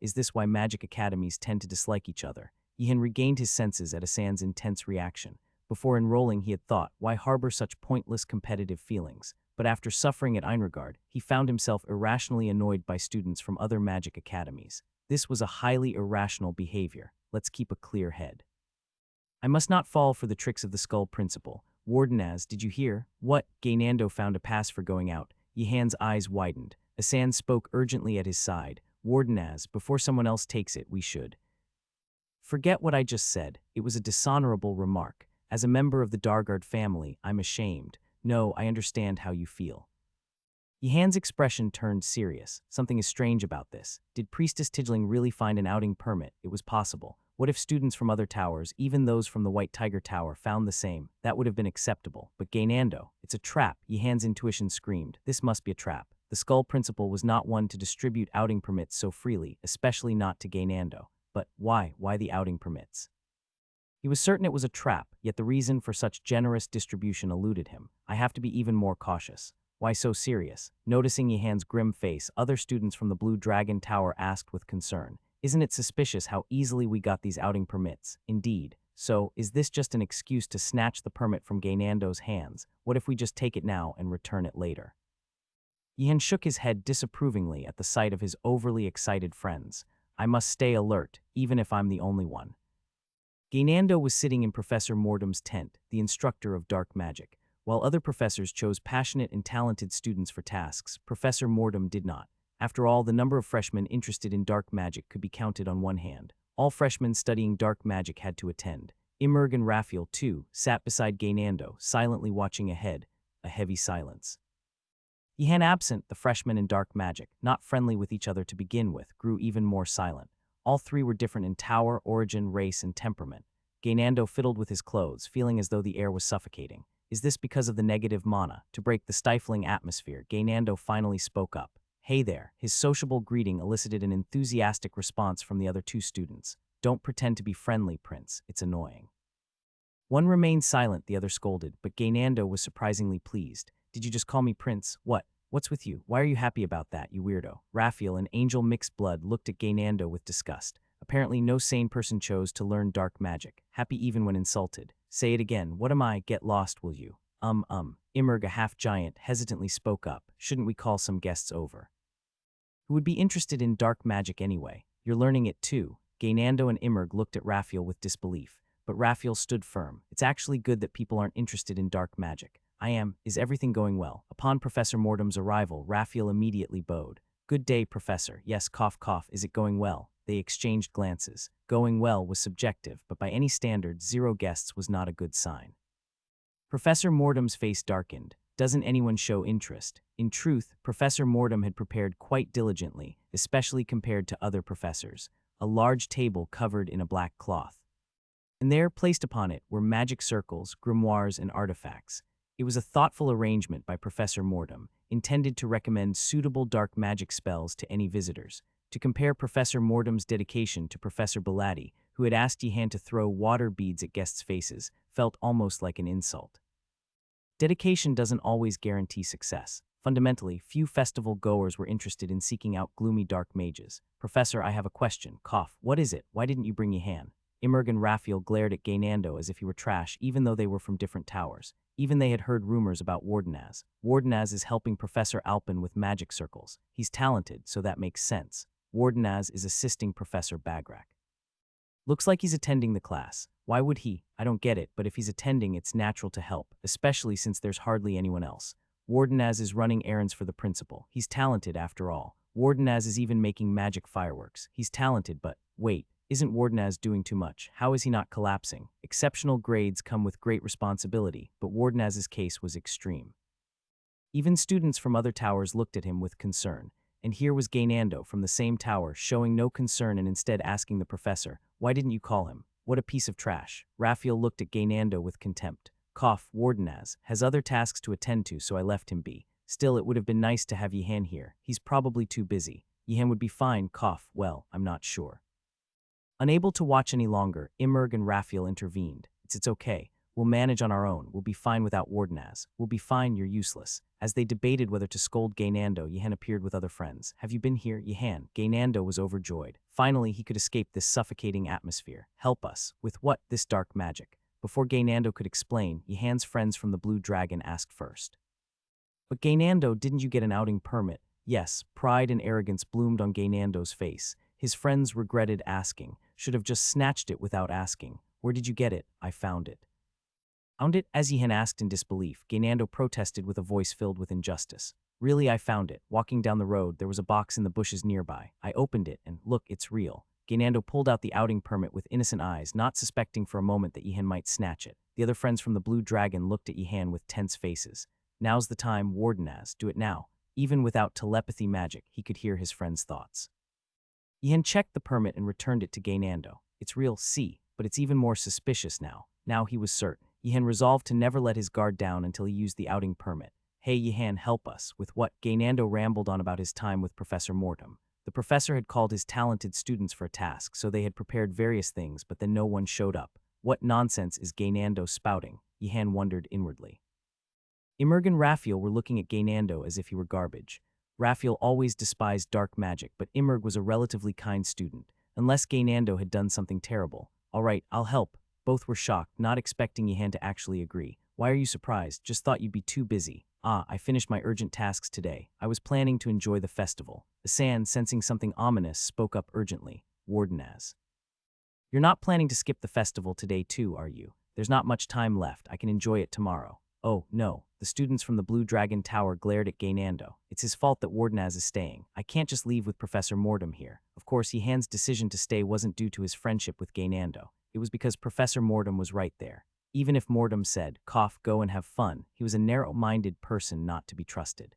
Is this why magic academies tend to dislike each other? Yihan regained his senses at Asan's intense reaction. Before enrolling, he had thought, why harbor such pointless competitive feelings? But after suffering at Einregard, he found himself irrationally annoyed by students from other magic academies. This was a highly irrational behavior. Let's keep a clear head. I must not fall for the tricks of the skull principle. Wardenaz, did you hear? What? Gaynando found a pass for going out. Yihan's eyes widened. Asan spoke urgently at his side. Wardenaz, before someone else takes it, we should. Forget what I just said. It was a dishonorable remark. As a member of the Dargard family, I'm ashamed. No, I understand how you feel. Yihan's expression turned serious. Something is strange about this. Did Priestess Tidgeling really find an outing permit? It was possible. What if students from other towers, even those from the White Tiger Tower, found the same? That would have been acceptable. But Gaynando, it's a trap. Yihan's intuition screamed. This must be a trap. The Skull Principal was not one to distribute outing permits so freely, especially not to Gaynando. But why? Why the outing permits? He was certain it was a trap, yet the reason for such generous distribution eluded him. I have to be even more cautious. Why so serious? Noticing Yihan's grim face, other students from the Blue Dragon Tower asked with concern. Isn't it suspicious how easily we got these outing permits? Indeed. So, is this just an excuse to snatch the permit from Gaynando's hands? What if we just take it now and return it later? Yihan shook his head disapprovingly at the sight of his overly excited friends. I must stay alert, even if I'm the only one. Gaynando was sitting in Professor Mordum's tent, the instructor of dark magic. While other professors chose passionate and talented students for tasks, Professor Mordum did not. After all, the number of freshmen interested in dark magic could be counted on one hand. All freshmen studying dark magic had to attend. Immerg and Raphael, too, sat beside Gaynando, silently watching ahead. A heavy silence. Yihan absent, the freshmen in dark magic, not friendly with each other to begin with, grew even more silent. All three were different in tower, origin, race, and temperament. Gaynando fiddled with his clothes, feeling as though the air was suffocating. Is this because of the negative mana? To break the stifling atmosphere, Gaynando finally spoke up. Hey there. His sociable greeting elicited an enthusiastic response from the other two students. Don't pretend to be friendly, Prince. It's annoying. One remained silent, the other scolded, but Gaynando was surprisingly pleased. Did you just call me Prince? What? What's with you? Why are you happy about that, you weirdo? Raphael, an angel mixed blood, looked at Gaynando with disgust. Apparently no sane person chose to learn dark magic, happy even when insulted. Say it again. What am I? Get lost, will you? Immerg, a half-giant, hesitantly spoke up. Shouldn't we call some guests over? Who would be interested in dark magic anyway? You're learning it too. Gaynando and Immerg looked at Raphael with disbelief, but Raphael stood firm. It's actually good that people aren't interested in dark magic. I am. Is everything going well? Upon Professor Mordum's arrival, Raphael immediately bowed. Good day, Professor. Yes, cough, cough. Is it going well? They exchanged glances. Going well was subjective, but by any standard, 0 guests was not a good sign. Professor Mordum's face darkened. Doesn't anyone show interest? In truth, Professor Mordum had prepared quite diligently, especially compared to other professors. A large table covered in a black cloth. And there, placed upon it, were magic circles, grimoires, and artifacts. It was a thoughtful arrangement by Professor Mortem, intended to recommend suitable dark magic spells to any visitors. To compare Professor Mortem's dedication to Professor Belatti, who had asked Yihan to throw water beads at guests' faces, felt almost like an insult. Dedication doesn't always guarantee success. Fundamentally, few festival goers were interested in seeking out gloomy dark mages. Professor, I have a question. Cough. What is it? Why didn't you bring Yihan? Immerg and Raphael glared at Gaynando as if he were trash, even though they were from different towers. Even they had heard rumors about Wardenaz. Wardenaz is helping Professor Alpin with magic circles. He's talented, so that makes sense. Wardenaz is assisting Professor Bagrak. Looks like he's attending the class. Why would he? I don't get it, but if he's attending, it's natural to help, especially since there's hardly anyone else. Wardenaz is running errands for the principal. He's talented after all. Wardenaz is even making magic fireworks. He's talented, but wait, isn't Wardenaz doing too much? How is he not collapsing? Exceptional grades come with great responsibility, but Wardenaz's case was extreme. Even students from other towers looked at him with concern. And here was Gaynando from the same tower showing no concern and instead asking the professor, why didn't you call him? What a piece of trash. Raphael looked at Gaynando with contempt. Cough, Wardenaz has other tasks to attend to, so I left him be. Still, it would have been nice to have Yihan here. He's probably too busy. Yihan would be fine, cough, well, I'm not sure. Unable to watch any longer, Immerg and Raphael intervened. It's okay. We'll manage on our own. We'll be fine without Wardenaz. We'll be fine, you're useless. As they debated whether to scold Gaynando, Yihan appeared with other friends. Have you been here, Yihan? Gaynando was overjoyed. Finally, he could escape this suffocating atmosphere. Help us. With what? This dark magic. Before Gaynando could explain, Yihan's friends from the Blue Dragon asked first. But Gaynando, didn't you get an outing permit? Yes, pride and arrogance bloomed on Gaynando's face. His friends regretted asking. Should have just snatched it without asking. Where did you get it? I found it. Found it? As Yihan asked in disbelief, Gaynando protested with a voice filled with injustice. Really, I found it. Walking down the road, there was a box in the bushes nearby. I opened it, and look, it's real. Gaynando pulled out the outing permit with innocent eyes, not suspecting for a moment that Yihan might snatch it. The other friends from the Blue Dragon looked at Yihan with tense faces. Now's the time, Wardenaz. Do it now. Even without telepathy magic, he could hear his friends' thoughts. Yihan checked the permit and returned it to Gaynando. It's real, see, but it's even more suspicious now. Now he was certain. Yihan resolved to never let his guard down until he used the outing permit. Hey Yihan, help us. With what? Gaynando rambled on about his time with Professor Mortem. The professor had called his talented students for a task, so they had prepared various things, but then no one showed up. What nonsense is Gaynando spouting? Yihan wondered inwardly. Immerg and Raphael were looking at Gaynando as if he were garbage. Raphael always despised dark magic, but Immerg was a relatively kind student, unless Gaynando had done something terrible. All right, I'll help. Both were shocked, not expecting Yihan to actually agree. Why are you surprised? Just thought you'd be too busy. I finished my urgent tasks today. I was planning to enjoy the festival. Asan, sensing something ominous, spoke up urgently. Wardenaz. You're not planning to skip the festival today too, are you? There's not much time left. I can enjoy it tomorrow. Oh, no. The students from the Blue Dragon Tower glared at Gaynando. It's his fault that Wardenaz is staying. I can't just leave with Professor Mortem here. Of course, Yihan's decision to stay wasn't due to his friendship with Gaynando. It was because Professor Mortem was right there. Even if Mortem said, cough, go and have fun, he was a narrow-minded person not to be trusted.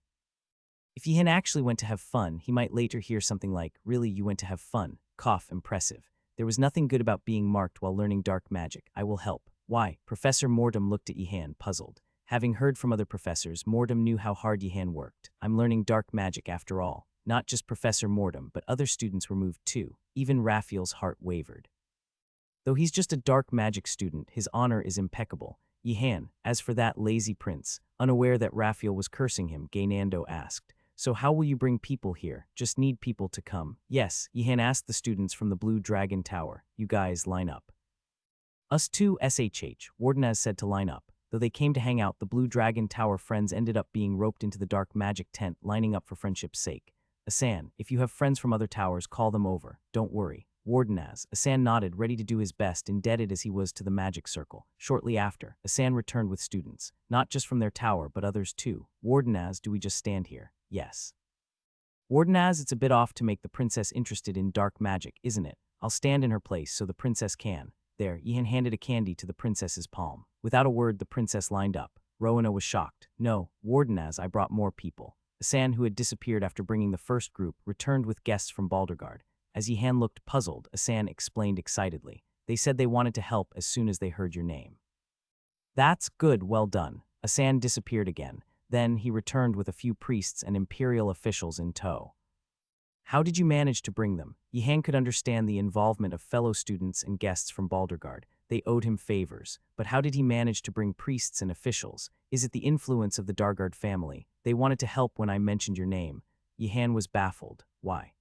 If Yihan actually went to have fun, he might later hear something like, really, you went to have fun, cough, impressive. There was nothing good about being marked while learning dark magic. I will help. Why? Professor Mortem looked at Yihan, puzzled. Having heard from other professors, Mortem knew how hard Yihan worked. I'm learning dark magic after all. Not just Professor Mortem, but other students were moved too. Even Raphael's heart wavered. Though he's just a dark magic student, his honor is impeccable. Yihan, as for that lazy prince, unaware that Raphael was cursing him, Gaynando asked, so how will you bring people here? Just need people to come. Yes, Yihan asked the students from the Blue Dragon Tower. You guys line up. Us too, SHH, Wardenaz said to line up. Though they came to hang out, the Blue Dragon Tower friends ended up being roped into the dark magic tent, lining up for friendship's sake. Asan, if you have friends from other towers, call them over. Don't worry. Wardenaz. Asan nodded, ready to do his best, indebted as he was to the magic circle. Shortly after, Asan returned with students, not just from their tower, but others too. Wardenaz, do we just stand here? Yes. Wardenaz, it's a bit off to make the princess interested in dark magic, isn't it? I'll stand in her place so the princess can. There, Yihan handed a candy to the princess's palm. Without a word, the princess lined up. Rowena was shocked. No, Wardenaz, I brought more people. Asan, who had disappeared after bringing the first group, returned with guests from Baldergard. As Yihan looked puzzled, Asan explained excitedly. They said they wanted to help as soon as they heard your name. That's good, well done. Asan disappeared again. Then he returned with a few priests and imperial officials in tow. How did you manage to bring them? Yihan could understand the involvement of fellow students and guests from Baldergard. They owed him favors. But how did he manage to bring priests and officials? Is it the influence of the Dargard family? They wanted to help when I mentioned your name. Yihan was baffled. Why?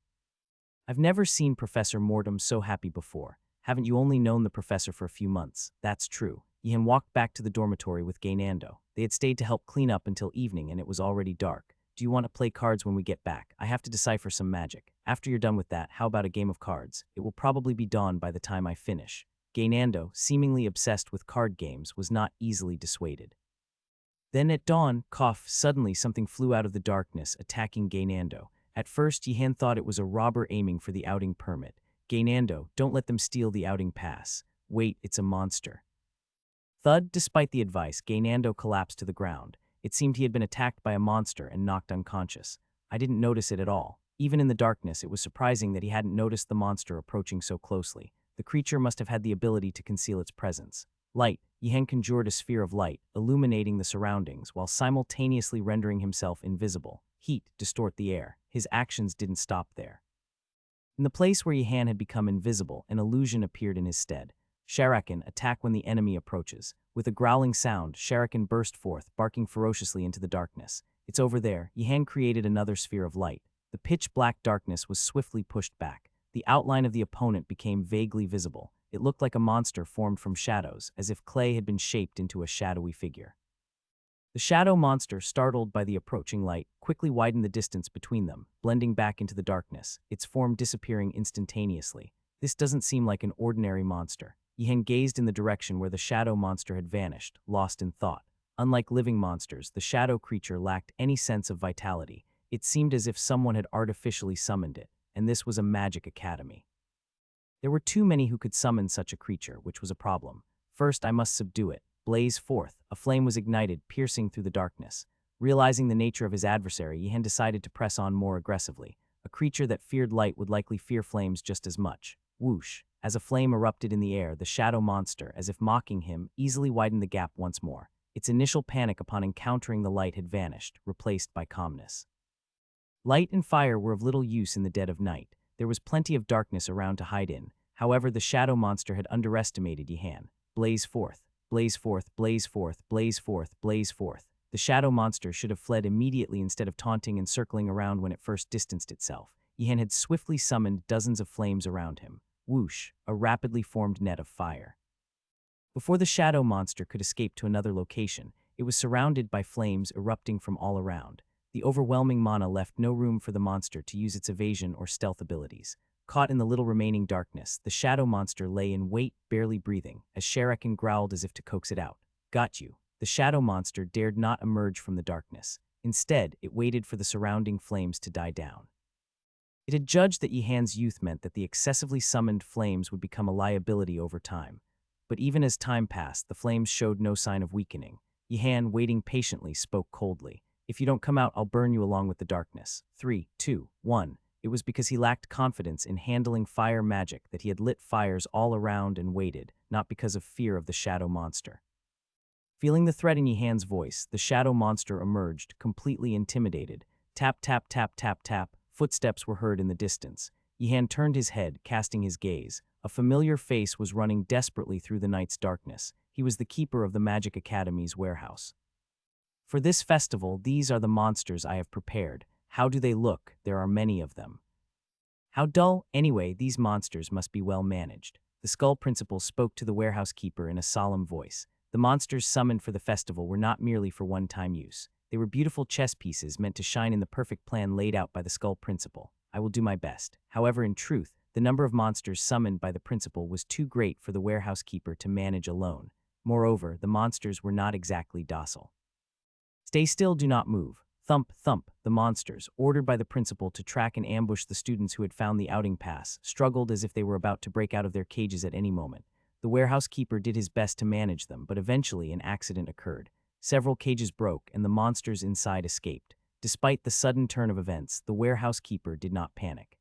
I've never seen Professor Mortem so happy before. Haven't you only known the professor for a few months? That's true. Yihan walked back to the dormitory with Gaynando. They had stayed to help clean up until evening and it was already dark. Do you want to play cards when we get back? I have to decipher some magic. After you're done with that, how about a game of cards? It will probably be dawn by the time I finish. Gaynando, seemingly obsessed with card games, was not easily dissuaded. Then at dawn, suddenly something flew out of the darkness, attacking Gaynando. At first, Yihan thought it was a robber aiming for the outing permit. Gaynando, don't let them steal the outing pass. Wait, it's a monster. Thud, despite the advice, Gaynando collapsed to the ground. It seemed he had been attacked by a monster and knocked unconscious. I didn't notice it at all. Even in the darkness, it was surprising that he hadn't noticed the monster approaching so closely. The creature must have had the ability to conceal its presence. Light. Yihan conjured a sphere of light, illuminating the surroundings while simultaneously rendering himself invisible. Heat, distort the air. His actions didn't stop there. In the place where Yihan had become invisible, an illusion appeared in his stead. Sharakan, attack when the enemy approaches. With a growling sound, Sharakan burst forth, barking ferociously into the darkness. It's over there. Yihan created another sphere of light. The pitch-black darkness was swiftly pushed back. The outline of the opponent became vaguely visible. It looked like a monster formed from shadows, as if clay had been shaped into a shadowy figure. The shadow monster, startled by the approaching light, quickly widened the distance between them, blending back into the darkness, its form disappearing instantaneously. This doesn't seem like an ordinary monster. Yihan gazed in the direction where the shadow monster had vanished, lost in thought. Unlike living monsters, the shadow creature lacked any sense of vitality. It seemed as if someone had artificially summoned it, and this was a magic academy. There were too many who could summon such a creature, which was a problem. First, I must subdue it. Blaze forth. A flame was ignited, piercing through the darkness. Realizing the nature of his adversary, Yihan decided to press on more aggressively. A creature that feared light would likely fear flames just as much. Whoosh. As a flame erupted in the air, the shadow monster, as if mocking him, easily widened the gap once more. Its initial panic upon encountering the light had vanished, replaced by calmness. Light and fire were of little use in the dead of night. There was plenty of darkness around to hide in. However, the shadow monster had underestimated Yihan. Blaze forth. Blaze forth, blaze forth, blaze forth, blaze forth. The shadow monster should have fled immediately instead of taunting and circling around when it first distanced itself. Yihan had swiftly summoned dozens of flames around him. Whoosh, a rapidly formed net of fire. Before the shadow monster could escape to another location, it was surrounded by flames erupting from all around. The overwhelming mana left no room for the monster to use its evasion or stealth abilities. Caught in the little remaining darkness, the shadow monster lay in wait, barely breathing, as Sharakan growled as if to coax it out. Got you. The shadow monster dared not emerge from the darkness. Instead, it waited for the surrounding flames to die down. It had judged that Yihan's youth meant that the excessively summoned flames would become a liability over time. But even as time passed, the flames showed no sign of weakening. Yihan, waiting patiently, spoke coldly. If you don't come out, I'll burn you along with the darkness. 3, 2, 1. It was because he lacked confidence in handling fire magic that he had lit fires all around and waited, not because of fear of the shadow monster. Feeling the threat in Yihan's voice, the shadow monster emerged, completely intimidated. Tap, tap, tap, tap, tap. Footsteps were heard in the distance. Yihan turned his head, casting his gaze. A familiar face was running desperately through the night's darkness. He was the keeper of the Magic Academy's warehouse. For this festival, these are the monsters I have prepared. How do they look? There are many of them. How dull? Anyway, these monsters must be well managed. The Skull Principal spoke to the warehouse keeper in a solemn voice. The monsters summoned for the festival were not merely for one-time use. They were beautiful chess pieces meant to shine in the perfect plan laid out by the Skull Principal. I will do my best. However, in truth, the number of monsters summoned by the principal was too great for the warehouse keeper to manage alone. Moreover, the monsters were not exactly docile. Stay still, do not move. Thump, thump. The monsters, ordered by the principal to track and ambush the students who had found the outing pass, struggled as if they were about to break out of their cages at any moment. The warehouse keeper did his best to manage them, but eventually an accident occurred. Several cages broke, and the monsters inside escaped. Despite the sudden turn of events, the warehouse keeper did not panic.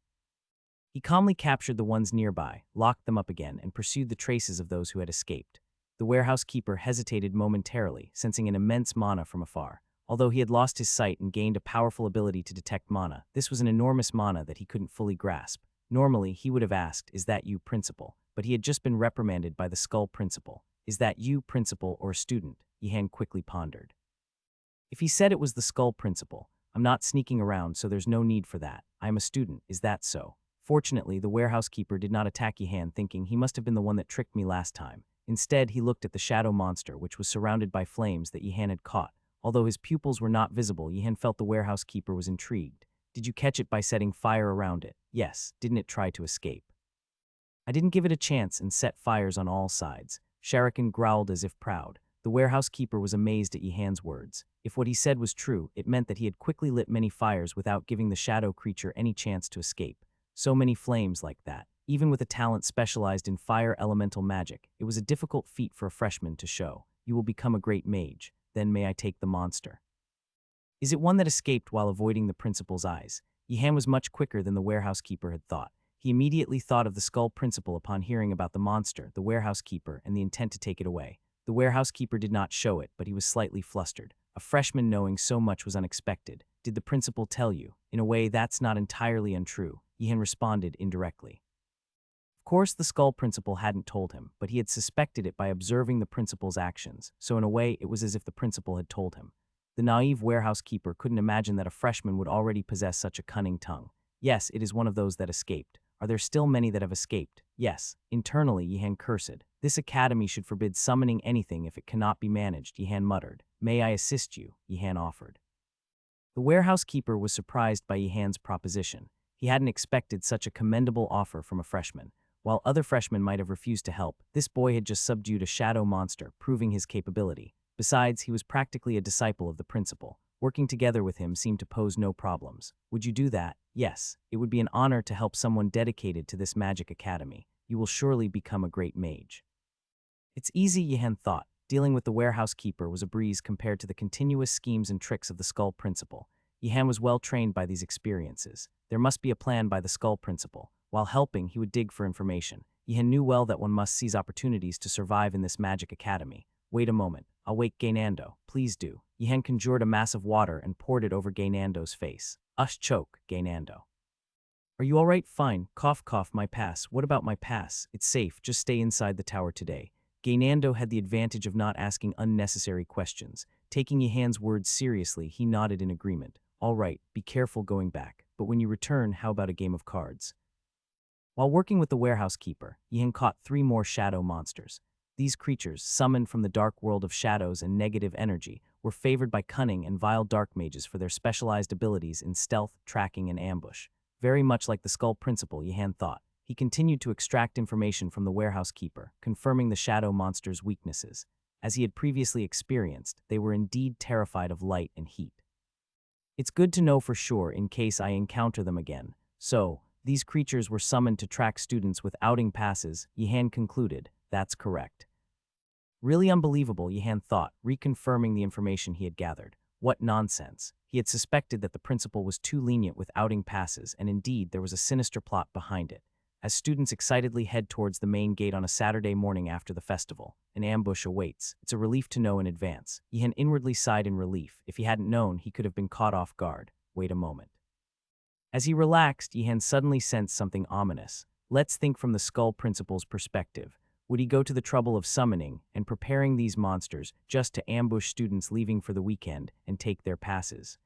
He calmly captured the ones nearby, locked them up again, and pursued the traces of those who had escaped. The warehouse keeper hesitated momentarily, sensing an immense mana from afar. Although he had lost his sight and gained a powerful ability to detect mana, this was an enormous mana that he couldn't fully grasp. Normally, he would have asked, "Is that you, principal?" But he had just been reprimanded by the skull principal. "Is that you, principal, or student?" Yihan quickly pondered. If he said it was the skull principal, "I'm not sneaking around, so there's no need for that. I'm a student, is that so?" Fortunately, the warehouse keeper did not attack Yihan, thinking he must have been the one that tricked me last time. Instead, he looked at the shadow monster, which was surrounded by flames that Yihan had caught. Although his pupils were not visible, Yihan felt the warehouse keeper was intrigued. "Did you catch it by setting fire around it?" "Yes." "Didn't it try to escape?" "I didn't give it a chance and set fires on all sides." Sharikan growled as if proud. The warehouse keeper was amazed at Yihan's words. If what he said was true, it meant that he had quickly lit many fires without giving the shadow creature any chance to escape. So many flames like that. Even with a talent specialized in fire elemental magic, it was a difficult feat for a freshman to show. "You will become a great mage. Then may I take the monster?" "Is it one that escaped while avoiding the principal's eyes?" Yihan was much quicker than the warehouse keeper had thought. He immediately thought of the skull principal upon hearing about the monster, the warehouse keeper, and the intent to take it away. The warehouse keeper did not show it, but he was slightly flustered. A freshman knowing so much was unexpected. "Did the principal tell you?" "In a way, that's not entirely untrue," Yihan responded indirectly. Of course, the skull principal hadn't told him, but he had suspected it by observing the principal's actions, so in a way, it was as if the principal had told him. The naive warehouse keeper couldn't imagine that a freshman would already possess such a cunning tongue. "Yes, it is one of those that escaped." "Are there still many that have escaped?" "Yes." Internally, Yihan cursed. "This academy should forbid summoning anything if it cannot be managed," Yihan muttered. "May I assist you?" Yihan offered. The warehouse keeper was surprised by Yihan's proposition. He hadn't expected such a commendable offer from a freshman. While other freshmen might have refused to help, this boy had just subdued a shadow monster, proving his capability. Besides, he was practically a disciple of the principal. Working together with him seemed to pose no problems. "Would you do that?" "Yes. It would be an honor to help someone dedicated to this magic academy. You will surely become a great mage." It's easy, Yihan thought. Dealing with the warehouse keeper was a breeze compared to the continuous schemes and tricks of the skull principal. Yihan was well trained by these experiences. There must be a plan by the skull principal. While helping, he would dig for information. Yihan knew well that one must seize opportunities to survive in this magic academy. "Wait a moment. I'll wake Gaynando. Please do." Yihan conjured a mass of water and poured it over Gaynando's face. "Ush, choke, Gaynando. Are you all right?" "Fine. Cough, cough, my pass." "What about my pass?" "It's safe. Just stay inside the tower today." Gaynando had the advantage of not asking unnecessary questions. Taking Yihan's words seriously, he nodded in agreement. "All right. Be careful going back. But when you return, how about a game of cards?" While working with the warehouse keeper, Yihan caught 3 more shadow monsters. These creatures, summoned from the dark world of shadows and negative energy, were favored by cunning and vile dark mages for their specialized abilities in stealth, tracking, and ambush. Very much like the skull principal, Yihan thought. He continued to extract information from the warehouse keeper, confirming the shadow monster's weaknesses. As he had previously experienced, they were indeed terrified of light and heat. "It's good to know for sure in case I encounter them again. So, these creatures were summoned to track students with outing passes," Yihan concluded. "That's correct." Really unbelievable, Yihan thought, reconfirming the information he had gathered. What nonsense. He had suspected that the principal was too lenient with outing passes, and indeed there was a sinister plot behind it. As students excitedly head towards the main gate on a Saturday morning after the festival, an ambush awaits. It's a relief to know in advance. Yihan inwardly sighed in relief. If he hadn't known, he could have been caught off guard. Wait a moment. As he relaxed, Yihan suddenly sensed something ominous. Let's think from the skull principal's perspective. Would he go to the trouble of summoning and preparing these monsters just to ambush students leaving for the weekend and take their passes?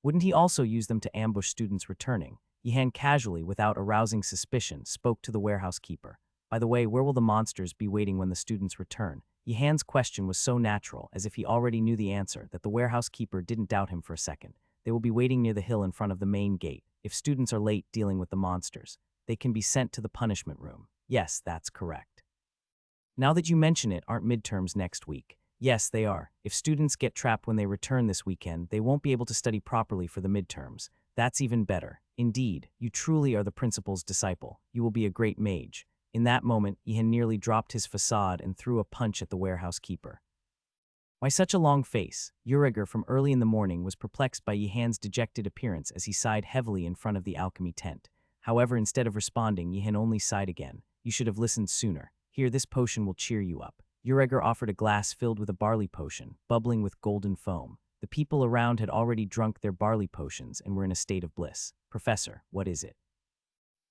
Wouldn't he also use them to ambush students returning? Yihan casually, without arousing suspicion, spoke to the warehouse keeper. "By the way, where will the monsters be waiting when the students return?" Yihan's question was so natural, as if he already knew the answer, that the warehouse keeper didn't doubt him for a second. "They will be waiting near the hill in front of the main gate. If students are late dealing with the monsters, they can be sent to the punishment room." "Yes, that's correct." "Now that you mention it, aren't midterms next week?" "Yes, they are. If students get trapped when they return this weekend, they won't be able to study properly for the midterms. That's even better. Indeed, you truly are the principal's disciple. You will be a great mage." In that moment, Yihan nearly dropped his facade and threw a punch at the warehouse keeper. Why such a long face? Uriger from early in the morning was perplexed by Yihan's dejected appearance as he sighed heavily in front of the alchemy tent. However, instead of responding, Yihan only sighed again. "You should have listened sooner. Here, this potion will cheer you up." Uregger offered a glass filled with a barley potion, bubbling with golden foam. The people around had already drunk their barley potions and were in a state of bliss. Professor, what is it?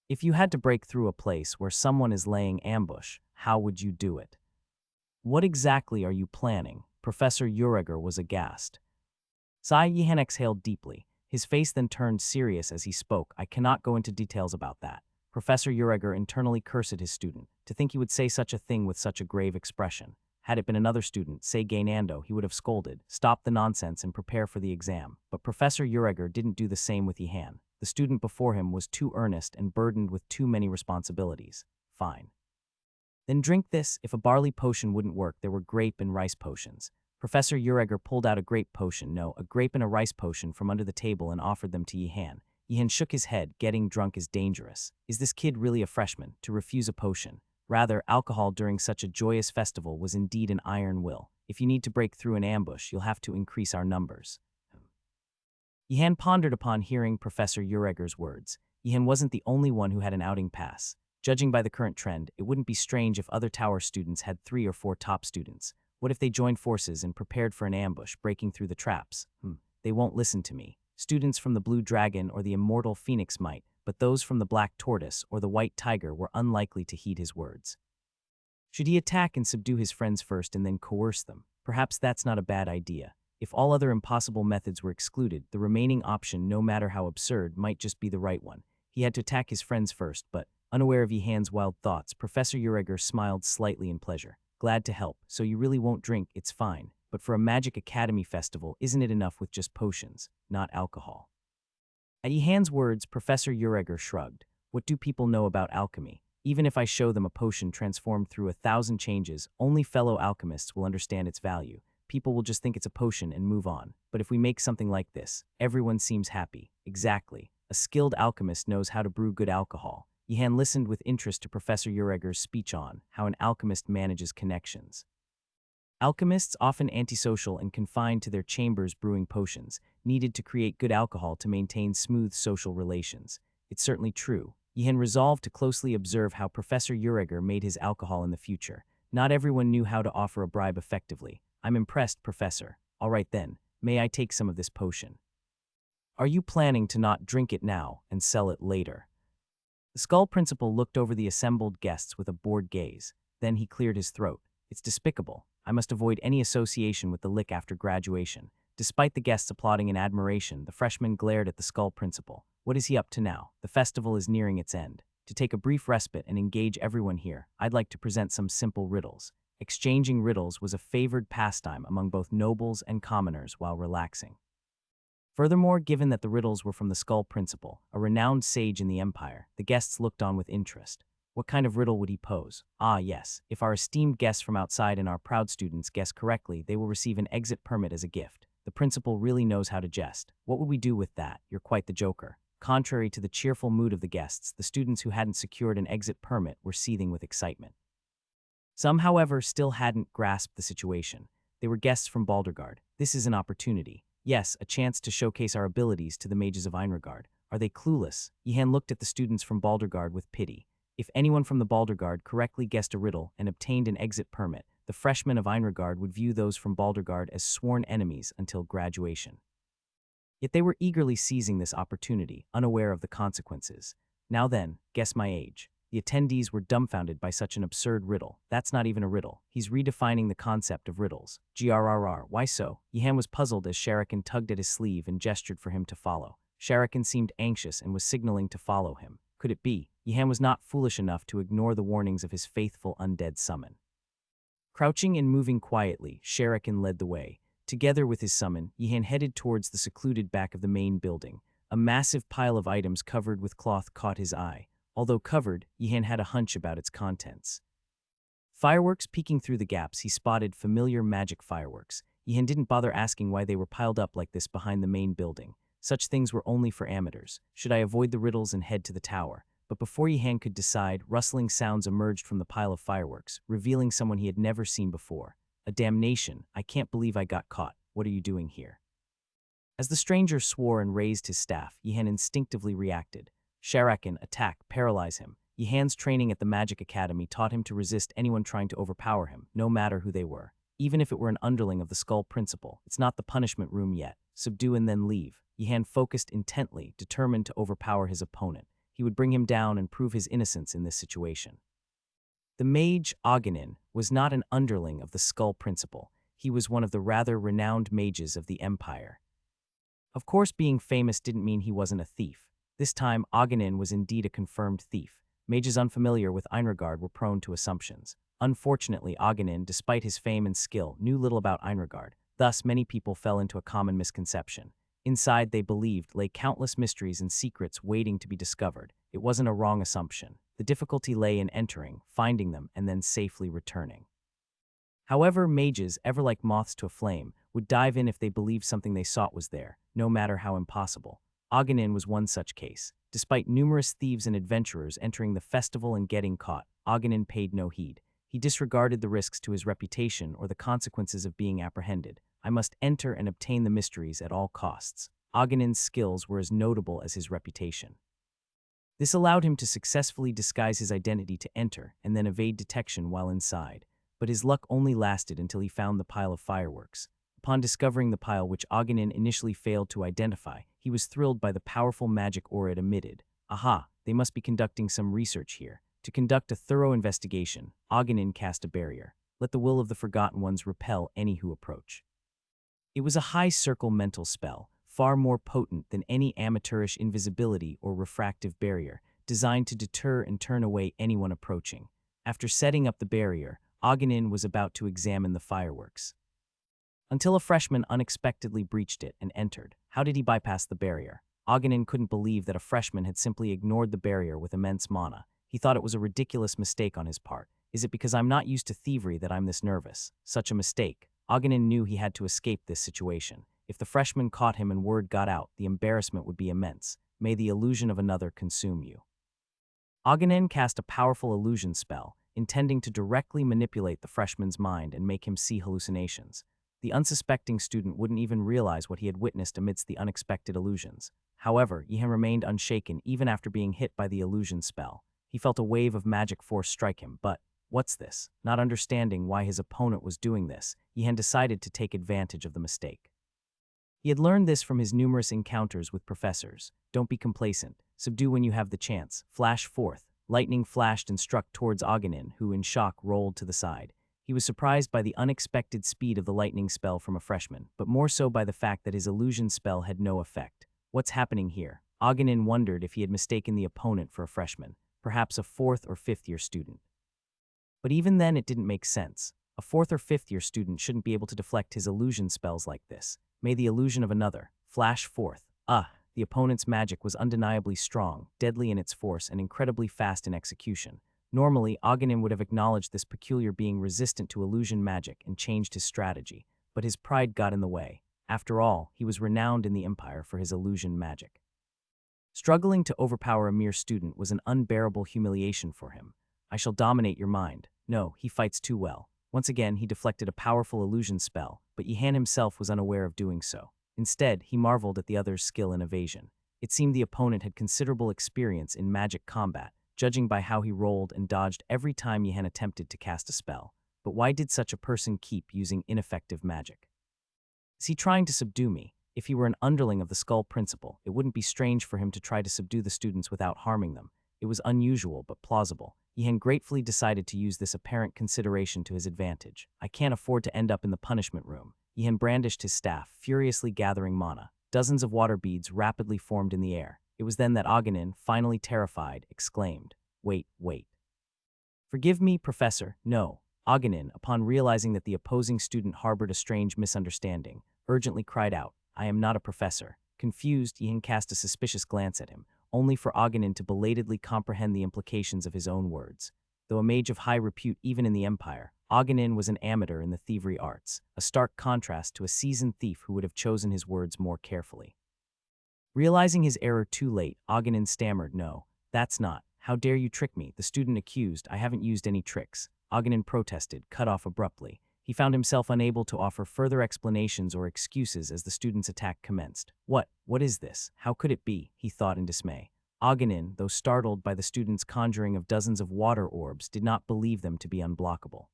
If you had to break through a place where someone is laying ambush, how would you do it? What exactly are you planning? Professor Uregger was aghast. Sai Yihan exhaled deeply. His face then turned serious as he spoke. I cannot go into details about that. Professor Uregger internally cursed his student. To think he would say such a thing with such a grave expression. Had it been another student, say Gainando, he would have scolded, stop the nonsense and prepare for the exam. But Professor Uregger didn't do the same with Yihan. The student before him was too earnest and burdened with too many responsibilities. Fine. Then drink this. If a barley potion wouldn't work, there were grape and rice potions. Professor Uregger pulled out a grape potion, a grape and a rice potion from under the table and offered them to Yihan. Yihan shook his head. Getting drunk is dangerous. Is this kid really a freshman? To refuse a potion. Rather, alcohol during such a joyous festival was indeed an iron will. If you need to break through an ambush, you'll have to increase our numbers. Yihan pondered upon hearing Professor Uregger's words. Yihan wasn't the only one who had an outing pass. Judging by the current trend, it wouldn't be strange if other tower students had 3 or 4 top students. What if they joined forces and prepared for an ambush, breaking through the traps? They won't listen to me. Students from the Blue Dragon or the Immortal Phoenix might, but those from the Black Tortoise or the White Tiger were unlikely to heed his words. Should he attack and subdue his friends first and then coerce them? Perhaps that's not a bad idea. If all other impossible methods were excluded, the remaining option, no matter how absurd, might just be the right one. He had to attack his friends first, but, unaware of Yihan's wild thoughts, Professor Uregger smiled slightly in pleasure. Glad to help. So you really won't drink, it's fine. But for a Magic Academy festival, isn't it enough with just potions, not alcohol? At Yihan's words, Professor Uregger shrugged. What do people know about alchemy? Even if I show them a potion transformed through 1,000 changes, only fellow alchemists will understand its value. People will just think it's a potion and move on. But if we make something like this, everyone seems happy. Exactly. A skilled alchemist knows how to brew good alcohol. Yihan listened with interest to Professor Uregger's speech on how an alchemist manages connections. Alchemists, often antisocial and confined to their chambers brewing potions, needed to create good alcohol to maintain smooth social relations. It's certainly true. Yihan resolved to closely observe how Professor Uregger made his alcohol in the future. Not everyone knew how to offer a bribe effectively. I'm impressed, Professor. All right then, may I take some of this potion? Are you planning to not drink it now and sell it later? The Skull Principal looked over the assembled guests with a bored gaze. Then he cleared his throat. It's despicable. I must avoid any association with the lick after graduation. Despite the guests applauding in admiration, the freshman glared at the Skull Principal. What is he up to now? The festival is nearing its end. To take a brief respite and engage everyone here, I'd like to present some simple riddles. Exchanging riddles was a favored pastime among both nobles and commoners while relaxing. Furthermore, given that the riddles were from the Skull Principal, a renowned sage in the Empire, the guests looked on with interest. What kind of riddle would he pose? Ah, yes. If our esteemed guests from outside and our proud students guess correctly, they will receive an exit permit as a gift. The principal really knows how to jest. What would we do with that? You're quite the joker. Contrary to the cheerful mood of the guests, the students who hadn't secured an exit permit were seething with excitement. Some, however, still hadn't grasped the situation. They were guests from Baldergard. This is an opportunity. Yes, a chance to showcase our abilities to the mages of Einregard. Are they clueless? Yihan looked at the students from Baldergard with pity. If anyone from the Baldergard correctly guessed a riddle and obtained an exit permit, the freshmen of Einregard would view those from Baldergard as sworn enemies until graduation. Yet they were eagerly seizing this opportunity, unaware of the consequences. Now then, guess my age. The attendees were dumbfounded by such an absurd riddle. That's not even a riddle. He's redefining the concept of riddles. GRRR. Why so? Yihan was puzzled as Sharakan tugged at his sleeve and gestured for him to follow. Sharakan seemed anxious and was signaling to follow him. Could it be? Yihan was not foolish enough to ignore the warnings of his faithful undead summon. Crouching and moving quietly, Sharakan led the way. Together with his summon, Yihan headed towards the secluded back of the main building. A massive pile of items covered with cloth caught his eye. Although covered, Yihan had a hunch about its contents. Fireworks peeking through the gaps, he spotted familiar magic fireworks. Yihan didn't bother asking why they were piled up like this behind the main building. Such things were only for amateurs. Should I avoid the riddles and head to the tower? But before Yihan could decide, rustling sounds emerged from the pile of fireworks, revealing someone he had never seen before. A damnation! I can't believe I got caught. What are you doing here? As the stranger swore and raised his staff, Yihan instinctively reacted. Sharakan, attack, paralyze him. Yihan's training at the Magic Academy taught him to resist anyone trying to overpower him, no matter who they were. Even if it were an underling of the Skull Principle, it's not the punishment room yet. Subdue and then leave. Yihan focused intently, determined to overpower his opponent. He would bring him down and prove his innocence in this situation. The mage, Aghanim, was not an underling of the Skull Principle. He was one of the rather renowned mages of the Empire. Of course, being famous didn't mean he wasn't a thief. This time, Aghanim was indeed a confirmed thief. Mages unfamiliar with Einregard were prone to assumptions. Unfortunately, Aghanim, despite his fame and skill, knew little about Einregard. Thus, many people fell into a common misconception. Inside, they believed, lay countless mysteries and secrets waiting to be discovered. It wasn't a wrong assumption. The difficulty lay in entering, finding them, and then safely returning. However, mages, ever like moths to a flame, would dive in if they believed something they sought was there, no matter how impossible. Aghanim was one such case. Despite numerous thieves and adventurers entering the festival and getting caught, Aghanim paid no heed. He disregarded the risks to his reputation or the consequences of being apprehended. I must enter and obtain the mysteries at all costs. Aghanim's skills were as notable as his reputation. This allowed him to successfully disguise his identity to enter and then evade detection while inside. But his luck only lasted until he found the pile of fireworks. Upon discovering the pile which Aghanim initially failed to identify, he was thrilled by the powerful magic aura it emitted. Aha, they must be conducting some research here. To conduct a thorough investigation, Aghanim cast a barrier. Let the will of the Forgotten Ones repel any who approach. It was a high-circle mental spell, far more potent than any amateurish invisibility or refractive barrier, designed to deter and turn away anyone approaching. After setting up the barrier, Aghanim was about to examine the fireworks, until a freshman unexpectedly breached it and entered. How did he bypass the barrier? Aghanim couldn't believe that a freshman had simply ignored the barrier with immense mana. He thought it was a ridiculous mistake on his part. Is it because I'm not used to thievery that I'm this nervous? Such a mistake. Aghanim knew he had to escape this situation. If the freshman caught him and word got out, the embarrassment would be immense. May the illusion of another consume you. Aghanim cast a powerful illusion spell, intending to directly manipulate the freshman's mind and make him see hallucinations. The unsuspecting student wouldn't even realize what he had witnessed amidst the unexpected illusions. However, Yihan remained unshaken even after being hit by the illusion spell. He felt a wave of magic force strike him, but what's this? Not understanding why his opponent was doing this, Yihan decided to take advantage of the mistake. He had learned this from his numerous encounters with professors. Don't be complacent. Subdue when you have the chance. Flash forth. Lightning flashed and struck towards Aghanim, who in shock rolled to the side. He was surprised by the unexpected speed of the lightning spell from a freshman, but more so by the fact that his illusion spell had no effect. What's happening here? Aghanim wondered if he had mistaken the opponent for a freshman, perhaps a 4th or 5th year student. But even then it didn't make sense. A 4th or 5th year student shouldn't be able to deflect his illusion spells like this. May the illusion of another flash forth. The opponent's magic was undeniably strong, deadly in its force, and incredibly fast in execution. Normally, Aghanim would have acknowledged this peculiar being resistant to illusion magic and changed his strategy, but his pride got in the way. After all, he was renowned in the Empire for his illusion magic. Struggling to overpower a mere student was an unbearable humiliation for him. I shall dominate your mind. No, he fights too well. Once again, he deflected a powerful illusion spell, but Yihan himself was unaware of doing so. Instead, he marveled at the other's skill in evasion. It seemed the opponent had considerable experience in magic combat, judging by how he rolled and dodged every time Yihan attempted to cast a spell. But why did such a person keep using ineffective magic? Is he trying to subdue me? If he were an underling of the Skull Principle, it wouldn't be strange for him to try to subdue the students without harming them. It was unusual but plausible. Yihan gratefully decided to use this apparent consideration to his advantage. I can't afford to end up in the punishment room. Yihan brandished his staff, furiously gathering mana. Dozens of water beads rapidly formed in the air. It was then that Aghanim, finally terrified, exclaimed, "Wait. Forgive me, Professor, no." Aghanim, upon realizing that the opposing student harbored a strange misunderstanding, urgently cried out, "I am not a professor." Confused, Yihan cast a suspicious glance at him, only for Aghanim to belatedly comprehend the implications of his own words. Though a mage of high repute even in the Empire, Aghanim was an amateur in the thievery arts, a stark contrast to a seasoned thief who would have chosen his words more carefully. Realizing his error too late, Aghanim stammered, "No, that's not. How dare you trick me?" The student accused, "I haven't used any tricks." Aghanim protested, cut off abruptly. He found himself unable to offer further explanations or excuses as the student's attack commenced. What is this? How could it be? He thought in dismay. Aganin, though startled by the student's conjuring of dozens of water orbs, did not believe them to be unblockable.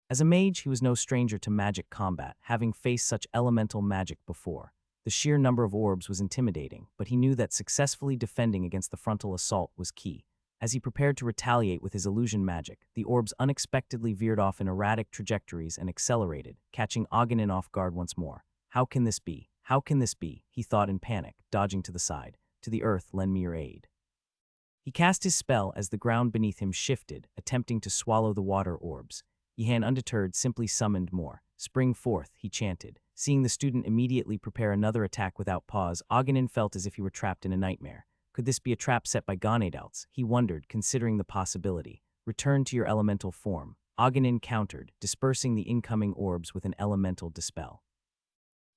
As a mage, he was no stranger to magic combat, having faced such elemental magic before. The sheer number of orbs was intimidating, but he knew that successfully defending against the frontal assault was key. As he prepared to retaliate with his illusion magic, the orbs unexpectedly veered off in erratic trajectories and accelerated, catching Aganin off guard once more. How can this be? How can this be? He thought in panic, dodging to the side. To the earth, lend me your aid. He cast his spell as the ground beneath him shifted, attempting to swallow the water orbs. Yihan, undeterred, simply summoned more. Spring forth, he chanted. Seeing the student immediately prepare another attack without pause, Aganin felt as if he were trapped in a nightmare. Could this be a trap set by Ganedouts? He wondered, considering the possibility. Return to your elemental form. Aganin countered, dispersing the incoming orbs with an elemental dispel.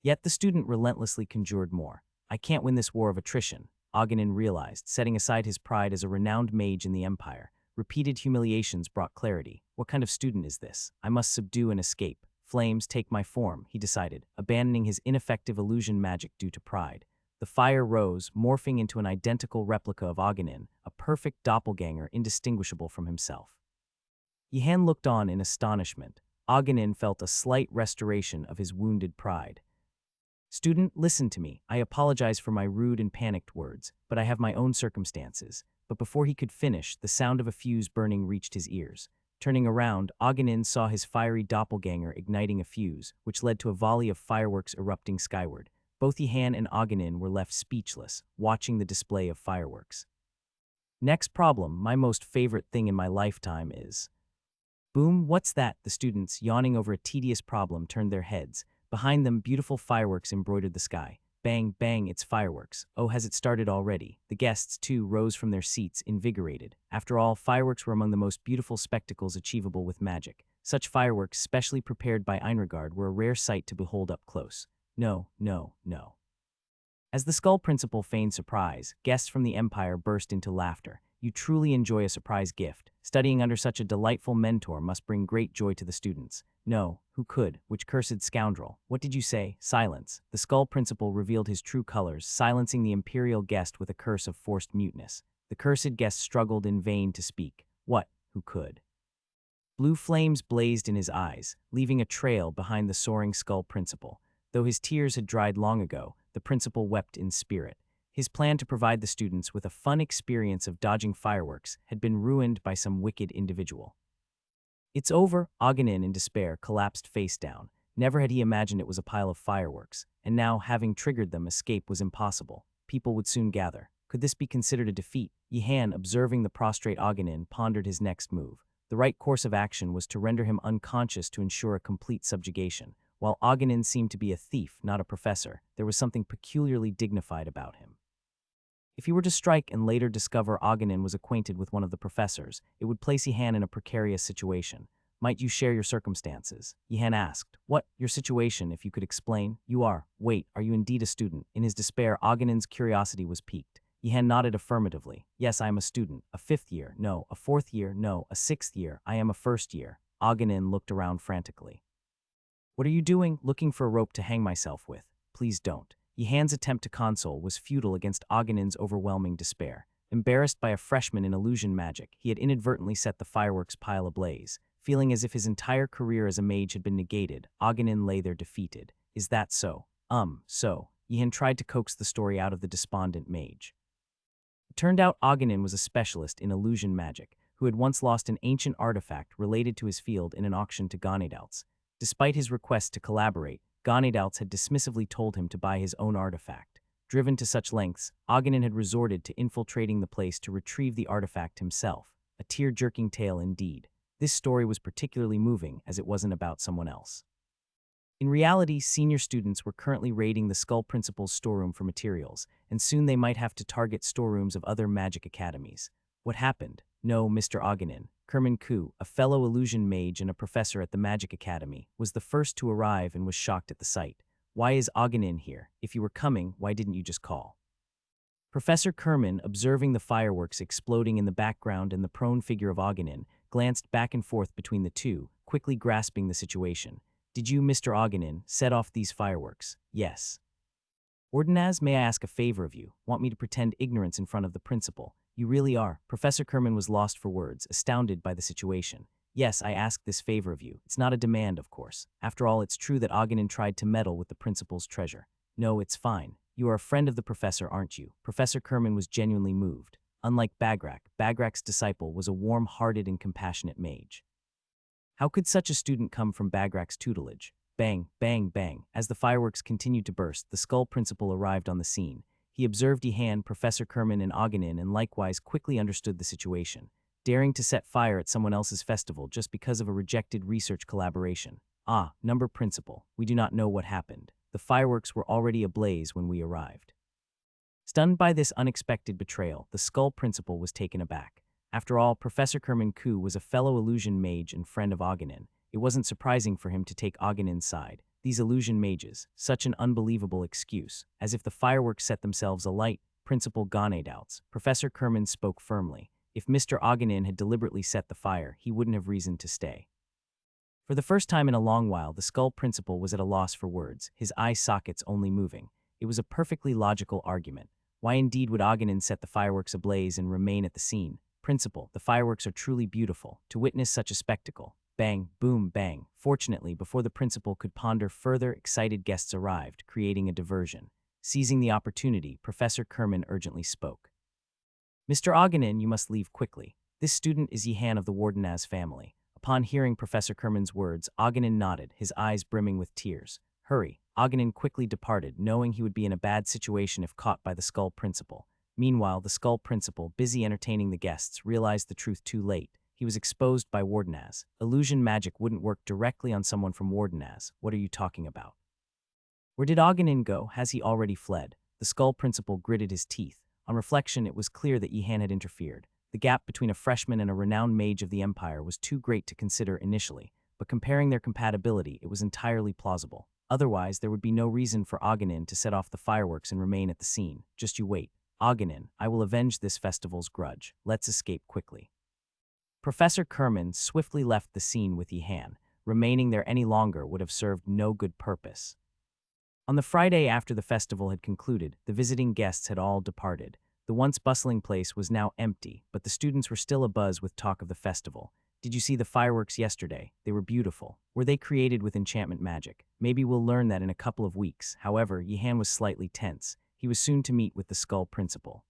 Yet the student relentlessly conjured more. I can't win this war of attrition, Aganin realized, setting aside his pride as a renowned mage in the Empire. Repeated humiliations brought clarity. What kind of student is this? I must subdue and escape. Flames, take my form, he decided, abandoning his ineffective illusion magic due to pride. The fire rose, morphing into an identical replica of Aganin, a perfect doppelganger indistinguishable from himself. Yihan looked on in astonishment. Aganin felt a slight restoration of his wounded pride. Student, listen to me. I apologize for my rude and panicked words, but I have my own circumstances. But before he could finish, the sound of a fuse burning reached his ears. Turning around, Aganin saw his fiery doppelganger igniting a fuse, which led to a volley of fireworks erupting skyward. Both Yihan and Aganin were left speechless, watching the display of fireworks. Next problem, my most favorite thing in my lifetime is... Boom, what's that? The students, yawning over a tedious problem, turned their heads. Behind them, beautiful fireworks embroidered the sky. Bang, bang, it's fireworks. Oh, has it started already? The guests, too, rose from their seats, invigorated. After all, fireworks were among the most beautiful spectacles achievable with magic. Such fireworks, specially prepared by Einregard, were a rare sight to behold up close. No, no, no. As the Skull Principal feigned surprise, guests from the Empire burst into laughter. You truly enjoy a surprise gift. Studying under such a delightful mentor must bring great joy to the students. No, who could? Which cursed scoundrel? What did you say? Silence. The Skull Principal revealed his true colors, silencing the Imperial guest with a curse of forced muteness. The cursed guest struggled in vain to speak. What? Who could? Blue flames blazed in his eyes, leaving a trail behind the soaring Skull Principal. Though his tears had dried long ago, the principal wept in spirit. His plan to provide the students with a fun experience of dodging fireworks had been ruined by some wicked individual. It's over, Aganin in despair collapsed face down. Never had he imagined it was a pile of fireworks, and now, having triggered them, escape was impossible. People would soon gather. Could this be considered a defeat? Yihan, observing the prostrate Aganin, pondered his next move. The right course of action was to render him unconscious to ensure a complete subjugation. While Aganin seemed to be a thief, not a professor, there was something peculiarly dignified about him. If he were to strike and later discover Aganin was acquainted with one of the professors, it would place Yihan in a precarious situation. Might you share your circumstances? Yihan asked. What? Your situation, if you could explain? You are. Wait, are you indeed a student? In his despair, Aganin's curiosity was piqued. Yihan nodded affirmatively. Yes, I am a student. A 5th year. No. A 4th year. No. A 6th year. I am a 1st year. Aganin looked around frantically. What are you doing? Looking for a rope to hang myself with. Please don't. Yihan's attempt to console was futile against Aganin's overwhelming despair. Embarrassed by a freshman in illusion magic, he had inadvertently set the fireworks pile ablaze. Feeling as if his entire career as a mage had been negated, Aganin lay there defeated. Is that so? So. Yihan tried to coax the story out of the despondent mage. It turned out Aganin was a specialist in illusion magic, who had once lost an ancient artifact related to his field in an auction to Ganedouts. Despite his request to collaborate, Ganedouts had dismissively told him to buy his own artifact. Driven to such lengths, Aganin had resorted to infiltrating the place to retrieve the artifact himself. A tear-jerking tale indeed. This story was particularly moving as it wasn't about someone else. In reality, senior students were currently raiding the Skull Principal's storeroom for materials, and soon they might have to target storerooms of other magic academies. What happened? No, Mr. Aganin. Kerman Ku, a fellow illusion mage and a professor at the Magic Academy, was the first to arrive and was shocked at the sight. Why is Aganin here? If you were coming, why didn't you just call? Professor Kerman, observing the fireworks exploding in the background and the prone figure of Aganin, glanced back and forth between the two, quickly grasping the situation. Did you, Mr. Aganin, set off these fireworks? Yes. Ordinaz, may I ask a favor of you? Want me to pretend ignorance in front of the principal? You really are. Professor Kerman was lost for words, astounded by the situation. Yes, I ask this favor of you. It's not a demand, of course. After all, it's true that Aghanim tried to meddle with the principal's treasure. No, it's fine. You are a friend of the professor, aren't you? Professor Kerman was genuinely moved. Unlike Bagrak's disciple was a warm-hearted and compassionate mage. How could such a student come from Bagrak's tutelage? Bang, bang, bang. As the fireworks continued to burst, the skull principal arrived on the scene. He observed Ihan, Professor Kerman, and Aghanim and likewise quickly understood the situation. Daring to set fire at someone else's festival just because of a rejected research collaboration. Ah, number principal, we do not know what happened. The fireworks were already ablaze when we arrived. Stunned by this unexpected betrayal, the skull principal was taken aback. After all, Professor Kerman Ku was a fellow illusion mage and friend of Aghanim. It wasn't surprising for him to take Aghanim's side. These illusion mages, such an unbelievable excuse. As if the fireworks set themselves alight, Principal Gane doubts. Professor Kerman spoke firmly. If Mr. Aghanim had deliberately set the fire, he wouldn't have reason to stay. For the first time in a long while, the skull principal was at a loss for words, his eye sockets only moving. It was a perfectly logical argument. Why indeed would Aghanim set the fireworks ablaze and remain at the scene? Principal, the fireworks are truly beautiful. To witness such a spectacle. Bang, boom, bang. Fortunately, before the principal could ponder further, excited guests arrived, creating a diversion. Seizing the opportunity, Professor Kerman urgently spoke. Mr. Aghanim, you must leave quickly. This student is Ihan of the Wardenaz family. Upon hearing Professor Kerman's words, Aghanim nodded, his eyes brimming with tears. Hurry. Aghanim quickly departed, knowing he would be in a bad situation if caught by the skull principal. Meanwhile, the skull principal, busy entertaining the guests, realized the truth too late. He was exposed by Wardenaz. Illusion magic wouldn't work directly on someone from Wardenaz. What are you talking about? Where did Aghanim go? Has he already fled? The skull principal gritted his teeth. On reflection, it was clear that Ihan had interfered. The gap between a freshman and a renowned mage of the Empire was too great to consider initially, but comparing their compatibility, it was entirely plausible. Otherwise, there would be no reason for Aghanim to set off the fireworks and remain at the scene. Just you wait. Aghanim, I will avenge this festival's grudge. Let's escape quickly. Professor Kerman swiftly left the scene with Ihan. Remaining there any longer would have served no good purpose. On the Friday after the festival had concluded, the visiting guests had all departed. The once bustling place was now empty, but the students were still abuzz with talk of the festival. Did you see the fireworks yesterday? They were beautiful. Were they created with enchantment magic? Maybe we'll learn that in a couple of weeks. However, Ihan was slightly tense. He was soon to meet with the skull principal.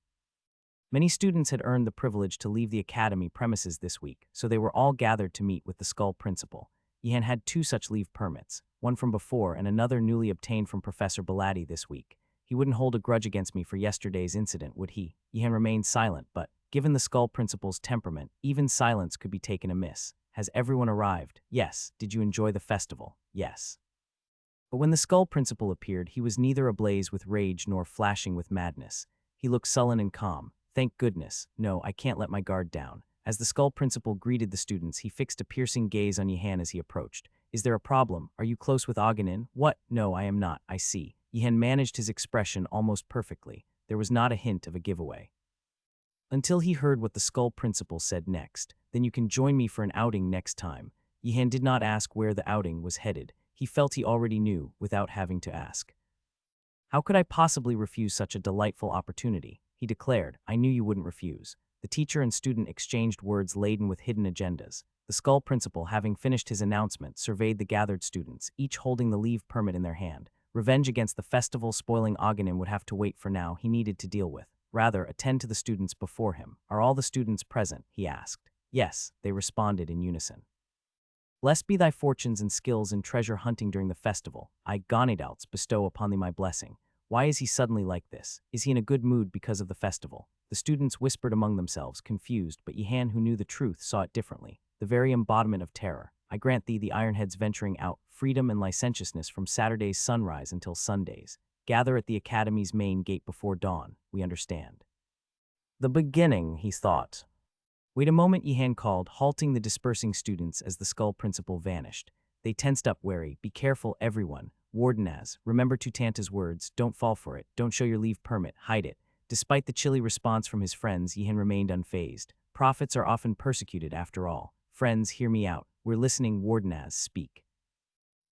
Many students had earned the privilege to leave the academy premises this week, so they were all gathered to meet with the skull principal. Ihan had 2 such leave permits, one from before and another newly obtained from Professor Belatti this week. He wouldn't hold a grudge against me for yesterday's incident, would he? Ihan remained silent, but, given the skull principal's temperament, even silence could be taken amiss. Has everyone arrived? Yes. Did you enjoy the festival? Yes. But when the skull principal appeared, he was neither ablaze with rage nor flashing with madness. He looked sullen and calm. Thank goodness. No, I can't let my guard down. As the skull principal greeted the students, he fixed a piercing gaze on Ihan as he approached. Is there a problem? Are you close with Aghanim? What? No, I am not. I see. Ihan managed his expression almost perfectly. There was not a hint of a giveaway. Until he heard what the skull principal said next. Then you can join me for an outing next time. Ihan did not ask where the outing was headed. He felt he already knew, without having to ask. How could I possibly refuse such a delightful opportunity? He declared. I knew you wouldn't refuse. The teacher and student exchanged words laden with hidden agendas. The skull principal, having finished his announcement, surveyed the gathered students, each holding the leave permit in their hand. Revenge against the festival spoiling Aghanim would have to wait for now. He needed to deal with. Rather, attend to the students before him. Are all the students present? He asked. Yes, they responded in unison. Blessed be thy fortunes and skills in treasure hunting during the festival. I, Ganedouts, bestow upon thee my blessing. Why is he suddenly like this? Is he in a good mood because of the festival? The students whispered among themselves, confused, but Ihan, who knew the truth, saw it differently. The very embodiment of terror. I grant thee the Ironheads venturing out, freedom and licentiousness from Saturday's sunrise until Sundays. Gather at the academy's main gate before dawn. We understand. The beginning, he thought. Wait a moment, Ihan called, halting the dispersing students as the skull principal vanished. They tensed up, wary. Be careful, everyone. Wardenaz, remember Tutanta's words. Don't fall for it. Don't show your leave permit. Hide it. Despite the chilly response from his friends, Ihan remained unfazed. Prophets are often persecuted, after all. Friends, hear me out. We're listening. Wardenaz, speak.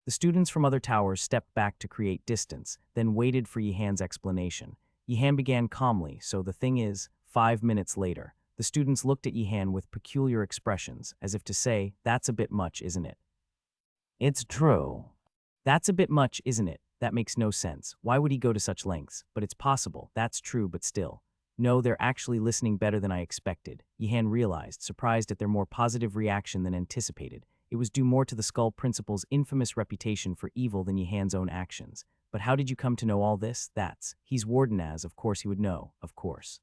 The students from other towers stepped back to create distance, then waited for Yihan's explanation. Yihan began calmly, so the thing is, 5 minutes later, the students looked at Yihan with peculiar expressions, as if to say, "That's a bit much, isn't it?" "It's true." "That's a bit much, isn't it? That makes no sense. Why would he go to such lengths? But it's possible. That's true, but still. No, they're actually listening better than I expected." Yihan realized, surprised at their more positive reaction than anticipated. It was due more to the Skull Principal's infamous reputation for evil than Yihan's own actions. But how did you come to know all this? He's Wardenaz, of course he would know, of course.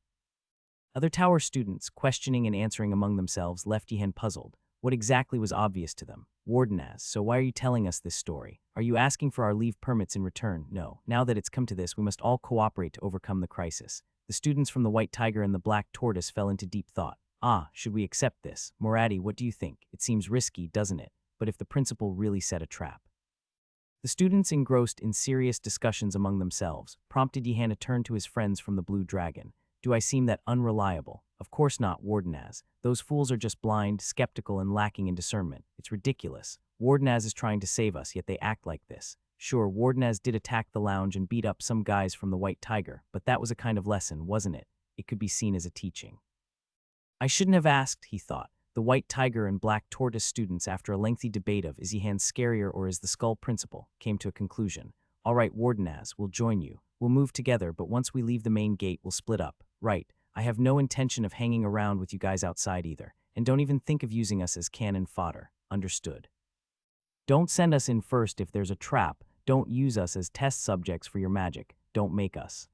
Other tower students, questioning and answering among themselves, left Yihan puzzled. What exactly was obvious to them? Wardenaz, so why are you telling us this story? Are you asking for our leave permits in return? No. Now that it's come to this, we must all cooperate to overcome the crisis. The students from the White Tiger and the Black Tortoise fell into deep thought. Should we accept this? Moradi, what do you think? It seems risky, doesn't it? But if the principal really set a trap? The students, engrossed in serious discussions among themselves, prompted Yihan to turn to his friends from the Blue Dragon. Do I seem that unreliable? Of course not, Wardenaz. Those fools are just blind, skeptical, and lacking in discernment. It's ridiculous. Wardenaz is trying to save us, yet they act like this. Sure, Wardenaz did attack the lounge and beat up some guys from the White Tiger, but that was a kind of lesson, wasn't it? It could be seen as a teaching. I shouldn't have asked, he thought. The White Tiger and Black Tortoise students, after a lengthy debate of is Yihan scarier or is the Skull Principal, came to a conclusion. All right, Wardenaz, we'll join you. We'll move together, but once we leave the main gate, we'll split up. Right. I have no intention of hanging around with you guys outside either, and don't even think of using us as cannon fodder. Understood? Don't send us in first if there's a trap. Don't use us as test subjects for your magic. Don't make us.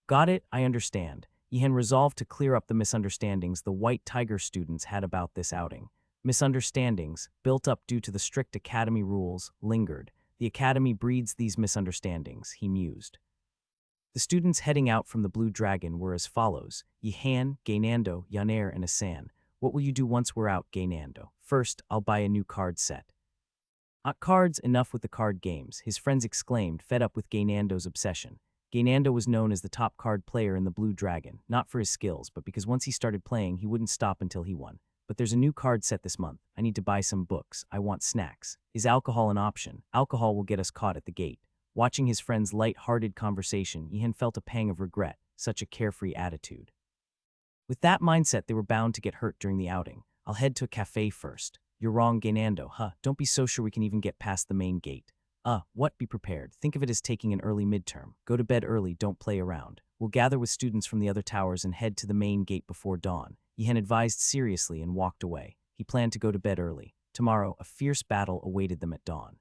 Got it, I understand. Yihan resolved to clear up the misunderstandings the White Tiger students had about this outing. Misunderstandings, built up due to the strict academy rules, lingered. The academy breeds these misunderstandings, he mused. The students heading out from the Blue Dragon were as follows: Yihan, Gaynando, Yaner, and Asan. What will you do once we're out, Gaynando? First, I'll buy a new card set. Cards, enough with the card games, his friends exclaimed, fed up with Gaynando's obsession. Gaynando was known as the top card player in the Blue Dragon, not for his skills, but because once he started playing, he wouldn't stop until he won. But there's a new card set this month. I need to buy some books. I want snacks. Is alcohol an option? Alcohol will get us caught at the gate. Watching his friend's light-hearted conversation, Yihan felt a pang of regret, such a carefree attitude. With that mindset, they were bound to get hurt during the outing. I'll head to a cafe first. You're wrong, Gaynando. Don't be so sure we can even get past the main gate. What? Be prepared. Think of it as taking an early midterm. Go to bed early, don't play around. We'll gather with students from the other towers and head to the main gate before dawn. Yihan advised seriously and walked away. He planned to go to bed early. Tomorrow, a fierce battle awaited them at dawn.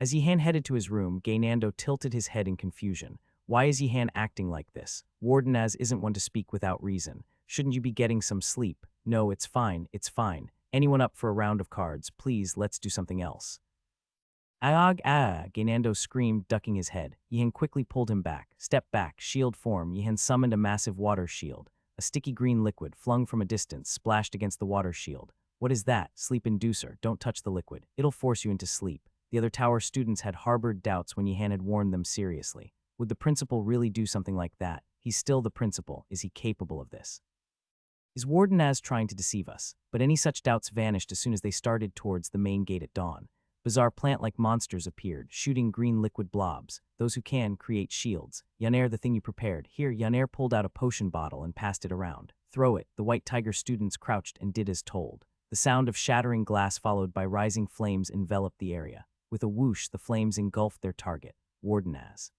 As Yihan headed to his room, Gaynando tilted his head in confusion. Why is Yihan acting like this? Wardenaz isn't one to speak without reason. Shouldn't you be getting some sleep? No, it's fine, it's fine. Anyone up for a round of cards? Please, let's do something else. Gaynando screamed, ducking his head. Yihan quickly pulled him back. Step back, shield form. Yihan summoned a massive water shield. A sticky green liquid, flung from a distance, splashed against the water shield. What is that? Sleep inducer. Don't touch the liquid. It'll force you into sleep. The other tower students had harbored doubts when Yihan had warned them seriously. Would the principal really do something like that? He's still the principal. Is he capable of this? Is Wardenaz trying to deceive us? But any such doubts vanished as soon as they started towards the main gate at dawn. Bizarre plant-like monsters appeared, shooting green liquid blobs. Those who can create shields. Yaner, the thing you prepared. Here, Yaner pulled out a potion bottle and passed it around. Throw it. The White Tiger students crouched and did as told. The sound of shattering glass followed by rising flames enveloped the area. With a whoosh, the flames engulfed their target, Wardenaz.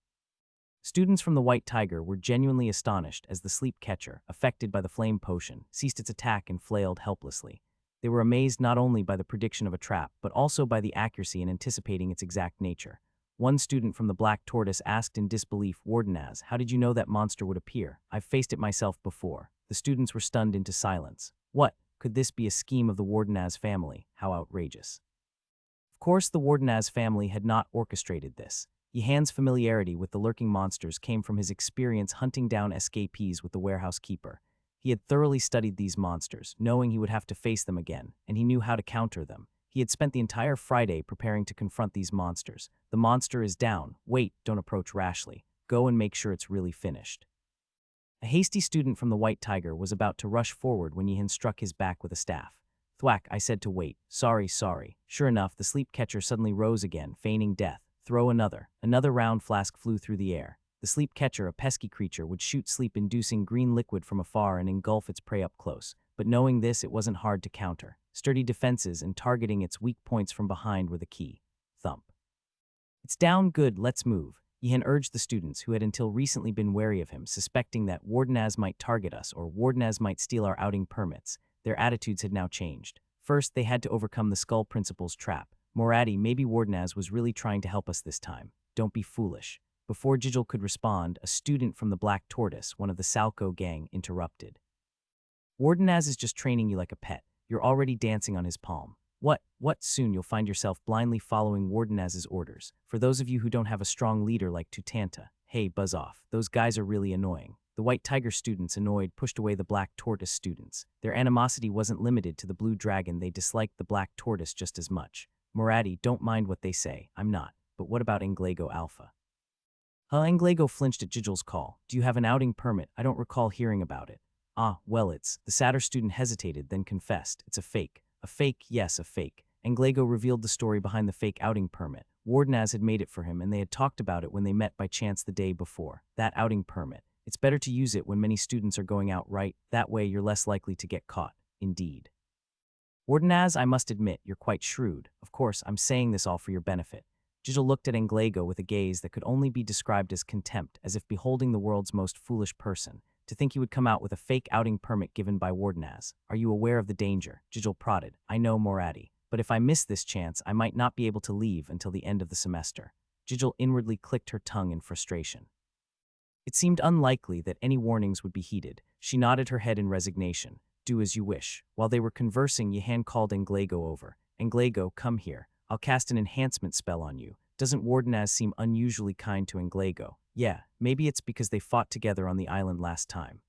Students from the White Tiger were genuinely astonished as the sleep catcher, affected by the flame potion, ceased its attack and flailed helplessly. They were amazed not only by the prediction of a trap, but also by the accuracy in anticipating its exact nature. One student from the Black Tortoise asked in disbelief, Wardenaz, how did you know that monster would appear? I've faced it myself before. The students were stunned into silence. What? Could this be a scheme of the Wardenaz family? How outrageous. Of course, the Wardenaz family had not orchestrated this. Yihan's familiarity with the lurking monsters came from his experience hunting down escapees with the warehouse keeper. He had thoroughly studied these monsters, knowing he would have to face them again, and he knew how to counter them. He had spent the entire Friday preparing to confront these monsters. The monster is down. Wait, don't approach rashly. Go and make sure it's really finished. A hasty student from the White Tiger was about to rush forward when Yihan struck his back with a staff. Thwack, I said to wait. Sorry, sorry. Sure enough, the sleep catcher suddenly rose again, feigning death. Throw another. Another round flask flew through the air. The sleep catcher, a pesky creature, would shoot sleep-inducing green liquid from afar and engulf its prey up close. But knowing this, it wasn't hard to counter. Sturdy defenses and targeting its weak points from behind were the key. Thump. It's down, good, let's move. Yihan urged the students, who had until recently been wary of him, suspecting that Wardenaz might target us or Wardenaz might steal our outing permits. Their attitudes had now changed. First, they had to overcome the Skull Principal's trap. Moradi, maybe Wardenaz was really trying to help us this time. Don't be foolish. Before Jijil could respond, a student from the Black Tortoise, one of the Salco gang, interrupted. Wardenaz is just training you like a pet. You're already dancing on his palm. What? Soon you'll find yourself blindly following Wardenaz's orders. For those of you who don't have a strong leader like Tutanta, hey, buzz off. Those guys are really annoying. The White Tiger students, annoyed, pushed away the Black Tortoise students. Their animosity wasn't limited to the Blue Dragon. They disliked the Black Tortoise just as much. Moradi, don't mind what they say. I'm not. But what about Englego Alpha? Englego flinched at Jijil's call. Do you have an outing permit? I don't recall hearing about it. Well, it's... The sadder student hesitated, then confessed. It's a fake. A fake, yes, a fake. Englego revealed the story behind the fake outing permit. Wardenaz had made it for him, and they had talked about it when they met by chance the day before. That outing permit. It's better to use it when many students are going out, right? That way you're less likely to get caught. Indeed. Wardenaz, I must admit, you're quite shrewd. Of course, I'm saying this all for your benefit. Jijil looked at Englego with a gaze that could only be described as contempt, as if beholding the world's most foolish person. To think he would come out with a fake outing permit given by Wardenaz. Are you aware of the danger? Jijil prodded. I know, Moradi. But if I miss this chance, I might not be able to leave until the end of the semester. Jijil inwardly clicked her tongue in frustration. It seemed unlikely that any warnings would be heeded. She nodded her head in resignation. Do as you wish. While they were conversing, Yihan called Englego over. Englego, come here. I'll cast an enhancement spell on you. Doesn't Wardenaz seem unusually kind to Englego? Yeah, maybe it's because they fought together on the island last time.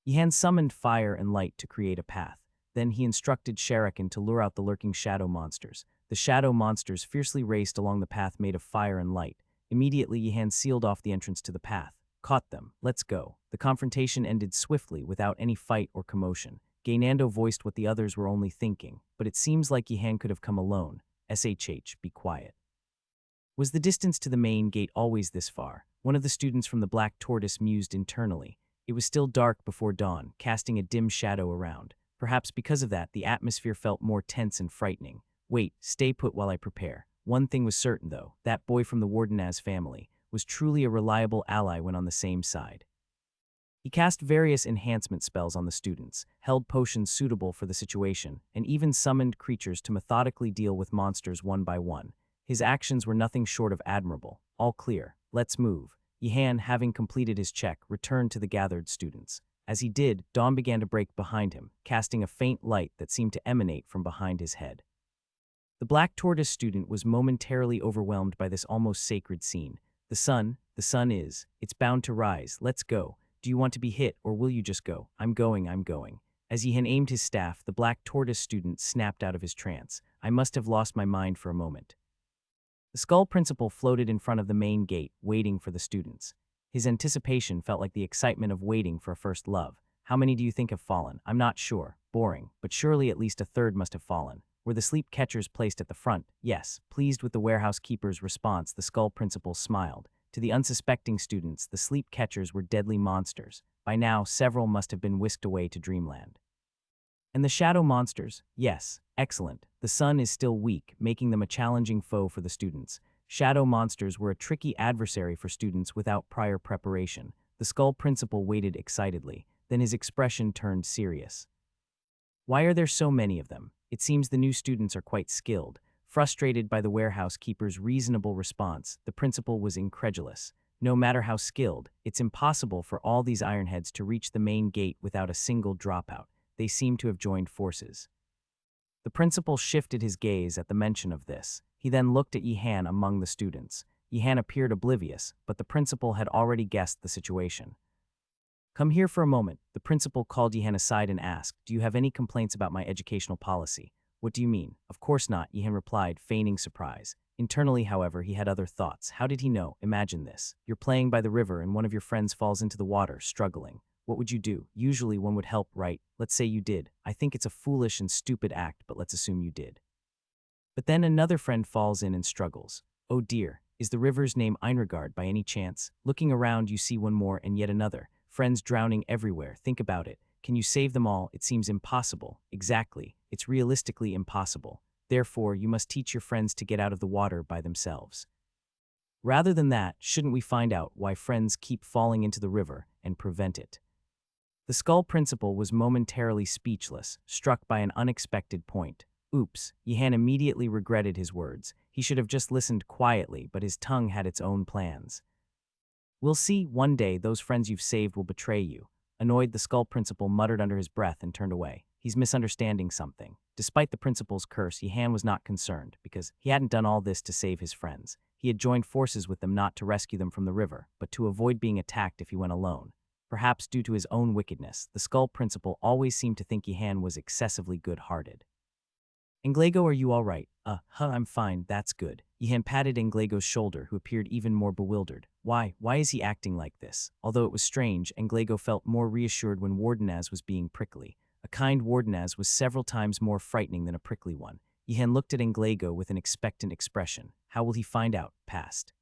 Yihan summoned fire and light to create a path. Then he instructed Sharakan to lure out the lurking shadow monsters. The shadow monsters fiercely raced along the path made of fire and light. Immediately, Yihan sealed off the entrance to the path. Caught them. Let's go. The confrontation ended swiftly without any fight or commotion. Gaynando voiced what the others were only thinking, but it seems like Yihan could have come alone. SHH, be quiet. Was the distance to the main gate always this far? One of the students from the Black Tortoise mused internally. It was still dark before dawn, casting a dim shadow around. Perhaps because of that, the atmosphere felt more tense and frightening. Wait, stay put while I prepare. One thing was certain, though. That boy from the Wardenaz family was truly a reliable ally when on the same side. He cast various enhancement spells on the students, held potions suitable for the situation, and even summoned creatures to methodically deal with monsters one by one. His actions were nothing short of admirable. All clear. Let's move. Yihan, having completed his check, returned to the gathered students. As he did, dawn began to break behind him, casting a faint light that seemed to emanate from behind his head. The Black Tortoise student was momentarily overwhelmed by this almost sacred scene. The sun is. It's bound to rise. Let's go. Do you want to be hit, or will you just go? I'm going. As Yihan aimed his staff, the Black Tortoise student snapped out of his trance. I must have lost my mind for a moment. The Skull Principal floated in front of the main gate, waiting for the students. His anticipation felt like the excitement of waiting for a first love. How many do you think have fallen? I'm not sure. Boring. But surely at least a third must have fallen. Were the sleep catchers placed at the front? Yes. Pleased with the warehouse keeper's response, the Skull Principal smiled. To the unsuspecting students, the sleep catchers were deadly monsters. By now, several must have been whisked away to dreamland. And the shadow monsters? Yes. Excellent. The sun is still weak, making them a challenging foe for the students. Shadow monsters were a tricky adversary for students without prior preparation. The Skull Principal waited excitedly. Then his expression turned serious. Why are there so many of them? It seems the new students are quite skilled. Frustrated by the warehouse keeper's reasonable response, the principal was incredulous. No matter how skilled, it's impossible for all these ironheads to reach the main gate without a single dropout. They seem to have joined forces. The principal shifted his gaze at the mention of this. He then looked at Yihan among the students. Yihan appeared oblivious, but the principal had already guessed the situation. Come here for a moment. The principal called Yihan aside and asked, do you have any complaints about my educational policy? What do you mean? Of course not, Yihan replied, feigning surprise. Internally, however, he had other thoughts. How did he know? Imagine this. You're playing by the river and one of your friends falls into the water, struggling. What would you do? Usually one would help, right? Let's say you did. I think it's a foolish and stupid act, but let's assume you did. But then another friend falls in and struggles. Oh dear, is the river's name Einregard by any chance? Looking around, you see one more and yet another. Friends drowning everywhere. Think about it. Can you save them all? It seems impossible. Exactly. It's realistically impossible. Therefore, you must teach your friends to get out of the water by themselves. Rather than that, shouldn't we find out why friends keep falling into the river and prevent it? The skull principal was momentarily speechless, struck by an unexpected point. Oops, Yihan immediately regretted his words. He should have just listened quietly, but his tongue had its own plans. We'll see, one day those friends you've saved will betray you. Annoyed, the skull principal muttered under his breath and turned away. He's misunderstanding something. Despite the principal's curse, Yihan was not concerned, because he hadn't done all this to save his friends. He had joined forces with them not to rescue them from the river, but to avoid being attacked if he went alone. Perhaps due to his own wickedness, the skull principal always seemed to think Yihan was excessively good-hearted. Englego, are you all right? I'm fine, that's good. Yihan patted Englego's shoulder, who appeared even more bewildered. Why is he acting like this? Although it was strange, Englego felt more reassured when Wardenaz was being prickly. A kind Wardenaz was several times more frightening than a prickly one. Yihan looked at Englego with an expectant expression. How will he find out? Past.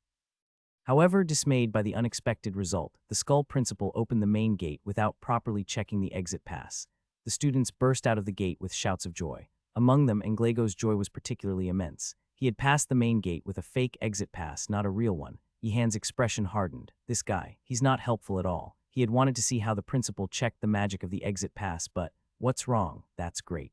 However, dismayed by the unexpected result, the skull principal opened the main gate without properly checking the exit pass. The students burst out of the gate with shouts of joy. Among them, Englego's joy was particularly immense. He had passed the main gate with a fake exit pass, not a real one. Yihan's expression hardened. This guy, he's not helpful at all. He had wanted to see how the principal checked the magic of the exit pass, but what's wrong? That's great.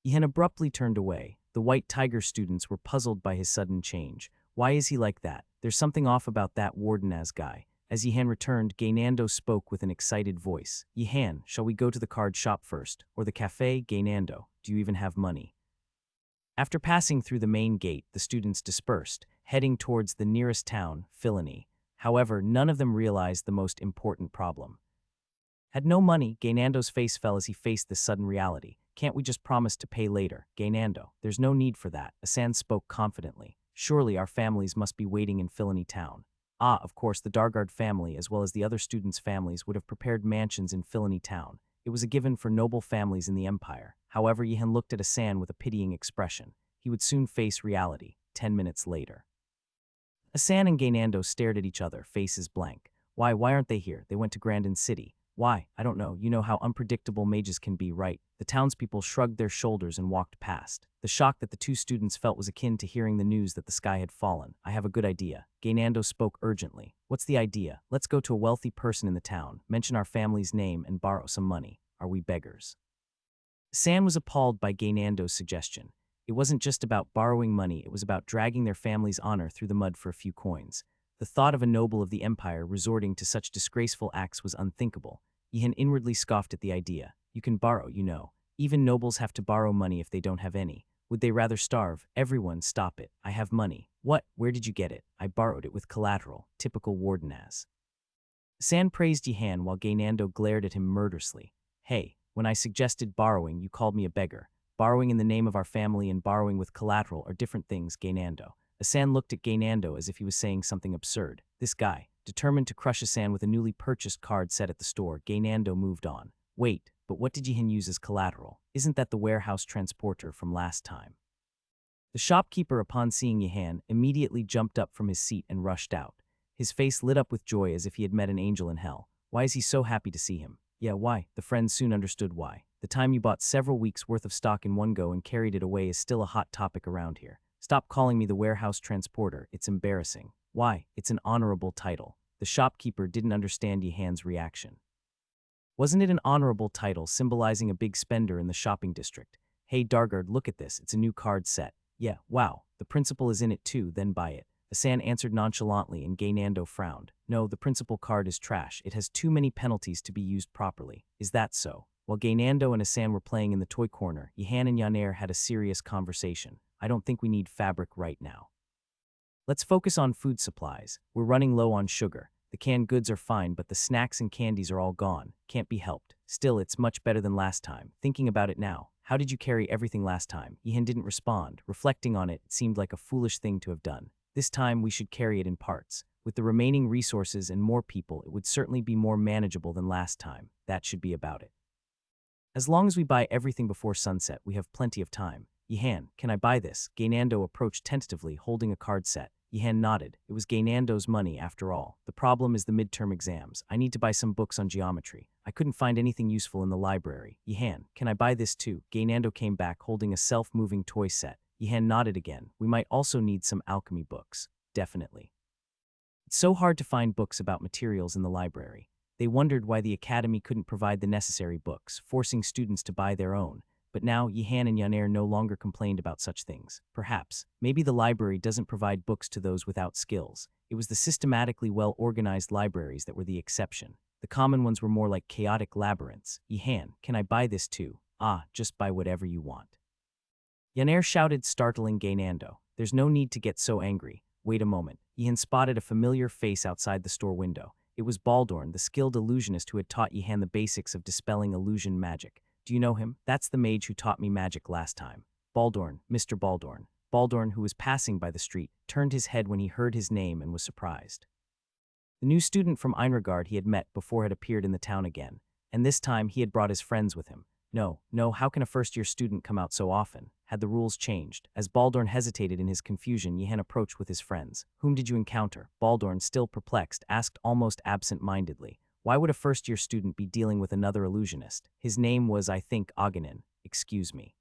Yihan abruptly turned away. The White Tiger students were puzzled by his sudden change. Why is he like that? There's something off about that Wardenaz guy. As Yihan returned, Gaynando spoke with an excited voice. Yihan, shall we go to the card shop first? Or the cafe? Gaynando, do you even have money? After passing through the main gate, the students dispersed, heading towards the nearest town, Philony. However, none of them realized the most important problem. Had no money, Gaynando's face fell as he faced this sudden reality. Can't we just promise to pay later? Gaynando, there's no need for that. Asan spoke confidently. Surely our families must be waiting in Philony town. Of course, the Dargard family, as well as the other students' families, would have prepared mansions in Philony town. It was a given for noble families in the empire. However, Yihan looked at Asan with a pitying expression. He would soon face reality, 10 minutes later. Asan and Gaynando stared at each other, faces blank. Why aren't they here? They went to Grandin City. Why? I don't know. You know how unpredictable mages can be, right? The townspeople shrugged their shoulders and walked past. The shock that the two students felt was akin to hearing the news that the sky had fallen. I have a good idea. Gaynando spoke urgently. What's the idea? Let's go to a wealthy person in the town, mention our family's name, and borrow some money. Are we beggars? San was appalled by Gaynando's suggestion. It wasn't just about borrowing money, it was about dragging their family's honor through the mud for a few coins. The thought of a noble of the empire resorting to such disgraceful acts was unthinkable. Yihan inwardly scoffed at the idea. You can borrow, you know. Even nobles have to borrow money if they don't have any. Would they rather starve? Everyone, stop it. I have money. What? Where did you get it? I borrowed it with collateral. Typical Wardenaz. San praised Yihan while Gaynando glared at him murderously. Hey, when I suggested borrowing, you called me a beggar. Borrowing in the name of our family and borrowing with collateral are different things, Gaynando. Asan looked at Gaynando as if he was saying something absurd. This guy, determined to crush Asan with a newly purchased card set at the store, Gaynando moved on. Wait, but what did Yihan use as collateral? Isn't that the warehouse transporter from last time? The shopkeeper, upon seeing Yihan, immediately jumped up from his seat and rushed out. His face lit up with joy as if he had met an angel in hell. Why is he so happy to see him? Yeah, why? The friends soon understood why. The time you bought several weeks' worth of stock in one go and carried it away is still a hot topic around here. Stop calling me the warehouse transporter, it's embarrassing. Why? It's an honorable title. The shopkeeper didn't understand Yihan's reaction. Wasn't it an honorable title symbolizing a big spender in the shopping district? Hey Dargard, look at this, it's a new card set. Yeah, wow, the principal is in it too, then buy it. Asan answered nonchalantly and Gaynando frowned. No, the principal card is trash. It has too many penalties to be used properly. Is that so? While Gaynando and Asan were playing in the toy corner, Yihan and Yaner had a serious conversation. I don't think we need fabric right now. Let's focus on food supplies. We're running low on sugar. The canned goods are fine, but the snacks and candies are all gone. Can't be helped. Still, it's much better than last time. Thinking about it now, how did you carry everything last time? Yihan didn't respond. Reflecting on it, it seemed like a foolish thing to have done. This time, we should carry it in parts. With the remaining resources and more people, it would certainly be more manageable than last time. That should be about it. As long as we buy everything before sunset, we have plenty of time. Yihan, can I buy this? Gainando approached tentatively, holding a card set. Yihan nodded. It was Gainando's money, after all. The problem is the midterm exams. I need to buy some books on geometry. I couldn't find anything useful in the library. Yihan, can I buy this too? Gainando came back, holding a self-moving toy set. Yihan nodded again. We might also need some alchemy books. Definitely. It's so hard to find books about materials in the library. They wondered why the academy couldn't provide the necessary books, forcing students to buy their own. But now, Yihan and Yaner no longer complained about such things. Perhaps, maybe the library doesn't provide books to those without skills. It was the systematically well-organized libraries that were the exception. The common ones were more like chaotic labyrinths. Yihan, can I buy this too? Ah, just buy whatever you want. Yaner shouted, startling Gainando. There's no need to get so angry. Wait a moment. Yihan spotted a familiar face outside the store window. It was Baldorn, the skilled illusionist who had taught Yihan the basics of dispelling illusion magic. Do you know him? That's the mage who taught me magic last time. Baldorn, Mr. Baldorn. Baldorn, who was passing by the street, turned his head when he heard his name and was surprised. The new student from Einregard he had met before had appeared in the town again, and this time he had brought his friends with him. No, how can a first-year student come out so often? Had the rules changed? As Baldorn hesitated in his confusion, Yihan approached with his friends. Whom did you encounter? Baldorn, still perplexed, asked almost absent-mindedly. Why would a first-year student be dealing with another illusionist? His name was, I think, Aganin. Excuse me.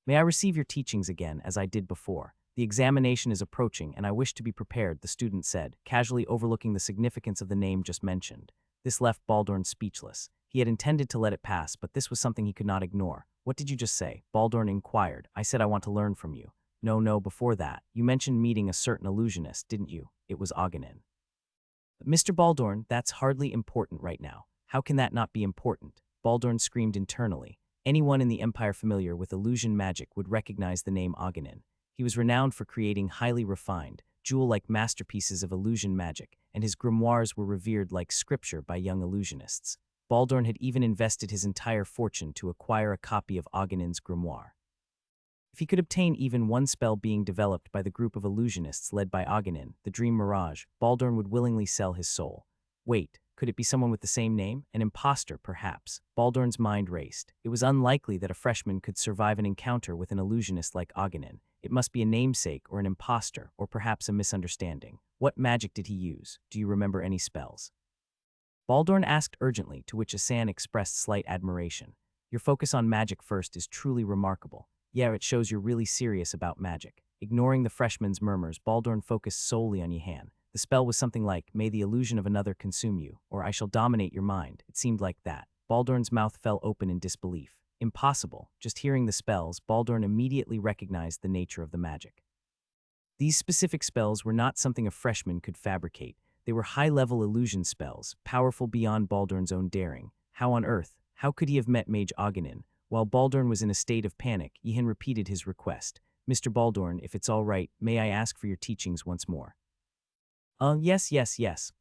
May I receive your teachings again, as I did before? The examination is approaching, and I wish to be prepared, the student said, casually overlooking the significance of the name just mentioned. This left Baldorn speechless. He had intended to let it pass, but this was something he could not ignore. What did you just say? Baldorn inquired. I said I want to learn from you. No, before that. You mentioned meeting a certain illusionist, didn't you? It was Aganin. Mr. Baldorn, that's hardly important right now. How can that not be important? Baldorn screamed internally. Anyone in the Empire familiar with illusion magic would recognize the name Aganin. He was renowned for creating highly refined, jewel-like masterpieces of illusion magic, and his grimoires were revered like scripture by young illusionists. Baldorn had even invested his entire fortune to acquire a copy of Aganin's grimoire. If he could obtain even one spell being developed by the group of illusionists led by Aganin, the Dream Mirage, Baldorn would willingly sell his soul. Wait, could it be someone with the same name? An imposter, perhaps. Baldorn's mind raced. It was unlikely that a freshman could survive an encounter with an illusionist like Aganin. It must be a namesake or an imposter, or perhaps a misunderstanding. What magic did he use? Do you remember any spells? Baldorn asked urgently, to which Asan expressed slight admiration. Your focus on magic first is truly remarkable. Yeah, it shows you're really serious about magic. Ignoring the freshman's murmurs, Baldorn focused solely on Yihan. The spell was something like, may the illusion of another consume you, or I shall dominate your mind. It seemed like that. Baldorn's mouth fell open in disbelief. Impossible. Just hearing the spells, Baldorn immediately recognized the nature of the magic. These specific spells were not something a freshman could fabricate. They were high-level illusion spells, powerful beyond Baldorn's own daring. How on earth? How could he have met Mage Aganin? While Baldorn was in a state of panic, Yihan repeated his request. Mr. Baldorn, if it's all right, may I ask for your teachings once more? Yes.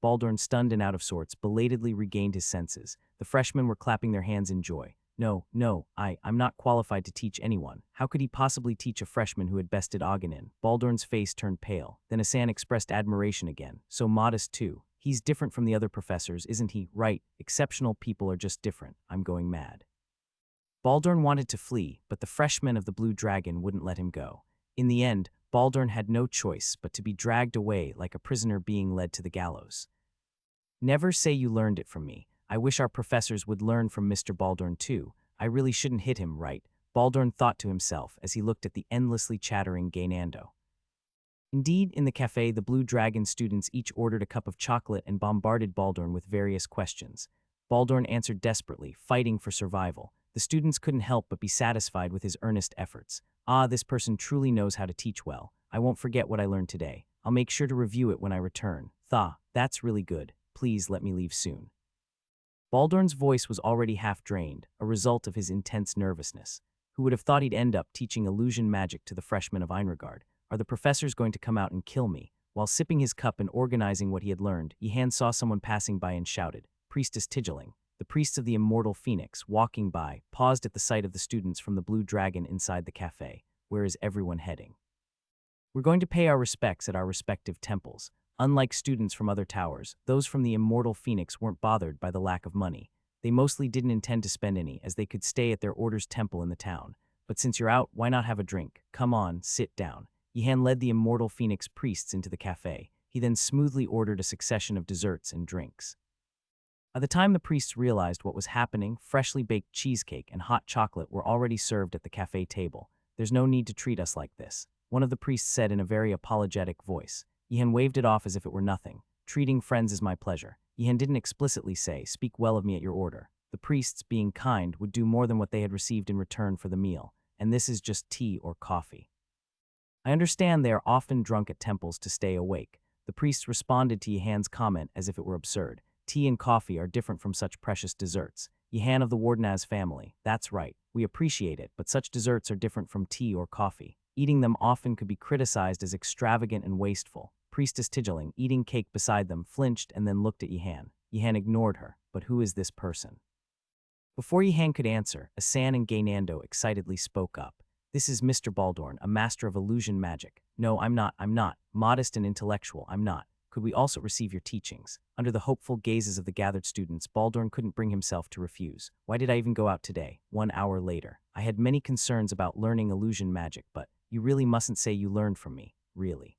Baldorn, stunned and out of sorts, belatedly regained his senses. The freshmen were clapping their hands in joy. No, I'm not qualified to teach anyone. How could he possibly teach a freshman who had bested Aganin? Baldorn's face turned pale. Then Asan expressed admiration again. So modest, too. He's different from the other professors, isn't he? Right, exceptional people are just different. I'm going mad. Baldorn wanted to flee, but the freshmen of the Blue Dragon wouldn't let him go. In the end, Baldorn had no choice but to be dragged away like a prisoner being led to the gallows. Never say you learned it from me. I wish our professors would learn from Mr. Baldorn too. I really shouldn't hit him, right? Baldorn thought to himself as he looked at the endlessly chattering Gainando. Indeed, in the cafe, the Blue Dragon students each ordered a cup of chocolate and bombarded Baldorn with various questions. Baldorn answered desperately, fighting for survival. The students couldn't help but be satisfied with his earnest efforts. Ah, this person truly knows how to teach well. I won't forget what I learned today. I'll make sure to review it when I return. That's really good. Please let me leave soon. Baldorn's voice was already half drained, a result of his intense nervousness. Who would have thought he'd end up teaching illusion magic to the freshmen of Einregard? Are the professors going to come out and kill me? While sipping his cup and organizing what he had learned, Yihan saw someone passing by and shouted, Priestess Tigeling. The priests of the immortal phoenix, walking by, paused at the sight of the students from the Blue Dragon inside the cafe. Where is everyone heading? We're going to pay our respects at our respective temples. Unlike students from other towers, those from the Immortal Phoenix weren't bothered by the lack of money. They mostly didn't intend to spend any, as they could stay at their order's temple in the town. But since you're out, why not have a drink? Come on, sit down. Yihan led the Immortal Phoenix priests into the cafe. He then smoothly ordered a succession of desserts and drinks. By the time the priests realized what was happening, freshly baked cheesecake and hot chocolate were already served at the cafe table. There's no need to treat us like this, one of the priests said in a very apologetic voice. Yihan waved it off as if it were nothing. Treating friends is my pleasure. Yihan didn't explicitly say, speak well of me at your order. The priests, being kind, would do more than what they had received in return for the meal, and this is just tea or coffee. I understand they are often drunk at temples to stay awake. The priests responded to Yihan's comment as if it were absurd. Tea and coffee are different from such precious desserts. Yihan of the Wardenaz family, that's right, we appreciate it, but such desserts are different from tea or coffee. Eating them often could be criticized as extravagant and wasteful. Priestess Tigeling, eating cake beside them, flinched and then looked at Yihan. Yihan ignored her, but who is this person? Before Yihan could answer, Asan and Gaynando excitedly spoke up. This is Mr. Baldorn, a master of illusion magic. No, I'm not. Modest and intellectual, I'm not. Could we also receive your teachings? Under the hopeful gazes of the gathered students, Baldorn couldn't bring himself to refuse. Why did I even go out today? 1 hour later. I had many concerns about learning illusion magic, but you really mustn't say you learned from me. Really.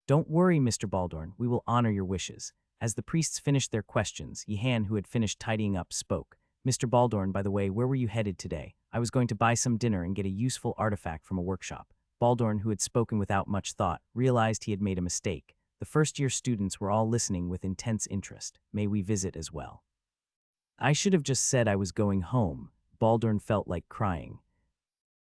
Don't worry, Mr. Baldorn, we will honor your wishes. As the priests finished their questions, Yihan, who had finished tidying up, spoke. Mr. Baldorn, by the way, where were you headed today? I was going to buy some dinner and get a useful artifact from a workshop. Baldorn, who had spoken without much thought, realized he had made a mistake. The first-year students were all listening with intense interest. May we visit as well? I should have just said I was going home. Baldorn felt like crying.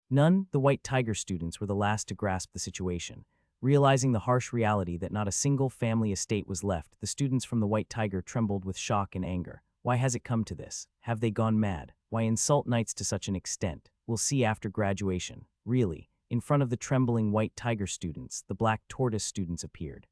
None, the White Tiger students, were the last to grasp the situation. Realizing the harsh reality that not a single family estate was left, the students from the White Tiger trembled with shock and anger. Why has it come to this? Have they gone mad? Why insult knights to such an extent? We'll see after graduation. Really, in front of the trembling White Tiger students, the Black Tortoise students appeared.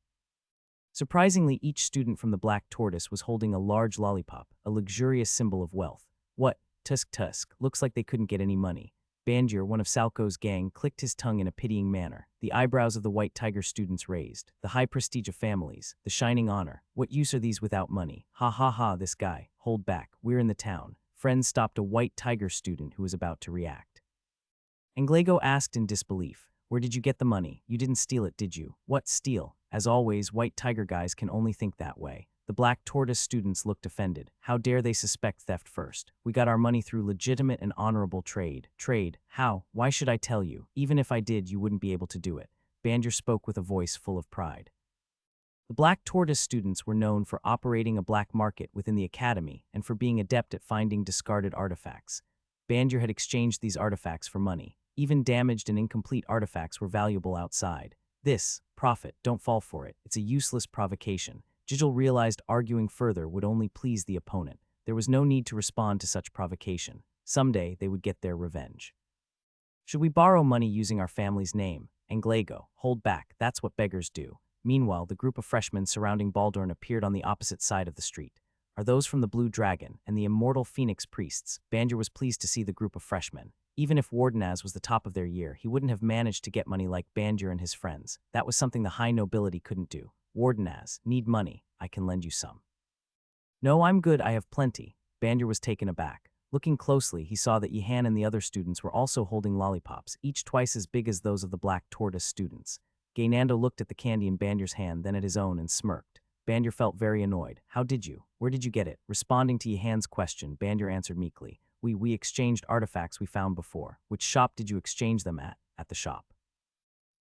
Surprisingly, each student from the Black Tortoise was holding a large lollipop, a luxurious symbol of wealth. What? Tusk. Looks like they couldn't get any money. Banjir, one of Salco's gang, clicked his tongue in a pitying manner. The eyebrows of the White Tiger students raised. The high prestige of families, the shining honor. What use are these without money? Ha, this guy. Hold back, we're in the town. Friends stopped a White Tiger student who was about to react. Anglego asked in disbelief. Where did you get the money? You didn't steal it, did you? What, steal? As always, White Tiger guys can only think that way. The Black Tortoise students looked offended. How dare they suspect theft first? We got our money through legitimate and honorable trade. Trade? How? Why should I tell you? Even if I did, you wouldn't be able to do it. Banjir spoke with a voice full of pride. The Black Tortoise students were known for operating a black market within the academy and for being adept at finding discarded artifacts. Banjir had exchanged these artifacts for money. Even damaged and incomplete artifacts were valuable outside. This, profit, don't fall for it. It's a useless provocation. Jijil realized arguing further would only please the opponent. There was no need to respond to such provocation. Someday they would get their revenge. Should we borrow money using our family's name? Anglego, hold back, that's what beggars do. Meanwhile, the group of freshmen surrounding Baldorn appeared on the opposite side of the street. Are those from the Blue Dragon and the Immortal Phoenix priests? Banjir was pleased to see the group of freshmen. Even if Wardenaz was the top of their year, he wouldn't have managed to get money like Banjir and his friends. That was something the high nobility couldn't do. Wardenaz, need money. I can lend you some. No, I'm good, I have plenty. Banjir was taken aback. Looking closely, he saw that Yihan and the other students were also holding lollipops, each twice as big as those of the Black Tortoise students. Gaynando looked at the candy in Banjir's hand, then at his own, and smirked. Banjir felt very annoyed. How did you? Where did you get it? Responding to Yihan's question, Banjir answered meekly. We exchanged artifacts we found before. Which shop did you exchange them at? At the shop.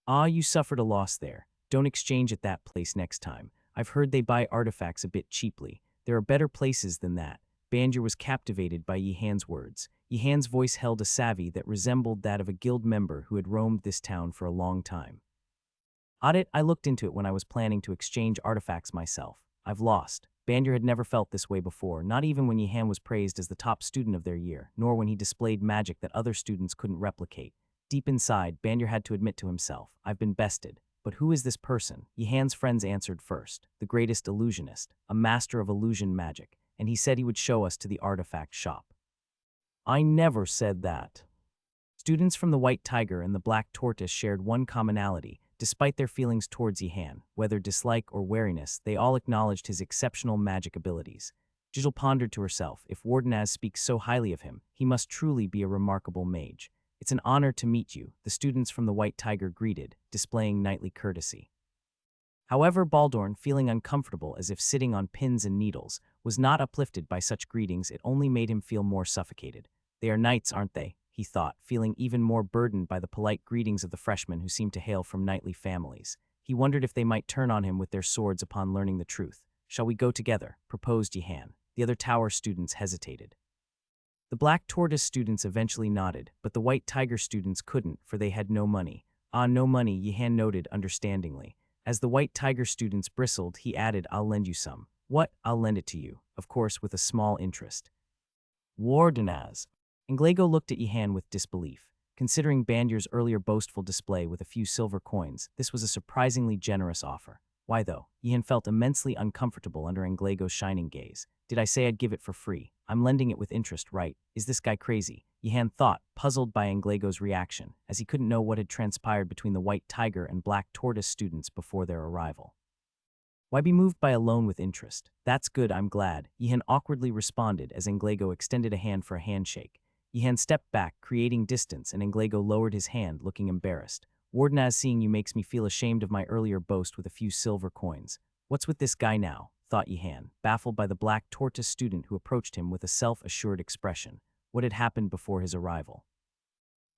Ah, you suffered a loss there. Don't exchange at that place next time. I've heard they buy artifacts a bit cheaply. There are better places than that. Banjir was captivated by Yihan's words. Yihan's voice held a savvy that resembled that of a guild member who had roamed this town for a long time. Audit, I looked into it when I was planning to exchange artifacts myself. I've lost. Banjir had never felt this way before, not even when Yihan was praised as the top student of their year, nor when he displayed magic that other students couldn't replicate. Deep inside, Banjir had to admit to himself, I've been bested. But who is this person? Yihan's friends answered first. The greatest illusionist, a master of illusion magic, and he said he would show us to the artifact shop. I never said that. Students from the White Tiger and the Black Tortoise shared one commonality. Despite their feelings towards Yihan, whether dislike or wariness, they all acknowledged his exceptional magic abilities. Jijil pondered to herself, if Wardenaz speaks so highly of him, he must truly be a remarkable mage. It's an honor to meet you, the students from the White Tiger greeted, displaying knightly courtesy. However, Baldorn, feeling uncomfortable as if sitting on pins and needles, was not uplifted by such greetings. It only made him feel more suffocated. They are knights, aren't they? He thought, feeling even more burdened by the polite greetings of the freshmen who seemed to hail from knightly families. He wondered if they might turn on him with their swords upon learning the truth. Shall we go together? Proposed Yihan. The other tower students hesitated. The Black Tortoise students eventually nodded, but the White Tiger students couldn't, for they had no money. Ah, no money, Yihan noted understandingly. As the White Tiger students bristled, he added, I'll lend you some. What? I'll lend it to you, of course with a small interest. Wardenaz. Nglago looked at Yihan with disbelief. Considering Bandier's earlier boastful display with a few silver coins, this was a surprisingly generous offer. Why though? Yihan felt immensely uncomfortable under Nglago's shining gaze. Did I say I'd give it for free? I'm lending it with interest, right? Is this guy crazy? Yihan thought, puzzled by Nglago's reaction, as he couldn't know what had transpired between the White Tiger and Black Tortoise students before their arrival. Why be moved by a loan with interest? That's good, I'm glad, Yihan awkwardly responded as Nglago extended a hand for a handshake. Yihan stepped back, creating distance, and Nglago lowered his hand, looking embarrassed. Wardenaz, seeing you makes me feel ashamed of my earlier boast with a few silver coins. What's with this guy now? Thought Yihan, baffled by the Black Tortoise student who approached him with a self-assured expression. What had happened before his arrival?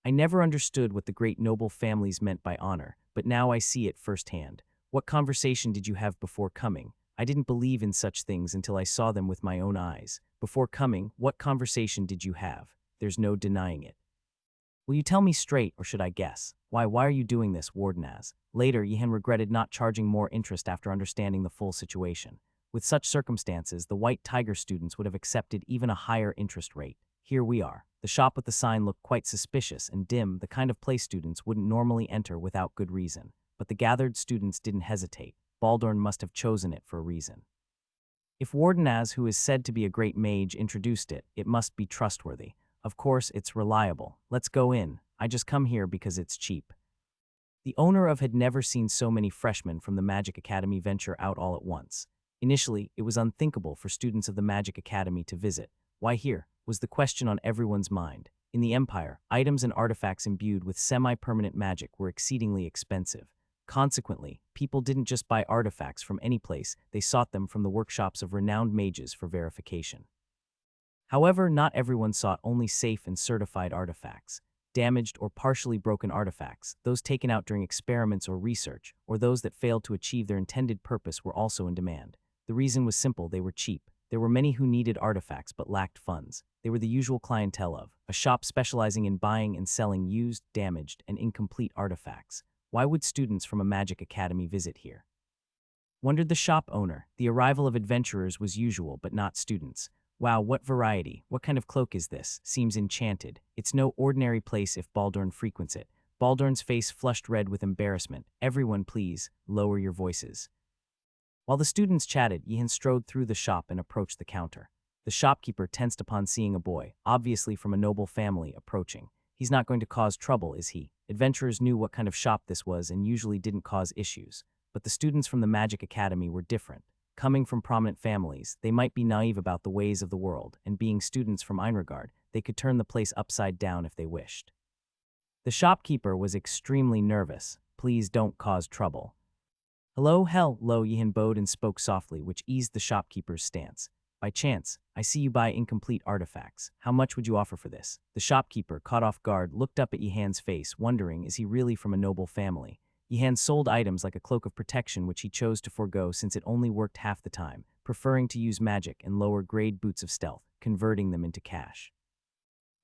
I never understood what the great noble families meant by honor, but now I see it firsthand. What conversation did you have before coming? I didn't believe in such things until I saw them with my own eyes. Before coming, what conversation did you have? There's no denying it. Will you tell me straight, or should I guess? Why are you doing this, Wardenaz? Later, Yihan regretted not charging more interest after understanding the full situation. With such circumstances, the White Tiger students would have accepted even a higher interest rate. Here we are. The shop with the sign looked quite suspicious and dim, the kind of place students wouldn't normally enter without good reason. But the gathered students didn't hesitate. Baldorn must have chosen it for a reason. If Wardenaz, who is said to be a great mage, introduced it, it must be trustworthy. Of course, it's reliable. Let's go in. I just come here because it's cheap. The owner of had never seen so many freshmen from the Magic Academy venture out all at once. Initially, it was unthinkable for students of the Magic Academy to visit. Why here? Was the question on everyone's mind. In the Empire, items and artifacts imbued with semi-permanent magic were exceedingly expensive. Consequently, people didn't just buy artifacts from any place, they sought them from the workshops of renowned mages for verification. However, not everyone sought only safe and certified artifacts. Damaged or partially broken artifacts, those taken out during experiments or research, or those that failed to achieve their intended purpose were also in demand. The reason was simple, they were cheap. There were many who needed artifacts but lacked funds. They were the usual clientele of a shop specializing in buying and selling used, damaged, and incomplete artifacts. Why would students from a Magic Academy visit here? Wondered the shop owner. The arrival of adventurers was usual, but not students. Wow, what variety. What kind of cloak is this? Seems enchanted. It's no ordinary place if Baldorn frequents it. Baldorn's face flushed red with embarrassment. Everyone, please, lower your voices. While the students chatted, Yihan strode through the shop and approached the counter. The shopkeeper tensed upon seeing a boy, obviously from a noble family, approaching. He's not going to cause trouble, is he? Adventurers knew what kind of shop this was and usually didn't cause issues. But the students from the Magic Academy were different. Coming from prominent families, they might be naive about the ways of the world, and being students from Einregard, they could turn the place upside down if they wished. The shopkeeper was extremely nervous. Please don't cause trouble. Hello, Yihan bowed and spoke softly, which eased the shopkeeper's stance. By chance, I see you buy incomplete artifacts. How much would you offer for this? The shopkeeper, caught off guard, looked up at Yihan's face, wondering, is he really from a noble family? Yihan sold items like a cloak of protection which he chose to forego since it only worked half the time, preferring to use magic and lower-grade boots of stealth, converting them into cash.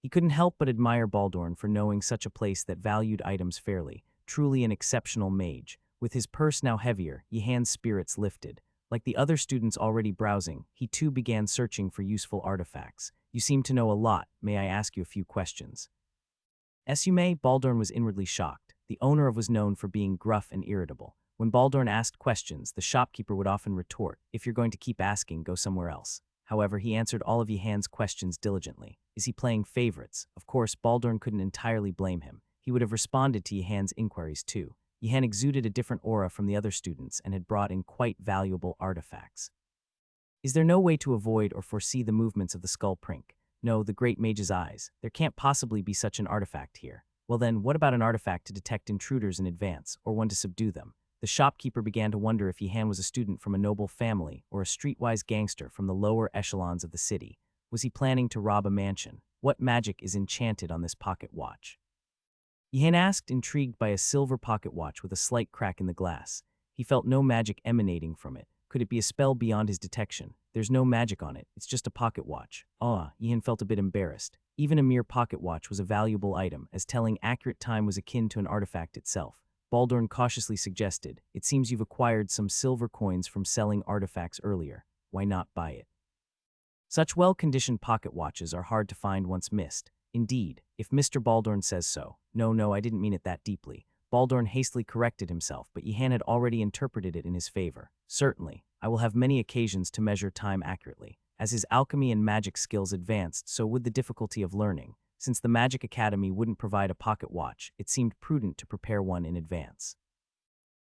He couldn't help but admire Baldorn for knowing such a place that valued items fairly, truly an exceptional mage. With his purse now heavier, Yihan's spirits lifted. Like the other students already browsing, he too began searching for useful artifacts. You seem to know a lot. May I ask you a few questions? As you may, Baldorn was inwardly shocked. The owner of was known for being gruff and irritable. When Baldorn asked questions, the shopkeeper would often retort, if you're going to keep asking, go somewhere else. However, he answered all of Yihan's questions diligently. Is he playing favorites? Of course, Baldorn couldn't entirely blame him. He would have responded to Yihan's inquiries too. Yihan exuded a different aura from the other students and had brought in quite valuable artifacts. Is there no way to avoid or foresee the movements of the skull prink? No, the great mage's eyes. There can't possibly be such an artifact here. Well then, what about an artifact to detect intruders in advance, or one to subdue them? The shopkeeper began to wonder if Yihan was a student from a noble family or a streetwise gangster from the lower echelons of the city. Was he planning to rob a mansion? What magic is enchanted on this pocket watch? Yihan asked, intrigued by a silver pocket watch with a slight crack in the glass. He felt no magic emanating from it. Could it be a spell beyond his detection? There's no magic on it, it's just a pocket watch. Yihan felt a bit embarrassed. Even a mere pocket watch was a valuable item, as telling accurate time was akin to an artifact itself. Baldorn cautiously suggested, it seems you've acquired some silver coins from selling artifacts earlier. Why not buy it? Such well-conditioned pocket watches are hard to find once missed. Indeed, if Mr. Baldorn says so. No, I didn't mean it that deeply. Baldorn hastily corrected himself, but Yihan had already interpreted it in his favor. Certainly, I will have many occasions to measure time accurately. As his alchemy and magic skills advanced, so would the difficulty of learning. Since the Magic Academy wouldn't provide a pocket watch, it seemed prudent to prepare one in advance.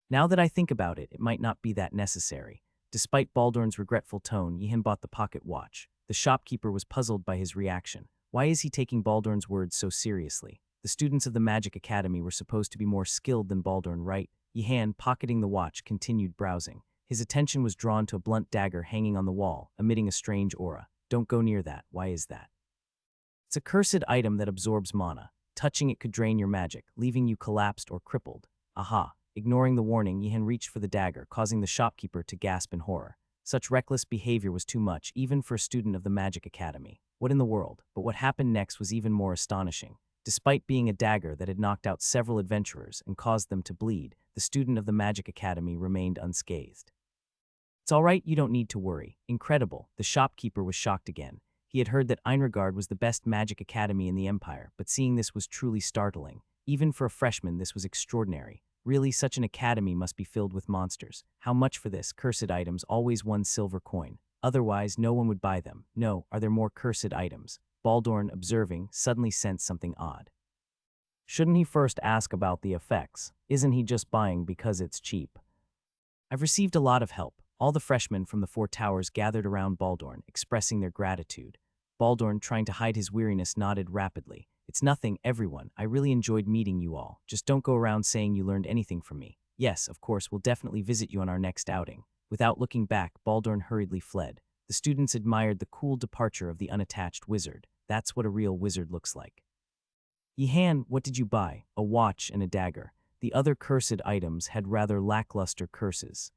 Now that I think about it, it might not be that necessary. Despite Baldorn's regretful tone, Yihan bought the pocket watch. The shopkeeper was puzzled by his reaction. Why is he taking Baldorn's words so seriously? The students of the Magic Academy were supposed to be more skilled than Baldorn, right? Yihan, pocketing the watch, continued browsing. His attention was drawn to a blunt dagger hanging on the wall, emitting a strange aura. Don't go near that. Why is that? It's a cursed item that absorbs mana. Touching it could drain your magic, leaving you collapsed or crippled. Aha. Ignoring the warning, Yihan reached for the dagger, causing the shopkeeper to gasp in horror. Such reckless behavior was too much, even for a student of the Magic Academy. What in the world? But what happened next was even more astonishing. Despite being a dagger that had knocked out several adventurers and caused them to bleed, the student of the Magic Academy remained unscathed. It's all right, you don't need to worry. Incredible. The shopkeeper was shocked again. He had heard that Einregard was the best magic academy in the Empire, but seeing this was truly startling. Even for a freshman, this was extraordinary. Really, such an academy must be filled with monsters. How much for this? Cursed items, always 1 silver coin. Otherwise, no one would buy them. No, are there more cursed items? Baldorn, observing, suddenly sensed something odd. Shouldn't he first ask about the effects? Isn't he just buying because it's cheap? I've received a lot of help. All the freshmen from the 4 towers gathered around Baldorn, expressing their gratitude. Baldorn, trying to hide his weariness, nodded rapidly. It's nothing, everyone. I really enjoyed meeting you all. Just don't go around saying you learned anything from me. Yes, of course, we'll definitely visit you on our next outing. Without looking back, Baldorn hurriedly fled. The students admired the cool departure of the unattached wizard. That's what a real wizard looks like. Yihan, what did you buy? A watch and a dagger. The other cursed items had rather lackluster curses.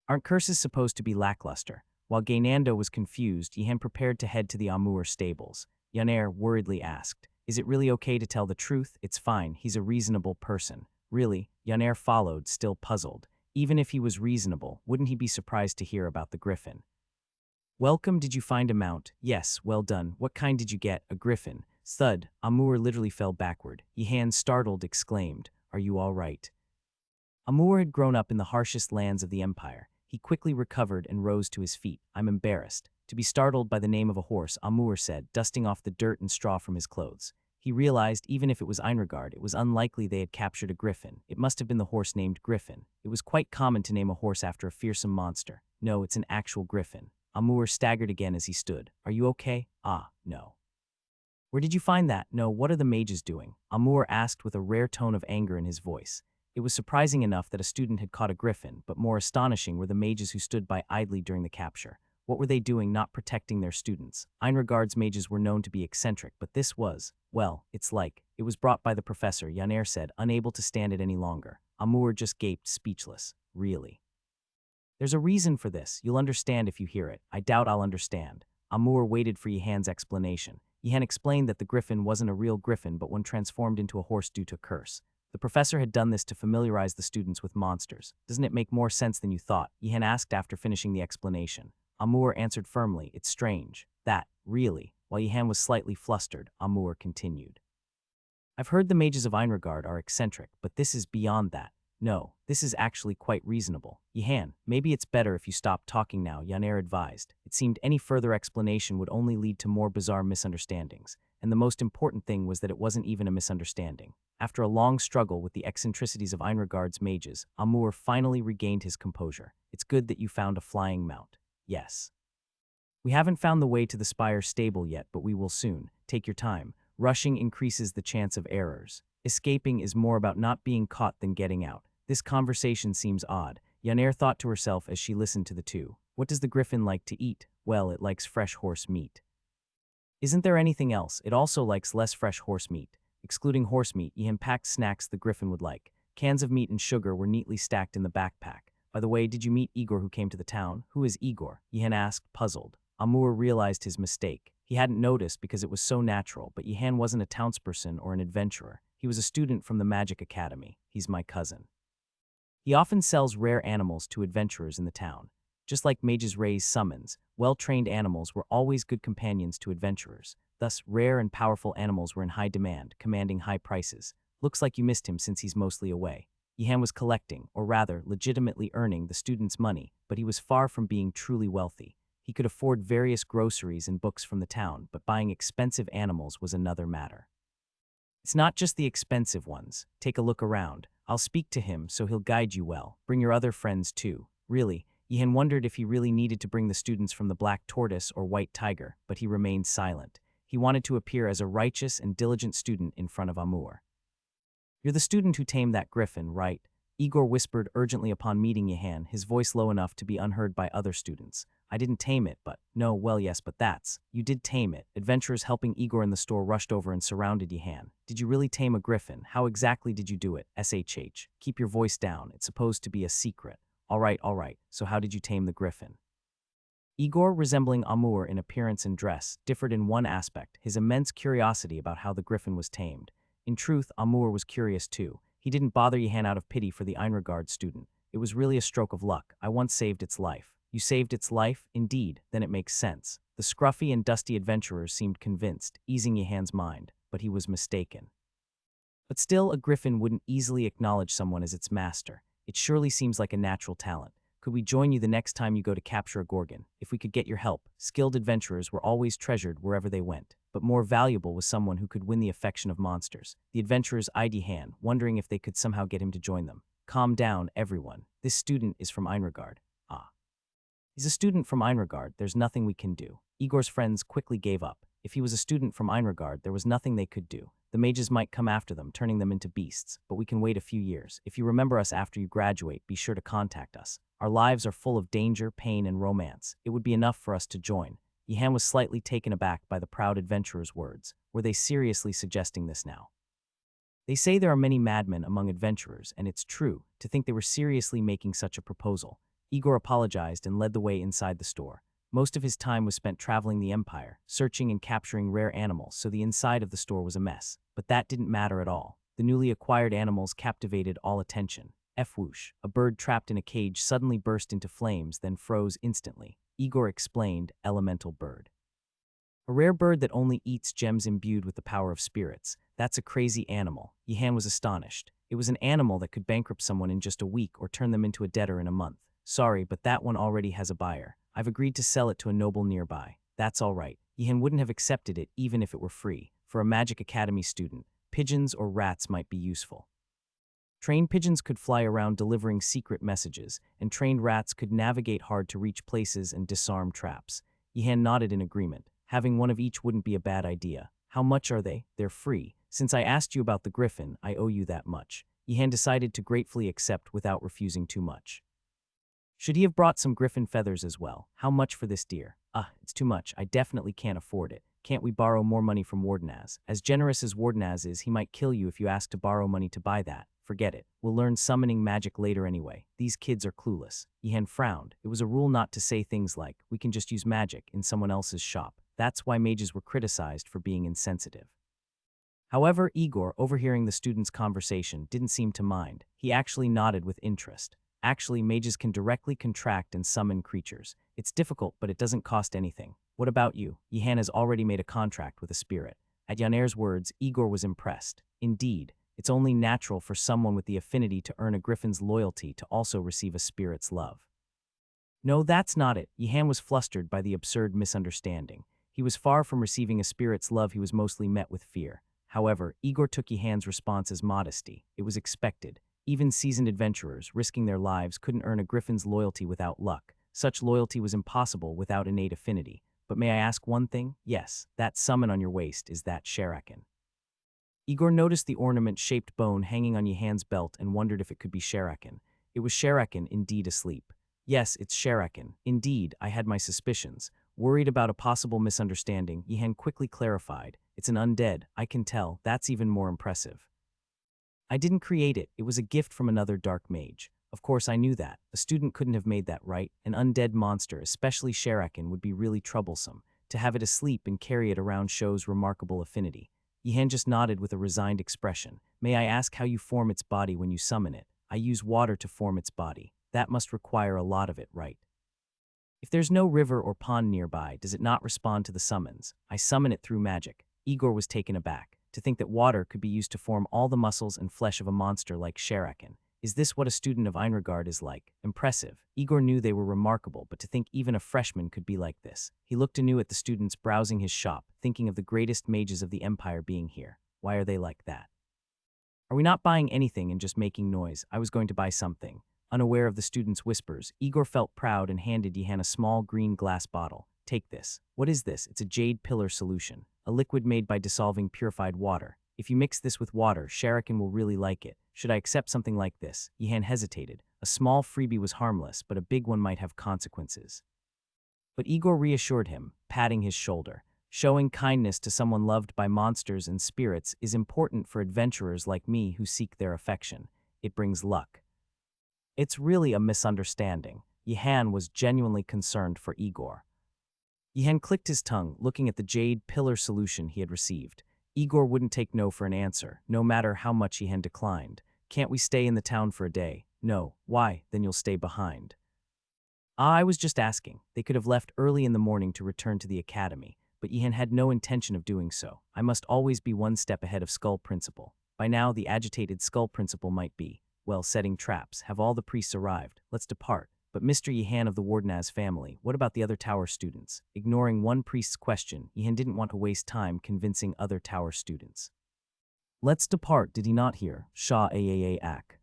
Aren't curses supposed to be lackluster? While Gaynando was confused, Yihan prepared to head to the Amur stables. Yaner worriedly asked, is it really okay to tell the truth? It's fine, he's a reasonable person. Really? Yaner followed, still puzzled. Even if he was reasonable, wouldn't he be surprised to hear about the griffin? Welcome, did you find a mount? Yes, well done. What kind did you get? A griffin. Thud, Amur literally fell backward. Yihan, startled, exclaimed, are you all right? Amur had grown up in the harshest lands of the Empire. He quickly recovered and rose to his feet. I'm embarrassed. To be startled by the name of a horse, Amur said, dusting off the dirt and straw from his clothes. He realized, even if it was Einregard, it was unlikely they had captured a griffin. It must have been the horse named Griffin. It was quite common to name a horse after a fearsome monster. No, it's an actual griffin. Amur staggered again as he stood. Are you okay? No. Where did you find that? No, what are the mages doing? Amur asked with a rare tone of anger in his voice. It was surprising enough that a student had caught a griffin, but more astonishing were the mages who stood by idly during the capture. What were they doing, not protecting their students? Einregard's mages were known to be eccentric, but this was, well, it was brought by the professor, Yaner said, unable to stand it any longer. Amur just gaped, speechless. Really? There's a reason for this. You'll understand if you hear it. I doubt I'll understand. Amur waited for Yihan's explanation. Yihan explained that the griffin wasn't a real griffin, but one transformed into a horse due to a curse. The professor had done this to familiarize the students with monsters. Doesn't it make more sense than you thought? Yihan asked after finishing the explanation. Amur answered firmly, it's strange. That, really. While Yihan was slightly flustered, Amur continued. I've heard the mages of Einregard are eccentric, but this is beyond that. No, this is actually quite reasonable. Yihan, maybe it's better if you stop talking now, Yaner advised. It seemed any further explanation would only lead to more bizarre misunderstandings. And the most important thing was that it wasn't even a misunderstanding. After a long struggle with the eccentricities of Einregard's mages, Amur finally regained his composure. It's good that you found a flying mount. Yes. We haven't found the way to the Spire stable yet, but we will soon. Take your time. Rushing increases the chance of errors. Escaping is more about not being caught than getting out. This conversation seems odd. Yaner thought to herself as she listened to the two. What does the griffin like to eat? Well, it likes fresh horse meat. Isn't there anything else? It also likes less fresh horse meat. Excluding horse meat, Yihan packed snacks the griffin would like. Cans of meat and sugar were neatly stacked in the backpack. By the way, did you meet Igor who came to the town? Who is Igor? Yihan asked, puzzled. Amur realized his mistake. He hadn't noticed because it was so natural, but Yihan wasn't a townsperson or an adventurer. He was a student from the Magic Academy. He's my cousin. He often sells rare animals to adventurers in the town. Just like mages raise summons, well-trained animals were always good companions to adventurers. Thus, rare and powerful animals were in high demand, commanding high prices. Looks like you missed him since he's mostly away. Yihan was collecting, or rather, legitimately earning the students' money, but he was far from being truly wealthy. He could afford various groceries and books from the town, but buying expensive animals was another matter. It's not just the expensive ones. Take a look around. I'll speak to him so he'll guide you well. Bring your other friends too. Really, Yihan wondered if he really needed to bring the students from the Black Tortoise or White Tiger, but he remained silent. He wanted to appear as a righteous and diligent student in front of Amur. You're the student who tamed that griffin, right? Igor whispered urgently upon meeting Yihan, his voice low enough to be unheard by other students. I didn't tame it, but… No, well yes, but that's… You did tame it. Adventurers helping Igor in the store rushed over and surrounded Yihan. Did you really tame a griffin? How exactly did you do it? SHH. Keep your voice down. It's supposed to be a secret. All right. So how did you tame the griffin? Igor, resembling Amur in appearance and dress, differed in one aspect, his immense curiosity about how the griffin was tamed. In truth, Amur was curious too. He didn't bother Yihan out of pity for the Einregard student. It was really a stroke of luck. I once saved its life. You saved its life? Indeed, then it makes sense. The scruffy and dusty adventurer seemed convinced, easing Yihan's mind, but he was mistaken. But still, a griffin wouldn't easily acknowledge someone as its master. It surely seems like a natural talent. Could we join you the next time you go to capture a gorgon? If we could get your help. Skilled adventurers were always treasured wherever they went, but more valuable was someone who could win the affection of monsters. The adventurers eyed Yihan, wondering if they could somehow get him to join them. Calm down, everyone. This student is from Einregard. Ah. He's a student from Einregard. There's nothing we can do. Igor's friends quickly gave up. If he was a student from Einregard, there was nothing they could do. The mages might come after them, turning them into beasts, but we can wait a few years. If you remember us after you graduate, be sure to contact us. Our lives are full of danger, pain, and romance. It would be enough for us to join. Yihan was slightly taken aback by the proud adventurer's words. Were they seriously suggesting this now? They say there are many madmen among adventurers, and it's true, to think they were seriously making such a proposal. Igor apologized and led the way inside the store. Most of his time was spent traveling the Empire, searching and capturing rare animals, so the inside of the store was a mess. But that didn't matter at all. The newly acquired animals captivated all attention. Whoosh, a bird trapped in a cage suddenly burst into flames, then froze instantly. Igor explained, elemental bird. A rare bird that only eats gems imbued with the power of spirits. That's a crazy animal. Yihan was astonished. It was an animal that could bankrupt someone in just a week or turn them into a debtor in a month. Sorry, but that one already has a buyer. I've agreed to sell it to a noble nearby. That's all right. Yihan wouldn't have accepted it even if it were free. For a Magic Academy student, pigeons or rats might be useful. Trained pigeons could fly around delivering secret messages, and trained rats could navigate hard-to-reach places and disarm traps. Yihan nodded in agreement. Having one of each wouldn't be a bad idea. How much are they? They're free. Since I asked you about the griffin, I owe you that much. Yihan decided to gratefully accept without refusing too much. Should he have brought some griffin feathers as well? How much for this deer? It's too much. I definitely can't afford it. Can't we borrow more money from Wardenaz? As generous as Wardenaz is, he might kill you if you ask to borrow money to buy that. Forget it. We'll learn summoning magic later anyway. These kids are clueless. Yihan frowned. It was a rule not to say things like, we can just use magic in someone else's shop. That's why mages were criticized for being insensitive. However, Igor, overhearing the students' conversation, didn't seem to mind. He actually nodded with interest. Actually, mages can directly contract and summon creatures. It's difficult, but it doesn't cost anything. What about you? Yihan has already made a contract with a spirit. At Yaner's words, Igor was impressed. Indeed, It's only natural for someone with the affinity to earn a griffin's loyalty to also receive a spirit's love. No, that's not it. Yihan was flustered by the absurd misunderstanding. He was far from receiving a spirit's love, he was mostly met with fear. However, Igor took Yihan's response as modesty. It was expected. Even seasoned adventurers, risking their lives, couldn't earn a griffin's loyalty without luck. Such loyalty was impossible without innate affinity. But may I ask one thing? Yes, that summon on your waist, is that Sherakin? Igor noticed the ornament-shaped bone hanging on Yihan's belt and wondered if it could be Sherakin. It was Sherakin, indeed asleep. Yes, it's Sherakin. Indeed, I had my suspicions. Worried about a possible misunderstanding, Yihan quickly clarified. It's an undead, I can tell. That's even more impressive. I didn't create it. It was a gift from another dark mage. Of course, I knew that. A student couldn't have made that, right? An undead monster, especially Sherakin, would be really troublesome. To have it asleep and carry it around shows remarkable affinity. Yihan just nodded with a resigned expression. May I ask how you form its body when you summon it? I use water to form its body. That must require a lot of it, right? If there's no river or pond nearby, does it not respond to the summons? I summon it through magic. Igor was taken aback. To think that water could be used to form all the muscles and flesh of a monster like Sherakin. Is this what a student of Einregard is like? Impressive. Igor knew they were remarkable, but to think even a freshman could be like this. He looked anew at the students browsing his shop, thinking of the greatest mages of the Empire being here. Why are they like that? Are we not buying anything and just making noise? I was going to buy something. Unaware of the students' whispers, Igor felt proud and handed Yihan a small green glass bottle. Take this. What is this? It's a jade pillar solution, a liquid made by dissolving purified water. If you mix this with water, Sherakin will really like it. Should I accept something like this? Yihan hesitated. A small freebie was harmless, but a big one might have consequences. But Igor reassured him, patting his shoulder. Showing kindness to someone loved by monsters and spirits is important for adventurers like me who seek their affection. It brings luck. It's really a misunderstanding. Yihan was genuinely concerned for Igor. Yihan clicked his tongue, looking at the jade pillar solution he had received. Igor wouldn't take no for an answer, no matter how much Yihan declined. Can't we stay in the town for a day? No. Why? Then you'll stay behind. I was just asking. They could have left early in the morning to return to the academy, but Yihan had no intention of doing so. I must always be one step ahead of Skull Principal. By now, the agitated Skull Principal might be, well, setting traps. Have all the priests arrived? Let's depart. But Mr. Yihan of the Wardenaz family, what about the other tower students? Ignoring one priest's question, Yihan didn't want to waste time convincing other tower students. Let's depart, did he not hear? Shah Aak.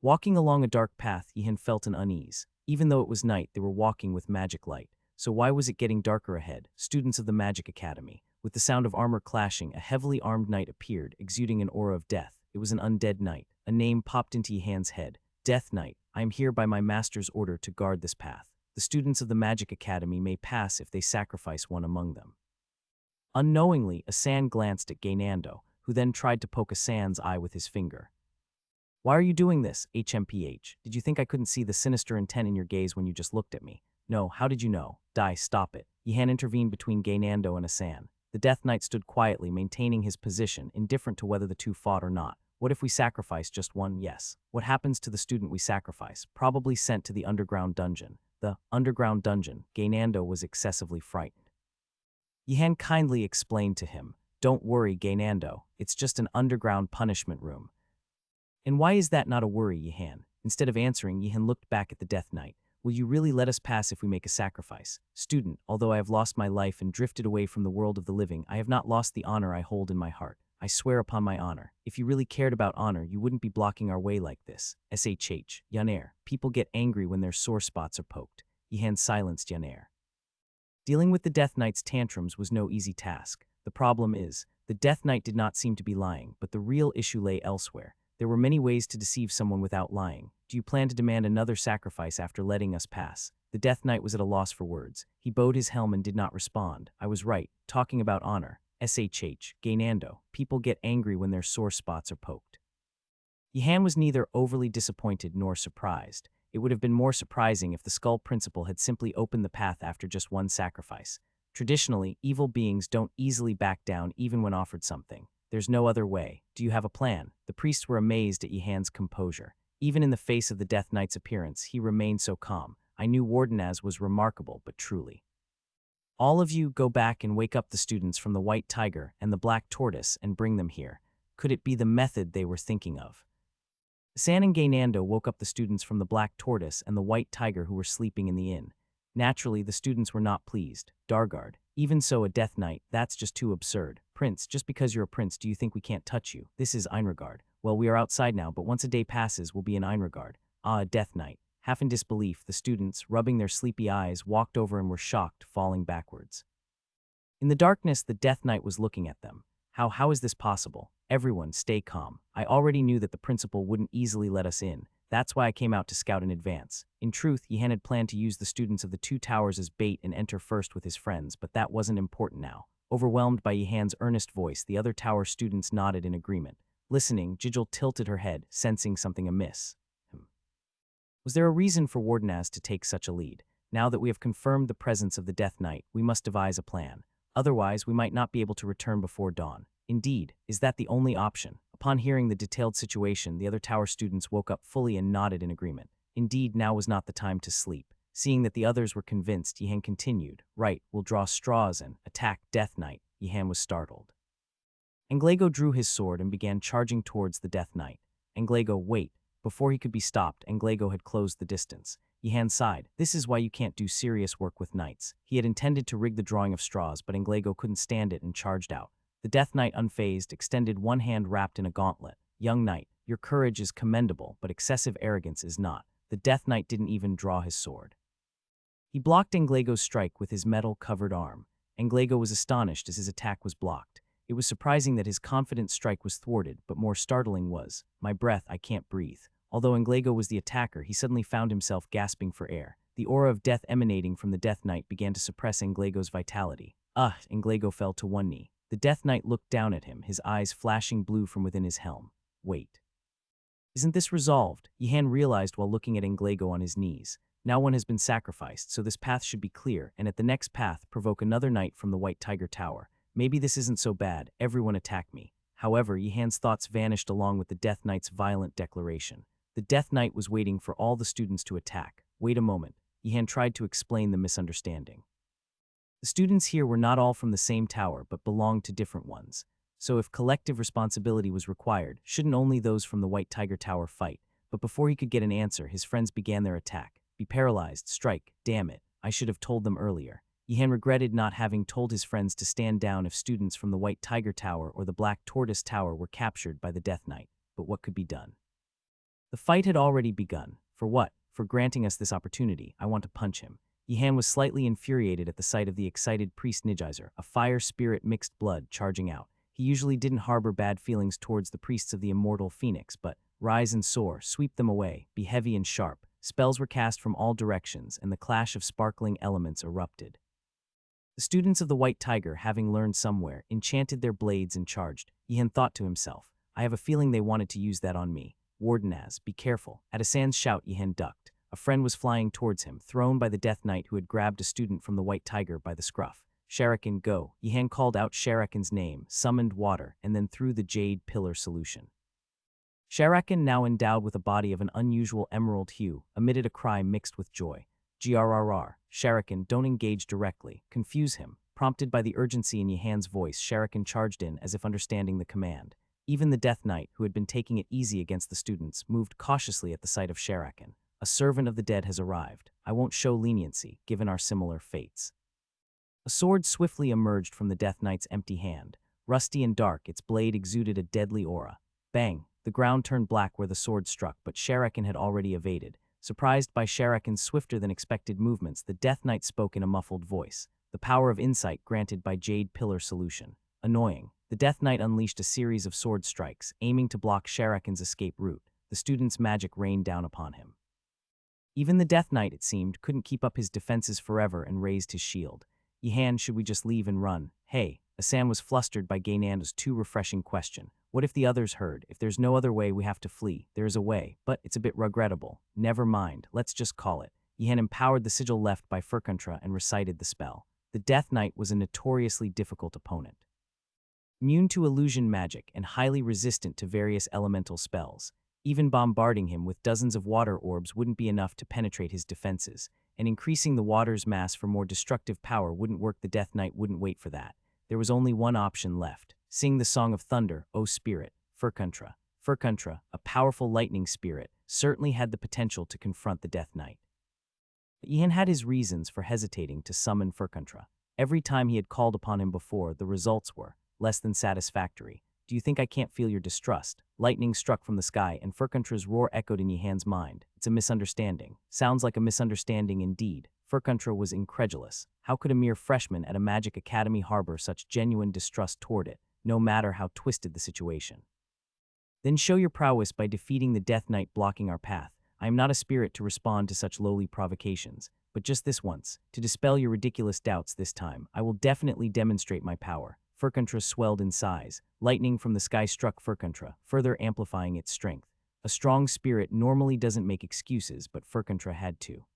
Walking along a dark path, Yihan felt an unease. Even though it was night, they were walking with magic light. So why was it getting darker ahead? Students of the Magic Academy. With the sound of armor clashing, a heavily armed knight appeared, exuding an aura of death. It was an undead knight. A name popped into Yihan's head. Death Knight. I am here by my master's order to guard this path. The students of the Magic Academy may pass if they sacrifice one among them. Unknowingly, Asan glanced at Gaynando, who then tried to poke Asan's eye with his finger. Why are you doing this, HMPH? Did you think I couldn't see the sinister intent in your gaze when you just looked at me? No, how did you know? Die, stop it. Yihan intervened between Gaynando and Asan. The Death Knight stood quietly, maintaining his position, indifferent to whether the two fought or not. What if we sacrifice just one? Yes. What happens to the student we sacrifice? Probably sent to the underground dungeon. The underground dungeon. Gaynando was excessively frightened. Yihan kindly explained to him, Don't worry, Gaynando. It's just an underground punishment room. And why is that not a worry, Yihan? Instead of answering, Yihan looked back at the Death Knight. Will you really let us pass if we make a sacrifice? Student, although I have lost my life and drifted away from the world of the living, I have not lost the honor I hold in my heart. I swear upon my honor. If you really cared about honor, you wouldn't be blocking our way like this. SHH. Yaner. People get angry when their sore spots are poked. Yihan silenced Yaner. Dealing with the Death Knight's tantrums was no easy task. The problem is, the Death Knight did not seem to be lying, but the real issue lay elsewhere. There were many ways to deceive someone without lying. Do you plan to demand another sacrifice after letting us pass? The Death Knight was at a loss for words. He bowed his helm and did not respond. I was right, talking about honor. SHH. Gaynando. People get angry when their sore spots are poked. Yihan was neither overly disappointed nor surprised. It would have been more surprising if the Skull Principal had simply opened the path after just one sacrifice. Traditionally, evil beings don't easily back down even when offered something. There's no other way. Do you have a plan? The priests were amazed at Yihan's composure. Even in the face of the Death Knight's appearance, he remained so calm. I knew Wardenaz was remarkable, but truly. All of you go back and wake up the students from the White Tiger and the Black Tortoise and bring them here. Could it be the method they were thinking of? San and Gaynando woke up the students from the Black Tortoise and the White Tiger who were sleeping in the inn. Naturally, the students were not pleased. Dargard, even so, a death knight, that's just too absurd. Prince, just because you're a prince, do you think we can't touch you? This is Einregard. Well, we are outside now, but once a day passes, we'll be in Einregard. Ah, a death knight. Half in disbelief, the students, rubbing their sleepy eyes, walked over and were shocked, falling backwards. In the darkness, the death knight was looking at them. How is this possible? Everyone, stay calm. I already knew that the principal wouldn't easily let us in. That's why I came out to scout in advance. In truth, Yihan had planned to use the students of the two towers as bait and enter first with his friends, but that wasn't important now. Overwhelmed by Yihan's earnest voice, the other tower students nodded in agreement. Listening, Jijil tilted her head, sensing something amiss. Was there a reason for Wardenaz to take such a lead? Now that we have confirmed the presence of the Death Knight, we must devise a plan. Otherwise, we might not be able to return before dawn. Indeed, is that the only option? Upon hearing the detailed situation, the other tower students woke up fully and nodded in agreement. Indeed, now was not the time to sleep. Seeing that the others were convinced, Yihan continued. Right, we'll draw straws and attack Death Knight. Yihan was startled. Anglago drew his sword and began charging towards the Death Knight. Anglago, wait. Before he could be stopped, Anglago had closed the distance. Yihan sighed. This is why you can't do serious work with knights. He had intended to rig the drawing of straws, but Anglago couldn't stand it and charged out. The Death Knight, unfazed, extended one hand wrapped in a gauntlet. Young knight, your courage is commendable, but excessive arrogance is not. The Death Knight didn't even draw his sword. He blocked Anglago's strike with his metal-covered arm. Anglago was astonished as his attack was blocked. It was surprising that his confident strike was thwarted, but more startling was, my breath, I can't breathe. Although Anglago was the attacker, he suddenly found himself gasping for air. The aura of death emanating from the Death Knight began to suppress Anglago's vitality. Anglago fell to one knee. The Death Knight looked down at him, his eyes flashing blue from within his helm. Wait. Isn't this resolved? Yihan realized while looking at Anglago on his knees. Now one has been sacrificed, so this path should be clear, and at the next path, provoke another knight from the White Tiger Tower. Maybe this isn't so bad, everyone attack me. However, Yihan's thoughts vanished along with the Death Knight's violent declaration. The Death Knight was waiting for all the students to attack. Wait a moment. Yihan tried to explain the misunderstanding. The students here were not all from the same tower, but belonged to different ones. So if collective responsibility was required, shouldn't only those from the White Tiger Tower fight? But before he could get an answer, his friends began their attack. Be paralyzed, strike, damn it. I should have told them earlier. Yihan regretted not having told his friends to stand down if students from the White Tiger Tower or the Black Tortoise Tower were captured by the Death Knight. But what could be done? The fight had already begun. For what? For granting us this opportunity. I want to punch him. Yihan was slightly infuriated at the sight of the excited priest Nijizer, a fire spirit mixed blood, charging out. He usually didn't harbor bad feelings towards the priests of the immortal phoenix, but rise and soar, sweep them away, be heavy and sharp. Spells were cast from all directions, and the clash of sparkling elements erupted. The students of the White Tiger, having learned somewhere, enchanted their blades and charged. Yihan thought to himself, I have a feeling they wanted to use that on me. Wardenaz, be careful. At Asan's shout, Yihan ducked. A friend was flying towards him, thrown by the Death Knight who had grabbed a student from the White Tiger by the scruff. Sharakan, go. Yihan called out Sharakan's name, summoned water, and then threw the jade pillar solution. Sharakan, now endowed with a body of an unusual emerald hue, emitted a cry mixed with joy. Grrr. Sharakan, don't engage directly. Confuse him. Prompted by the urgency in Yihan's voice, Sharakan charged in as if understanding the command. Even the Death Knight, who had been taking it easy against the students, moved cautiously at the sight of Sharakan. A servant of the dead has arrived. I won't show leniency, given our similar fates. A sword swiftly emerged from the Death Knight's empty hand. Rusty and dark, its blade exuded a deadly aura. Bang! The ground turned black where the sword struck, but Sharakan had already evaded. Surprised by Sharakan's swifter-than-expected movements, the Death Knight spoke in a muffled voice. The power of insight granted by Jade Pillar Solution. Annoying. The Death Knight unleashed a series of sword strikes, aiming to block Sharakan's escape route. The student's magic rained down upon him. Even the Death Knight, it seemed, couldn't keep up his defenses forever and raised his shield. Yihan, should we just leave and run? Hey, Asan was flustered by Gaynando's too refreshing question. What if the others heard? If there's no other way, we have to flee. There is a way, but it's a bit regrettable. Never mind, let's just call it. Yihan empowered the sigil left by Furkantra and recited the spell. The Death Knight was a notoriously difficult opponent. Immune to illusion magic and highly resistant to various elemental spells. Even bombarding him with dozens of water orbs wouldn't be enough to penetrate his defenses, and increasing the water's mass for more destructive power wouldn't work. The Death Knight wouldn't wait for that. There was only one option left. Sing the Song of Thunder, O Spirit. Furkuntra. Furkuntra, a powerful lightning spirit, certainly had the potential to confront the Death Knight. But Ian had his reasons for hesitating to summon Furkuntra. Every time he had called upon him before, the results were less than satisfactory. Do you think I can't feel your distrust? Lightning struck from the sky, and Furkuntra's roar echoed in Yihan's mind. It's a misunderstanding. Sounds like a misunderstanding indeed. Furkuntra was incredulous. How could a mere freshman at a magic academy harbor such genuine distrust toward it, no matter how twisted the situation? Then show your prowess by defeating the Death Knight blocking our path. I am not a spirit to respond to such lowly provocations, but just this once, to dispel your ridiculous doubts this time, I will definitely demonstrate my power. Furkuntra swelled in size. Lightning from the sky struck Furkuntra, further amplifying its strength. A strong spirit normally doesn't make excuses, but Furkuntra had to.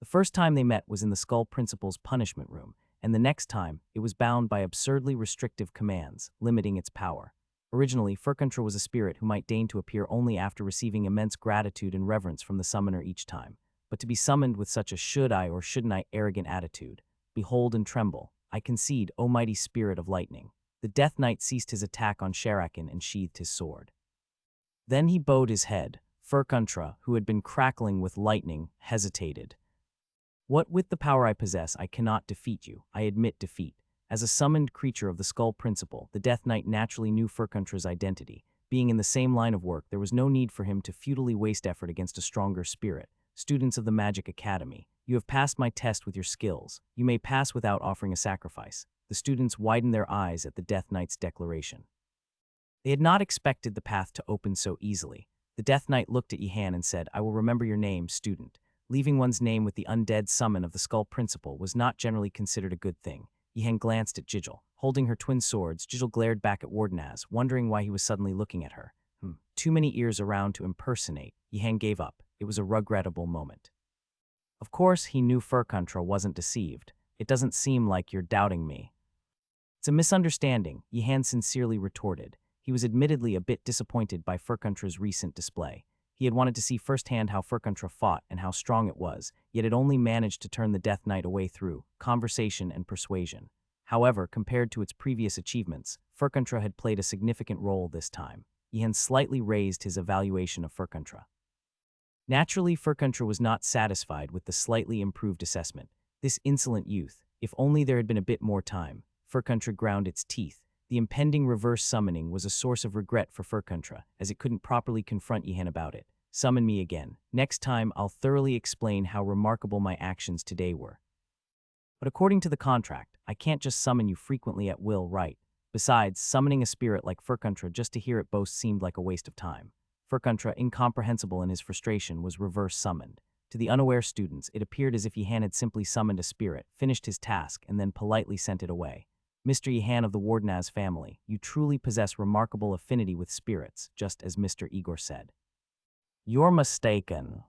The first time they met was in the Skull Principal's punishment room, and the next time, it was bound by absurdly restrictive commands, limiting its power. Originally, Furkuntra was a spirit who might deign to appear only after receiving immense gratitude and reverence from the summoner each time. But to be summoned with such a should I or shouldn't I arrogant attitude. Behold and tremble. I concede, O mighty spirit of lightning. The Death Knight ceased his attack on Sharakin and sheathed his sword. Then he bowed his head. Furkuntra, who had been crackling with lightning, hesitated. What with the power I possess, I cannot defeat you. I admit defeat. As a summoned creature of the Skull Principal, the Death Knight naturally knew Furkuntra's identity. Being in the same line of work, there was no need for him to futilely waste effort against a stronger spirit. Students of the Magic Academy, you have passed my test with your skills. You may pass without offering a sacrifice. The students widened their eyes at the Death Knight's declaration. They had not expected the path to open so easily. The Death Knight looked at Yihan and said, I will remember your name, student. Leaving one's name with the undead summon of the Skull Principal was not generally considered a good thing. Yihan glanced at Jijil. Holding her twin swords, Jijil glared back at Wardenaz, wondering why he was suddenly looking at her. Too many ears around to impersonate. Yihan gave up. It was a regrettable moment. Of course, he knew Furkuntra wasn't deceived. It doesn't seem like you're doubting me. It's a misunderstanding, Yihan sincerely retorted. He was admittedly a bit disappointed by Furkuntra's recent display. He had wanted to see firsthand how Furkuntra fought and how strong it was, yet it only managed to turn the Death Knight away through conversation and persuasion. However, compared to its previous achievements, Furkuntra had played a significant role this time. Yihan slightly raised his evaluation of Furkuntra. Naturally, Furkuntra was not satisfied with the slightly improved assessment. This insolent youth, if only there had been a bit more time. Furkuntra ground its teeth. The impending reverse summoning was a source of regret for Furkuntra, as it couldn't properly confront Yihan about it. Summon me again. Next time, I'll thoroughly explain how remarkable my actions today were. But according to the contract, I can't just summon you frequently at will, right? Besides, summoning a spirit like Furkuntra just to hear it boast seemed like a waste of time. Furkuntra, incomprehensible in his frustration, was reverse summoned. To the unaware students, it appeared as if Yihan had simply summoned a spirit, finished his task, and then politely sent it away. Mr. Yihan of the Wardenaz family, you truly possess remarkable affinity with spirits, just as Mr. Igor said. You're mistaken.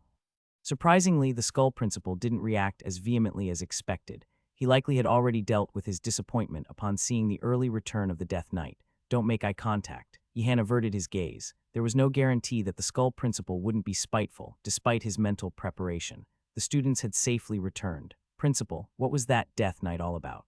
Surprisingly, the Skull Principal didn't react as vehemently as expected. He likely had already dealt with his disappointment upon seeing the early return of the Death Knight. Don't make eye contact. Yihan averted his gaze. There was no guarantee that the Skull Principal wouldn't be spiteful, despite his mental preparation. The students had safely returned. Principal, what was that Death Knight all about?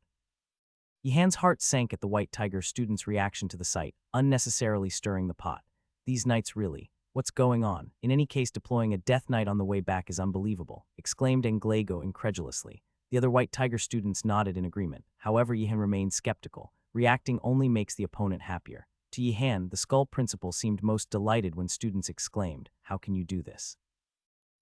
Yihan's heart sank at the White Tiger students' reaction to the sight, unnecessarily stirring the pot. These knights really. What's going on? In any case, deploying a Death Knight on the way back is unbelievable, exclaimed Englego incredulously. The other White Tiger students nodded in agreement. However, Yihan remained skeptical. Reacting only makes the opponent happier. To Yihan, the Skull Principal seemed most delighted when students exclaimed, "How can you do this?"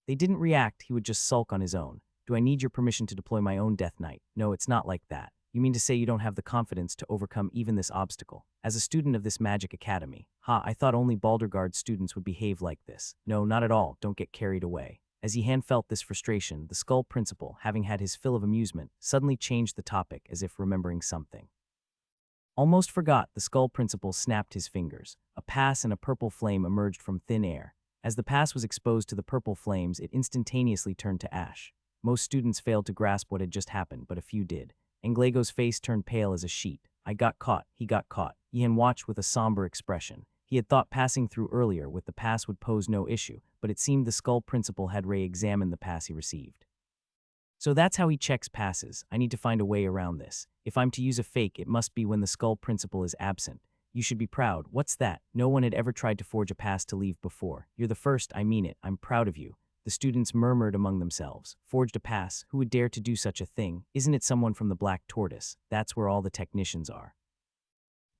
They didn't react, he would just sulk on his own. Do I need your permission to deploy my own Death Knight? No, it's not like that. You mean to say you don't have the confidence to overcome even this obstacle? As a student of this magic academy, I thought only Baldergard students would behave like this. No, not at all, don't get carried away. As Yihan felt this frustration, the Skull Principal, having had his fill of amusement, suddenly changed the topic as if remembering something. Almost forgot, the Skull Principal snapped his fingers. A pass and a purple flame emerged from thin air. As the pass was exposed to the purple flames, it instantaneously turned to ash. Most students failed to grasp what had just happened, but a few did. Englego's face turned pale as a sheet. I got caught. He got caught. Yihan watched with a somber expression. He had thought passing through earlier with the pass would pose no issue, but it seemed the Skull Principal had re-examined the pass he received. So that's how he checks passes. I need to find a way around this. If I'm to use a fake, it must be when the Skull Principal is absent. You should be proud. What's that? No one had ever tried to forge a pass to leave before. You're the first, I mean it. I'm proud of you. The students murmured among themselves. Forged a pass? Who would dare to do such a thing? Isn't it someone from the Black Tortoise? That's where all the technicians are.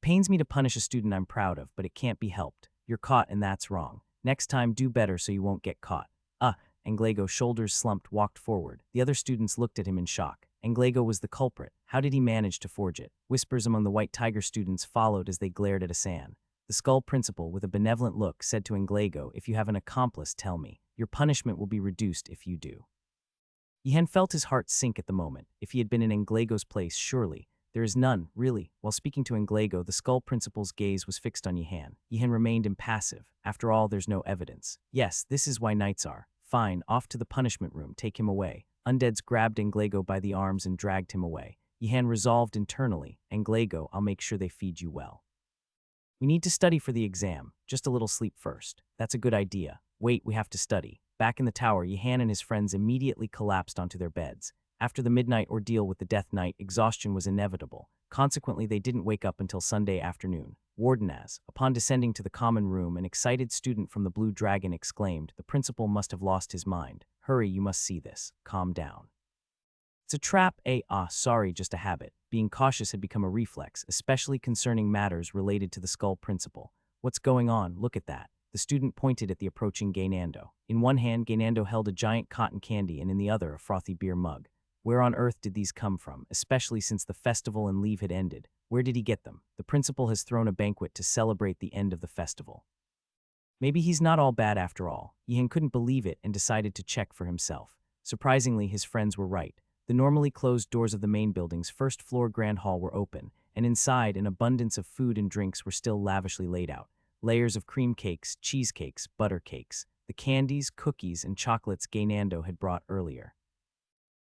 Pains me to punish a student I'm proud of, but it can't be helped. You're caught and that's wrong. Next time, do better so you won't get caught. Anglego's shoulders slumped, walked forward. The other students looked at him in shock. Anglego was the culprit. How did he manage to forge it? Whispers among the White Tiger students followed as they glared at Asan. The Skull Principal, with a benevolent look, said to Anglego, "If you have an accomplice, tell me. Your punishment will be reduced if you do." Yihan felt his heart sink at the moment. If he had been in Anglego's place, surely. There is none, really. While speaking to Anglego, the Skull Principal's gaze was fixed on Yihan. Yihan remained impassive. After all, there's no evidence. Yes, this is why knights are. Fine, off to the punishment room, take him away. Undeads grabbed Anglego by the arms and dragged him away. Yihan resolved internally, Anglego, I'll make sure they feed you well. We need to study for the exam. Just a little sleep first. That's a good idea. Wait, we have to study. Back in the tower, Yihan and his friends immediately collapsed onto their beds. After the midnight ordeal with the Death Knight, exhaustion was inevitable. Consequently, they didn't wake up until Sunday afternoon. Wardenaz, upon descending to the common room, an excited student from the Blue Dragon exclaimed, "The principal must have lost his mind. Hurry, you must see this. Calm down." It's a trap, sorry, just a habit. Being cautious had become a reflex, especially concerning matters related to the Skull Principal. What's going on? Look at that. The student pointed at the approaching Gaynando. In one hand, Gaynando held a giant cotton candy and in the other a frothy beer mug. Where on earth did these come from, especially since the festival and leave had ended? Where did he get them? The principal has thrown a banquet to celebrate the end of the festival. Maybe he's not all bad after all. Yihan couldn't believe it and decided to check for himself. Surprisingly, his friends were right. The normally closed doors of the main building's first-floor grand hall were open, and inside an abundance of food and drinks were still lavishly laid out. Layers of cream cakes, cheesecakes, butter cakes, the candies, cookies, and chocolates Gaynando had brought earlier.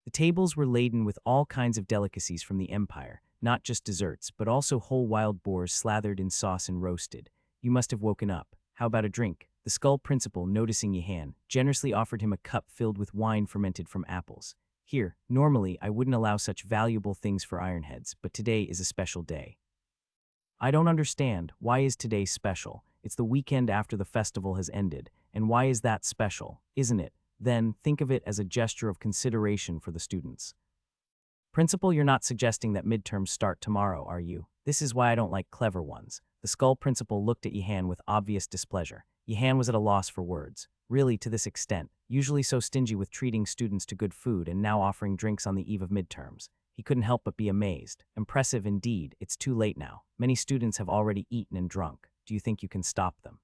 The tables were laden with all kinds of delicacies from the Empire, not just desserts, but also whole wild boars slathered in sauce and roasted. You must have woken up. How about a drink? The Skull Principal, noticing Yihan, generously offered him a cup filled with wine fermented from apples. Here, normally I wouldn't allow such valuable things for Ironheads, but today is a special day. I don't understand. Why is today special? It's the weekend after the festival has ended, and why is that special, isn't it? Then, think of it as a gesture of consideration for the students. Principal, you're not suggesting that midterms start tomorrow, are you? This is why I don't like clever ones. The Skull Principal looked at Yihan with obvious displeasure. Yihan was at a loss for words. Really, to this extent, usually so stingy with treating students to good food and now offering drinks on the eve of midterms. He couldn't help but be amazed. Impressive indeed. It's too late now. Many students have already eaten and drunk. Do you think you can stop them?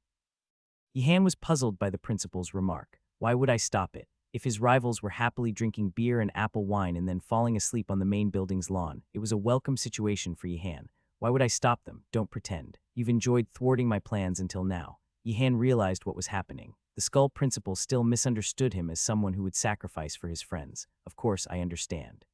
Yihan was puzzled by the principal's remark. Why would I stop it? If his rivals were happily drinking beer and apple wine and then falling asleep on the main building's lawn, it was a welcome situation for Yihan. Why would I stop them? Don't pretend. You've enjoyed thwarting my plans until now. Yihan realized what was happening. The Skull Principal still misunderstood him as someone who would sacrifice for his friends. Of course, I understand.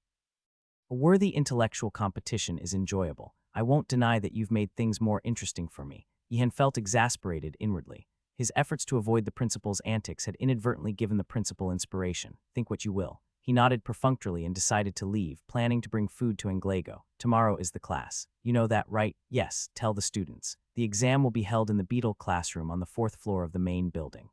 A worthy intellectual competition is enjoyable. I won't deny that you've made things more interesting for me. Yihan felt exasperated inwardly. His efforts to avoid the principal's antics had inadvertently given the principal inspiration. Think what you will. He nodded perfunctorily and decided to leave, planning to bring food to Anglego. Tomorrow is the class. You know that, right? Yes, tell the students. The exam will be held in the Beetle classroom on the 4th floor of the main building.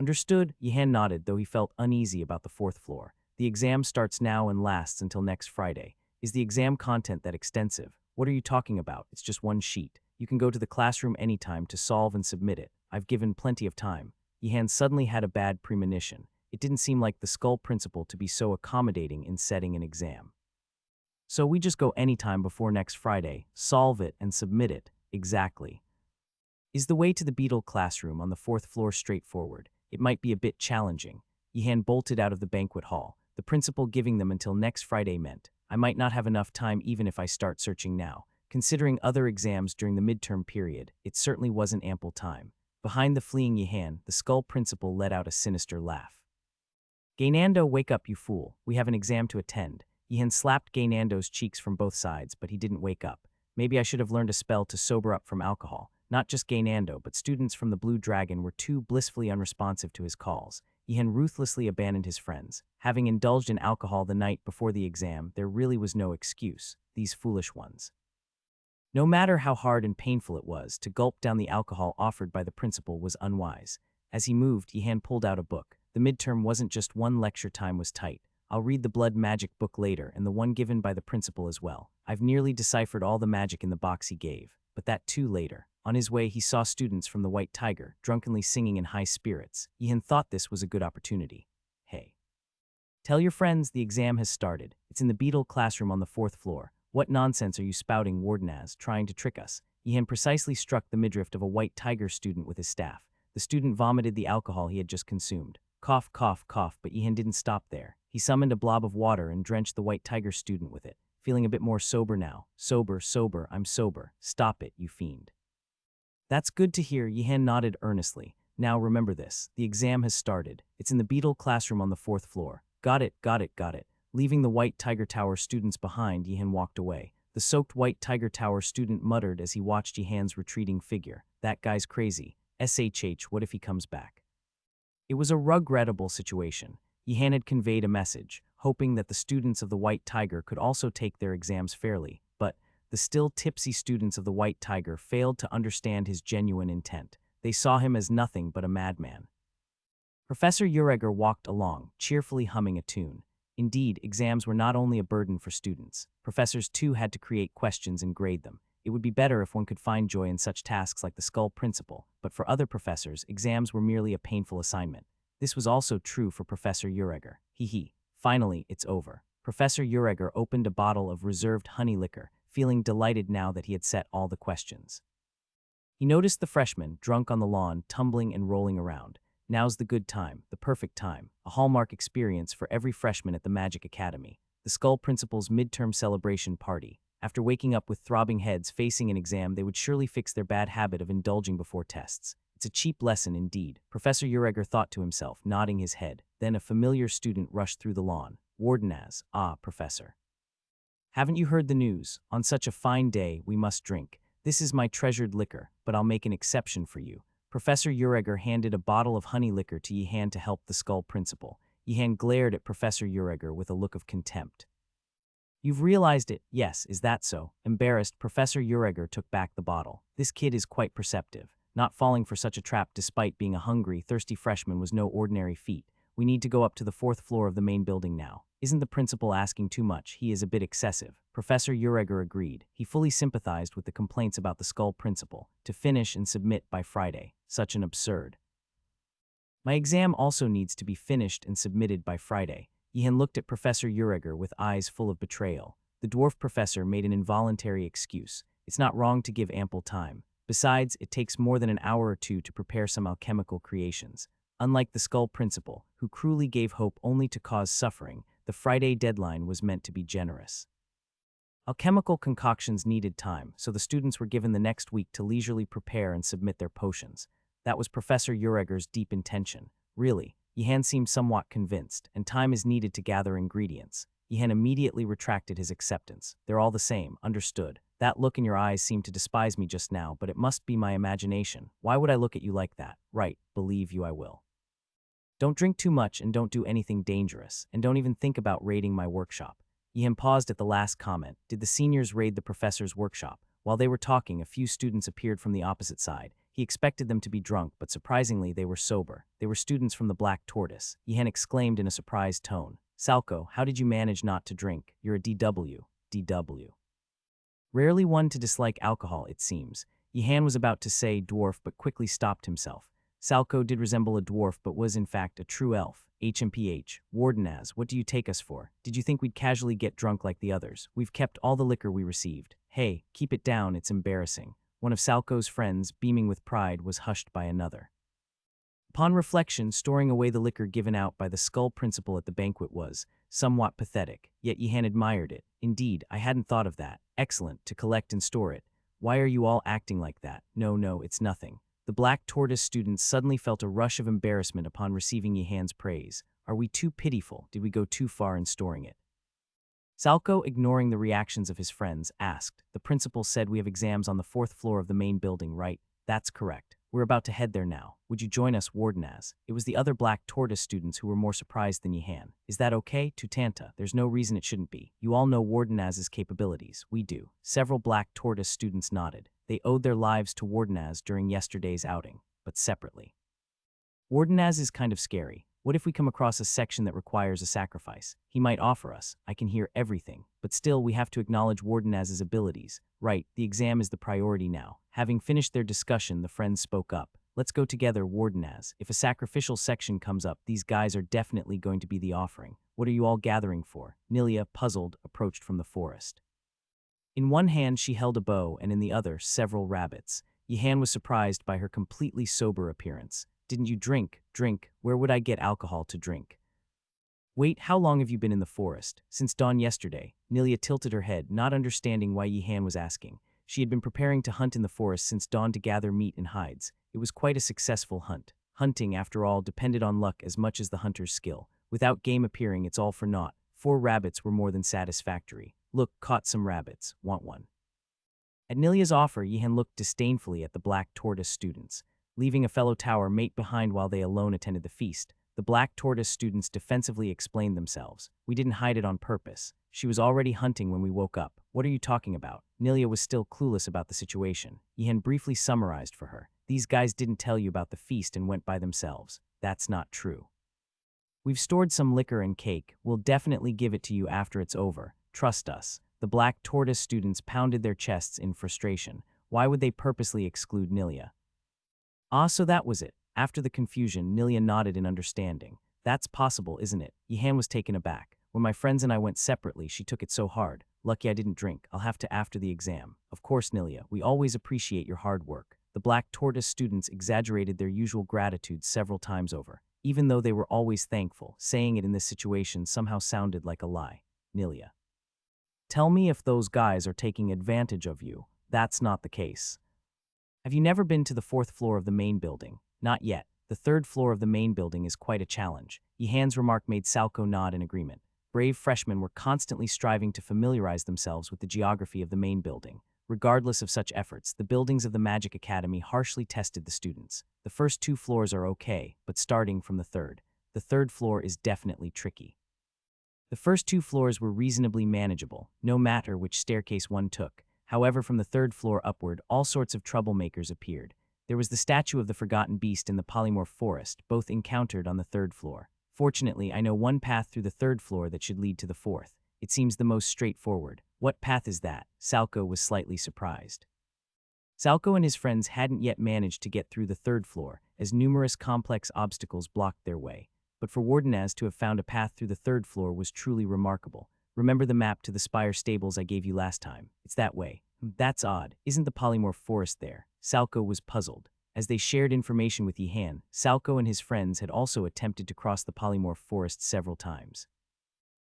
Understood? Yihan nodded, though he felt uneasy about the 4th floor. The exam starts now and lasts until next Friday. Is the exam content that extensive? What are you talking about? It's just one sheet. You can go to the classroom anytime to solve and submit it. I've given plenty of time. Yihan suddenly had a bad premonition. It didn't seem like the Skull Principal to be so accommodating in setting an exam. So we just go anytime before next Friday, solve it, and submit it. Exactly. Is the way to the Beetle classroom on the 4th floor straightforward? It might be a bit challenging. Yihan bolted out of the banquet hall. The principal giving them until next Friday meant I might not have enough time even if I start searching now. Considering other exams during the midterm period, it certainly wasn't ample time. Behind the fleeing Yihan, the Skull Principal let out a sinister laugh. Gaynando, wake up, you fool. We have an exam to attend. Yihan slapped Gaynando's cheeks from both sides, but he didn't wake up. Maybe I should have learned a spell to sober up from alcohol. Not just Gaynando, but students from the Blue Dragon were too blissfully unresponsive to his calls. Yihan ruthlessly abandoned his friends. Having indulged in alcohol the night before the exam, there really was no excuse. These foolish ones. No matter how hard and painful it was, to gulp down the alcohol offered by the principal was unwise. As he moved, Yihan pulled out a book. The midterm wasn't just one lecture, time was tight. I'll read the blood magic book later, and the one given by the principal as well. I've nearly deciphered all the magic in the box he gave, but that too later. On his way, he saw students from the White Tiger, drunkenly singing in high spirits. Yihan thought this was a good opportunity. Hey, tell your friends the exam has started. It's in the Beetle classroom on the 4th floor. What nonsense are you spouting, Wardenaz, trying to trick us? Yihan precisely struck the midriff of a White Tiger student with his staff. The student vomited the alcohol he had just consumed. Cough, cough, cough, but Yihan didn't stop there. He summoned a blob of water and drenched the White Tiger student with it. Feeling a bit more sober now. Sober, sober, I'm sober. Stop it, you fiend. That's good to hear, Yihan nodded earnestly. Now remember this. The exam has started. It's in the Beetle classroom on the 4th floor. Got it, got it, got it. Leaving the White Tiger Tower students behind, Yihan walked away. The soaked White Tiger Tower student muttered as he watched Yihan's retreating figure. That guy's crazy. SHH, what if he comes back? It was a regrettable situation. Yihan had conveyed a message, hoping that the students of the White Tiger could also take their exams fairly, but the still tipsy students of the White Tiger failed to understand his genuine intent. They saw him as nothing but a madman. Professor Ureger walked along, cheerfully humming a tune. Indeed, exams were not only a burden for students. Professors too had to create questions and grade them. It would be better if one could find joy in such tasks like the Skull Principle, but for other professors, exams were merely a painful assignment. This was also true for Professor Ureger. Finally, it's over. Professor Ureger opened a bottle of reserved honey liquor, feeling delighted now that he had set all the questions. He noticed the freshmen, drunk on the lawn, tumbling and rolling around. Now's the good time, the perfect time, a hallmark experience for every freshman at the Magic Academy. The Skull Principal's midterm celebration party. After waking up with throbbing heads facing an exam, they would surely fix their bad habit of indulging before tests. It's a cheap lesson indeed, Professor Ureger thought to himself, nodding his head. Then a familiar student rushed through the lawn. Wardenaz, ah, Professor. Haven't you heard the news? On such a fine day, we must drink. This is my treasured liquor, but I'll make an exception for you. Professor Ureger handed a bottle of honey liquor to Yihan to help the Skull Principal. Yihan glared at Professor Ureger with a look of contempt. You've realized it, yes, is that so? Embarrassed, Professor Ureger took back the bottle. This kid is quite perceptive. Not falling for such a trap despite being a hungry, thirsty freshman was no ordinary feat. We need to go up to the 4th floor of the main building now. Isn't the principal asking too much? He is a bit excessive. Professor Ureger agreed. He fully sympathized with the complaints about the Skull Principal. To finish and submit by Friday. Such an absurd. My exam also needs to be finished and submitted by Friday. Yihan looked at Professor Ureger with eyes full of betrayal. The dwarf professor made an involuntary excuse. It's not wrong to give ample time. Besides, it takes more than an hour or two to prepare some alchemical creations. Unlike the Skull Principal, who cruelly gave hope only to cause suffering, the Friday deadline was meant to be generous. Alchemical concoctions needed time, so the students were given the next week to leisurely prepare and submit their potions. That was Professor Ureger's deep intention. Really, Yihan seemed somewhat convinced, and time is needed to gather ingredients. Yihan immediately retracted his acceptance. They're all the same, understood. That look in your eyes seemed to despise me just now, but it must be my imagination. Why would I look at you like that? Right, believe you I will. Don't drink too much and don't do anything dangerous, and don't even think about raiding my workshop. Yihan paused at the last comment. Did the seniors raid the professor's workshop? While they were talking, a few students appeared from the opposite side. He expected them to be drunk, but surprisingly they were sober. They were students from the Black Tortoise. Yihan exclaimed in a surprised tone. Salko, how did you manage not to drink? You're a DW. DW. Rarely one to dislike alcohol, it seems. Yihan was about to say dwarf, but quickly stopped himself. Salko did resemble a dwarf, but was in fact a true elf. HMPH. Wardenaz, what do you take us for? Did you think we'd casually get drunk like the others? We've kept all the liquor we received. Hey, keep it down, it's embarrassing. One of Salko's friends, beaming with pride, was hushed by another. Upon reflection, storing away the liquor given out by the Skull Principal at the banquet was somewhat pathetic, yet Yihan admired it. Indeed, I hadn't thought of that. Excellent, to collect and store it. Why are you all acting like that? No, it's nothing. The Black Tortoise students suddenly felt a rush of embarrassment upon receiving Yihan's praise. Are we too pitiful? Did we go too far in storing it? Salko, ignoring the reactions of his friends, asked. The principal said we have exams on the 4th floor of the main building, right? That's correct. We're about to head there now. Would you join us, Wardenaz? It was the other Black Tortoise students who were more surprised than Yihan. Is that okay, Tutanta? There's no reason it shouldn't be. You all know Wardenaz's capabilities. We do. Several Black Tortoise students nodded. They owed their lives to Wardenaz during yesterday's outing, but separately. Wardenaz is kind of scary. What if we come across a section that requires a sacrifice? He might offer us. I can hear everything. But still, we have to acknowledge Wardenaz's abilities. Right, the exam is the priority now. Having finished their discussion, the friends spoke up. Let's go together, Wardenaz. If a sacrificial section comes up, these guys are definitely going to be the offering. What are you all gathering for? Nilia, puzzled, approached from the forest. In one hand, she held a bow, and in the other, several rabbits. Yihan was surprised by her completely sober appearance. Didn't you drink? Drink? Where would I get alcohol to drink? Wait, how long have you been in the forest? Since dawn yesterday. Nilia tilted her head, not understanding why Yihan was asking. She had been preparing to hunt in the forest since dawn to gather meat and hides. It was quite a successful hunt. Hunting, after all, depended on luck as much as the hunter's skill. Without game appearing, it's all for naught. 4 rabbits were more than satisfactory. Look, caught some rabbits. Want one? At Nilia's offer, Yihan looked disdainfully at the Black Tortoise students. Leaving a fellow tower mate behind while they alone attended the feast, the Black Tortoise students defensively explained themselves. We didn't hide it on purpose. She was already hunting when we woke up. What are you talking about? Nilia was still clueless about the situation. Yihan briefly summarized for her. These guys didn't tell you about the feast and went by themselves. That's not true. We've stored some liquor and cake. We'll definitely give it to you after it's over. Trust us. The Black Tortoise students pounded their chests in frustration. Why would they purposely exclude Nilia? Ah, so that was it. After the confusion, Nilia nodded in understanding. That's possible, isn't it? Yihan was taken aback. When my friends and I went separately, she took it so hard. Lucky I didn't drink. I'll have to after the exam. Of course, Nilia, we always appreciate your hard work. The Black Tortoise students exaggerated their usual gratitude several times over. Even though they were always thankful, saying it in this situation somehow sounded like a lie. Nilia. Tell me if those guys are taking advantage of you. That's not the case. Have you never been to the 4th floor of the main building? Not yet. The 3rd floor of the main building is quite a challenge. Yihan's remark made Salco nod in agreement. Brave freshmen were constantly striving to familiarize themselves with the geography of the main building. Regardless of such efforts, the buildings of the Magic Academy harshly tested the students. The first 2 floors are okay, but starting from the 3rd. The 3rd floor is definitely tricky. The first 2 floors were reasonably manageable, no matter which staircase one took. However, from the 3rd floor upward, all sorts of troublemakers appeared. There was the statue of the forgotten beast in the polymorph forest, both encountered on the 3rd floor. Fortunately, I know one path through the 3rd floor that should lead to the 4th. It seems the most straightforward. What path is that? Salco was slightly surprised. Salco and his friends hadn't yet managed to get through the 3rd floor, as numerous complex obstacles blocked their way. But for Wardenaz to have found a path through the 3rd floor was truly remarkable. Remember the map to the Spire stables I gave you last time? It's that way. That's odd. Isn't the polymorph forest there? Salco was puzzled. As they shared information with Yihan, Salco and his friends had also attempted to cross the polymorph forest several times.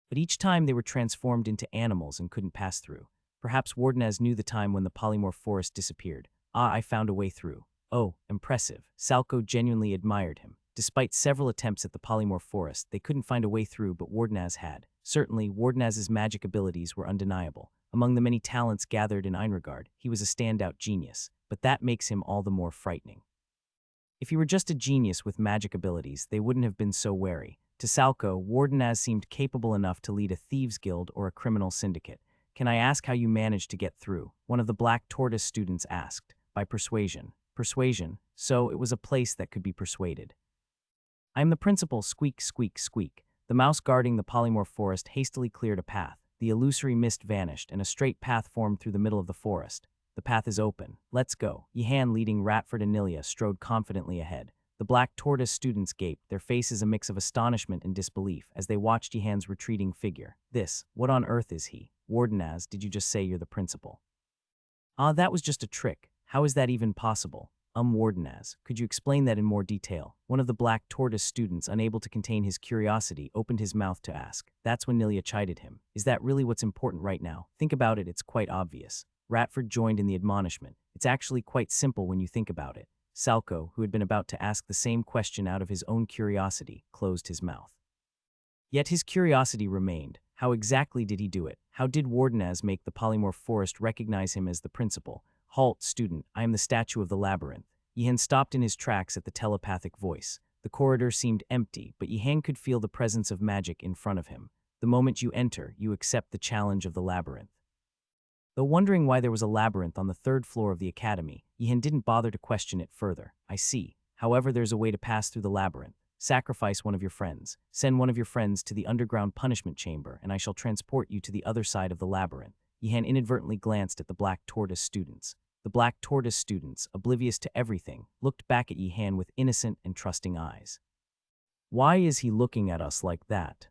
But each time they were transformed into animals and couldn't pass through. Perhaps Wardenaz knew the time when the polymorph forest disappeared. Ah, I found a way through. Oh, impressive. Salco genuinely admired him. Despite several attempts at the polymorph forest, they couldn't find a way through, but Wardenaz had. Certainly, Wardenaz's magic abilities were undeniable. Among the many talents gathered in Einregard, he was a standout genius, but that makes him all the more frightening. If he were just a genius with magic abilities, they wouldn't have been so wary. To Salco, Wardenaz seemed capable enough to lead a thieves' guild or a criminal syndicate. Can I ask how you managed to get through? One of the Black Tortoise students asked. By persuasion. Persuasion? So it was a place that could be persuaded. I am the principal, squeak, squeak, squeak. The mouse guarding the polymorph forest hastily cleared a path. The illusory mist vanished, and a straight path formed through the middle of the forest. The path is open. Let's go. Yihan, leading Ratford and Nilia, strode confidently ahead. The Black Tortoise students gaped, their faces a mix of astonishment and disbelief, as they watched Yihan's retreating figure. What on earth is he? Wardenaz, did you just say you're the principal? Ah, that was just a trick. How is that even possible? Wardenaz, could you explain that in more detail? One of the Black Tortoise students, unable to contain his curiosity, opened his mouth to ask. That's when Nilia chided him. Is that really what's important right now? Think about it, it's quite obvious. Ratford joined in the admonishment. It's actually quite simple when you think about it. Salco, who had been about to ask the same question out of his own curiosity, closed his mouth. Yet his curiosity remained. How exactly did he do it? How did Wardenaz make the polymorph forest recognize him as the principal? Halt, student, I am the statue of the labyrinth. Yihan stopped in his tracks at the telepathic voice. The corridor seemed empty, but Yihan could feel the presence of magic in front of him. The moment you enter, you accept the challenge of the labyrinth. Though wondering why there was a labyrinth on the third floor of the academy, Yihan didn't bother to question it further. I see. However, there's a way to pass through the labyrinth. Sacrifice one of your friends. Send one of your friends to the underground punishment chamber, and I shall transport you to the other side of the labyrinth. Yihan inadvertently glanced at the Black Tortoise students. The Black Tortoise students, oblivious to everything, looked back at Yihan with innocent and trusting eyes. Why is he looking at us like that?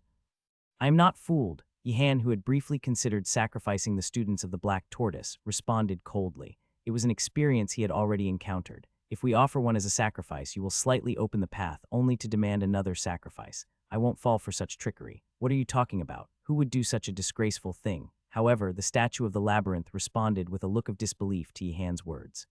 I am not fooled. Yihan, who had briefly considered sacrificing the students of the Black Tortoise, responded coldly. It was an experience he had already encountered. If we offer one as a sacrifice, you will slightly open the path, only to demand another sacrifice. I won't fall for such trickery. What are you talking about? Who would do such a disgraceful thing? However, the statue of the labyrinth responded with a look of disbelief to Yihan's words.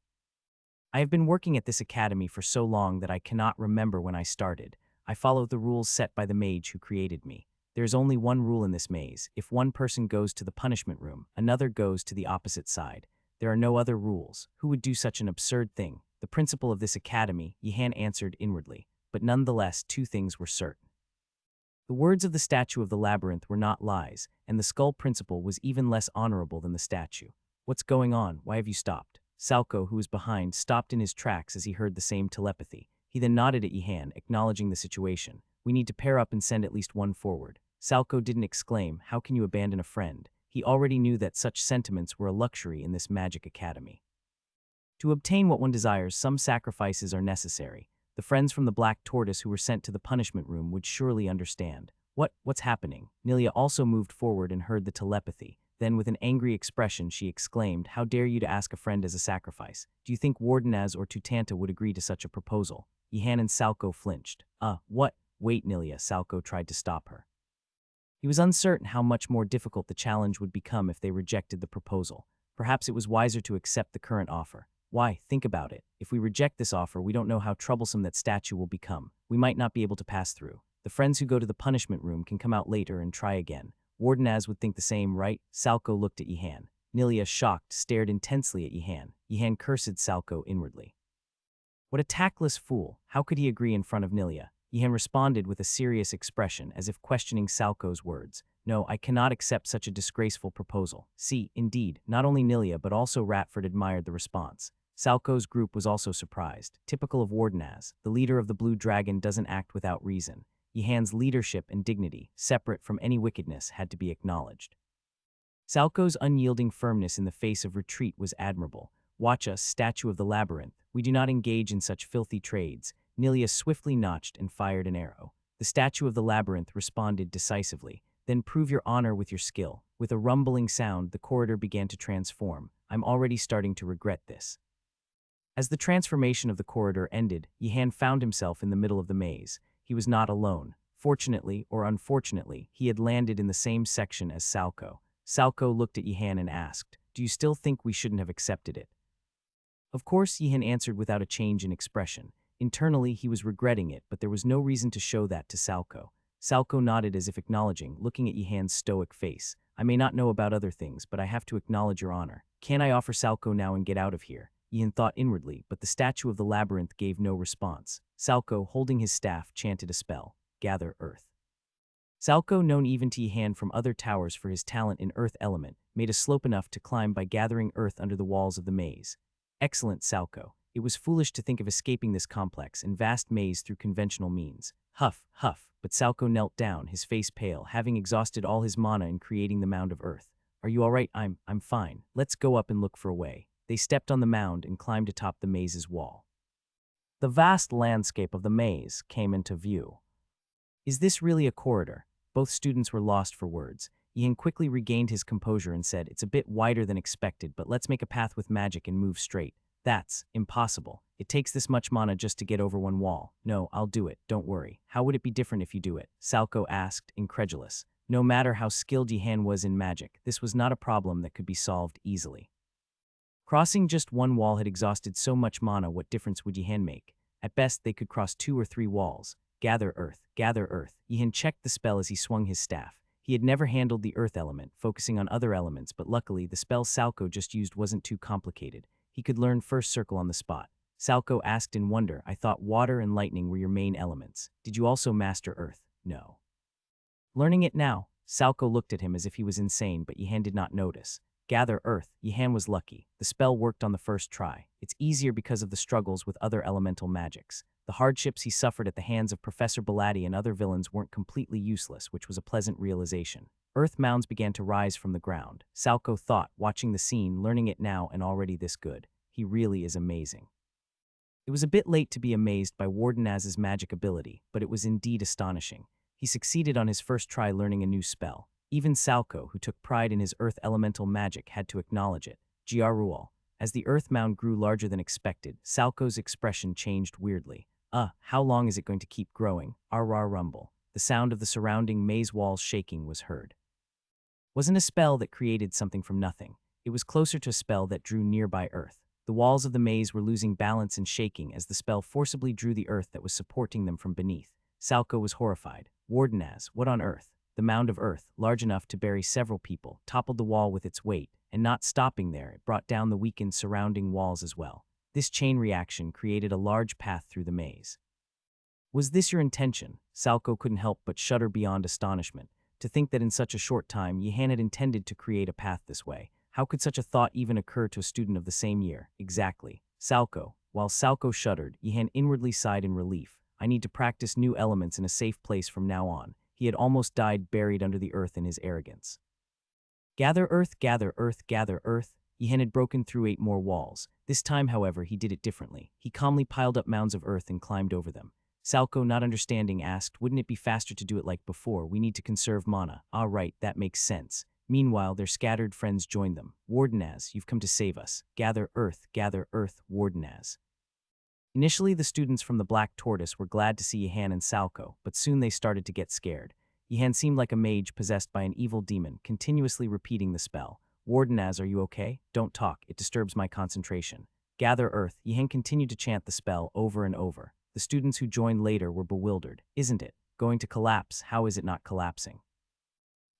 I have been working at this academy for so long that I cannot remember when I started. I follow the rules set by the mage who created me. There is only one rule in this maze. If one person goes to the punishment room, another goes to the opposite side. There are no other rules. Who would do such an absurd thing? The principal of this academy, Yihan answered inwardly, but nonetheless 2 things were certain. The words of the statue of the labyrinth were not lies, and the skull principal was even less honorable than the statue. What's going on? Why have you stopped? Salko, who was behind, stopped in his tracks as he heard the same telepathy. He then nodded at Yihan, acknowledging the situation. We need to pair up and send at least one forward. Salko didn't exclaim, how can you abandon a friend? He already knew that such sentiments were a luxury in this magic academy. To obtain what one desires, some sacrifices are necessary. The friends from the Black Tortoise who were sent to the punishment room would surely understand. What's happening? Nilia also moved forward and heard the telepathy. Then, with an angry expression, she exclaimed, how dare you to ask a friend as a sacrifice? Do you think Wardenaz or Tutanta would agree to such a proposal? Yihan and Salko flinched. What? Wait, Nilia, Salko tried to stop her. He was uncertain how much more difficult the challenge would become if they rejected the proposal. Perhaps it was wiser to accept the current offer. Why, think about it. If we reject this offer, we don't know how troublesome that statue will become. We might not be able to pass through. The friends who go to the punishment room can come out later and try again. Wardenaz would think the same, right? Salko looked at Yihan. Nilia, shocked, stared intensely at Yihan. Yihan cursed Salko inwardly. What a tactless fool. How could he agree in front of Nilia? Yihan responded with a serious expression, as if questioning Salko's words. No, I cannot accept such a disgraceful proposal. See, indeed, not only Nilia but also Ratford admired the response. Salko's group was also surprised. Typical of Wardenaz, the leader of the Blue Dragon doesn't act without reason. Yihan's leadership and dignity, separate from any wickedness, had to be acknowledged. Salko's unyielding firmness in the face of retreat was admirable. Watch us, statue of the labyrinth. We do not engage in such filthy trades. Nilia swiftly notched and fired an arrow. The statue of the labyrinth responded decisively. Then prove your honor with your skill. With a rumbling sound, the corridor began to transform. I'm already starting to regret this. As the transformation of the corridor ended, Yihan found himself in the middle of the maze. He was not alone. Fortunately or unfortunately, he had landed in the same section as Salko. Salko looked at Yihan and asked, do you still think we shouldn't have accepted it? Of course, Yihan answered without a change in expression. Internally, he was regretting it, but there was no reason to show that to Salko. Salko nodded as if acknowledging, looking at Yihan's stoic face. I may not know about other things, but I have to acknowledge your honor. Can I offer Salko now and get out of here? Yihan thought inwardly, but the statue of the labyrinth gave no response. Salko, holding his staff, chanted a spell. Gather Earth. Salko, known even to Yihan from other towers for his talent in Earth element, made a slope enough to climb by gathering earth under the walls of the maze. Excellent, Salko. It was foolish to think of escaping this complex and vast maze through conventional means. Huff, huff, but Salko knelt down, his face pale, having exhausted all his mana in creating the mound of earth. Are you all right? I'm fine. Let's go up and look for a way. They stepped on the mound and climbed atop the maze's wall. The vast landscape of the maze came into view. Is this really a corridor? Both students were lost for words. Yihan quickly regained his composure and said, it's a bit wider than expected, but let's make a path with magic and move straight. That's impossible. It takes this much mana just to get over one wall. No, I'll do it. Don't worry. How would it be different if you do it? Salko asked, incredulous. No matter how skilled Yihan was in magic, this was not a problem that could be solved easily. Crossing just one wall had exhausted so much mana, what difference would Yihan make? At best, they could cross 2 or 3 walls. Gather Earth, gather Earth. Yihan checked the spell as he swung his staff. He had never handled the Earth element, focusing on other elements, but luckily, the spell Salko just used wasn't too complicated. He could learn first circle on the spot. Salco asked in wonder. I thought water and lightning were your main elements. Did you also master earth? No. Learning it now, Salco looked at him as if he was insane, but Yihan did not notice. Gather earth. Yihan was lucky. The spell worked on the first try. It's easier because of the struggles with other elemental magics. The hardships he suffered at the hands of Professor Belatti and other villains weren't completely useless, which was a pleasant realization. Earth mounds began to rise from the ground. Salco thought, watching the scene, learning it now and already this good. He really is amazing. It was a bit late to be amazed by Wardenaz's magic ability, but it was indeed astonishing. He succeeded on his first try learning a new spell. Even Salco, who took pride in his earth elemental magic, had to acknowledge it. Giarual. As the earth mound grew larger than expected, Salco's expression changed weirdly. How long is it going to keep growing? Arrar rumble. The sound of the surrounding maze walls shaking was heard. Wasn't a spell that created something from nothing. It was closer to a spell that drew nearby earth. The walls of the maze were losing balance and shaking as the spell forcibly drew the earth that was supporting them from beneath. Salco was horrified. Wardenaz, what on earth? The mound of earth, large enough to bury several people, toppled the wall with its weight, and not stopping there, it brought down the weakened surrounding walls as well. This chain reaction created a large path through the maze. Was this your intention? Salco couldn't help but shudder beyond astonishment. To think that in such a short time, Yihan had intended to create a path this way. How could such a thought even occur to a student of the same year? Exactly. Salco. While Salco shuddered, Yihan inwardly sighed in relief. I need to practice new elements in a safe place from now on. He had almost died buried under the earth in his arrogance. Gather earth, gather earth, gather earth. Yihan had broken through 8 more walls. This time, however, he did it differently. He calmly piled up mounds of earth and climbed over them. Salco, not understanding, asked, wouldn't it be faster to do it like before? We need to conserve mana. Ah, right, that makes sense. Meanwhile, their scattered friends joined them. Wardenaz, you've come to save us. Gather earth, Wardenaz. Initially, the students from the Black Tortoise were glad to see Yihan and Salco, but soon they started to get scared. Yihan seemed like a mage possessed by an evil demon, continuously repeating the spell. Wardenaz, are you okay? Don't talk, it disturbs my concentration. Gather earth. Yihan continued to chant the spell over and over. The students who joined later were bewildered. Isn't it going to collapse? How is it not collapsing?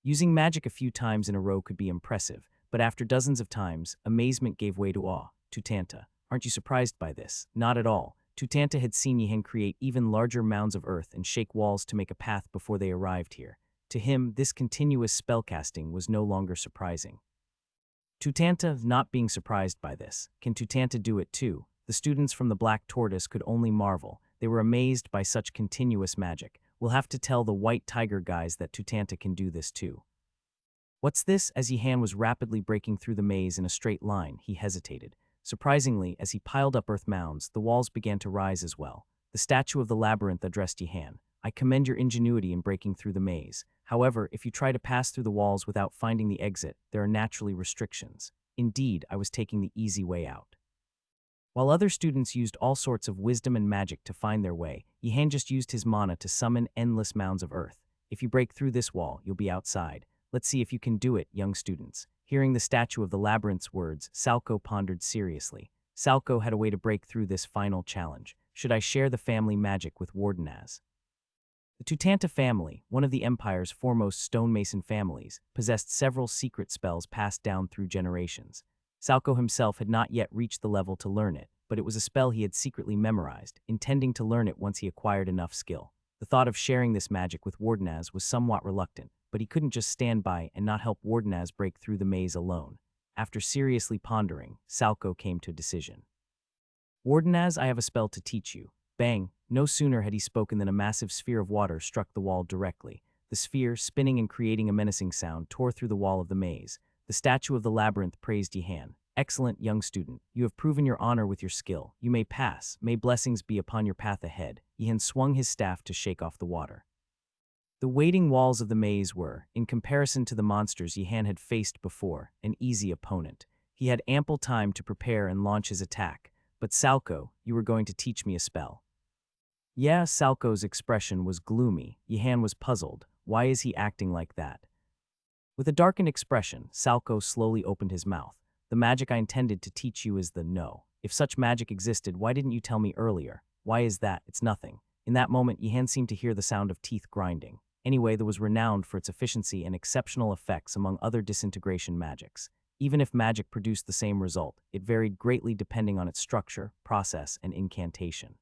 Using magic a few times in a row could be impressive, but after dozens of times, amazement gave way to awe. Tutanta, aren't you surprised by this? Not at all. Tutanta had seen Yihan create even larger mounds of earth and shake walls to make a path before they arrived here. To him, this continuous spellcasting was no longer surprising. Tutanta, not being surprised by this, can Tutanta do it too? The students from the Black Tortoise could only marvel. They were amazed by such continuous magic. We'll have to tell the White Tiger guys that Tutanta can do this too. What's this? As Yihan was rapidly breaking through the maze in a straight line, he hesitated. Surprisingly, as he piled up earth mounds, the walls began to rise as well. The statue of the labyrinth addressed Yihan. I commend your ingenuity in breaking through the maze. However, if you try to pass through the walls without finding the exit, there are naturally restrictions. Indeed, I was taking the easy way out. While other students used all sorts of wisdom and magic to find their way, Yihan just used his mana to summon endless mounds of earth. If you break through this wall, you'll be outside. Let's see if you can do it, young students. Hearing the statue of the labyrinth's words, Salco pondered seriously. Salco had a way to break through this final challenge. Should I share the family magic with Wardenaz? The Tutanta family, one of the Empire's foremost stonemason families, possessed several secret spells passed down through generations. Salco himself had not yet reached the level to learn it, but it was a spell he had secretly memorized, intending to learn it once he acquired enough skill. The thought of sharing this magic with Wardenaz was somewhat reluctant, but he couldn't just stand by and not help Wardenaz break through the maze alone. After seriously pondering, Salco came to a decision. Wardenaz, I have a spell to teach you. Bang! No sooner had he spoken than a massive sphere of water struck the wall directly. The sphere, spinning and creating a menacing sound, tore through the wall of the maze. The statue of the labyrinth praised Yihan. Excellent, young student. You have proven your honor with your skill. You may pass. May blessings be upon your path ahead. Yihan swung his staff to shake off the water. The waiting walls of the maze were, in comparison to the monsters Yihan had faced before, an easy opponent. He had ample time to prepare and launch his attack. But Salco, you were going to teach me a spell. Yeah, Salco's expression was gloomy. Yihan was puzzled. Why is he acting like that? With a darkened expression, Salco slowly opened his mouth. The magic I intended to teach you is the no. If such magic existed, why didn't you tell me earlier? Why is that? It's nothing. In that moment, Yihan seemed to hear the sound of teeth grinding. Anyway, that was renowned for its efficiency and exceptional effects among other disintegration magics. Even if magic produced the same result, it varied greatly depending on its structure, process, and incantation.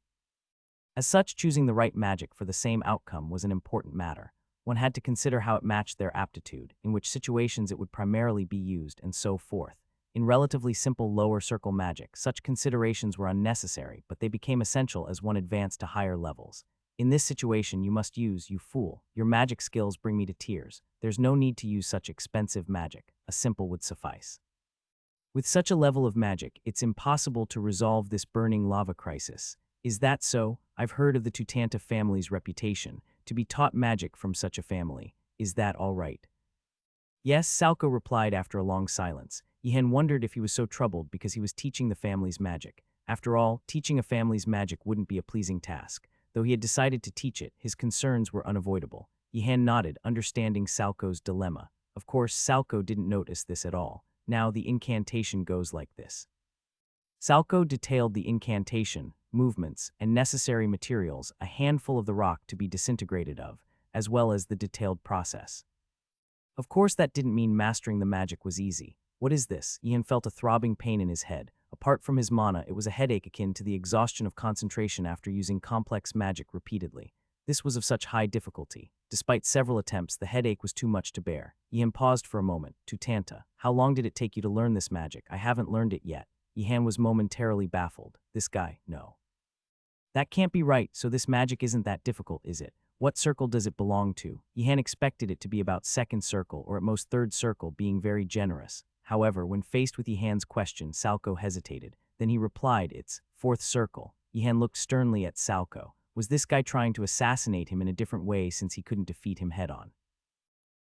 As such, choosing the right magic for the same outcome was an important matter. One had to consider how it matched their aptitude, in which situations it would primarily be used, and so forth. In relatively simple lower circle magic, such considerations were unnecessary, but they became essential as one advanced to higher levels. In this situation, you must use, you fool. Your magic skills bring me to tears. There's no need to use such expensive magic. A simple would suffice. With such a level of magic, it's impossible to resolve this burning lava crisis. Is that so? I've heard of the Tutanta family's reputation, to be taught magic from such a family. Is that all right? Yes, Salco replied after a long silence. Yihen wondered if he was so troubled because he was teaching the family's magic. After all, teaching a family's magic wouldn't be a pleasing task. Though he had decided to teach it, his concerns were unavoidable. Yihen nodded, understanding Salco's dilemma. Of course, Salco didn't notice this at all. Now the incantation goes like this. Salco detailed the incantation, movements, and necessary materials, a handful of the rock to be disintegrated of, as well as the detailed process. Of course, that didn't mean mastering the magic was easy. What is this? Yihen felt a throbbing pain in his head. Apart from his mana, it was a headache akin to the exhaustion of concentration after using complex magic repeatedly. This was of such high difficulty. Despite several attempts, the headache was too much to bear. Yihen paused for a moment. Tutanta, how long did it take you to learn this magic? I haven't learned it yet. Yihen was momentarily baffled. This guy, no. That can't be right, so this magic isn't that difficult, is it? What circle does it belong to? Yihen expected it to be about second circle, or at most third circle, being very generous. However, when faced with Yihen's question, Salco hesitated. Then he replied, it's fourth circle. Yihen looked sternly at Salco. Was this guy trying to assassinate him in a different way since he couldn't defeat him head-on?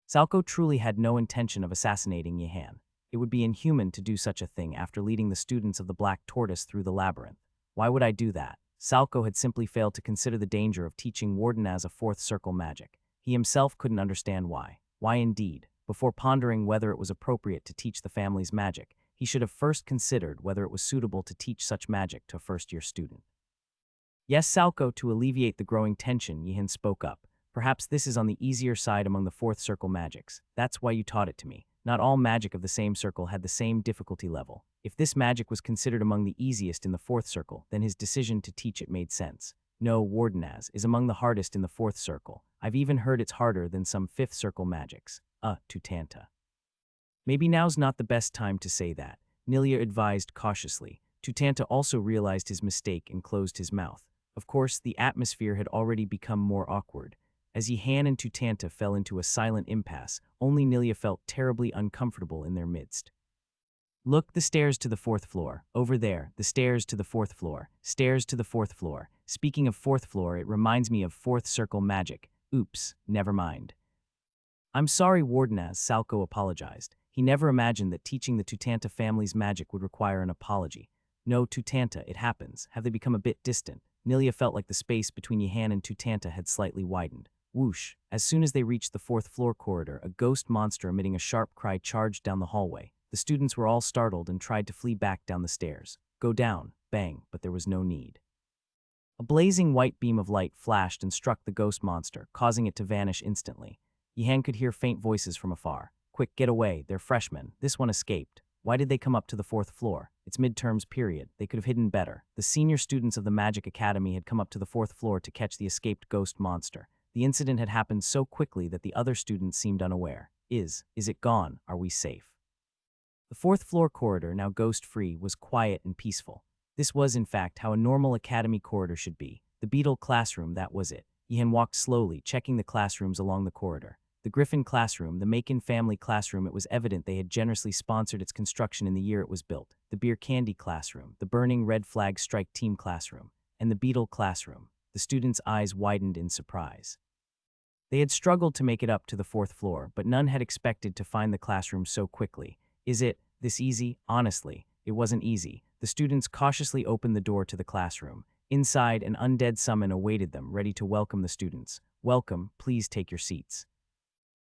Salco truly had no intention of assassinating Yihen. It would be inhuman to do such a thing after leading the students of the Black Tortoise through the labyrinth. Why would I do that? Salco had simply failed to consider the danger of teaching Warden as a fourth circle magic. He himself couldn't understand why. Why indeed? Before pondering whether it was appropriate to teach the family's magic, he should have first considered whether it was suitable to teach such magic to a first-year student. Yes, Salco, to alleviate the growing tension, Yihen spoke up. Perhaps this is on the easier side among the fourth circle magics. That's why you taught it to me. Not all magic of the same circle had the same difficulty level. If this magic was considered among the easiest in the fourth circle, then his decision to teach it made sense. No, Wardenaz is among the hardest in the fourth circle. I've even heard it's harder than some fifth circle magics. Tutanta. Maybe now's not the best time to say that, Nilia advised cautiously. Tutanta also realized his mistake and closed his mouth. Of course, the atmosphere had already become more awkward. As Yihen and Tutanta fell into a silent impasse, only Nilia felt terribly uncomfortable in their midst. Look, the stairs to the fourth floor. Over there, the stairs to the fourth floor. Stairs to the fourth floor. Speaking of fourth floor, it reminds me of fourth circle magic. Oops, never mind. I'm sorry, Wardenaz, Salco apologized. He never imagined that teaching the Tutanta family's magic would require an apology. No, Tutanta, it happens. Have they become a bit distant? Nilia felt like the space between Yihen and Tutanta had slightly widened. Whoosh! As soon as they reached the fourth floor corridor, a ghost monster emitting a sharp cry charged down the hallway. The students were all startled and tried to flee back down the stairs. Go down, bang, but there was no need. A blazing white beam of light flashed and struck the ghost monster, causing it to vanish instantly. Yihen could hear faint voices from afar. Quick, get away, they're freshmen. This one escaped. Why did they come up to the fourth floor? It's midterms period. They could have hidden better. The senior students of the Magic Academy had come up to the fourth floor to catch the escaped ghost monster. The incident had happened so quickly that the other students seemed unaware. Is it gone? Are we safe? The fourth floor corridor, now ghost-free, was quiet and peaceful. This was, in fact, how a normal academy corridor should be. The Beetle classroom, that was it. Yihen walked slowly, checking the classrooms along the corridor. The Griffin classroom, the Macon family classroom, it was evident they had generously sponsored its construction in the year it was built. The Beer Candy classroom, the Burning Red Flag Strike Team classroom, and the Beetle classroom. The students' eyes widened in surprise. They had struggled to make it up to the fourth floor, but none had expected to find the classroom so quickly. Is it this easy? Honestly, it wasn't easy. The students cautiously opened the door to the classroom. Inside, an undead summon awaited them, ready to welcome the students. Welcome, please take your seats.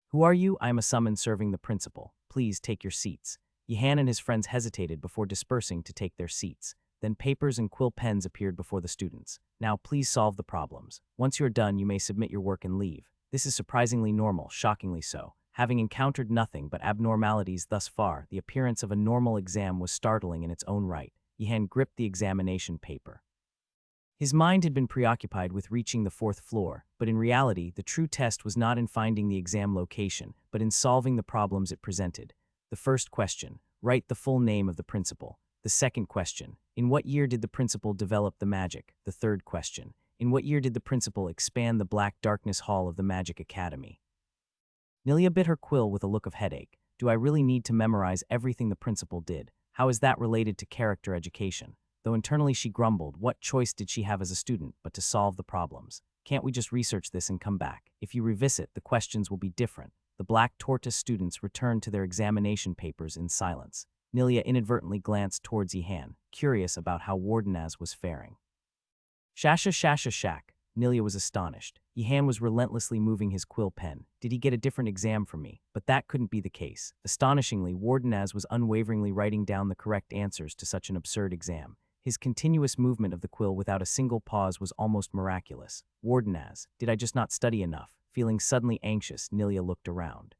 Who are you? I am a summon serving the principal. Please take your seats. Yihen and his friends hesitated before dispersing to take their seats. Then papers and quill pens appeared before the students. Now please solve the problems. Once you're done, you may submit your work and leave. This is surprisingly normal, shockingly so. Having encountered nothing but abnormalities thus far, the appearance of a normal exam was startling in its own right. Yihan gripped the examination paper. His mind had been preoccupied with reaching the fourth floor, but in reality, the true test was not in finding the exam location, but in solving the problems it presented. The first question: write the full name of the principal. The second question: in what year did the principal develop the magic? The third question: in what year did the principal expand the Black Darkness Hall of the Magic Academy? Nilia bit her quill with a look of headache. Do I really need to memorize everything the principal did? How is that related to character education? Though internally she grumbled, what choice did she have as a student but to solve the problems? Can't we just research this and come back? If you revisit, the questions will be different. The Black Tortoise students returned to their examination papers in silence. Nilia inadvertently glanced towards Yihan, curious about how Wardenaz was faring. Shasha shasha shack. Nilia was astonished. Yihan was relentlessly moving his quill pen. Did he get a different exam from me? But that couldn't be the case. Astonishingly, Wardenaz was unwaveringly writing down the correct answers to such an absurd exam. His continuous movement of the quill without a single pause was almost miraculous. Wardenaz, did I just not study enough? Feeling suddenly anxious, Nilia looked around.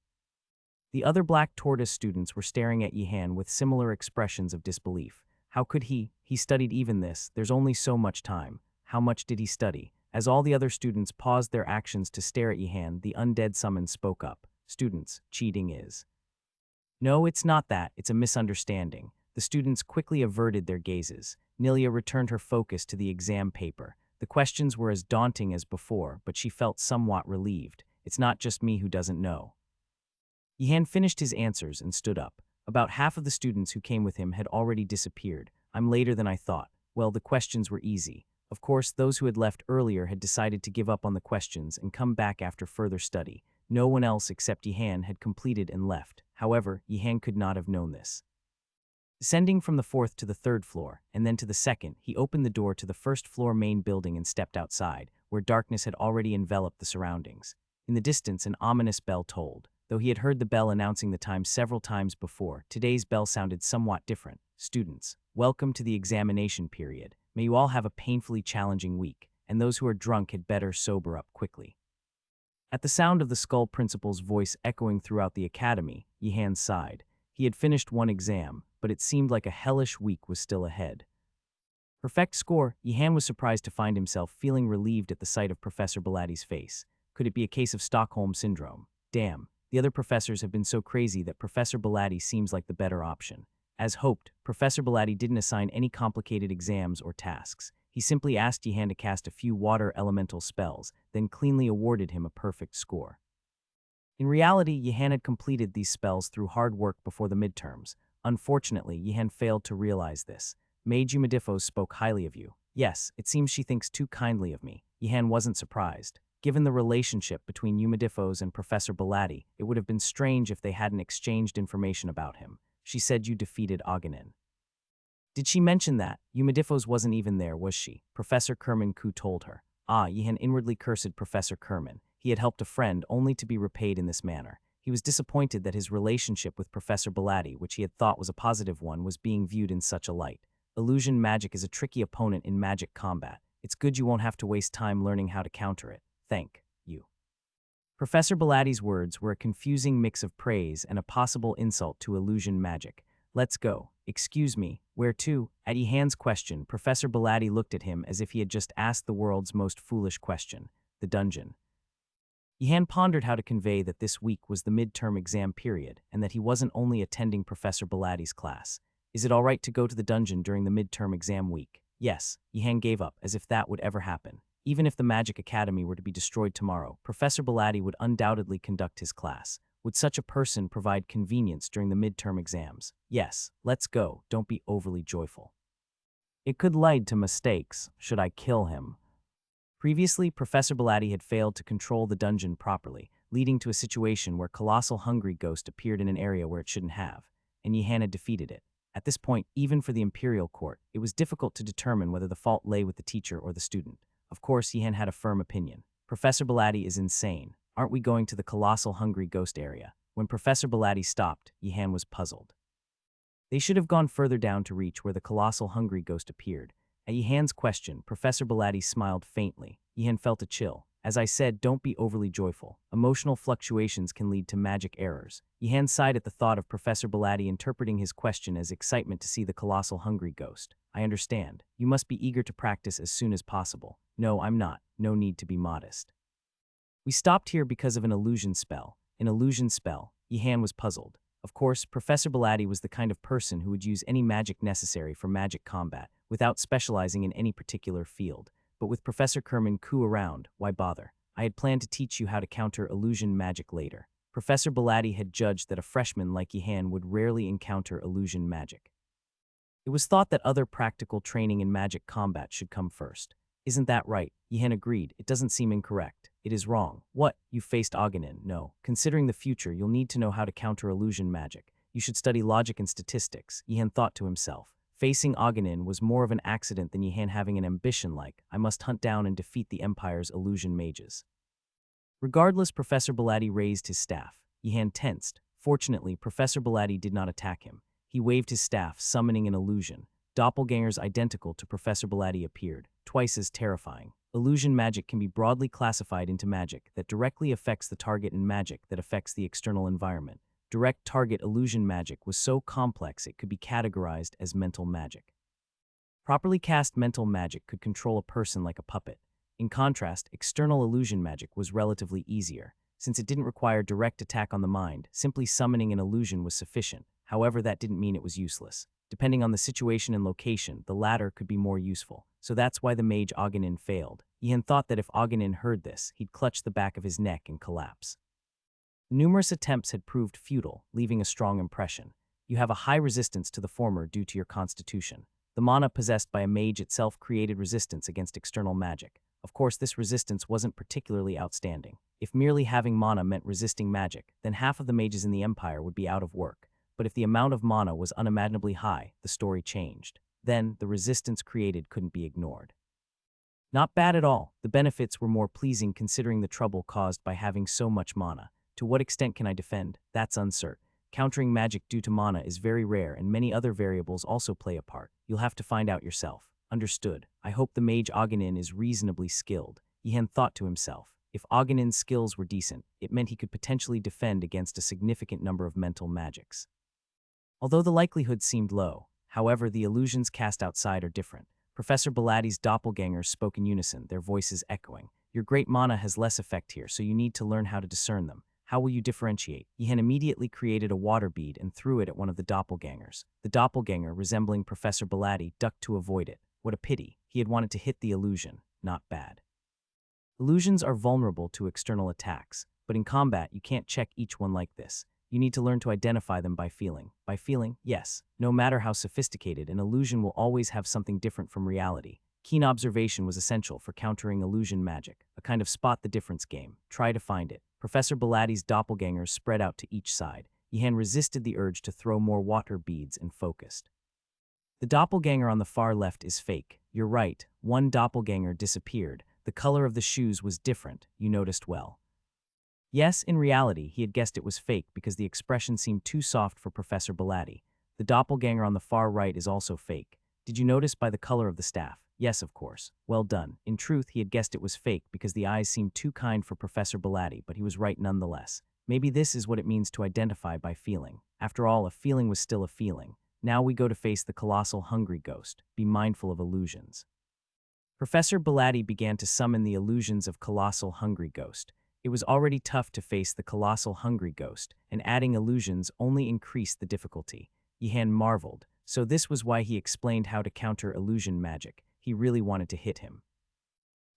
The other Black Tortoise students were staring at Yihan with similar expressions of disbelief. How could he? He studied even this. There's only so much time. How much did he study? As all the other students paused their actions to stare at Yihan, the undead summon spoke up. Students, cheating is. No, it's not that. It's a misunderstanding. The students quickly averted their gazes. Nilia returned her focus to the exam paper. The questions were as daunting as before, but she felt somewhat relieved. It's not just me who doesn't know. Yihan finished his answers and stood up. About half of the students who came with him had already disappeared. I'm later than I thought. Well, the questions were easy. Of course, those who had left earlier had decided to give up on the questions and come back after further study. No one else except Yihan had completed and left. However, Yihan could not have known this. Descending from the fourth to the third floor, and then to the second, he opened the door to the first floor main building and stepped outside, where darkness had already enveloped the surroundings. In the distance, an ominous bell tolled. Though he had heard the bell announcing the time several times before, today's bell sounded somewhat different. Students, welcome to the examination period. May you all have a painfully challenging week, and those who are drunk had better sober up quickly. At the sound of the Skull Principal's voice echoing throughout the academy, Yihan sighed. He had finished one exam, but it seemed like a hellish week was still ahead. Perfect score. Yihan was surprised to find himself feeling relieved at the sight of Professor Bellatti's face. Could it be a case of Stockholm Syndrome? Damn, the other professors have been so crazy that Professor Bellatti seems like the better option. As hoped, Professor Bellatti didn't assign any complicated exams or tasks. He simply asked Yihan to cast a few water elemental spells, then cleanly awarded him a perfect score. In reality, Yihan had completed these spells through hard work before the midterms. Unfortunately, Yihan failed to realize this. Mage Yumadifos spoke highly of you. Yes, it seems she thinks too kindly of me. Yihan wasn't surprised. Given the relationship between Yumadifos and Professor Bellatti, it would have been strange if they hadn't exchanged information about him. She said you defeated Aghanim. Did she mention that? Yumadifos wasn't even there, was she? Professor Kerman Ku told her. Yihan inwardly cursed Professor Kerman. He had helped a friend only to be repaid in this manner. He was disappointed that his relationship with Professor Bellatti, which he had thought was a positive one, was being viewed in such a light. Illusion magic is a tricky opponent in magic combat. It's good you won't have to waste time learning how to counter it. Thank you. Professor Bellatti's words were a confusing mix of praise and a possible insult to illusion magic. Let's go. Excuse me, where to? At Yihan's question, Professor Bellatti looked at him as if he had just asked the world's most foolish question. The dungeon. Yihan pondered how to convey that this week was the midterm exam period and that he wasn't only attending Professor Bellatti's class. Is it all right to go to the dungeon during the midterm exam week? Yes, Yihan gave up, as if that would ever happen. Even if the Magic Academy were to be destroyed tomorrow, Professor Bellatti would undoubtedly conduct his class. Would such a person provide convenience during the midterm exams? Yes, let's go, don't be overly joyful. It could lead to mistakes. Should I kill him? Previously, Professor Bellatti had failed to control the dungeon properly, leading to a situation where Colossal Hungry Ghost appeared in an area where it shouldn't have, and Yihan had defeated it. At this point, even for the Imperial Court, it was difficult to determine whether the fault lay with the teacher or the student. Of course, Yihan had a firm opinion. Professor Bellatti is insane. Aren't we going to the Colossal Hungry Ghost area? When Professor Bellatti stopped, Yihan was puzzled. They should have gone further down to reach where the Colossal Hungry Ghost appeared. At Yihan's question, Professor Bellatti smiled faintly. Yihan felt a chill. As I said, don't be overly joyful. Emotional fluctuations can lead to magic errors. Yihan sighed at the thought of Professor Belatti interpreting his question as excitement to see the colossal hungry ghost. I understand. You must be eager to practice as soon as possible. No, I'm not. No need to be modest. We stopped here because of an illusion spell. An illusion spell. Yihan was puzzled. Of course, Professor Belatti was the kind of person who would use any magic necessary for magic combat, without specializing in any particular field. But with Professor Kerman Koo around, why bother? I had planned to teach you how to counter illusion magic later. Professor Belatti had judged that a freshman like Yihan would rarely encounter illusion magic. It was thought that other practical training in magic combat should come first. Isn't that right? Yihan agreed. It doesn't seem incorrect. It is wrong. What? You faced Aghanim? No. Considering the future, you'll need to know how to counter illusion magic. You should study logic and statistics, Yihan thought to himself. Facing Aghanim was more of an accident than Yihan having an ambition like, I must hunt down and defeat the Empire's illusion mages. Regardless, Professor Belatti raised his staff. Yihan tensed. Fortunately, Professor Belatti did not attack him. He waved his staff, summoning an illusion. Doppelgangers identical to Professor Belatti appeared, twice as terrifying. Illusion magic can be broadly classified into magic that directly affects the target and magic that affects the external environment. Direct target illusion magic was so complex it could be categorized as mental magic. Properly cast mental magic could control a person like a puppet. In contrast, external illusion magic was relatively easier. Since it didn't require direct attack on the mind, simply summoning an illusion was sufficient. However, that didn't mean it was useless. Depending on the situation and location, the latter could be more useful. So that's why the mage Aghanim failed. Yihan thought that if Aghanim heard this, he'd clutch the back of his neck and collapse. Numerous attempts had proved futile, leaving a strong impression. You have a high resistance to the former due to your constitution. The mana possessed by a mage itself created resistance against external magic. Of course, this resistance wasn't particularly outstanding. If merely having mana meant resisting magic, then half of the mages in the Empire would be out of work. But if the amount of mana was unimaginably high, the story changed. Then, the resistance created couldn't be ignored. Not bad at all. The benefits were more pleasing considering the trouble caused by having so much mana. To what extent can I defend? That's uncertain. Countering magic due to mana is very rare and many other variables also play a part. You'll have to find out yourself. Understood. I hope the mage Aghanim is reasonably skilled. Yihan thought to himself. If Aghanim's skills were decent, it meant he could potentially defend against a significant number of mental magics. Although the likelihood seemed low, however, the illusions cast outside are different. Professor Belatti's doppelgangers spoke in unison, their voices echoing. Your great mana has less effect here, so you need to learn how to discern them. How will you differentiate? Yihan immediately created a water bead and threw it at one of the doppelgangers. The doppelganger, resembling Professor Belatti, ducked to avoid it. What a pity. He had wanted to hit the illusion. Not bad. Illusions are vulnerable to external attacks, but in combat you can't check each one like this. You need to learn to identify them by feeling. By feeling, yes. No matter how sophisticated, an illusion will always have something different from reality. Keen observation was essential for countering illusion magic, a kind of spot the difference game. Try to find it. Professor Belatti's doppelgangers spread out to each side. Yihan resisted the urge to throw more water beads and focused. The doppelganger on the far left is fake. You're right, one doppelganger disappeared. The color of the shoes was different, you noticed well. Yes, in reality, he had guessed it was fake because the expression seemed too soft for Professor Belatti. The doppelganger on the far right is also fake. Did you notice by the color of the staff? Yes, of course. Well done. In truth, he had guessed it was fake because the eyes seemed too kind for Professor Belatti, but he was right nonetheless. Maybe this is what it means to identify by feeling. After all, a feeling was still a feeling. Now we go to face the colossal hungry ghost. Be mindful of illusions. Professor Belatti began to summon the illusions of colossal hungry ghost. It was already tough to face the colossal hungry ghost, and adding illusions only increased the difficulty. Yihan marveled, so this was why he explained how to counter illusion magic. He really wanted to hit him.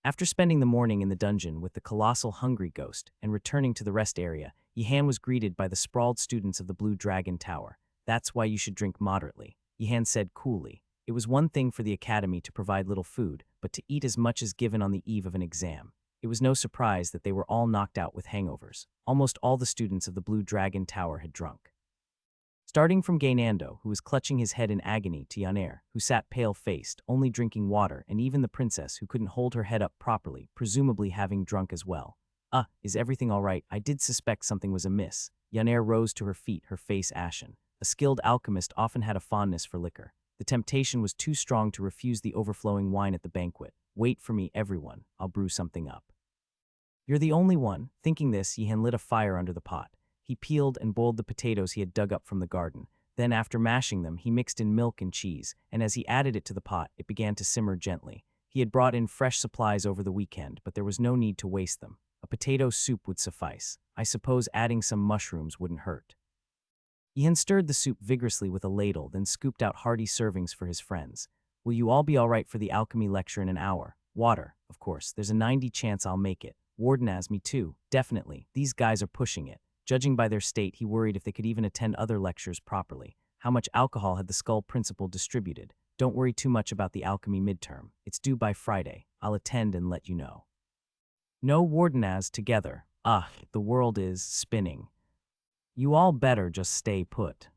After spending the morning in the dungeon with the colossal hungry ghost and returning to the rest area, Yihan was greeted by the sprawled students of the Blue Dragon Tower. That's why you should drink moderately, Yihan said coolly. It was one thing for the academy to provide little food, but to eat as much as given on the eve of an exam. It was no surprise that they were all knocked out with hangovers. Almost all the students of the Blue Dragon Tower had drunk. Starting from Gaynando, who was clutching his head in agony, to Yaner, who sat pale-faced, only drinking water, and even the princess, who couldn't hold her head up properly, presumably having drunk as well. Is everything all right? I did suspect something was amiss. Yaner rose to her feet, her face ashen. A skilled alchemist often had a fondness for liquor. The temptation was too strong to refuse the overflowing wine at the banquet. Wait for me, everyone. I'll brew something up. You're the only one. Thinking this, Yihan lit a fire under the pot. He peeled and boiled the potatoes he had dug up from the garden. Then, after mashing them, he mixed in milk and cheese, and as he added it to the pot, it began to simmer gently. He had brought in fresh supplies over the weekend, but there was no need to waste them. A potato soup would suffice. I suppose adding some mushrooms wouldn't hurt. Yihan stirred the soup vigorously with a ladle, then scooped out hearty servings for his friends. Will you all be all right for the alchemy lecture in an hour? Water, of course. There's a 90 chance I'll make it. Warden as me too. Definitely. These guys are pushing it. Judging by their state, he worried if they could even attend other lectures properly. How much alcohol had the Skull Principal distributed? Don't worry too much about the alchemy midterm. It's due by Friday. I'll attend and let you know. No, Warden as together. The world is spinning. You all better just stay put.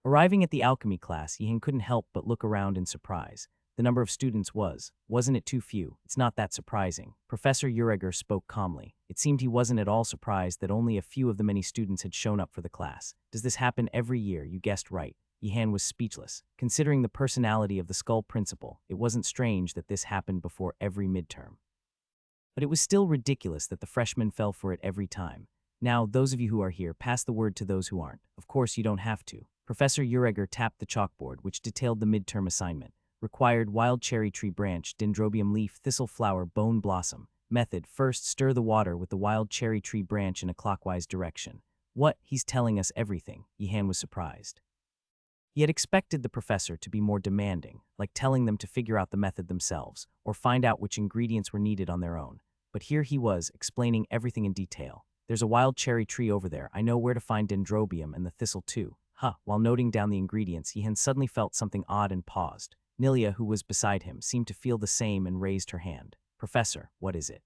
Arriving at the alchemy class, Yihan couldn't help but look around in surprise. The number of students wasn't it too few? It's not that surprising. Professor Ureger spoke calmly. It seemed he wasn't at all surprised that only a few of the many students had shown up for the class. Does this happen every year? You guessed right. Yihan was speechless. Considering the personality of the Skull Principal, it wasn't strange that this happened before every midterm. But it was still ridiculous that the freshmen fell for it every time. Now, those of you who are here, pass the word to those who aren't. Of course, you don't have to. Professor Ureger tapped the chalkboard, which detailed the midterm assignment. Required wild cherry tree branch, dendrobium leaf, thistle flower, bone blossom. Method, first stir the water with the wild cherry tree branch in a clockwise direction. What? He's telling us everything. Yihan was surprised. He had expected the professor to be more demanding, like telling them to figure out the method themselves, or find out which ingredients were needed on their own. But here he was, explaining everything in detail. There's a wild cherry tree over there. I know where to find dendrobium and the thistle too. While noting down the ingredients, Yihan suddenly felt something odd and paused. Nilia, who was beside him, seemed to feel the same and raised her hand. Professor, what is it?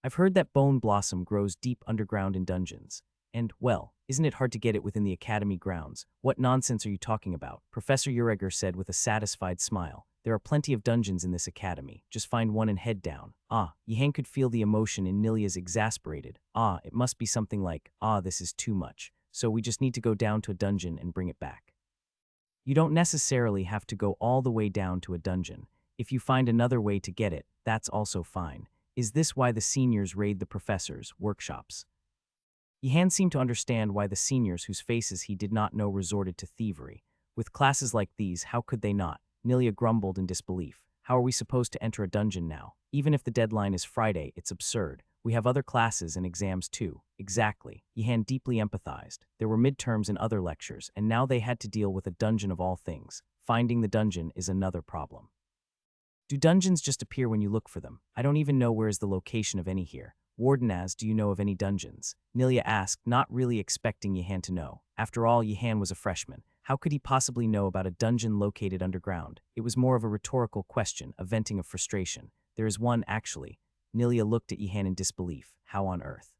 I've heard that bone blossom grows deep underground in dungeons. And, well, isn't it hard to get it within the academy grounds? What nonsense are you talking about? Professor Ureger said with a satisfied smile. There are plenty of dungeons in this academy. Just find one and head down. Yihan could feel the emotion in Nilia's exasperated. It must be something like, this is too much. So we just need to go down to a dungeon and bring it back. You don't necessarily have to go all the way down to a dungeon. If you find another way to get it, that's also fine. Is this why the seniors raid the professors' workshops? Yihan seemed to understand why the seniors whose faces he did not know resorted to thievery. With classes like these, how could they not? Nilia grumbled in disbelief. How are we supposed to enter a dungeon now? Even if the deadline is Friday, it's absurd. We have other classes and exams too. Exactly. Yihan deeply empathized. There were midterms and other lectures, and now they had to deal with a dungeon of all things. Finding the dungeon is another problem. Do dungeons just appear when you look for them? I don't even know where is the location of any here. Wardenaz, do you know of any dungeons? Nilia asked, not really expecting Yihan to know. After all, Yihan was a freshman. How could he possibly know about a dungeon located underground? It was more of a rhetorical question, a venting of frustration. There is one, actually. Nilia looked at Yihan in disbelief. How on earth?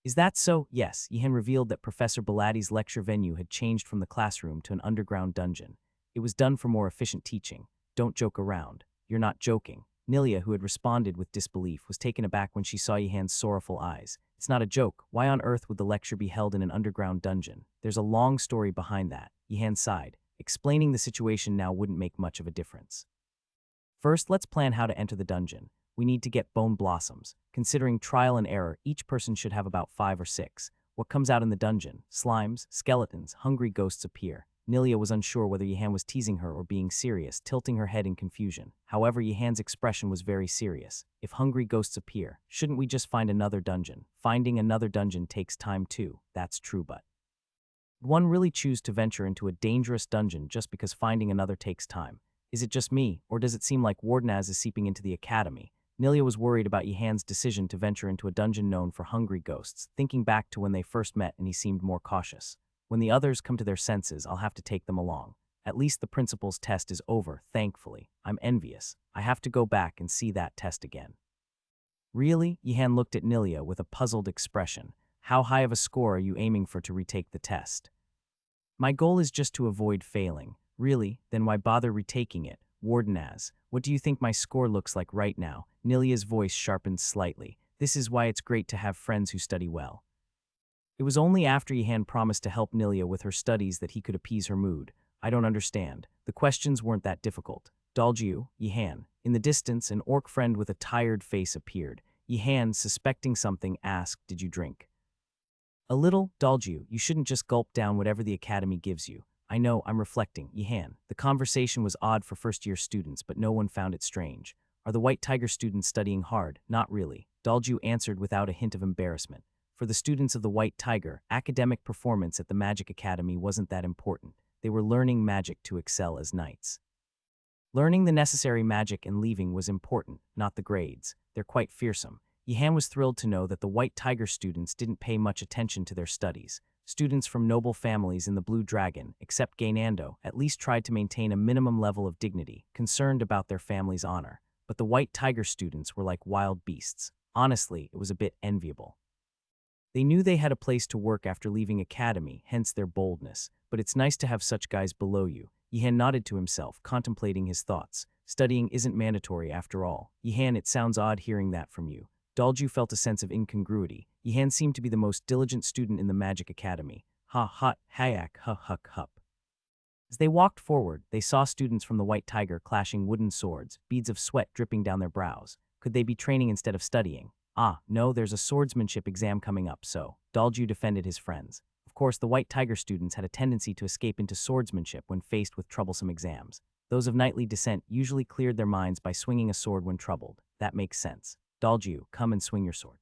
Is that so? Yes, Yihan revealed that Professor Baladi's lecture venue had changed from the classroom to an underground dungeon. It was done for more efficient teaching. Don't joke around. You're not joking. Nilia, who had responded with disbelief, was taken aback when she saw Yihan's sorrowful eyes. It's not a joke. Why on earth would the lecture be held in an underground dungeon? There's a long story behind that. Yihan sighed. Explaining the situation now wouldn't make much of a difference. First, let's plan how to enter the dungeon. We need to get bone blossoms. Considering trial and error, each person should have about 5 or 6. What comes out in the dungeon? Slimes, skeletons, hungry ghosts appear. Nilia was unsure whether Yihan was teasing her or being serious, tilting her head in confusion. However, Yihan's expression was very serious. If hungry ghosts appear, shouldn't we just find another dungeon? Finding another dungeon takes time too. That's true, but would one really choose to venture into a dangerous dungeon just because finding another takes time? Is it just me, or does it seem like Wardenaz is seeping into the academy? Nilia was worried about Yihan's decision to venture into a dungeon known for hungry ghosts, thinking back to when they first met and he seemed more cautious. When the others come to their senses, I'll have to take them along. At least the principal's test is over, thankfully. I'm envious. I have to go back and see that test again. Really? Yihan looked at Nilia with a puzzled expression. How high of a score are you aiming for to retake the test? My goal is just to avoid failing. Really? Then why bother retaking it? Wardenaz, what do you think my score looks like right now? Nilia's voice sharpened slightly. This is why it's great to have friends who study well. It was only after Yihan promised to help Nilia with her studies that he could appease her mood. I don't understand. The questions weren't that difficult. Daljiu, Yihan. In the distance, an orc friend with a tired face appeared. Yihan, suspecting something, asked, "Did you drink?" "A little, Dalju. You shouldn't just gulp down whatever the academy gives you." "I know, I'm reflecting, Yihan." The conversation was odd for first-year students, but no one found it strange. "Are the White Tiger students studying hard?" "Not really," Dalju answered without a hint of embarrassment. For the students of the White Tiger, academic performance at the Magic Academy wasn't that important. They were learning magic to excel as knights. Learning the necessary magic and leaving was important, not the grades. They're quite fearsome. Yihan was thrilled to know that the White Tiger students didn't pay much attention to their studies. Students from noble families in the Blue Dragon, except Gainando, at least tried to maintain a minimum level of dignity, concerned about their family's honor. But the White Tiger students were like wild beasts. Honestly, it was a bit enviable. They knew they had a place to work after leaving academy, hence their boldness. But it's nice to have such guys below you. Yihan nodded to himself, contemplating his thoughts. Studying isn't mandatory after all. Yihan, it sounds odd hearing that from you. Dalju felt a sense of incongruity. Yihan seemed to be the most diligent student in the Magic Academy. Ha hot, hayak, huck hup. As they walked forward, they saw students from the White Tiger clashing wooden swords, beads of sweat dripping down their brows. Could they be training instead of studying? "Ah, no, there's a swordsmanship exam coming up, so." Dalju defended his friends. Of course, the White Tiger students had a tendency to escape into swordsmanship when faced with troublesome exams. Those of knightly descent usually cleared their minds by swinging a sword when troubled. That makes sense. "Dalju, come and swing your sword.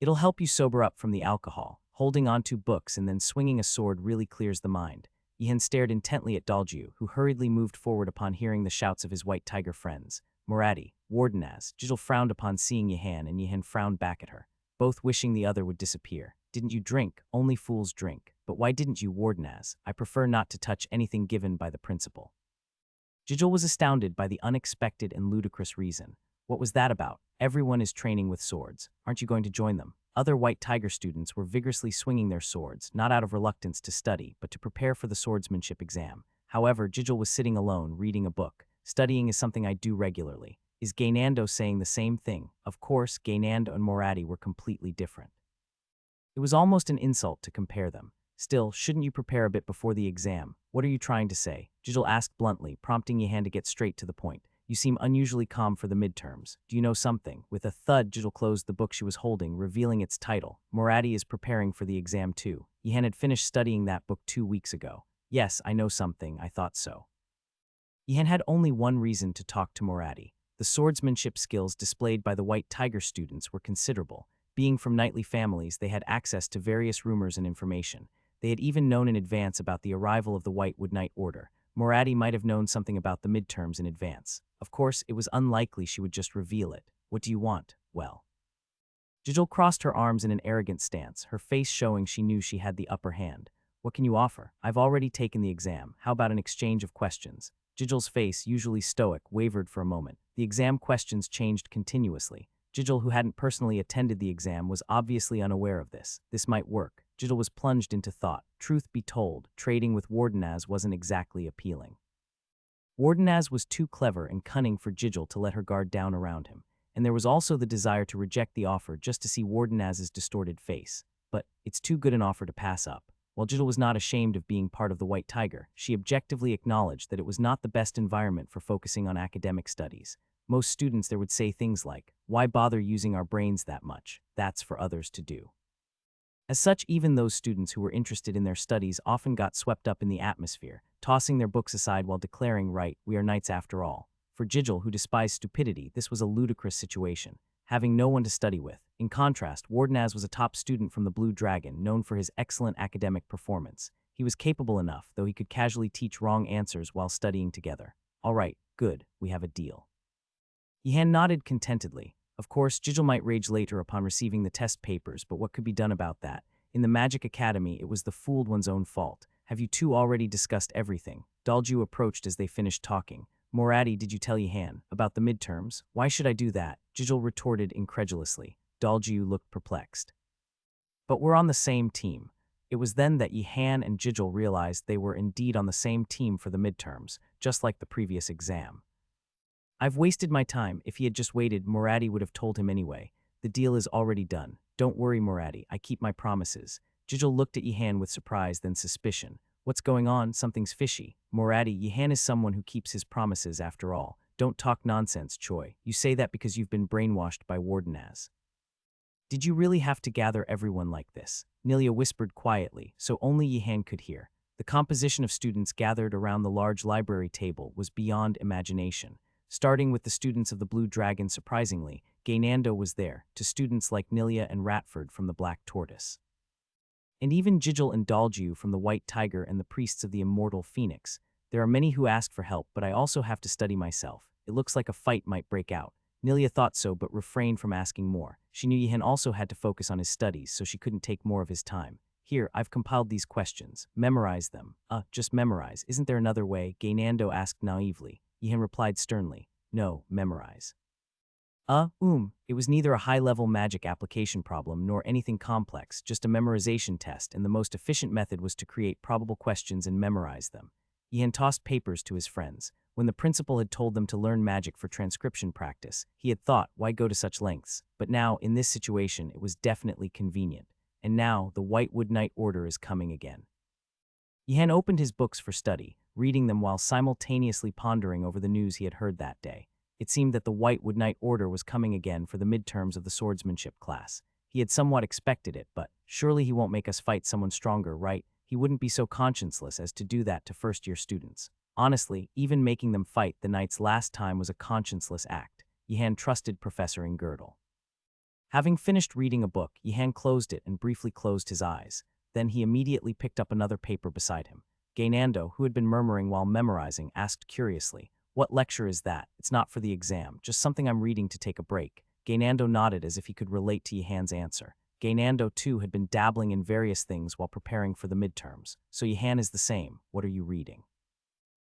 It'll help you sober up from the alcohol. Holding on to books and then swinging a sword really clears the mind." Yihan stared intently at Dalju, who hurriedly moved forward upon hearing the shouts of his White Tiger friends. "Morati, Wardenaz." Jijil frowned upon seeing Yihan, and Yihan frowned back at her, both wishing the other would disappear. "Didn't you drink? Only fools drink. But why didn't you, Wardenaz? I prefer not to touch anything given by the principal." Jijil was astounded by the unexpected and ludicrous reason. What was that about? Everyone is training with swords. Aren't you going to join them? Other White Tiger students were vigorously swinging their swords, not out of reluctance to study, but to prepare for the swordsmanship exam. However, Jijil was sitting alone, reading a book. "Studying is something I do regularly." Is Gainando saying the same thing? Of course, Gainando and Morati were completely different. It was almost an insult to compare them. "Still, shouldn't you prepare a bit before the exam? What are you trying to say?" Jijil asked bluntly, prompting Yihan to get straight to the point. "You seem unusually calm for the midterms. Do you know something?" With a thud, Jijil closed the book she was holding, revealing its title. "Morati is preparing for the exam too." Yihan had finished studying that book 2 weeks ago. "Yes, I know something. I thought so." Yihan had only one reason to talk to Morati. The swordsmanship skills displayed by the White Tiger students were considerable. Being from knightly families, they had access to various rumors and information. They had even known in advance about the arrival of the Whitewood Knight Order. Morati might have known something about the midterms in advance. Of course, it was unlikely she would just reveal it. "What do you want?" "Well." Jijil crossed her arms in an arrogant stance, her face showing she knew she had the upper hand. "What can you offer? I've already taken the exam. How about an exchange of questions?" Jijil's face, usually stoic, wavered for a moment. The exam questions changed continuously. Jijil, who hadn't personally attended the exam, was obviously unaware of this. This might work. Jijil was plunged into thought. Truth be told, trading with Wardenaz wasn't exactly appealing. Wardenaz was too clever and cunning for Jijil to let her guard down around him, and there was also the desire to reject the offer just to see Wardenaz's distorted face. But it's too good an offer to pass up. While Jijil was not ashamed of being part of the White Tiger, she objectively acknowledged that it was not the best environment for focusing on academic studies. Most students there would say things like, "Why bother using our brains that much? That's for others to do." As such, even those students who were interested in their studies often got swept up in the atmosphere, tossing their books aside while declaring, "Right, we are knights after all." For Jijil, who despised stupidity, this was a ludicrous situation, having no one to study with. In contrast, Wardenaz was a top student from the Blue Dragon, known for his excellent academic performance. He was capable enough, though he could casually teach wrong answers while studying together. "All right, good, we have a deal." Yihan nodded contentedly. Of course, Jijil might rage later upon receiving the test papers, but what could be done about that? In the Magic Academy, it was the fooled one's own fault. "Have you two already discussed everything?" Dalju approached as they finished talking. "Morati, did you tell Yihan about the midterms?" "Why should I do that?" Jijil retorted incredulously. Dalju looked perplexed. "But we're on the same team." It was then that Yihan and Jijil realized they were indeed on the same team for the midterms, just like the previous exam. "I've wasted my time. If he had just waited, Morati would have told him anyway. The deal is already done. Don't worry, Morati. I keep my promises." Jijil looked at Yihan with surprise, then suspicion. "What's going on? Something's fishy." "Morati, Yihan is someone who keeps his promises after all. Don't talk nonsense, Choi. You say that because you've been brainwashed by Wardenaz." Did you really have to gather everyone like this? Nelia whispered quietly, so only Yihan could hear. The composition of students gathered around the large library table was beyond imagination. Starting with the students of the Blue Dragon, surprisingly, Gaynando was there, to students like Nelia and Ratford from the Black Tortoise. And even Jigil and Dalju from the White Tiger and the priests of the Immortal Phoenix. There are many who ask for help, but I also have to study myself. It looks like a fight might break out. Nelia thought so, but refrained from asking more. She knew Yihan also had to focus on his studies, so she couldn't take more of his time. Here, I've compiled these questions. Memorize them. Just memorize. Isn't there another way? Gaynando asked naively. Yihan replied sternly. No, memorize. It was neither a high-level magic application problem nor anything complex, just a memorization test, and the most efficient method was to create probable questions and memorize them. Yihan tossed papers to his friends. When the principal had told them to learn magic for transcription practice, he had thought, why go to such lengths? But now, in this situation, it was definitely convenient. And now, the Whitewood Knight Order is coming again. Yihan opened his books for study, reading them while simultaneously pondering over the news he had heard that day. It seemed that the Whitewood Knight Order was coming again for the midterms of the swordsmanship class. He had somewhat expected it, but surely he won't make us fight someone stronger, right? He wouldn't be so conscienceless as to do that to first-year students. Honestly, even making them fight the knights last time was a conscienceless act. Yihan trusted Professor Girdle. Having finished reading a book, Yihan closed it and briefly closed his eyes. Then he immediately picked up another paper beside him. Gaynando, who had been murmuring while memorizing, asked curiously, "What lecture is that? It's not for the exam, just something I'm reading to take a break." Gaynando nodded as if he could relate to Yihan's answer. Gaynando, too, had been dabbling in various things while preparing for the midterms. So Yihan is the same. What are you reading?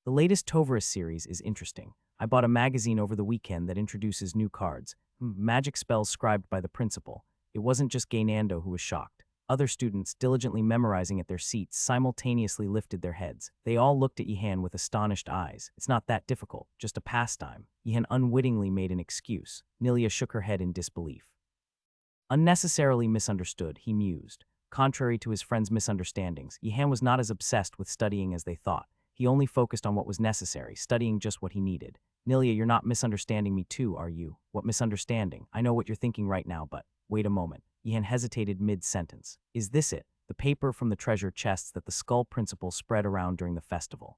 The latest Toverus series is interesting. I bought a magazine over the weekend that introduces new cards. Magic spells scribed by the principal. It wasn't just Gaynando who was shocked. Other students, diligently memorizing at their seats, simultaneously lifted their heads. They all looked at Yihan with astonished eyes. It's not that difficult, just a pastime. Yihan unwittingly made an excuse. Nelia shook her head in disbelief. Unnecessarily misunderstood, he mused. Contrary to his friends' misunderstandings, Yihan was not as obsessed with studying as they thought. He only focused on what was necessary, studying just what he needed. Nelia, you're not misunderstanding me too, are you? What misunderstanding? I know what you're thinking right now, but wait a moment. Yihan hesitated mid-sentence. Is this it? The paper from the treasure chests that the Skull Principal spread around during the festival.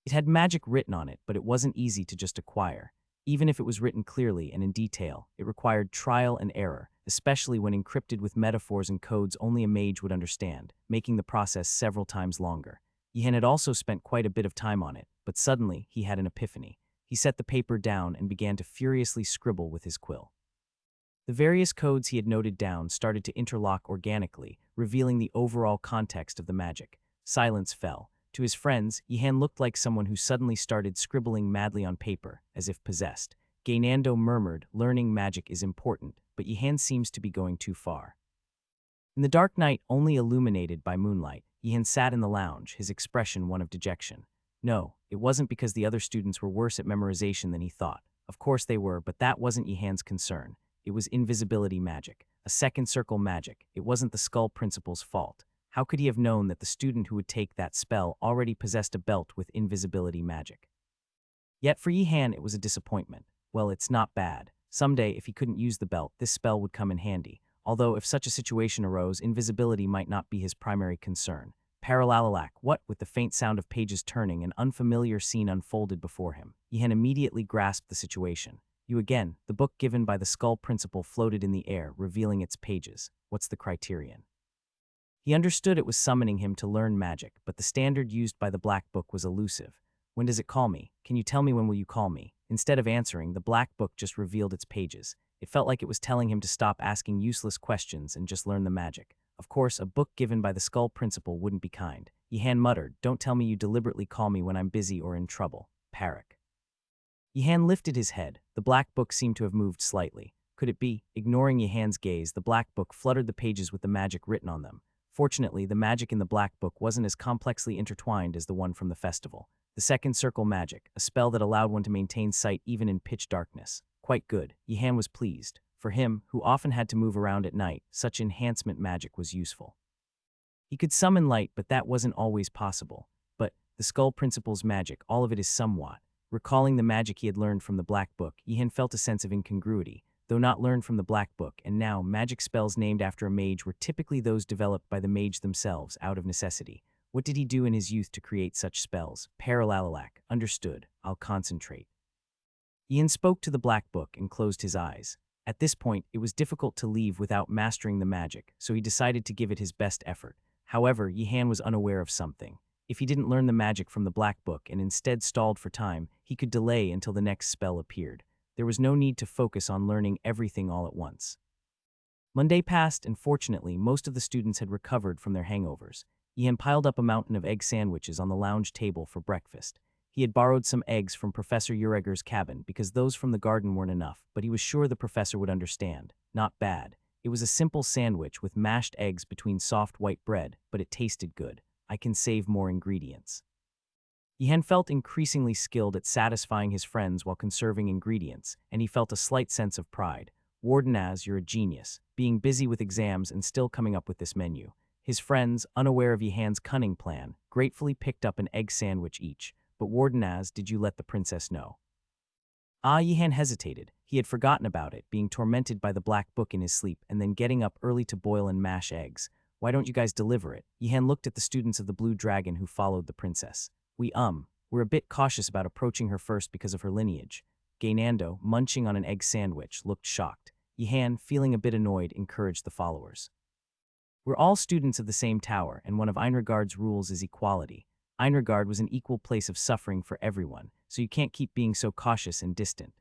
It had magic written on it, but it wasn't easy to just acquire. Even if it was written clearly and in detail, it required trial and error, especially when encrypted with metaphors and codes only a mage would understand, making the process several times longer. Yihan had also spent quite a bit of time on it, but suddenly he had an epiphany. He set the paper down and began to furiously scribble with his quill. The various codes he had noted down started to interlock organically, revealing the overall context of the magic. Silence fell. To his friends, Yihan looked like someone who suddenly started scribbling madly on paper, as if possessed. Gaynando murmured, "Learning magic is important, but Yihan seems to be going too far." In the dark night, only illuminated by moonlight, Yihan sat in the lounge, his expression one of dejection. No, it wasn't because the other students were worse at memorization than he thought. Of course they were, but that wasn't Yihan's concern. It was invisibility magic, a second circle magic. It wasn't the Skull Principal's fault. How could he have known that the student who would take that spell already possessed a belt with invisibility magic? Yet for Yihan, it was a disappointment. Well, it's not bad. Someday, if he couldn't use the belt, this spell would come in handy. Although, if such a situation arose, invisibility might not be his primary concern. Parallelalac, what with the faint sound of pages turning, an unfamiliar scene unfolded before him. Yihan immediately grasped the situation. You again, the book given by the Skull Principal floated in the air, revealing its pages. What's the criterion? He understood it was summoning him to learn magic, but the standard used by the Black Book was elusive. When does it call me? Can you tell me when will you call me? Instead of answering, the Black Book just revealed its pages. It felt like it was telling him to stop asking useless questions and just learn the magic. Of course, a book given by the Skull Principal wouldn't be kind. Yihan muttered, "Don't tell me you deliberately call me when I'm busy or in trouble. Parak." Yihan lifted his head. The Black Book seemed to have moved slightly. Could it be? Ignoring Yihan's gaze, the Black Book fluttered the pages with the magic written on them. Fortunately, the magic in the Black Book wasn't as complexly intertwined as the one from the festival. The second circle magic, a spell that allowed one to maintain sight even in pitch darkness. Quite good. Yihan was pleased. For him, who often had to move around at night, such enhancement magic was useful. He could summon light, but that wasn't always possible. But the Skull Principal's magic, all of it is somewhat. Recalling the magic he had learned from the Black Book, Yihan felt a sense of incongruity. though not learned from the Black Book, and now magic spells named after a mage were typically those developed by the mage themselves out of necessity. What did he do in his youth to create such spells? Parallelac. Understood. I'll concentrate. Ian spoke to the Black Book and closed his eyes. At this point, it was difficult to leave without mastering the magic, so he decided to give it his best effort. However, Yihan was unaware of something. If he didn't learn the magic from the Black Book and instead stalled for time, he could delay until the next spell appeared. There was no need to focus on learning everything all at once. Monday passed, and fortunately, most of the students had recovered from their hangovers. Ian piled up a mountain of egg sandwiches on the lounge table for breakfast. He had borrowed some eggs from Professor Ureger's cabin because those from the garden weren't enough, but he was sure the professor would understand. Not bad. It was a simple sandwich with mashed eggs between soft white bread, but it tasted good. I can save more ingredients. Yihan felt increasingly skilled at satisfying his friends while conserving ingredients, and he felt a slight sense of pride. Wardenaz, you're a genius, being busy with exams and still coming up with this menu. His friends, unaware of Yihan's cunning plan, gratefully picked up an egg sandwich each. But Wardenaz, did you let the princess know? Yihan hesitated. He had forgotten about it, being tormented by the Black Book in his sleep and then getting up early to boil and mash eggs. Why don't you guys deliver it? Yihan looked at the students of the Blue Dragon who followed the princess. We're a bit cautious about approaching her first because of her lineage. Gaynando, munching on an egg sandwich, looked shocked. Yihan, feeling a bit annoyed, encouraged the followers. We're all students of the same tower, and one of Einregard's rules is equality. Einregard was an equal place of suffering for everyone, so you can't keep being so cautious and distant.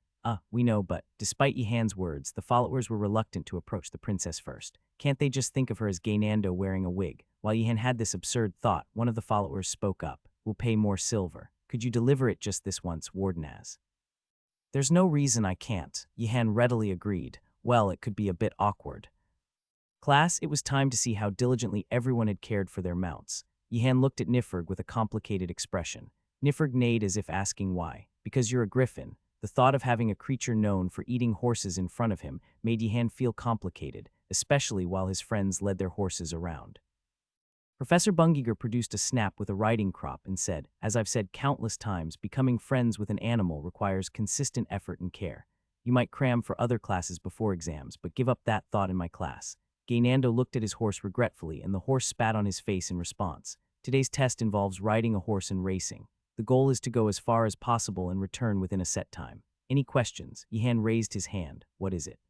We know, but despite Yihan's words, the followers were reluctant to approach the princess first. Can't they just think of her as Gaynando wearing a wig? While Yihan had this absurd thought, one of the followers spoke up. We'll pay more silver. Could you deliver it just this once, Wardenaz? There's no reason I can't, Yihan readily agreed. Well, it could be a bit awkward. Class, it was time to see how diligently everyone had cared for their mounts. Yihan looked at Nifrig with a complicated expression. Nifrig neighed as if asking why. Because you're a griffin. The thought of having a creature known for eating horses in front of him made Yihan feel complicated, especially while his friends led their horses around. Professor Bungiger produced a snap with a riding crop and said, as I've said countless times, becoming friends with an animal requires consistent effort and care. You might cram for other classes before exams, but give up that thought in my class. Gaynando looked at his horse regretfully, and the horse spat on his face in response. Today's test involves riding a horse and racing. The goal is to go as far as possible and return within a set time. Any questions? Yihan raised his hand. What is it?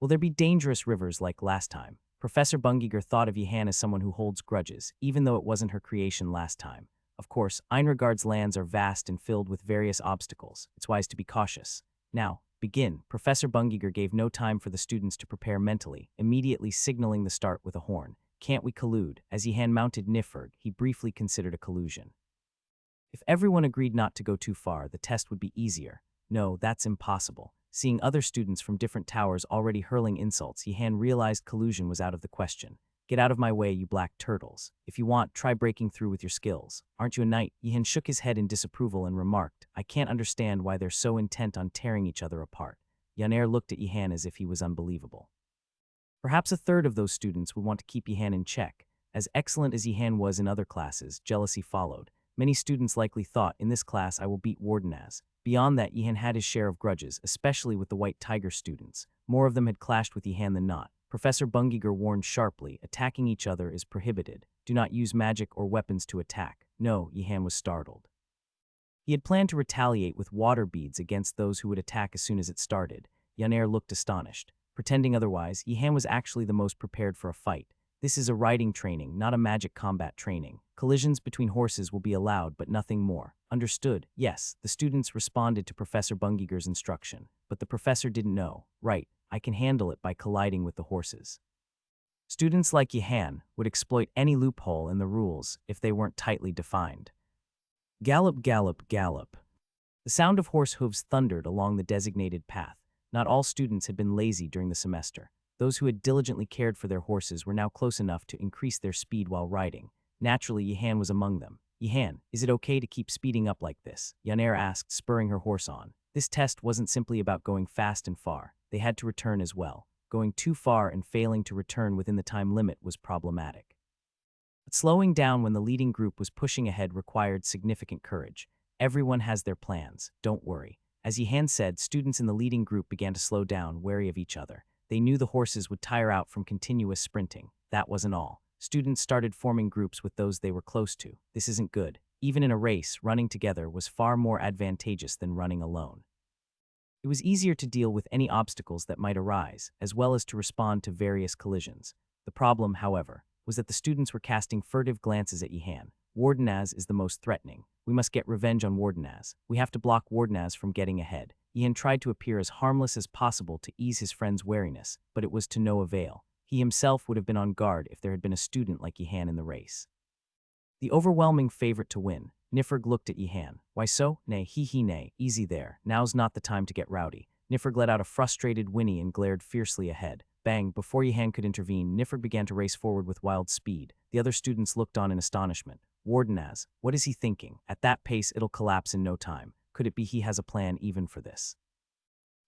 Will there be dangerous rivers like last time? Professor Bungiger thought of Yihan as someone who holds grudges, even though it wasn't her creation last time. Of course, Einregard's lands are vast and filled with various obstacles. It's wise to be cautious. Now, begin. Professor Bungiger gave no time for the students to prepare mentally, immediately signaling the start with a horn. Can't we collude? As Yihan mounted Nifrig, he briefly considered a collusion. If everyone agreed not to go too far, the test would be easier. No, that's impossible. Seeing other students from different towers already hurling insults, Yihan realized collusion was out of the question. Get out of my way, you black turtles. If you want, try breaking through with your skills. Aren't you a knight? Yihan shook his head in disapproval and remarked, I can't understand why they're so intent on tearing each other apart. Yaner looked at Yihan as if he was unbelievable. Perhaps a third of those students would want to keep Yihan in check. As excellent as Yihan was in other classes, jealousy followed. Many students likely thought, in this class I will beat Wardenaz. Beyond that, Yihan had his share of grudges, especially with the White Tiger students. More of them had clashed with Yihan than not. Professor Bungiger warned sharply, attacking each other is prohibited. Do not use magic or weapons to attack. No, Yihan was startled. He had planned to retaliate with water beads against those who would attack as soon as it started. Yaner looked astonished. Pretending otherwise, Yihan was actually the most prepared for a fight. This is a riding training, not a magic combat training. Collisions between horses will be allowed, but nothing more. Understood? Yes, the students responded to Professor Bungiger's instruction. But the professor didn't know. Right, I can handle it by colliding with the horses. Students like Yihan would exploit any loophole in the rules if they weren't tightly defined. Gallop, gallop, gallop. The sound of horse hooves thundered along the designated path. Not all students had been lazy during the semester. Those who had diligently cared for their horses were now close enough to increase their speed while riding. Naturally, Yihan was among them. Yihan, is it okay to keep speeding up like this? Yaner asked, spurring her horse on. This test wasn't simply about going fast and far. They had to return as well. Going too far and failing to return within the time limit was problematic. But slowing down when the leading group was pushing ahead required significant courage. Everyone has their plans, don't worry. As Yihan said, students in the leading group began to slow down, wary of each other. They knew the horses would tire out from continuous sprinting. That wasn't all. Students started forming groups with those they were close to. This isn't good. Even in a race, running together was far more advantageous than running alone. It was easier to deal with any obstacles that might arise, as well as to respond to various collisions. The problem, however, was that the students were casting furtive glances at Yihan. Wardenaz is the most threatening. We must get revenge on Wardenaz. We have to block Wardenaz from getting ahead. Yihan tried to appear as harmless as possible to ease his friend's wariness, but it was to no avail. He himself would have been on guard if there had been a student like Yihan in the race. The overwhelming favorite to win, Nifrig looked at Yihan. Why so? Nay, nay, easy there. Now's not the time to get rowdy. Nifrig let out a frustrated whinny and glared fiercely ahead. Bang, before Yihan could intervene, Nifrig began to race forward with wild speed. The other students looked on in astonishment. Wardenaz, what is he thinking? At that pace, it'll collapse in no time. Could it be he has a plan even for this?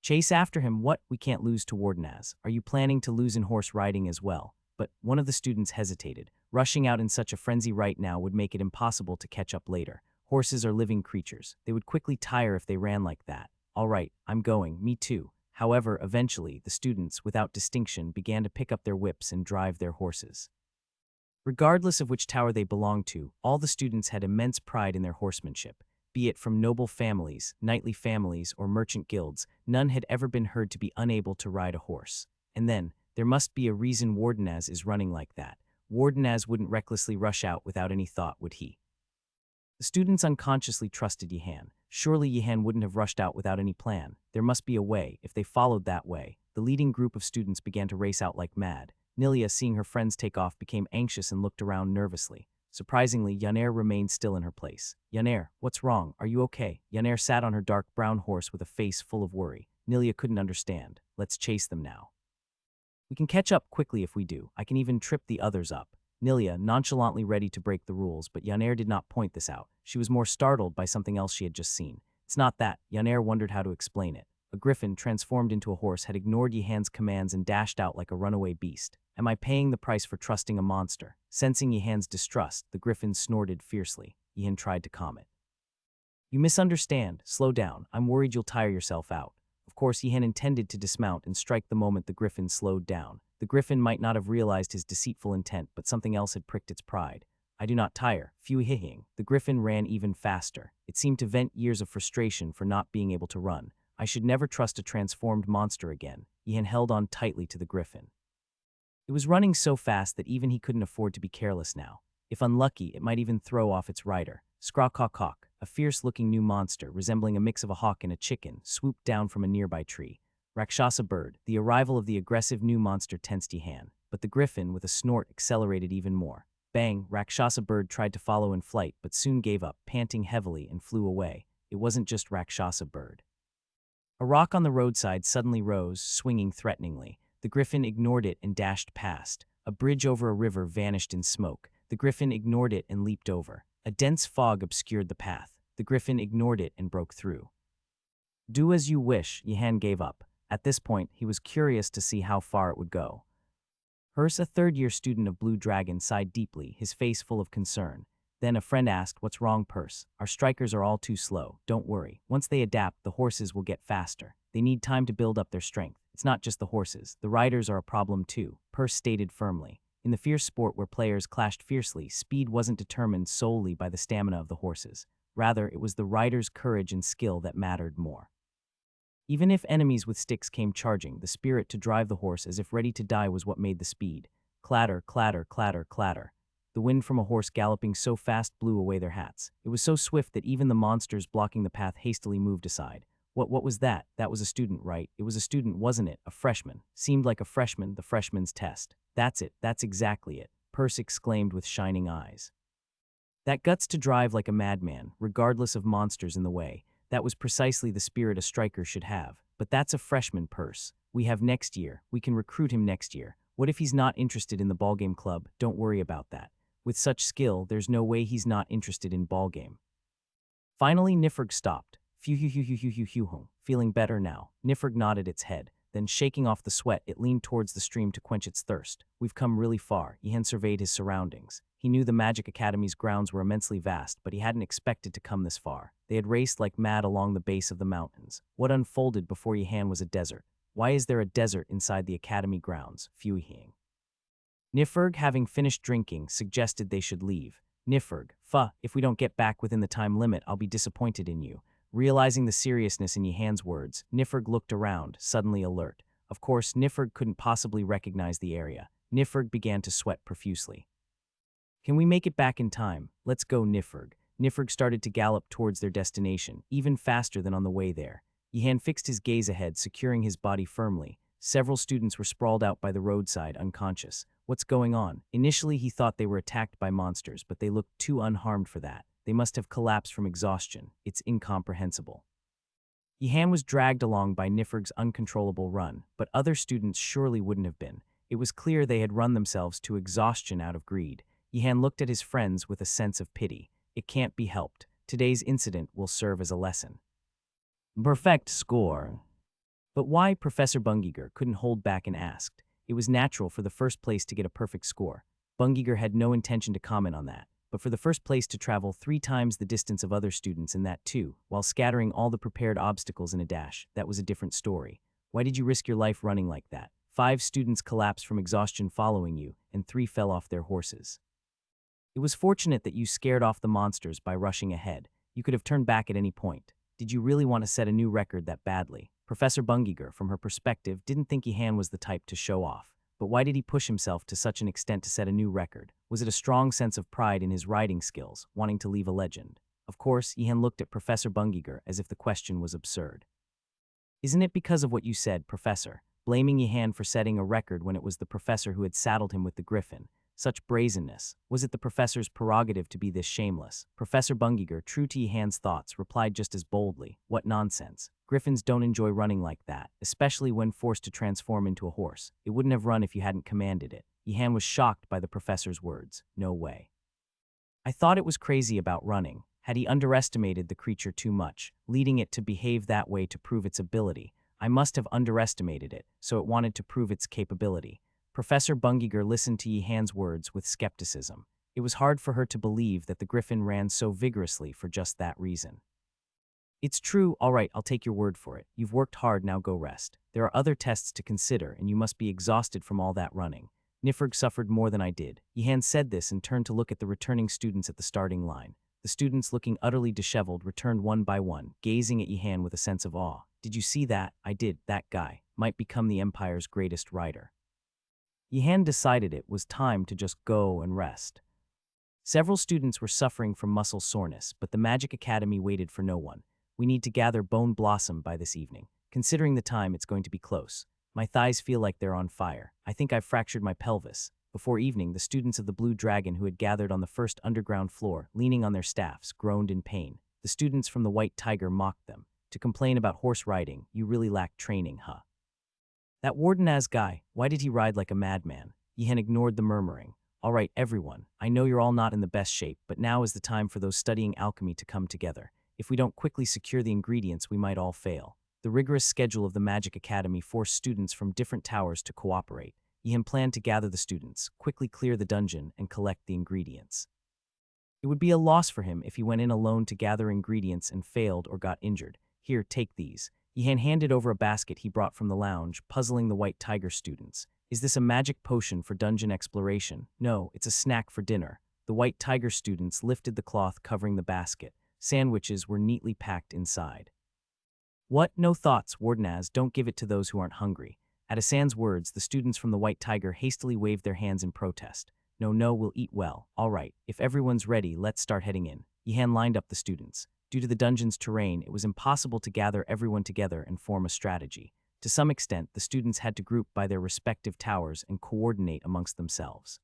Chase after him. What? We can't lose to Wardenaz. Are you planning to lose in horse riding as well? But one of the students hesitated. Rushing out in such a frenzy right now would make it impossible to catch up later. Horses are living creatures. They would quickly tire if they ran like that. All right, I'm going. Me too. However, eventually, the students, without distinction, began to pick up their whips and drive their horses. Regardless of which tower they belonged to, all the students had immense pride in their horsemanship. Be it from noble families, knightly families, or merchant guilds, none had ever been heard to be unable to ride a horse. And then, there must be a reason Wardenaz is running like that. Wardenaz wouldn't recklessly rush out without any thought, would he? The students unconsciously trusted Yihan. Surely Yihan wouldn't have rushed out without any plan. There must be a way. If they followed that way, the leading group of students began to race out like mad. Nilia, seeing her friends take off, became anxious and looked around nervously. Surprisingly, Yaner remained still in her place. Yaner, what's wrong? Are you okay? Yaner sat on her dark brown horse with a face full of worry. Nilia couldn't understand. Let's chase them now. We can catch up quickly if we do. I can even trip the others up. Nilia, nonchalantly ready to break the rules, but Yaner did not point this out. She was more startled by something else she had just seen. It's not that. Yaner wondered how to explain it. A griffin, transformed into a horse, had ignored Yihan's commands and dashed out like a runaway beast. Am I paying the price for trusting a monster? Sensing Yihan's distrust, the griffin snorted fiercely. Yihan tried to calm it. You misunderstand. Slow down. I'm worried you'll tire yourself out. Of course, Yihan intended to dismount and strike the moment the griffin slowed down. The griffin might not have realized his deceitful intent, but something else had pricked its pride. I do not tire. Hihing. The griffin ran even faster. It seemed to vent years of frustration for not being able to run. I should never trust a transformed monster again. Yihan held on tightly to the griffin. It was running so fast that even he couldn't afford to be careless now. If unlucky, it might even throw off its rider. Skrawkawkawk, a fierce-looking new monster resembling a mix of a hawk and a chicken, swooped down from a nearby tree. Rakshasa bird. The arrival of the aggressive new monster tensed Yihan, but the griffin, with a snort, accelerated even more. Bang! Rakshasa bird tried to follow in flight, but soon gave up, panting heavily, and flew away. It wasn't just Rakshasa bird. A rock on the roadside suddenly rose, swinging threateningly. The griffin ignored it and dashed past. A bridge over a river vanished in smoke. The griffin ignored it and leaped over. A dense fog obscured the path. The griffin ignored it and broke through. Do as you wish. Yihan gave up. At this point, he was curious to see how far it would go. Hers, a third-year student of Blue Dragon, sighed deeply, his face full of concern. Then a friend asked, What's wrong, Purse? Our strikers are all too slow. Don't worry. Once they adapt, the horses will get faster. They need time to build up their strength. It's not just the horses. The riders are a problem too, Purse stated firmly. In the fierce sport where players clashed fiercely, speed wasn't determined solely by the stamina of the horses. Rather, it was the riders' courage and skill that mattered more. Even if enemies with sticks came charging, the spirit to drive the horse as if ready to die was what made the speed. Clatter, clatter, clatter, clatter. The wind from a horse galloping so fast blew away their hats. It was so swift that even the monsters blocking the path hastily moved aside. What was that? That was a student, right? It was a student, wasn't it? A freshman. Seemed like a freshman, the freshman's test. That's it. That's exactly it, Purse exclaimed with shining eyes. That guts to drive like a madman, regardless of monsters in the way. That was precisely the spirit a striker should have. But that's a freshman, Purse. We have next year. We can recruit him next year. What if he's not interested in the ballgame club? Don't worry about that. With such skill, there's no way he's not interested in ballgame. Finally, Nifrig stopped. Feeling better now. Nifrig nodded its head. Then, shaking off the sweat, it leaned towards the stream to quench its thirst. We've come really far. Yihan surveyed his surroundings. He knew the Magic Academy's grounds were immensely vast, but he hadn't expected to come this far. They had raced like mad along the base of the mountains. What unfolded before Yihan was a desert. Why is there a desert inside the Academy grounds? Fuihing. Nifurg, having finished drinking, suggested they should leave. Nifurg, if we don't get back within the time limit, I'll be disappointed in you. Realizing the seriousness in Yihan's words, Nifurg looked around, suddenly alert. Of course, Nifurg couldn't possibly recognize the area. Nifurg began to sweat profusely. Can we make it back in time? Let's go, Nifurg. Nifurg started to gallop towards their destination, even faster than on the way there. Yihan fixed his gaze ahead, securing his body firmly. Several students were sprawled out by the roadside, unconscious. What's going on? Initially, he thought they were attacked by monsters, but they looked too unharmed for that. They must have collapsed from exhaustion. It's incomprehensible. Yihan was dragged along by Nifurg's uncontrollable run, but other students surely wouldn't have been. It was clear they had run themselves to exhaustion out of greed. Yihan looked at his friends with a sense of pity. It can't be helped. Today's incident will serve as a lesson. Perfect score. But why? Professor Bungiger couldn't hold back and asked. It was natural for the first place to get a perfect score. Bungiger had no intention to comment on that, but for the first place to travel 3 times the distance of other students and that too, while scattering all the prepared obstacles in a dash, that was a different story. Why did you risk your life running like that? 5 students collapsed from exhaustion following you, and 3 fell off their horses. It was fortunate that you scared off the monsters by rushing ahead. You could have turned back at any point. Did you really want to set a new record that badly? Professor Bungiger, from her perspective, didn't think Yihan was the type to show off. But why did he push himself to such an extent to set a new record? Was it a strong sense of pride in his writing skills, wanting to leave a legend? Of course, Yihan looked at Professor Bungiger as if the question was absurd. Isn't it because of what you said, Professor? Blaming Yihan for setting a record when it was the professor who had saddled him with the griffin. Such brazenness. Was it the professor's prerogative to be this shameless? Professor Bungiger, true to Yihan's thoughts, replied just as boldly. What nonsense. Griffins don't enjoy running like that, especially when forced to transform into a horse. It wouldn't have run if you hadn't commanded it. Yihan was shocked by the professor's words. No way. I thought it was crazy about running. Had he underestimated the creature too much, leading it to behave that way to prove its ability? I must have underestimated it, so it wanted to prove its capability. Professor Bungiger listened to Yihan's words with skepticism. It was hard for her to believe that the griffin ran so vigorously for just that reason. It's true, all right, I'll take your word for it. You've worked hard, now go rest. There are other tests to consider, and you must be exhausted from all that running. Nifurg suffered more than I did. Yihan said this and turned to look at the returning students at the starting line. The students, looking utterly disheveled, returned one by one, gazing at Yihan with a sense of awe. Did you see that? I did. That guy might become the Empire's greatest rider. Yihan decided it was time to just go and rest. Several students were suffering from muscle soreness, but the Magic Academy waited for no one. We need to gather Bone Blossom by this evening. Considering the time, it's going to be close. My thighs feel like they're on fire. I think I've fractured my pelvis. Before evening, the students of the Blue Dragon who had gathered on the first underground floor, leaning on their staffs, groaned in pain. The students from the White Tiger mocked them. To complain about horse riding, you really lack training, huh? That Wardenaz guy, why did he ride like a madman? Yihan ignored the murmuring. All right, everyone, I know you're all not in the best shape, but now is the time for those studying alchemy to come together. If we don't quickly secure the ingredients, we might all fail. The rigorous schedule of the Magic Academy forced students from different towers to cooperate. Yihan planned to gather the students, quickly clear the dungeon, and collect the ingredients. It would be a loss for him if he went in alone to gather ingredients and failed or got injured. Here, take these. Yihan handed over a basket he brought from the lounge, puzzling the White Tiger students. Is this a magic potion for dungeon exploration? No, it's a snack for dinner. The White Tiger students lifted the cloth covering the basket. Sandwiches were neatly packed inside. What? No thoughts, Wardenaz. Don't give it to those who aren't hungry. At Asan's words, the students from the White Tiger hastily waved their hands in protest. No, we'll eat well. All right, if everyone's ready, let's start heading in. Yihan lined up the students. Due to the dungeon's terrain, it was impossible to gather everyone together and form a strategy. To some extent, the students had to group by their respective towers and coordinate amongst themselves.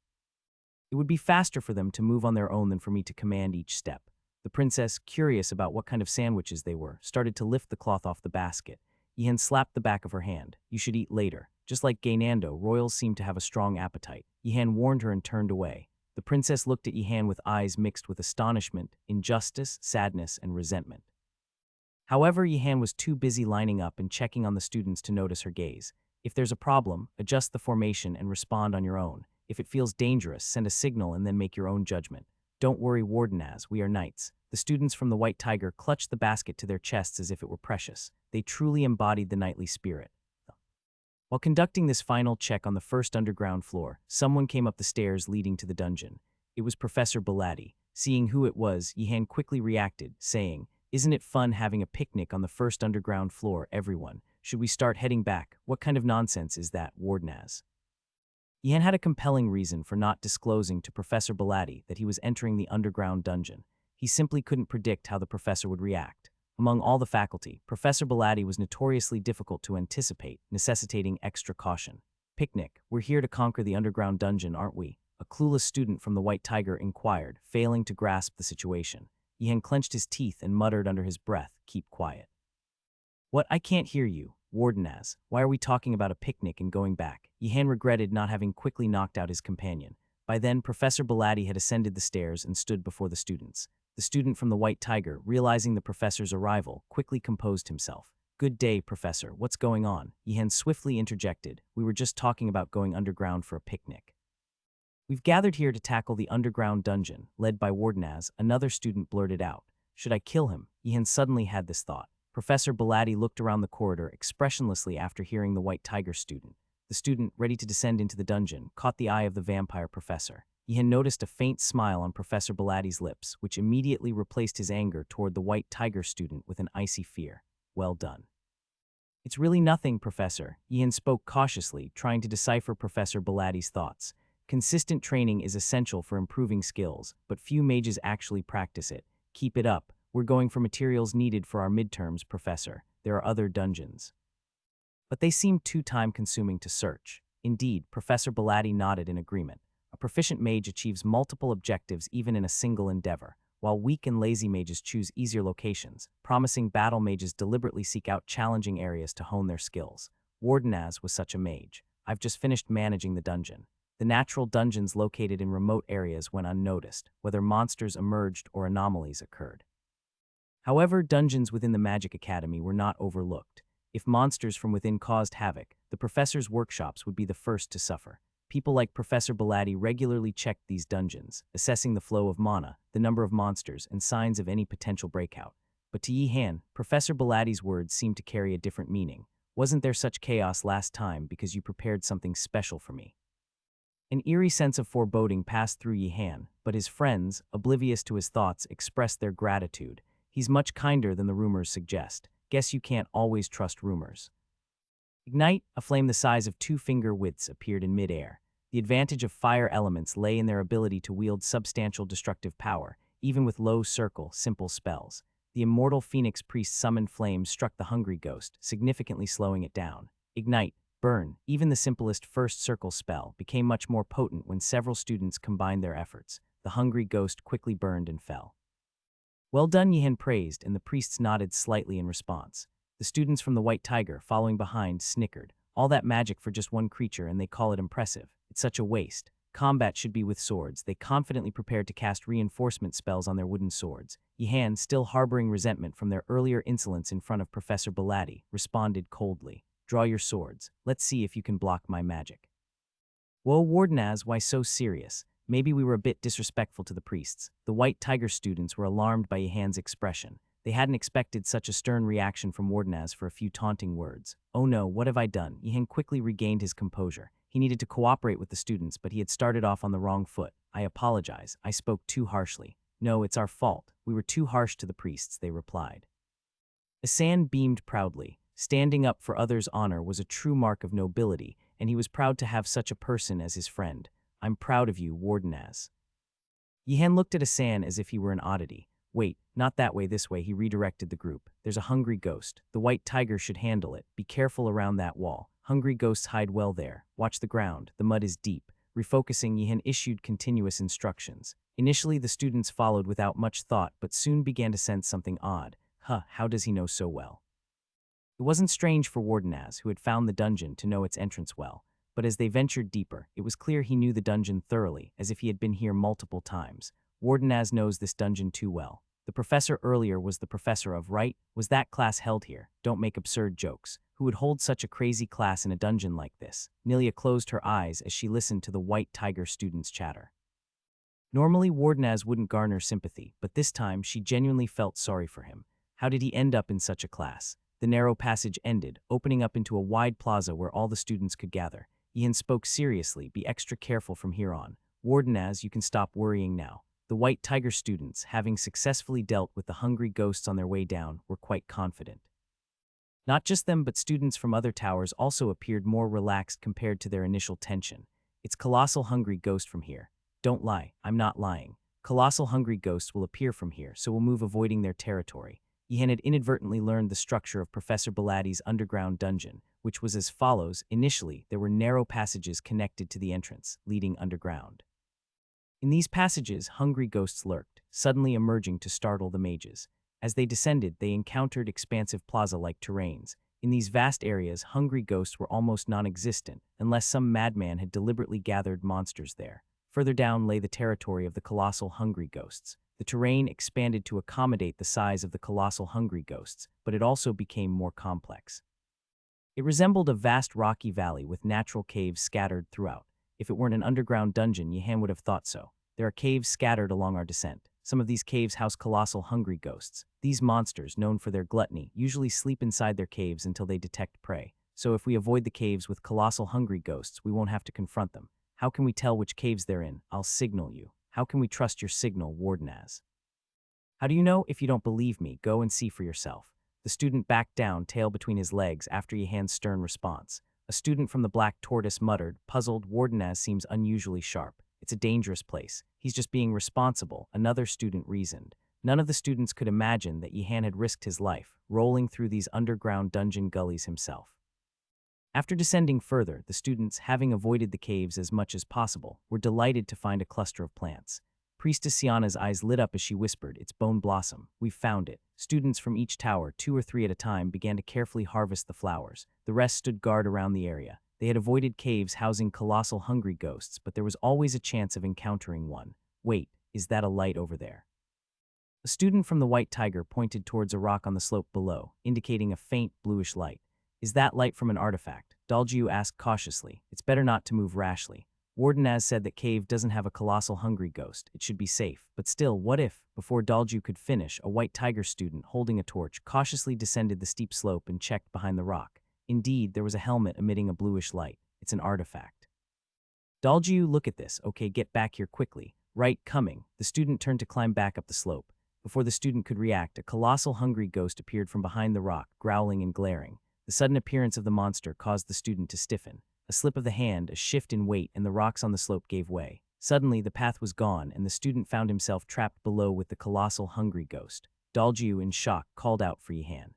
It would be faster for them to move on their own than for me to command each step. The princess, curious about what kind of sandwiches they were, started to lift the cloth off the basket. Yihan slapped the back of her hand. You should eat later. Just like Gaynando, royals seem to have a strong appetite. Yihan warned her and turned away. The princess looked at Yihan with eyes mixed with astonishment, injustice, sadness, and resentment. However, Yihan was too busy lining up and checking on the students to notice her gaze. If there's a problem, adjust the formation and respond on your own. If it feels dangerous, send a signal and then make your own judgment. Don't worry, Wardenaz, we are knights. The students from the White Tiger clutched the basket to their chests as if it were precious. They truly embodied the knightly spirit. While conducting this final check on the first underground floor, someone came up the stairs leading to the dungeon. It was Professor Belatti. Seeing who it was, Yihan quickly reacted, saying, "Isn't it fun having a picnic on the first underground floor, everyone? Should we start heading back? What kind of nonsense is that, Wardenaz?" Yihan had a compelling reason for not disclosing to Professor Belatti that he was entering the underground dungeon. He simply couldn't predict how the professor would react. Among all the faculty, Professor Belatti was notoriously difficult to anticipate, necessitating extra caution. "Picnic, we're here to conquer the underground dungeon, aren't we?" A clueless student from the White Tiger inquired, failing to grasp the situation. Yihan clenched his teeth and muttered under his breath, "Keep quiet." "What? I can't hear you, Wardenaz. Why are we talking about a picnic and going back?" Yihan regretted not having quickly knocked out his companion. By then, Professor Belatti had ascended the stairs and stood before the students. The student from the White Tiger, realizing the professor's arrival, quickly composed himself. "Good day, Professor. What's going on?" Yihan swiftly interjected. "We were just talking about going underground for a picnic." "We've gathered here to tackle the underground dungeon," led by Wardenaz, another student blurted out. "Should I kill him?" Yihan suddenly had this thought. Professor Belatti looked around the corridor expressionlessly after hearing the White Tiger student. The student, ready to descend into the dungeon, caught the eye of the vampire professor. Yihan noticed a faint smile on Professor Belatti's lips, which immediately replaced his anger toward the White Tiger student with an icy fear. "Well done." "It's really nothing, Professor." Yihan spoke cautiously, trying to decipher Professor Belatti's thoughts. "Consistent training is essential for improving skills, but few mages actually practice it. Keep it up. We're going for materials needed for our midterms, Professor. There are other dungeons." But they seemed too time-consuming to search. Indeed, Professor Belatti nodded in agreement. A proficient mage achieves multiple objectives even in a single endeavor, while weak and lazy mages choose easier locations. Promising battle mages deliberately seek out challenging areas to hone their skills. Wardenaz was such a mage. "I've just finished managing the dungeon." The natural dungeons located in remote areas went unnoticed, whether monsters emerged or anomalies occurred. However, dungeons within the Magic Academy were not overlooked. If monsters from within caused havoc, the professor's workshops would be the first to suffer. People like Professor Belatti regularly checked these dungeons, assessing the flow of mana, the number of monsters, and signs of any potential breakout. But to Yihan, Professor Belatti's words seemed to carry a different meaning. "Wasn't there such chaos last time because you prepared something special for me?" An eerie sense of foreboding passed through Yihan, but his friends, oblivious to his thoughts, expressed their gratitude. "He's much kinder than the rumors suggest. Guess you can't always trust rumors." Ignite, a flame the size of 2 finger widths, appeared in midair. The advantage of fire elements lay in their ability to wield substantial destructive power, even with low circle, simple spells. The immortal Phoenix Priest summoned flames struck the hungry ghost, significantly slowing it down. Ignite, burn, even the simplest first circle spell, became much more potent when several students combined their efforts. The hungry ghost quickly burned and fell. "Well done," Yihan praised, and the priests nodded slightly in response. The students from the White Tiger, following behind, snickered. "All that magic for just one creature, and they call it impressive. It's such a waste. Combat should be with swords." They confidently prepared to cast reinforcement spells on their wooden swords. Yihan, still harboring resentment from their earlier insolence in front of Professor Belatti, responded coldly. "Draw your swords. Let's see if you can block my magic." "Whoa, Wardenaz, why so serious? Maybe we were a bit disrespectful to the priests." The White Tiger students were alarmed by Yihan's expression. They hadn't expected such a stern reaction from Wardenaz for a few taunting words. "Oh no, what have I done?" Yihan quickly regained his composure. He needed to cooperate with the students, but he had started off on the wrong foot. "I apologize. I spoke too harshly." "No, it's our fault. We were too harsh to the priests," they replied. Asan beamed proudly. Standing up for others' honor was a true mark of nobility, and he was proud to have such a person as his friend. "I'm proud of you, Wardenaz." Yihan looked at Asan as if he were an oddity. "Wait, not that way, this way," he redirected the group. "There's a hungry ghost. The White Tiger should handle it. Be careful around that wall. Hungry ghosts hide well there. Watch the ground. The mud is deep." Refocusing, Yihan issued continuous instructions. Initially, the students followed without much thought, but soon began to sense something odd. How does he know so well? It wasn't strange for Wardenaz, who had found the dungeon, to know its entrance well. But as they ventured deeper, it was clear he knew the dungeon thoroughly, as if he had been here multiple times. "Wardenaz knows this dungeon too well." The professor earlier was the professor of, right? Was that class held here? Don't make absurd jokes. Who would hold such a crazy class in a dungeon like this? Nelia closed her eyes as she listened to the white tiger students' chatter. Normally, Wardenaz wouldn't garner sympathy, but this time she genuinely felt sorry for him. How did he end up in such a class? The narrow passage ended, opening up into a wide plaza where all the students could gather. Ian spoke seriously, be extra careful from here on. Wardenaz, you can stop worrying now. The White Tiger students, having successfully dealt with the hungry ghosts on their way down, were quite confident. Not just them, but students from other towers also appeared more relaxed compared to their initial tension. It's colossal hungry ghost from here. Don't lie, I'm not lying. Colossal hungry ghosts will appear from here, so we'll move avoiding their territory. Ihan had inadvertently learned the structure of Professor Biladdy's underground dungeon, which was as follows. Initially, there were narrow passages connected to the entrance, leading underground. In these passages, hungry ghosts lurked, suddenly emerging to startle the mages. As they descended, they encountered expansive plaza-like terrains. In these vast areas, hungry ghosts were almost non-existent, unless some madman had deliberately gathered monsters there. Further down lay the territory of the colossal hungry ghosts. The terrain expanded to accommodate the size of the colossal hungry ghosts, but it also became more complex. It resembled a vast rocky valley with natural caves scattered throughout. If it weren't an underground dungeon, Yehan would have thought so. There are caves scattered along our descent. Some of these caves house colossal hungry ghosts. These monsters, known for their gluttony, usually sleep inside their caves until they detect prey. So if we avoid the caves with colossal hungry ghosts, we won't have to confront them. How can we tell which caves they're in? I'll signal you. How can we trust your signal, Wardenaz? How do you know? If you don't believe me, go and see for yourself. The student backed down, tail between his legs, after Yehan's stern response. A student from the Black Tortoise muttered, puzzled, Wardenaz seems unusually sharp. It's a dangerous place. He's just being responsible, another student reasoned. None of the students could imagine that Yehan had risked his life, rolling through these underground dungeon gullies himself. After descending further, the students, having avoided the caves as much as possible, were delighted to find a cluster of plants. Priestess Siana's eyes lit up as she whispered, it's bone blossom. We've found it. Students from each tower, 2 or 3 at a time, began to carefully harvest the flowers. The rest stood guard around the area. They had avoided caves housing colossal hungry ghosts, but there was always a chance of encountering one. Wait, is that a light over there? A student from the White Tiger pointed towards a rock on the slope below, indicating a faint bluish light. Is that light from an artifact? Daljiu asked cautiously. It's better not to move rashly. Wardenaz said that cave doesn't have a colossal hungry ghost. It should be safe. But still, what if, before Daljiu could finish, a White Tiger student holding a torch cautiously descended the steep slope and checked behind the rock. Indeed, there was a helmet emitting a bluish light. It's an artifact. Daljiu, look at this. Okay, get back here quickly. Right, coming. The student turned to climb back up the slope. Before the student could react, a colossal hungry ghost appeared from behind the rock, growling and glaring. The sudden appearance of the monster caused the student to stiffen. A slip of the hand, a shift in weight, and the rocks on the slope gave way. Suddenly, the path was gone, and the student found himself trapped below with the colossal hungry ghost. Daljiu, in shock, called out for Yehan.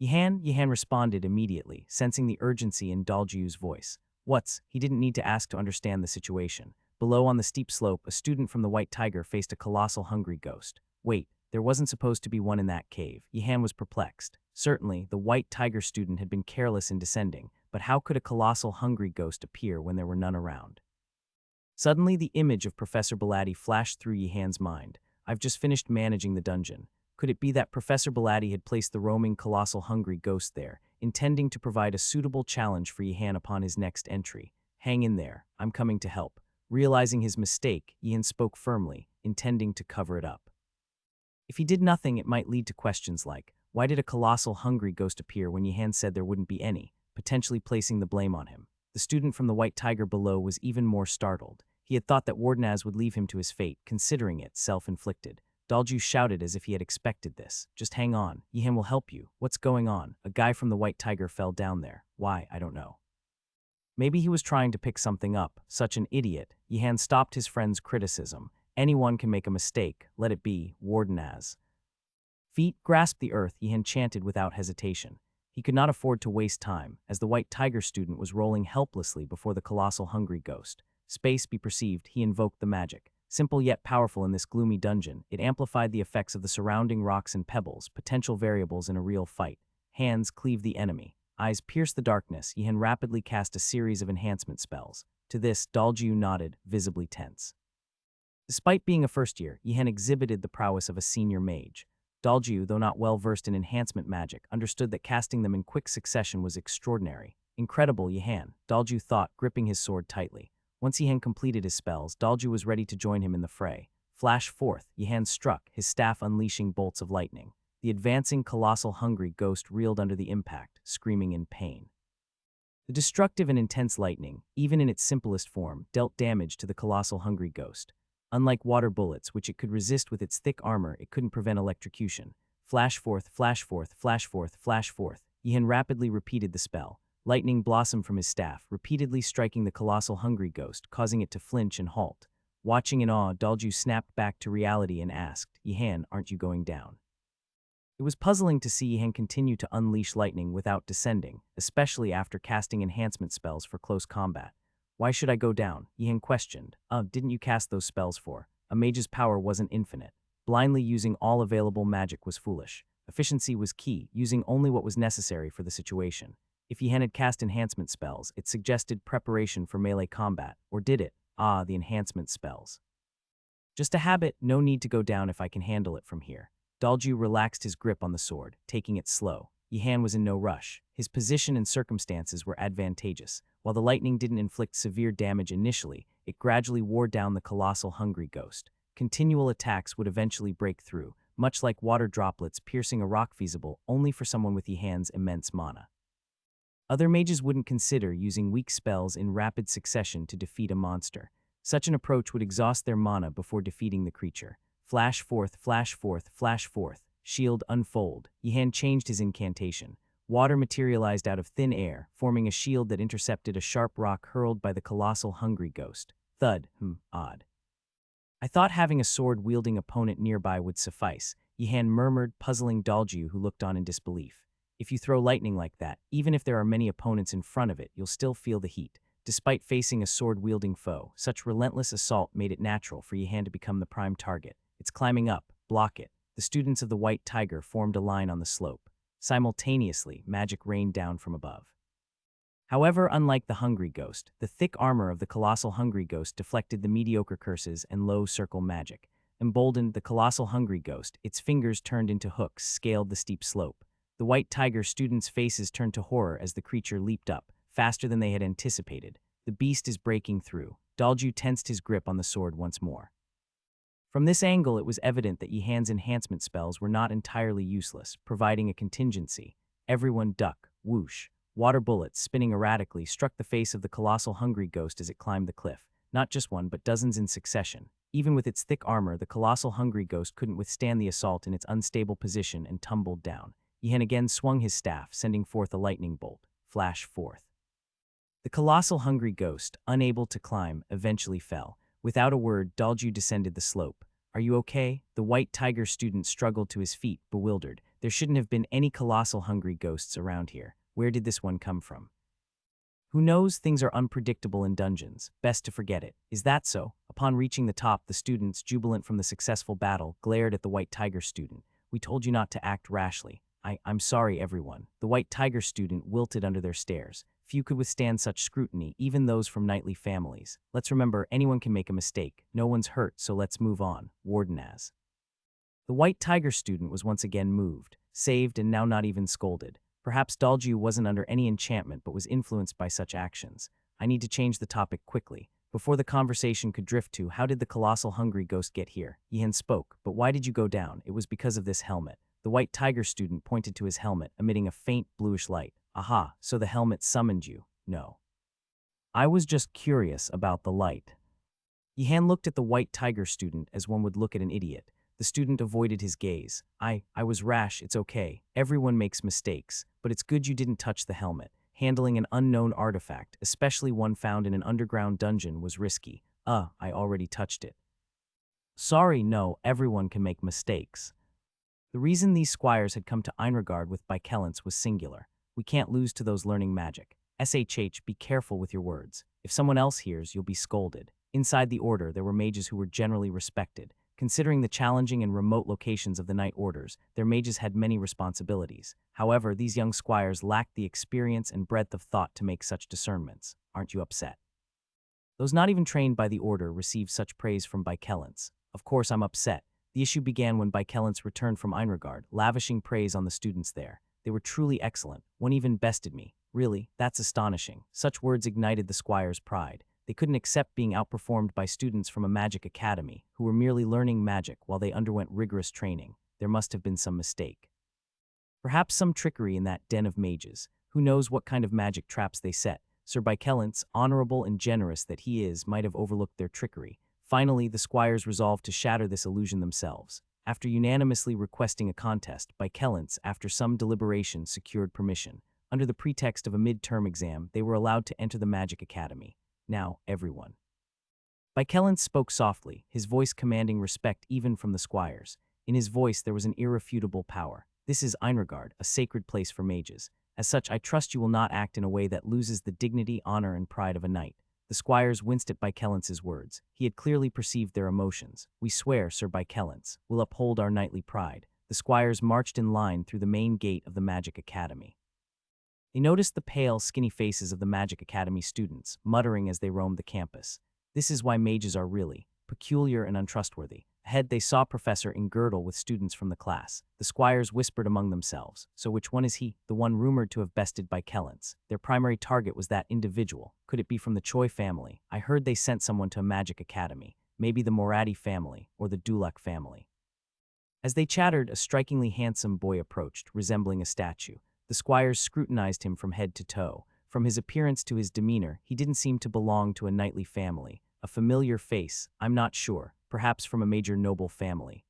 Yehan responded immediately, sensing the urgency in Daljiu's voice. What's? He didn't need to ask to understand the situation. Below on the steep slope, a student from the White Tiger faced a colossal hungry ghost. Wait, there wasn't supposed to be one in that cave. Yehan was perplexed. Certainly, the White Tiger student had been careless in descending, but how could a colossal hungry ghost appear when there were none around? Suddenly, the image of Professor Biladdy flashed through Yehan's mind. I've just finished managing the dungeon. Could it be that Professor Biladdy had placed the roaming colossal hungry ghost there, intending to provide a suitable challenge for Yehan upon his next entry? Hang in there, I'm coming to help. Realizing his mistake, Yehan spoke firmly, intending to cover it up. If he did nothing, it might lead to questions like, why did a colossal hungry ghost appear when Yehan said there wouldn't be any, potentially placing the blame on him? The student from the White Tiger below was even more startled. He had thought that Wardenaz would leave him to his fate, considering it self-inflicted. Daljiu shouted as if he had expected this. Just hang on, Yehan will help you. What's going on? A guy from the White Tiger fell down there. Why, I don't know. Maybe he was trying to pick something up. Such an idiot. Yehan stopped his friend's criticism. Anyone can make a mistake. Let it be, Wardenaz. Feet grasped the earth, Yehan chanted without hesitation. He could not afford to waste time, as the White Tiger student was rolling helplessly before the colossal hungry ghost. Space be perceived, he invoked the magic. Simple yet powerful in this gloomy dungeon, it amplified the effects of the surrounding rocks and pebbles, potential variables in a real fight. Hands cleave the enemy. Eyes pierce the darkness. Yehan rapidly cast a series of enhancement spells. To this, Daljiu nodded, visibly tense. Despite being a first year, Yihan exhibited the prowess of a senior mage. Dalju, though not well versed in enhancement magic, understood that casting them in quick succession was extraordinary. Incredible, Yihan, Dalju thought, gripping his sword tightly. Once Yihan completed his spells, Dalju was ready to join him in the fray. Flash forth, Yihan struck, his staff unleashing bolts of lightning. The advancing colossal hungry ghost reeled under the impact, screaming in pain. The destructive and intense lightning, even in its simplest form, dealt damage to the colossal hungry ghost. Unlike water bullets, which it could resist with its thick armor, it couldn't prevent electrocution. Flash forth, flash forth, flash forth, flash forth. Yihan rapidly repeated the spell. Lightning blossomed from his staff, repeatedly striking the colossal hungry ghost, causing it to flinch and halt. Watching in awe, Dalju snapped back to reality and asked, "Yihan, aren't you going down?" It was puzzling to see Yihan continue to unleash lightning without descending, especially after casting enhancement spells for close combat. "Why should I go down?" Yihan questioned. Didn't you cast those spells for?" A mage's power wasn't infinite. Blindly using all available magic was foolish. Efficiency was key, using only what was necessary for the situation. If Yihan had cast enhancement spells, it suggested preparation for melee combat, or did it? The enhancement spells. "Just a habit, no need to go down if I can handle it from here." Dalju relaxed his grip on the sword, taking it slow. Yihan was in no rush. His position and circumstances were advantageous. While the lightning didn't inflict severe damage initially, it gradually wore down the colossal hungry ghost. Continual attacks would eventually break through, much like water droplets piercing a rock, feasible only for someone with Yihan's immense mana. Other mages wouldn't consider using weak spells in rapid succession to defeat a monster. Such an approach would exhaust their mana before defeating the creature. Flash forth, flash forth, flash forth. Shield unfold. Yihan changed his incantation. Water materialized out of thin air, forming a shield that intercepted a sharp rock hurled by the colossal hungry ghost. Thud. Odd. "I thought having a sword-wielding opponent nearby would suffice," Yihan murmured, puzzling Dalju, who looked on in disbelief. "If you throw lightning like that, even if there are many opponents in front of it, you'll still feel the heat." Despite facing a sword-wielding foe, such relentless assault made it natural for Yihan to become the prime target. "It's climbing up. Block it." The students of the White Tiger formed a line on the slope. Simultaneously, magic rained down from above. However, unlike the hungry ghost, the thick armor of the colossal hungry ghost deflected the mediocre curses and low circle magic. Emboldened, the colossal hungry ghost, its fingers turned into hooks, scaled the steep slope. The White Tiger students' faces turned to horror as the creature leaped up, faster than they had anticipated. The beast is breaking through. Dalju tensed his grip on the sword once more. From this angle, it was evident that Yihan's enhancement spells were not entirely useless, providing a contingency. Everyone duck, whoosh. Water bullets, spinning erratically, struck the face of the colossal hungry ghost as it climbed the cliff. Not just one, but dozens in succession. Even with its thick armor, the colossal hungry ghost couldn't withstand the assault in its unstable position and tumbled down. Yihan again swung his staff, sending forth a lightning bolt. Flash forth. The colossal hungry ghost, unable to climb, eventually fell. Without a word, Dalju descended the slope. "Are you okay?" The White Tiger student struggled to his feet, bewildered. There shouldn't have been any colossal hungry ghosts around here. Where did this one come from? "Who knows? Things are unpredictable in dungeons. Best to forget it." "Is that so?" Upon reaching the top, the students, jubilant from the successful battle, glared at the White Tiger student. "We told you not to act rashly." I'm sorry, everyone." The White Tiger student wilted under their stares. Few could withstand such scrutiny, even those from knightly families. "Let's remember, anyone can make a mistake. No one's hurt, so let's move on." Warden as. The White Tiger student was once again moved, saved, and now not even scolded. Perhaps Dalju wasn't under any enchantment but was influenced by such actions. "I need to change the topic quickly." Before the conversation could drift to, "How did the colossal hungry ghost get here?" Yihan spoke. "But why did you go down?" "It was because of this helmet." The White Tiger student pointed to his helmet, emitting a faint bluish light. "Aha, so the helmet summoned you." "No. I was just curious about the light." Yihan looked at the White Tiger student as one would look at an idiot. The student avoided his gaze. I was rash, it's okay. Everyone makes mistakes, but it's good you didn't touch the helmet. Handling an unknown artifact, especially one found in an underground dungeon, was risky. I already touched it." "Sorry, no, everyone can make mistakes." The reason these squires had come to Einregard with Bikellence was singular. "We can't lose to those learning magic. Be careful with your words. If someone else hears, you'll be scolded." Inside the order, there were mages who were generally respected. Considering the challenging and remote locations of the Night Orders, their mages had many responsibilities. However, these young squires lacked the experience and breadth of thought to make such discernments. "Aren't you upset?" Those not even trained by the order received such praise from Baikelance. Of course, I'm upset. The issue began when Baikelance returned from Einregard, lavishing praise on the students there. They were truly excellent. One even bested me. Really, that's astonishing. Such words ignited the squire's pride. They couldn't accept being outperformed by students from a magic academy who were merely learning magic while they underwent rigorous training. There must have been some mistake. Perhaps some trickery in that den of mages. Who knows what kind of magic traps they set? Sir Baikelance, honorable and generous that he is, might have overlooked their trickery. Finally, the squires resolved to shatter this illusion themselves. After unanimously requesting a contest, Baikelance, after some deliberation, secured permission. Under the pretext of a mid-term exam, they were allowed to enter the Magic Academy. Now, everyone. Baikelance spoke softly, his voice commanding respect even from the squires. In his voice there was an irrefutable power. This is Einregard, a sacred place for mages. As such, I trust you will not act in a way that loses the dignity, honor, and pride of a knight. The squires winced at Baikelance's words. He had clearly perceived their emotions. We swear, Sir Baikelance, will uphold our knightly pride. The squires marched in line through the main gate of the Magic Academy. They noticed the pale, skinny faces of the Magic Academy students, muttering as they roamed the campus. This is why mages are really peculiar and untrustworthy. Ahead, they saw Professor Ingerdle with students from the class. The squires whispered among themselves. So which one is he? The one rumored to have bested Baikelance. Their primary target was that individual. Could it be from the Choi family? I heard they sent someone to a magic academy. Maybe the Moradi family or the Dulak family. As they chattered, a strikingly handsome boy approached, resembling a statue. The squires scrutinized him from head to toe. From his appearance to his demeanor, he didn't seem to belong to a knightly family. A familiar face, I'm not sure, perhaps from a major noble family.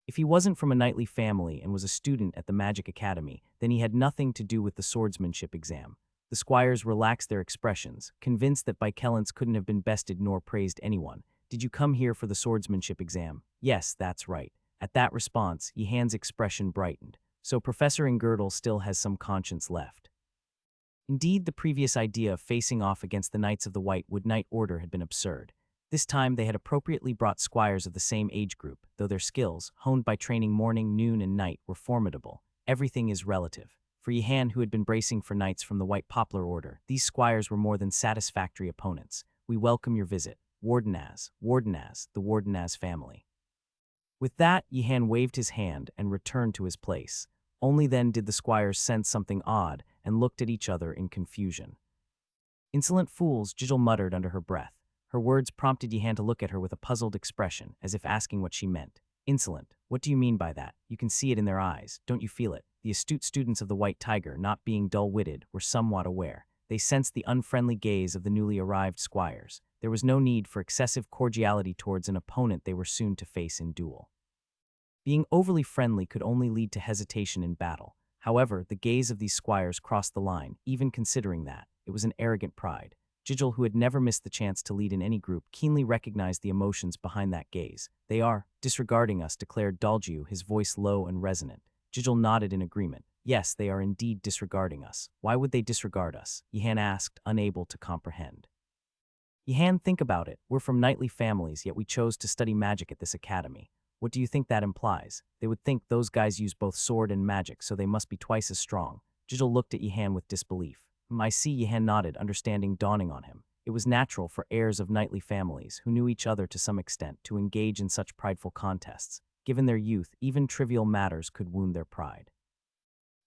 If he wasn't from a knightly family and was a student at the Magic Academy, then he had nothing to do with the swordsmanship exam. The squires relaxed their expressions, convinced that Baikelance couldn't have been bested nor praised anyone. Did you come here for the swordsmanship exam? Yes, that's right. At that response, Yehan's expression brightened. So Professor Ingerdle still has some conscience left. Indeed, the previous idea of facing off against the Knights of the White Wood Knight Order had been absurd. This time they had appropriately brought squires of the same age group, though their skills, honed by training morning, noon, and night, were formidable. Everything is relative. For Yehan, who had been bracing for knights from the White Poplar Order, these squires were more than satisfactory opponents. We welcome your visit. Wardenaz, the Wardenaz family. With that, Yehan waved his hand and returned to his place. Only then did the squires sense something odd and looked at each other in confusion. Insolent fools, Jijil muttered under her breath. Her words prompted Yehan to look at her with a puzzled expression, as if asking what she meant. Insolent, what do you mean by that? You can see it in their eyes, don't you feel it? The astute students of the White Tiger, not being dull-witted, were somewhat aware. They sensed the unfriendly gaze of the newly arrived squires. There was no need for excessive cordiality towards an opponent they were soon to face in duel. Being overly friendly could only lead to hesitation in battle. However, the gaze of these squires crossed the line, even considering that. It was an arrogant pride. Jijil, who had never missed the chance to lead in any group, keenly recognized the emotions behind that gaze. They are disregarding us, declared Daljiu, his voice low and resonant. Jijil nodded in agreement. Yes, they are indeed disregarding us. Why would they disregard us? Yehan asked, unable to comprehend. Yehan, think about it. We're from knightly families, yet we chose to study magic at this academy. What do you think that implies? They would think those guys use both sword and magic, so they must be twice as strong. Jijil looked at Yehan with disbelief. I see, Yehan nodded, understanding dawning on him. It was natural for heirs of knightly families, who knew each other to some extent, to engage in such prideful contests. Given their youth, even trivial matters could wound their pride.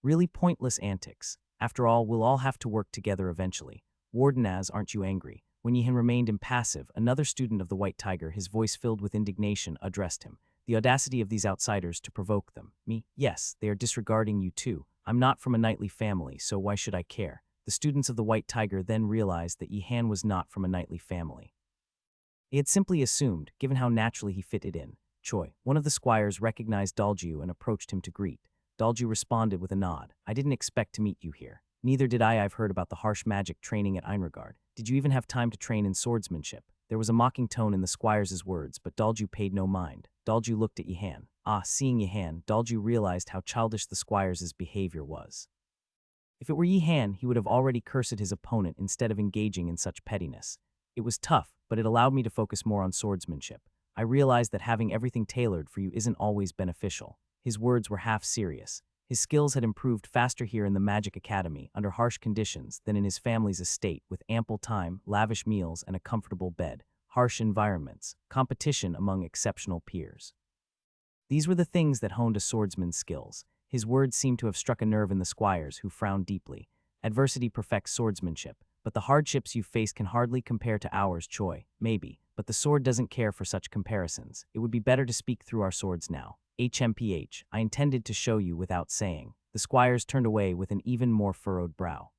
Really pointless antics. After all, we'll all have to work together eventually. Wardenaz, aren't you angry? When Yehan remained impassive, another student of the White Tiger, his voice filled with indignation, addressed him. The audacity of these outsiders to provoke them. Me? Yes, they are disregarding you too. I'm not from a knightly family, so why should I care? The students of the White Tiger then realized that Yehan was not from a knightly family. They had simply assumed, given how naturally he fitted in. Choi, one of the squires, recognized Daljiu and approached him to greet. Daljiu responded with a nod. I didn't expect to meet you here. Neither did I. I've heard about the harsh magic training at Einregard. Did you even have time to train in swordsmanship? There was a mocking tone in the squires' words, but Daljiu paid no mind. Daljiu looked at Yehan. Seeing Yehan, Daljiu realized how childish the squires' behavior was. If it were Yehan, he would have already cursed his opponent instead of engaging in such pettiness. It was tough, but it allowed me to focus more on swordsmanship. I realized that having everything tailored for you isn't always beneficial. His words were half serious. His skills had improved faster here in the Magic Academy under harsh conditions than in his family's estate with ample time, lavish meals, and a comfortable bed, harsh environments, competition among exceptional peers. These were the things that honed a swordsman's skills. His words seemed to have struck a nerve in the squires, who frowned deeply. Adversity perfects swordsmanship, but the hardships you face can hardly compare to ours, Choi. Maybe, but the sword doesn't care for such comparisons. It would be better to speak through our swords now. HMPH, I intended to show you without saying. The squires turned away with an even more furrowed brow.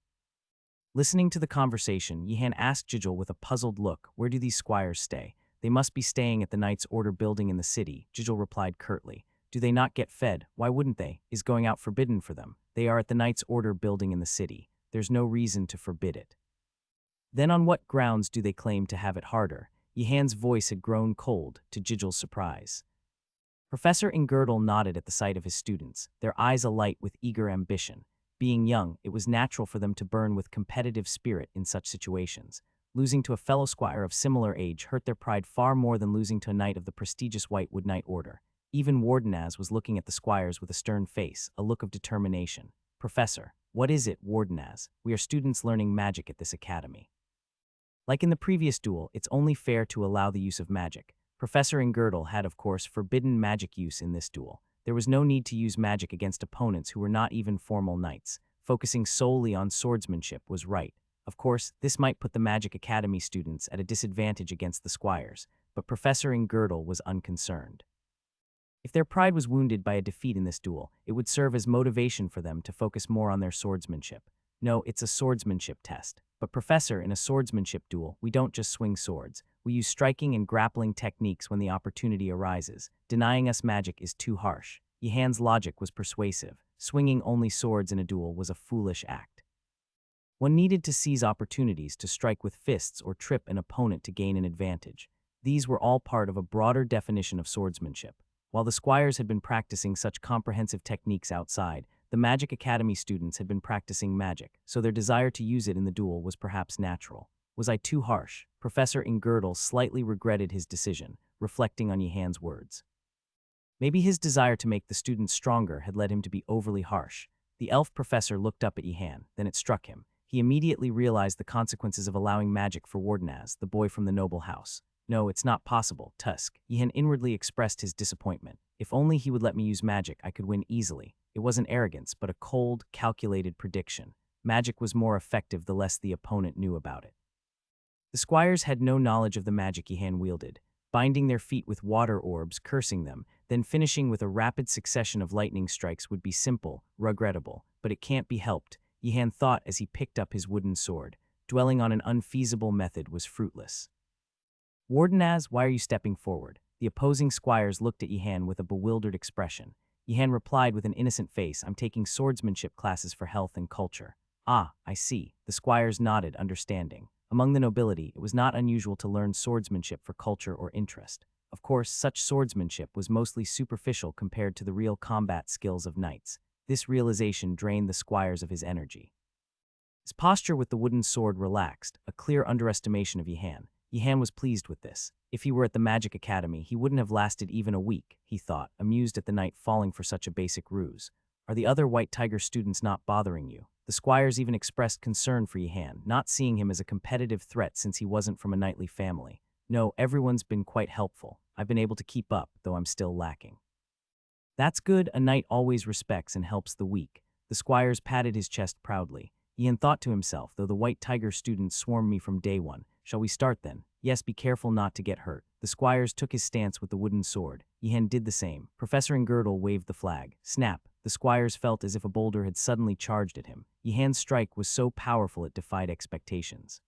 Listening to the conversation, Yihan asked Jijil with a puzzled look, "Where do these squires stay?" "They must be staying at the Knight's Order building in the city," Jijil replied curtly. "Do they not get fed? Why wouldn't they? Is going out forbidden for them? They are at the Knight's Order building in the city. There's no reason to forbid it." "Then on what grounds do they claim to have it harder?" Yihan's voice had grown cold, to Jijil's surprise. Professor Ingirdle nodded at the sight of his students, their eyes alight with eager ambition. Being young, it was natural for them to burn with competitive spirit in such situations. Losing to a fellow squire of similar age hurt their pride far more than losing to a knight of the prestigious Whitewood Knight Order. Even Wardenaz was looking at the squires with a stern face, a look of determination. "Professor, what is it, Wardenaz? We are students learning magic at this academy." Like in the previous duel, it's only fair to allow the use of magic. Professor Ingirdle had, of course, forbidden magic use in this duel. There was no need to use magic against opponents who were not even formal knights. Focusing solely on swordsmanship was right. Of course, this might put the Magic Academy students at a disadvantage against the squires, but Professor Ingirdle was unconcerned. If their pride was wounded by a defeat in this duel, it would serve as motivation for them to focus more on their swordsmanship. No, it's a swordsmanship test. But Professor, in a swordsmanship duel, we don't just swing swords. We use striking and grappling techniques when the opportunity arises. Denying us magic is too harsh. Yihan's logic was persuasive. Swinging only swords in a duel was a foolish act. One needed to seize opportunities to strike with fists or trip an opponent to gain an advantage. These were all part of a broader definition of swordsmanship. While the squires had been practicing such comprehensive techniques outside, the Magic Academy students had been practicing magic, so their desire to use it in the duel was perhaps natural. Was I too harsh? Professor Ingirdle slightly regretted his decision, reflecting on Yihan's words. Maybe his desire to make the students stronger had led him to be overly harsh. The elf professor looked up at Yihan, then it struck him. He immediately realized the consequences of allowing magic for Wardenaz, the boy from the noble house. "No, it's not possible, Tusk." Yihan inwardly expressed his disappointment. "If only he would let me use magic, I could win easily." It wasn't arrogance, but a cold, calculated prediction. Magic was more effective the less the opponent knew about it. The squires had no knowledge of the magic Yihan wielded, binding their feet with water orbs, cursing them, then finishing with a rapid succession of lightning strikes would be simple, regrettable, but it can't be helped, Yihan thought as he picked up his wooden sword. Dwelling on an unfeasible method was fruitless. "Wardenaz, why are you stepping forward?" The opposing squires looked at Yihan with a bewildered expression. Yihan replied with an innocent face, "I'm taking swordsmanship classes for health and culture." "Ah, I see." The squires nodded, understanding. Among the nobility, it was not unusual to learn swordsmanship for culture or interest. Of course, such swordsmanship was mostly superficial compared to the real combat skills of knights. This realization drained the squires of his energy. His posture with the wooden sword relaxed, a clear underestimation of Yihan. Yihan was pleased with this. If he were at the Magic Academy, he wouldn't have lasted even a week, he thought, amused at the knight falling for such a basic ruse. "Are the other White Tiger students not bothering you?" The squires even expressed concern for Yihan, not seeing him as a competitive threat since he wasn't from a knightly family. "No, everyone's been quite helpful. I've been able to keep up, though I'm still lacking." "That's good. A knight always respects and helps the weak." The squires patted his chest proudly. Yihan thought to himself, "Though the White Tiger students swarmed me from day one. Shall we start then?" "Yes, be careful not to get hurt." The squires took his stance with the wooden sword. Yihan did the same. Professor Ingirdle waved the flag. Snap! The squires felt as if a boulder had suddenly charged at him. Yihan's strike was so powerful it defied expectations.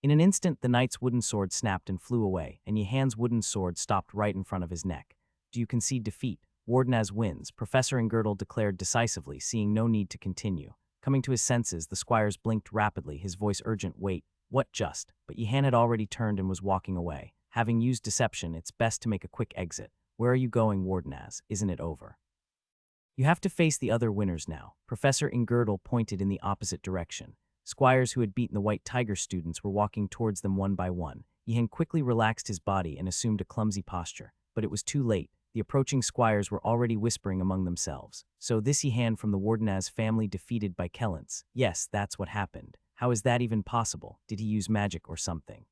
In an instant, the knight's wooden sword snapped and flew away, and Yihan's wooden sword stopped right in front of his neck. "Do you concede defeat?" "Wardenaz wins," Professor Ingirdle declared decisively, seeing no need to continue. Coming to his senses, the squires blinked rapidly, his voice urgent. "Wait, what just?" But Yihan had already turned and was walking away. Having used deception, it's best to make a quick exit. "Where are you going, Wardenaz? Isn't it over?" "You have to face the other winners now." Professor Ingirdle pointed in the opposite direction. Squires who had beaten the White Tiger students were walking towards them one by one. Yihan quickly relaxed his body and assumed a clumsy posture. But it was too late. The approaching squires were already whispering among themselves. So this Yihan from the Wardenaz family defeated by Kellance. Yes, that's what happened. How is that even possible? Did he use magic or something?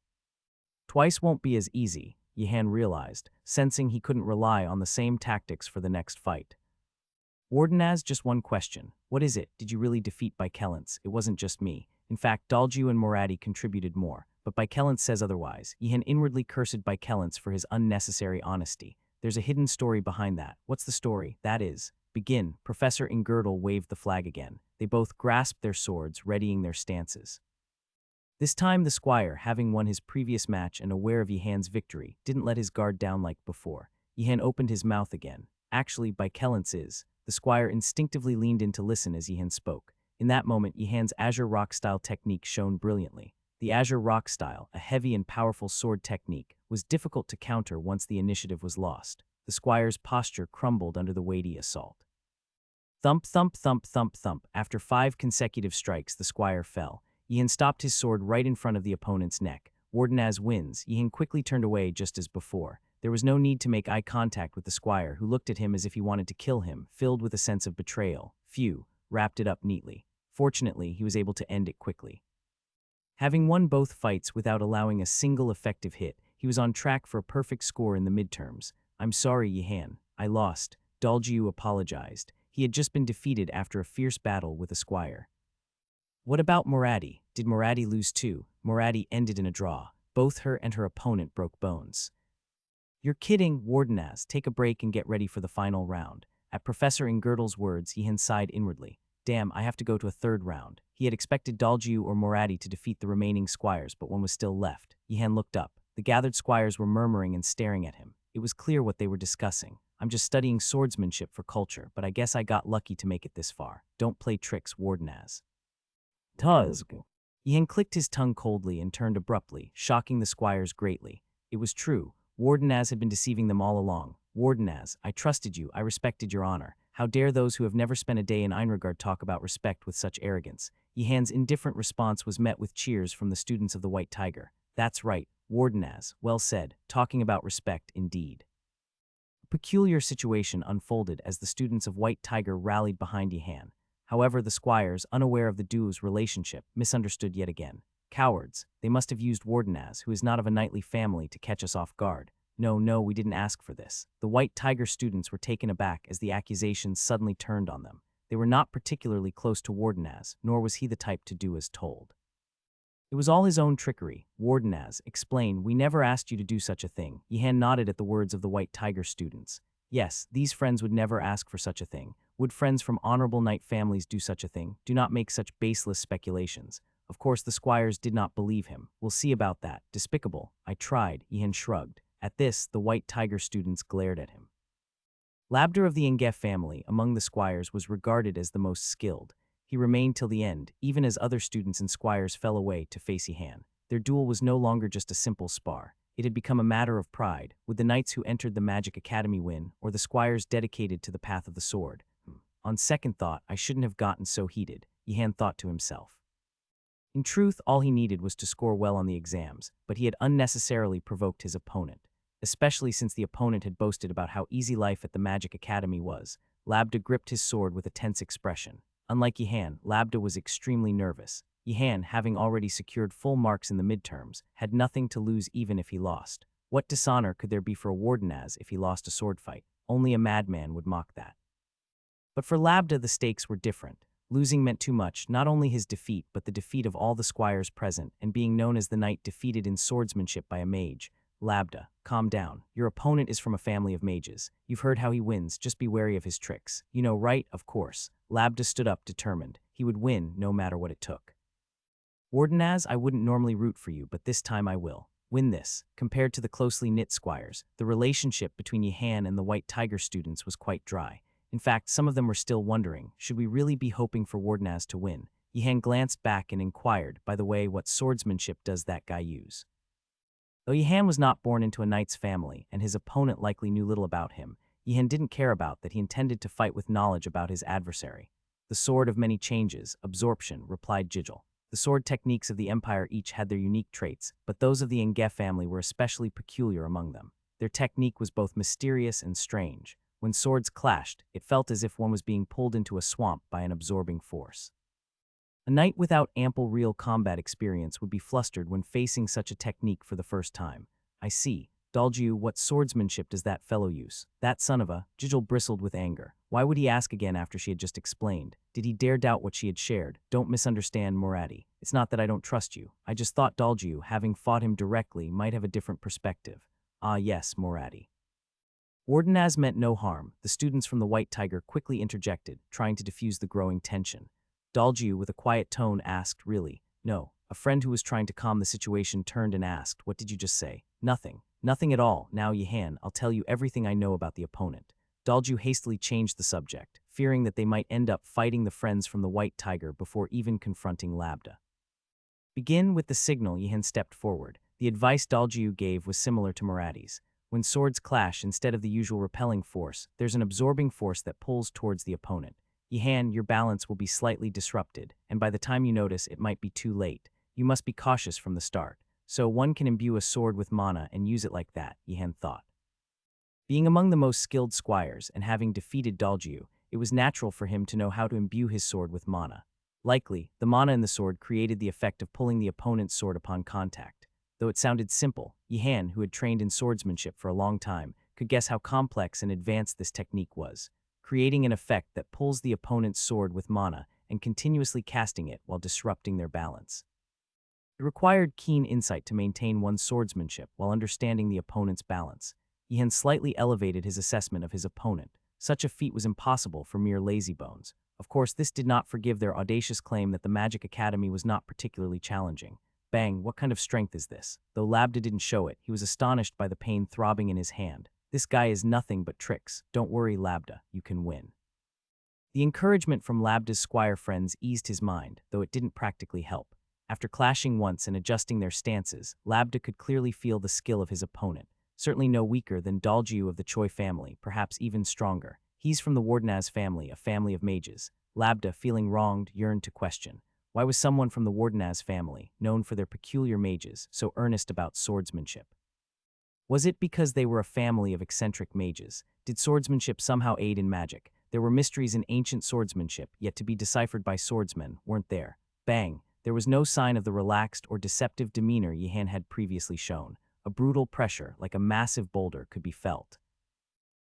Twice won't be as easy, Yihan realized, sensing he couldn't rely on the same tactics for the next fight. Wardenaz, just one question. What is it? Did you really defeat by Kellance? It wasn't just me. In fact, Dalju and Moradi contributed more, but by Kellance says otherwise. Yihan inwardly cursed by Kellance for his unnecessary honesty. There's a hidden story behind that. What's the story? That is. Begin. Professor Ingirdle waved the flag again. They both grasped their swords, readying their stances. This time the squire, having won his previous match and aware of Yihan's victory, didn't let his guard down like before. Yihan opened his mouth again. Actually, by Kellance is. The squire instinctively leaned in to listen as Yihan spoke. In that moment, Yihan's Azure Rock style technique shone brilliantly. The Azure Rock style, a heavy and powerful sword technique, was difficult to counter once the initiative was lost. The squire's posture crumbled under the weighty assault. Thump, thump, thump, thump, thump. After 5 consecutive strikes, the squire fell. Yihan stopped his sword right in front of the opponent's neck. Wardenaz wins. Yihan quickly turned away just as before. There was no need to make eye contact with the squire, who looked at him as if he wanted to kill him, filled with a sense of betrayal. Phew, wrapped it up neatly. Fortunately, he was able to end it quickly. Having won both fights without allowing a single effective hit, he was on track for a perfect score in the midterms. I'm sorry, Yihan. I lost. Daljiu apologized. He had just been defeated after a fierce battle with a squire. What about Moradi? Did Moradi lose too? Moradi ended in a draw. Both her and her opponent broke bones. You're kidding, Wardenaz. Take a break and get ready for the final round. At Professor Ingirdle's words, Yihan sighed inwardly. Damn, I have to go to a third round. He had expected Daljiu or Moradi to defeat the remaining squires, but one was still left. Yihan looked up. The gathered squires were murmuring and staring at him. It was clear what they were discussing. I'm just studying swordsmanship for culture, but I guess I got lucky to make it this far. Don't play tricks, Wardenaz. Tuzg. Yihan clicked his tongue coldly and turned abruptly, shocking the squires greatly. It was true. Wardenaz had been deceiving them all along. Wardenaz, I trusted you, I respected your honor. How dare those who have never spent a day in Einregard talk about respect with such arrogance? Yihan's indifferent response was met with cheers from the students of the White Tiger. That's right, Wardenaz, well said, talking about respect indeed. A peculiar situation unfolded as the students of White Tiger rallied behind Yihan. However, the squires, unaware of the duo's relationship, misunderstood yet again. Cowards, they must have used Wardenaz, who is not of a knightly family, to catch us off guard. No, we didn't ask for this. The White Tiger students were taken aback as the accusations suddenly turned on them. They were not particularly close to Wardenaz, nor was he the type to do as told. It was all his own trickery. Wardenaz, explain, we never asked you to do such a thing. Yihan nodded at the words of the White Tiger students. Yes, these friends would never ask for such a thing. Would friends from honorable knight families do such a thing? Do not make such baseless speculations. Of course, the squires did not believe him. We'll see about that. Despicable. I tried, Yihan shrugged. At this, the White Tiger students glared at him. Labdar of the Ingef family, among the squires, was regarded as the most skilled. He remained till the end, even as other students and squires fell away to face Yihan. Their duel was no longer just a simple spar. It had become a matter of pride. Would the knights who entered the Magic Academy win, or the squires dedicated to the path of the sword? On second thought, I shouldn't have gotten so heated, Yihan thought to himself. In truth, all he needed was to score well on the exams, but he had unnecessarily provoked his opponent, especially since the opponent had boasted about how easy life at the Magic Academy was. Labda gripped his sword with a tense expression. Unlike Yihan, Labda was extremely nervous. Yihan, having already secured full marks in the midterms, had nothing to lose even if he lost. What dishonor could there be for a Wardenaz if he lost a sword fight? Only a madman would mock that. But for Labda, the stakes were different. Losing meant too much, not only his defeat, but the defeat of all the squires present, and being known as the knight defeated in swordsmanship by a mage. Labda, calm down. Your opponent is from a family of mages. You've heard how he wins, just be wary of his tricks. You know, right? Of course. Labda stood up, determined. He would win, no matter what it took. Wardenaz, I wouldn't normally root for you, but this time I will. Win this. Compared to the closely knit squires, the relationship between Yihan and the White Tiger students was quite dry. In fact, some of them were still wondering, should we really be hoping for Wardenaz to win? Yihan glanced back and inquired, by the way, what swordsmanship does that guy use? Though Yihan was not born into a knight's family, and his opponent likely knew little about him, Yihan didn't care about that he intended to fight with knowledge about his adversary. The sword of many changes, absorption, replied Jijil. The sword techniques of the Empire each had their unique traits, but those of the Ingef family were especially peculiar among them. Their technique was both mysterious and strange. When swords clashed, it felt as if one was being pulled into a swamp by an absorbing force. A knight without ample real combat experience would be flustered when facing such a technique for the first time. I see. Dalju, what swordsmanship does that fellow use? That son of a... Jijil bristled with anger. Why would he ask again after she had just explained? Did he dare doubt what she had shared? Don't misunderstand, Moradi. It's not that I don't trust you. I just thought Dalju, having fought him directly, might have a different perspective. Ah yes, Moradi. Wardenaz meant no harm. The students from the White Tiger quickly interjected, trying to diffuse the growing tension. Dalju, with a quiet tone, asked, really? No. A friend who was trying to calm the situation turned and asked, what did you just say? Nothing. Nothing at all. Now, Yihan, I'll tell you everything I know about the opponent. Dalju hastily changed the subject, fearing that they might end up fighting the friends from the White Tiger before even confronting Labda. Begin with the signal. Yihan stepped forward. The advice Dalju gave was similar to Muradi's. When swords clash, instead of the usual repelling force, there's an absorbing force that pulls towards the opponent. Yihan, your balance will be slightly disrupted, and by the time you notice, it might be too late. You must be cautious from the start. So one can imbue a sword with mana and use it like that, Yihan thought. Being among the most skilled squires and having defeated Dalju, it was natural for him to know how to imbue his sword with mana. Likely, the mana in the sword created the effect of pulling the opponent's sword upon contact. Though it sounded simple, Yihan, who had trained in swordsmanship for a long time, could guess how complex and advanced this technique was, creating an effect that pulls the opponent's sword with mana and continuously casting it while disrupting their balance. It required keen insight to maintain one's swordsmanship while understanding the opponent's balance. Yihan slightly elevated his assessment of his opponent. Such a feat was impossible for mere lazybones. Of course, this did not forgive their audacious claim that the Magic Academy was not particularly challenging. Bang, what kind of strength is this? Though Labda didn't show it, he was astonished by the pain throbbing in his hand. This guy is nothing but tricks. Don't worry, Labda, you can win. The encouragement from Labda's squire friends eased his mind, though it didn't practically help. After clashing once and adjusting their stances, Labda could clearly feel the skill of his opponent. Certainly no weaker than Dalju of the Choi family, perhaps even stronger. He's from the Wardenaz family, a family of mages. Labda, feeling wronged, yearned to question. Why was someone from the Wardenaz family, known for their peculiar mages, so earnest about swordsmanship? Was it because they were a family of eccentric mages? Did swordsmanship somehow aid in magic? There were mysteries in ancient swordsmanship, yet to be deciphered by swordsmen, weren't there? Bang! There was no sign of the relaxed or deceptive demeanor Yihan had previously shown. A brutal pressure, like a massive boulder, could be felt.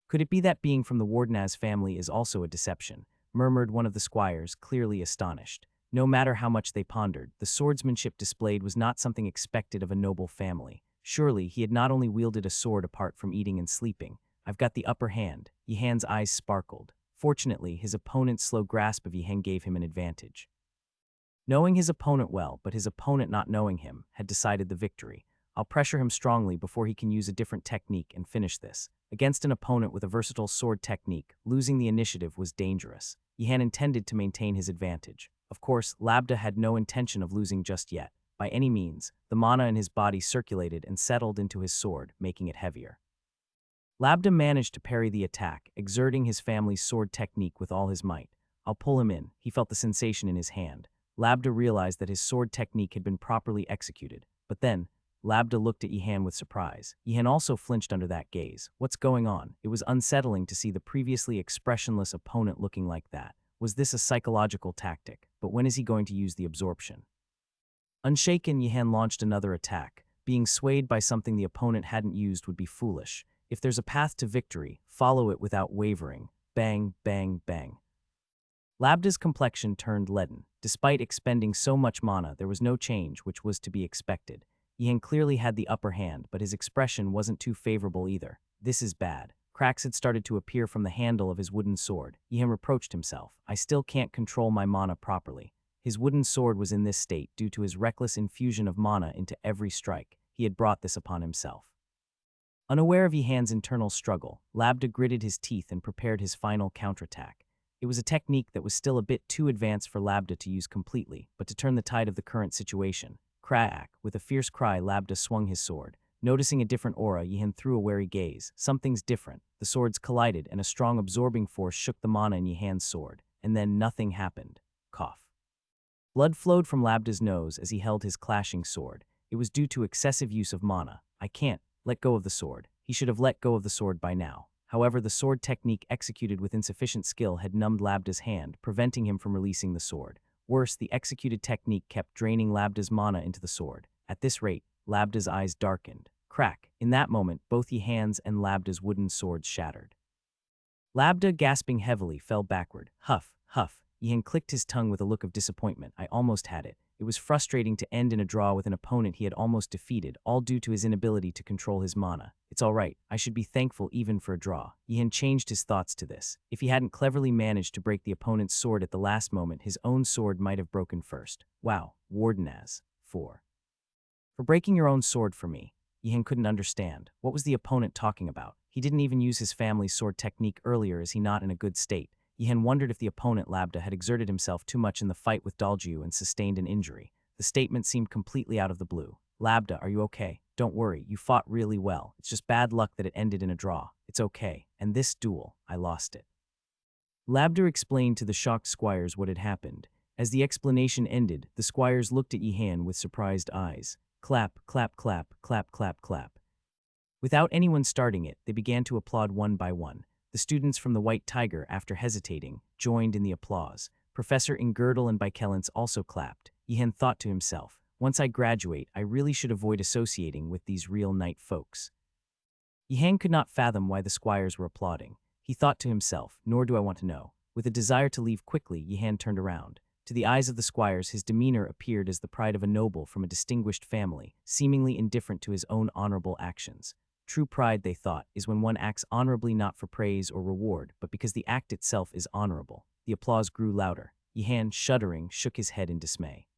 Could it be that being from the Wardenaz family is also a deception? Murmured one of the squires, clearly astonished. No matter how much they pondered, the swordsmanship displayed was not something expected of a noble family. Surely, he had not only wielded a sword apart from eating and sleeping. I've got the upper hand. Yihan's eyes sparkled. Fortunately, his opponent's slow grasp of Yihan gave him an advantage. Knowing his opponent well, but his opponent not knowing him, had decided the victory. I'll pressure him strongly before he can use a different technique and finish this. Against an opponent with a versatile sword technique, losing the initiative was dangerous. Yihan intended to maintain his advantage. Of course, Labda had no intention of losing just yet. By any means, the mana in his body circulated and settled into his sword, making it heavier. Labda managed to parry the attack, exerting his family's sword technique with all his might. I'll pull him in. He felt the sensation in his hand. Labda realized that his sword technique had been properly executed. But then, Labda looked at Yihan with surprise. Yihan also flinched under that gaze. What's going on? It was unsettling to see the previously expressionless opponent looking like that. Was this a psychological tactic? But when is he going to use the absorption? Unshaken, Yihan launched another attack. Being swayed by something the opponent hadn't used would be foolish. If there's a path to victory, follow it without wavering. Bang, bang, bang. Labda's complexion turned leaden. Despite expending so much mana, there was no change, which was to be expected. Yihan clearly had the upper hand, but his expression wasn't too favorable either. This is bad. Cracks had started to appear from the handle of his wooden sword. Yihan reproached himself. I still can't control my mana properly. His wooden sword was in this state due to his reckless infusion of mana into every strike. He had brought this upon himself. Unaware of Yihan's internal struggle, Labda gritted his teeth and prepared his final counterattack. It was a technique that was still a bit too advanced for Labda to use completely, but to turn the tide of the current situation. Crack! With a fierce cry, Labda swung his sword. Noticing a different aura, Yihan threw a wary gaze. Something's different. The swords collided, and a strong absorbing force shook the mana in Yihan's sword. And then nothing happened. Cough. Blood flowed from Labda's nose as he held his clashing sword. It was due to excessive use of mana. I can't. Let go of the sword. He should have let go of the sword by now. However, the sword technique executed with insufficient skill had numbed Labda's hand, preventing him from releasing the sword. Worse, the executed technique kept draining Labda's mana into the sword. At this rate, Labda's eyes darkened. Crack! In that moment, both Yi Han's and Labda's wooden swords shattered. Labda, gasping heavily, fell backward. Huff, huff. Yi Han clicked his tongue with a look of disappointment. I almost had it. It was frustrating to end in a draw with an opponent he had almost defeated, all due to his inability to control his mana. It's all right. I should be thankful even for a draw. Yi Han changed his thoughts to this. If he hadn't cleverly managed to break the opponent's sword at the last moment, his own sword might have broken first. Wow. Warden as. 4. For breaking your own sword for me. Yi Han couldn't understand. What was the opponent talking about? He didn't even use his family's sword technique earlier. Is he not in a good state? Yi Han wondered if the opponent Labda had exerted himself too much in the fight with Dalju and sustained an injury. The statement seemed completely out of the blue. Labda, are you okay? Don't worry, you fought really well. It's just bad luck that it ended in a draw. It's okay. And this duel, I lost it. Labda explained to the shocked squires what had happened. As the explanation ended, the squires looked at Yi Han with surprised eyes. Clap, clap, clap, clap, clap, clap. Without anyone starting it, they began to applaud one by one. The students from the White Tiger, after hesitating, joined in the applause. Professor Ingerdal and Baikelance also clapped. Yi Han thought to himself, once I graduate, I really should avoid associating with these real knight folks. Yi Han could not fathom why the squires were applauding. He thought to himself, nor do I want to know. With a desire to leave quickly, Yi Han turned around. To the eyes of the squires, his demeanor appeared as the pride of a noble from a distinguished family, seemingly indifferent to his own honorable actions. True pride, they thought, is when one acts honorably not for praise or reward, but because the act itself is honorable. The applause grew louder. Yi Han, shuddering, shook his head in dismay.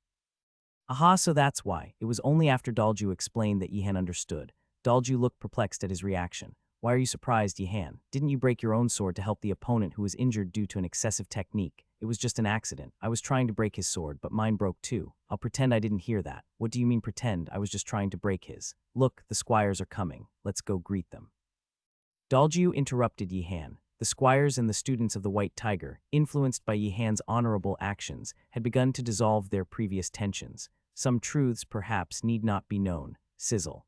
Aha, so that's why. It was only after Dalju explained that Yi Han understood. Dalju looked perplexed at his reaction. Why are you surprised, Yi Han? Didn't you break your own sword to help the opponent who was injured due to an excessive technique? It was just an accident. I was trying to break his sword, but mine broke too. I'll pretend I didn't hear that. What do you mean pretend? I was just trying to break his. Look, the squires are coming. Let's go greet them. Dalju interrupted Yi Han. The squires and the students of the White Tiger, influenced by Yi Han's honorable actions, had begun to dissolve their previous tensions. Some truths, perhaps, need not be known. Sizzle.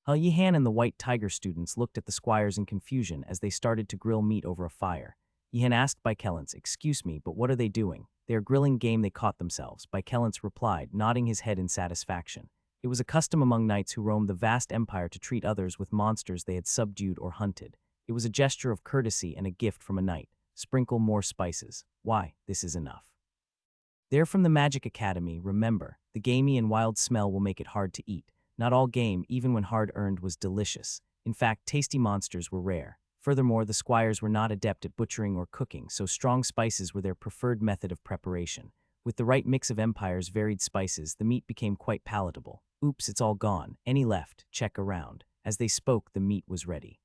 Yi Han and the White Tiger students looked at the squires in confusion as they started to grill meat over a fire. Yi Han asked Baikelance, excuse me, but what are they doing? They are grilling game they caught themselves, Baikelance replied, nodding his head in satisfaction. It was a custom among knights who roamed the vast empire to treat others with monsters they had subdued or hunted. It was a gesture of courtesy and a gift from a knight. Sprinkle more spices. Why, this is enough. They're from the Magic Academy, remember. The gamey and wild smell will make it hard to eat. Not all game, even when hard-earned, was delicious. In fact, tasty monsters were rare. Furthermore, the squires were not adept at butchering or cooking, so strong spices were their preferred method of preparation. With the right mix of Empire's varied spices, the meat became quite palatable. Oops, it's all gone. Any left? Check around. As they spoke, the meat was ready.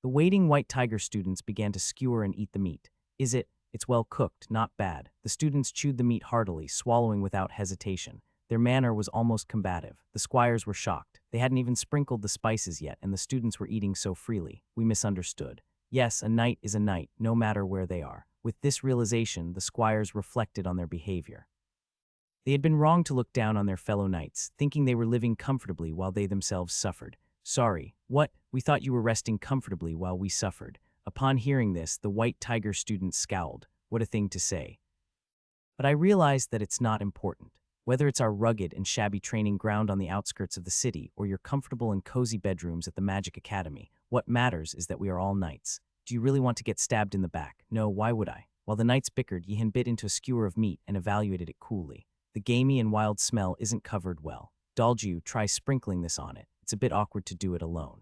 The waiting White Tiger students began to skewer and eat the meat. It's well cooked, not bad. The students chewed the meat heartily, swallowing without hesitation. Their manner was almost combative. The squires were shocked. They hadn't even sprinkled the spices yet, and the students were eating so freely. We misunderstood. Yes, a knight is a knight, no matter where they are. With this realization, the squires reflected on their behavior. They had been wrong to look down on their fellow knights, thinking they were living comfortably while they themselves suffered. Sorry, what? We thought you were resting comfortably while we suffered. Upon hearing this, the White Tiger students scowled. What a thing to say. But I realized that it's not important. Whether it's our rugged and shabby training ground on the outskirts of the city or your comfortable and cozy bedrooms at the Magic Academy, what matters is that we are all knights. Do you really want to get stabbed in the back? No, why would I? While the knights bickered, Yi Han bit into a skewer of meat and evaluated it coolly. The gamey and wild smell isn't covered well. Dalju, try sprinkling this on it. It's a bit awkward to do it alone.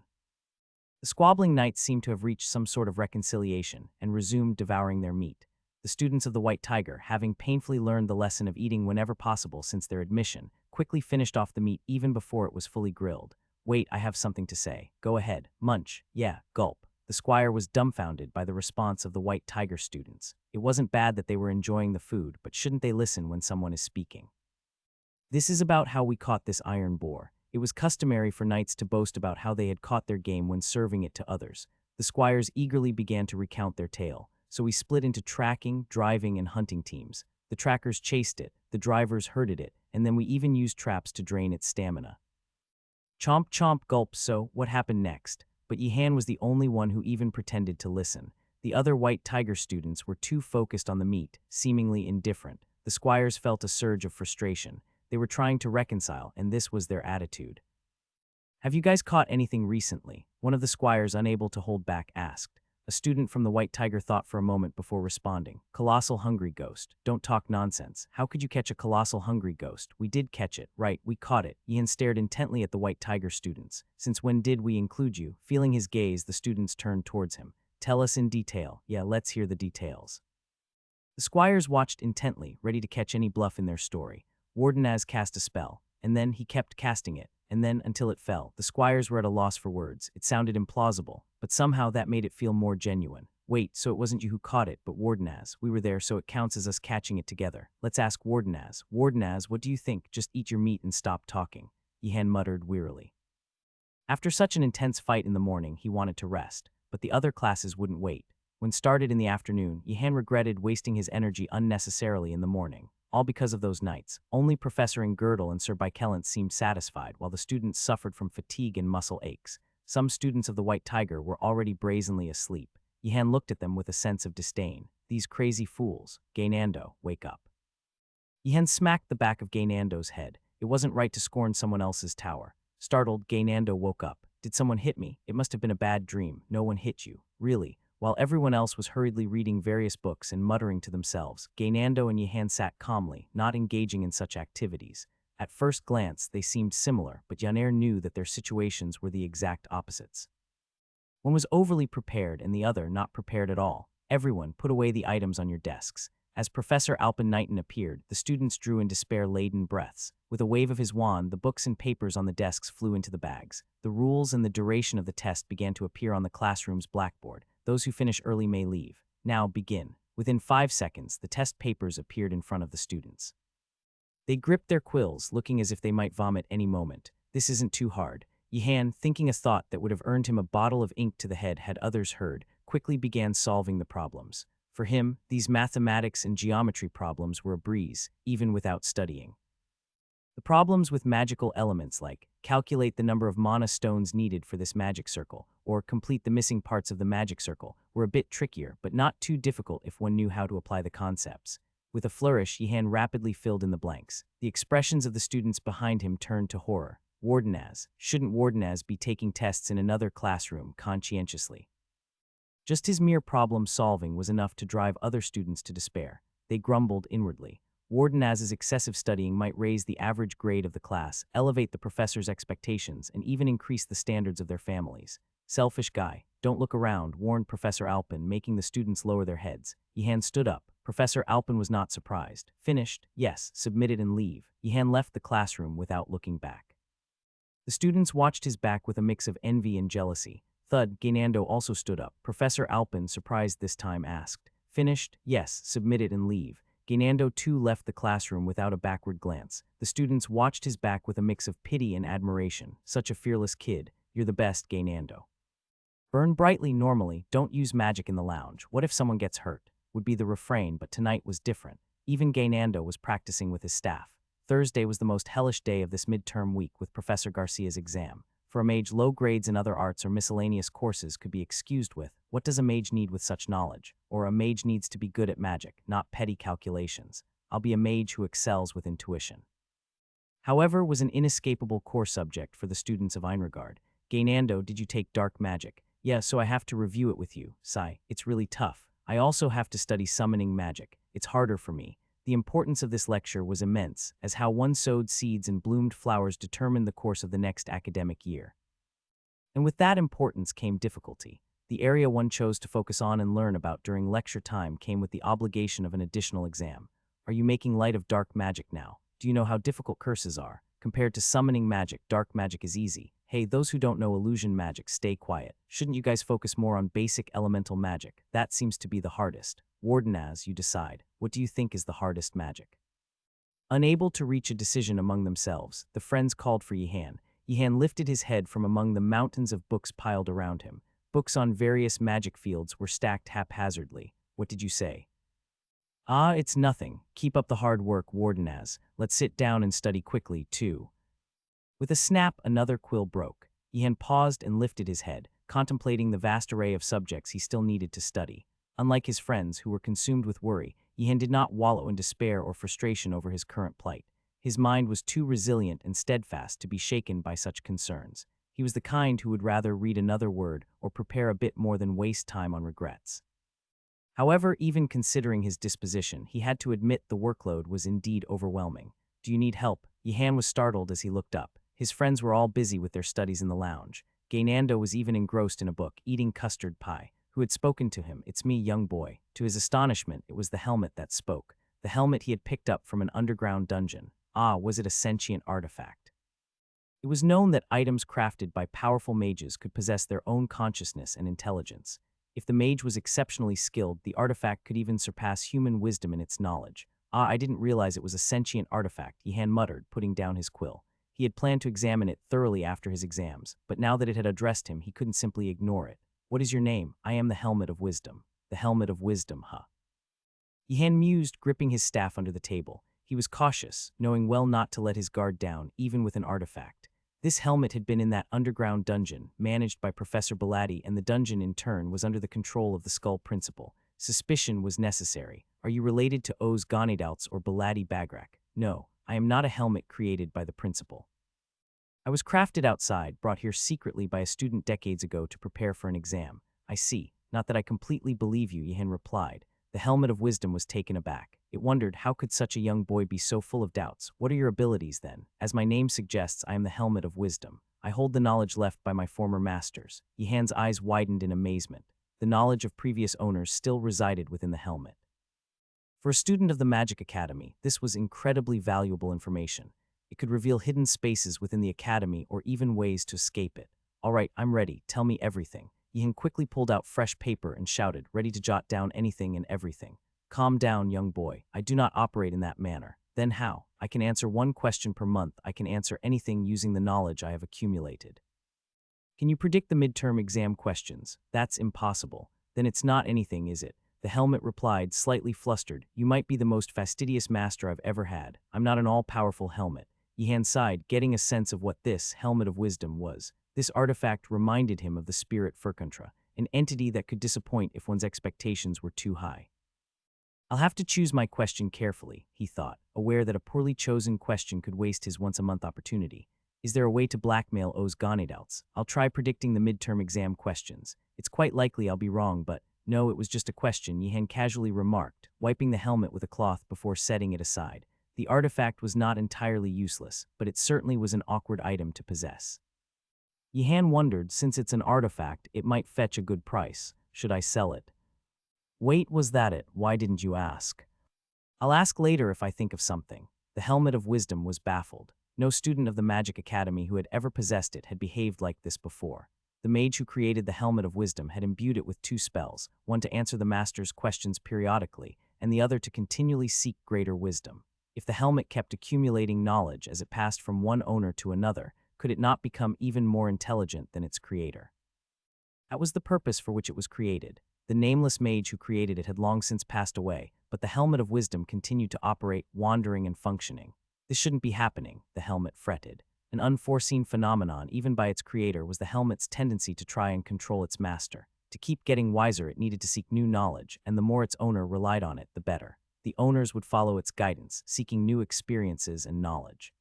The squabbling knights seemed to have reached some sort of reconciliation and resumed devouring their meat. The students of the White Tiger, having painfully learned the lesson of eating whenever possible since their admission, quickly finished off the meat even before it was fully grilled. Wait, I have something to say. Go ahead. Munch. Yeah, gulp. The squire was dumbfounded by the response of the White Tiger students. It wasn't bad that they were enjoying the food, but shouldn't they listen when someone is speaking? This is about how we caught this iron boar. It was customary for knights to boast about how they had caught their game when serving it to others. The squires eagerly began to recount their tale. So we split into tracking, driving, and hunting teams. The trackers chased it, the drivers herded it, and then we even used traps to drain its stamina. Chomp chomp gulp. So, what happened next? but Yihan was the only one who even pretended to listen. The other White Tiger students were too focused on the meat, seemingly indifferent. The squires felt a surge of frustration. They were trying to reconcile, and this was their attitude. "Have you guys caught anything recently?" one of the squires, unable to hold back, asked. A student from the White Tiger thought for a moment before responding. "Colossal hungry ghost. Don't talk nonsense. How could you catch a colossal hungry ghost? We did catch it. Right, we caught it." Ian stared intently at the White Tiger students. "Since when did we include you?" Feeling his gaze, the students turned towards him. "Tell us in detail." "Yeah, let's hear the details." The squires watched intently, ready to catch any bluff in their story. Wardenaz cast a spell, and then he kept casting it, and then until it fell. The squires were at a loss for words. It sounded implausible, but somehow that made it feel more genuine. "Wait, so it wasn't you who caught it, but Wardenaz. We were there, so it counts as us catching it together. Let's ask Wardenaz. Wardenaz, what do you think? Just eat your meat and stop talking," Yihan muttered wearily. After such an intense fight in the morning, he wanted to rest, but the other classes wouldn't wait. When started in the afternoon, Yihan regretted wasting his energy unnecessarily in the morning. All because of those nights. Only Professor Girdle and Sir Bykellant seemed satisfied, while the students suffered from fatigue and muscle aches. Some students of the White Tiger were already brazenly asleep. Yihan looked at them with a sense of disdain. "These crazy fools. Gaynando, wake up." Yihan smacked the back of Gaynando's head. It wasn't right to scorn someone else's tower. Startled, Gaynando woke up. "Did someone hit me? It must have been a bad dream. No one hit you. Really?" While everyone else was hurriedly reading various books and muttering to themselves, Gaynando and Yihan sat calmly, not engaging in such activities. At first glance, they seemed similar, but Yaner knew that their situations were the exact opposites. One was overly prepared and the other not prepared at all. "Everyone, put away the items on your desks." As Professor Alpin appeared, the students drew in despair-laden breaths. With a wave of his wand, the books and papers on the desks flew into the bags. The rules and the duration of the test began to appear on the classroom's blackboard. "Those who finish early may leave. Now begin." Within 5 seconds, the test papers appeared in front of the students. They gripped their quills, looking as if they might vomit any moment. "This isn't too hard." Yihan, thinking a thought that would have earned him a bottle of ink to the head had others heard, quickly began solving the problems. For him, these mathematics and geometry problems were a breeze, even without studying. The problems with magical elements like calculate the number of mana stones needed for this magic circle, or complete the missing parts of the magic circle, were a bit trickier, but not too difficult if one knew how to apply the concepts. With a flourish, Yihan rapidly filled in the blanks. The expressions of the students behind him turned to horror. Wardenaz. Shouldn't Wardenaz be taking tests in another classroom conscientiously? Just his mere problem-solving was enough to drive other students to despair. They grumbled inwardly. Wardenaz's excessive studying might raise the average grade of the class, elevate the professor's expectations, and even increase the standards of their families. "Selfish guy. Don't look around," warned Professor Alpin, making the students lower their heads. Yihan stood up. Professor Alpin was not surprised. "Finished? Yes, submit it and leave." Yihan left the classroom without looking back. The students watched his back with a mix of envy and jealousy. Thud, Gaynando also stood up. Professor Alpin, surprised this time, asked, "Finished? Yes, submit it and leave." Gaynando too left the classroom without a backward glance. The students watched his back with a mix of pity and admiration. "Such a fearless kid. You're the best, Gaynando." "Burn brightly normally, don't use magic in the lounge. What if someone gets hurt?" would be the refrain, but tonight was different. Even Gaynando was practicing with his staff. Thursday was the most hellish day of this midterm week with Professor Garcia's exam. For a mage, low grades in other arts or miscellaneous courses could be excused with, "What does a mage need with such knowledge?" Or, "A mage needs to be good at magic, not petty calculations. I'll be a mage who excels with intuition." However, was an inescapable core subject for the students of Einregard. "Gaynando, did you take dark magic?" "Yeah, so I have to review it with you." "Sigh, it's really tough. I also have to study summoning magic. It's harder for me." The importance of this lecture was immense, as how one sowed seeds and bloomed flowers determined the course of the next academic year. And with that importance came difficulty. The area one chose to focus on and learn about during lecture time came with the obligation of an additional exam. Are you making light of dark magic now? Do you know how difficult curses are? Compared to summoning magic, dark magic is easy. Hey, those who don't know illusion magic, stay quiet. Shouldn't you guys focus more on basic elemental magic? That seems to be the hardest. Wardenaz, you decide. What do you think is the hardest magic? Unable to reach a decision among themselves, the friends called for Yihan. Yihan lifted his head from among the mountains of books piled around him. Books on various magic fields were stacked haphazardly. "What did you say?" "Ah, it's nothing. Keep up the hard work, Wardenaz. Let's sit down and study quickly, too." With a snap, another quill broke. Yihan paused and lifted his head. contemplating the vast array of subjects he still needed to study. Unlike his friends, who were consumed with worry, Yihan did not wallow in despair or frustration over his current plight. His mind was too resilient and steadfast to be shaken by such concerns. He was the kind who would rather read another word or prepare a bit more than waste time on regrets. However, even considering his disposition, he had to admit the workload was indeed overwhelming. "Do you need help?" Yihan was startled as he looked up. His friends were all busy with their studies in the lounge. Gaynando was even engrossed in a book, eating custard pie. Who had spoken to him? "It's me, young boy." To his astonishment, it was the helmet that spoke. The helmet he had picked up from an underground dungeon. Ah, was it a sentient artifact? It was known that items crafted by powerful mages could possess their own consciousness and intelligence. If the mage was exceptionally skilled, the artifact could even surpass human wisdom in its knowledge. "Ah, I didn't realize it was a sentient artifact," Yihan muttered, putting down his quill. He had planned to examine it thoroughly after his exams, but now that it had addressed him, he couldn't simply ignore it. "What is your name?" "I am the Helmet of Wisdom." "The Helmet of Wisdom, huh?" Yihan mused, gripping his staff under the table. He was cautious, knowing well not to let his guard down, even with an artifact. This helmet had been in that underground dungeon, managed by Professor Belatti, and the dungeon, in turn, was under the control of the Skull Principal. Suspicion was necessary. "Are you related to Oz Ganidouts or Belatti Bagrak?" "No, I am not a helmet created by the Principal. I was crafted outside, brought here secretly by a student decades ago to prepare for an exam." "I see. Not that I completely believe you," Yihan replied. The Helmet of Wisdom was taken aback. It wondered, how could such a young boy be so full of doubts? "What are your abilities, then?" "As my name suggests, I am the Helmet of Wisdom. I hold the knowledge left by my former masters." Yihan's eyes widened in amazement. The knowledge of previous owners still resided within the helmet. For a student of the Magic Academy, this was incredibly valuable information. It could reveal hidden spaces within the academy or even ways to escape it. "All right, I'm ready. Tell me everything." Yihan quickly pulled out fresh paper and shouted, ready to jot down anything and everything. "Calm down, young boy. I do not operate in that manner." "Then how?" "I can answer one question per month. I can answer anything using the knowledge I have accumulated." "Can you predict the midterm exam questions?" "That's impossible." "Then it's not anything, is it?" The helmet replied, slightly flustered. "You might be the most fastidious master I've ever had. I'm not an all-powerful helmet." Yihan sighed, getting a sense of what this Helmet of Wisdom was. This artifact reminded him of the spirit Furcontra, an entity that could disappoint if one's expectations were too high. "I'll have to choose my question carefully," he thought, aware that a poorly chosen question could waste his once-a-month opportunity. "Is there a way to blackmail Oz Ganidouts? I'll try predicting the midterm exam questions. It's quite likely I'll be wrong, but—" "No, it was just a question," Yihan casually remarked, wiping the helmet with a cloth before setting it aside. The artifact was not entirely useless, but it certainly was an awkward item to possess. Yihan wondered, since it's an artifact, it might fetch a good price. Should I sell it? "Wait, was that it? Why didn't you ask?" "I'll ask later if I think of something." The Helmet of Wisdom was baffled. No student of the Magic Academy who had ever possessed it had behaved like this before. The mage who created the Helmet of Wisdom had imbued it with two spells, one to answer the master's questions periodically, and the other to continually seek greater wisdom. If the helmet kept accumulating knowledge as it passed from one owner to another, could it not become even more intelligent than its creator? That was the purpose for which it was created. The nameless mage who created it had long since passed away, but the Helmet of Wisdom continued to operate, wandering and functioning. This shouldn't be happening, the helmet fretted. An unforeseen phenomenon, even by its creator, was the helmet's tendency to try and control its master. To keep getting wiser, it needed to seek new knowledge, and the more its owner relied on it, the better. The owners would follow its guidance, seeking new experiences and knowledge.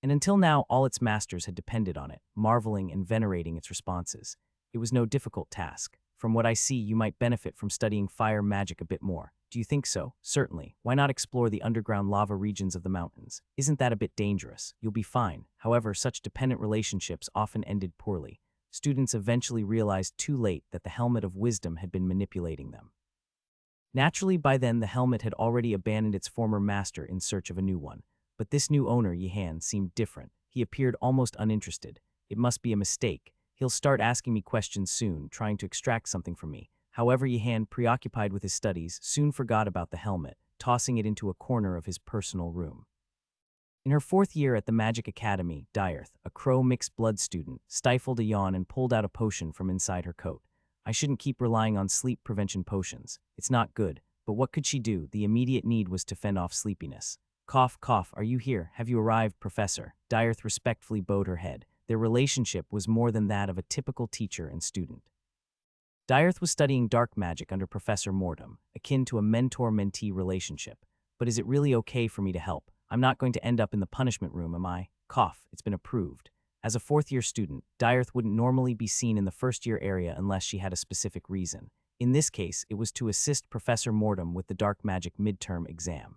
And until now, all its masters had depended on it, marveling and venerating its responses. It was no difficult task. "From what I see, you might benefit from studying fire magic a bit more." "Do you think so?" "Certainly. Why not explore the underground lava regions of the mountains?" "Isn't that a bit dangerous?" "You'll be fine." However, such dependent relationships often ended poorly. Students eventually realized too late that the Helmet of Wisdom had been manipulating them. Naturally, by then, the helmet had already abandoned its former master in search of a new one. But this new owner, Yihan, seemed different. He appeared almost uninterested. "It must be a mistake. He'll start asking me questions soon, trying to extract something from me." However, Yihan, preoccupied with his studies, soon forgot about the helmet, tossing it into a corner of his personal room. In her 4th year at the Magic Academy, Diarth, a crow mixed-blood student, stifled a yawn and pulled out a potion from inside her coat. "I shouldn't keep relying on sleep prevention potions. It's not good." But what could she do? The immediate need was to fend off sleepiness. "Cough, cough, are you here? Have you arrived, Professor?" Diarth respectfully bowed her head. their relationship was more than that of a typical teacher and student. Diarth was studying dark magic under Professor Mortem, akin to a mentor-mentee relationship. But is it really okay for me to help? I'm not going to end up in the punishment room, am I? Cough, it's been approved. As a fourth-year student, Diarth wouldn't normally be seen in the first-year area unless she had a specific reason. In this case, it was to assist Professor Mortem with the dark magic midterm exam.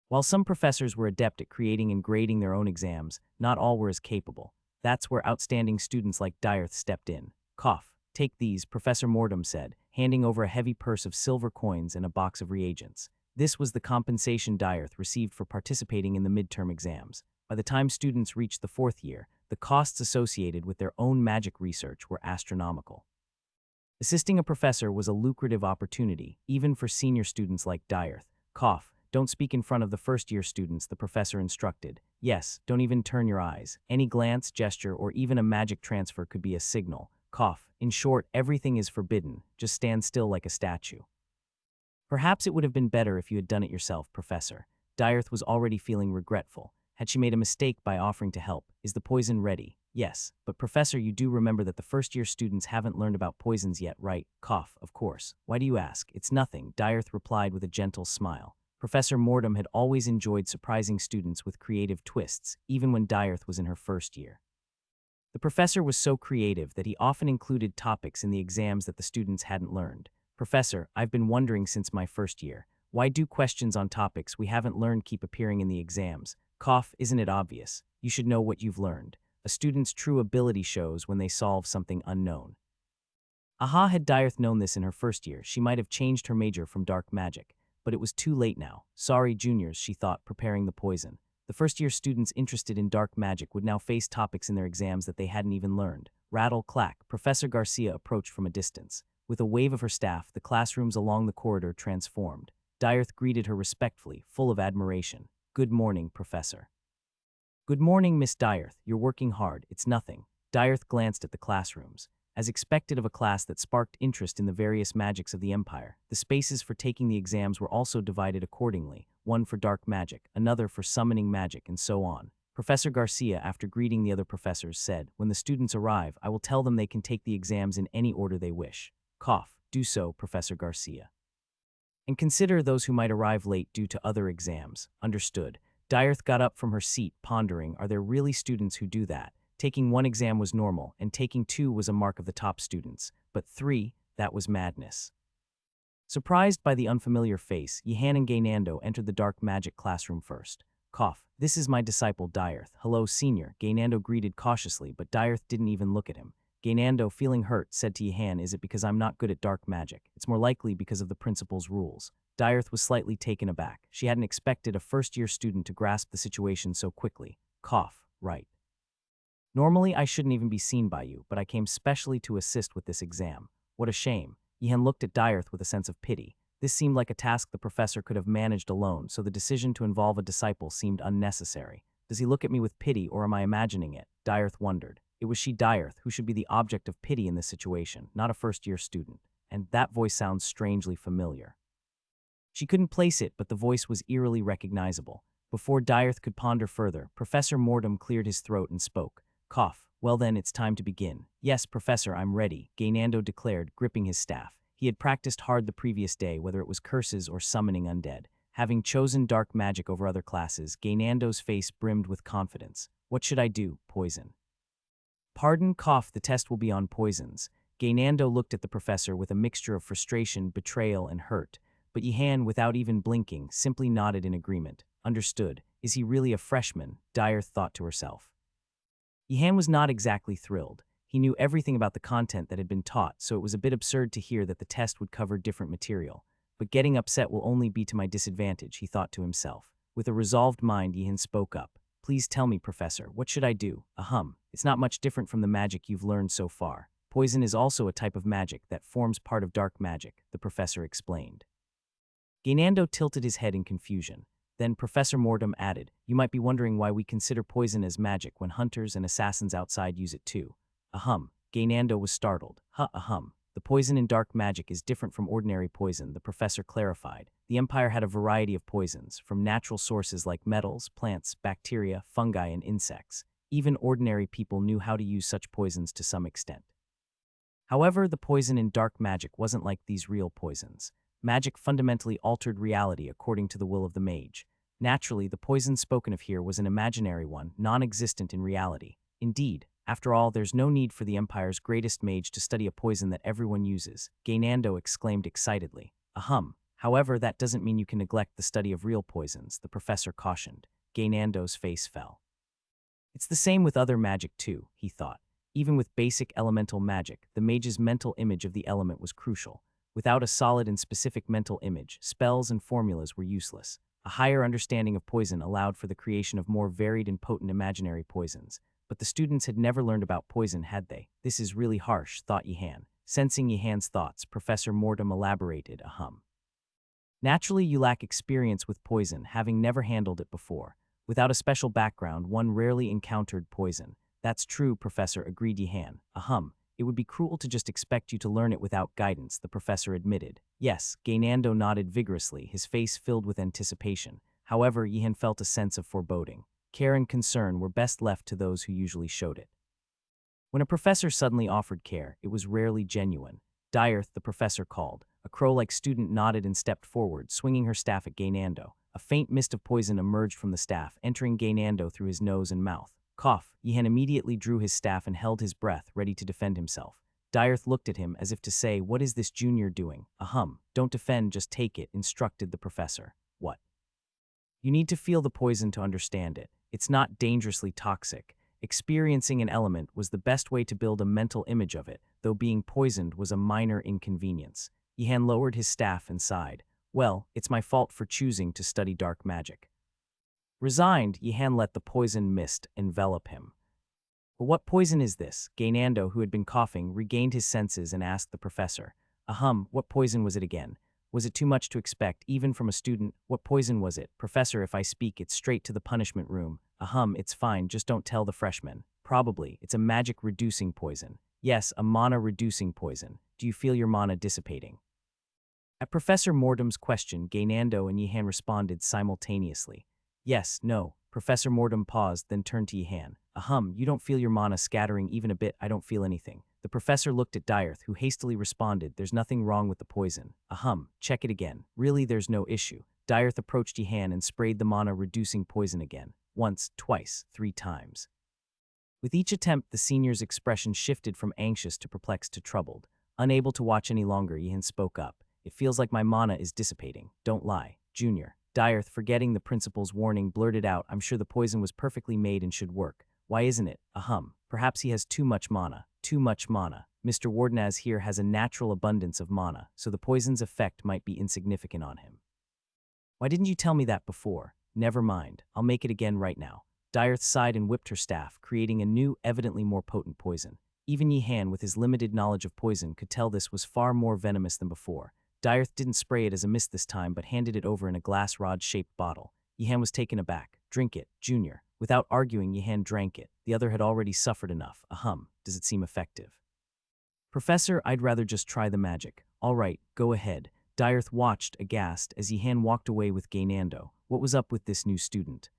While some professors were adept at creating and grading their own exams, not all were as capable. That's where outstanding students like Diarth stepped in. Cough. Take these, Professor Mortem said, handing over a heavy purse of silver coins and a box of reagents. This was the compensation Diarth received for participating in the midterm exams. By the time students reached the fourth year, the costs associated with their own magic research were astronomical. Assisting a professor was a lucrative opportunity, even for senior students like Diarth. Cough. Don't speak in front of the first-year students, the professor instructed. Yes, don't even turn your eyes. Any glance, gesture, or even a magic transfer could be a signal. Cough. In short, everything is forbidden. Just stand still like a statue. Perhaps it would have been better if you had done it yourself, Professor. Diarth was already feeling regretful. Had she made a mistake by offering to help? Is the poison ready? Yes, but Professor, you do remember that the first-year students haven't learned about poisons yet, right? Cough, of course. Why do you ask? It's nothing, Diarth replied with a gentle smile. Professor Mortem had always enjoyed surprising students with creative twists, even when Diarth was in her first year. The professor was so creative that he often included topics in the exams that the students hadn't learned. Professor, I've been wondering since my first year, why do questions on topics we haven't learned keep appearing in the exams? Cough, isn't it obvious? You should know what you've learned. A student's true ability shows when they solve something unknown. Aha, had Diarth known this in her first year, she might have changed her major from dark magic. But it was too late now. Sorry, juniors, she thought, preparing the poison. The first-year students interested in dark magic would now face topics in their exams that they hadn't even learned. Rattle, clack, Professor Garcia approached from a distance. With a wave of her staff, the classrooms along the corridor transformed. Diarth greeted her respectfully, full of admiration. Good morning, Professor. Good morning, Miss Diarth. You're working hard. It's nothing. Diarth glanced at the classrooms. As expected of a class that sparked interest in the various magics of the Empire, the spaces for taking the exams were also divided accordingly, one for dark magic, another for summoning magic, and so on. Professor Garcia, after greeting the other professors, said, when the students arrive, I will tell them they can take the exams in any order they wish. Cough. Do so, Professor Garcia. And consider those who might arrive late due to other exams. Understood. Diarth got up from her seat, pondering, are there really students who do that? Taking one exam was normal, and taking two was a mark of the top students. But three, that was madness. Surprised by the unfamiliar face, Yihan and Gaynando entered the dark magic classroom first. Cough. This is my disciple Diarth. Hello, senior. Gaynando greeted cautiously, but Diarth didn't even look at him. Gaynando, feeling hurt, said to Yihan, is it because I'm not good at dark magic? It's more likely because of the principal's rules. Diarth was slightly taken aback. She hadn't expected a first-year student to grasp the situation so quickly. Cough. Right. Normally, I shouldn't even be seen by you, but I came specially to assist with this exam. What a shame. Yihan looked at Diarth with a sense of pity. This seemed like a task the professor could have managed alone, so the decision to involve a disciple seemed unnecessary. Does he look at me with pity, or am I imagining it? Diarth wondered. It was she, Diarth, who should be the object of pity in this situation, not a first-year student. And that voice sounds strangely familiar. She couldn't place it, but the voice was eerily recognizable. Before Diarth could ponder further, Professor Mortem cleared his throat and spoke. Cough. Well then, it's time to begin. Yes, Professor, I'm ready, Gaynando declared, gripping his staff. He had practiced hard the previous day, whether it was curses or summoning undead. Having chosen dark magic over other classes, Gaynando's face brimmed with confidence. What should I do? Poison. Pardon, cough, the test will be on poisons. Gaynando looked at the professor with a mixture of frustration, betrayal, and hurt. But Yihan, without even blinking, simply nodded in agreement. Understood. Is he really a freshman? Diarth thought to herself. Yihan was not exactly thrilled. He knew everything about the content that had been taught, so it was a bit absurd to hear that the test would cover different material. But getting upset will only be to my disadvantage, he thought to himself. With a resolved mind, Yihan spoke up. Please tell me, Professor, what should I do? Ahem. It's not much different from the magic you've learned so far. Poison is also a type of magic that forms part of dark magic, the professor explained. Gaynando tilted his head in confusion. Then Professor Mortem added, you might be wondering why we consider poison as magic when hunters and assassins outside use it too. Ahem. Gaynando was startled. Ahem. The poison in dark magic is different from ordinary poison, the professor clarified. The Empire had a variety of poisons, from natural sources like metals, plants, bacteria, fungi, and insects. Even ordinary people knew how to use such poisons to some extent. However, the poison in dark magic wasn't like these real poisons. Magic fundamentally altered reality according to the will of the mage. Naturally, the poison spoken of here was an imaginary one, non-existent in reality. Indeed, after all, there's no need for the Empire's greatest mage to study a poison that everyone uses, Gainando exclaimed excitedly. Ahem. However, that doesn't mean you can neglect the study of real poisons, the professor cautioned. Gainando's face fell. It's the same with other magic too, he thought. Even with basic elemental magic, the mage's mental image of the element was crucial. Without a solid and specific mental image, spells and formulas were useless. A higher understanding of poison allowed for the creation of more varied and potent imaginary poisons. But the students had never learned about poison, had they? This is really harsh, thought Yihan. Sensing Yihan's thoughts, Professor Mortem elaborated, ahem. Naturally, you lack experience with poison, having never handled it before. Without a special background, one rarely encountered poison. That's true, Professor, agreed Yihan. Ahem. It would be cruel to just expect you to learn it without guidance, the professor admitted. Yes, Gainando nodded vigorously, his face filled with anticipation. However, Yihan felt a sense of foreboding. Care and concern were best left to those who usually showed it. When a professor suddenly offered care, it was rarely genuine. Diarth, the professor called. A crow-like student nodded and stepped forward, swinging her staff at Gainando. A faint mist of poison emerged from the staff, entering Gainando through his nose and mouth. Cough. Yihan immediately drew his staff and held his breath, ready to defend himself. Diarth looked at him as if to say, "What is this junior doing?" Ahem. "Don't defend, just take it," instructed the professor. What? You need to feel the poison to understand it. It's not dangerously toxic. Experiencing an element was the best way to build a mental image of it, though being poisoned was a minor inconvenience. Yihan lowered his staff and sighed. Well, it's my fault for choosing to study dark magic. Resigned, Yihan let the poison mist envelop him. But what poison is this? Gainando, who had been coughing, regained his senses and asked the professor. Ahem, what poison was it again? Was it too much to expect, even from a student? What poison was it? Professor, if I speak, it's straight to the punishment room. Ahem, it's fine, just don't tell the freshmen. Probably, it's a magic-reducing poison. Yes, a mana-reducing poison. Do you feel your mana dissipating? At Professor Mortem's question, Gainando and Yihan responded simultaneously. Yes, no. Professor Mortem paused, then turned to Yihan. Ahem, you don't feel your mana scattering even a bit, I don't feel anything. The professor looked at Diarth, who hastily responded, there's nothing wrong with the poison. Ahem, check it again. Really, there's no issue. Diarth approached Yihan and sprayed the mana-reducing poison again. Once, twice, 3 times. With each attempt, the senior's expression shifted from anxious to perplexed to troubled. Unable to watch any longer, Yihan spoke up. It feels like my mana is dissipating. Don't lie. Junior. Diarth, forgetting the principal's warning, blurted out, I'm sure the poison was perfectly made and should work. Why isn't it? Ahem. Perhaps he has too much mana. Too much mana. Mr. Wardenaz here has a natural abundance of mana, so the poison's effect might be insignificant on him. Why didn't you tell me that before? Never mind. I'll make it again right now. Diarth sighed and whipped her staff, creating a new, evidently more potent poison. Even Yihan, with his limited knowledge of poison, could tell this was far more venomous than before. Diarth didn't spray it as a mist this time, but handed it over in a glass rod-shaped bottle. Yihan was taken aback. Drink it, Junior. Without arguing, Yihan drank it. The other had already suffered enough. Ahem. Does it seem effective? Professor, I'd rather just try the magic. All right, go ahead. Diarth watched, aghast, as Yihan walked away with Gainando. What was up with this new student?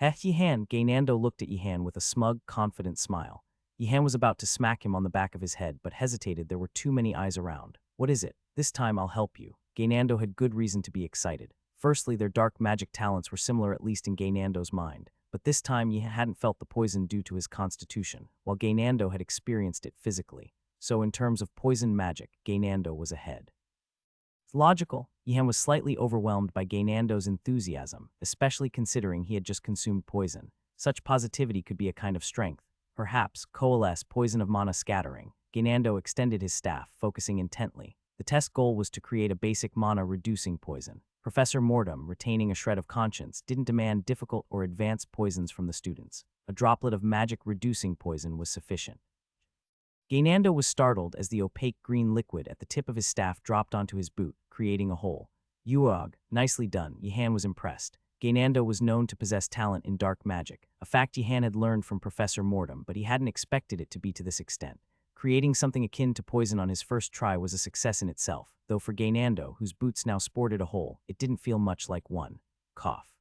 Yihan. Gainando looked at Yihan with a smug, confident smile. Yihan was about to smack him on the back of his head, but hesitated. There were too many eyes around. What is it? This time I'll help you. Gainando had good reason to be excited. Firstly, their dark magic talents were similar, at least in Gainando's mind. But this time Yihan hadn't felt the poison due to his constitution, while Gainando had experienced it physically. So in terms of poison magic, Gainando was ahead. It's logical. Yihan was slightly overwhelmed by Gainando's enthusiasm, especially considering he had just consumed poison. Such positivity could be a kind of strength. Perhaps, coalesce poison of mana scattering. Gainando extended his staff, focusing intently. The test goal was to create a basic mana-reducing poison. Professor Mortem, retaining a shred of conscience, didn't demand difficult or advanced poisons from the students. A droplet of magic-reducing poison was sufficient. Gainando was startled as the opaque green liquid at the tip of his staff dropped onto his boot, creating a hole. Uog, nicely done. Yihan was impressed. Gainando was known to possess talent in dark magic, a fact Yihan had learned from Professor Mortem, but he hadn't expected it to be to this extent. Creating something akin to poison on his first try was a success in itself, though for Gainando, whose boots now sported a hole, it didn't feel much like one. Cough.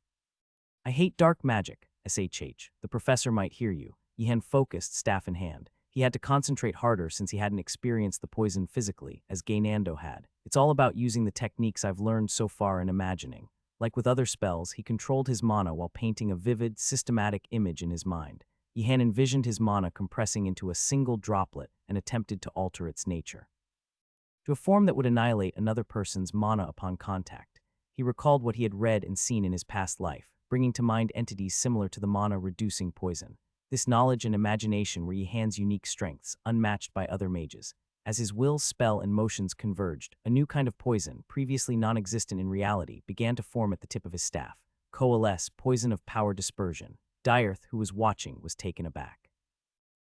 I hate dark magic. SHH. The professor might hear you. Yihan focused, staff in hand. He had to concentrate harder since he hadn't experienced the poison physically, as Gainando had. It's all about using the techniques I've learned so far and imagining. Like with other spells, he controlled his mana while painting a vivid, systematic image in his mind. Yihan envisioned his mana compressing into a single droplet and attempted to alter its nature to a form that would annihilate another person's mana upon contact. He recalled what he had read and seen in his past life, bringing to mind entities similar to the mana-reducing poison. This knowledge and imagination were Yihan's unique strengths, unmatched by other mages. As his will, spell, and motions converged, a new kind of poison, previously non-existent in reality, began to form at the tip of his staff. Coalesce, poison of power dispersion. Dirth, who was watching, was taken aback.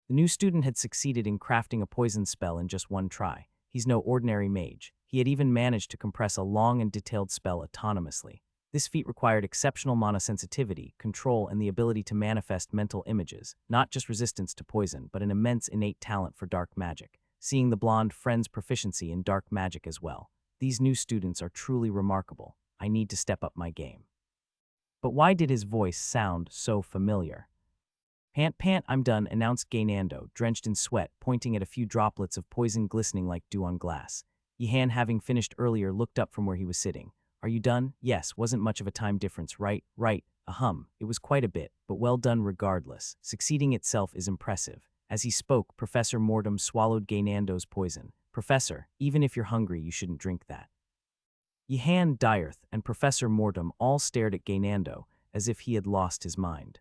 The new student had succeeded in crafting a poison spell in just one try. He's no ordinary mage. He had even managed to compress a long and detailed spell autonomously. This feat required exceptional mana sensitivity, control, and the ability to manifest mental images, not just resistance to poison, but an immense innate talent for dark magic. Seeing the blonde friend's proficiency in dark magic as well. These new students are truly remarkable. I need to step up my game. But why did his voice sound so familiar? Pant, pant, I'm done, announced Gainando, drenched in sweat, pointing at a few droplets of poison glistening like dew on glass. Yihan, having finished earlier, looked up from where he was sitting. Are you done? Yes, wasn't much of a time difference, right? Right. Ahem. It was quite a bit, but well done regardless. Succeeding itself is impressive. As he spoke, Professor Mortem swallowed Gainando's poison. Professor, even if you're hungry, you shouldn't drink that. Yihan, Dirth, and Professor Mortem all stared at Gainando as if he had lost his mind.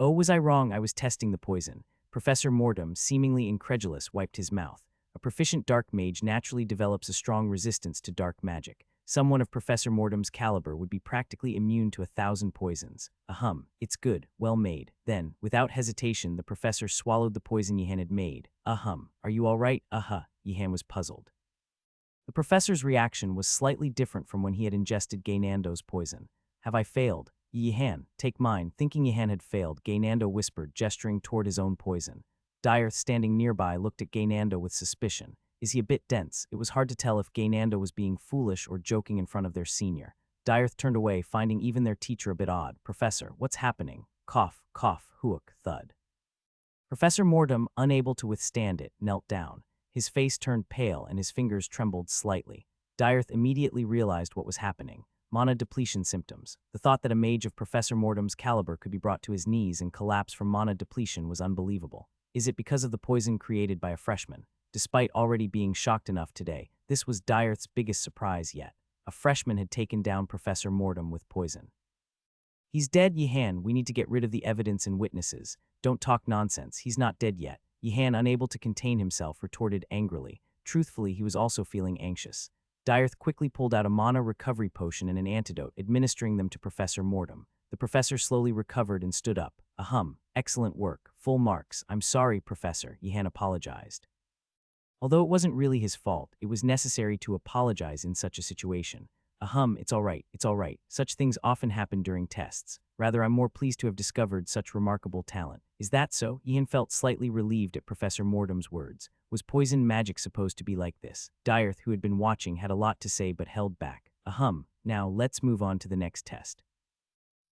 Oh, was I wrong? I was testing the poison. Professor Mortem, seemingly incredulous, wiped his mouth. A proficient dark mage naturally develops a strong resistance to dark magic. Someone of Professor Mortem's caliber would be practically immune to 1,000 poisons. Ahem, it's good, well made. Then, without hesitation, the professor swallowed the poison Yihan had made. Ahem, are you all right? Yihan was puzzled. The professor's reaction was slightly different from when he had ingested Gainando's poison. Have I failed? Yihan, take mine. Thinking Yihan had failed, Gainando whispered, gesturing toward his own poison. Dirth, standing nearby, looked at Gainando with suspicion. Is he a bit dense? It was hard to tell if Gainando was being foolish or joking in front of their senior. Dirth turned away, finding even their teacher a bit odd. Professor, what's happening? Cough, cough, hook, thud. Professor Mortem, unable to withstand it, knelt down. His face turned pale and his fingers trembled slightly. Dirth immediately realized what was happening. Mana depletion symptoms. The thought that a mage of Professor Mortem's caliber could be brought to his knees and collapse from mana depletion was unbelievable. Is it because of the poison created by a freshman? Despite already being shocked enough today, this was Dirth's biggest surprise yet. A freshman had taken down Professor Mortem with poison. He's dead, Yihan. We need to get rid of the evidence and witnesses. Don't talk nonsense. He's not dead yet. Yihan, unable to contain himself, retorted angrily. Truthfully, he was also feeling anxious. Dirth quickly pulled out a mana recovery potion and an antidote, administering them to Professor Mortem. The professor slowly recovered and stood up. Ahem, excellent work, full marks. I'm sorry, Professor, Yihan apologized. Although it wasn't really his fault, it was necessary to apologize in such a situation. Ahem, it's all right. Such things often happen during tests. Rather, I'm more pleased to have discovered such remarkable talent. Is that so? Yihan felt slightly relieved at Professor Mortem's words. Was poison magic supposed to be like this? Dirth, who had been watching, had a lot to say but held back. Ahem, now let's move on to the next test.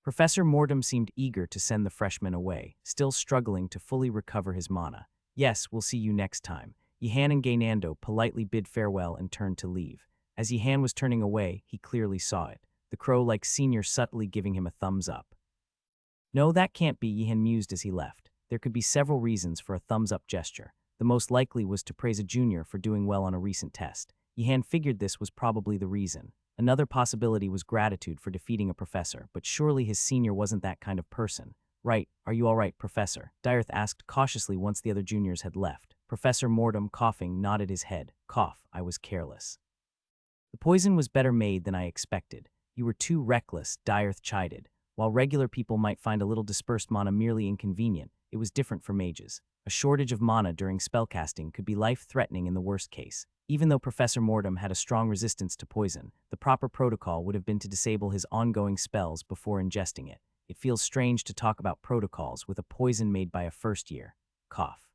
Professor Mortem seemed eager to send the freshman away, still struggling to fully recover his mana. Yes, we'll see you next time. Yihan and Gainando politely bid farewell and turned to leave. As Yihan was turning away, he clearly saw it, the crow-like senior subtly giving him a thumbs up. No, that can't be, Yihan mused as he left. There could be several reasons for a thumbs-up gesture. The most likely was to praise a junior for doing well on a recent test. Yihan figured this was probably the reason. Another possibility was gratitude for defeating a professor, but surely his senior wasn't that kind of person. Right, are you all right, Professor? Dirth asked cautiously once the other juniors had left. Professor Mortem, coughing, nodded his head. Cough, I was careless. The poison was better made than I expected. You were too reckless, Dirth chided. While regular people might find a little dispersed mana merely inconvenient, it was different for mages. A shortage of mana during spellcasting could be life-threatening in the worst case. Even though Professor Mortem had a strong resistance to poison, the proper protocol would have been to disable his ongoing spells before ingesting it. It feels strange to talk about protocols with a poison made by a first year. Cough.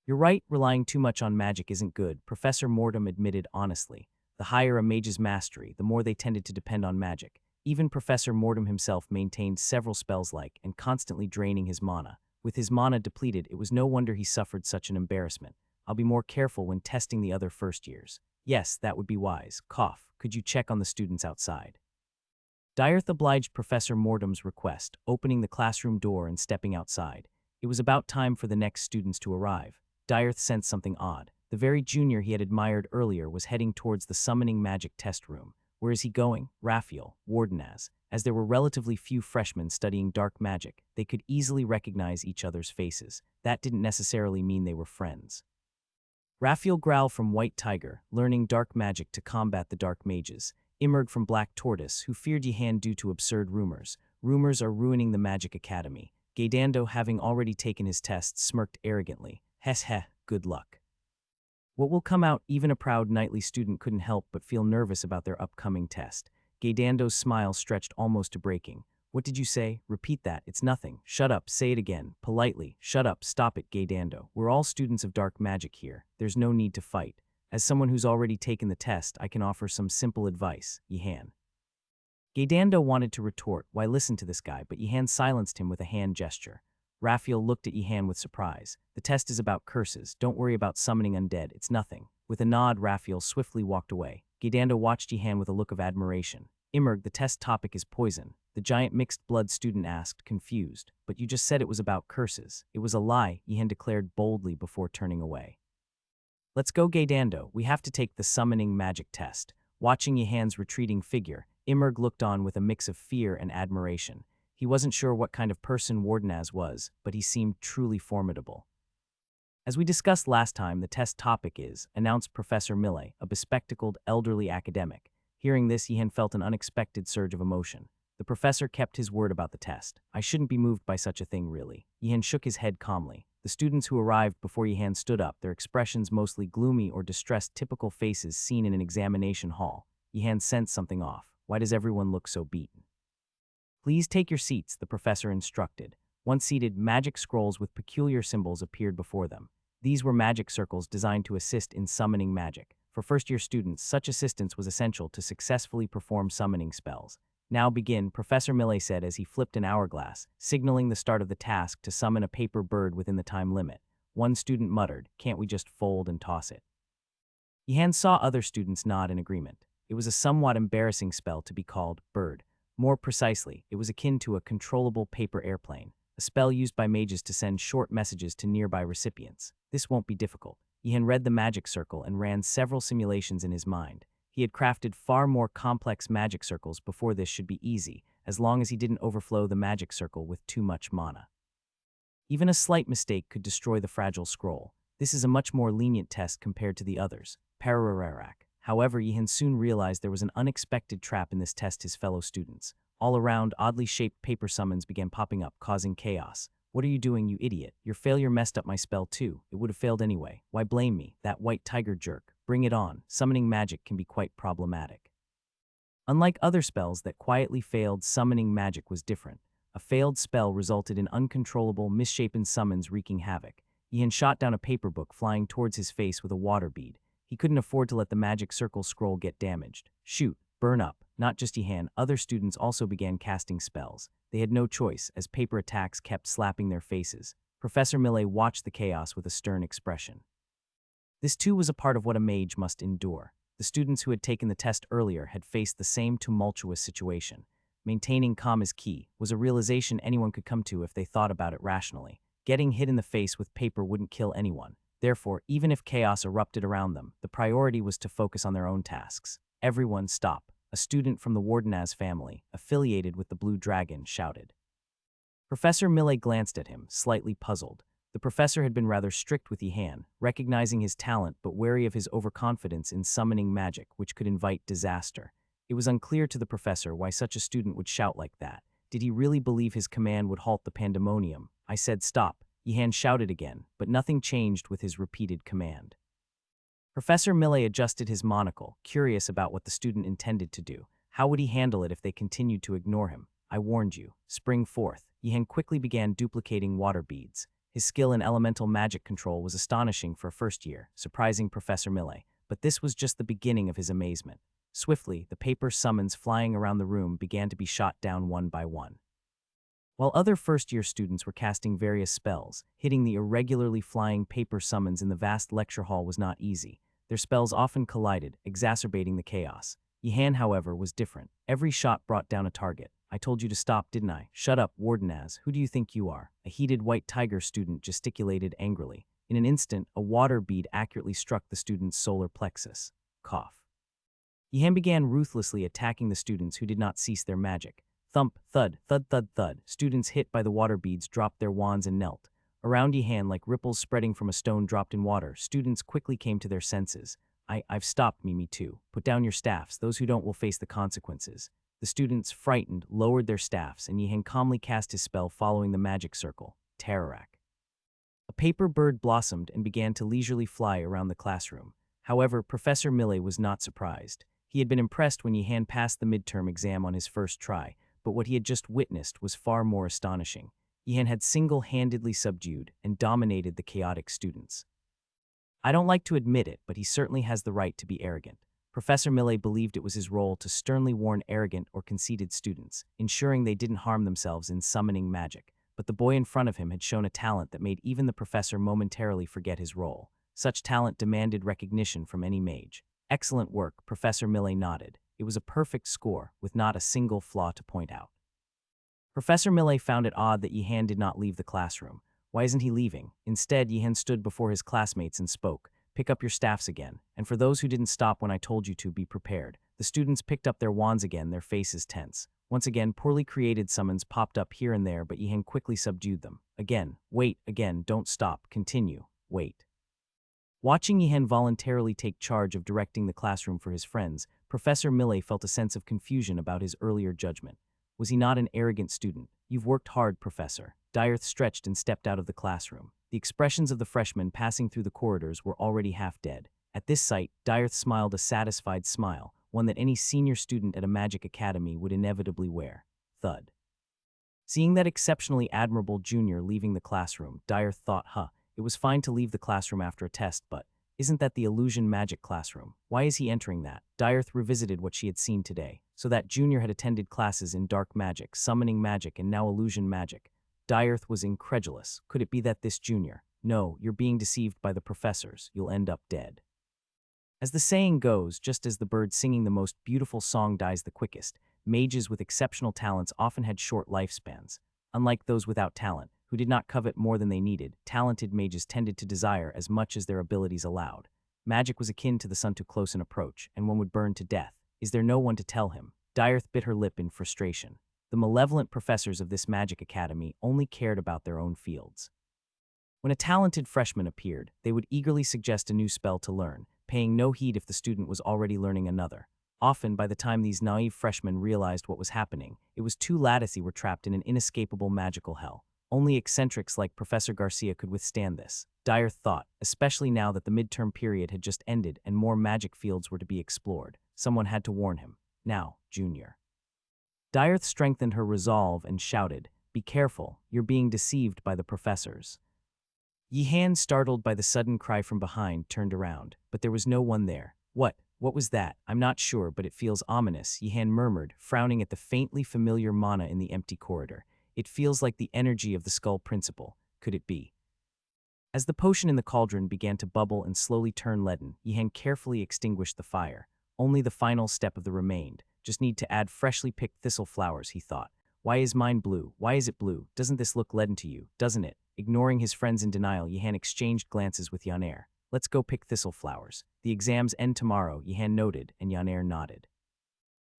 You're right, relying too much on magic isn't good, Professor Mortem admitted honestly. The higher a mage's mastery, the more they tended to depend on magic. Even Professor Mortem himself maintained several spells like and constantly draining his mana. With his mana depleted, it was no wonder he suffered such an embarrassment. I'll be more careful when testing the other first years. Yes, that would be wise. Cough. Could you check on the students outside? Dirth obliged Professor Mortem's request, opening the classroom door and stepping outside. It was about time for the next students to arrive. Dirth sensed something odd. The very junior he had admired earlier was heading towards the summoning magic test room. Where is he going? Raphael, Warden as there were relatively few freshmen studying dark magic, they could easily recognize each other's faces. That didn't necessarily mean they were friends. Raphael Growl from White Tiger, learning dark magic to combat the dark mages. Immerg from Black Tortoise, who feared Yihan due to absurd rumors. Rumors are ruining the Magic Academy. Gaydando, having already taken his test, smirked arrogantly. Heh, good luck. What will come out? Even a proud knightly student couldn't help but feel nervous about their upcoming test. Gaydando's smile stretched almost to breaking. What did you say? Repeat that. It's nothing. Shut up. Say it again. Politely. Shut up. Stop it, Gaydando. We're all students of dark magic here. There's no need to fight. As someone who's already taken the test, I can offer some simple advice, Yihan. Gaydando wanted to retort, why listen to this guy, but Yihan silenced him with a hand gesture. Raphael looked at Yihan with surprise. The test is about curses. Don't worry about summoning undead. It's nothing. With a nod, Raphael swiftly walked away. Gaydando watched Yihan with a look of admiration. Immerg, the test topic is poison. The giant mixed-blood student asked, confused. But you just said it was about curses. It was a lie, Yihan declared boldly before turning away. Let's go, Gaydando. We have to take the summoning magic test. Watching Yihan's retreating figure, Immerg looked on with a mix of fear and admiration. He wasn't sure what kind of person Wardenaz was, but he seemed truly formidable. As we discussed last time, the test topic is, announced Professor Millet, a bespectacled, elderly academic. Hearing this, Yihan felt an unexpected surge of emotion. The professor kept his word about the test. I shouldn't be moved by such a thing, really. Yihan shook his head calmly. The students who arrived before Yihan stood up, their expressions mostly gloomy or distressed, typical faces seen in an examination hall. Yihan sensed something off. Why does everyone look so beaten? Please take your seats, the professor instructed. Once seated, magic scrolls with peculiar symbols appeared before them. These were magic circles designed to assist in summoning magic. For first-year students, such assistance was essential to successfully perform summoning spells. Now begin, Professor Millet said as he flipped an hourglass, signaling the start of the task to summon a paper bird within the time limit. One student muttered, can't we just fold and toss it? Yihan saw other students nod in agreement. It was a somewhat embarrassing spell to be called bird. More precisely, it was akin to a controllable paper airplane, a spell used by mages to send short messages to nearby recipients. This won't be difficult. Yihan read the magic circle and ran several simulations in his mind. He had crafted far more complex magic circles before. This should be easy, as long as he didn't overflow the magic circle with too much mana. Even a slight mistake could destroy the fragile scroll. This is a much more lenient test compared to the others. Parararak. However, Yihan soon realized there was an unexpected trap in this test. His fellow students. All around, oddly shaped paper summons began popping up, causing chaos. What are you doing, you idiot? Your failure messed up my spell too. It would have failed anyway. Why blame me? That white tiger jerk. Bring it on. Summoning magic can be quite problematic. Unlike other spells that quietly failed, summoning magic was different. A failed spell resulted in uncontrollable, misshapen summons wreaking havoc. Yihan shot down a paper book, flying towards his face with a water bead. He couldn't afford to let the magic circle scroll get damaged. Shoot, burn up. Not just Yihan, other students also began casting spells. They had no choice, as paper attacks kept slapping their faces. Professor Millet watched the chaos with a stern expression. This too was a part of what a mage must endure. The students who had taken the test earlier had faced the same tumultuous situation. Maintaining calm is key, was a realization anyone could come to if they thought about it rationally. Getting hit in the face with paper wouldn't kill anyone. Therefore, even if chaos erupted around them, the priority was to focus on their own tasks. Everyone stop. A student from the Wardenaz family, affiliated with the Blue Dragon, shouted. Professor Millet glanced at him, slightly puzzled. The professor had been rather strict with Yihan, recognizing his talent but wary of his overconfidence in summoning magic, which could invite disaster. It was unclear to the professor why such a student would shout like that. Did he really believe his command would halt the pandemonium? I said stop. Yihan shouted again, but nothing changed with his repeated command. Professor Millet adjusted his monocle, curious about what the student intended to do. How would he handle it if they continued to ignore him? I warned you. Spring forth. Yihan quickly began duplicating water beads. His skill in elemental magic control was astonishing for a first year, surprising Professor Millet, but this was just the beginning of his amazement. Swiftly, the paper summons flying around the room began to be shot down one by one. While other first-year students were casting various spells, hitting the irregularly flying paper summons in the vast lecture hall was not easy. Their spells often collided, exacerbating the chaos. Yihan, however, was different. Every shot brought down a target. "I told you to stop, didn't I?" "Shut up, Wardenaz. Who do you think you are?" A heated white tiger student gesticulated angrily. In an instant, a water bead accurately struck the student's solar plexus. Cough. Yihan began ruthlessly attacking the students who did not cease their magic. Thump, thud, thud, thud, thud. Students hit by the water beads dropped their wands and knelt. Around Yihan, like ripples spreading from a stone dropped in water, students quickly came to their senses. I've stopped, me too. Put down your staffs. Those who don't will face the consequences." The students, frightened, lowered their staffs, and Yihan calmly cast his spell following the magic circle. Tararak. A paper bird blossomed and began to leisurely fly around the classroom. However, Professor Millet was not surprised. He had been impressed when Yihan passed the midterm exam on his first try, but what he had just witnessed was far more astonishing. Yihan had single-handedly subdued and dominated the chaotic students. "I don't like to admit it, but he certainly has the right to be arrogant." Professor Millet believed it was his role to sternly warn arrogant or conceited students, ensuring they didn't harm themselves in summoning magic. But the boy in front of him had shown a talent that made even the professor momentarily forget his role. Such talent demanded recognition from any mage. "Excellent work," Professor Millet nodded. It was a perfect score, with not a single flaw to point out. Professor Millet found it odd that Yihan did not leave the classroom. Why isn't he leaving? Instead, Yihan stood before his classmates and spoke. "Pick up your staffs again. And for those who didn't stop when I told you to, be prepared." The students picked up their wands again, their faces tense. Once again, poorly created summons popped up here and there, but Yihan quickly subdued them. Again, wait, again, don't stop, continue, wait. Watching Yihan voluntarily take charge of directing the classroom for his friends, Professor Millet felt a sense of confusion about his earlier judgment. Was he not an arrogant student? "You've worked hard, Professor." Dyrth stretched and stepped out of the classroom. The expressions of the freshmen passing through the corridors were already half dead. At this sight, Dyrth smiled a satisfied smile, one that any senior student at a magic academy would inevitably wear. Thud. Seeing that exceptionally admirable junior leaving the classroom, Dyrth thought, it was fine to leave the classroom after a test, but isn't that the illusion magic classroom? Why is he entering that? Dyrth revisited what she had seen today. So that junior had attended classes in dark magic, summoning magic, and now illusion magic. Dyrth was incredulous. Could it be that this junior? "No, you're being deceived by the professors. You'll end up dead." As the saying goes, just as the bird singing the most beautiful song dies the quickest, mages with exceptional talents often had short lifespans. Unlike those without talent, who did not covet more than they needed, talented mages tended to desire as much as their abilities allowed. Magic was akin to the sun too close an approach, and one would burn to death. Is there no one to tell him? Dyrth bit her lip in frustration. The malevolent professors of this magic academy only cared about their own fields. When a talented freshman appeared, they would eagerly suggest a new spell to learn, paying no heed if the student was already learning another. Often, by the time these naive freshmen realized what was happening, it was too late as they were trapped in an inescapable magical hell. Only eccentrics like Professor Garcia could withstand this, Dyrth thought, especially now that the midterm period had just ended and more magic fields were to be explored. Someone had to warn him. Now, Junior. Dyrth strengthened her resolve and shouted, "Be careful, you're being deceived by the professors." Yihan, startled by the sudden cry from behind, turned around, but there was no one there. What was that? "I'm not sure, but it feels ominous," Yihan murmured, frowning at the faintly familiar mana in the empty corridor. "It feels like the energy of the Skull Principle. Could it be?" As the potion in the cauldron began to bubble and slowly turn leaden, Yihan carefully extinguished the fire. Only the final step of the remained. Just need to add freshly picked thistle flowers, he thought. Why is mine blue? Why is it blue? Doesn't this look leaden to you? Doesn't it? Ignoring his friends in denial, Yihan exchanged glances with Yaner. "Let's go pick thistle flowers. The exams end tomorrow," Yihan noted, and Yaner nodded.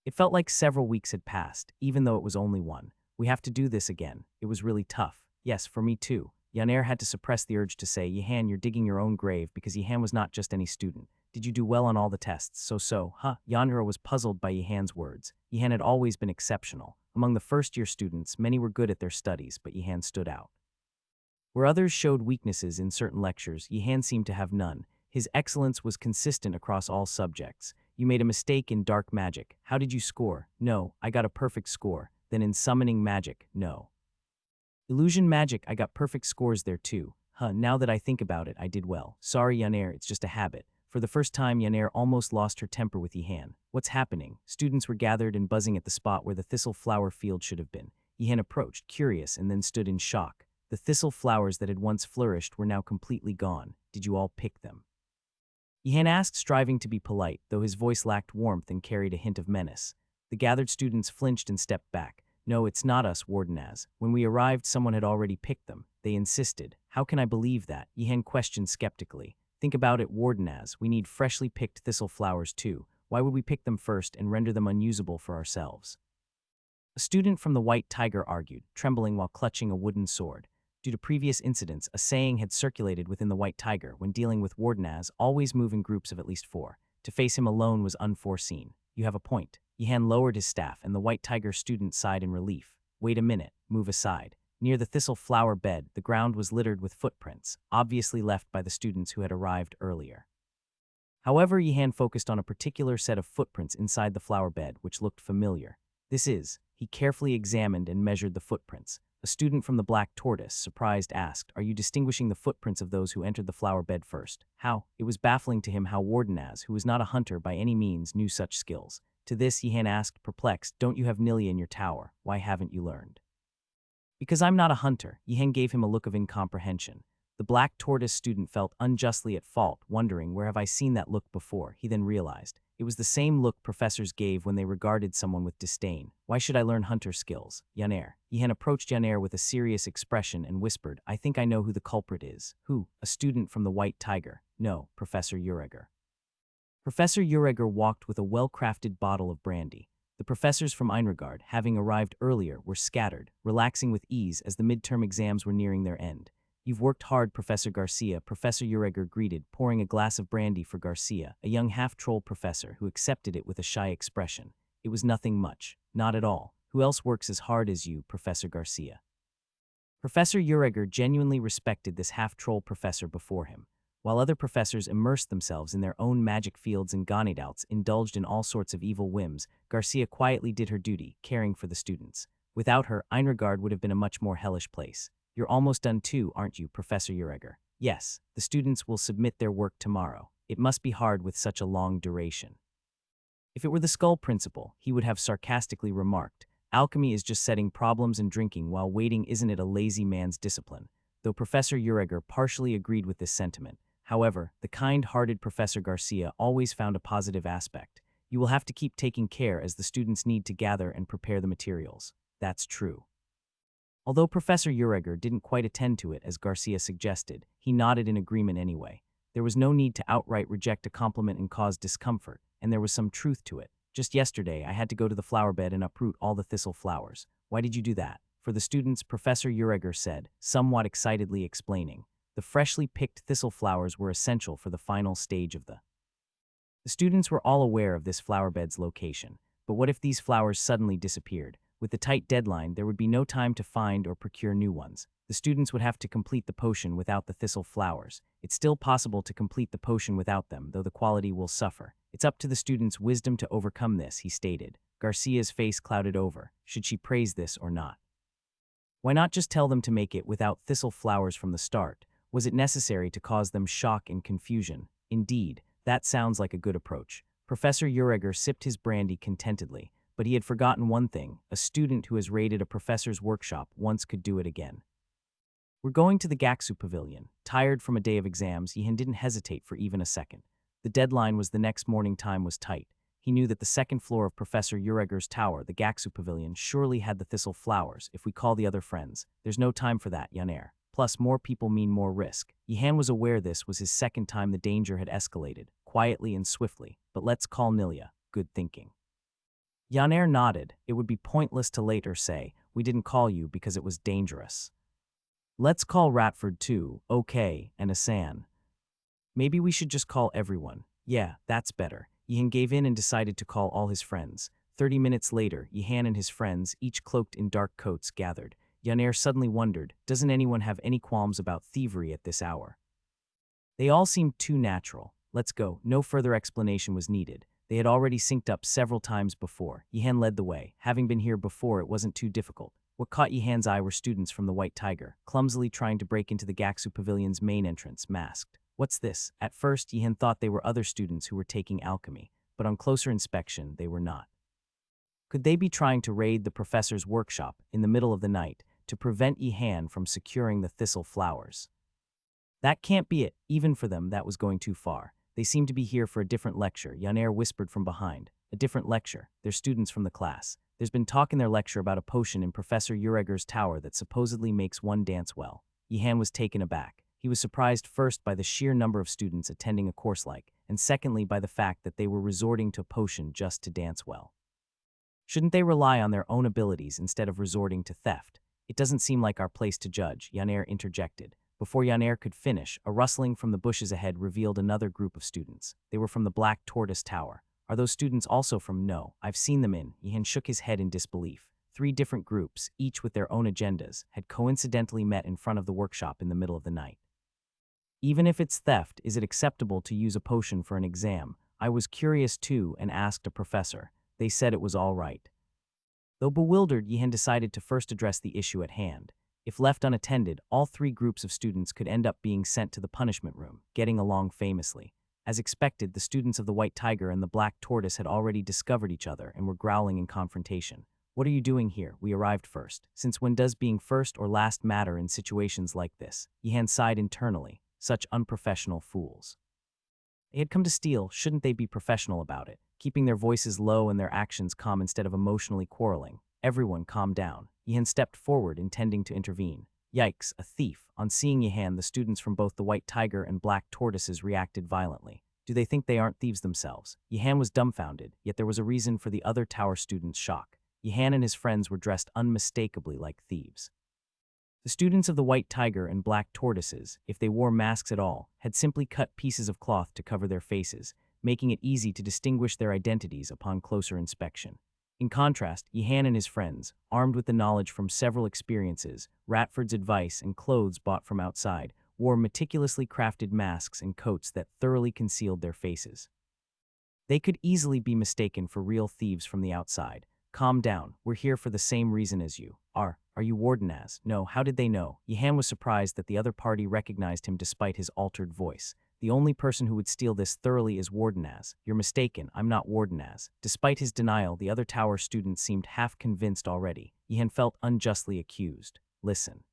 It felt like several weeks had passed, even though it was only one. "We have to do this again. It was really tough." "Yes, for me too." Yaner had to suppress the urge to say, "Yihan, you're digging your own grave," because Yihan was not just any student. "Did you do well on all the tests?" So. Yanra was puzzled by Yihan's words. Yihan had always been exceptional. Among the first-year students, many were good at their studies, but Yihan stood out. Where others showed weaknesses in certain lectures, Yihan seemed to have none. His excellence was consistent across all subjects. "You made a mistake in dark magic. How did you score?" "No, I got a perfect score." "Then in summoning magic?" "No." "Illusion magic, I got perfect scores there too." Now that I think about it, I did well." "Sorry, Yaner, it's just a habit." For the first time, Yaner almost lost her temper with Yihan. What's happening? Students were gathered and buzzing at the spot where the thistle flower field should have been. Yihan approached, curious, and then stood in shock. The thistle flowers that had once flourished were now completely gone. Did you all pick them? Yihan asked, striving to be polite, though his voice lacked warmth and carried a hint of menace. The gathered students flinched and stepped back. No, it's not us, Wardenaz. When we arrived, someone had already picked them. They insisted. How can I believe that? Yihan questioned skeptically. Think about it, Wardenaz. We need freshly picked thistle flowers too. Why would we pick them first and render them unusable for ourselves? A student from the White Tiger argued, trembling while clutching a wooden sword. Due to previous incidents, a saying had circulated within the White Tiger when dealing with Wardenaz, always move in groups of at least 4. To face him alone was unforeseen. You have a point. Yihan lowered his staff, and the White Tiger student sighed in relief. Wait a minute. Move aside. Near the thistle flower bed, the ground was littered with footprints, obviously left by the students who had arrived earlier. However, Yihan focused on a particular set of footprints inside the flower bed, which looked familiar. He carefully examined and measured the footprints. A student from the Black Tortoise, surprised, asked, Are you distinguishing the footprints of those who entered the flower bed first? How? It was baffling to him how Wardenaz, who was not a hunter by any means, knew such skills. To this, Yihan asked, perplexed, Don't you have Nilia in your tower? Why haven't you learned? Because I'm not a hunter. Yihan gave him a look of incomprehension. The Black Tortoise student felt unjustly at fault, wondering, where have I seen that look before? He then realized. It was the same look professors gave when they regarded someone with disdain. Why should I learn hunter skills? Yaner. Yihan approached Yaner with a serious expression and whispered, I think I know who the culprit is. Who? A student from the White Tiger. No, Professor Ureger. Professor Ureger walked with a well-crafted bottle of brandy. The professors from Einregard, having arrived earlier, were scattered, relaxing with ease as the midterm exams were nearing their end. You've worked hard, Professor Garcia, Professor Ureger greeted, pouring a glass of brandy for Garcia, a young half-troll professor who accepted it with a shy expression. It was nothing much. Not at all. Who else works as hard as you, Professor Garcia? Professor Ureger genuinely respected this half-troll professor before him. While other professors immersed themselves in their own magic fields and ganidouts, indulged in all sorts of evil whims, Garcia quietly did her duty, caring for the students. Without her, Einregard would have been a much more hellish place. You're almost done too, aren't you, Professor Ureger? Yes, the students will submit their work tomorrow. It must be hard with such a long duration. If it were the Skull Principal, he would have sarcastically remarked, alchemy is just setting problems and drinking while waiting, isn't it a lazy man's discipline? Though Professor Ureger partially agreed with this sentiment. However, the kind-hearted Professor Garcia always found a positive aspect. You will have to keep taking care as the students need to gather and prepare the materials. That's true. Although Professor Ureger didn't quite attend to it as Garcia suggested, he nodded in agreement anyway. There was no need to outright reject a compliment and cause discomfort, and there was some truth to it. Just yesterday, I had to go to the flower bed and uproot all the thistle flowers. Why did you do that? For the students, Professor Ureger said, somewhat excitedly explaining. The freshly picked thistle flowers were essential for the final stage of the students were all aware of this flower bed's location. But what if these flowers suddenly disappeared? With the tight deadline, there would be no time to find or procure new ones. The students would have to complete the potion without the thistle flowers. It's still possible to complete the potion without them, though the quality will suffer. It's up to the students' wisdom to overcome this, he stated. Garcia's face clouded over. Should she praise this or not? Why not just tell them to make it without thistle flowers from the start? Was it necessary to cause them shock and confusion? Indeed, that sounds like a good approach. Professor Ureger sipped his brandy contentedly, but he had forgotten one thing. A student who has raided a professor's workshop once could do it again. We're going to the Gaksu Pavilion. Tired from a day of exams, Yihan didn't hesitate for even a second. The deadline was the next morning, time was tight. He knew that the second floor of Professor Ureger's tower, the Gaksu Pavilion, surely had the thistle flowers. If we call the other friends, there's no time for that, Yaner. Plus, more people mean more risk. Yihan was aware this was his second time the danger had escalated, quietly and swiftly. But let's call Nilia. Good thinking. Yaner nodded. It would be pointless to later say, we didn't call you because it was dangerous. Let's call Ratford too, okay, and Asan. Maybe we should just call everyone. Yeah, that's better. Yihan gave in and decided to call all his friends. 30 minutes later, Yihan and his friends, each cloaked in dark coats, gathered. Yaner suddenly wondered, doesn't anyone have any qualms about thievery at this hour? They all seemed too natural. Let's go. No further explanation was needed. They had already synced up several times before. Yihan led the way. Having been here before, it wasn't too difficult. What caught Yihan's eye were students from the White Tiger, clumsily trying to break into the Gaksu Pavilion's main entrance, masked. What's this? At first, Yihan thought they were other students who were taking alchemy, but on closer inspection, they were not. Could they be trying to raid the professor's workshop in the middle of the night to prevent Yihan from securing the thistle flowers? That can't be it. Even for them, that was going too far. They seem to be here for a different lecture, Yaner whispered from behind. A different lecture. They're students from the class. There's been talk in their lecture about a potion in Professor Ureger's tower that supposedly makes one dance well. Yihan was taken aback. He was surprised first by the sheer number of students attending a course like, and secondly by the fact that they were resorting to a potion just to dance well. Shouldn't they rely on their own abilities instead of resorting to theft? It doesn't seem like our place to judge, Yaner interjected. Before Yaner could finish, a rustling from the bushes ahead revealed another group of students. They were from the Black Tortoise Tower. Are those students also from? No, I've seen them in. Yihan shook his head in disbelief. 3 different groups, each with their own agendas, had coincidentally met in front of the workshop in the middle of the night. Even if it's theft, is it acceptable to use a potion for an exam? I was curious too and asked a professor. They said it was all right. Though bewildered, Yihan decided to first address the issue at hand. If left unattended, all 3 groups of students could end up being sent to the punishment room, getting along famously. As expected, the students of the White Tiger and the Black Tortoise had already discovered each other and were growling in confrontation. What are you doing here? We arrived first. Since when does being first or last matter in situations like this? Yihan sighed internally. Such unprofessional fools. They had come to steal, shouldn't they be professional about it? Keeping their voices low and their actions calm instead of emotionally quarreling. Everyone calmed down. Yihan stepped forward, intending to intervene. Yikes, a thief. On seeing Yihan, the students from both the White Tiger and Black Tortoises reacted violently. Do they think they aren't thieves themselves? Yihan was dumbfounded, yet there was a reason for the other tower students' shock. Yihan and his friends were dressed unmistakably like thieves. The students of the White Tiger and Black Tortoises, if they wore masks at all, had simply cut pieces of cloth to cover their faces, making it easy to distinguish their identities upon closer inspection. In contrast, Yihan and his friends, armed with the knowledge from several experiences, Ratford's advice, and clothes bought from outside, wore meticulously crafted masks and coats that thoroughly concealed their faces. They could easily be mistaken for real thieves from the outside. Calm down, we're here for the same reason as you. Are you Wardenaz? No, how did they know? Yihan was surprised that the other party recognized him despite his altered voice. The only person who would steal this thoroughly is Wardenaz. You're mistaken, I'm not Wardenaz. Despite his denial, the other tower students seemed half convinced already. Yihan felt unjustly accused. Listen.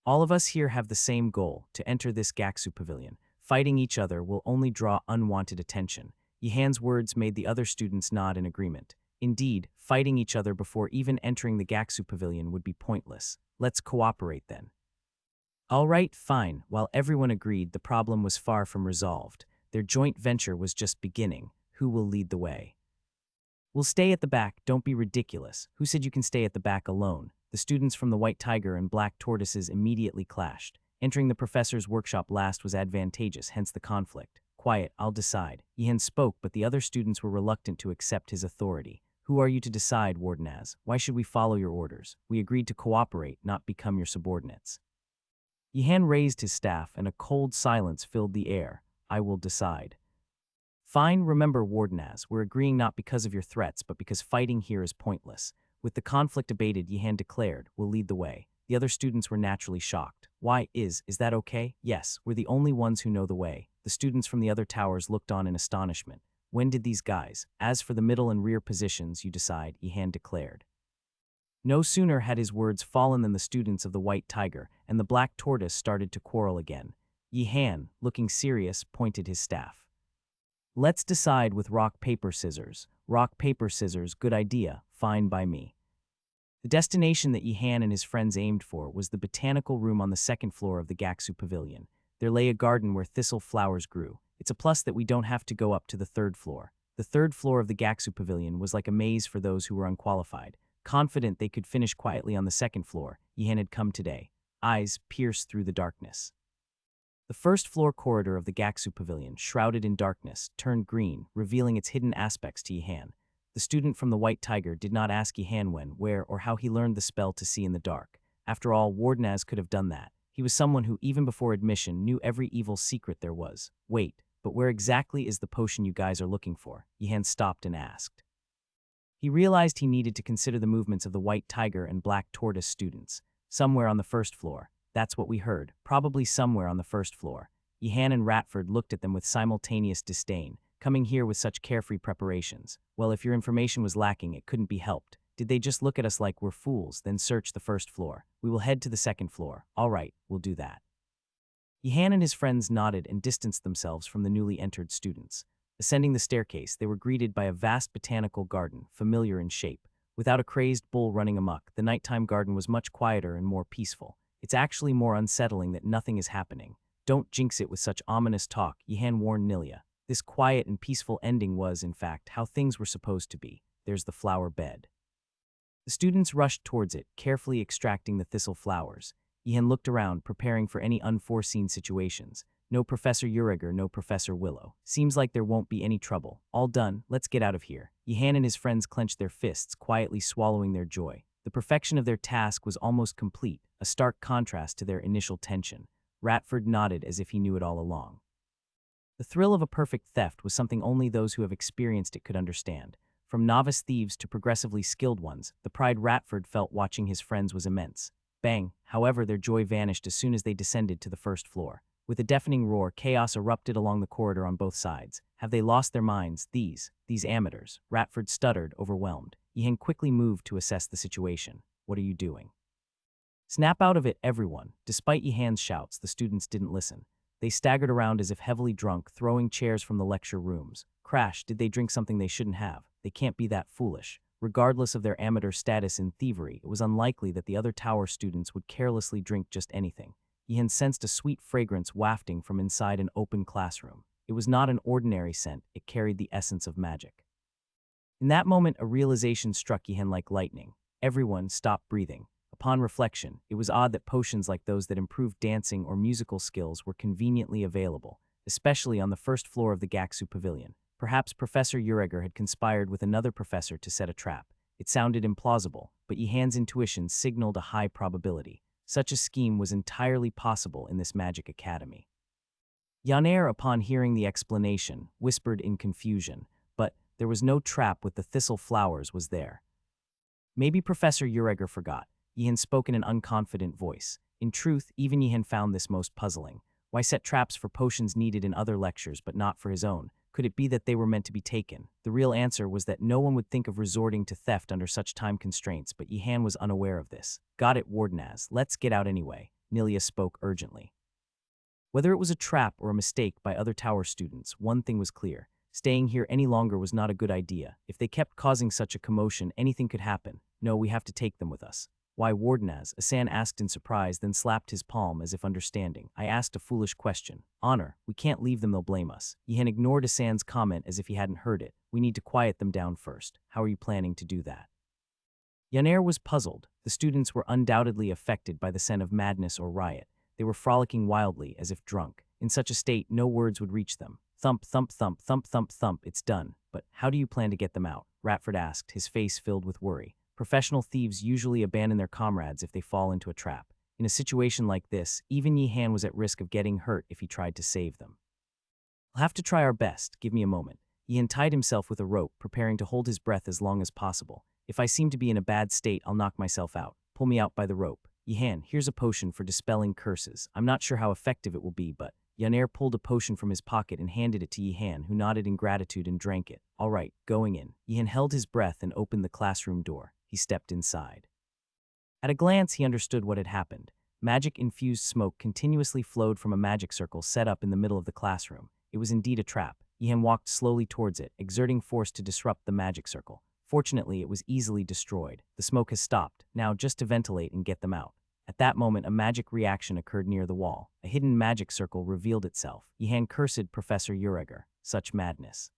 All of us here have the same goal, to enter this Gaxu pavilion. Fighting each other will only draw unwanted attention. Yihan's words made the other students nod in agreement. Indeed, fighting each other before even entering the Gaxu pavilion would be pointless. Let's cooperate then. All right, fine. While everyone agreed, the problem was far from resolved. Their joint venture was just beginning. Who will lead the way? We'll stay at the back. Don't be ridiculous. Who said you can stay at the back alone? The students from the White Tiger and Black Tortoises immediately clashed. Entering the professor's workshop last was advantageous, hence the conflict. Quiet, I'll decide. Yihan spoke, but the other students were reluctant to accept his authority. Who are you to decide, Wardenaz? Why should we follow your orders? We agreed to cooperate, not become your subordinates. Yihan raised his staff, and a cold silence filled the air. I will decide. Fine, remember, Wardenaz, we're agreeing not because of your threats, but because fighting here is pointless. With the conflict abated, Yihan declared, we'll lead the way. The other students were naturally shocked. Why, is that okay? Yes, we're the only ones who know the way. The students from the other towers looked on in astonishment. When did these guys? As for the middle and rear positions, you decide, Yihan declared. No sooner had his words fallen than the students of the White Tiger and the Black Tortoise started to quarrel again. Yihan, looking serious, pointed his staff. Let's decide with rock, paper, scissors. Rock, paper, scissors, good idea, fine by me. The destination that Yihan and his friends aimed for was the botanical room on the 2nd floor of the Gaxu Pavilion. There lay a garden where thistle flowers grew. It's a plus that we don't have to go up to the 3rd floor. The 3rd floor of the Gaxu Pavilion was like a maze for those who were unqualified. Confident they could finish quietly on the 2nd floor, Yihan had come today. Eyes pierced through the darkness. The 1st floor corridor of the Gaxu Pavilion, shrouded in darkness, turned green, revealing its hidden aspects to Yihan. The student from the White Tiger did not ask Yihan when, where, or how he learned the spell to see in the dark. After all, Wardenaz could have done that. He was someone who, even before admission, knew every evil secret there was. Wait, but where exactly is the potion you guys are looking for? Yihan stopped and asked. He realized he needed to consider the movements of the White Tiger and Black Tortoise students. Somewhere on the 1st floor. That's what we heard. Probably somewhere on the 1st floor. Yehan and Ratford looked at them with simultaneous disdain. Coming here with such carefree preparations. Well, if your information was lacking, it couldn't be helped. Did they just look at us like we're fools, then search the first floor? We will head to the second floor. All right, we'll do that. Yehan and his friends nodded and distanced themselves from the newly entered students. Ascending the staircase, they were greeted by a vast botanical garden, familiar in shape. Without a crazed bull running amok, the nighttime garden was much quieter and more peaceful. It's actually more unsettling that nothing is happening. Don't jinx it with such ominous talk, Yehan warned Nilia. This quiet and peaceful ending was, in fact, how things were supposed to be. There's the flower bed. The students rushed towards it, carefully extracting the thistle flowers. Yehan looked around, preparing for any unforeseen situations. No Professor Uriger, no Professor Willow. Seems like there won't be any trouble. All done, let's get out of here. Yehan and his friends clenched their fists, quietly swallowing their joy. The perfection of their task was almost complete, a stark contrast to their initial tension. Ratford nodded as if he knew it all along. The thrill of a perfect theft was something only those who have experienced it could understand. From novice thieves to progressively skilled ones, the pride Ratford felt watching his friends was immense. Bang! However, their joy vanished as soon as they descended to the first floor. With a deafening roar, chaos erupted along the corridor on both sides. Have they lost their minds, these amateurs? Ratford stuttered, overwhelmed. Yehan quickly moved to assess the situation. What are you doing? Snap out of it, everyone. Despite Yehan's shouts, the students didn't listen. They staggered around as if heavily drunk, throwing chairs from the lecture rooms. Crash, did they drink something they shouldn't have? They can't be that foolish. Regardless of their amateur status in thievery, it was unlikely that the other tower students would carelessly drink just anything. Yehan sensed a sweet fragrance wafting from inside an open classroom. It was not an ordinary scent, it carried the essence of magic. In that moment, a realization struck Yehan like lightning. Everyone stopped breathing. Upon reflection, it was odd that potions like those that improved dancing or musical skills were conveniently available, especially on the first floor of the Gaksu Pavilion. Perhaps Professor Uriger had conspired with another professor to set a trap. It sounded implausible, but Yehan's intuition signaled a high probability. Such a scheme was entirely possible in this magic academy. Yanair, upon hearing the explanation, whispered in confusion, but there was no trap with the thistle flowers, was there? Maybe Professor Uriger forgot. Yehan spoke in an unconfident voice. In truth, even Yehan found this most puzzling. Why set traps for potions needed in other lectures but not for his own? Could it be that they were meant to be taken? The real answer was that no one would think of resorting to theft under such time constraints, but Yehan was unaware of this. Got it, Wardenaz. Let's get out anyway. Nilia spoke urgently. Whether it was a trap or a mistake by other tower students, one thing was clear. Staying here any longer was not a good idea. If they kept causing such a commotion, anything could happen. No, we have to take them with us. Why, Wardenaz? Asan asked in surprise, then slapped his palm as if understanding. I asked a foolish question. Honor, we can't leave them, they'll blame us. Yehan ignored Asan's comment as if he hadn't heard it. We need to quiet them down first. How are you planning to do that? Yanair was puzzled. The students were undoubtedly affected by the scent of madness or riot. They were frolicking wildly, as if drunk. In such a state, no words would reach them. Thump, thump, thump, thump, thump, thump, it's done. But how do you plan to get them out? Ratford asked, his face filled with worry. Professional thieves usually abandon their comrades if they fall into a trap. In a situation like this, even Yehan was at risk of getting hurt if he tried to save them. I'll have to try our best. Give me a moment. Yehan tied himself with a rope, preparing to hold his breath as long as possible. If I seem to be in a bad state, I'll knock myself out. Pull me out by the rope. Yehan, here's a potion for dispelling curses. I'm not sure how effective it will be, but Yanair pulled a potion from his pocket and handed it to Yehan, who nodded in gratitude and drank it. All right, going in. Yehan held his breath and opened the classroom door. He stepped inside. At a glance, he understood what had happened. Magic-infused smoke continuously flowed from a magic circle set up in the middle of the classroom. It was indeed a trap. Yehan walked slowly towards it, exerting force to disrupt the magic circle. Fortunately, it was easily destroyed. The smoke has stopped, now just to ventilate and get them out. At that moment, a magic reaction occurred near the wall. A hidden magic circle revealed itself. Yehan cursed Professor Uriger. Such madness.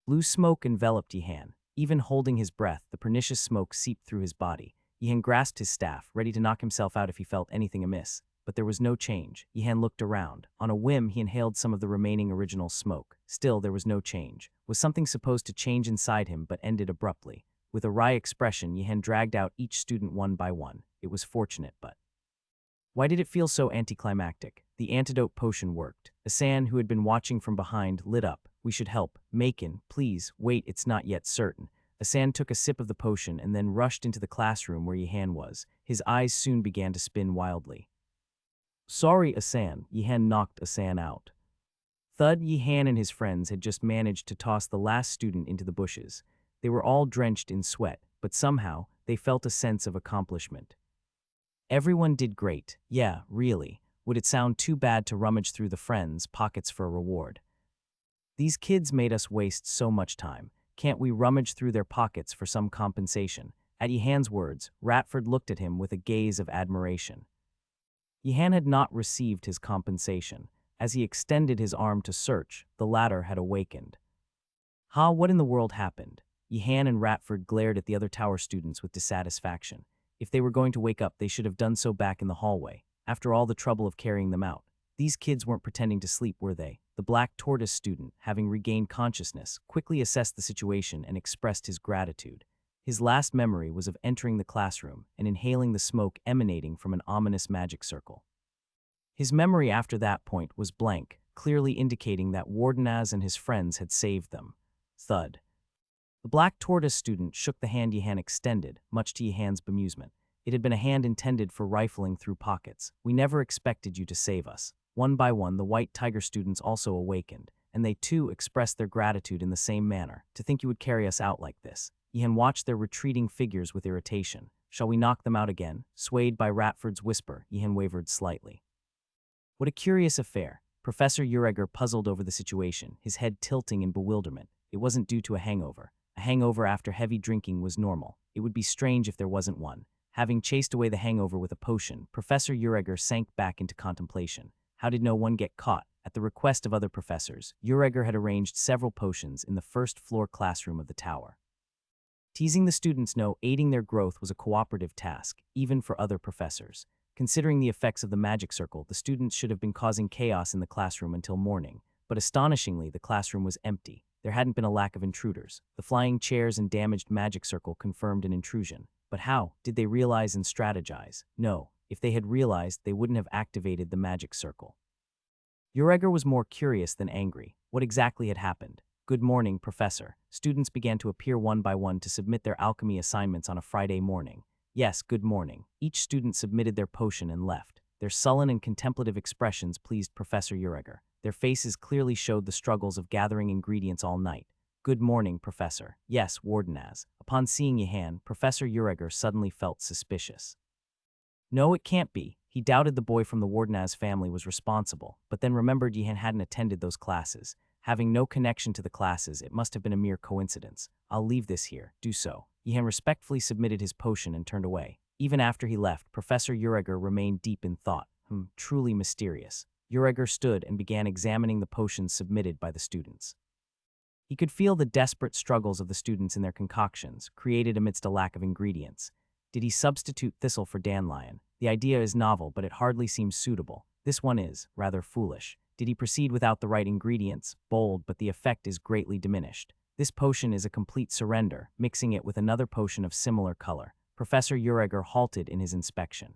Blue smoke enveloped Yehan. Even holding his breath, the pernicious smoke seeped through his body. Yehan grasped his staff, ready to knock himself out if he felt anything amiss. But there was no change. Yehan looked around. On a whim, he inhaled some of the remaining original smoke. Still, there was no change. Was something supposed to change inside him but ended abruptly? With a wry expression, Yehan dragged out each student one by one. It was fortunate, but why did it feel so anticlimactic? The antidote potion worked. Asan, who had been watching from behind, lit up. We should help. Macon, please, wait, it's not yet certain. Asan took a sip of the potion and then rushed into the classroom where Yehan was. His eyes soon began to spin wildly. Sorry, Asan. Yihan knocked Asan out. Thud Yihan and his friends had just managed to toss the last student into the bushes. They were all drenched in sweat, but somehow they felt a sense of accomplishment. Everyone did great. Yeah, really. Would it sound too bad to rummage through the friends' pockets for a reward? These kids made us waste so much time. Can't we rummage through their pockets for some compensation? At Yihan's words, Ratford looked at him with a gaze of admiration. Yihan had not received his compensation. As he extended his arm to search, the latter had awakened. What in the world happened? Yihan and Ratford glared at the other tower students with dissatisfaction. If they were going to wake up, they should have done so back in the hallway. After all the trouble of carrying them out. These kids weren't pretending to sleep, were they? The black tortoise student, having regained consciousness, quickly assessed the situation and expressed his gratitude. His last memory was of entering the classroom and inhaling the smoke emanating from an ominous magic circle. His memory after that point was blank, clearly indicating that Wardenaz and his friends had saved them. Thud. The black tortoise student shook the hand Yihan extended, much to Yihan's bemusement. It had been a hand intended for rifling through pockets. We never expected you to save us. One by one, the white tiger students also awakened, and they too expressed their gratitude in the same manner. To think you would carry us out like this. Yihan watched their retreating figures with irritation. Shall we knock them out again? Swayed by Ratford's whisper, Yihan wavered slightly. What a curious affair. Professor Ureger puzzled over the situation, his head tilting in bewilderment. It wasn't due to a hangover. A hangover after heavy drinking was normal. It would be strange if there wasn't one. Having chased away the hangover with a potion, Professor Ureger sank back into contemplation. How did no one get caught? At the request of other professors, Ureger had arranged several potions in the first-floor classroom of the tower. Teasing the students no, aiding their growth was a cooperative task, even for other professors. Considering the effects of the magic circle, the students should have been causing chaos in the classroom until morning. But astonishingly, the classroom was empty. There hadn't been a lack of intruders. The flying chairs and damaged magic circle confirmed an intrusion. But how? Did they realize and strategize? No. If they had realized, they wouldn't have activated the magic circle. Ureger was more curious than angry. What exactly had happened? Good morning, Professor. Students began to appear one by one to submit their alchemy assignments on a Friday morning. Yes, good morning. Each student submitted their potion and left. Their sullen and contemplative expressions pleased Professor Ureger. Their faces clearly showed the struggles of gathering ingredients all night. Good morning, Professor. Yes, Wardenaz. Upon seeing Yihan, Professor Ureger suddenly felt suspicious. No, it can't be. He doubted the boy from the Wardenaz family was responsible, but then remembered Yihan hadn't attended those classes. Having no connection to the classes, it must have been a mere coincidence. I'll leave this here. Do so. Yihan respectfully submitted his potion and turned away. Even after he left, Professor Ureger remained deep in thought. Truly mysterious. Ureger stood and began examining the potions submitted by the students. He could feel the desperate struggles of the students in their concoctions, created amidst a lack of ingredients. Did he substitute thistle for dandelion? The idea is novel, but it hardly seems suitable. This one is, rather foolish. Did he proceed without the right ingredients? Bold, but the effect is greatly diminished. This potion is a complete surrender, mixing it with another potion of similar color. Professor Ureger halted in his inspection.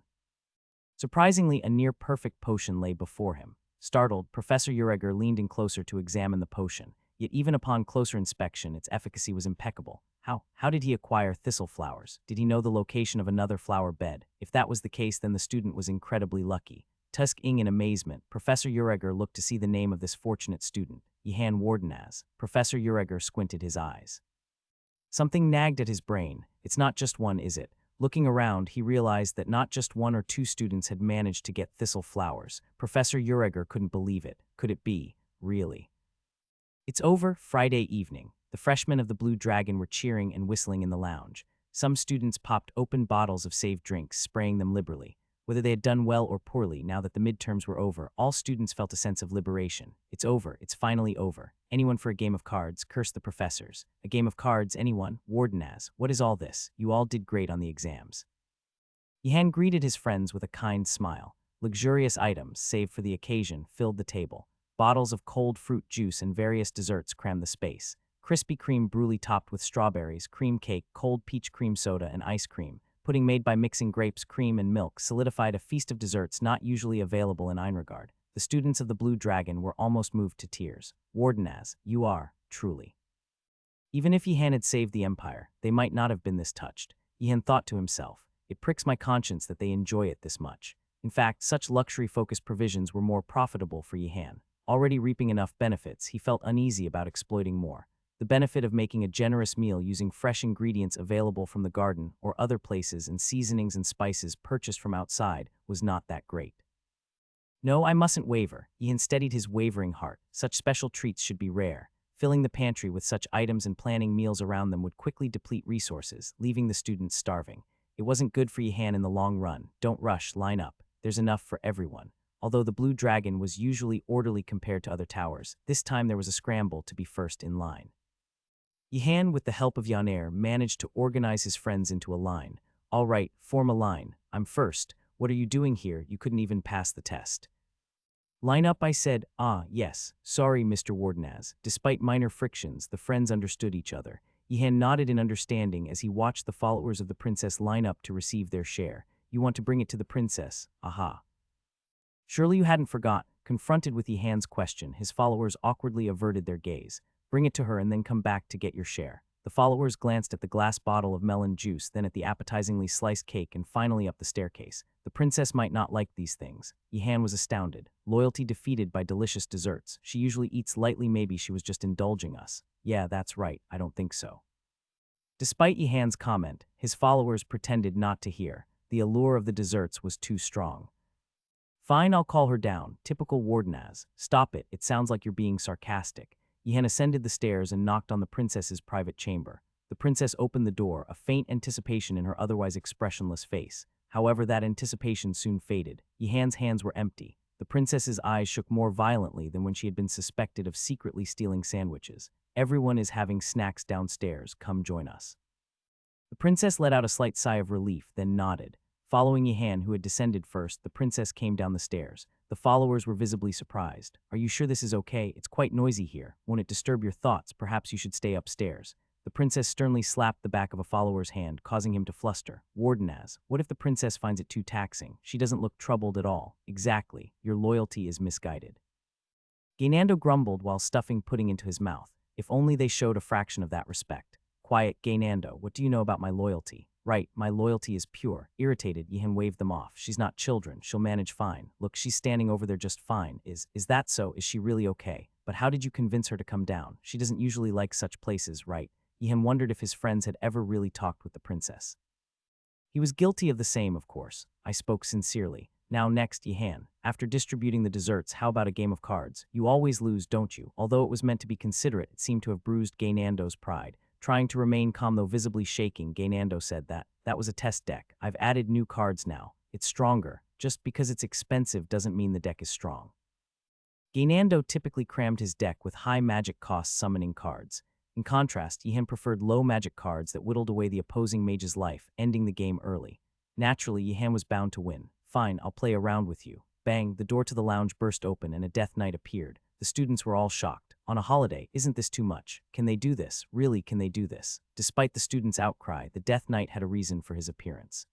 Surprisingly, a near-perfect potion lay before him. Startled, Professor Ureger leaned in closer to examine the potion. Yet even upon closer inspection, its efficacy was impeccable. How did he acquire thistle flowers? Did he know the location of another flower bed? If that was the case, then the student was incredibly lucky. Tusk-ing in amazement, Professor Ureger looked to see the name of this fortunate student, Yihan Wardenaz. Professor Ureger squinted his eyes. Something nagged at his brain. It's not just one, is it? Looking around, he realized that not just one or two students had managed to get thistle flowers. Professor Ureger couldn't believe it. Could it be? Really? It's over. Friday evening. The freshmen of the Blue Dragon were cheering and whistling in the lounge. Some students popped open bottles of saved drinks, spraying them liberally. Whether they had done well or poorly, now that the midterms were over, all students felt a sense of liberation. It's over. It's finally over. Anyone for a game of cards? Cursed the professors. A game of cards, anyone? Wardenaz. What is all this? You all did great on the exams. Yihan greeted his friends with a kind smile. Luxurious items, saved for the occasion, filled the table. Bottles of cold fruit juice and various desserts crammed the space. Krispy Kreme brulee topped with strawberries, cream cake, cold peach cream soda, and ice cream. Pudding made by mixing grapes, cream, and milk solidified a feast of desserts not usually available in Einregard. The students of the Blue Dragon were almost moved to tears. Wardenaz, you are, truly. Even if Yihan had saved the Empire, they might not have been this touched. Yihan thought to himself, it pricks my conscience that they enjoy it this much. In fact, such luxury-focused provisions were more profitable for Yihan. Already reaping enough benefits, he felt uneasy about exploiting more. The benefit of making a generous meal using fresh ingredients available from the garden or other places and seasonings and spices purchased from outside was not that great. No, I mustn't waver. Yihan steadied his wavering heart. Such special treats should be rare. Filling the pantry with such items and planning meals around them would quickly deplete resources, leaving the students starving. It wasn't good for Yihan in the long run. Don't rush, line up. There's enough for everyone. Although the Blue Dragon was usually orderly compared to other towers, this time there was a scramble to be first in line. Yihan, with the help of Yaner, managed to organize his friends into a line. All right, form a line. I'm first. What are you doing here? You couldn't even pass the test. Line up, I said. Ah, yes. Sorry, Mr. Wardenaz. Despite minor frictions, the friends understood each other. Yihan nodded in understanding as he watched the followers of the princess line up to receive their share. You want to bring it to the princess? Aha. Surely you hadn't forgot. Confronted with Yihan's question, his followers awkwardly averted their gaze. Bring it to her and then come back to get your share. The followers glanced at the glass bottle of melon juice, then at the appetizingly sliced cake, and finally up the staircase. The princess might not like these things. Yihan was astounded. Loyalty defeated by delicious desserts. She usually eats lightly, maybe she was just indulging us. Yeah, that's right, I don't think so. Despite Yihan's comment, his followers pretended not to hear. The allure of the desserts was too strong. Fine, I'll call her down. Typical Wardenaz. Stop it, it sounds like you're being sarcastic. Yihan ascended the stairs and knocked on the princess's private chamber. The princess opened the door, a faint anticipation in her otherwise expressionless face. However, that anticipation soon faded. Yihan's hands were empty. The princess's eyes shook more violently than when she had been suspected of secretly stealing sandwiches. Everyone is having snacks downstairs. Come join us. The princess let out a slight sigh of relief, then nodded. Following Yihan, who had descended first, the princess came down the stairs. The followers were visibly surprised. Are you sure this is okay? It's quite noisy here. Won't it disturb your thoughts? Perhaps you should stay upstairs. The princess sternly slapped the back of a follower's hand, causing him to fluster. Wardenaz, what if the princess finds it too taxing? She doesn't look troubled at all. Exactly. Your loyalty is misguided. Gaynando grumbled while stuffing pudding into his mouth. If only they showed a fraction of that respect. Quiet, Gaynando, what do you know about my loyalty? Right, my loyalty is pure. Irritated, Yihan waved them off. She's not children. She'll manage fine. Look, she's standing over there just fine. Is that so? Is she really okay? But how did you convince her to come down? She doesn't usually like such places, right? Yihan wondered if his friends had ever really talked with the princess. He was guilty of the same, of course. I spoke sincerely. Now next, Yihan. After distributing the desserts, how about a game of cards? You always lose, don't you? Although it was meant to be considerate, it seemed to have bruised Gaynando's pride. Trying to remain calm though visibly shaking, Gaynando said that was a test deck. I've added new cards now. It's stronger. Just because it's expensive doesn't mean the deck is strong. Gaynando typically crammed his deck with high magic cost summoning cards. In contrast, Yihan preferred low magic cards that whittled away the opposing mage's life, ending the game early. Naturally, Yihan was bound to win. Fine, I'll play around with you. Bang, the door to the lounge burst open and a Death Knight appeared. The students were all shocked. On a holiday, isn't this too much? Can they do this? Really, can they do this? Despite the students' outcry, the Death Knight had a reason for his appearance.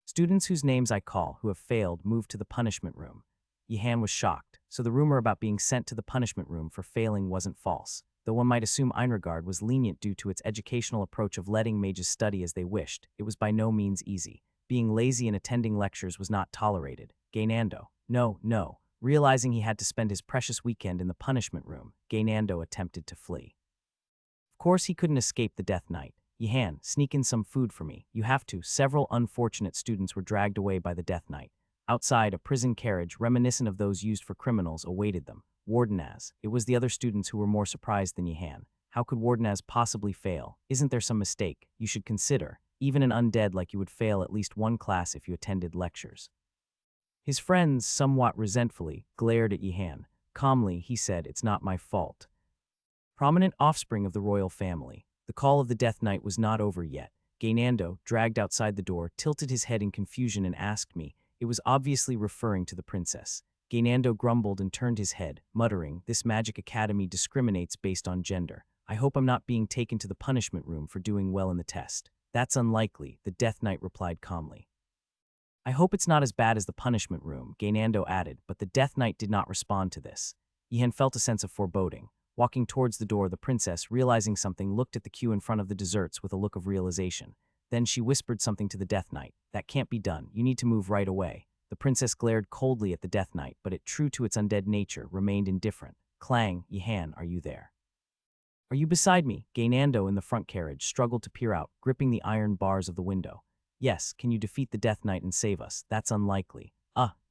Students whose names I call, who have failed, moved to the punishment room. Yihan was shocked, so the rumor about being sent to the punishment room for failing wasn't false, though one might assume Einregard was lenient due to its educational approach of letting mages study as they wished. It was by no means easy. Being lazy and attending lectures was not tolerated. Gaynando. No. Realizing he had to spend his precious weekend in the punishment room, Gaynando attempted to flee. Of course, he couldn't escape the Death Knight. Yihan, sneak in some food for me. You have to. Several unfortunate students were dragged away by the Death Knight. Outside, a prison carriage, reminiscent of those used for criminals, awaited them. Wardenaz. It was the other students who were more surprised than Yihan. How could Wardenaz possibly fail? Isn't there some mistake? You should consider. Even an undead like you would fail at least one class if you attended lectures. His friends, somewhat resentfully, glared at Yihan. Calmly, he said, it's not my fault. Prominent offspring of the royal family. The call of the Death Knight was not over yet. Gaynando, dragged outside the door, tilted his head in confusion and asked me. It was obviously referring to the princess. Gaynando grumbled and turned his head, muttering, this magic academy discriminates based on gender. I hope I'm not being taken to the punishment room for doing well in the test. That's unlikely, the Death Knight replied calmly. I hope it's not as bad as the punishment room, Gaynando added, but the Death Knight did not respond to this. Yihan felt a sense of foreboding. Walking towards the door, the princess, realizing something, looked at the queue in front of the desserts with a look of realization. Then she whispered something to the Death Knight. That can't be done. You need to move right away. The princess glared coldly at the Death Knight, but it, true to its undead nature, remained indifferent. Clang, Yihan, are you there? Are you beside me? Gainando in the front carriage struggled to peer out, gripping the iron bars of the window. Yes, can you defeat the Death Knight and save us? That's unlikely.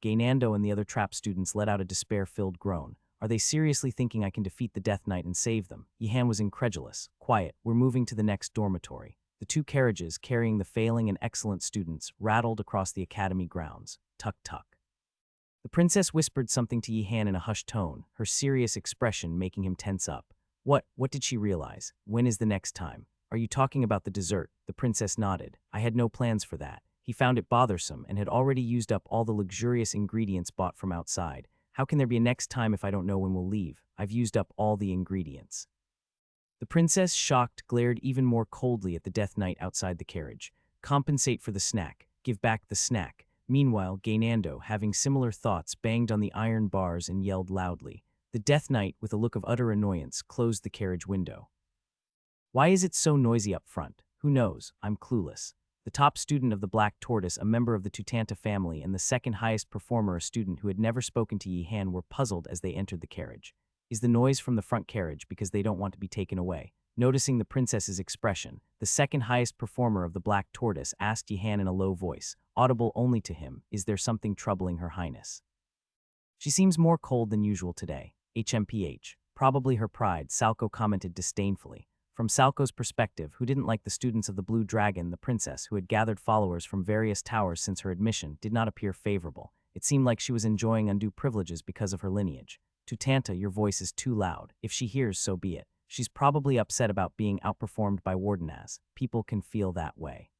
Gainando and the other trap students let out a despair-filled groan. Are they seriously thinking I can defeat the Death Knight and save them? Yihan was incredulous. Quiet, we're moving to the next dormitory. The two carriages, carrying the failing and excellent students, rattled across the academy grounds. Tuck-tuck. The princess whispered something to Yihan in a hushed tone, her serious expression making him tense up. What did she realize? When is the next time? Are you talking about the dessert? The princess nodded. I had no plans for that. He found it bothersome and had already used up all the luxurious ingredients bought from outside. How can there be a next time if I don't know when we'll leave? I've used up all the ingredients. The princess, shocked, glared even more coldly at the Death Knight outside the carriage. Compensate for the snack. Give back the snack. Meanwhile, Gainando, having similar thoughts, banged on the iron bars and yelled loudly. The Death Knight, with a look of utter annoyance, closed the carriage window. Why is it so noisy up front? Who knows? I'm clueless. The top student of the Black Tortoise, a member of the Tutanta family, and the second highest performer, a student who had never spoken to Yihan, were puzzled as they entered the carriage. Is the noise from the front carriage because they don't want to be taken away? Noticing the princess's expression, the second highest performer of the Black Tortoise asked Yihan in a low voice, audible only to him, is there something troubling Her Highness? She seems more cold than usual today. HMPH. Probably her pride, Salco commented disdainfully. From Salco's perspective, who didn't like the students of the Blue Dragon, the princess, who had gathered followers from various towers since her admission, did not appear favorable. It seemed like she was enjoying undue privileges because of her lineage. Tutanta, your voice is too loud. If she hears, so be it. She's probably upset about being outperformed by Wardenaz. People can feel that way.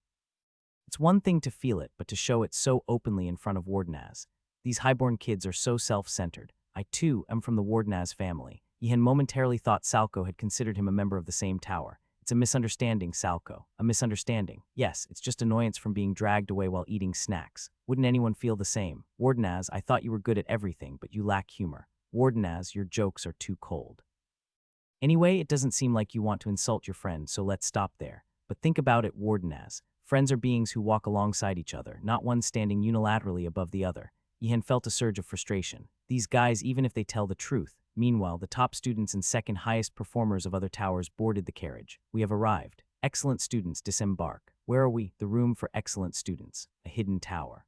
It's one thing to feel it, but to show it so openly in front of Wardenaz. These highborn kids are so self-centered. I, too, am from the Wardenaz family. Yihan momentarily thought Salco had considered him a member of the same tower. It's a misunderstanding, Salco. A misunderstanding. Yes, it's just annoyance from being dragged away while eating snacks. Wouldn't anyone feel the same? Wardenaz, I thought you were good at everything, but you lack humor. Wardenaz, your jokes are too cold. Anyway, it doesn't seem like you want to insult your friend, so let's stop there. But think about it, Wardenaz. Friends are beings who walk alongside each other, not one standing unilaterally above the other. Yihan felt a surge of frustration. These guys, even if they tell the truth. Meanwhile, the top students and second highest performers of other towers boarded the carriage. We have arrived. Excellent students, disembark. Where are we? The room for excellent students. A hidden tower.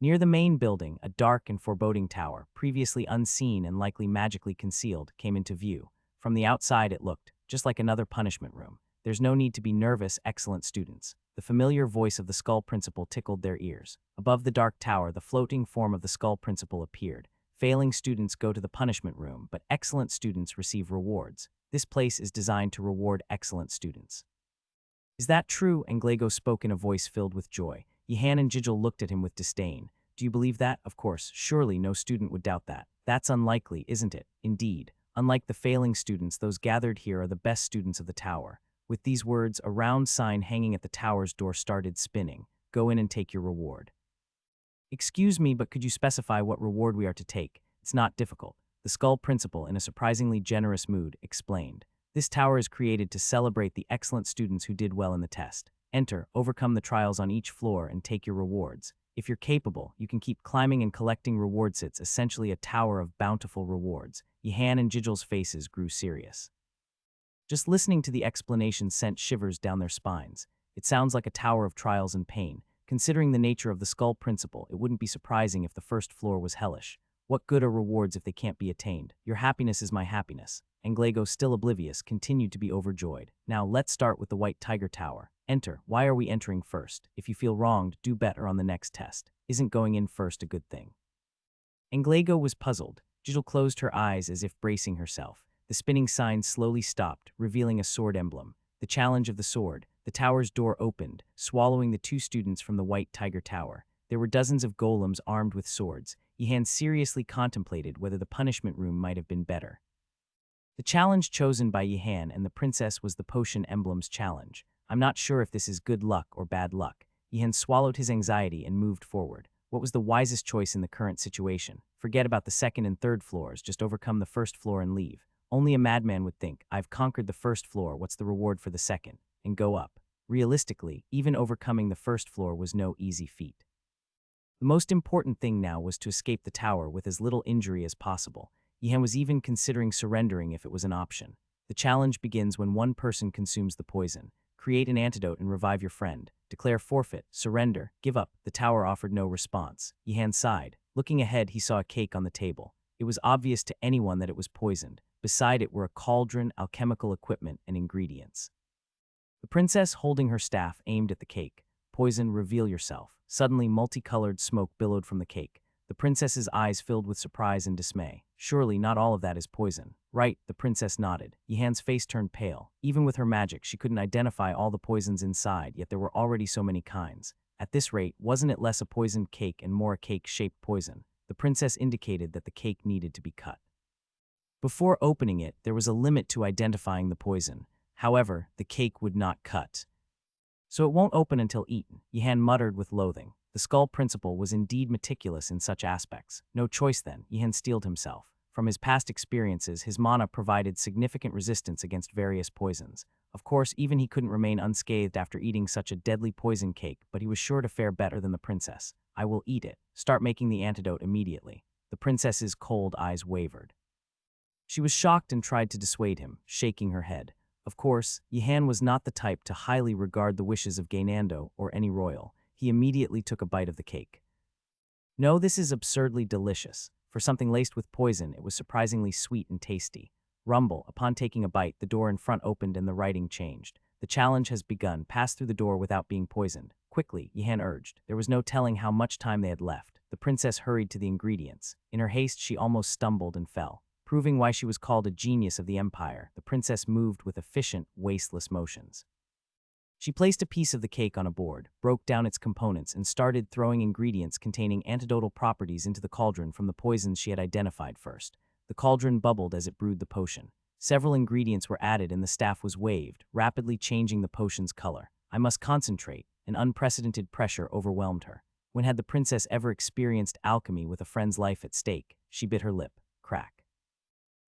Near the main building, a dark and foreboding tower, previously unseen and likely magically concealed, came into view. From the outside, it looked just like another punishment room. There's no need to be nervous, excellent students. The familiar voice of the Skull Principal tickled their ears. Above the dark tower, the floating form of the Skull Principal appeared. Failing students go to the punishment room, but excellent students receive rewards. This place is designed to reward excellent students. Is that true? Anglego spoke in a voice filled with joy. Yihan and Jijil looked at him with disdain. Do you believe that? Of course, surely no student would doubt that. That's unlikely, isn't it? Indeed. Unlike the failing students, those gathered here are the best students of the tower. With these words, a round sign hanging at the tower's door started spinning. Go in and take your reward. Excuse me, but could you specify what reward we are to take? It's not difficult. The Skull Principal, in a surprisingly generous mood, explained. This tower is created to celebrate the excellent students who did well in the test. Enter, overcome the trials on each floor, and take your rewards. If you're capable, you can keep climbing and collecting reward sits, essentially a tower of bountiful rewards. Yihan and Jijil's faces grew serious. Just listening to the explanation sent shivers down their spines. It sounds like a tower of trials and pain. Considering the nature of the Skull Principal, it wouldn't be surprising if the first floor was hellish. What good are rewards if they can't be attained? Your happiness is my happiness. Anglego, still oblivious, continued to be overjoyed. Now let's start with the White Tiger Tower. Enter. Why are we entering first? If you feel wronged, do better on the next test. Isn't going in first a good thing? Anglego was puzzled. Jijil closed her eyes as if bracing herself. The spinning sign slowly stopped, revealing a sword emblem. The challenge of the sword. The tower's door opened, swallowing the two students from the White Tiger Tower. There were dozens of golems armed with swords. Yihan seriously contemplated whether the punishment room might have been better. The challenge chosen by Yihan and the princess was the Potion Emblems challenge. I'm not sure if this is good luck or bad luck. Yihan swallowed his anxiety and moved forward. What was the wisest choice in the current situation? Forget about the second and third floors, just overcome the first floor and leave. Only a madman would think, I've conquered the first floor, what's the reward for the second? And go up. Realistically, even overcoming the first floor was no easy feat. The most important thing now was to escape the tower with as little injury as possible. Yihan was even considering surrendering if it was an option. The challenge begins when one person consumes the poison. Create an antidote and revive your friend. Declare forfeit, surrender, give up. The tower offered no response. Yihan sighed. Looking ahead, he saw a cake on the table. It was obvious to anyone that it was poisoned. Beside it were a cauldron, alchemical equipment, and ingredients. The princess, holding her staff, aimed at the cake. Poison, reveal yourself. Suddenly, multicolored smoke billowed from the cake. The princess's eyes filled with surprise and dismay. Surely not all of that is poison. Right, the princess nodded. Yihan's face turned pale. Even with her magic, she couldn't identify all the poisons inside, yet there were already so many kinds. At this rate, wasn't it less a poisoned cake and more a cake-shaped poison? The princess indicated that the cake needed to be cut. Before opening it, there was a limit to identifying the poison. However, the cake would not cut. So it won't open until eaten, Yihan muttered with loathing. The skull principal was indeed meticulous in such aspects. No choice then, Yihan steeled himself. From his past experiences, his mana provided significant resistance against various poisons. Of course, even he couldn't remain unscathed after eating such a deadly poison cake, but he was sure to fare better than the princess. I will eat it. Start making the antidote immediately. The princess's cold eyes wavered. She was shocked and tried to dissuade him, shaking her head. Of course, Yihan was not the type to highly regard the wishes of Gainando or any royal. He immediately took a bite of the cake. No, this is absurdly delicious. For something laced with poison, it was surprisingly sweet and tasty. Rumble, upon taking a bite, the door in front opened and the writing changed. The challenge has begun. Pass through the door without being poisoned. Quickly, Yihan urged. There was no telling how much time they had left. The princess hurried to the ingredients. In her haste, she almost stumbled and fell. Proving why she was called a genius of the empire, the princess moved with efficient, wasteless motions. She placed a piece of the cake on a board, broke down its components, and started throwing ingredients containing antidotal properties into the cauldron from the poisons she had identified first. The cauldron bubbled as it brewed the potion. Several ingredients were added and the staff was waved, rapidly changing the potion's color. I must concentrate. An unprecedented pressure overwhelmed her. When had the princess ever experienced alchemy with a friend's life at stake? She bit her lip. Crack.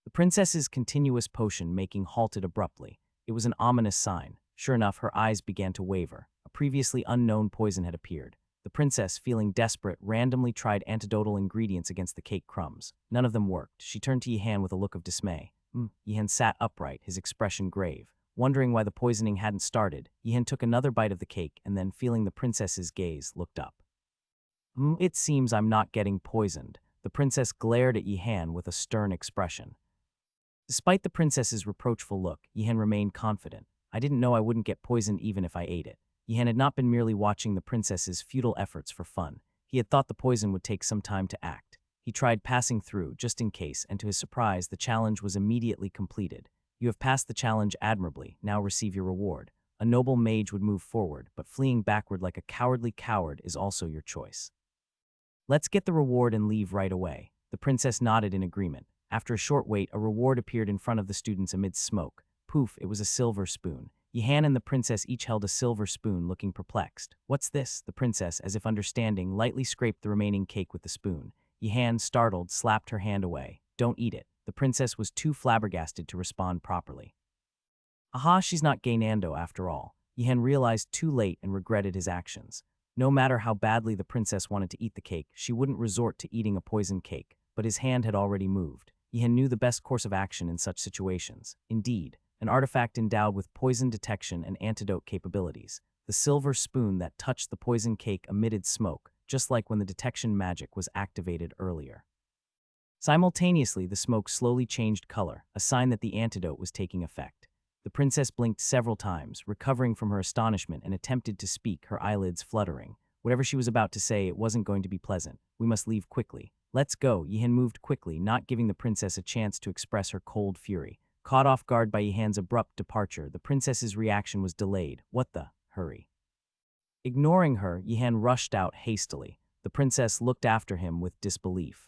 The princess's continuous potion-making halted abruptly. It was an ominous sign. Sure enough, her eyes began to waver. A previously unknown poison had appeared. The princess, feeling desperate, randomly tried antidotal ingredients against the cake crumbs. None of them worked. She turned to Yihan with a look of dismay. Yihan sat upright, his expression grave. Wondering why the poisoning hadn't started, Yihan took another bite of the cake and then, feeling the princess's gaze, looked up. It seems I'm not getting poisoned. The princess glared at Yihan with a stern expression. Despite the princess's reproachful look, Yihan remained confident. I didn't know I wouldn't get poisoned even if I ate it. Yihan had not been merely watching the princess's futile efforts for fun. He had thought the poison would take some time to act. He tried passing through, just in case, and to his surprise, the challenge was immediately completed. You have passed the challenge admirably. Now receive your reward. A noble mage would move forward, but fleeing backward like a cowardly coward is also your choice. Let's get the reward and leave right away. The princess nodded in agreement. After a short wait, a reward appeared in front of the students amidst smoke. Poof, it was a silver spoon. Yihan and the princess each held a silver spoon, looking perplexed. What's this? The princess, as if understanding, lightly scraped the remaining cake with the spoon. Yihan, startled, slapped her hand away. Don't eat it. The princess was too flabbergasted to respond properly. Aha, she's not Gainando after all. Yihan realized too late and regretted his actions. No matter how badly the princess wanted to eat the cake, she wouldn't resort to eating a poisoned cake, but his hand had already moved. Yihan knew the best course of action in such situations. Indeed, an artifact endowed with poison detection and antidote capabilities. The silver spoon that touched the poison cake emitted smoke, just like when the detection magic was activated earlier. Simultaneously, the smoke slowly changed color, a sign that the antidote was taking effect. The princess blinked several times, recovering from her astonishment, and attempted to speak, her eyelids fluttering. Whatever she was about to say, it wasn't going to be pleasant. We must leave quickly. Let's go. Yihan moved quickly, not giving the princess a chance to express her cold fury. Caught off guard by Yihan's abrupt departure, the princess's reaction was delayed. What the? Hurry. Ignoring her, Yihan rushed out hastily. The princess looked after him with disbelief.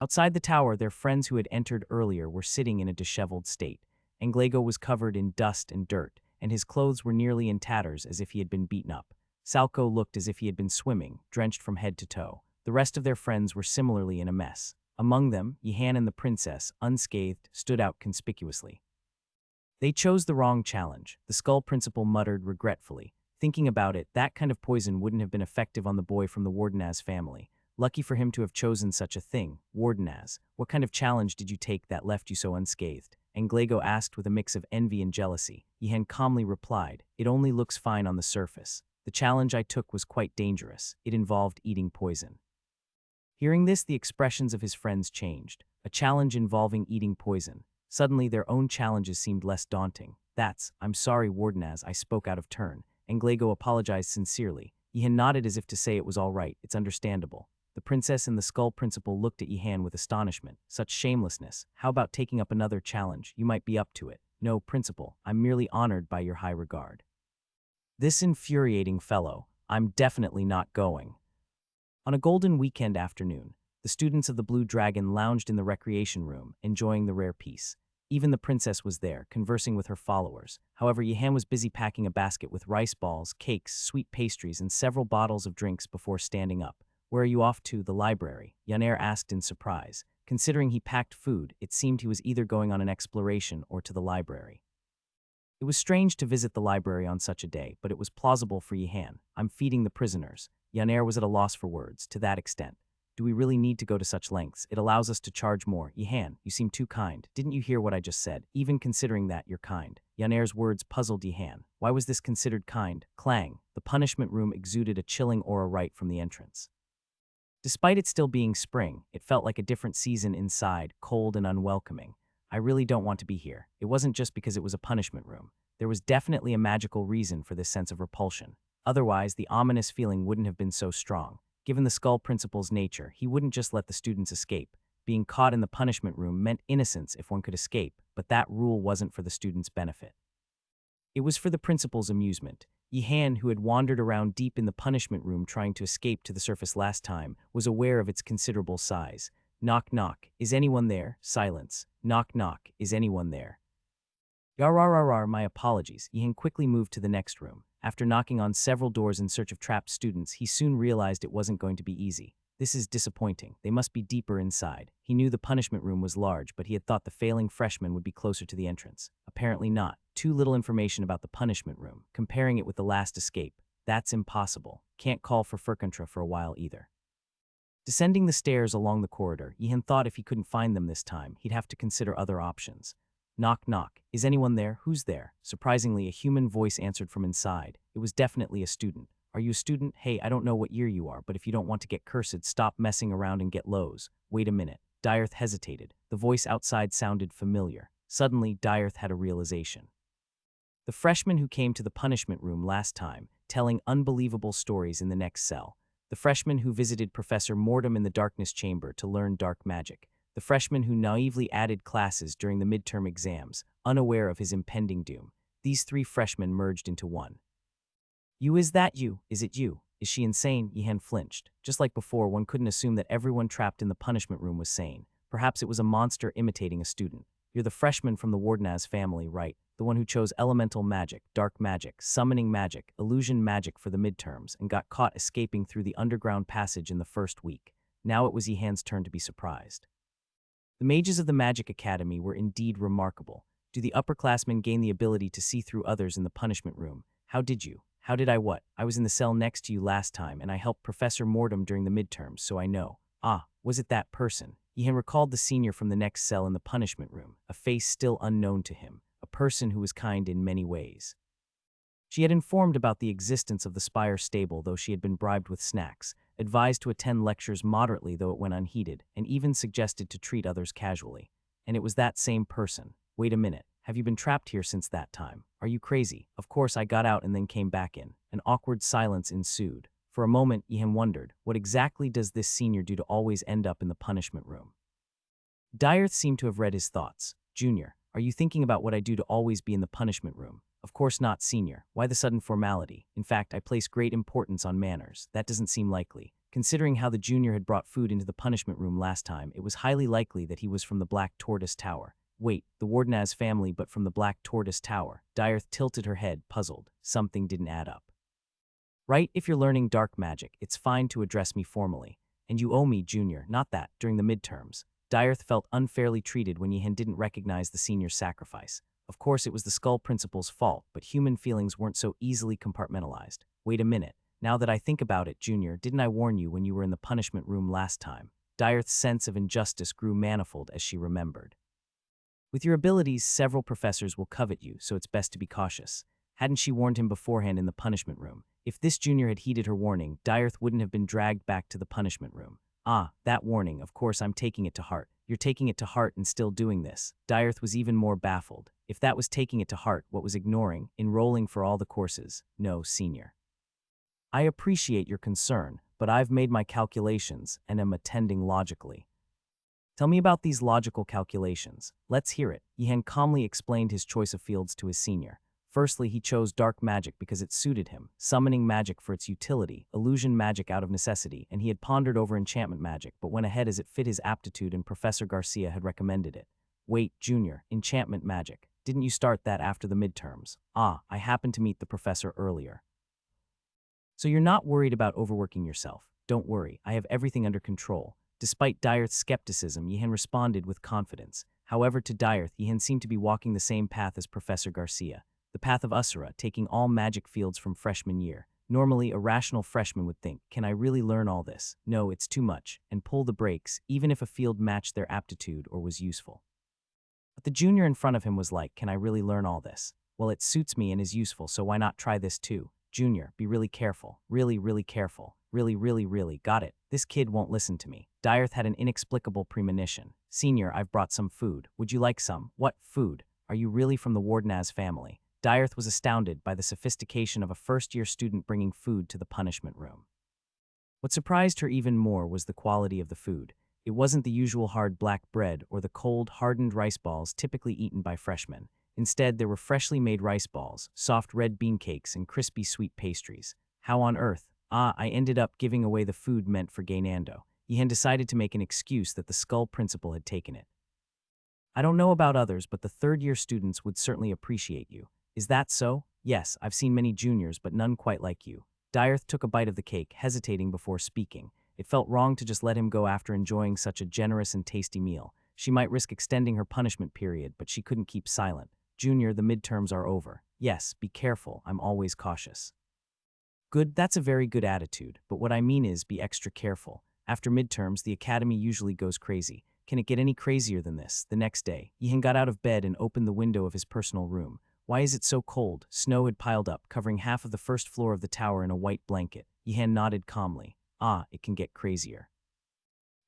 Outside the tower, their friends who had entered earlier were sitting in a disheveled state. Anglego was covered in dust and dirt, and his clothes were nearly in tatters as if he had been beaten up. Salco looked as if he had been swimming, drenched from head to toe. The rest of their friends were similarly in a mess. Among them, Yihan and the princess, unscathed, stood out conspicuously. They chose the wrong challenge, the skull principal muttered regretfully. Thinking about it, that kind of poison wouldn't have been effective on the boy from the Wardenaz family. Lucky for him to have chosen such a thing. Wardenaz, what kind of challenge did you take that left you so unscathed? Anglego asked with a mix of envy and jealousy. Yihan calmly replied, it only looks fine on the surface. The challenge I took was quite dangerous. It involved eating poison. Hearing this, the expressions of his friends changed. A challenge involving eating poison. Suddenly, their own challenges seemed less daunting. I'm sorry, Wardenaz, I spoke out of turn. Anglego apologized sincerely. Yihan nodded as if to say it was all right, it's understandable. The princess and the skull principal looked at Yihan with astonishment. Such shamelessness. How about taking up another challenge? You might be up to it. No, principal, I'm merely honored by your high regard. This infuriating fellow. I'm definitely not going. On a golden weekend afternoon, the students of the Blue Dragon lounged in the recreation room, enjoying the rare peace. Even the princess was there, conversing with her followers. However, Yihan was busy packing a basket with rice balls, cakes, sweet pastries, and several bottles of drinks before standing up. Where are you off to? The library, Yaner asked in surprise. Considering he packed food, it seemed he was either going on an exploration or to the library. It was strange to visit the library on such a day, but it was plausible for Yihan. I'm feeding the prisoners. Yaner was at a loss for words, to that extent. Do we really need to go to such lengths? It allows us to charge more. Yihan, you seem too kind. Didn't you hear what I just said? Even considering that, you're kind. Yaner's words puzzled Yihan. Why was this considered kind? Clang. The punishment room exuded a chilling aura right from the entrance. Despite it still being spring, it felt like a different season inside, cold and unwelcoming. I really don't want to be here. It wasn't just because it was a punishment room. There was definitely a magical reason for this sense of repulsion. Otherwise, the ominous feeling wouldn't have been so strong. Given the skull principal's nature, he wouldn't just let the students escape. Being caught in the punishment room meant innocence if one could escape, but that rule wasn't for the students' benefit. It was for the principal's amusement. Yihan, who had wandered around deep in the punishment room trying to escape to the surface last time, was aware of its considerable size. Knock knock, is anyone there? Silence. Knock knock, is anyone there? Yarararar, my apologies. Yihan quickly moved to the next room. After knocking on several doors in search of trapped students, he soon realized it wasn't going to be easy. This is disappointing. They must be deeper inside. He knew the punishment room was large, but he had thought the failing freshman would be closer to the entrance. Apparently not. Too little information about the punishment room. Comparing it with the last escape. That's impossible. Can't call for Furkantra for a while either. Descending the stairs along the corridor, Yihan thought if he couldn't find them this time, he'd have to consider other options. Knock knock. Is anyone there? Who's there? Surprisingly, a human voice answered from inside. It was definitely a student. Are you a student? Hey, I don't know what year you are, but if you don't want to get cursed, stop messing around and get lows. Wait a minute. Diarth hesitated. The voice outside sounded familiar. Suddenly, Diarth had a realization. The freshman who came to the punishment room last time, telling unbelievable stories in the next cell. The freshman who visited Professor Mortem in the darkness chamber to learn dark magic. The freshman who naively added classes during the midterm exams, unaware of his impending doom. These three freshmen merged into one. You, is that you? Is it you? Is she insane? Yihan flinched. Just like before, one couldn't assume that everyone trapped in the punishment room was sane. Perhaps it was a monster imitating a student. You're the freshman from the Wardenaz family, right? The one who chose elemental magic, dark magic, summoning magic, illusion magic for the midterms, and got caught escaping through the underground passage in the first week. Now it was Yihan's turn to be surprised. The mages of the Magic Academy were indeed remarkable. Do the upperclassmen gain the ability to see through others in the punishment room? How did you? How did I what? I was in the cell next to you last time, and I helped Professor Mortem during the midterms, so I know. Ah, was it that person? Yihan recalled the senior from the next cell in the punishment room, a face still unknown to him, a person who was kind in many ways. She had informed about the existence of the Spire stable, though she had been bribed with snacks, advised to attend lectures moderately though it went unheeded, and even suggested to treat others casually. And it was that same person. Wait a minute, have you been trapped here since that time? Are you crazy? Of course I got out and then came back in. An awkward silence ensued. For a moment, Yihan wondered, what exactly does this senior do to always end up in the punishment room? Diarth seemed to have read his thoughts. Junior, are you thinking about what I do to always be in the punishment room? Of course not, senior. Why the sudden formality? In fact, I place great importance on manners. That doesn't seem likely. Considering how the junior had brought food into the punishment room last time, it was highly likely that he was from the Black Tortoise Tower. Wait, the Wardenaz family but from the Black Tortoise Tower. Diarth tilted her head, puzzled. Something didn't add up. Right, if you're learning dark magic, it's fine to address me formally. And you owe me, junior, not that, during the midterms. Diarth felt unfairly treated when Yihan didn't recognize the senior's sacrifice. Of course, it was the Skull Principal's fault, but human feelings weren't so easily compartmentalized. Wait a minute. Now that I think about it, Junior, didn't I warn you when you were in the punishment room last time? Diarth's sense of injustice grew manifold as she remembered. With your abilities, several professors will covet you, so it's best to be cautious. Hadn't she warned him beforehand in the punishment room? If this junior had heeded her warning, Diarth wouldn't have been dragged back to the punishment room. Ah, that warning, of course I'm taking it to heart. You're taking it to heart and still doing this. Diarth was even more baffled. If that was taking it to heart, what was ignoring, enrolling for all the courses? No, senior. I appreciate your concern, but I've made my calculations and am attending logically. Tell me about these logical calculations. Let's hear it. Yihan calmly explained his choice of fields to his senior. Firstly, he chose dark magic because it suited him, summoning magic for its utility, illusion magic out of necessity, and he had pondered over enchantment magic but went ahead as it fit his aptitude and Professor Garcia had recommended it. Wait, Junior, enchantment magic. Didn't you start that after the midterms? Ah, I happened to meet the professor earlier. So you're not worried about overworking yourself. Don't worry, I have everything under control. Despite Diarth's skepticism, Yihan responded with confidence. However, to Diarth, Yihan seemed to be walking the same path as Professor Garcia, the path of Usura, taking all magic fields from freshman year. Normally, a rational freshman would think, can I really learn all this? No, it's too much, and pull the brakes, even if a field matched their aptitude or was useful. But the junior in front of him was like, can I really learn all this? Well, it suits me and is useful, so why not try this too? Junior, be really careful. Really careful. Really. Got it. This kid won't listen to me. Diarth had an inexplicable premonition. Senior, I've brought some food. Would you like some? What food? Are you really from the Wardenaz family? Diarth was astounded by the sophistication of a first-year student bringing food to the punishment room. What surprised her even more was the quality of the food. It wasn't the usual hard black bread or the cold, hardened rice balls typically eaten by freshmen. Instead, there were freshly made rice balls, soft red bean cakes, and crispy sweet pastries. How on earth? Ah, I ended up giving away the food meant for Gaynando. Yihan decided to make an excuse that the Skull Principal had taken it. I don't know about others, but the third-year students would certainly appreciate you. Is that so? Yes, I've seen many juniors, but none quite like you. Diarth took a bite of the cake, hesitating before speaking. It felt wrong to just let him go after enjoying such a generous and tasty meal. She might risk extending her punishment period, but she couldn't keep silent. Junior, the midterms are over. Yes, be careful, I'm always cautious. Good, that's a very good attitude, but what I mean is be extra careful. After midterms, the academy usually goes crazy. Can it get any crazier than this? The next day, Yihan got out of bed and opened the window of his personal room. Why is it so cold? Snow had piled up, covering half of the first floor of the tower in a white blanket. Yihan nodded calmly. Ah, it can get crazier.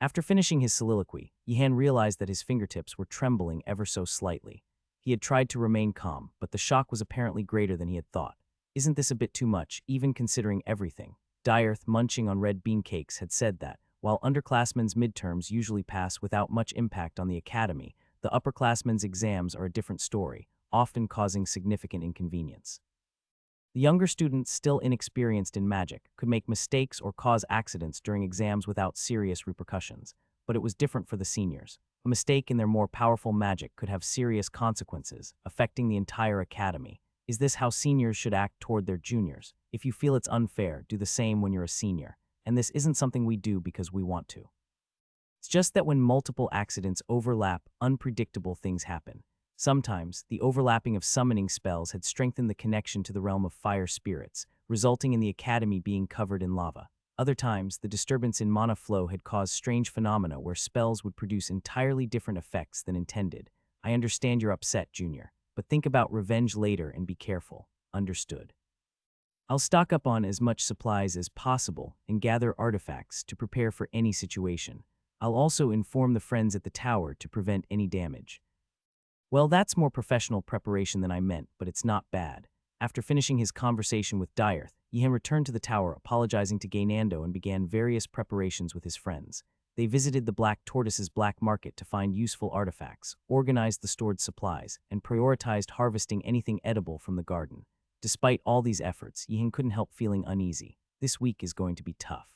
After finishing his soliloquy, Yihan realized that his fingertips were trembling ever so slightly. He had tried to remain calm, but the shock was apparently greater than he had thought. Isn't this a bit too much, even considering everything? Diarth, munching on red bean cakes, had said that, while underclassmen's midterms usually pass without much impact on the academy, the upperclassmen's exams are a different story, often causing significant inconvenience. The younger students, still inexperienced in magic, could make mistakes or cause accidents during exams without serious repercussions, but it was different for the seniors. A mistake in their more powerful magic could have serious consequences, affecting the entire academy. Is this how seniors should act toward their juniors? If you feel it's unfair, do the same when you're a senior. And this isn't something we do because we want to. It's just that when multiple accidents overlap, unpredictable things happen. Sometimes, the overlapping of summoning spells had strengthened the connection to the realm of fire spirits, resulting in the academy being covered in lava. Other times, the disturbance in mana flow had caused strange phenomena where spells would produce entirely different effects than intended. I understand you're upset, Junior, but think about revenge later and be careful. Understood. I'll stock up on as much supplies as possible and gather artifacts to prepare for any situation. I'll also inform the friends at the tower to prevent any damage. Well, that's more professional preparation than I meant, but it's not bad. After finishing his conversation with Diarth, Yihan returned to the tower, apologizing to Gaynando, and began various preparations with his friends. They visited the Black Tortoise's black market to find useful artifacts, organized the stored supplies, and prioritized harvesting anything edible from the garden. Despite all these efforts, Yihan couldn't help feeling uneasy. This week is going to be tough.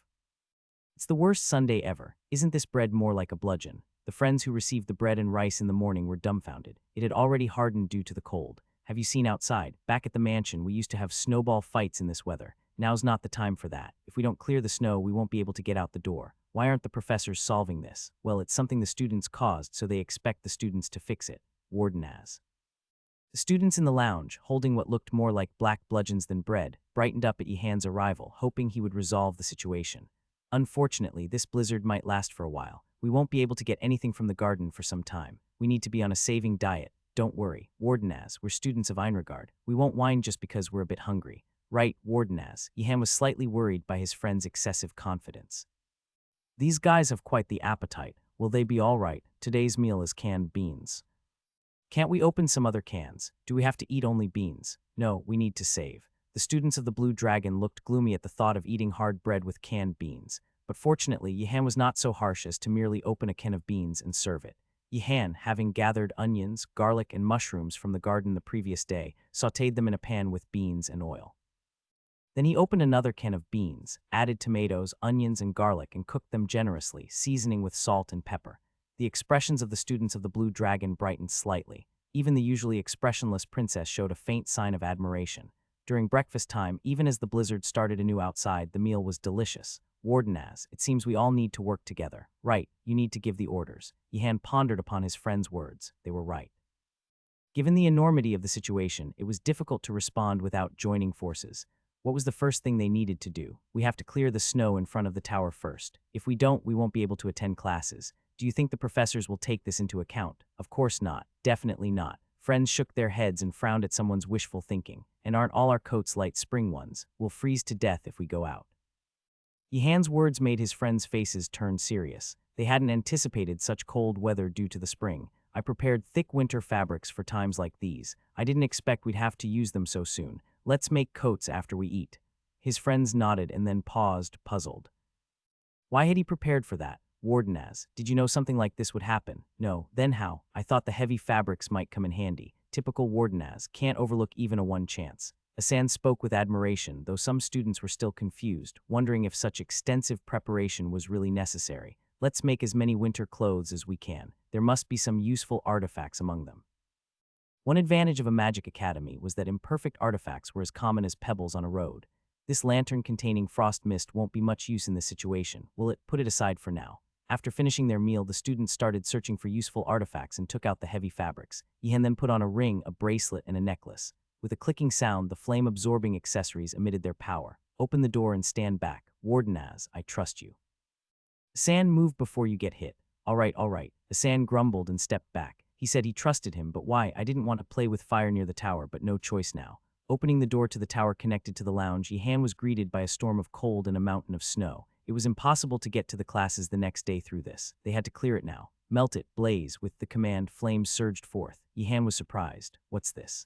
It's the worst Sunday ever. Isn't this bread more like a bludgeon? The friends who received the bread and rice in the morning were dumbfounded. It had already hardened due to the cold. Have you seen outside? Back at the mansion, we used to have snowball fights in this weather. Now's not the time for that. If we don't clear the snow, we won't be able to get out the door. Why aren't the professors solving this? Well, it's something the students caused, so they expect the students to fix it. Wardenaz. The students in the lounge, holding what looked more like black bludgeons than bread, brightened up at Yihan's arrival, hoping he would resolve the situation. Unfortunately, this blizzard might last for a while. We won't be able to get anything from the garden for some time. We need to be on a saving diet. Don't worry, Wardenaz, we're students of Einregard. We won't whine just because we're a bit hungry. Right, Wardenaz. Yihan was slightly worried by his friend's excessive confidence. These guys have quite the appetite. Will they be all right? Today's meal is canned beans. Can't we open some other cans? Do we have to eat only beans? No, we need to save. The students of the Blue Dragon looked gloomy at the thought of eating hard bread with canned beans. But fortunately, Yihan was not so harsh as to merely open a can of beans and serve it. Yihan, having gathered onions, garlic, and mushrooms from the garden the previous day, sautéed them in a pan with beans and oil. Then he opened another can of beans, added tomatoes, onions, and garlic, and cooked them generously, seasoning with salt and pepper. The expressions of the students of the Blue Dragon brightened slightly. Even the usually expressionless princess showed a faint sign of admiration. During breakfast time, even as the blizzard started anew outside, the meal was delicious. Wardenaz, it seems we all need to work together. Right, you need to give the orders. Yihan pondered upon his friend's words. They were right. Given the enormity of the situation, it was difficult to respond without joining forces. What was the first thing they needed to do? We have to clear the snow in front of the tower first. If we don't, we won't be able to attend classes. Do you think the professors will take this into account? Of course not. Definitely not. Friends shook their heads and frowned at someone's wishful thinking. And aren't all our coats light spring ones? We'll freeze to death if we go out. Yihan's words made his friends' faces turn serious. They hadn't anticipated such cold weather due to the spring. I prepared thick winter fabrics for times like these. I didn't expect we'd have to use them so soon. Let's make coats after we eat. His friends nodded and then paused, puzzled. Why had he prepared for that? Wardenaz, did you know something like this would happen? No, then how? I thought the heavy fabrics might come in handy. Typical Wardenaz, can't overlook even a one chance. Asan spoke with admiration, though some students were still confused, wondering if such extensive preparation was really necessary. Let's make as many winter clothes as we can. There must be some useful artifacts among them. One advantage of a magic academy was that imperfect artifacts were as common as pebbles on a road. This lantern containing frost mist won't be much use in this situation. We'll put it aside for now. After finishing their meal, the students started searching for useful artifacts and took out the heavy fabrics. Yihan then put on a ring, a bracelet, and a necklace. With a clicking sound, the flame-absorbing accessories emitted their power. Open the door and stand back. Wardenaz, I trust you. Asan, move before you get hit. All right. Asan grumbled and stepped back. He said he trusted him, but why? I didn't want to play with fire near the tower, but no choice now. Opening the door to the tower connected to the lounge, Yihan was greeted by a storm of cold and a mountain of snow. It was impossible to get to the classes the next day through this. They had to clear it now. Melt it, blaze. With the command, flames surged forth. Yihan was surprised. What's this?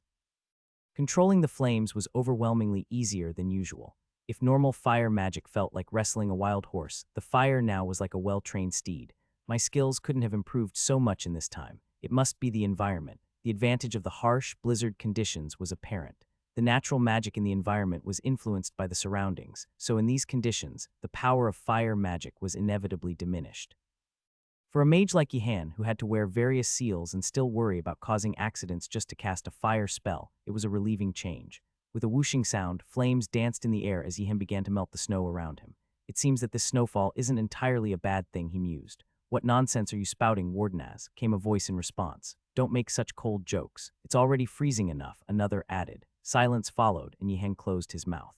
Controlling the flames was overwhelmingly easier than usual. If normal fire magic felt like wrestling a wild horse, the fire now was like a well-trained steed. My skills couldn't have improved so much in this time. It must be the environment. The advantage of the harsh, blizzard conditions was apparent. The natural magic in the environment was influenced by the surroundings, so in these conditions, the power of fire magic was inevitably diminished. For a mage like Yihan, who had to wear various seals and still worry about causing accidents just to cast a fire spell, it was a relieving change. With a whooshing sound, flames danced in the air as Yihan began to melt the snow around him. It seems that this snowfall isn't entirely a bad thing, he mused. What nonsense are you spouting, Wardenaz? Came a voice in response. Don't make such cold jokes. It's already freezing enough, another added. Silence followed, and Yihan closed his mouth.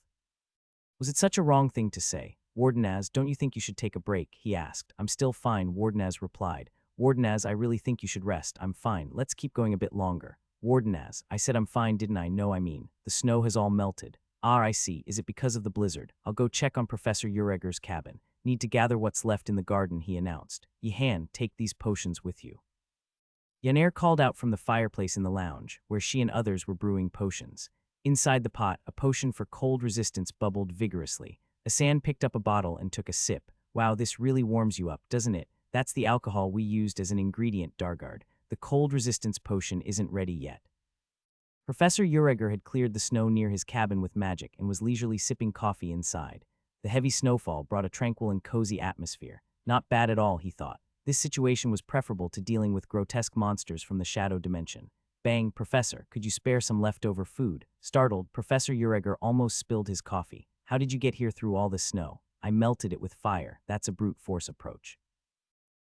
Was it such a wrong thing to say? Wardenaz, don't you think you should take a break? He asked. I'm still fine, Wardenaz replied. Wardenaz, I really think you should rest. I'm fine. Let's keep going a bit longer. Wardenaz, I said I'm fine, didn't I? No, I mean, the snow has all melted. Ah, I see. Is it because of the blizzard? I'll go check on Professor Ureger's cabin. Need to gather what's left in the garden, he announced. Yihan, take these potions with you. Yaner called out from the fireplace in the lounge, where she and others were brewing potions. Inside the pot, a potion for cold resistance bubbled vigorously. Asan picked up a bottle and took a sip. Wow, this really warms you up, doesn't it? That's the alcohol we used as an ingredient, Dargard. The cold resistance potion isn't ready yet. Professor Ureger had cleared the snow near his cabin with magic and was leisurely sipping coffee inside. The heavy snowfall brought a tranquil and cozy atmosphere. Not bad at all, he thought. This situation was preferable to dealing with grotesque monsters from the shadow dimension. Bang, Professor, could you spare some leftover food? Startled, Professor Ureger almost spilled his coffee. How did you get here through all this snow? I melted it with fire. That's a brute force approach.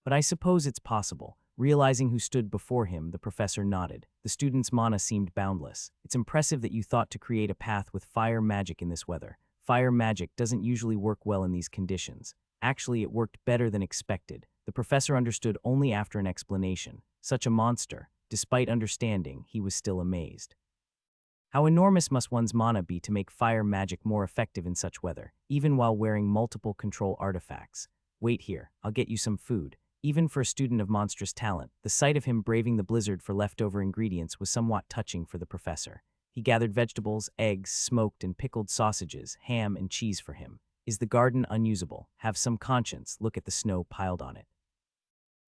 But I suppose it's possible. Realizing who stood before him, the professor nodded. The student's mana seemed boundless. It's impressive that you thought to create a path with fire magic in this weather. Fire magic doesn't usually work well in these conditions. Actually, it worked better than expected. The professor understood only after an explanation. Such a monster. Despite understanding, he was still amazed. How enormous must one's mana be to make fire magic more effective in such weather, even while wearing multiple control artifacts? Wait here, I'll get you some food. Even for a student of monstrous talent, the sight of him braving the blizzard for leftover ingredients was somewhat touching for the professor. He gathered vegetables, eggs, smoked and pickled sausages, ham and cheese for him. Is the garden unusable? Have some conscience, look at the snow piled on it.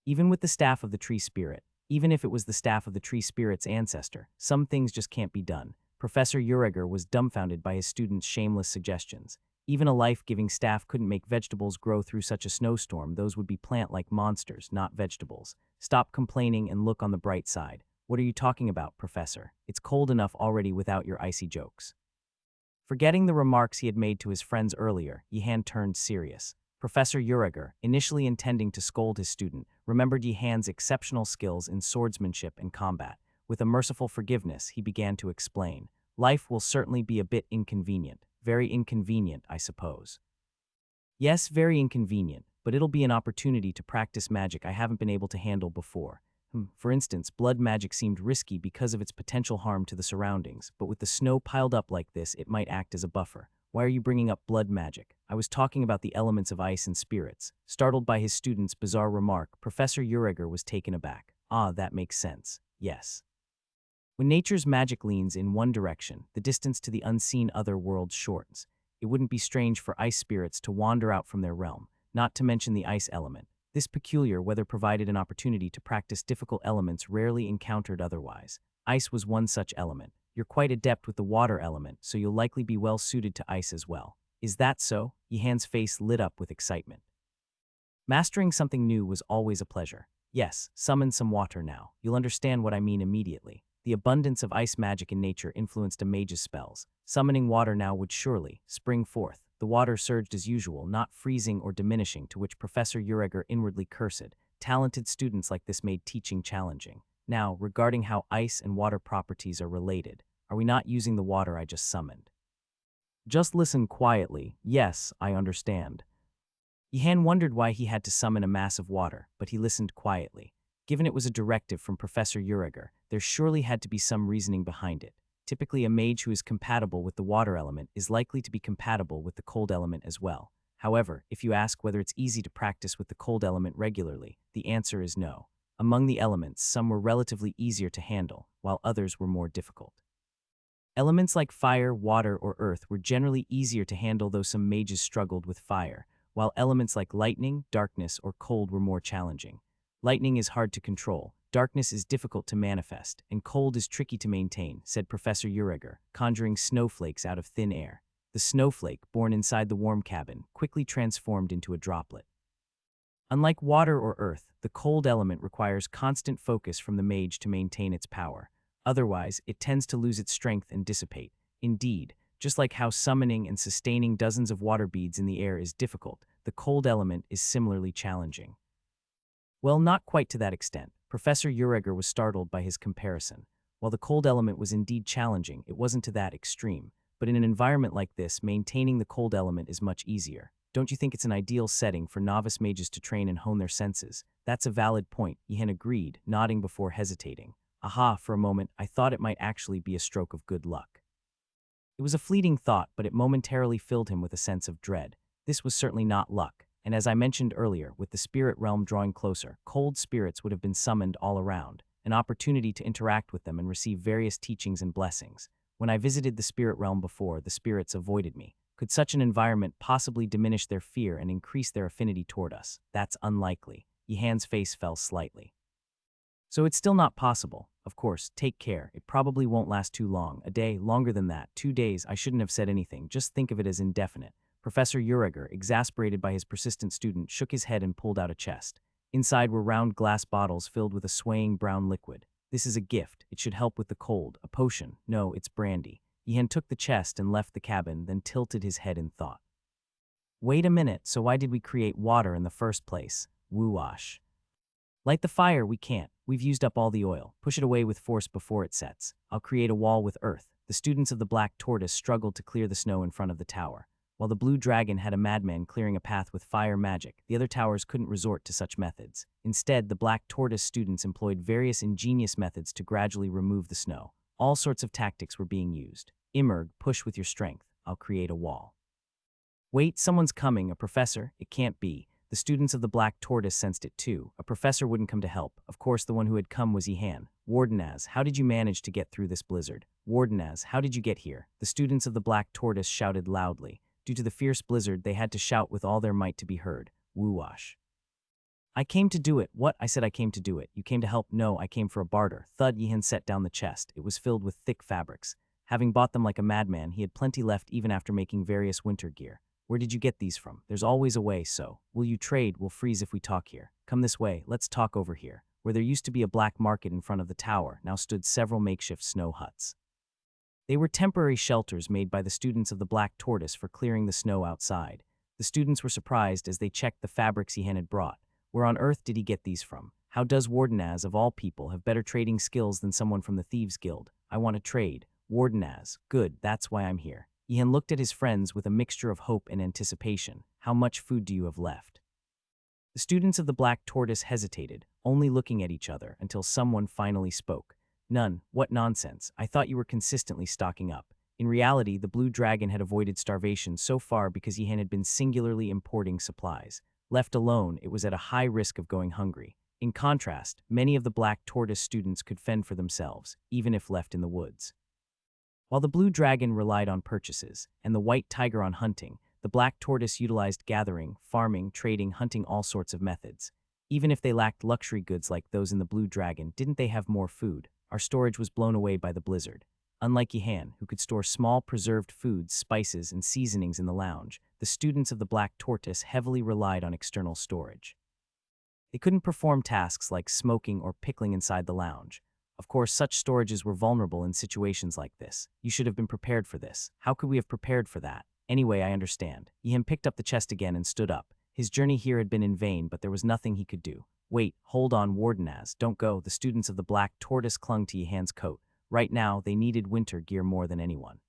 Even with the staff of the tree spirit, even if it was the staff of the tree spirit's ancestor, some things just can't be done. Professor Uriger was dumbfounded by his students' shameless suggestions. Even a life-giving staff couldn't make vegetables grow through such a snowstorm. Those would be plant-like monsters, not vegetables. Stop complaining and look on the bright side. What are you talking about, Professor? It's cold enough already without your icy jokes. Forgetting the remarks he had made to his friends earlier, Yihan turned serious. Professor Uriger, initially intending to scold his student, remembered Yihan's exceptional skills in swordsmanship and combat. With a merciful forgiveness, he began to explain. Life will certainly be a bit inconvenient. Very inconvenient, I suppose. Yes, very inconvenient, but it'll be an opportunity to practice magic I haven't been able to handle before. For instance, blood magic seemed risky because of its potential harm to the surroundings, but with the snow piled up like this, it might act as a buffer. Why are you bringing up blood magic? I was talking about the elements of ice and spirits. Startled by his student's bizarre remark, Professor Uriger was taken aback. Ah, that makes sense. Yes. When nature's magic leans in one direction, the distance to the unseen other world shortens. It wouldn't be strange for ice spirits to wander out from their realm, not to mention the ice element. This peculiar weather provided an opportunity to practice difficult elements rarely encountered otherwise. Ice was one such element. You're quite adept with the water element, so you'll likely be well suited to ice as well. Is that so? Yihan's face lit up with excitement. Mastering something new was always a pleasure. Yes, summon some water now. You'll understand what I mean immediately. The abundance of ice magic in nature influenced a mage's spells. Summoning water now would surely spring forth. The water surged as usual, not freezing or diminishing, to which Professor Uriger inwardly cursed. Talented students like this made teaching challenging. Now, regarding how ice and water properties are related, are we not using the water I just summoned? Just listen quietly. Yes, I understand. Yihan wondered why he had to summon a mass of water, but he listened quietly. Given it was a directive from Professor Uriger, there surely had to be some reasoning behind it. Typically, a mage who is compatible with the water element is likely to be compatible with the cold element as well. However, if you ask whether it's easy to practice with the cold element regularly, the answer is no. Among the elements, some were relatively easier to handle, while others were more difficult. Elements like fire, water, or earth were generally easier to handle, though some mages struggled with fire, while elements like lightning, darkness, or cold were more challenging. Lightning is hard to control, darkness is difficult to manifest, and cold is tricky to maintain, said Professor Uriger, conjuring snowflakes out of thin air. The snowflake, born inside the warm cabin, quickly transformed into a droplet. Unlike water or earth, the cold element requires constant focus from the mage to maintain its power. Otherwise, it tends to lose its strength and dissipate. Indeed, just like how summoning and sustaining dozens of water beads in the air is difficult, the cold element is similarly challenging. Well, not quite to that extent. Professor Uriger was startled by his comparison. While the cold element was indeed challenging, it wasn't to that extreme. But in an environment like this, maintaining the cold element is much easier. Don't you think it's an ideal setting for novice mages to train and hone their senses? That's a valid point, Yihan agreed, nodding before hesitating. Aha, for a moment, I thought it might actually be a stroke of good luck. It was a fleeting thought, but it momentarily filled him with a sense of dread. This was certainly not luck. And as I mentioned earlier, with the spirit realm drawing closer, cold spirits would have been summoned all around, an opportunity to interact with them and receive various teachings and blessings. When I visited the spirit realm before, the spirits avoided me. Could such an environment possibly diminish their fear and increase their affinity toward us? That's unlikely. Yihan's face fell slightly. So it's still not possible. Of course, take care. It probably won't last too long. A day, longer than that. 2 days, I shouldn't have said anything. Just think of it as indefinite. Professor Uriger, exasperated by his persistent student, shook his head and pulled out a chest. Inside were round glass bottles filled with a swaying brown liquid. This is a gift. It should help with the cold. A potion. No, it's brandy. Yihan took the chest and left the cabin, then tilted his head in thought. Wait a minute, so why did we create water in the first place? Woo-wash. Light the fire, we can't. We've used up all the oil. Push it away with force before it sets. I'll create a wall with earth. The students of the Black Tortoise struggled to clear the snow in front of the tower. While the Blue Dragon had a madman clearing a path with fire magic, the other towers couldn't resort to such methods. Instead, the Black Tortoise students employed various ingenious methods to gradually remove the snow. All sorts of tactics were being used. Immerg, push with your strength. I'll create a wall. Wait, someone's coming, a professor? It can't be. The students of the Black Tortoise sensed it too. A professor wouldn't come to help. Of course, the one who had come was Ihan. Wardenaz, how did you manage to get through this blizzard? Wardenaz, how did you get here? The students of the Black Tortoise shouted loudly. Due to the fierce blizzard, they had to shout with all their might to be heard. Woo-wash. I came to do it. What? I said I came to do it. You came to help? No, I came for a barter. Thud, Ihan set down the chest. It was filled with thick fabrics. Having bought them like a madman, he had plenty left even after making various winter gear. Where did you get these from? There's always a way, so. Will you trade? We'll freeze if we talk here. Come this way, let's talk over here. Where there used to be a black market in front of the tower, now stood several makeshift snow huts. They were temporary shelters made by the students of the Black Tortoise for clearing the snow outside. The students were surprised as they checked the fabrics Ihan had brought. Where on earth did he get these from? How does Wardenaz, of all people, have better trading skills than someone from the Thieves' Guild? I want to trade. Wardenaz, good, that's why I'm here. Ihan looked at his friends with a mixture of hope and anticipation. How much food do you have left? The students of the Black Tortoise hesitated, only looking at each other until someone finally spoke. None. What nonsense. I thought you were consistently stocking up. In reality, the Blue Dragon had avoided starvation so far because Ihan had been singularly importing supplies. Left alone, it was at a high risk of going hungry. In contrast, many of the Black Tortoise students could fend for themselves, even if left in the woods. While the Blue Dragon relied on purchases, and the White Tiger on hunting, the Black Tortoise utilized gathering, farming, trading, hunting all sorts of methods. Even if they lacked luxury goods like those in the Blue Dragon, didn't they have more food? Our storage was blown away by the blizzard. Unlike Ihan, who could store small preserved foods, spices, and seasonings in the lounge, the students of the Black Tortoise heavily relied on external storage. They couldn't perform tasks like smoking or pickling inside the lounge. Of course, such storages were vulnerable in situations like this. You should have been prepared for this. How could we have prepared for that? Anyway, I understand. Ihan picked up the chest again and stood up. His journey here had been in vain, but there was nothing he could do. Wait, hold on, Wardenaz, don't go. The students of the Black Tortoise clung to Ihan's coat. Right now, they needed winter gear more than anyone.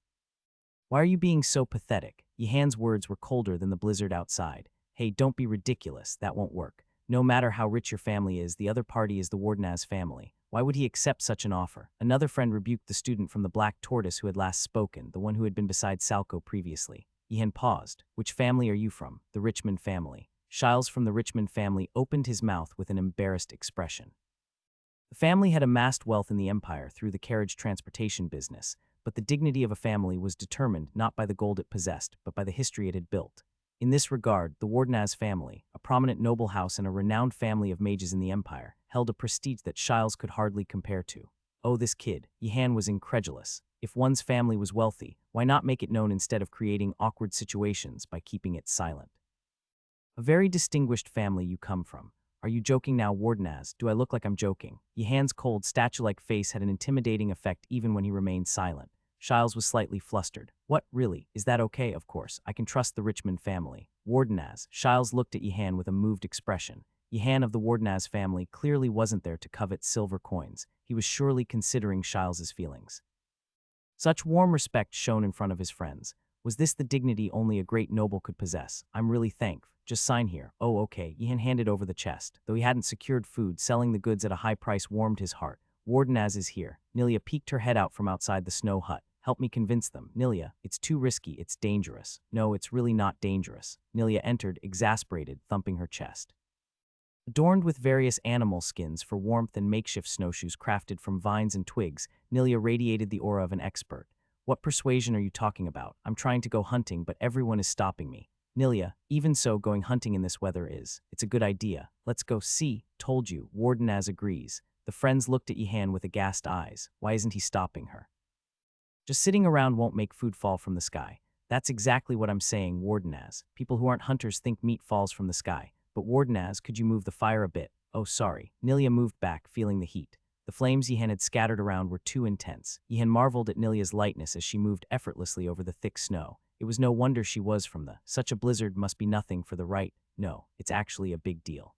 Why are you being so pathetic? Ihan's words were colder than the blizzard outside. Hey, don't be ridiculous. That won't work. No matter how rich your family is, the other party is the Wardenaz family. Why would he accept such an offer? Another friend rebuked the student from the Black Tortoise who had last spoken, the one who had been beside Salco previously. Ihan paused. Which family are you from? The Richmond family. Shiles from the Richmond family opened his mouth with an embarrassed expression. The family had amassed wealth in the empire through the carriage transportation business, but the dignity of a family was determined not by the gold it possessed, but by the history it had built. In this regard, the Wardenaz family, a prominent noble house and a renowned family of mages in the empire, held a prestige that Shiles could hardly compare to. Oh, this kid. Ihan was incredulous. If one's family was wealthy, why not make it known instead of creating awkward situations by keeping it silent? A very distinguished family you come from. Are you joking now, Wardenaz? Do I look like I'm joking? Ihan's cold, statue-like face had an intimidating effect even when he remained silent. Shiles was slightly flustered. What, really? Is that okay? Of course. I can trust the Richmond family. Wardenaz. Shiles looked at Ihan with a moved expression. Ihan of the Wardenaz family clearly wasn't there to covet silver coins. He was surely considering Shiles's feelings. Such warm respect shown in front of his friends. Was this the dignity only a great noble could possess? I'm really thankful. Just sign here. Oh, okay. Ihan handed over the chest. Though he hadn't secured food, selling the goods at a high price warmed his heart. Wardenaz is here. Nilia peeked her head out from outside the snow hut. Help me convince them. Nilia, it's too risky. It's dangerous. No, it's really not dangerous. Nilia entered, exasperated, thumping her chest. Adorned with various animal skins for warmth and makeshift snowshoes crafted from vines and twigs, Nilia radiated the aura of an expert. What persuasion are you talking about? I'm trying to go hunting, but everyone is stopping me. Nilia, even so, going hunting in this weather it's a good idea. Let's go. See, told you. Wardenaz agrees. The friends looked at Ihan with aghast eyes. Why isn't he stopping her? Just sitting around won't make food fall from the sky. That's exactly what I'm saying, Wardenaz. People who aren't hunters think meat falls from the sky. But Wardenaz, could you move the fire a bit? Oh, sorry. Nilia moved back, feeling the heat. The flames Ihan had scattered around were too intense. Ihan marveled at Nilia's lightness as she moved effortlessly over the thick snow. It was no wonder she was from the. Such a blizzard must be nothing for the right. No, it's actually a big deal.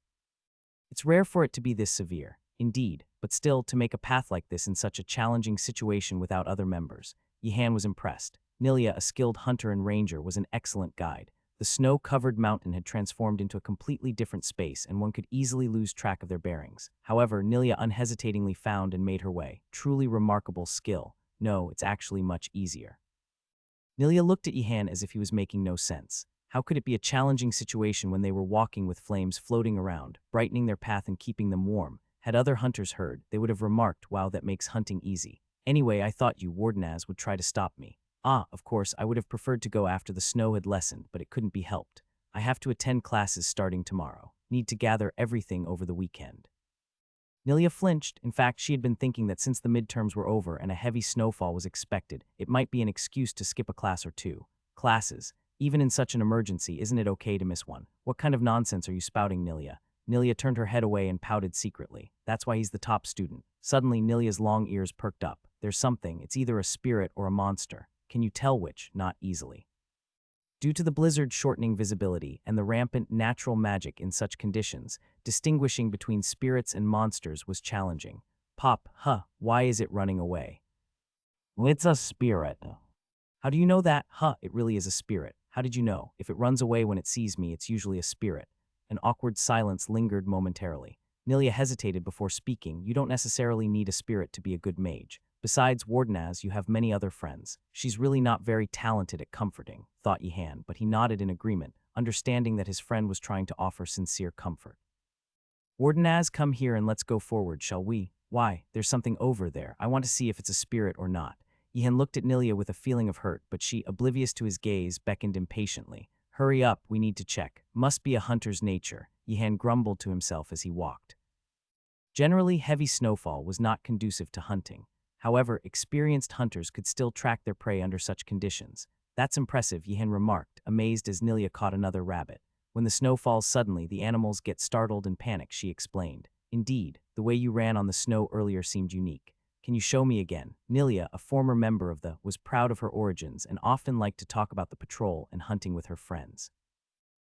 It's rare for it to be this severe, indeed, but still, to make a path like this in such a challenging situation without other members. Yihan was impressed. Nilia, a skilled hunter and ranger, was an excellent guide. The snow-covered mountain had transformed into a completely different space, and one could easily lose track of their bearings. However, Nilia unhesitatingly found and made her way. Truly remarkable skill. No, it's actually much easier. Nilia looked at Yihan as if he was making no sense. How could it be a challenging situation when they were walking with flames floating around, brightening their path and keeping them warm? Had other hunters heard, they would have remarked, "Wow, that makes hunting easy. Anyway, I thought you, Wardenaz, would try to stop me." Ah, of course, I would have preferred to go after the snow had lessened, but it couldn't be helped. I have to attend classes starting tomorrow. Need to gather everything over the weekend. Nilia flinched. In fact, she had been thinking that since the midterms were over and a heavy snowfall was expected, it might be an excuse to skip a class or two. Classes. Even in such an emergency, isn't it okay to miss one? What kind of nonsense are you spouting, Nilia? Nilia turned her head away and pouted secretly. That's why he's the top student. Suddenly, Nilia's long ears perked up. There's something. It's either a spirit or a monster. Can you tell which? Not easily. Due to the blizzard's shortening visibility and the rampant natural magic in such conditions, distinguishing between spirits and monsters was challenging. Pop, why is it running away? It's a spirit. How do you know that? It really is a spirit. How did you know? If it runs away when it sees me, it's usually a spirit. An awkward silence lingered momentarily. Nilia hesitated before speaking. You don't necessarily need a spirit to be a good mage. Besides Wardenaz, you have many other friends. She's really not very talented at comforting, thought Yihan, but he nodded in agreement, understanding that his friend was trying to offer sincere comfort. Wardenaz, come here and let's go forward, shall we? Why, there's something over there. I want to see if it's a spirit or not. Yihan looked at Nilia with a feeling of hurt, but she, oblivious to his gaze, beckoned impatiently. Hurry up, we need to check. Must be a hunter's nature, Yihan grumbled to himself as he walked. Generally, heavy snowfall was not conducive to hunting. However, experienced hunters could still track their prey under such conditions. That's impressive, Yihan remarked, amazed as Nilia caught another rabbit. When the snow falls suddenly, the animals get startled and panic, she explained. Indeed, the way you ran on the snow earlier seemed unique. Can you show me again? Nilia, a former member of the, was proud of her origins and often liked to talk about the patrol and hunting with her friends.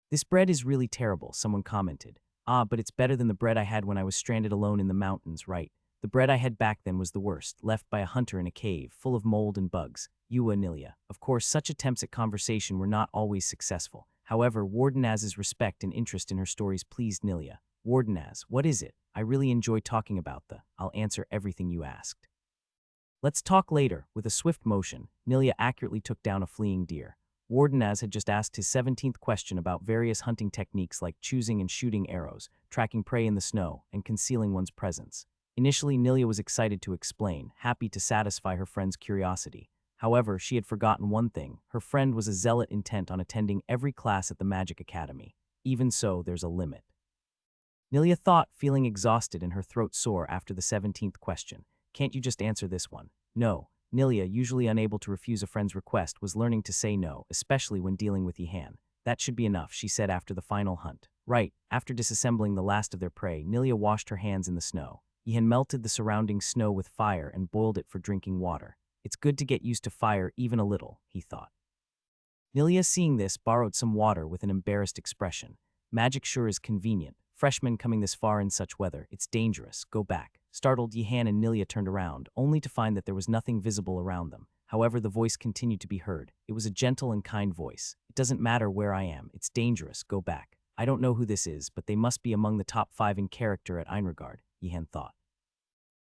This bread is really terrible, someone commented. Ah, but it's better than the bread I had when I was stranded alone in the mountains, right? The bread I had back then was the worst, left by a hunter in a cave, full of mold and bugs. Nilia. Of course, such attempts at conversation were not always successful. However, Wardenaz's respect and interest in her stories pleased Nilia. Wardenaz, what is it? I really enjoy talking about I'll answer everything you asked. Let's talk later. With a swift motion, Nilia accurately took down a fleeing deer. Wardenaz had just asked his 17th question about various hunting techniques like choosing and shooting arrows, tracking prey in the snow, and concealing one's presence. Initially, Nilia was excited to explain, happy to satisfy her friend's curiosity. However, she had forgotten one thing. Her friend was a zealot intent on attending every class at the Magic Academy. Even so, there's a limit. Nilia thought, feeling exhausted and her throat sore after the 17th question. Can't you just answer this one? No. Nilia, usually unable to refuse a friend's request, was learning to say no, especially when dealing with Yihan. That should be enough, she said after the final hunt. Right. After disassembling the last of their prey, Nilia washed her hands in the snow. Yihan melted the surrounding snow with fire and boiled it for drinking water. It's good to get used to fire even a little, he thought. Nilia, seeing this, borrowed some water with an embarrassed expression. Magic sure is convenient. Freshmen coming this far in such weather, it's dangerous. Go back. Startled, Yihan and Nilia turned around, only to find that there was nothing visible around them. However, the voice continued to be heard. It was a gentle and kind voice. It doesn't matter where I am. It's dangerous. Go back. I don't know who this is, but they must be among the top 5 in character at Einregard, Yihan thought.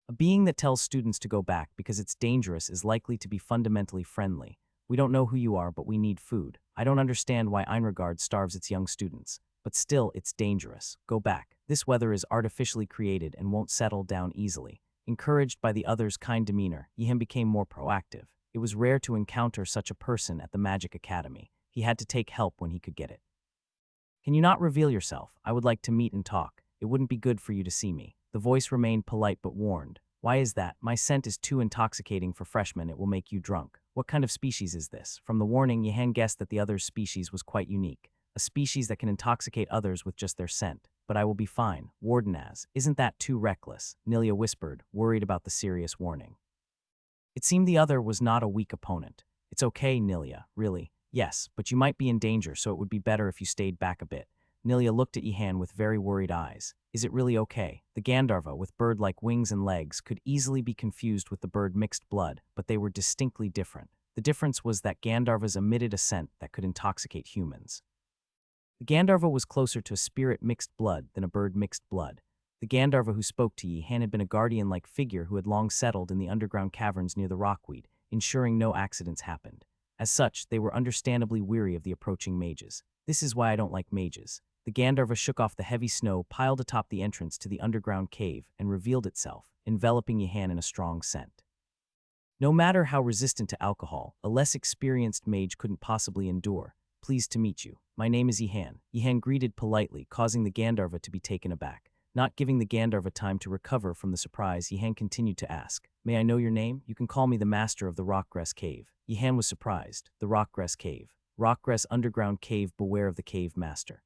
A being that tells students to go back because it's dangerous is likely to be fundamentally friendly. We don't know who you are, but we need food. I don't understand why Einregard starves its young students. But still, it's dangerous. Go back. This weather is artificially created and won't settle down easily. Encouraged by the other's kind demeanor, Yihan became more proactive. It was rare to encounter such a person at the Magic Academy. He had to take help when he could get it. Can you not reveal yourself? I would like to meet and talk. It wouldn't be good for you to see me. The voice remained polite but warned. Why is that? My scent is too intoxicating for freshmen. It will make you drunk. What kind of species is this? From the warning, Yihan guessed that the other's species was quite unique. A species that can intoxicate others with just their scent. But I will be fine. Wardenaz, isn't that too reckless? Nilia whispered, worried about the serious warning. It seemed the other was not a weak opponent. It's okay, Nilia, really. Yes, but you might be in danger, so it would be better if you stayed back a bit. Nilia looked at Ihan with very worried eyes. Is it really okay? The Gandharva, with bird-like wings and legs, could easily be confused with the bird mixed blood, but they were distinctly different. The difference was that Gandharvas emitted a scent that could intoxicate humans. The Gandharva was closer to a spirit mixed blood than a bird mixed blood. The Gandharva who spoke to Yihan had been a guardian-like figure who had long settled in the underground caverns near the rockweed, ensuring no accidents happened. As such, they were understandably weary of the approaching mages. This is why I don't like mages. The Gandharva shook off the heavy snow piled atop the entrance to the underground cave and revealed itself, enveloping Yihan in a strong scent. No matter how resistant to alcohol, a less experienced mage couldn't possibly endure. Pleased to meet you. My name is Yihan. Yihan greeted politely, causing the Gandharva to be taken aback. Not giving the Gandharva time to recover from the surprise, Yihan continued to ask, May I know your name? You can call me the master of the Rockgrass Cave. Yihan was surprised. The Rockgrass Cave. Rockgrass underground cave, beware of the cave master.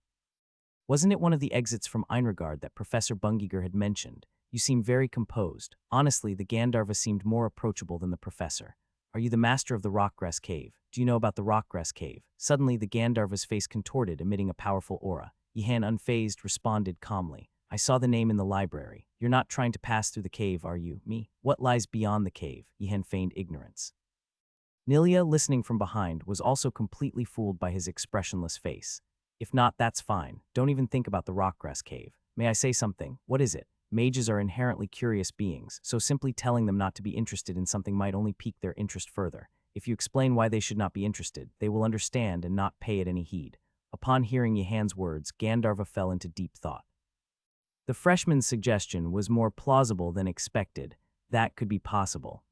Wasn't it one of the exits from Einregard that Professor Bungiger had mentioned? You seem very composed. Honestly, the Gandharva seemed more approachable than the professor. Are you the master of the Rockgrass Cave? Do you know about the Rockgrass Cave? Suddenly, the Gandharva's face contorted, emitting a powerful aura. Yihan, unfazed, responded calmly. I saw the name in the library. You're not trying to pass through the cave, are you? Me? What lies beyond the cave? Yihan feigned ignorance. Nilia, listening from behind, was also completely fooled by his expressionless face. If not, that's fine. Don't even think about the Rockgrass Cave. May I say something? What is it? Mages are inherently curious beings, so simply telling them not to be interested in something might only pique their interest further. If you explain why they should not be interested, they will understand and not pay it any heed. Upon hearing Yihan's words, Gandharva fell into deep thought. The freshman's suggestion was more plausible than expected. That could be possible.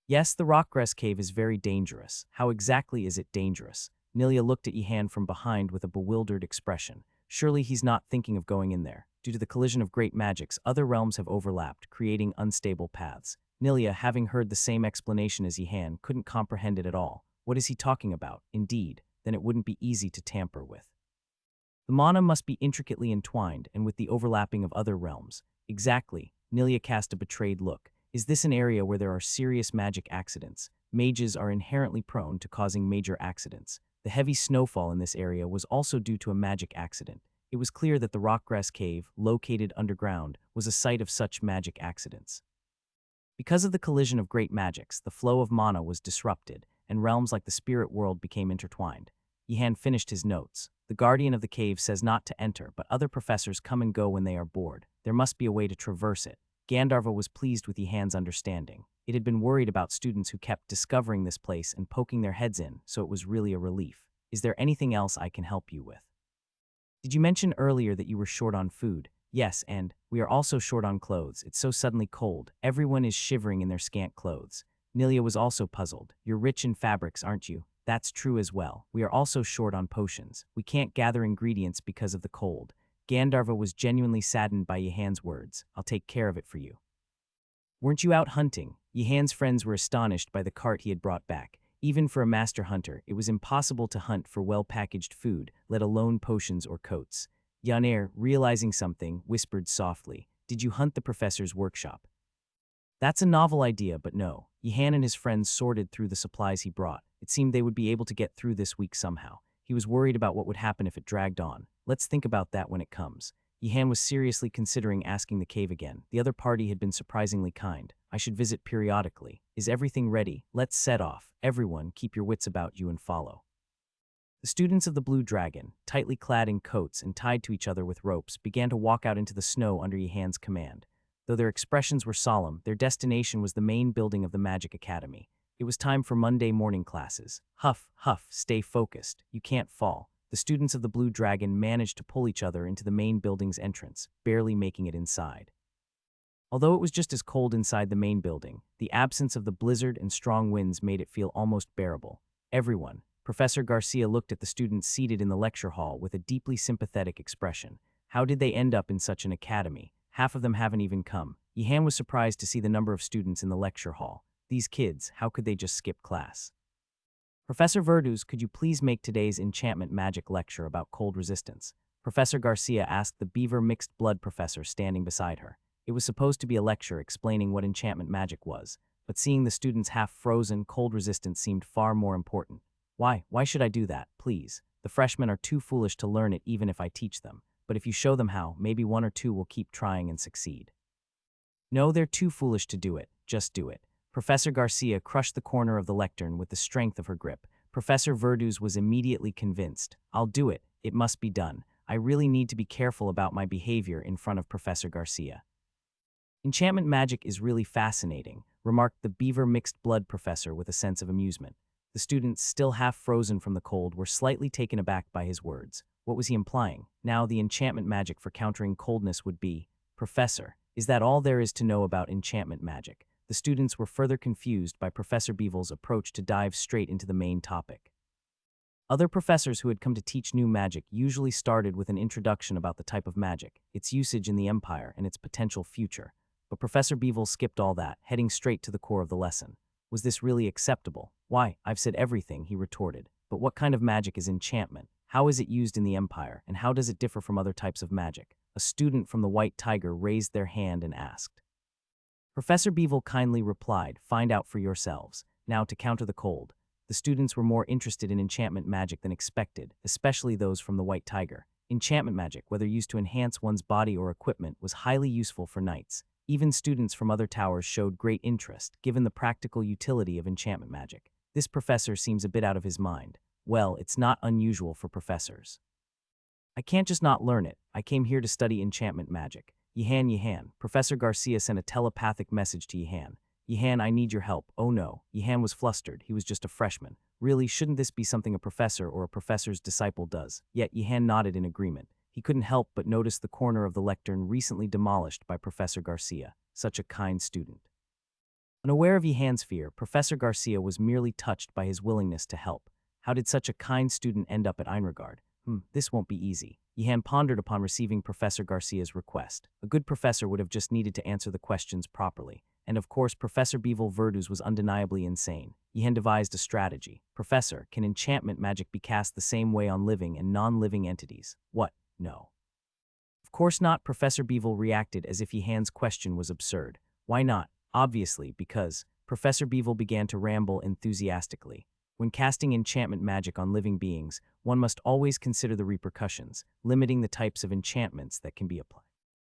Yes, the Rockgrass Cave is very dangerous. How exactly is it dangerous? Nilia looked at Yihan from behind with a bewildered expression. Surely he's not thinking of going in there. Due to the collision of great magics, other realms have overlapped, creating unstable paths. Nilia, having heard the same explanation as Yihan, couldn't comprehend it at all. What is he talking about? Indeed, then it wouldn't be easy to tamper with. The mana must be intricately entwined, and with the overlapping of other realms. Exactly. Nilia cast a betrayed look. Is this an area where there are serious magic accidents? Mages are inherently prone to causing major accidents. The heavy snowfall in this area was also due to a magic accident. It was clear that the Rockgrass Cave, located underground, was a site of such magic accidents. Because of the collision of great magics, the flow of mana was disrupted, and realms like the spirit world became intertwined. Yihan finished his notes. The guardian of the cave says not to enter, but other professors come and go when they are bored. There must be a way to traverse it. Gandharva was pleased with Yihan's understanding. It had been worried about students who kept discovering this place and poking their heads in, so it was really a relief. Is there anything else I can help you with? Did you mention earlier that you were short on food? Yes, and we are also short on clothes. It's so suddenly cold. Everyone is shivering in their scant clothes. Nilia was also puzzled. You're rich in fabrics, aren't you? That's true as well. We are also short on potions. We can't gather ingredients because of the cold. Gandharva was genuinely saddened by Yihan's words. I'll take care of it for you. Weren't you out hunting? Yihan's friends were astonished by the cart he had brought back. Even for a master hunter, it was impossible to hunt for well-packaged food, let alone potions or coats. Yaner, realizing something, whispered softly, Did you hunt the professor's workshop? That's a novel idea, but no. Yihan and his friends sorted through the supplies he brought. It seemed they would be able to get through this week somehow. He was worried about what would happen if it dragged on. Let's think about that when it comes. Yihan was seriously considering asking the cave again. The other party had been surprisingly kind. I should visit periodically. Is everything ready? Let's set off. Everyone, keep your wits about you and follow. The students of the Blue Dragon, tightly clad in coats and tied to each other with ropes, began to walk out into the snow under Yihan's command. Though their expressions were solemn, their destination was the main building of the Magic Academy. It was time for Monday morning classes. Huff, huff, stay focused. You can't fall. The students of the Blue Dragon managed to pull each other into the main building's entrance, barely making it inside. Although it was just as cold inside the main building, the absence of the blizzard and strong winds made it feel almost bearable. Everyone, Professor Garcia looked at the students seated in the lecture hall with a deeply sympathetic expression. How did they end up in such an academy? Half of them haven't even come. Yihan was surprised to see the number of students in the lecture hall. These kids, how could they just skip class? Professor Verduz, could you please make today's enchantment magic lecture about cold resistance? Professor Garcia asked the beaver mixed blood professor standing beside her. It was supposed to be a lecture explaining what enchantment magic was, but seeing the students half frozen, cold resistance seemed far more important. Why should I do that, please? The freshmen are too foolish to learn it even if I teach them. But if you show them how, maybe one or two will keep trying and succeed. No, they're too foolish to do it. Just do it. Professor Garcia crushed the corner of the lectern with the strength of her grip. Professor Verduz was immediately convinced. I'll do it. It must be done. I really need to be careful about my behavior in front of Professor Garcia. Enchantment magic is really fascinating, remarked the beaver mixed blood professor with a sense of amusement. The students, still half frozen from the cold, were slightly taken aback by his words. What was he implying? Now the enchantment magic for countering coldness would be, Professor, is that all there is to know about enchantment magic? The students were further confused by Professor Beevel's approach to dive straight into the main topic. Other professors who had come to teach new magic usually started with an introduction about the type of magic, its usage in the Empire, and its potential future. But Professor Beevel skipped all that, heading straight to the core of the lesson. Was this really acceptable? Why, I've said everything, he retorted. But what kind of magic is enchantment? How is it used in the Empire, and how does it differ from other types of magic? A student from the White Tiger raised their hand and asked. Professor Beevel kindly replied, find out for yourselves. Now, to counter the cold. The students were more interested in enchantment magic than expected, especially those from the White Tiger. Enchantment magic, whether used to enhance one's body or equipment, was highly useful for knights. Even students from other towers showed great interest, given the practical utility of enchantment magic. This professor seems a bit out of his mind. Well, it's not unusual for professors. I can't just not learn it. I came here to study enchantment magic. Yihan, Professor Garcia sent a telepathic message to Yihan. Yihan, I need your help. Oh no. Yihan was flustered. He was just a freshman. Really, shouldn't this be something a professor or a professor's disciple does? Yet Yihan nodded in agreement. He couldn't help but notice the corner of the lectern recently demolished by Professor Garcia. Such a kind student. Unaware of Yihan's fear, Professor Garcia was merely touched by his willingness to help. How did such a kind student end up at Einregard? This won't be easy. Yihan pondered upon receiving Professor Garcia's request. A good professor would have just needed to answer the questions properly. And of course, Professor Beevel Verduz was undeniably insane. Yihan devised a strategy. Professor, can enchantment magic be cast the same way on living and non-living entities? What? No. Of course not. Professor Beevel reacted as if Yihan's question was absurd. Why not? Obviously, because Professor Beevel began to ramble enthusiastically. When casting enchantment magic on living beings, one must always consider the repercussions, limiting the types of enchantments that can be applied.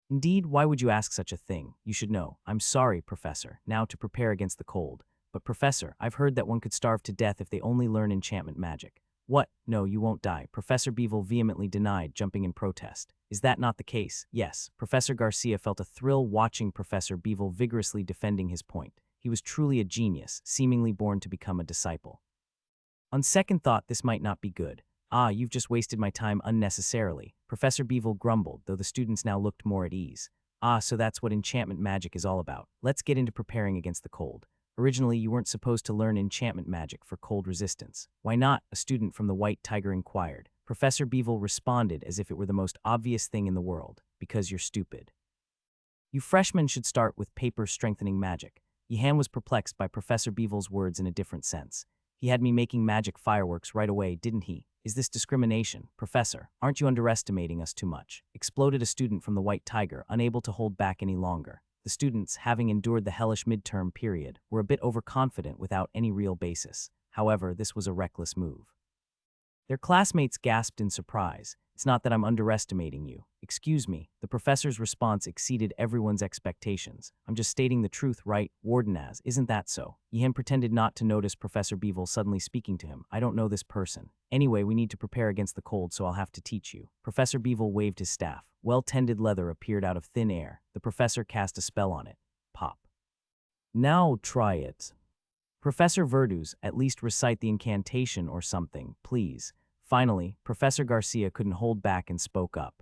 Indeed, why would you ask such a thing? You should know. I'm sorry, Professor, now to prepare against the cold. But Professor, I've heard that one could starve to death if they only learn enchantment magic. What? No, you won't die. Professor Beevel vehemently denied, jumping in protest. Is that not the case? Yes. Professor Garcia felt a thrill watching Professor Beevel vigorously defending his point. He was truly a genius, seemingly born to become a disciple. On second thought, this might not be good. You've just wasted my time unnecessarily, Professor Beevel grumbled, though the students now looked more at ease. So that's what enchantment magic is all about. Let's get into preparing against the cold. Originally, you weren't supposed to learn enchantment magic for cold resistance. Why not? A student from the White Tiger inquired. Professor Beevel responded as if it were the most obvious thing in the world. Because you're stupid. You freshmen should start with paper strengthening magic. Yihan was perplexed by Professor Beevel's words in a different sense. He had me making magic fireworks right away, didn't he? Is this discrimination? Professor, aren't you underestimating us too much? Exploded a student from the White Tiger, unable to hold back any longer. The students, having endured the hellish midterm period, were a bit overconfident without any real basis. However, this was a reckless move. Their classmates gasped in surprise. It's not that I'm underestimating you. Excuse me. The professor's response exceeded everyone's expectations. I'm just stating the truth, right? Wardenaz, isn't that so? Yihan pretended not to notice Professor Beevel suddenly speaking to him. I don't know this person. Anyway, we need to prepare against the cold, so I'll have to teach you. Professor Beevel waved his staff. Well-tended leather appeared out of thin air. The professor cast a spell on it. Pop. Now try it. Professor Verduz, at least recite the incantation or something, please. Finally, Professor Garcia couldn't hold back and spoke up.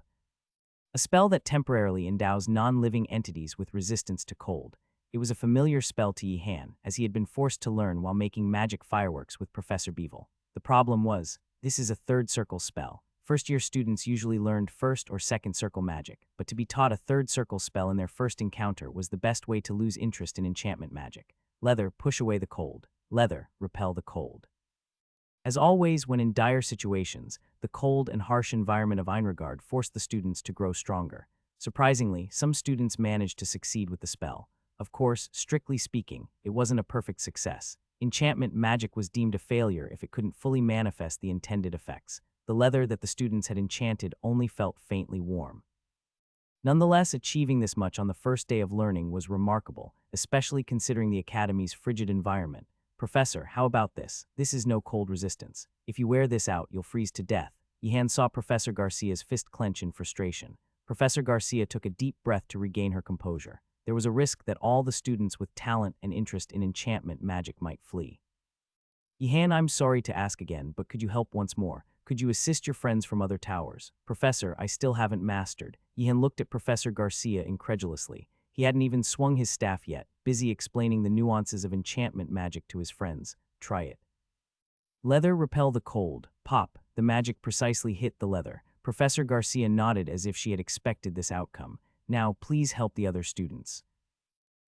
A spell that temporarily endows non-living entities with resistance to cold. It was a familiar spell to Yihan, as he had been forced to learn while making magic fireworks with Professor Beevel. The problem was, this is a third circle spell. First-year students usually learned first or second circle magic, but to be taught a third circle spell in their first encounter was the best way to lose interest in enchantment magic. Leather, push away the cold. Leather, repel the cold. As always, when in dire situations, the cold and harsh environment of Einregard forced the students to grow stronger. Surprisingly, some students managed to succeed with the spell. Of course, strictly speaking, it wasn't a perfect success. Enchantment magic was deemed a failure if it couldn't fully manifest the intended effects. The leather that the students had enchanted only felt faintly warm. Nonetheless, achieving this much on the first day of learning was remarkable, especially considering the Academy's frigid environment. Professor, how about this? This is no cold resistance. If you wear this out, you'll freeze to death. Yihan saw Professor Garcia's fist clench in frustration. Professor Garcia took a deep breath to regain her composure. There was a risk that all the students with talent and interest in enchantment magic might flee. Yihan, I'm sorry to ask again, but could you help once more? Could you assist your friends from other towers? Professor, I still haven't mastered. Yihan looked at Professor Garcia incredulously. He hadn't even swung his staff yet, busy explaining the nuances of enchantment magic to his friends. Try it. Leather repel the cold. Pop, the magic precisely hit the leather. Professor Garcia nodded as if she had expected this outcome. Now, please help the other students.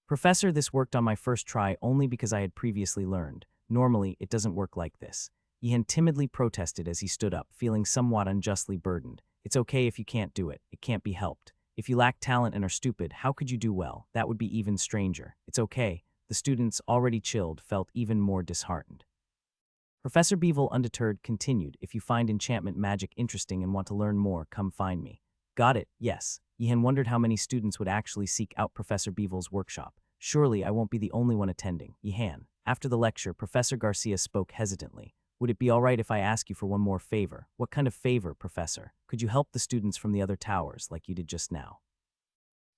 Professor, this worked on my first try only because I had previously learned. Normally, it doesn't work like this. Yihan timidly protested as he stood up, feeling somewhat unjustly burdened. It's okay if you can't do it. It can't be helped. If you lack talent and are stupid, how could you do well? That would be even stranger. It's okay. The students, already chilled, felt even more disheartened. Professor Beevil, undeterred, continued, if you find enchantment magic interesting and want to learn more, come find me. Got it, yes. Yihan wondered how many students would actually seek out Professor Beevil's workshop. Surely I won't be the only one attending. Yihan. After the lecture, Professor Garcia spoke hesitantly. Would it be all right if I ask you for one more favor? What kind of favor, Professor? Could you help the students from the other towers like you did just now?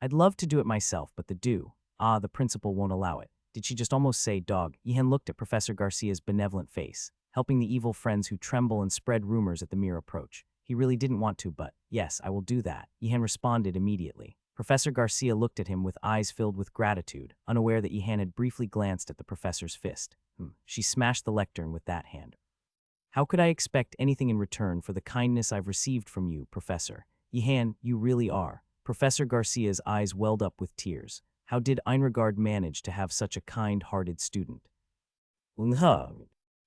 I'd love to do it myself, but the principal won't allow it. Did she just almost say dog? Yihan looked at Professor Garcia's benevolent face, helping the evil friends who tremble and spread rumors at the mere approach. He really didn't want to, but, yes, I will do that. Yihan responded immediately. Professor Garcia looked at him with eyes filled with gratitude, unaware that Yihan had briefly glanced at the professor's fist. She smashed the lectern with that hand. How could I expect anything in return for the kindness I've received from you, Professor? Yihan, you really are. Professor Garcia's eyes welled up with tears. How did Einregard manage to have such a kind-hearted student?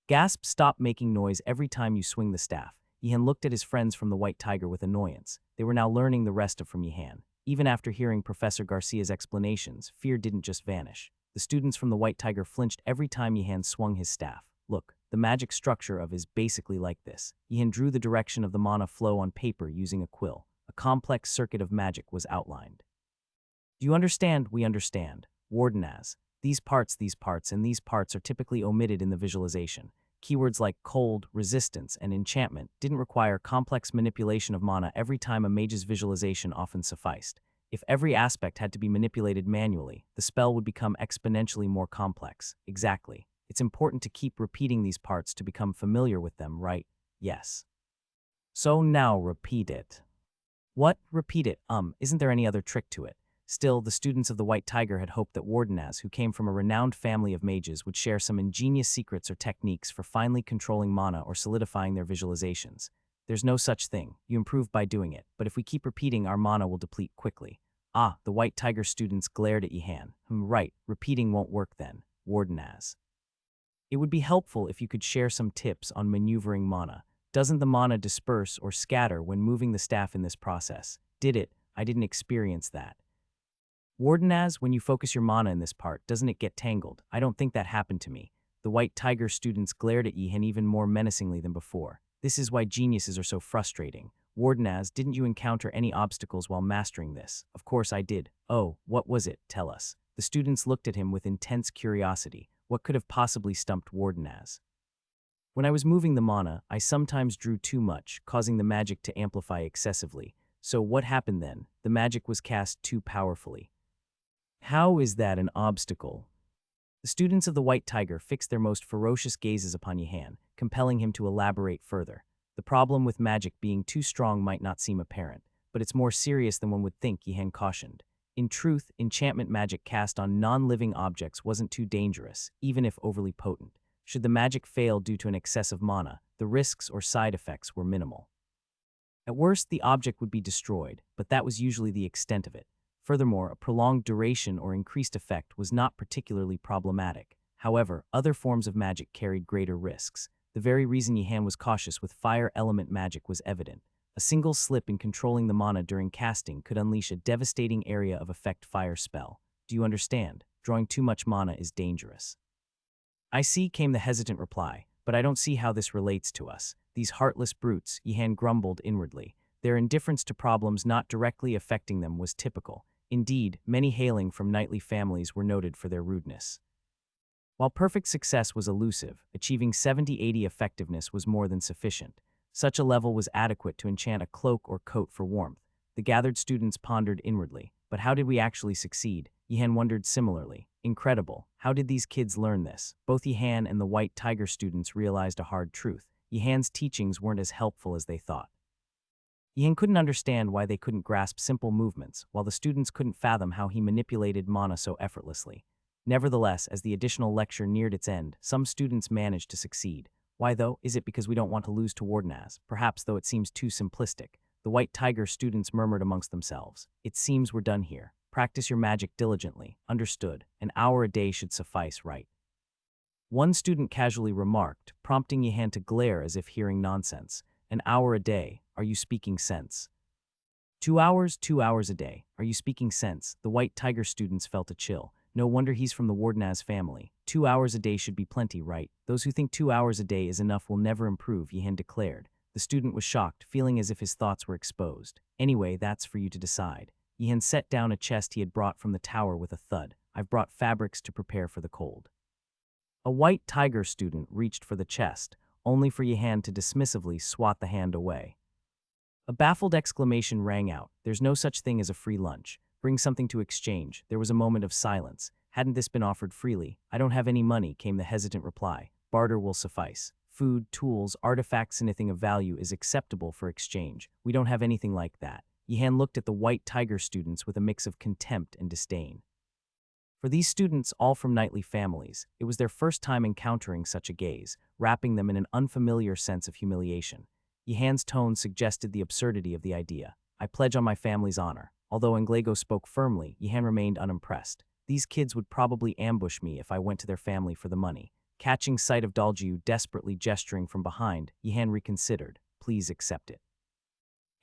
Gasp, stop making noise every time you swing the staff. Yihan looked at his friends from the White Tiger with annoyance. They were now learning the rest from Yihan. Even after hearing Professor Garcia's explanations, fear didn't just vanish. The students from the White Tiger flinched every time Yihan swung his staff. Look, the magic structure of is basically like this. Yihan drew the direction of the mana flow on paper using a quill. A complex circuit of magic was outlined. Do you understand? We understand. Wardenaz. These parts, and these parts are typically omitted in the visualization. Keywords like cold, resistance, and enchantment didn't require complex manipulation of mana every time a mage's visualization often sufficed. If every aspect had to be manipulated manually, the spell would become exponentially more complex. Exactly. It's important to keep repeating these parts to become familiar with them, right? Yes. So now repeat it. What? Repeat it. Isn't there any other trick to it? Still, the students of the White Tiger had hoped that Wardenaz, who came from a renowned family of mages, would share some ingenious secrets or techniques for finally controlling mana or solidifying their visualizations. There's no such thing. You improve by doing it, but if we keep repeating, our mana will deplete quickly. The White Tiger students glared at Yihan. Right, repeating won't work then. Wardenaz. It would be helpful if you could share some tips on maneuvering mana. Doesn't the mana disperse or scatter when moving the staff in this process? Did it? I didn't experience that. Wardenaz, when you focus your mana in this part, doesn't it get tangled? I don't think that happened to me. The White Tiger students glared at Yihan even more menacingly than before. This is why geniuses are so frustrating. Wardenaz, didn't you encounter any obstacles while mastering this? Of course I did. Oh, what was it? Tell us. The students looked at him with intense curiosity. What could have possibly stumped Wardenaz? When I was moving the mana, I sometimes drew too much, causing the magic to amplify excessively. So what happened then? The magic was cast too powerfully. How is that an obstacle? The students of the White Tiger fixed their most ferocious gazes upon Yihan, compelling him to elaborate further. The problem with magic being too strong might not seem apparent, but it's more serious than one would think, Yihan cautioned. In truth, enchantment magic cast on non-living objects wasn't too dangerous, even if overly potent. Should the magic fail due to an excess of mana, the risks or side effects were minimal. At worst, the object would be destroyed, but that was usually the extent of it. Furthermore, a prolonged duration or increased effect was not particularly problematic. However, other forms of magic carried greater risks. The very reason Yihan was cautious with fire element magic was evident. A single slip in controlling the mana during casting could unleash a devastating area of effect fire spell. Do you understand? Drawing too much mana is dangerous. I see, came the hesitant reply, but I don't see how this relates to us. These heartless brutes, Yihan grumbled inwardly. Their indifference to problems not directly affecting them was typical. Indeed, many hailing from knightly families were noted for their rudeness. While perfect success was elusive, achieving 70-80 effectiveness was more than sufficient. Such a level was adequate to enchant a cloak or coat for warmth. The gathered students pondered inwardly. But how did we actually succeed? Yihan wondered similarly. Incredible. How did these kids learn this? Both Yihan and the White Tiger students realized a hard truth. Yihan's teachings weren't as helpful as they thought. Yihan couldn't understand why they couldn't grasp simple movements, while the students couldn't fathom how he manipulated mana so effortlessly. Nevertheless, as the additional lecture neared its end, some students managed to succeed. Why though? Is it because we don't want to lose to Wardenaz? Perhaps, though it seems too simplistic. The White Tiger students murmured amongst themselves. It seems we're done here. Practice your magic diligently. Understood. An hour a day should suffice, right? One student casually remarked, prompting Yihan to glare as if hearing nonsense. An hour a day. Are you speaking sense? 2 hours a day. Are you speaking sense? The White Tiger students felt a chill. No wonder he's from the Wardenaz family. 2 hours a day should be plenty, right? Those who think 2 hours a day is enough will never improve, Yihan declared. The student was shocked, feeling as if his thoughts were exposed. Anyway, that's for you to decide. Yihan set down a chest he had brought from the tower with a thud. I've brought fabrics to prepare for the cold. A White Tiger student reached for the chest, only for Yihan to dismissively swat the hand away. A baffled exclamation rang out. There's no such thing as a free lunch. Bring something to exchange. There was a moment of silence. Hadn't this been offered freely? I don't have any money, came the hesitant reply. Barter will suffice. Food, tools, artifacts, anything of value is acceptable for exchange. We don't have anything like that. Yihan looked at the White Tiger students with a mix of contempt and disdain. For these students, all from knightly families, it was their first time encountering such a gaze, wrapping them in an unfamiliar sense of humiliation. Yihan's tone suggested the absurdity of the idea. I pledge on my family's honor. Although Englego spoke firmly, Yihan remained unimpressed. These kids would probably ambush me if I went to their family for the money. Catching sight of Daljiu desperately gesturing from behind, Yihan reconsidered. Please accept it.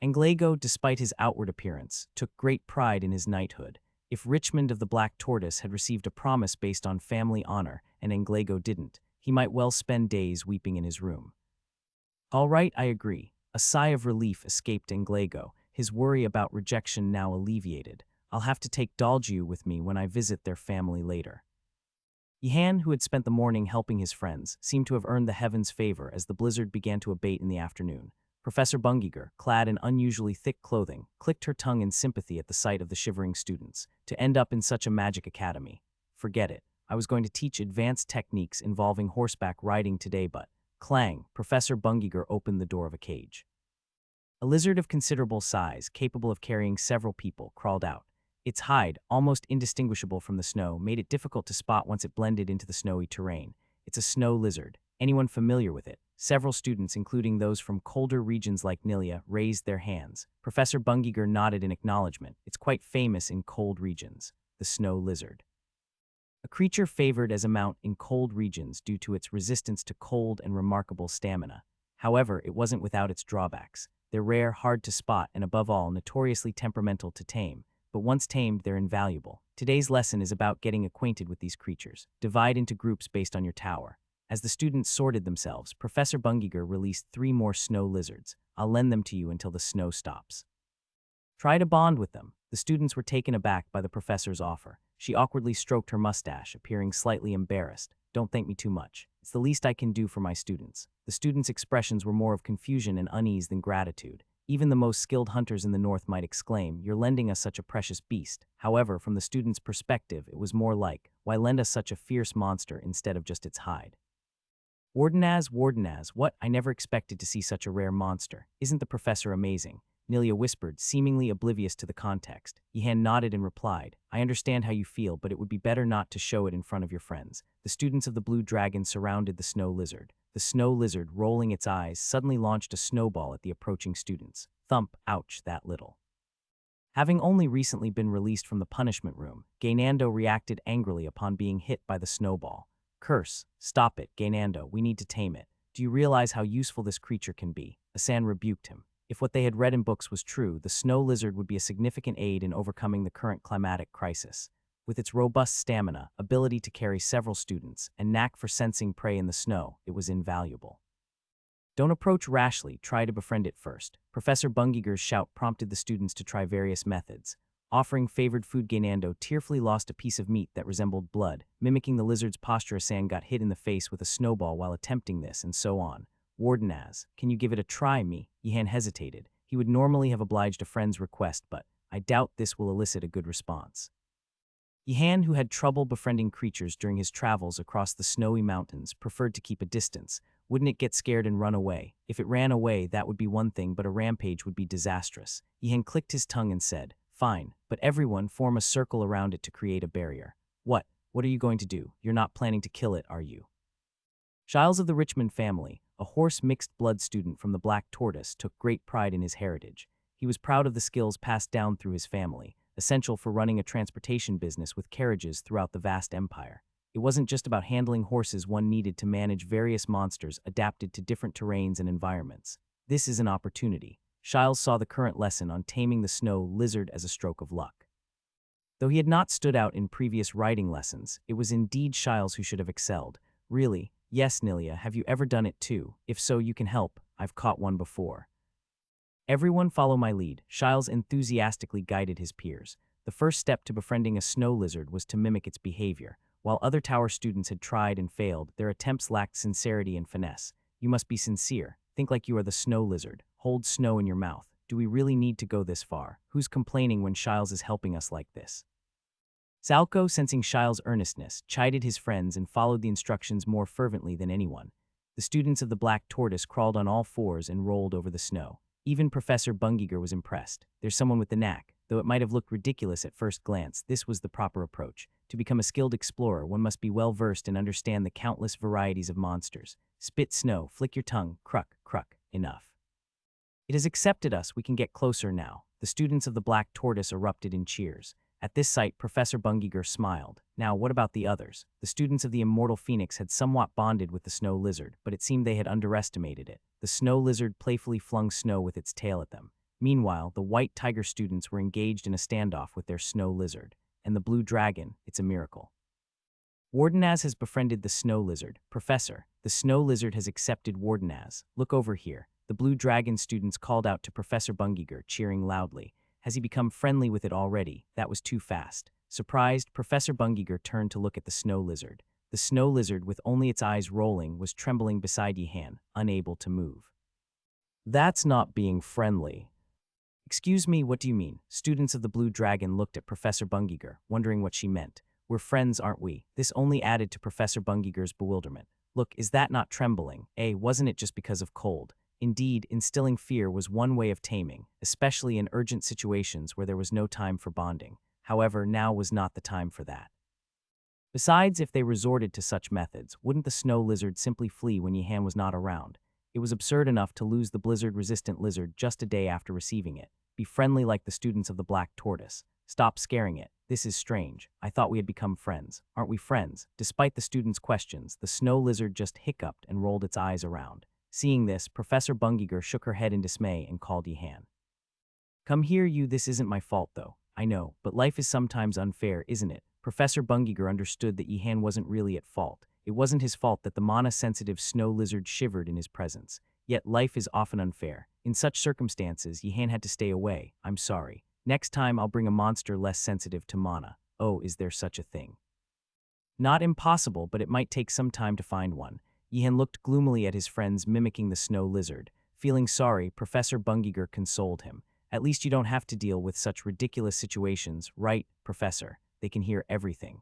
Englego, despite his outward appearance, took great pride in his knighthood. If Richmond of the Black Tortoise had received a promise based on family honor and Englego didn't, he might well spend days weeping in his room. All right, I agree. A sigh of relief escaped Englego, his worry about rejection now alleviated. I'll have to take Daljiu with me when I visit their family later. Yihan, who had spent the morning helping his friends, seemed to have earned the heavens' favor as the blizzard began to abate in the afternoon. Professor Bungiger, clad in unusually thick clothing, clicked her tongue in sympathy at the sight of the shivering students. To end up in such a magic academy. Forget it. I was going to teach advanced techniques involving horseback riding today, but... Clang! Professor Bungiger opened the door of a cage. A lizard of considerable size, capable of carrying several people, crawled out. Its hide, almost indistinguishable from the snow, made it difficult to spot once it blended into the snowy terrain. It's a snow lizard. Anyone familiar with it? Several students, including those from colder regions like Nilia, raised their hands. Professor Bungiger nodded in acknowledgement. It's quite famous in cold regions. The snow lizard. A creature favored as a mount in cold regions due to its resistance to cold and remarkable stamina. However, it wasn't without its drawbacks. They're rare, hard to spot, and above all, notoriously temperamental to tame. But once tamed, they're invaluable. Today's lesson is about getting acquainted with these creatures. Divide into groups based on your tower. As the students sorted themselves, Professor Bungiger released 3 more snow lizards. I'll lend them to you until the snow stops. Try to bond with them. The students were taken aback by the professor's offer. She awkwardly stroked her mustache, appearing slightly embarrassed. Don't thank me too much. It's the least I can do for my students. The students' expressions were more of confusion and unease than gratitude. Even the most skilled hunters in the north might exclaim, "You're lending us such a precious beast." However, from the students' perspective, it was more like, "Why lend us such a fierce monster instead of just its hide?" Wardenaz, what? I never expected to see such a rare monster. Isn't the professor amazing? Nilia whispered, seemingly oblivious to the context. Yihan nodded and replied, I understand how you feel, but it would be better not to show it in front of your friends. The students of the Blue Dragon surrounded the snow lizard. The snow lizard, rolling its eyes, suddenly launched a snowball at the approaching students. Thump, ouch, that little. Having only recently been released from the punishment room, Gainando reacted angrily upon being hit by the snowball. Curse, stop it, Gainando, we need to tame it. Do you realize how useful this creature can be? Asan rebuked him. If what they had read in books was true, the snow lizard would be a significant aid in overcoming the current climatic crisis. With its robust stamina, ability to carry several students, and knack for sensing prey in the snow, it was invaluable. Don't approach rashly, try to befriend it first. Professor Bungiger's shout prompted the students to try various methods. Offering favored food, Gainando tearfully lost a piece of meat that resembled blood. Mimicking the lizard's posture, San got hit in the face with a snowball while attempting this, and so on. Wardenaz, can you give it a try, me? Yihan hesitated. He would normally have obliged a friend's request, but I doubt this will elicit a good response. Yihan, who had trouble befriending creatures during his travels across the snowy mountains, preferred to keep a distance. Wouldn't it get scared and run away? If it ran away, that would be one thing, but a rampage would be disastrous. Yihan clicked his tongue and said, "Fine, but everyone form a circle around it to create a barrier." What? What are you going to do? You're not planning to kill it, are you? Giles of the Richmond family, a horse mixed blood student from the Black Tortoise, took great pride in his heritage. He was proud of the skills passed down through his family, essential for running a transportation business with carriages throughout the vast empire. It wasn't just about handling horses, one needed to manage various monsters adapted to different terrains and environments. This is an opportunity. Giles saw the current lesson on taming the snow lizard as a stroke of luck. Though he had not stood out in previous writing lessons, it was indeed Giles who should have excelled. Really? Yes, Nilia, have you ever done it too? If so, you can help. I've caught one before. Everyone follow my lead. Giles enthusiastically guided his peers. The first step to befriending a snow lizard was to mimic its behavior. While other tower students had tried and failed, their attempts lacked sincerity and finesse. You must be sincere. Think like you are the snow lizard. Hold snow in your mouth. Do we really need to go this far? Who's complaining when Giles is helping us like this? Zalco, sensing Giles' earnestness, chided his friends and followed the instructions more fervently than anyone. The students of the Black Tortoise crawled on all fours and rolled over the snow. Even Professor Bungiger was impressed. There's someone with the knack. Though it might have looked ridiculous at first glance, this was the proper approach. To become a skilled explorer, one must be well versed and understand the countless varieties of monsters. Spit snow, flick your tongue, cruck, cruck, enough. It has accepted us, we can get closer now. The students of the Black Tortoise erupted in cheers. At this sight, Professor Bungiger smiled. Now, what about the others? The students of the Immortal Phoenix had somewhat bonded with the snow lizard, but it seemed they had underestimated it. The snow lizard playfully flung snow with its tail at them. Meanwhile, the White Tiger students were engaged in a standoff with their snow lizard. And the Blue Dragon, it's a miracle. Wardenaz has befriended the snow lizard. Professor, the snow lizard has accepted Wardenaz. Look over here. The Blue Dragon students called out to Professor Bungiger, cheering loudly. Has he become friendly with it already? That was too fast. Surprised, Professor Bungiger turned to look at the snow lizard. The snow lizard, with only its eyes rolling, was trembling beside Yihan, unable to move. That's not being friendly. Excuse me, what do you mean? Students of the Blue Dragon looked at Professor Bungiger, wondering what she meant. We're friends, aren't we? This only added to Professor Bungiger's bewilderment. Look, is that not trembling? Wasn't it just because of cold? Indeed, instilling fear was one way of taming, especially in urgent situations where there was no time for bonding. However, now was not the time for that. Besides, if they resorted to such methods, wouldn't the snow lizard simply flee when Yihan was not around? It was absurd enough to lose the blizzard-resistant lizard just a day after receiving it. Be friendly like the students of the Black Tortoise. Stop scaring it. This is strange. I thought we had become friends. Aren't we friends? Despite the students' questions, the snow lizard just hiccuped and rolled its eyes around. Seeing this, Professor Bungiger shook her head in dismay and called Yihan. Come here, you. This isn't my fault, though. I know, but life is sometimes unfair, isn't it? Professor Bungiger understood that Yihan wasn't really at fault. It wasn't his fault that the mana-sensitive snow lizard shivered in his presence. Yet life is often unfair. In such circumstances, Yihan had to stay away. I'm sorry. Next time I'll bring a monster less sensitive to mana. Oh, is there such a thing? Not impossible, but it might take some time to find one. Yihan looked gloomily at his friends mimicking the snow lizard. Feeling sorry, Professor Bungiger consoled him. At least you don't have to deal with such ridiculous situations, right, Professor? They can hear everything.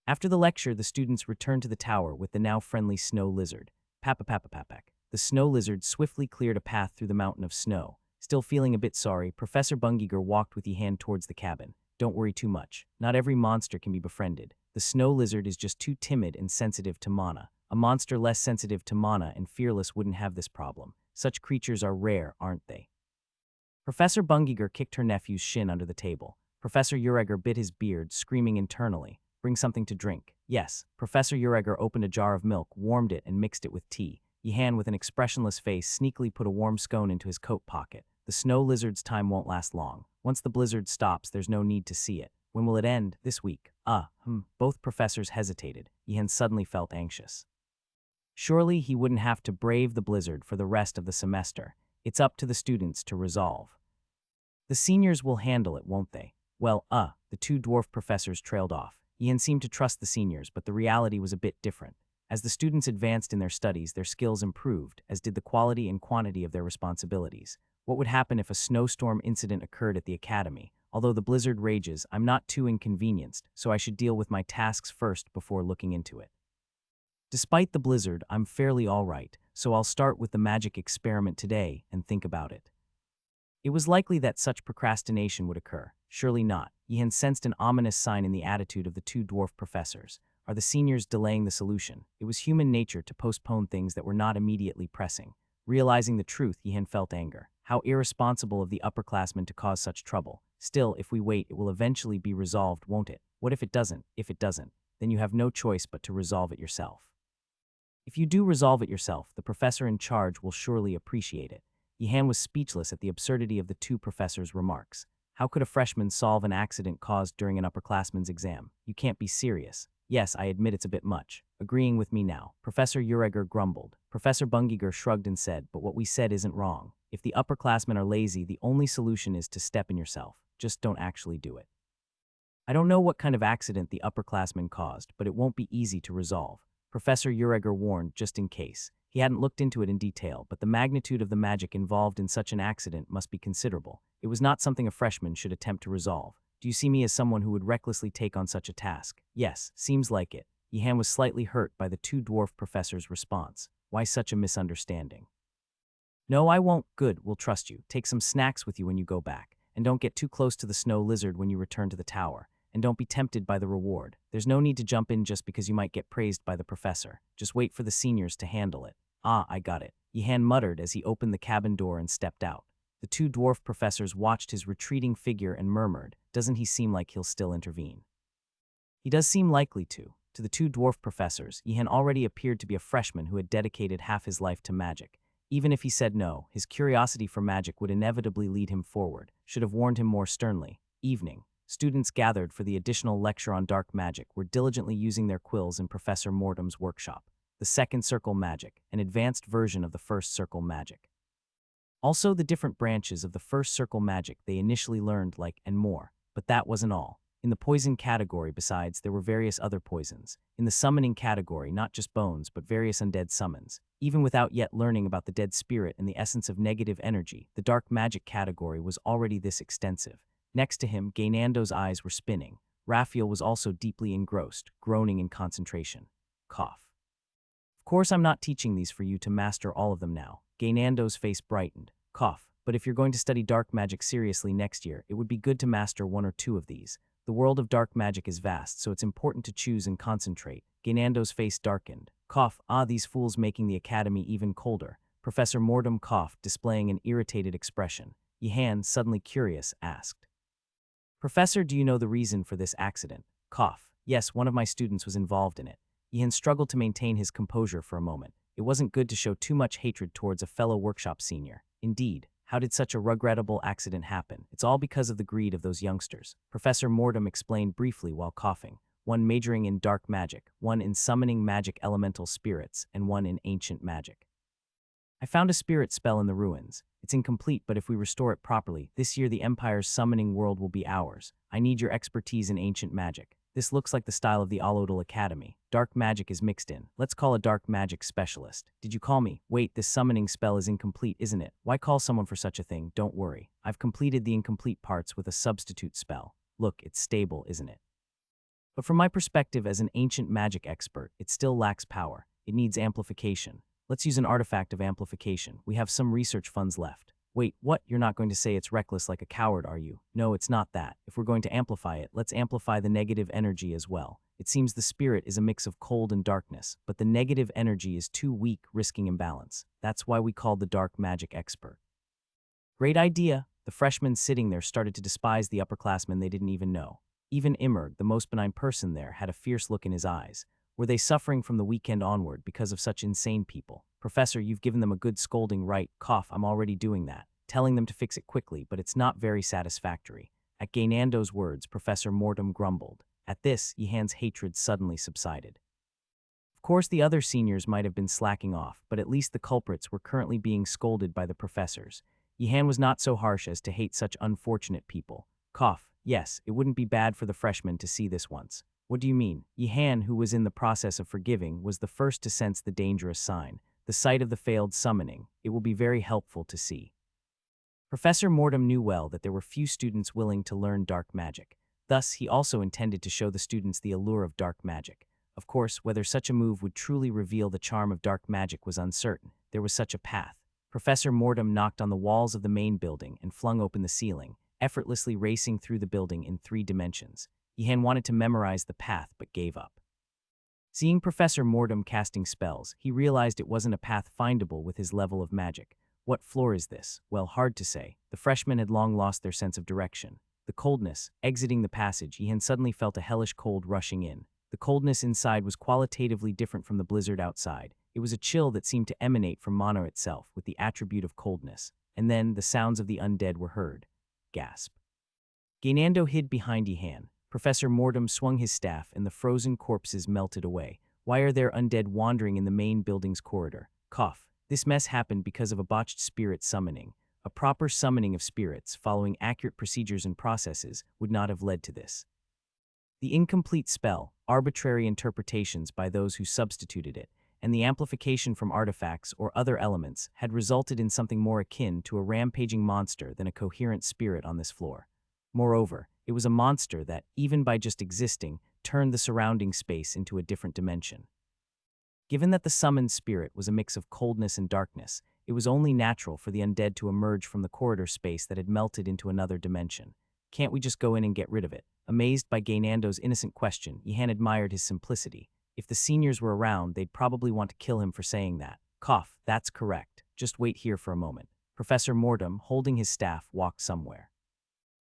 After the lecture, the students returned to the tower with the now friendly snow lizard. Papapapapapak. The snow lizard swiftly cleared a path through the mountain of snow. Still feeling a bit sorry, Professor Bungiger walked with Yihan towards the cabin. Don't worry too much. Not every monster can be befriended. The snow lizard is just too timid and sensitive to mana. A monster less sensitive to mana and fearless wouldn't have this problem. Such creatures are rare, aren't they? Professor Bungiger kicked her nephew's shin under the table. Professor Ureger bit his beard, screaming internally. Bring something to drink. Yes. Professor Ureger opened a jar of milk, warmed it, and mixed it with tea. Yihan, with an expressionless face, sneakily put a warm scone into his coat pocket. The snow lizard's time won't last long. Once the blizzard stops, there's no need to see it. When will it end? This week. Both professors hesitated. Yihan suddenly felt anxious. Surely he wouldn't have to brave the blizzard for the rest of the semester. It's up to the students to resolve. The seniors will handle it, won't they? Well, the two dwarf professors trailed off. Ian seemed to trust the seniors, but the reality was a bit different. As the students advanced in their studies, their skills improved, as did the quality and quantity of their responsibilities. What would happen if a snowstorm incident occurred at the academy? Although the blizzard rages, I'm not too inconvenienced, so I should deal with my tasks first before looking into it. Despite the blizzard, I'm fairly all right, so I'll start with the magic experiment today and think about it. It was likely that such procrastination would occur. Surely not. Ian sensed an ominous sign in the attitude of the two dwarf professors. Are the seniors delaying the solution? It was human nature to postpone things that were not immediately pressing. Realizing the truth, Ian felt anger. How irresponsible of the upperclassmen to cause such trouble. Still, if we wait, it will eventually be resolved, won't it? What if it doesn't? If it doesn't, then you have no choice but to resolve it yourself. If you do resolve it yourself, the professor in charge will surely appreciate it. Yehan was speechless at the absurdity of the two professors' remarks. How could a freshman solve an accident caused during an upperclassman's exam? You can't be serious. Yes, I admit it's a bit much. Agreeing with me now. Professor Ureger grumbled. Professor Bungiger shrugged and said, but what we said isn't wrong. If the upperclassmen are lazy, the only solution is to step in yourself. Just don't actually do it. I don't know what kind of accident the upperclassmen caused, but it won't be easy to resolve. Professor Ureger warned, just in case. He hadn't looked into it in detail, but the magnitude of the magic involved in such an accident must be considerable. It was not something a freshman should attempt to resolve. Do you see me as someone who would recklessly take on such a task? Yes, seems like it. Yehan was slightly hurt by the two dwarf professors' response. Why such a misunderstanding? No, I won't. Good, we'll trust you. Take some snacks with you when you go back. And don't get too close to the snow lizard when you return to the tower. And don't be tempted by the reward. There's no need to jump in just because you might get praised by the professor. Just wait for the seniors to handle it. Ah, I got it. Yehan muttered as he opened the cabin door and stepped out. The two dwarf professors watched his retreating figure and murmured, doesn't he seem like he'll still intervene? He does seem likely to. To the two dwarf professors, Yehan already appeared to be a freshman who had dedicated half his life to magic. Even if he said no, his curiosity for magic would inevitably lead him forward. Should have warned him more sternly. Evening. Students gathered for the additional lecture on dark magic were diligently using their quills in Professor Mortem's workshop. The second circle magic, an advanced version of the first circle magic. Also the different branches of the first circle magic they initially learned, and more. But that wasn't all. In the poison category, besides, there were various other poisons. In the summoning category, not just bones, but various undead summons. Even without yet learning about the dead spirit and the essence of negative energy, the dark magic category was already this extensive. Next to him, Gaynando's eyes were spinning. Raphael was also deeply engrossed, groaning in concentration. Cough. Of course I'm not teaching these for you to master all of them now. Gaynando's face brightened. Cough. But if you're going to study dark magic seriously next year, it would be good to master one or two of these. The world of dark magic is vast, so it's important to choose and concentrate. Gaynando's face darkened. Cough. Ah, these fools making the academy even colder. Professor Mortem coughed, displaying an irritated expression. Yehan, suddenly curious, asked, Professor, do you know the reason for this accident? Cough. Yes, one of my students was involved in it. Ian struggled to maintain his composure for a moment. It wasn't good to show too much hatred towards a fellow workshop senior. Indeed, how did such a regrettable accident happen? It's all because of the greed of those youngsters. Professor Mortem explained briefly while coughing. One majoring in dark magic, one in summoning magic elemental spirits, and one in ancient magic. I found a spirit spell in the ruins. It's incomplete, but if we restore it properly, this year the Empire's summoning world will be ours. I need your expertise in ancient magic. This looks like the style of the Alodal Academy. Dark magic is mixed in. Let's call a dark magic specialist. Did you call me? Wait, this summoning spell is incomplete, isn't it? Why call someone for such a thing? Don't worry. I've completed the incomplete parts with a substitute spell. Look, it's stable, isn't it? But from my perspective as an ancient magic expert, it still lacks power. It needs amplification. Let's use an artifact of amplification. We have some research funds left. Wait, what? You're not going to say it's reckless like a coward, are you? No, it's not that. If we're going to amplify it, let's amplify the negative energy as well. It seems the spirit is a mix of cold and darkness, but the negative energy is too weak, risking imbalance. That's why we called the dark magic expert. Great idea. The freshmen sitting there started to despise the upperclassmen they didn't even know. Even Immerg, the most benign person there, had a fierce look in his eyes. Were they suffering from the weekend onward because of such insane people? Professor, you've given them a good scolding, right? Cough, I'm already doing that. Telling them to fix it quickly, but it's not very satisfactory. At Gaynando's words, Professor Mortem grumbled. At this, Yehan's hatred suddenly subsided. Of course, the other seniors might have been slacking off, but at least the culprits were currently being scolded by the professors. Yihan was not so harsh as to hate such unfortunate people. Cough. Yes, it wouldn't be bad for the freshmen to see this once. What do you mean? Yihan, who was in the process of forgiving, was the first to sense the dangerous sign, the sight of the failed summoning. It will be very helpful to see. Professor Mortem knew well that there were few students willing to learn dark magic. Thus, he also intended to show the students the allure of dark magic. Of course, whether such a move would truly reveal the charm of dark magic was uncertain. There was such a path. Professor Mortem knocked on the walls of the main building and flung open the ceiling, effortlessly racing through the building in 3 dimensions. Yihan wanted to memorize the path but gave up. Seeing Professor Mortem casting spells, he realized it wasn't a path findable with his level of magic. What floor is this? Well, hard to say. The freshmen had long lost their sense of direction. The coldness, exiting the passage, Yihan suddenly felt a hellish cold rushing in. The coldness inside was qualitatively different from the blizzard outside. It was a chill that seemed to emanate from Mono itself, with the attribute of coldness. And then the sounds of the undead were heard. Gasp. Gainando hid behind Yihan. Professor Mortem swung his staff and the frozen corpses melted away. Why are there undead wandering in the main building's corridor? Cough. This mess happened because of a botched spirit summoning. A proper summoning of spirits, following accurate procedures and processes, would not have led to this. The incomplete spell, arbitrary interpretations by those who substituted it, and the amplification from artifacts or other elements had resulted in something more akin to a rampaging monster than a coherent spirit on this floor. Moreover, it was a monster that, even by just existing, turned the surrounding space into a different dimension. Given that the summoned spirit was a mix of coldness and darkness, it was only natural for the undead to emerge from the corridor space that had melted into another dimension. Can't we just go in and get rid of it? Amazed by Gainando's innocent question, Yihan admired his simplicity. If the seniors were around, they'd probably want to kill him for saying that. Cough, that's correct. Just wait here for a moment. Professor Mortem, holding his staff, walked somewhere.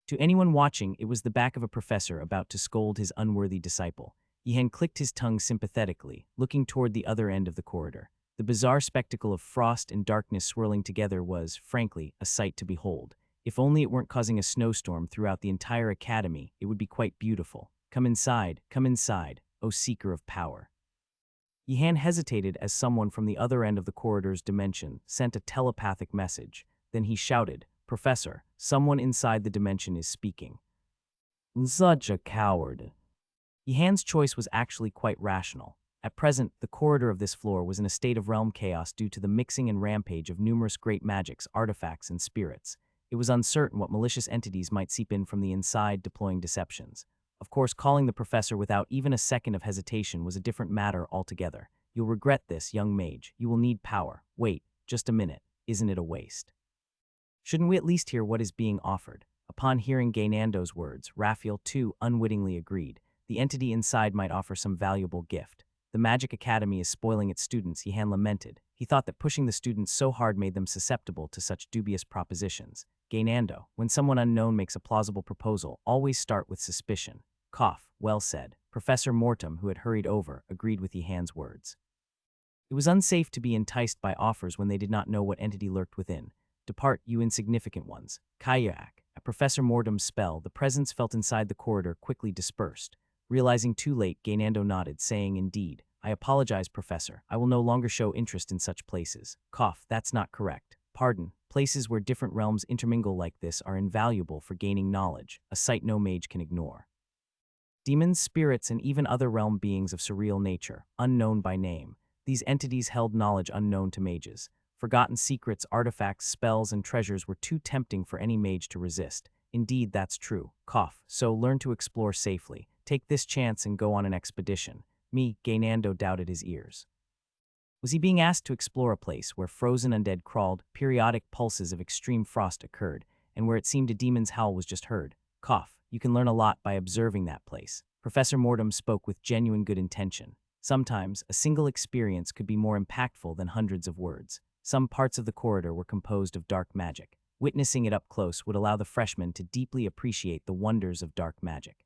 To anyone watching, it was the back of a professor about to scold his unworthy disciple. Yihan clicked his tongue sympathetically, looking toward the other end of the corridor. The bizarre spectacle of frost and darkness swirling together was, frankly, a sight to behold. If only it weren't causing a snowstorm throughout the entire academy, it would be quite beautiful. Come inside, O seeker of power. Yihan hesitated as someone from the other end of the corridor's dimension sent a telepathic message. Then he shouted, "Professor, someone inside the dimension is speaking." Such a coward. Yihan's choice was actually quite rational. At present, the corridor of this floor was in a state of realm chaos due to the mixing and rampage of numerous great magics, artifacts, and spirits. It was uncertain what malicious entities might seep in from the inside, deploying deceptions. Of course, calling the professor without even a second of hesitation was a different matter altogether. You'll regret this, young mage. You will need power. Wait, just a minute. Isn't it a waste? Shouldn't we at least hear what is being offered? Upon hearing Gainando's words, Raphael too unwittingly agreed. The entity inside might offer some valuable gift. The Magic Academy is spoiling its students, Yihan lamented. He thought that pushing the students so hard made them susceptible to such dubious propositions. Gainando, when someone unknown makes a plausible proposal, always start with suspicion. Cough, well said. Professor Mortem, who had hurried over, agreed with Yihan's words. It was unsafe to be enticed by offers when they did not know what entity lurked within. Depart, you insignificant ones. Kayak. At Professor Mortem's spell, the presence felt inside the corridor quickly dispersed. Realizing too late, Gainando nodded, saying, "Indeed. I apologize, Professor. I will no longer show interest in such places." Cough, that's not correct. Pardon. Places where different realms intermingle like this are invaluable for gaining knowledge, a sight no mage can ignore. Demons, spirits, and even other realm beings of surreal nature, unknown by name. These entities held knowledge unknown to mages. Forgotten secrets, artifacts, spells, and treasures were too tempting for any mage to resist. Indeed, that's true. Cough. So learn to explore safely. Take this chance and go on an expedition. Gainando doubted his ears. Was he being asked to explore a place where frozen undead crawled, periodic pulses of extreme frost occurred, and where it seemed a demon's howl was just heard? Cough. You can learn a lot by observing that place. Professor Mortem spoke with genuine good intention. Sometimes, a single experience could be more impactful than hundreds of words. Some parts of the corridor were composed of dark magic. Witnessing it up close would allow the freshmen to deeply appreciate the wonders of dark magic.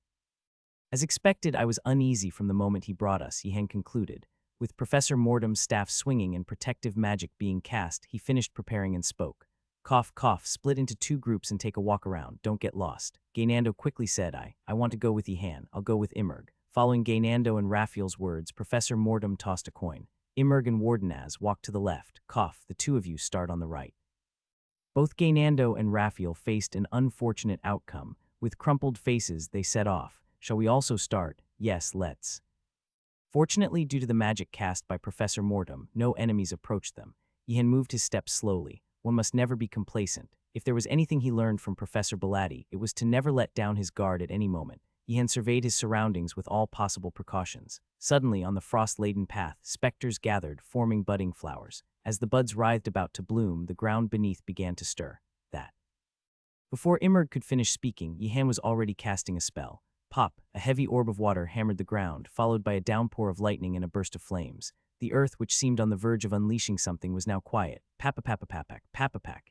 As expected, I was uneasy from the moment he brought us, Yihan concluded. With Professor Mortem's staff swinging and protective magic being cast, he finished preparing and spoke. Cough, cough, split into 2 groups and take a walk around. Don't get lost. Gainando quickly said, I want to go with Yihan. I'll go with Immerg. Following Gaynando and Raphael's words, Professor Mordum tossed a coin. Immerg and Wardenaz walked to the left. Cough, the two of you start on the right. Both Gaynando and Raphael faced an unfortunate outcome. With crumpled faces, they set off. Shall we also start? Yes, let's. Fortunately, due to the magic cast by Professor Mordum, no enemies approached them. Ihan moved his steps slowly. One must never be complacent. If there was anything he learned from Professor Belatti, it was to never let down his guard at any moment. Ihan surveyed his surroundings with all possible precautions. Suddenly, on the frost-laden path, specters gathered, forming budding flowers. As the buds writhed about to bloom, the ground beneath began to stir. That. Before Immerg could finish speaking, Ihan was already casting a spell. Pop, a heavy orb of water hammered the ground, followed by a downpour of lightning and a burst of flames. The earth, which seemed on the verge of unleashing something, was now quiet. Papapak.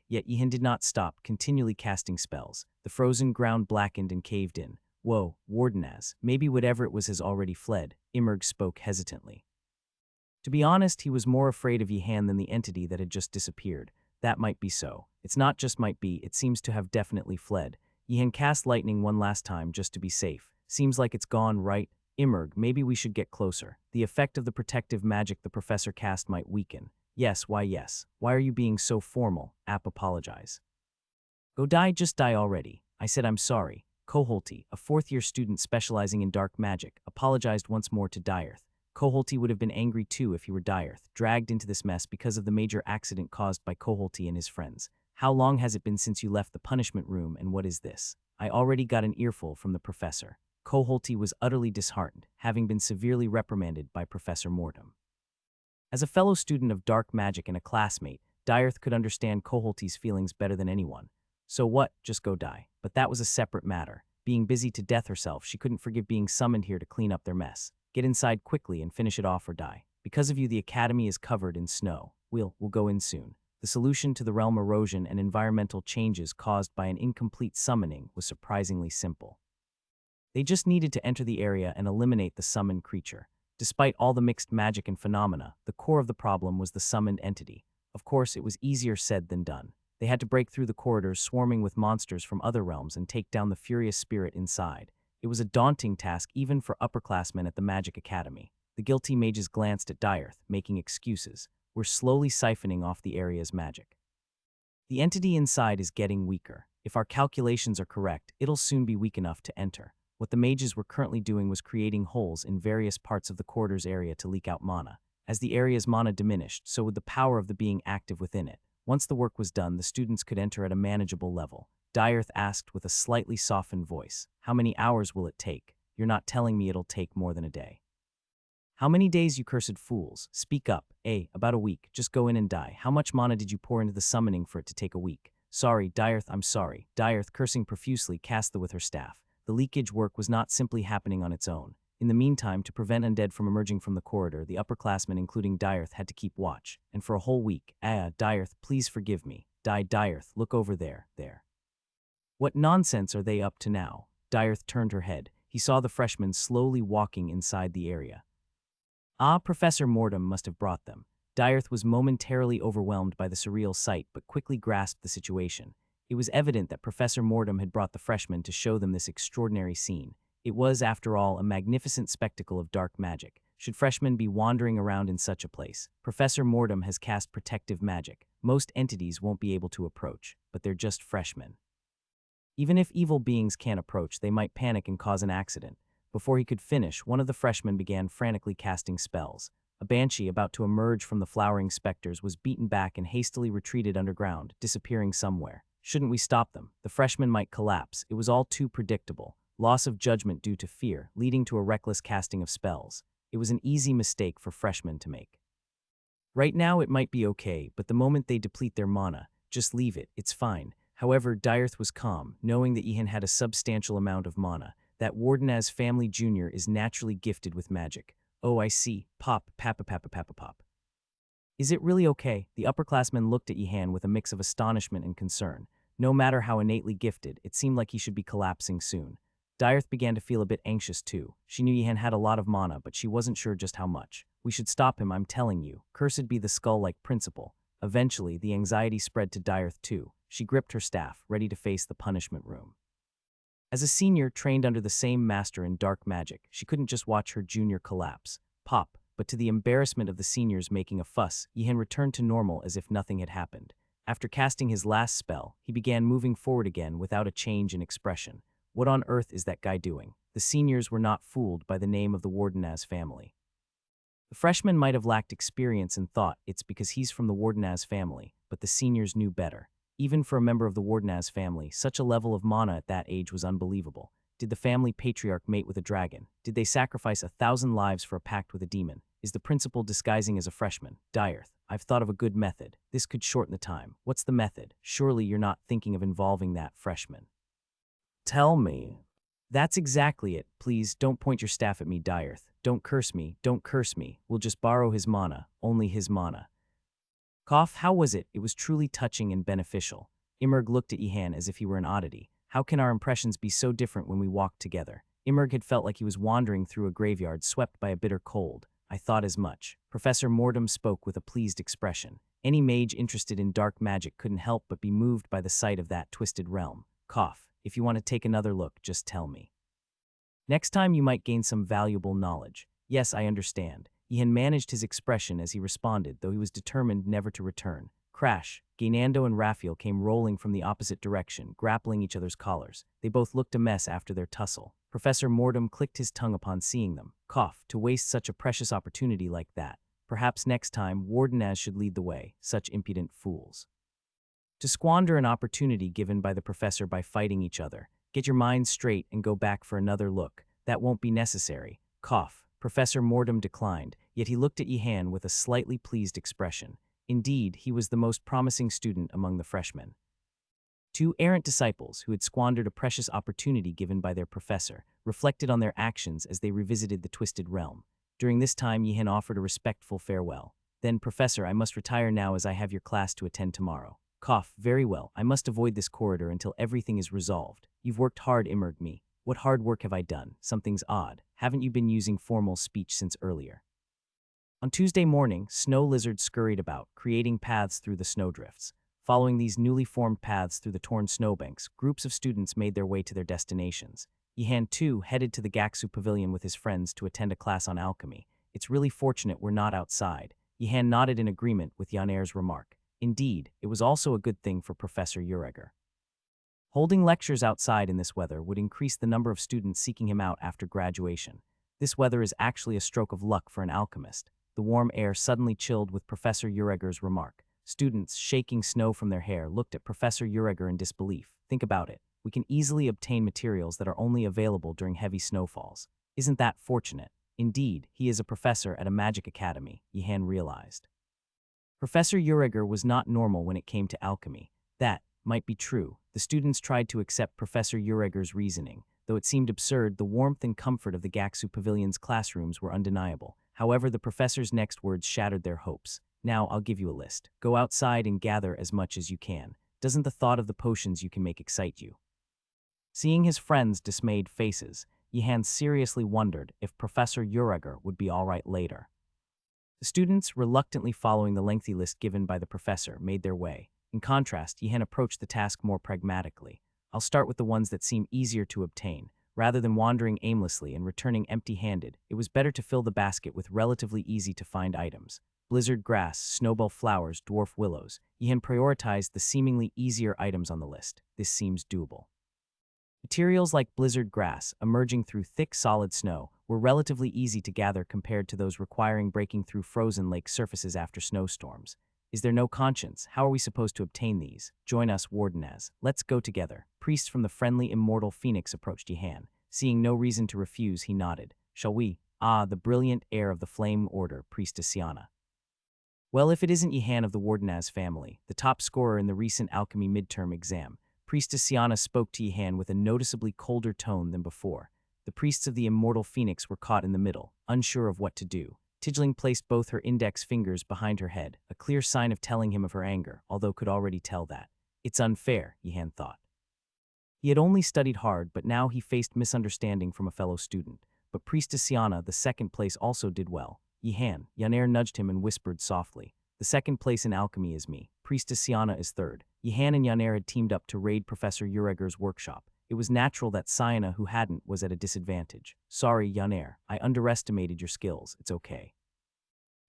Yet Ihan did not stop, continually casting spells. The frozen ground blackened and caved in. Whoa, Wardenaz, maybe whatever it was has already fled, Immerg spoke hesitantly. To be honest, he was more afraid of Ihan than the entity that had just disappeared. That might be so. It's not just might be, it seems to have definitely fled. Ihan cast lightning one last time just to be safe. Seems like it's gone, right? Immerg, maybe we should get closer. The effect of the protective magic the professor cast might weaken. Yes. Why are you being so formal? App, apologize. Go die, just die already. I said I'm sorry. Koholti, a fourth-year student specializing in dark magic, apologized once more to Dyerth. Koholti would have been angry too if he were Dyerth, dragged into this mess because of the major accident caused by Koholti and his friends. How long has it been since you left the punishment room, and what is this? I already got an earful from the professor. Koholti was utterly disheartened, having been severely reprimanded by Professor Mordum. As a fellow student of dark magic and a classmate, Dyerth could understand Koholti's feelings better than anyone. So what? Just go die. But that was a separate matter. Being busy to death herself, she couldn't forgive being summoned here to clean up their mess. Get inside quickly and finish it off or die. Because of you, the academy is covered in snow. We'll go in soon. The solution to the realm erosion and environmental changes caused by an incomplete summoning was surprisingly simple. They just needed to enter the area and eliminate the summoned creature. Despite all the mixed magic and phenomena, the core of the problem was the summoned entity. Of course, it was easier said than done. They had to break through the corridors swarming with monsters from other realms and take down the furious spirit inside. It was a daunting task even for upperclassmen at the Magic Academy. The guilty mages glanced at Dyerth, making excuses. We're slowly siphoning off the area's magic. The entity inside is getting weaker. If our calculations are correct, it'll soon be weak enough to enter. What the mages were currently doing was creating holes in various parts of the corridor's area to leak out mana. As the area's mana diminished, so would the power of the being active within it. Once the work was done, the students could enter at a manageable level. Dyerth asked with a slightly softened voice, "How many hours will it take? You're not telling me it'll take more than a day." "How many days, you cursed fools? Speak up." About a week. Just go in and die. How much mana did you pour into the summoning for it to take a week?" "Sorry, Dyerth, I'm sorry." Dyerth, cursing profusely, cast the with her staff. The leakage work was not simply happening on its own. In the meantime, to prevent undead from emerging from the corridor, the upperclassmen, including Dyerth, had to keep watch. And for a whole week. Dyerth, please forgive me. Dyerth, look over there. What nonsense are they up to now? Dyerth turned her head. He saw the freshmen slowly walking inside the area. Professor Mordum must have brought them. Dyerth was momentarily overwhelmed by the surreal sight, but quickly grasped the situation. It was evident that Professor Mordum had brought the freshmen to show them this extraordinary scene. It was, after all, a magnificent spectacle of dark magic. Should freshmen be wandering around in such a place? Professor Mordum has cast protective magic. Most entities won't be able to approach, but they're just freshmen. Even if evil beings can't approach, they might panic and cause an accident. Before he could finish, one of the freshmen began frantically casting spells. A banshee about to emerge from the flowering specters was beaten back and hastily retreated underground, disappearing somewhere. Shouldn't we stop them? The freshmen might collapse. It was all too predictable. Loss of judgment due to fear, leading to a reckless casting of spells. It was an easy mistake for freshmen to make. Right now it might be okay, but the moment they deplete their mana, just leave it, it's fine. However, Dyerth was calm, knowing that Ihan had a substantial amount of mana. That Wardenaz family Jr. is naturally gifted with magic. Oh, I see. Pop. Is it really okay? The upperclassmen looked at Ihan with a mix of astonishment and concern. No matter how innately gifted, it seemed like he should be collapsing soon. Dyerth began to feel a bit anxious too. She knew Ihan had a lot of mana, but she wasn't sure just how much. We should stop him, I'm telling you. Cursed be the skull-like principle. Eventually, the anxiety spread to Dyerth too. She gripped her staff, ready to face the punishment room. As a senior trained under the same master in dark magic, she couldn't just watch her junior collapse, pop, but to the embarrassment of the seniors making a fuss, Yihan returned to normal as if nothing had happened. After casting his last spell, he began moving forward again without a change in expression. What on earth is that guy doing? The seniors were not fooled by the name of the Wardenaz family. The freshman might have lacked experience and thought it's because he's from the Wardenaz family, but the seniors knew better. Even for a member of the Wardenaz family, such a level of mana at that age was unbelievable. Did the family patriarch mate with a dragon? Did they sacrifice 1,000 lives for a pact with a demon? Is the principal disguising as a freshman? Dirth, I've thought of a good method. This could shorten the time. What's the method? Surely you're not thinking of involving that freshman. Tell me. That's exactly it. Please, don't point your staff at me, Dirth. Don't curse me, don't curse me. We'll just borrow his mana, only his mana. Cough, how was it? It was truly touching and beneficial. Immerg looked at Yihan as if he were an oddity. How can our impressions be so different when we walked together? Immerg had felt like he was wandering through a graveyard swept by a bitter cold. I thought as much. Professor Mordum spoke with a pleased expression. Any mage interested in dark magic couldn't help but be moved by the sight of that twisted realm. Cough, if you want to take another look, just tell me. Next time you might gain some valuable knowledge. Yes, I understand. Yihan managed his expression as he responded, though he was determined never to return. Crash! Gainando and Raphael came rolling from the opposite direction, grappling each other's collars. They both looked a mess after their tussle. Professor Mordum clicked his tongue upon seeing them. Cough, to waste such a precious opportunity like that. Perhaps next time, Wardenaz should lead the way, such impudent fools. To squander an opportunity given by the professor by fighting each other. Get your mind straight and go back for another look. That won't be necessary. Cough. Professor Mordum declined, yet he looked at Yihan with a slightly pleased expression. Indeed, he was the most promising student among the freshmen. Two errant disciples who had squandered a precious opportunity given by their professor reflected on their actions as they revisited the twisted realm. During this time, Yihan offered a respectful farewell. Then, Professor, I must retire now as I have your class to attend tomorrow. Cough, very well, I must avoid this corridor until everything is resolved. You've worked hard, Immerg me. What hard work have I done? Something's odd. Haven't you been using formal speech since earlier? On Tuesday morning, snow lizards scurried about, creating paths through the snowdrifts. Following these newly formed paths through the torn snowbanks, groups of students made their way to their destinations. Yihan, too, headed to the Gaksu Pavilion with his friends to attend a class on alchemy. It's really fortunate we're not outside. Yihan nodded in agreement with Yaner's remark. Indeed, it was also a good thing for Professor Ureger. Holding lectures outside in this weather would increase the number of students seeking him out after graduation. This weather is actually a stroke of luck for an alchemist. The warm air suddenly chilled with Professor Ureger's remark. Students, shaking snow from their hair, looked at Professor Ureger in disbelief. Think about it. We can easily obtain materials that are only available during heavy snowfalls. Isn't that fortunate? Indeed, he is a professor at a magic academy, Yihan realized. Professor Ureger was not normal when it came to alchemy. That might be true. The students tried to accept Professor Ureger's reasoning. Though it seemed absurd, the warmth and comfort of the Gaksu Pavilion's classrooms were undeniable. However, the professor's next words shattered their hopes. Now, I'll give you a list. Go outside and gather as much as you can. Doesn't the thought of the potions you can make excite you? Seeing his friends' dismayed faces, Yihan seriously wondered if Professor Ureger would be all right later. The students, reluctantly following the lengthy list given by the professor, made their way. In contrast, Yihan approached the task more pragmatically. I'll start with the ones that seem easier to obtain. Rather than wandering aimlessly and returning empty-handed, it was better to fill the basket with relatively easy-to-find items. Blizzard grass, snowball flowers, dwarf willows. Yihan prioritized the seemingly easier items on the list. This seems doable. Materials like blizzard grass, emerging through thick, solid snow, were relatively easy to gather compared to those requiring breaking through frozen lake surfaces after snowstorms. Is there no conscience? How are we supposed to obtain these? Join us, Wardenaz. Let's go together. Priests from the friendly immortal phoenix approached Yihan. Seeing no reason to refuse, he nodded. Shall we? Ah, the brilliant heir of the Flame Order, Priestess Siana. Well, if it isn't Yihan of the Wardenaz family, the top scorer in the recent alchemy midterm exam, Priestess Siana spoke to Yihan with a noticeably colder tone than before. The priests of the immortal phoenix were caught in the middle, unsure of what to do. Tidgeling placed both her index fingers behind her head, a clear sign of telling him of her anger, although could already tell that. It's unfair, Yihan thought. He had only studied hard, but now he faced misunderstanding from a fellow student. But Priestess Siana, the second place, also did well. Yihan, Yaner nudged him and whispered softly. The second place in alchemy is me. Priestess Siana is third. Yihan and Yaner had teamed up to raid Professor Ureger's workshop. It was natural that Sienna, who hadn't, was at a disadvantage. Sorry, Yaner, I underestimated your skills. It's okay.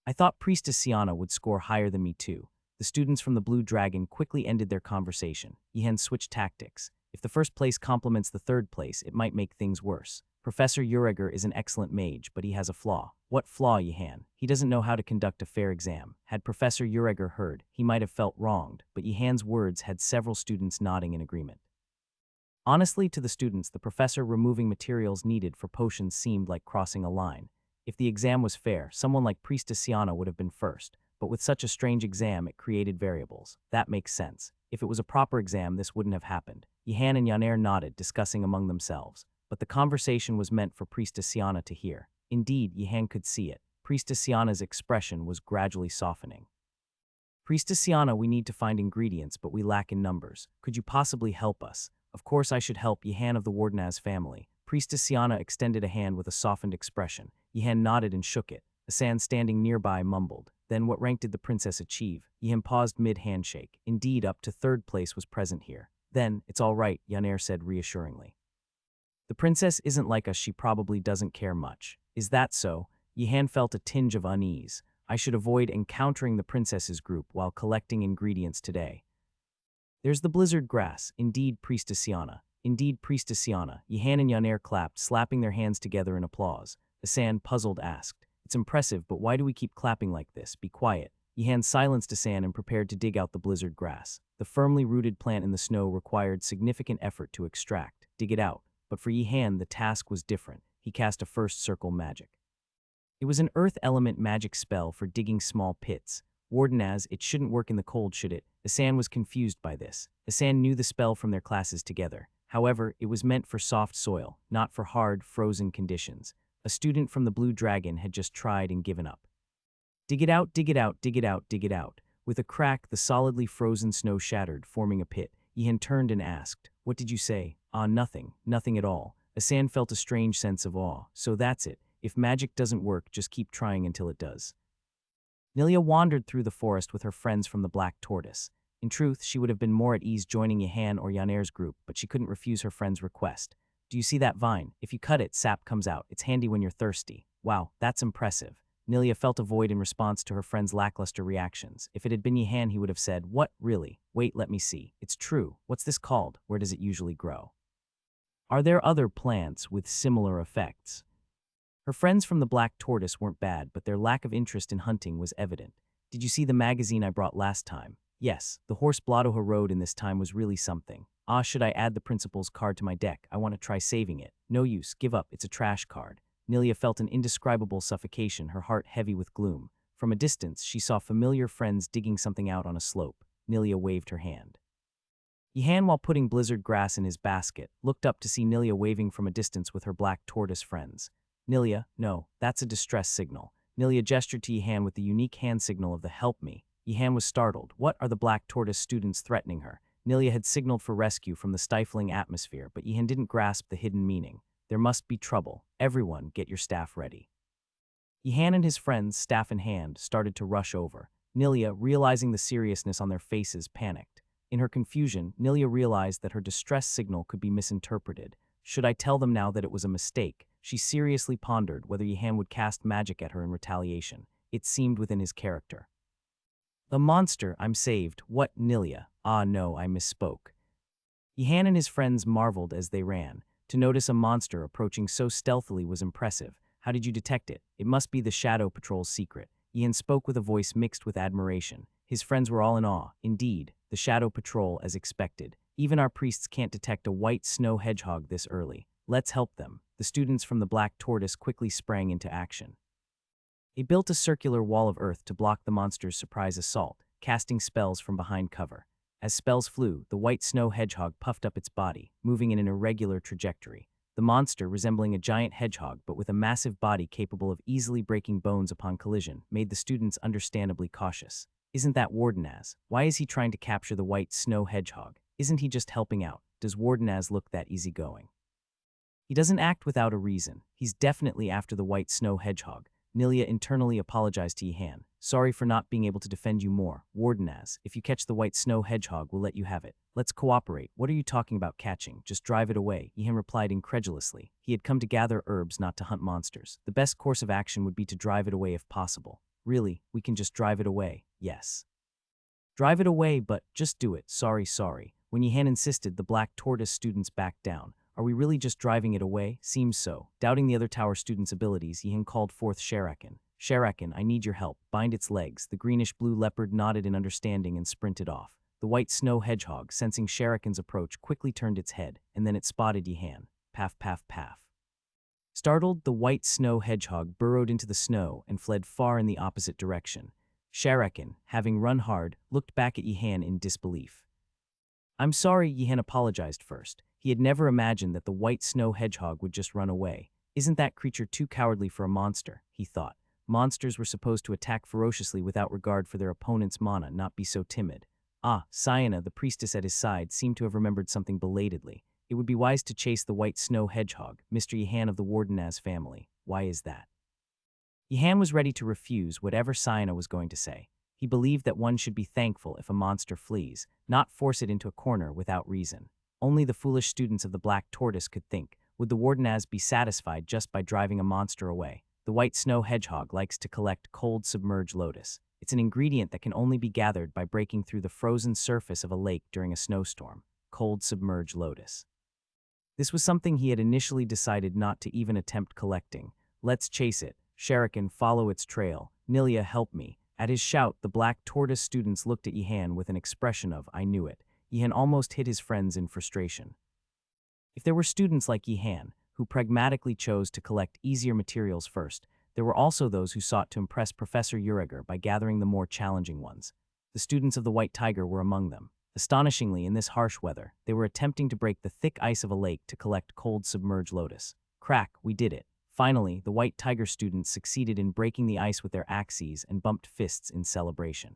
I thought Priestess Sienna would score higher than me too. The students from the Blue Dragon quickly ended their conversation. Yihan switched tactics. If the first place compliments the third place, it might make things worse. Professor Ureger is an excellent mage, but he has a flaw. What flaw, Yihan? He doesn't know how to conduct a fair exam. Had Professor Ureger heard, he might have felt wronged, but Yihan's words had several students nodding in agreement. Honestly, to the students, the professor removing materials needed for potions seemed like crossing a line. If the exam was fair, someone like Priestess Sienna would have been first, but with such a strange exam, it created variables. That makes sense. If it was a proper exam, this wouldn't have happened. Yihan and Yaner nodded, discussing among themselves, but the conversation was meant for Priestess Sienna to hear. Indeed, Yihan could see it. Priestess Sienna's expression was gradually softening. Priestess Sienna, we need to find ingredients, but we lack in numbers. Could you possibly help us? Of course I should help, Yihan of the Wardenaz family. Priestess Sienna extended a hand with a softened expression. Yihan nodded and shook it. Asan, standing nearby, mumbled. Then what rank did the princess achieve? Yihan paused mid-handshake. Indeed, up to third place was present here. Then, it's all right, Yaner said reassuringly. The princess isn't like us, she probably doesn't care much. Is that so? Yihan felt a tinge of unease. I should avoid encountering the princess's group while collecting ingredients today. There's the blizzard grass. Indeed, Priestess Sienna. Indeed, Priestess Sienna. Yihan and Yaner clapped, slapping their hands together in applause. Asan, puzzled, asked, It's impressive, but why do we keep clapping like this? Be quiet. Yihan silenced Asan and prepared to dig out the blizzard grass. The firmly rooted plant in the snow required significant effort to extract. Dig it out. But for Yihan, the task was different. He cast a first circle magic. It was an earth element magic spell for digging small pits. Wardenaz, it shouldn't work in the cold, should it? Asan was confused by this. Asan knew the spell from their classes together. However, it was meant for soft soil, not for hard, frozen conditions. A student from the Blue Dragon had just tried and given up. Dig it out, dig it out, dig it out, dig it out. With a crack, the solidly frozen snow shattered, forming a pit. Yihan turned and asked, What did you say? Nothing. Nothing at all. Asan felt a strange sense of awe. So that's it. If magic doesn't work, just keep trying until it does. Nilia wandered through the forest with her friends from the Black Tortoise. In truth, she would have been more at ease joining Yihan or Yaner's group, but she couldn't refuse her friend's request. Do you see that vine? If you cut it, sap comes out. It's handy when you're thirsty. Wow, that's impressive. Nilia felt a void in response to her friend's lackluster reactions. If it had been Yihan, he would have said, What, really? Wait, let me see. It's true. What's this called? Where does it usually grow? Are there other plants with similar effects? Her friends from the Black Tortoise weren't bad, but their lack of interest in hunting was evident. Did you see the magazine I brought last time? Yes, the horse Bladoha rode in this time was really something. Should I add the principal's card to my deck? I want to try saving it. No use, give up, it's a trash card. Nilia felt an indescribable suffocation, her heart heavy with gloom. From a distance, she saw familiar friends digging something out on a slope. Nilia waved her hand. Yihan, while putting blizzard grass in his basket, looked up to see Nilia waving from a distance with her Black Tortoise friends. Nilia, no, that's a distress signal. Nilia gestured to Yihan with the unique hand signal of the help me. Yihan was startled. What are the Black Tortoise students threatening her? Nilia had signaled for rescue from the stifling atmosphere, but Yihan didn't grasp the hidden meaning. There must be trouble. Everyone, get your staff ready. Yihan and his friends, staff in hand, started to rush over. Nilia, realizing the seriousness on their faces, panicked. In her confusion, Nilia realized that her distress signal could be misinterpreted. Should I tell them now that it was a mistake? She seriously pondered whether Yihan would cast magic at her in retaliation. It seemed within his character. The monster, I'm saved. What, Nilia? No, I misspoke. Yihan and his friends marveled as they ran. To notice a monster approaching so stealthily was impressive. How did you detect it? It must be the Shadow Patrol's secret. Yihan spoke with a voice mixed with admiration. His friends were all in awe. Indeed, the Shadow Patrol, as expected. Even our priests can't detect a white snow hedgehog this early. Let's help them. The students from the Black Tortoise quickly sprang into action. They built a circular wall of earth to block the monster's surprise assault, casting spells from behind cover. As spells flew, the white snow hedgehog puffed up its body, moving in an irregular trajectory. The monster, resembling a giant hedgehog but with a massive body capable of easily breaking bones upon collision, made the students understandably cautious. Isn't that Wardenaz? Why is he trying to capture the white snow hedgehog? Isn't he just helping out? Does Wardenaz look that easygoing? He doesn't act without a reason. He's definitely after the white snow hedgehog. Nilia internally apologized to Yihan. Sorry for not being able to defend you more. Wardenaz, if you catch the white snow hedgehog, we'll let you have it. let's cooperate. What are you talking about catching? Just drive it away, Yihan replied incredulously. He had come to gather herbs, not to hunt monsters. The best course of action would be to drive it away if possible. Really, we can just drive it away, yes. Drive it away, but just do it. Sorry. When Yihan insisted, the black tortoise students backed down. Are we really just driving it away? Seems so. Doubting the other tower students' abilities, Yihan called forth Sherakin. Sherakin, I need your help. Bind its legs. The greenish-blue leopard nodded in understanding and sprinted off. The white snow hedgehog, sensing Sherakin's approach, quickly turned its head, and then it spotted Yihan. Paff, paff, paff. Startled, the white snow hedgehog burrowed into the snow and fled far in the opposite direction. Sherakin, having run hard, looked back at Yihan in disbelief. I'm sorry, Yihan apologized first. He had never imagined that the white snow hedgehog would just run away. Isn't that creature too cowardly for a monster, he thought. Monsters were supposed to attack ferociously without regard for their opponent's mana, not be so timid. Sayana, the priestess at his side, seemed to have remembered something belatedly. It would be wise to chase the white snow hedgehog, Mr. Yihan of the Wardenaz family. Why is that? Yihan was ready to refuse whatever Sayana was going to say. He believed that one should be thankful if a monster flees, not force it into a corner without reason. Only the foolish students of the Black Tortoise could think, would the Wardenaz be satisfied just by driving a monster away? The white snow hedgehog likes to collect cold submerged lotus. It's an ingredient that can only be gathered by breaking through the frozen surface of a lake during a snowstorm. Cold submerged lotus. This was something he had initially decided not to even attempt collecting. Let's chase it. Sherakin, follow its trail. Nilia, help me. At his shout, the Black Tortoise students looked at Yihan with an expression of, I knew it. Yihan almost hit his friends in frustration. If there were students like Yihan, who pragmatically chose to collect easier materials first, there were also those who sought to impress Professor Uriger by gathering the more challenging ones. The students of the White Tiger were among them. Astonishingly, in this harsh weather, they were attempting to break the thick ice of a lake to collect cold submerged lotus. Crack, we did it. Finally, the White Tiger students succeeded in breaking the ice with their axes and bumped fists in celebration.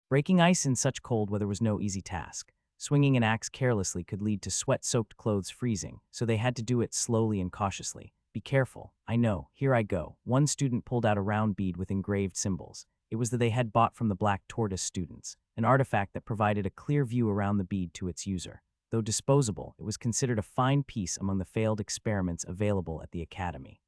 Breaking ice in such cold weather was no easy task. Swinging an axe carelessly could lead to sweat-soaked clothes freezing, so they had to do it slowly and cautiously. Be careful. I know. Here I go. One student pulled out a round bead with engraved symbols. It was that they had bought from the Black Tortoise students, an artifact that provided a clear view around the bead to its user. Though disposable, it was considered a fine piece among the failed experiments available at the academy.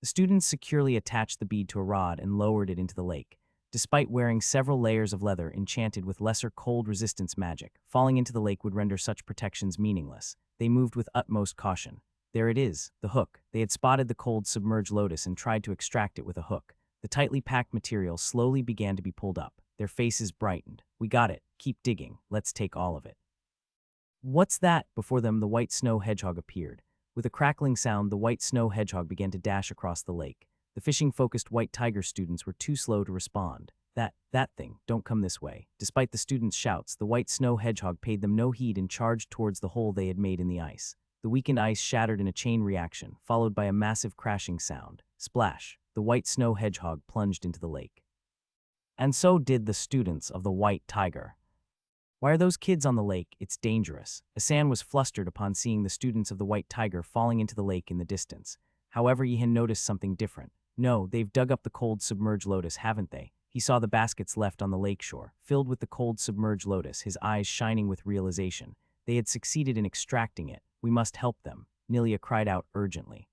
The students securely attached the bead to a rod and lowered it into the lake. Despite wearing several layers of leather enchanted with lesser cold resistance magic, falling into the lake would render such protections meaningless. They moved with utmost caution. There it is, the hook. They had spotted the cold submerged lotus and tried to extract it with a hook. The tightly packed material slowly began to be pulled up. Their faces brightened. We got it. Keep digging. Let's take all of it. What's that? Before them, the white snow hedgehog appeared. With a crackling sound, the white snow hedgehog began to dash across the lake. The fishing-focused White Tiger students were too slow to respond. That thing, don't come this way. Despite the students' shouts, the white snow hedgehog paid them no heed and charged towards the hole they had made in the ice. The weakened ice shattered in a chain reaction, followed by a massive crashing sound. Splash! The white snow hedgehog plunged into the lake. And so did the students of the White Tiger. Why are those kids on the lake? It's dangerous. Asan was flustered upon seeing the students of the White Tiger falling into the lake in the distance. However, Yihan noticed something different. No, they've dug up the cold submerged lotus, haven't they? He saw the baskets left on the lakeshore, filled with the cold submerged lotus, his eyes shining with realization. They had succeeded in extracting it. We must help them, Nilia cried out urgently.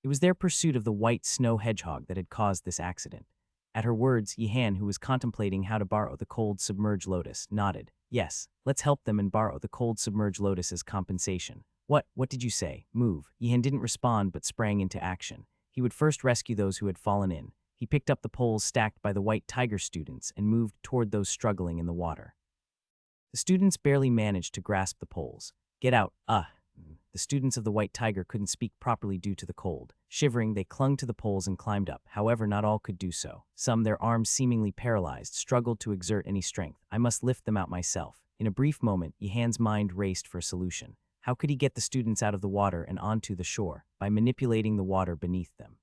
It was their pursuit of the white snow hedgehog that had caused this accident. At her words, Yihan, who was contemplating how to borrow the cold submerged lotus, nodded. Yes, let's help them and borrow the cold submerged lotus as compensation. What did you say? Move. Yihan didn't respond but sprang into action. He would first rescue those who had fallen in. He picked up the poles stacked by the White Tiger students and moved toward those struggling in the water. The students barely managed to grasp the poles. Get out, The students of the White Tiger couldn't speak properly due to the cold. Shivering, they clung to the poles and climbed up. However, not all could do so. Some, their arms seemingly paralyzed, struggled to exert any strength. I must lift them out myself. In a brief moment, Yihan's mind raced for a solution. How could he get the students out of the water and onto the shore? By manipulating the water beneath them.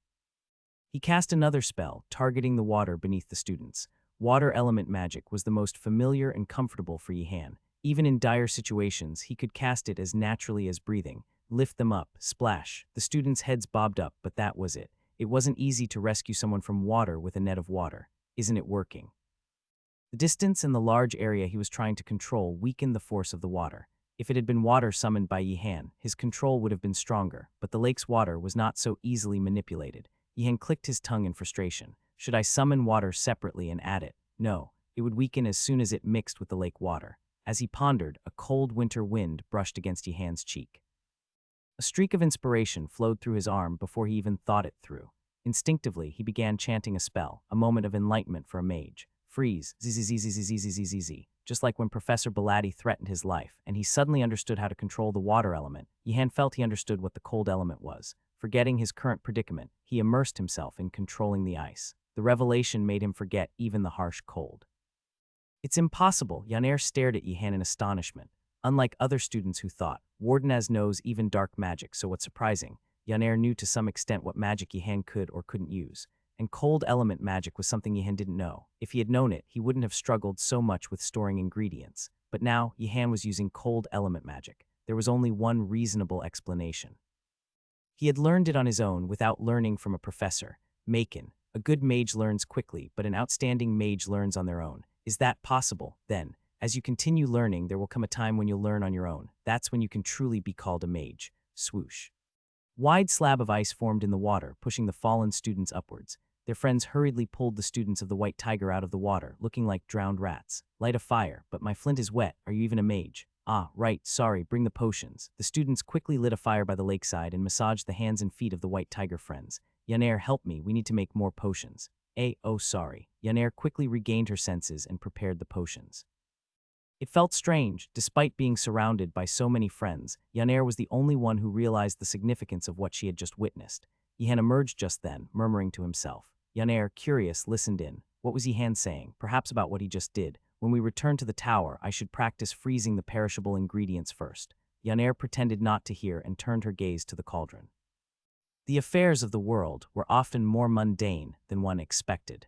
He cast another spell, targeting the water beneath the students. Water element magic was the most familiar and comfortable for Yihan. Even in dire situations, he could cast it as naturally as breathing. Lift them up, splash. The students' heads bobbed up, but that was it. It wasn't easy to rescue someone from water with a net of water. Isn't it working? The distance and the large area he was trying to control weakened the force of the water. If it had been water summoned by Yihan, his control would have been stronger, but the lake's water was not so easily manipulated. Yihan clicked his tongue in frustration. Should I summon water separately and add it? No, it would weaken as soon as it mixed with the lake water. As he pondered, a cold winter wind brushed against Yihan's cheek. A streak of inspiration flowed through his arm before he even thought it through. Instinctively, he began chanting a spell, a moment of enlightenment for a mage. Freeze, zzzzzzzzzzzzz. Just like when Professor Belatti threatened his life, and he suddenly understood how to control the water element, Yihan felt he understood what the cold element was. Forgetting his current predicament, he immersed himself in controlling the ice. The revelation made him forget even the harsh cold. It's impossible, Yaner stared at Yihan in astonishment. Unlike other students who thought, Wardenaz knows even dark magic, so what's surprising, Yaner knew to some extent what magic Yihan could or couldn't use. And cold element magic was something Yihan didn't know. If he had known it, he wouldn't have struggled so much with storing ingredients. But now, Yihan was using cold element magic. There was only one reasonable explanation. He had learned it on his own without learning from a professor. Maken, a good mage learns quickly, but an outstanding mage learns on their own. Is that possible? Then, as you continue learning, there will come a time when you'll learn on your own. That's when you can truly be called a mage. Swoosh. Wide slab of ice formed in the water, pushing the fallen students upwards. Their friends hurriedly pulled the students of the White Tiger out of the water, looking like drowned rats. Light a fire, but my flint is wet. Are you even a mage? Ah, right, sorry, bring the potions. The students quickly lit a fire by the lakeside and massaged the hands and feet of the White Tiger friends. Yaner, help me, we need to make more potions. Oh, sorry. Yaner quickly regained her senses and prepared the potions. It felt strange. Despite being surrounded by so many friends, Yaner was the only one who realized the significance of what she had just witnessed. Yihan emerged just then, murmuring to himself. Yaner, curious, listened in. What was Yihan saying? Perhaps about what he just did. When we return to the tower, I should practice freezing the perishable ingredients first. Yaner pretended not to hear and turned her gaze to the cauldron. The affairs of the world were often more mundane than one expected.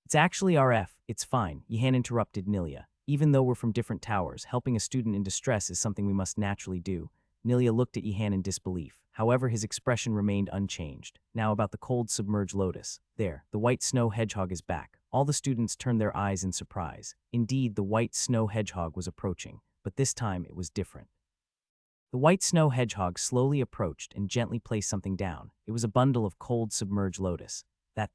It's actually RF, it's fine, Yihan interrupted Nilia. Even though we're from different towers, helping a student in distress is something we must naturally do. Nilia looked at Yihan in disbelief. However, his expression remained unchanged. Now about the cold submerged lotus. There, the white snow hedgehog is back. All the students turned their eyes in surprise. Indeed, the white snow hedgehog was approaching, but this time it was different. The white snow hedgehog slowly approached and gently placed something down. It was a bundle of cold submerged lotus.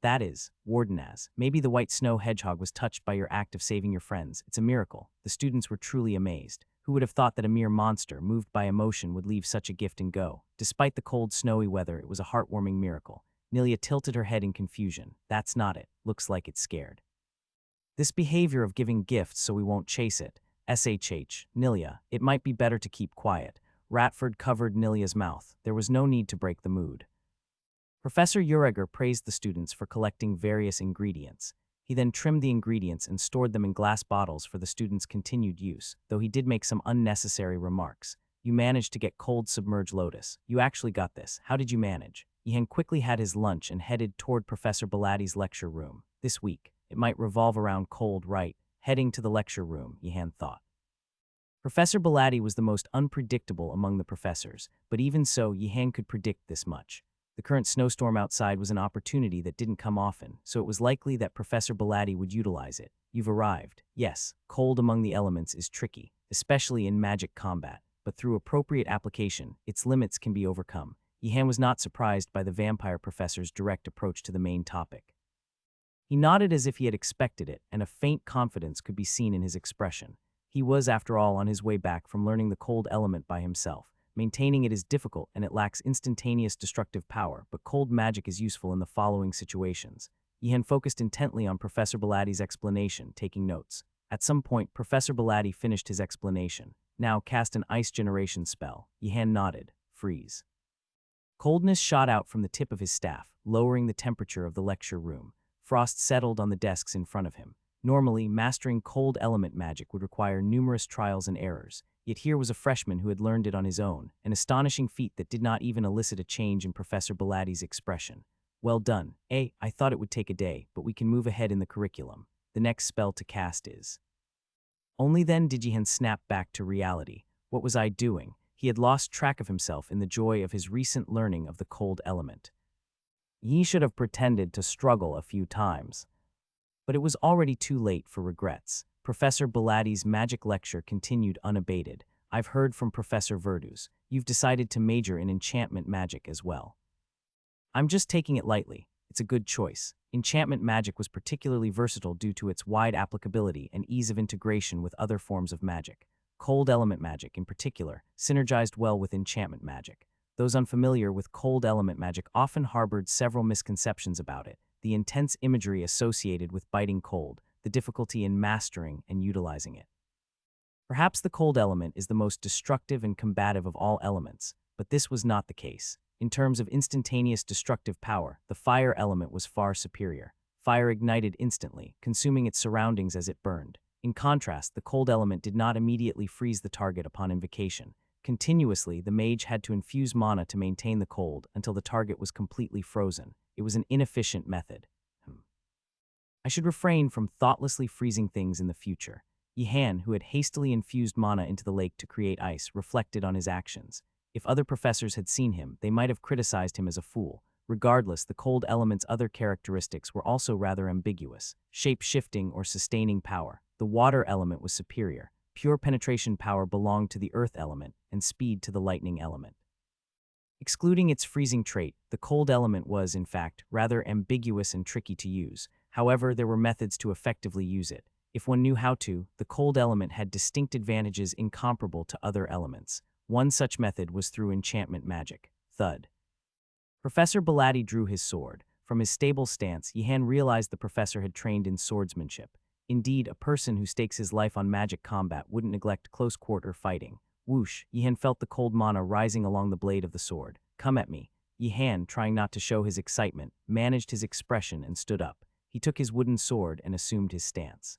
That is, Wardenaz. Maybe the white snow hedgehog was touched by your act of saving your friends. It's a miracle. The students were truly amazed. Who would have thought that a mere monster, moved by emotion, would leave such a gift and go? Despite the cold, snowy weather, it was a heartwarming miracle. Nilia tilted her head in confusion. That's not it. Looks like it's scared. This behavior of giving gifts so we won't chase it. SHH, Nilia, it might be better to keep quiet. Ratford covered Nilia's mouth. There was no need to break the mood. Professor Uriger praised the students for collecting various ingredients. He then trimmed the ingredients and stored them in glass bottles for the students' continued use, though he did make some unnecessary remarks. You managed to get cold submerged lotus. You actually got this. How did you manage? Yihan quickly had his lunch and headed toward Professor Belatti's lecture room. This week, it might revolve around cold, right? Heading to the lecture room, Yihan thought. Professor Belatti was the most unpredictable among the professors, but even so, Yihan could predict this much. The current snowstorm outside was an opportunity that didn't come often, so it was likely that Professor Belatti would utilize it. You've arrived. Yes, cold among the elements is tricky, especially in magic combat, but through appropriate application, its limits can be overcome. Yihan was not surprised by the vampire professor's direct approach to the main topic. He nodded as if he had expected it, and a faint confidence could be seen in his expression. He was, after all, on his way back from learning the cold element by himself. Maintaining it is difficult and it lacks instantaneous destructive power, but cold magic is useful in the following situations. Yihan focused intently on Professor Belatti's explanation, taking notes. At some point, Professor Belatti finished his explanation. Now cast an ice generation spell. Yihan nodded. Freeze. Coldness shot out from the tip of his staff, lowering the temperature of the lecture room. Frost settled on the desks in front of him. Normally, mastering cold element magic would require numerous trials and errors. Yet here was a freshman who had learned it on his own, an astonishing feat that did not even elicit a change in Professor Belatti's expression. Well done. I thought it would take a day, but we can move ahead in the curriculum. The next spell to cast is... Only then did Yihan snap back to reality. What was I doing? He had lost track of himself in the joy of his recent learning of the cold element. Ye should have pretended to struggle a few times. But it was already too late for regrets. Professor Bellatti's magic lecture continued unabated. I've heard from Professor Verdus. You've decided to major in enchantment magic as well. I'm just taking it lightly. It's a good choice. Enchantment magic was particularly versatile due to its wide applicability and ease of integration with other forms of magic. Cold element magic, in particular, synergized well with enchantment magic. Those unfamiliar with cold element magic often harbored several misconceptions about it: the intense imagery associated with biting cold, the difficulty in mastering and utilizing it. Perhaps the cold element is the most destructive and combative of all elements, but this was not the case. In terms of instantaneous destructive power, the fire element was far superior. Fire ignited instantly, consuming its surroundings as it burned. In contrast, the cold element did not immediately freeze the target upon invocation. Continuously, the mage had to infuse mana to maintain the cold until the target was completely frozen. It was an inefficient method. I should refrain from thoughtlessly freezing things in the future. Yihan, who had hastily infused mana into the lake to create ice, reflected on his actions. If other professors had seen him, they might have criticized him as a fool. Regardless, the cold element's other characteristics were also rather ambiguous: shape-shifting or sustaining power. The water element was superior. Pure penetration power belonged to the earth element, and speed to the lightning element. Excluding its freezing trait, the cold element was, in fact, rather ambiguous and tricky to use. However, there were methods to effectively use it. If one knew how to, the cold element had distinct advantages incomparable to other elements. One such method was through enchantment magic. Thud. Professor Bellatti drew his sword. From his stable stance, Yihan realized the professor had trained in swordsmanship. Indeed, a person who stakes his life on magic combat wouldn't neglect close-quarter fighting. Whoosh, Yihan felt the cold mana rising along the blade of the sword. Come at me. Yihan, trying not to show his excitement, managed his expression and stood up. He took his wooden sword and assumed his stance.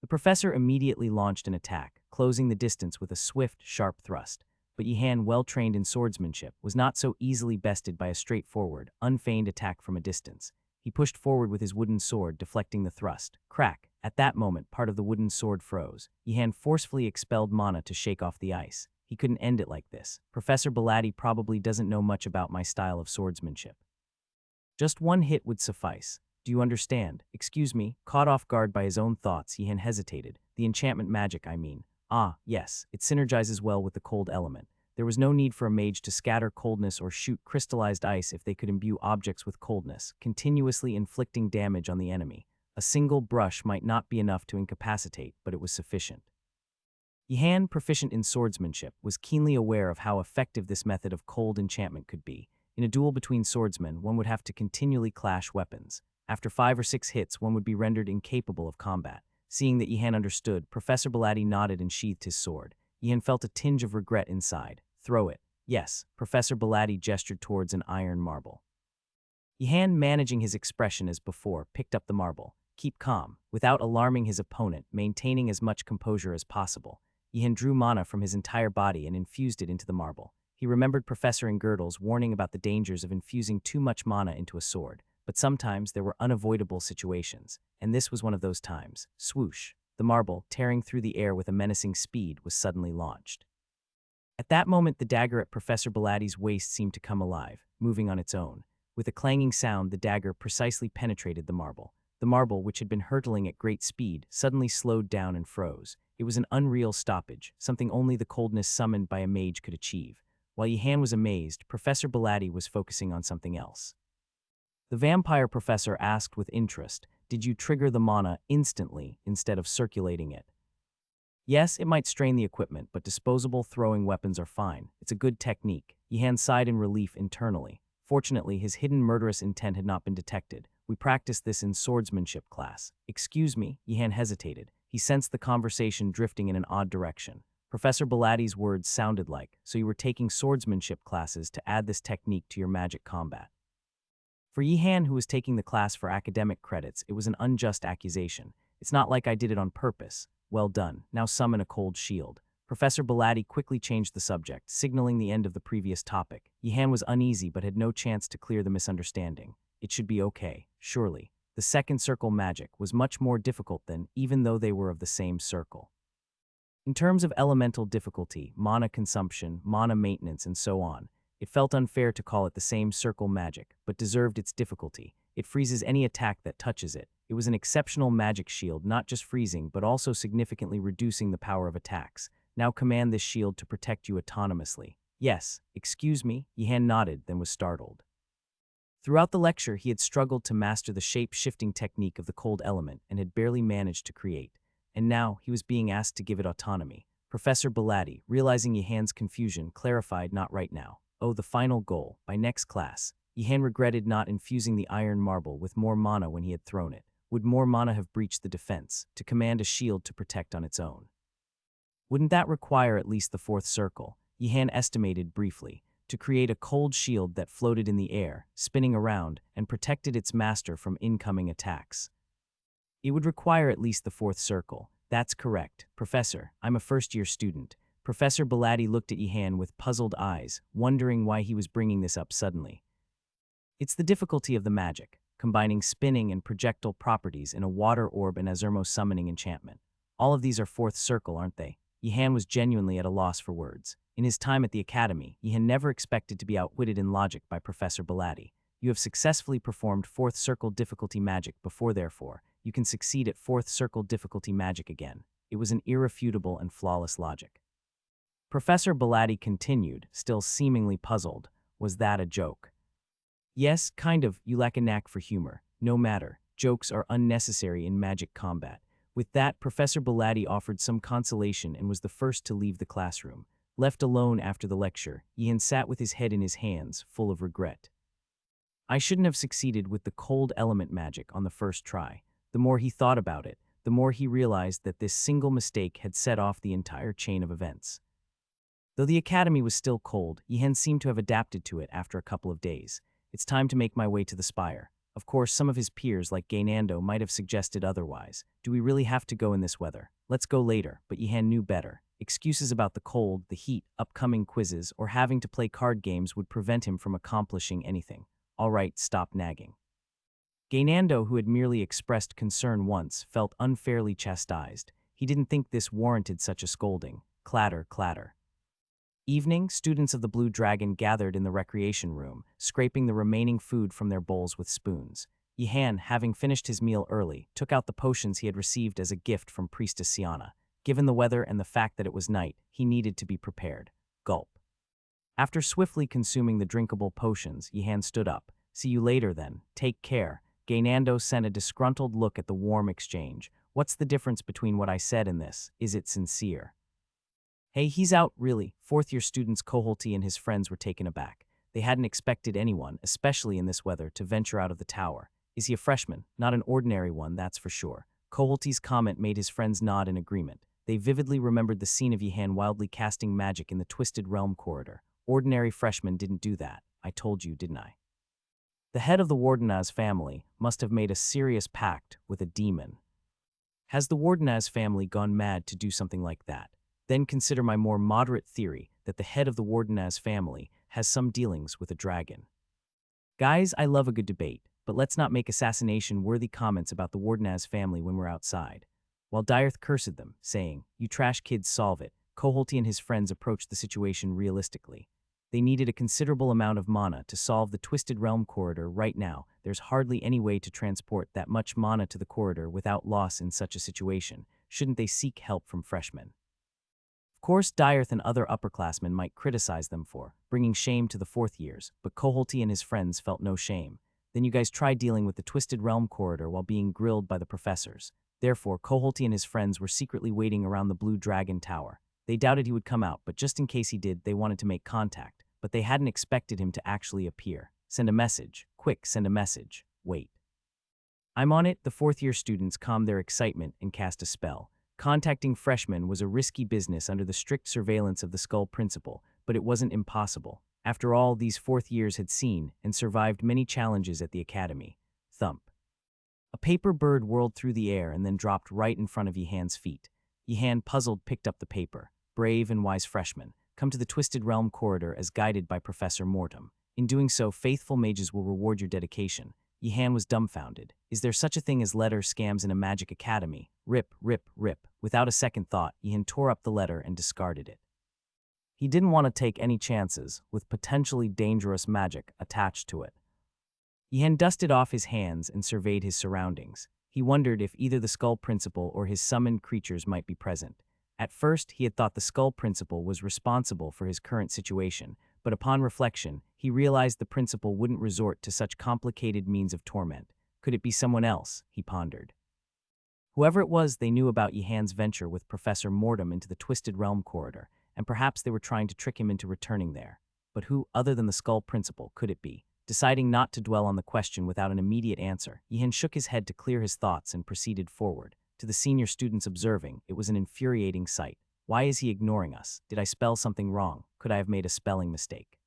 The professor immediately launched an attack, closing the distance with a swift, sharp thrust. But Yihan, well-trained in swordsmanship, was not so easily bested by a straightforward, unfeigned attack from a distance. He pushed forward with his wooden sword, deflecting the thrust. Crack! At that moment, part of the wooden sword froze. Yihan forcefully expelled mana to shake off the ice. He couldn't end it like this. Professor Bellatti probably doesn't know much about my style of swordsmanship. Just one hit would suffice. Do you understand? Excuse me. Caught off guard by his own thoughts, Yihan hesitated. The enchantment magic, I mean. Ah, yes, it synergizes well with the cold element. There was no need for a mage to scatter coldness or shoot crystallized ice if they could imbue objects with coldness, continuously inflicting damage on the enemy. A single brush might not be enough to incapacitate, but it was sufficient. Yihan, proficient in swordsmanship, was keenly aware of how effective this method of cold enchantment could be. In a duel between swordsmen, one would have to continually clash weapons. After 5 or 6 hits, one would be rendered incapable of combat. Seeing that Yihan understood, Professor Bellatti nodded and sheathed his sword. Yihan felt a tinge of regret inside. Throw it. Yes, Professor Bellatti gestured towards an iron marble. Yihan, managing his expression as before, picked up the marble. Keep calm, without alarming his opponent, maintaining as much composure as possible. Yihan drew mana from his entire body and infused it into the marble. He remembered Professor Ingerdl's warning about the dangers of infusing too much mana into a sword. But sometimes there were unavoidable situations, and this was one of those times. Swoosh! The marble, tearing through the air with a menacing speed, was suddenly launched. At that moment, the dagger at Professor Bellatti's waist seemed to come alive, moving on its own. With a clanging sound, the dagger precisely penetrated the marble. The marble, which had been hurtling at great speed, suddenly slowed down and froze. It was an unreal stoppage, something only the coldness summoned by a mage could achieve. While Yihan was amazed, Professor Bellatti was focusing on something else. The vampire professor asked with interest, "Did you trigger the mana instantly instead of circulating it?" Yes, it might strain the equipment, but disposable throwing weapons are fine. It's a good technique. Yihan sighed in relief internally. Fortunately, his hidden murderous intent had not been detected. We practiced this in swordsmanship class. Excuse me, Yihan hesitated. He sensed the conversation drifting in an odd direction. Professor Bellatti's words sounded like, so you were taking swordsmanship classes to add this technique to your magic combat. For Yihan, who was taking the class for academic credits, it was an unjust accusation. It's not like I did it on purpose. Well done. Now summon a cold shield. Professor Bellatti quickly changed the subject, signaling the end of the previous topic. Yihan was uneasy but had no chance to clear the misunderstanding. It should be okay, surely. The second circle magic was much more difficult than, even though they were of the same circle. In terms of elemental difficulty, mana consumption, mana maintenance, and so on, it felt unfair to call it the same circle magic, but deserved its difficulty. It freezes any attack that touches it. It was an exceptional magic shield, not just freezing, but also significantly reducing the power of attacks. Now command this shield to protect you autonomously. Yes, excuse me, Yihan nodded, then was startled. Throughout the lecture, he had struggled to master the shape-shifting technique of the cold element and had barely managed to create. And now, he was being asked to give it autonomy. Professor Belatti, realizing Yihan's confusion, clarified, not right now. Oh, the final goal, by next class. Yihan regretted not infusing the iron marble with more mana when he had thrown it. Would more mana have breached the defense, to command a shield to protect on its own? Wouldn't that require at least the fourth circle? Yihan estimated briefly, to create a cold shield that floated in the air, spinning around, and protected its master from incoming attacks. It would require at least the fourth circle. That's correct, Professor. I'm a first-year student. Professor Belatti looked at Yihan with puzzled eyes, wondering why he was bringing this up suddenly. It's the difficulty of the magic, combining spinning and projectile properties in a water orb and Azurmo summoning enchantment. All of these are fourth circle, aren't they? Yihan was genuinely at a loss for words. In his time at the academy, Yihan never expected to be outwitted in logic by Professor Belatti. You have successfully performed fourth circle difficulty magic before, therefore, you can succeed at fourth circle difficulty magic again. It was an irrefutable and flawless logic. Professor Belatti continued, still seemingly puzzled. Was that a joke? Yes, kind of. You lack a knack for humor. No matter. Jokes are unnecessary in magic combat. With that, Professor Belatti offered some consolation and was the first to leave the classroom. Left alone after the lecture, Yihan sat with his head in his hands, full of regret. I shouldn't have succeeded with the cold element magic on the first try. The more he thought about it, the more he realized that this single mistake had set off the entire chain of events. Though the academy was still cold, Yihan seemed to have adapted to it after a couple of days. It's time to make my way to the spire. Of course, some of his peers like Gaynando might have suggested otherwise. Do we really have to go in this weather? Let's go later, but Yihan knew better. Excuses about the cold, the heat, upcoming quizzes, or having to play card games would prevent him from accomplishing anything. All right, stop nagging. Gaynando, who had merely expressed concern once, felt unfairly chastised. He didn't think this warranted such a scolding. Clatter, clatter. Evening, students of the Blue Dragon gathered in the recreation room, scraping the remaining food from their bowls with spoons. Yihan, having finished his meal early, took out the potions he had received as a gift from Priestess Siana. Given the weather and the fact that it was night, he needed to be prepared. Gulp. After swiftly consuming the drinkable potions, Yihan stood up. See you later then. Take care. Gaynando sent a disgruntled look at the warm exchange. What's the difference between what I said and this? Is it sincere? Hey, he's out, really. Fourth-year students Koholti and his friends were taken aback. They hadn't expected anyone, especially in this weather, to venture out of the tower. Is he a freshman? Not an ordinary one, that's for sure. Koholti's comment made his friends nod in agreement. They vividly remembered the scene of Yihan wildly casting magic in the Twisted Realm corridor. Ordinary freshmen didn't do that. I told you, didn't I? The head of the Wardenaz family must have made a serious pact with a demon. Has the Wardenaz family gone mad to do something like that? Then consider my more moderate theory that the head of the Wardenaz family has some dealings with a dragon. Guys, I love a good debate, but let's not make assassination-worthy comments about the Wardenaz family when we're outside. While Dyerth cursed them, saying, "You trash kids, solve it," Koholti and his friends approached the situation realistically. They needed a considerable amount of mana to solve the Twisted Realm corridor right now. There's hardly any way to transport that much mana to the corridor without loss in such a situation. Shouldn't they seek help from freshmen? Of course, Dyerth and other upperclassmen might criticize them for bringing shame to the fourth years, but Koholti and his friends felt no shame. Then you guys tried dealing with the Twisted Realm corridor while being grilled by the professors. Therefore, Koholti and his friends were secretly waiting around the Blue Dragon Tower. They doubted he would come out, but just in case he did, they wanted to make contact. But they hadn't expected him to actually appear. Send a message. Quick, send a message. Wait. I'm on it. The fourth-year students calmed their excitement and cast a spell. Contacting freshmen was a risky business under the strict surveillance of the Skull Principal, but it wasn't impossible. After all, these fourth years had seen and survived many challenges at the academy. Thump. A paper bird whirled through the air and then dropped right in front of Yihan's feet. Yihan, puzzled, picked up the paper. Brave and wise freshman, come to the Twisted Realm corridor as guided by Professor Mortem. In doing so, faithful mages will reward your dedication. Yihan was dumbfounded. Is there such a thing as letter scams in a magic academy? Rip, rip, rip. Without a second thought, Yihan tore up the letter and discarded it. He didn't want to take any chances with potentially dangerous magic attached to it. Yihan dusted off his hands and surveyed his surroundings. He wondered if either the Skull Principal or his summoned creatures might be present. At first, he had thought the Skull Principal was responsible for his current situation, but upon reflection, he realized the principal wouldn't resort to such complicated means of torment. Could it be someone else? He pondered. Whoever it was, they knew about Yihan's venture with Professor Mortem into the Twisted Realm corridor, and perhaps they were trying to trick him into returning there. But who, other than the Skull Principal, could it be? Deciding not to dwell on the question without an immediate answer, Yihan shook his head to clear his thoughts and proceeded forward. To the senior students observing, it was an infuriating sight. Why is he ignoring us? Did I spell something wrong? Could I have made a spelling mistake?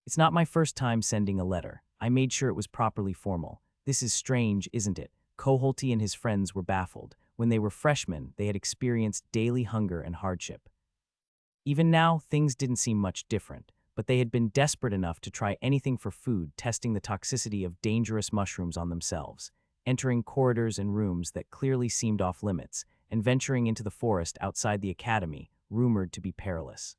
It's not my first time sending a letter. I made sure it was properly formal. This is strange, isn't it? Koholti and his friends were baffled. When they were freshmen, they had experienced daily hunger and hardship. Even now, things didn't seem much different, but they had been desperate enough to try anything for food, testing the toxicity of dangerous mushrooms on themselves, entering corridors and rooms that clearly seemed off limits, and venturing into the forest outside the academy, rumored to be perilous.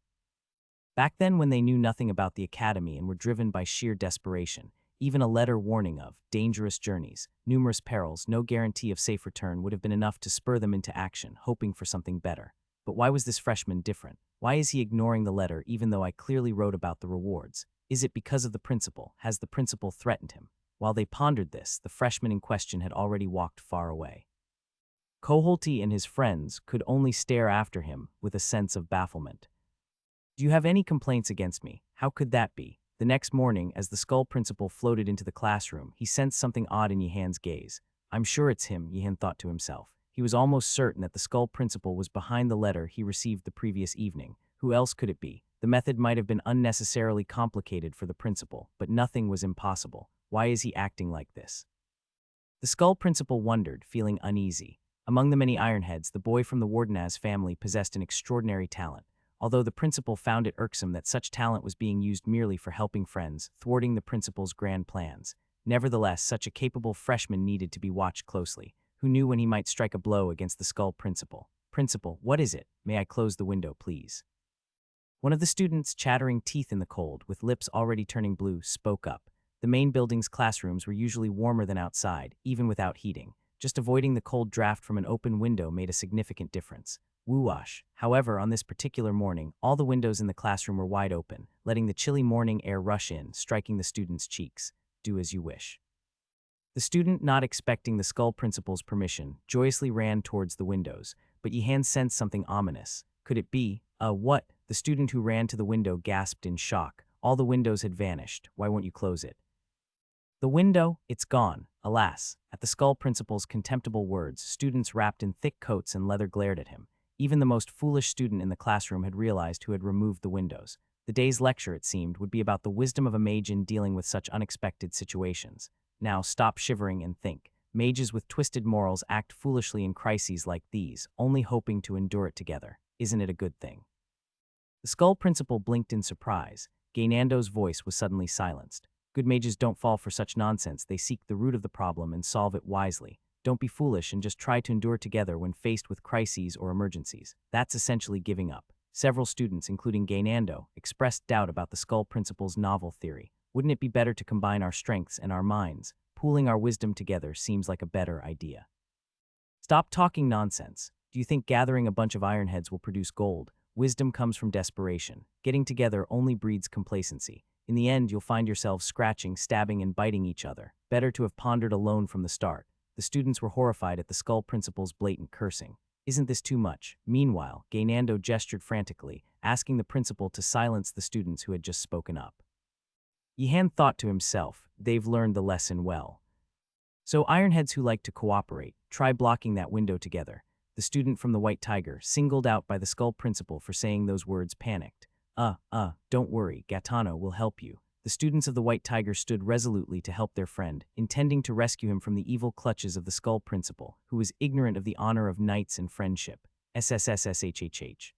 Back then, when they knew nothing about the academy and were driven by sheer desperation, even a letter warning of dangerous journeys, numerous perils, no guarantee of safe return would have been enough to spur them into action, hoping for something better. But why was this freshman different? Why is he ignoring the letter even though I clearly wrote about the rewards? Is it because of the principal? Has the principal threatened him? While they pondered this, the freshman in question had already walked far away. Koholti and his friends could only stare after him with a sense of bafflement. Do you have any complaints against me? How could that be? The next morning, as the Skull Principal floated into the classroom, he sensed something odd in Yihan's gaze. I'm sure it's him, Yihan thought to himself. He was almost certain that the Skull Principal was behind the letter he received the previous evening. Who else could it be? The method might have been unnecessarily complicated for the principal, but nothing was impossible. Why is he acting like this? The Skull Principal wondered, feeling uneasy. Among the many Ironheads, the boy from the Wardenaz family possessed an extraordinary talent. Although the principal found it irksome that such talent was being used merely for helping friends, thwarting the principal's grand plans. Nevertheless, such a capable freshman needed to be watched closely. Who knew when he might strike a blow against the Skull Principal? Principal, what is it? May I close the window, please? One of the students, chattering teeth in the cold, with lips already turning blue, spoke up. The main building's classrooms were usually warmer than outside, even without heating. Just avoiding the cold draft from an open window made a significant difference. Woo-wash. However, on this particular morning, all the windows in the classroom were wide open, letting the chilly morning air rush in, striking the student's cheeks. Do as you wish. The student, not expecting the Skull Principal's permission, joyously ran towards the windows, but Yihan sensed something ominous. Could it be? What? The student who ran to the window gasped in shock. All the windows had vanished. Why won't you close it? The window? It's gone. Alas. At the Skull Principal's contemptible words, students wrapped in thick coats and leather glared at him. Even the most foolish student in the classroom had realized who had removed the windows. The day's lecture, it seemed, would be about the wisdom of a mage in dealing with such unexpected situations. Now, stop shivering and think. Mages with twisted morals act foolishly in crises like these, only hoping to endure it together. Isn't it a good thing? The Skull Principal blinked in surprise. Gaynando's voice was suddenly silenced. Good mages don't fall for such nonsense. They seek the root of the problem and solve it wisely. Don't be foolish and just try to endure together when faced with crises or emergencies. That's essentially giving up. Several students, including Gaynando, expressed doubt about the Skull Principal's novel theory. Wouldn't it be better to combine our strengths and our minds? Pooling our wisdom together seems like a better idea. Stop talking nonsense. Do you think gathering a bunch of Ironheads will produce gold? Wisdom comes from desperation. Getting together only breeds complacency. In the end, you'll find yourselves scratching, stabbing, and biting each other. Better to have pondered alone from the start. The students were horrified at the Skull Principal's blatant cursing. Isn't this too much? Meanwhile, Gaynando gestured frantically, asking the principal to silence the students who had just spoken up. Yihan thought to himself, they've learned the lesson well. So Ironheads who like to cooperate, try blocking that window together. The student from the White Tiger, singled out by the Skull Principal for saying those words, panicked. Don't worry, Gaetano will help you. The students of the White Tiger stood resolutely to help their friend, intending to rescue him from the evil clutches of the Skull Principal, who was ignorant of the honor of knights and friendship. SSSSHHH.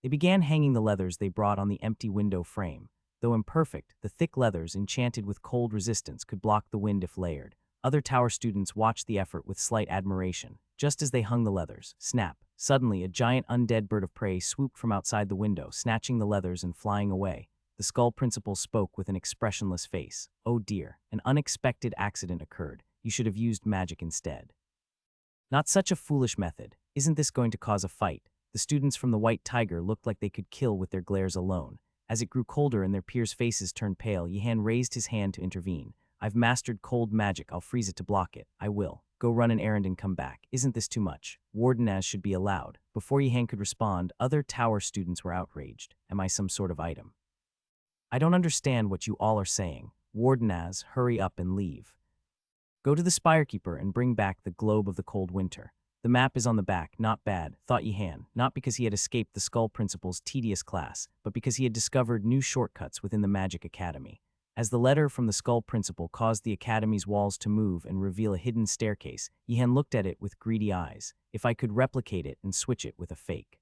They began hanging the leathers they brought on the empty window frame. Though imperfect, the thick leathers, enchanted with cold resistance, could block the wind if layered. Other tower students watched the effort with slight admiration. Just as they hung the leathers, snap, suddenly a giant undead bird of prey swooped from outside the window, snatching the leathers and flying away. The Skull Principal spoke with an expressionless face. Oh dear, an unexpected accident occurred. You should have used magic instead." "Not such a foolish method. Isn't this going to cause a fight?" The students from the White Tiger looked like they could kill with their glares alone. As it grew colder and their peers' faces turned pale, Yihan raised his hand to intervene. "I've mastered cold magic. I'll freeze it to block it. I will. Go run an errand and come back. Isn't this too much? Wardenaz should be allowed." Before Yihan could respond, other tower students were outraged. "Am I some sort of item? I don't understand what you all are saying. Wardenaz, hurry up and leave. Go to the Spirekeeper and bring back the globe of the cold winter. The map is on the back. Not bad," thought Yihan, not because he had escaped the Skull Principal's tedious class, but because he had discovered new shortcuts within the Magic Academy. As the letter from the Skull Principal caused the Academy's walls to move and reveal a hidden staircase, Yihan looked at it with greedy eyes. "If I could replicate it and switch it with a fake."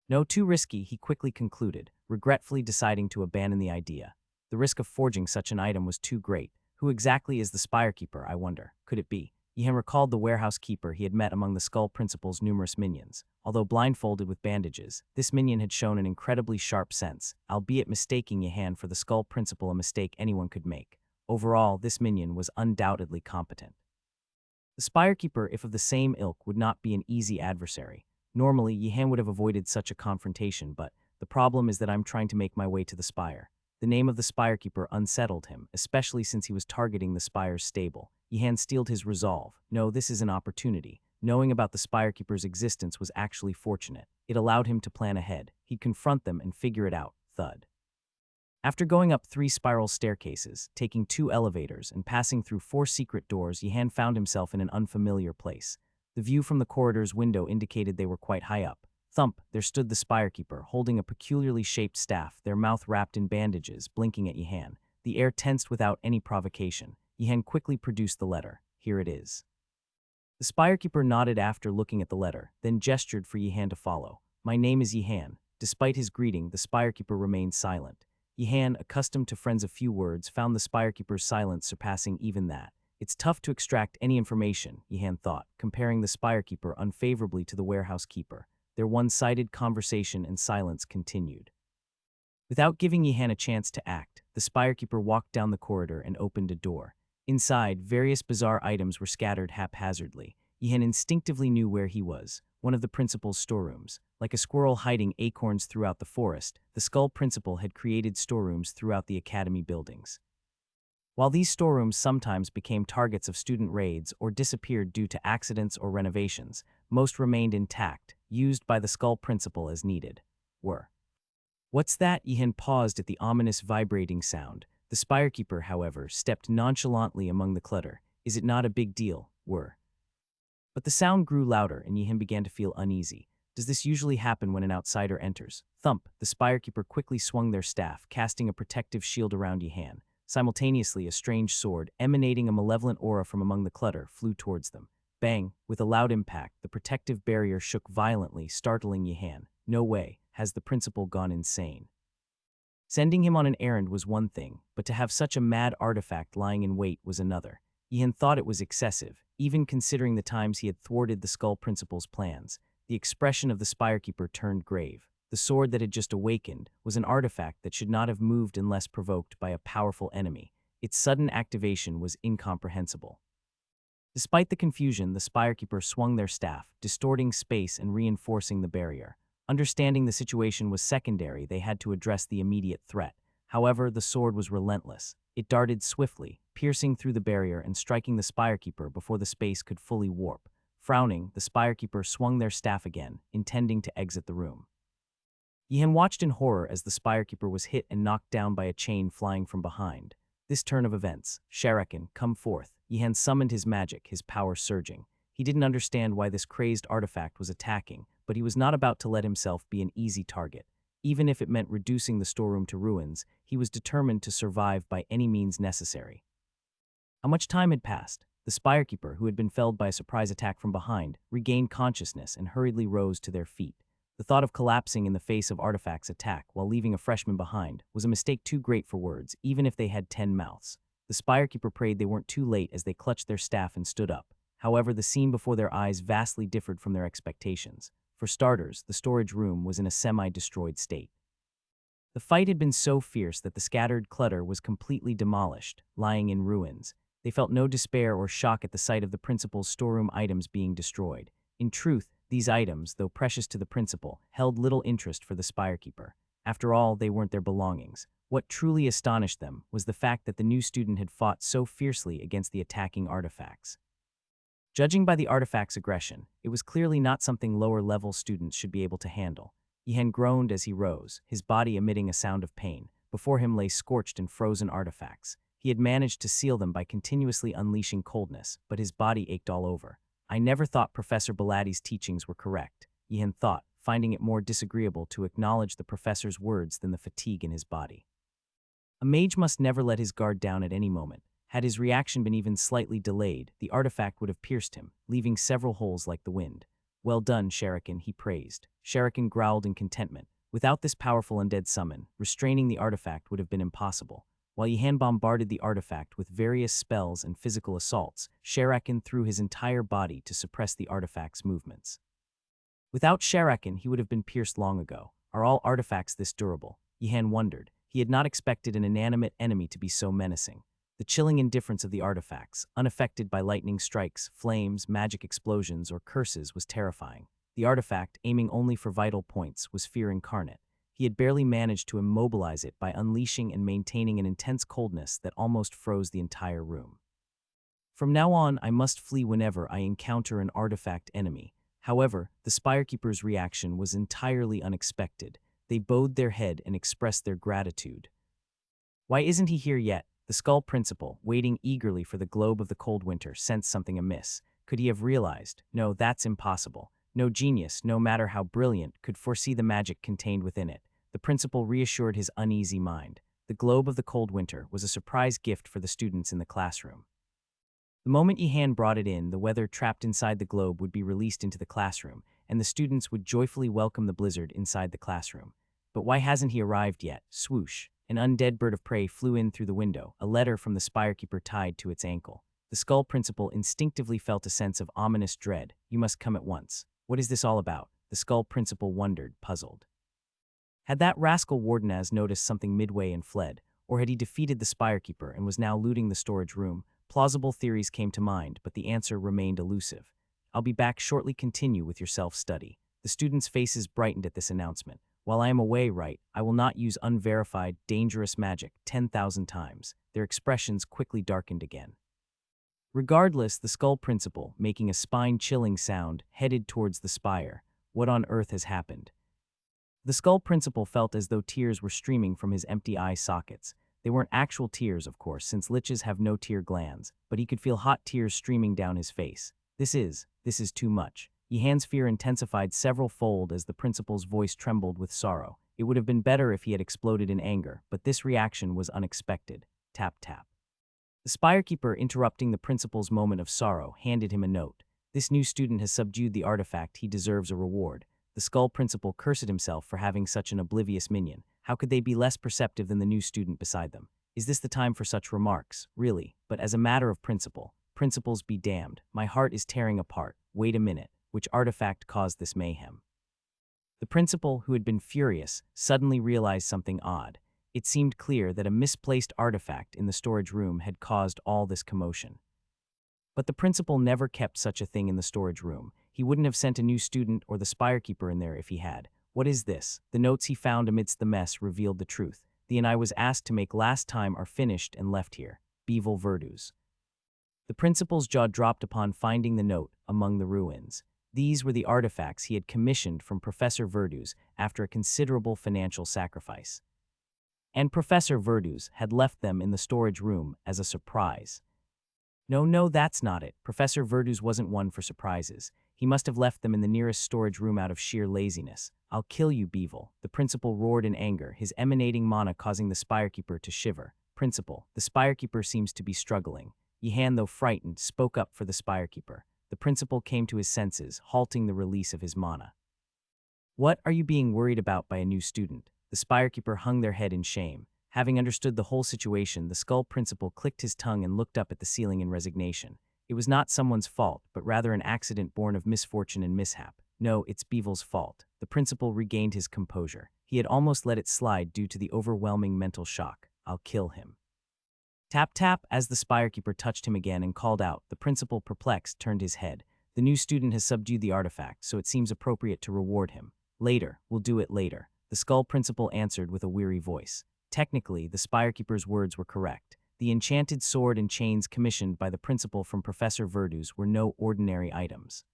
No, too risky, he quickly concluded, regretfully deciding to abandon the idea. The risk of forging such an item was too great. Who exactly is the Spirekeeper, I wonder? Could it be? Yihan recalled the warehouse keeper he had met among the Skull Principal's numerous minions. Although blindfolded with bandages, this minion had shown an incredibly sharp sense, albeit mistaking Yihan for the Skull Principal, a mistake anyone could make. Overall, this minion was undoubtedly competent. The Spirekeeper, if of the same ilk, would not be an easy adversary. Normally, Yihan would have avoided such a confrontation, but the problem is that I'm trying to make my way to the Spire. The name of the Spirekeeper unsettled him, especially since he was targeting the Spire's stable. Yihan steeled his resolve. No, this is an opportunity. Knowing about the Spirekeeper's existence was actually fortunate. It allowed him to plan ahead. He'd confront them and figure it out. Thud. After going up 3 spiral staircases, taking 2 elevators, and passing through 4 secret doors, Yihan found himself in an unfamiliar place. The view from the corridor's window indicated they were quite high up. Thump, there stood the Spirekeeper, holding a peculiarly shaped staff, their mouth wrapped in bandages, blinking at Yihan. The air tensed without any provocation. Yihan quickly produced the letter. Here it is. The Spirekeeper nodded after looking at the letter, then gestured for Yihan to follow. "My name is Yihan." Despite his greeting, the Spirekeeper remained silent. Yihan, accustomed to friends of few words, found the Spirekeeper's silence surpassing even that. It's tough to extract any information, Yihan thought, comparing the Spirekeeper unfavorably to the warehouse keeper. Their one-sided conversation and silence continued. Without giving Yihan a chance to act, the Spirekeeper walked down the corridor and opened a door. Inside, various bizarre items were scattered haphazardly. Yihan instinctively knew where he was, one of the principal's storerooms. Like a squirrel hiding acorns throughout the forest, the Skull Principal had created storerooms throughout the academy buildings. While these storerooms sometimes became targets of student raids or disappeared due to accidents or renovations, most remained intact, used by the Skull Principal as needed. What's that? Yihan paused at the ominous vibrating sound. The Spirekeeper, however, stepped nonchalantly among the clutter. Is it not a big deal? But the sound grew louder and Yihan began to feel uneasy. Does this usually happen when an outsider enters? Thump, the Spirekeeper quickly swung their staff, casting a protective shield around Yihan. Simultaneously, a strange sword, emanating a malevolent aura from among the clutter, flew towards them. Bang! With a loud impact, the protective barrier shook violently, startling Yihan. No way. Has the principal gone insane? Sending him on an errand was one thing, but to have such a mad artifact lying in wait was another. Yihan thought it was excessive, even considering the times he had thwarted the Skull Principal's plans. The expression of the Spirekeeper turned grave. The sword that had just awakened was an artifact that should not have moved unless provoked by a powerful enemy. Its sudden activation was incomprehensible. Despite the confusion, the Spirekeeper swung their staff, distorting space and reinforcing the barrier. Understanding the situation was secondary, they had to address the immediate threat. However, the sword was relentless. It darted swiftly, piercing through the barrier and striking the Spirekeeper before the space could fully warp. Frowning, the Spirekeeper swung their staff again, intending to exit the room. Yihan watched in horror as the Spirekeeper was hit and knocked down by a chain flying from behind. This turn of events, Sharakan, come forth. Yihan summoned his magic, his power surging. He didn't understand why this crazed artifact was attacking, but he was not about to let himself be an easy target. Even if it meant reducing the storeroom to ruins, he was determined to survive by any means necessary. How much time had passed? The Spirekeeper, who had been felled by a surprise attack from behind, regained consciousness and hurriedly rose to their feet. The thought of collapsing in the face of Artifact's attack while leaving a freshman behind was a mistake too great for words, even if they had 10 mouths. The Spirekeeper prayed they weren't too late as they clutched their staff and stood up. However, the scene before their eyes vastly differed from their expectations. For starters, the storage room was in a semi-destroyed state. The fight had been so fierce that the scattered clutter was completely demolished, lying in ruins. They felt no despair or shock at the sight of the principal's storeroom items being destroyed. In truth, these items, though precious to the principal, held little interest for the spirekeeper. After all, they weren't their belongings. What truly astonished them was the fact that the new student had fought so fiercely against the attacking artifacts. Judging by the artifact's aggression, it was clearly not something lower-level students should be able to handle. Yihan groaned as he rose, his body emitting a sound of pain. Before him lay scorched and frozen artifacts. He had managed to seal them by continuously unleashing coldness, but his body ached all over. I never thought Professor Bilatti's teachings were correct, Yihan thought, finding it more disagreeable to acknowledge the professor's words than the fatigue in his body. A mage must never let his guard down at any moment. Had his reaction been even slightly delayed, the artifact would have pierced him, leaving several holes like the wind. Well done, Shuriken, he praised. Shuriken growled in contentment. Without this powerful undead summon, restraining the artifact would have been impossible. While Yihan bombarded the artifact with various spells and physical assaults, Shuriken threw his entire body to suppress the artifact's movements. Without Shuriken, he would have been pierced long ago. Are all artifacts this durable? Yihan wondered. He had not expected an inanimate enemy to be so menacing. The chilling indifference of the artifacts, unaffected by lightning strikes, flames, magic explosions, or curses, was terrifying. The artifact, aiming only for vital points, was fear incarnate. He had barely managed to immobilize it by unleashing and maintaining an intense coldness that almost froze the entire room. From now on, I must flee whenever I encounter an artifact enemy. However, the Spirekeeper's reaction was entirely unexpected. They bowed their head and expressed their gratitude. Why isn't he here yet? The Skull Principal, waiting eagerly for the globe of the cold winter, sensed something amiss. Could he have realized? No, that's impossible. No genius, no matter how brilliant, could foresee the magic contained within it. The principal reassured his uneasy mind. The globe of the cold winter was a surprise gift for the students in the classroom. The moment Yihan brought it in, the weather trapped inside the globe would be released into the classroom, and the students would joyfully welcome the blizzard inside the classroom. But why hasn't he arrived yet? Swoosh. An undead bird of prey flew in through the window, a letter from the Spirekeeper tied to its ankle. The Skull Principal instinctively felt a sense of ominous dread. You must come at once. What is this all about? The Skull Principal wondered, puzzled. Had that rascal Wardenaz noticed something midway and fled, or had he defeated the Spirekeeper and was now looting the storage room? Plausible theories came to mind, but the answer remained elusive. I'll be back shortly. Continue with your self-study. The students' faces brightened at this announcement. While I am away, I will not use unverified, dangerous magic 10,000 times. Their expressions quickly darkened again. Regardless, the Skull Principal, making a spine-chilling sound, headed towards the spire. What on earth has happened? The Skull Principal felt as though tears were streaming from his empty eye sockets. They weren't actual tears, of course, since liches have no tear glands, but he could feel hot tears streaming down his face. This is too much. Yihan's fear intensified several-fold as the principal's voice trembled with sorrow. It would have been better if he had exploded in anger, but this reaction was unexpected. Tap, tap. The Spirekeeper, interrupting the principal's moment of sorrow, handed him a note. This new student has subdued the artifact. He deserves a reward. The Skull Principal cursed himself for having such an oblivious minion. How could they be less perceptive than the new student beside them? Is this the time for such remarks? Really? But as a matter of principle, principles be damned. My heart is tearing apart. Wait a minute. Which artifact caused this mayhem? The principal, who had been furious, suddenly realized something odd. It seemed clear that a misplaced artifact in the storage room had caused all this commotion. But the principal never kept such a thing in the storage room. He wouldn't have sent a new student or the Spirekeeper in there if he had. What is this? The notes he found amidst the mess revealed the truth. The and I was asked to make last time are finished and left here. Bevel Verdus. The principal's jaw dropped upon finding the note among the ruins. These were the artifacts he had commissioned from Professor Verdus after a considerable financial sacrifice. And Professor Verdus had left them in the storage room as a surprise. No, that's not it. Professor Verdus wasn't one for surprises. He must have left them in the nearest storage room out of sheer laziness. I'll kill you, Bevel. The principal roared in anger, his emanating mana causing the Spirekeeper to shiver. Principal, the Spirekeeper seems to be struggling. Yihan, though frightened, spoke up for the Spirekeeper. The principal came to his senses, halting the release of his mana. What are you being worried about by a new student? The Spirekeeper hung their head in shame. Having understood the whole situation, the Skull Principal clicked his tongue and looked up at the ceiling in resignation. It was not someone's fault, but rather an accident born of misfortune and mishap. No, it's Bevel's fault. The principal regained his composure. He had almost let it slide due to the overwhelming mental shock. I'll kill him. Tap tap as the spirekeeper touched him again and called out. The principal, perplexed, turned his head. The new student has subdued the artifact, so it seems appropriate to reward him. Later, we'll do it later. The skull principal answered with a weary voice. Technically, the spirekeeper's words were correct. The enchanted sword and chains commissioned by the principal from Professor Verdu's were no ordinary items.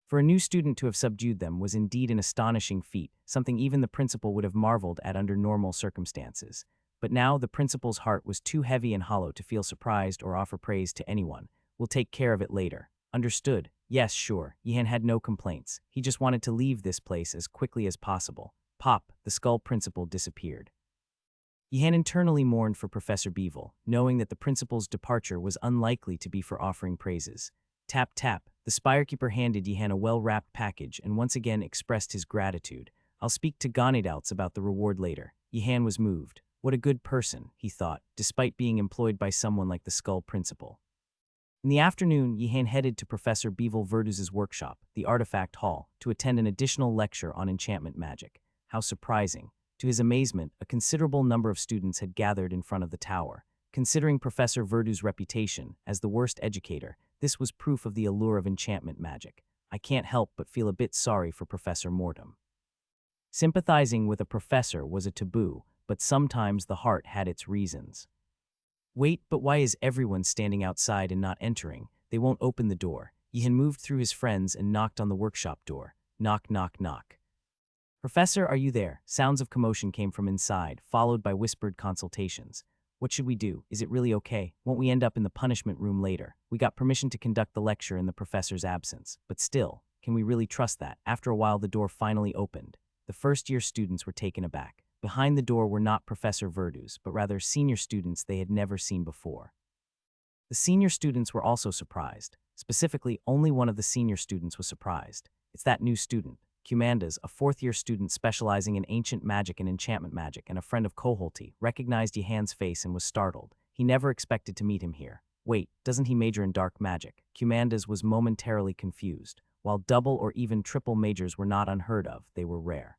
For a new student to have subdued them was indeed an astonishing feat, something even the principal would have marveled at under normal circumstances. But now the principal's heart was too heavy and hollow to feel surprised or offer praise to anyone. We'll take care of it later. Understood. Yes, sure. Yihan had no complaints. He just wanted to leave this place as quickly as possible. Pop, the skull principal disappeared. Yihan internally mourned for Professor Beevil, knowing that the principal's departure was unlikely to be for offering praises. Tap tap, the spirekeeper handed Yihan a well-wrapped package and once again expressed his gratitude. I'll speak to Ganidouts about the reward later. Yihan was moved. What a good person, he thought, despite being employed by someone like the skull principal. In the afternoon, Yihan headed to Professor Beevil Verduz's workshop, the Artifact Hall, to attend an additional lecture on enchantment magic. How surprising. To his amazement, a considerable number of students had gathered in front of the tower. Considering Professor Verdu's reputation as the worst educator, this was proof of the allure of enchantment magic. I can't help but feel a bit sorry for Professor Mortem. Sympathizing with a professor was a taboo, but sometimes the heart had its reasons. Wait, but why is everyone standing outside and not entering? They won't open the door. Yihan moved through his friends and knocked on the workshop door. Knock, knock, knock. Professor, are you there? Sounds of commotion came from inside, followed by whispered consultations. What should we do? Is it really okay? Won't we end up in the punishment room later? We got permission to conduct the lecture in the professor's absence. But still, can we really trust that? After a while, the door finally opened. The first-year students were taken aback. Behind the door were not Professor Verdu's, but rather senior students they had never seen before. The senior students were also surprised. Specifically, only one of the senior students was surprised. It's that new student, Cumandas, a fourth-year student specializing in ancient magic and enchantment magic and a friend of Koholti, recognized Yihan's face and was startled. He never expected to meet him here. Wait, doesn't he major in dark magic? Cumandas was momentarily confused. While double or even triple majors were not unheard of, they were rare.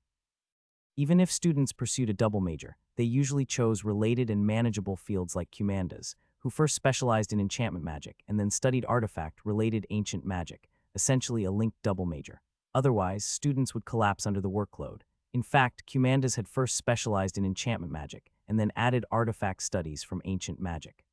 Even if students pursued a double major, they usually chose related and manageable fields like Cumandas, who first specialized in enchantment magic and then studied artifact-related ancient magic, essentially a linked double major. Otherwise, students would collapse under the workload. In fact, Cumandas had first specialized in enchantment magic and then added artifact studies from ancient magic.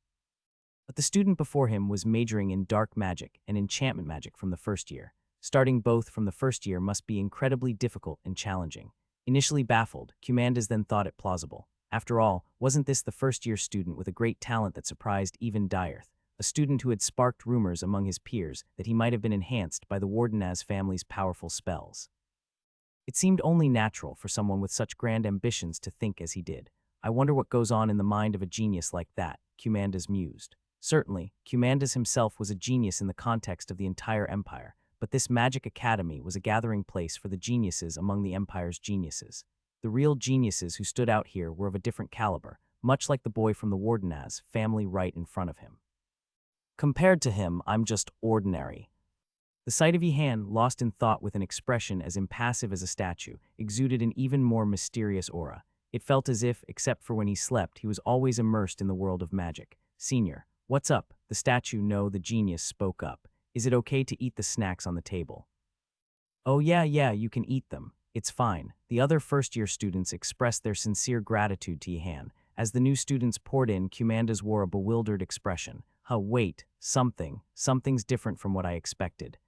But the student before him was majoring in dark magic and enchantment magic from the first year. Starting both from the first year must be incredibly difficult and challenging. Initially baffled, Cumandas then thought it plausible. After all, wasn't this the first-year student with a great talent that surprised even Dyerth, a student who had sparked rumors among his peers that he might have been enhanced by the Wardenaz family's powerful spells? It seemed only natural for someone with such grand ambitions to think as he did. I wonder what goes on in the mind of a genius like that, Cumandas mused. Certainly, Cumandas himself was a genius in the context of the entire empire, but this magic academy was a gathering place for the geniuses among the empire's geniuses. The real geniuses who stood out here were of a different caliber, much like the boy from the Wardenaz family right in front of him. Compared to him, I'm just ordinary. The sight of Yihan, lost in thought with an expression as impassive as a statue, exuded an even more mysterious aura. It felt as if, except for when he slept, he was always immersed in the world of magic. Senior, what's up? The statue, no, the genius, spoke up. Is it okay to eat the snacks on the table? Oh yeah, you can eat them. It's fine. The other first-year students expressed their sincere gratitude to Yihan. As the new students poured in, Cumandas wore a bewildered expression. Wait, something's different from what I expected.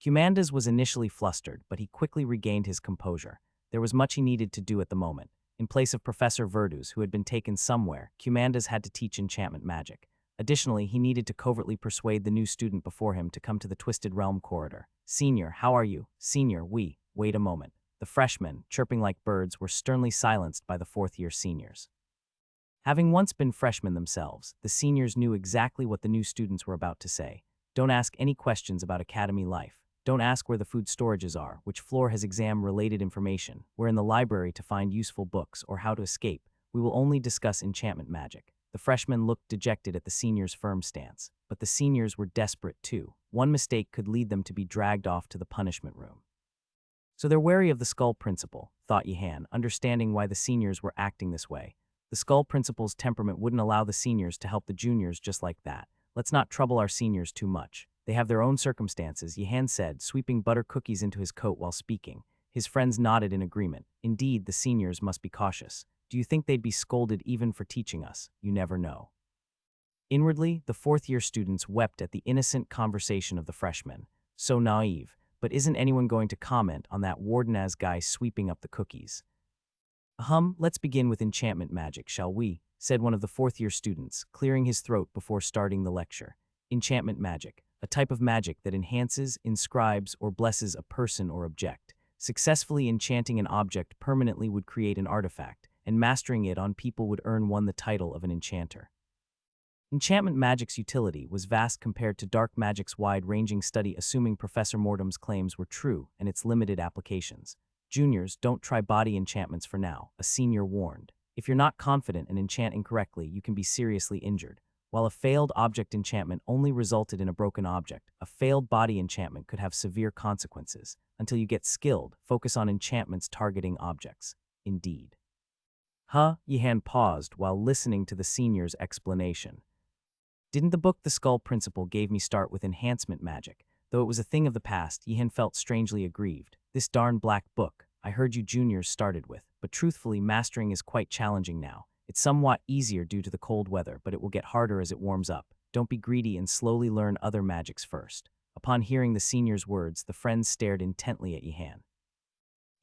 Cumandas was initially flustered, but he quickly regained his composure. There was much he needed to do at the moment. In place of Professor Verdu's, who had been taken somewhere, Cumandas had to teach enchantment magic. Additionally, he needed to covertly persuade the new student before him to come to the Twisted Realm corridor. Senior, how are you? Senior, wait a moment. The freshmen, chirping like birds, were sternly silenced by the fourth-year seniors. Having once been freshmen themselves, the seniors knew exactly what the new students were about to say. Don't ask any questions about academy life. Don't ask where the food storages are, which floor has exam-related information, where in the library to find useful books, or how to escape. We will only discuss enchantment magic. The freshmen looked dejected at the seniors' firm stance, but the seniors were desperate too. One mistake could lead them to be dragged off to the punishment room. So they're wary of the skull principal, thought Yihan, understanding why the seniors were acting this way. The Skull principal's temperament wouldn't allow the seniors to help the juniors just like that. Let's not trouble our seniors too much. They have their own circumstances, Yihan said, sweeping butter cookies into his coat while speaking. His friends nodded in agreement. Indeed, the seniors must be cautious. Do you think they'd be scolded even for teaching us? You never know. Inwardly, the fourth-year students wept at the innocent conversation of the freshmen. So naive, but isn't anyone going to comment on that warden-as guy sweeping up the cookies? Let's begin with enchantment magic, shall we? Said one of the fourth-year students, clearing his throat before starting the lecture. Enchantment magic, a type of magic that enhances, inscribes, or blesses a person or object. Successfully enchanting an object permanently would create an artifact, and mastering it on people would earn one the title of an enchanter. Enchantment magic's utility was vast compared to dark magic's wide-ranging study, assuming Professor Mortem's claims were true and its limited applications. Juniors, don't try body enchantments for now, a senior warned. If you're not confident and enchant incorrectly, you can be seriously injured. While a failed object enchantment only resulted in a broken object, a failed body enchantment could have severe consequences. Until you get skilled, focus on enchantments targeting objects. Indeed. Yihan paused while listening to the senior's explanation. Didn't the book The Skull Principle gave me start with enhancement magic? Though it was a thing of the past, Yihan felt strangely aggrieved. This darn black book, I heard you juniors started with, but truthfully mastering is quite challenging now. It's somewhat easier due to the cold weather, but it will get harder as it warms up. Don't be greedy and slowly learn other magics first. Upon hearing the senior's words, the friends stared intently at Yihan.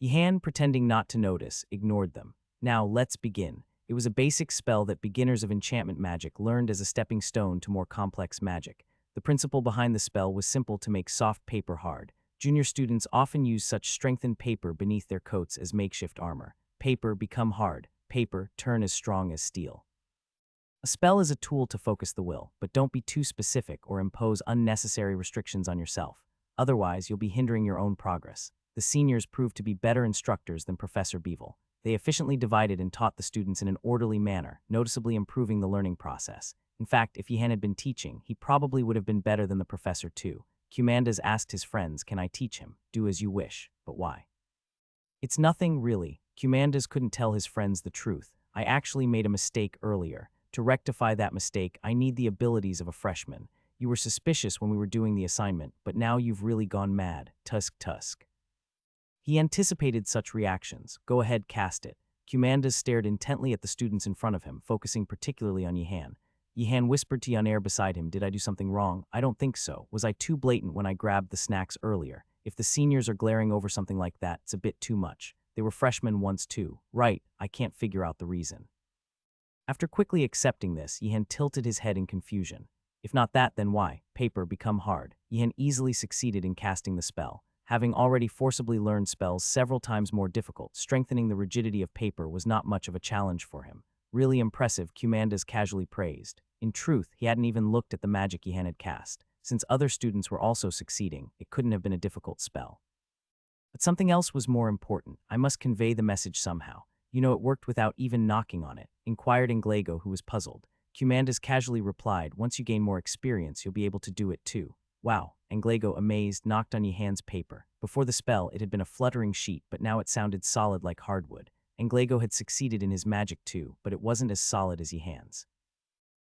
Yihan, pretending not to notice, ignored them. Now, let's begin. It was a basic spell that beginners of enchantment magic learned as a stepping stone to more complex magic. The principle behind the spell was simple: to make soft paper hard. Junior students often use such strengthened paper beneath their coats as makeshift armor. Paper become hard. Paper turn as strong as steel. A spell is a tool to focus the will, but don't be too specific or impose unnecessary restrictions on yourself. Otherwise, you'll be hindering your own progress. The seniors proved to be better instructors than Professor Beevil. They efficiently divided and taught the students in an orderly manner, noticeably improving the learning process. In fact, if Yihan had been teaching, he probably would have been better than the professor too. Kumandas asked his friends, "Can I teach him?" "Do as you wish, but why?" "It's nothing, really." Kumandas couldn't tell his friends the truth. "I actually made a mistake earlier. To rectify that mistake, I need the abilities of a freshman. You were suspicious when we were doing the assignment, but now you've really gone mad. Tusk. He anticipated such reactions. "Go ahead, cast it." Kumandas stared intently at the students in front of him, focusing particularly on Yihan. Yihan whispered to Yanair beside him, "Did I do something wrong? I don't think so. Was I too blatant when I grabbed the snacks earlier? If the seniors are glaring over something like that, it's a bit too much. They were freshmen once too. Right, I can't figure out the reason." After quickly accepting this, Yihan tilted his head in confusion. If not that, then why? Paper become hard. Yihan easily succeeded in casting the spell. Having already forcibly learned spells several times more difficult, strengthening the rigidity of paper was not much of a challenge for him. Really impressive, Kumandas casually praised. In truth, he hadn't even looked at the magic Yihan had cast. Since other students were also succeeding, it couldn't have been a difficult spell. But something else was more important. I must convey the message somehow. "You know, it worked without even knocking on it," inquired Inglego, who was puzzled. Kumandas casually replied, "Once you gain more experience, you'll be able to do it too." "Wow." Inglego, amazed, knocked on Yihan's paper. Before the spell, it had been a fluttering sheet, but now it sounded solid like hardwood. Inglego had succeeded in his magic too, but it wasn't as solid as Yihan's.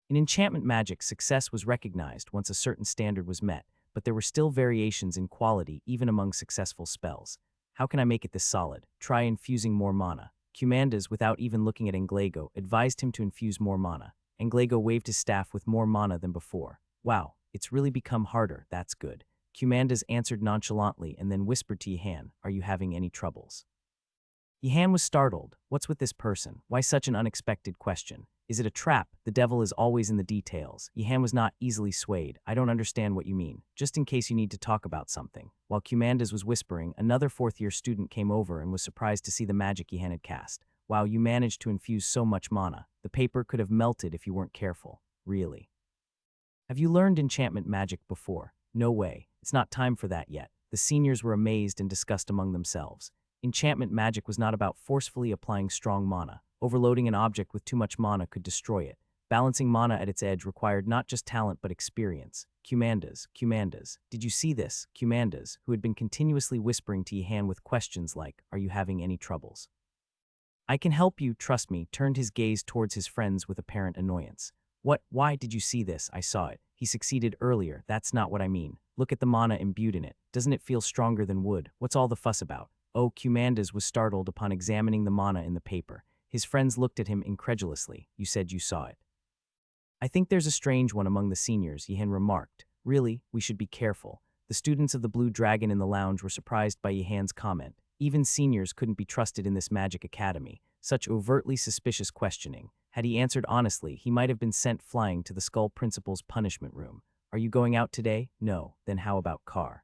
In enchantment magic, success was recognized once a certain standard was met, but there were still variations in quality even among successful spells. "How can I make it this solid?" "Try infusing more mana." Kumandas, without even looking at Inglego, advised him to infuse more mana. Inglego waved his staff with more mana than before. "Wow, it's really become harder. That's good." Kumandas answered nonchalantly and then whispered to Yihan, "Are you having any troubles?" Yihan was startled. What's with this person? Why such an unexpected question? Is it a trap? The devil is always in the details. Yihan was not easily swayed. "I don't understand what you mean. Just in case you need to talk about something." While Kumandas was whispering, another fourth-year student came over and was surprised to see the magic Yihan had cast. "Wow, you managed to infuse so much mana. The paper could have melted if you weren't careful." "Really? Have you learned enchantment magic before?" "No way. It's not time for that yet." The seniors were amazed and discussed among themselves. Enchantment magic was not about forcefully applying strong mana. Overloading an object with too much mana could destroy it. Balancing mana at its edge required not just talent but experience. Kumandas, did you see this?" Kumandas, who had been continuously whispering to Yihan with questions like, "Are you having any troubles?" I can help you, trust me, turned his gaze towards his friends with apparent annoyance. What? Why did you see this? I saw it. He succeeded earlier. That's not what I mean. Look at the mana imbued in it. Doesn't it feel stronger than wood? What's all the fuss about? Oh, Cumandas was startled upon examining the mana in the paper. His friends looked at him incredulously. You said you saw it. I think there's a strange one among the seniors, Yihan remarked. Really, we should be careful. The students of the Blue Dragon in the lounge were surprised by Yihan's comment. Even seniors couldn't be trusted in this magic academy. Such overtly suspicious questioning. Had he answered honestly, he might have been sent flying to the Skull Principal's punishment room. Are you going out today? No. Then how about car?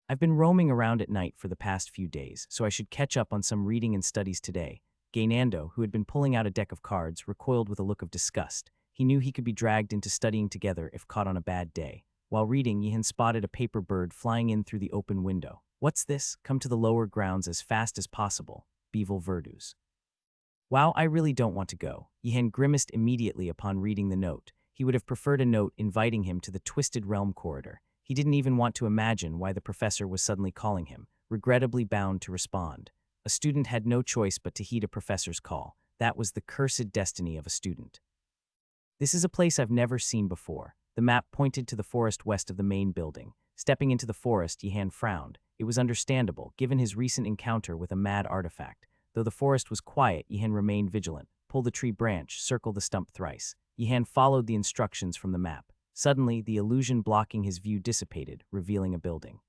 I've been roaming around at night for the past few days, so I should catch up on some reading and studies today. Gaynando, who had been pulling out a deck of cards, recoiled with a look of disgust. He knew he could be dragged into studying together if caught on a bad day. While reading, Yihan spotted a paper bird flying in through the open window. What's this? Come to the lower grounds as fast as possible. Bevel Verdus. Wow, I really don't want to go. Yihan grimaced immediately upon reading the note. He would have preferred a note inviting him to the Twisted Realm corridor. He didn't even want to imagine why the professor was suddenly calling him, regrettably bound to respond. A student had no choice but to heed a professor's call. That was the cursed destiny of a student. This is a place I've never seen before. The map pointed to the forest west of the main building. Stepping into the forest, Yihan frowned. It was understandable, given his recent encounter with a mad artifact. Though the forest was quiet, Yihan remained vigilant. Pull the tree branch, circle the stump thrice. Yihan followed the instructions from the map. Suddenly, the illusion blocking his view dissipated, revealing a building.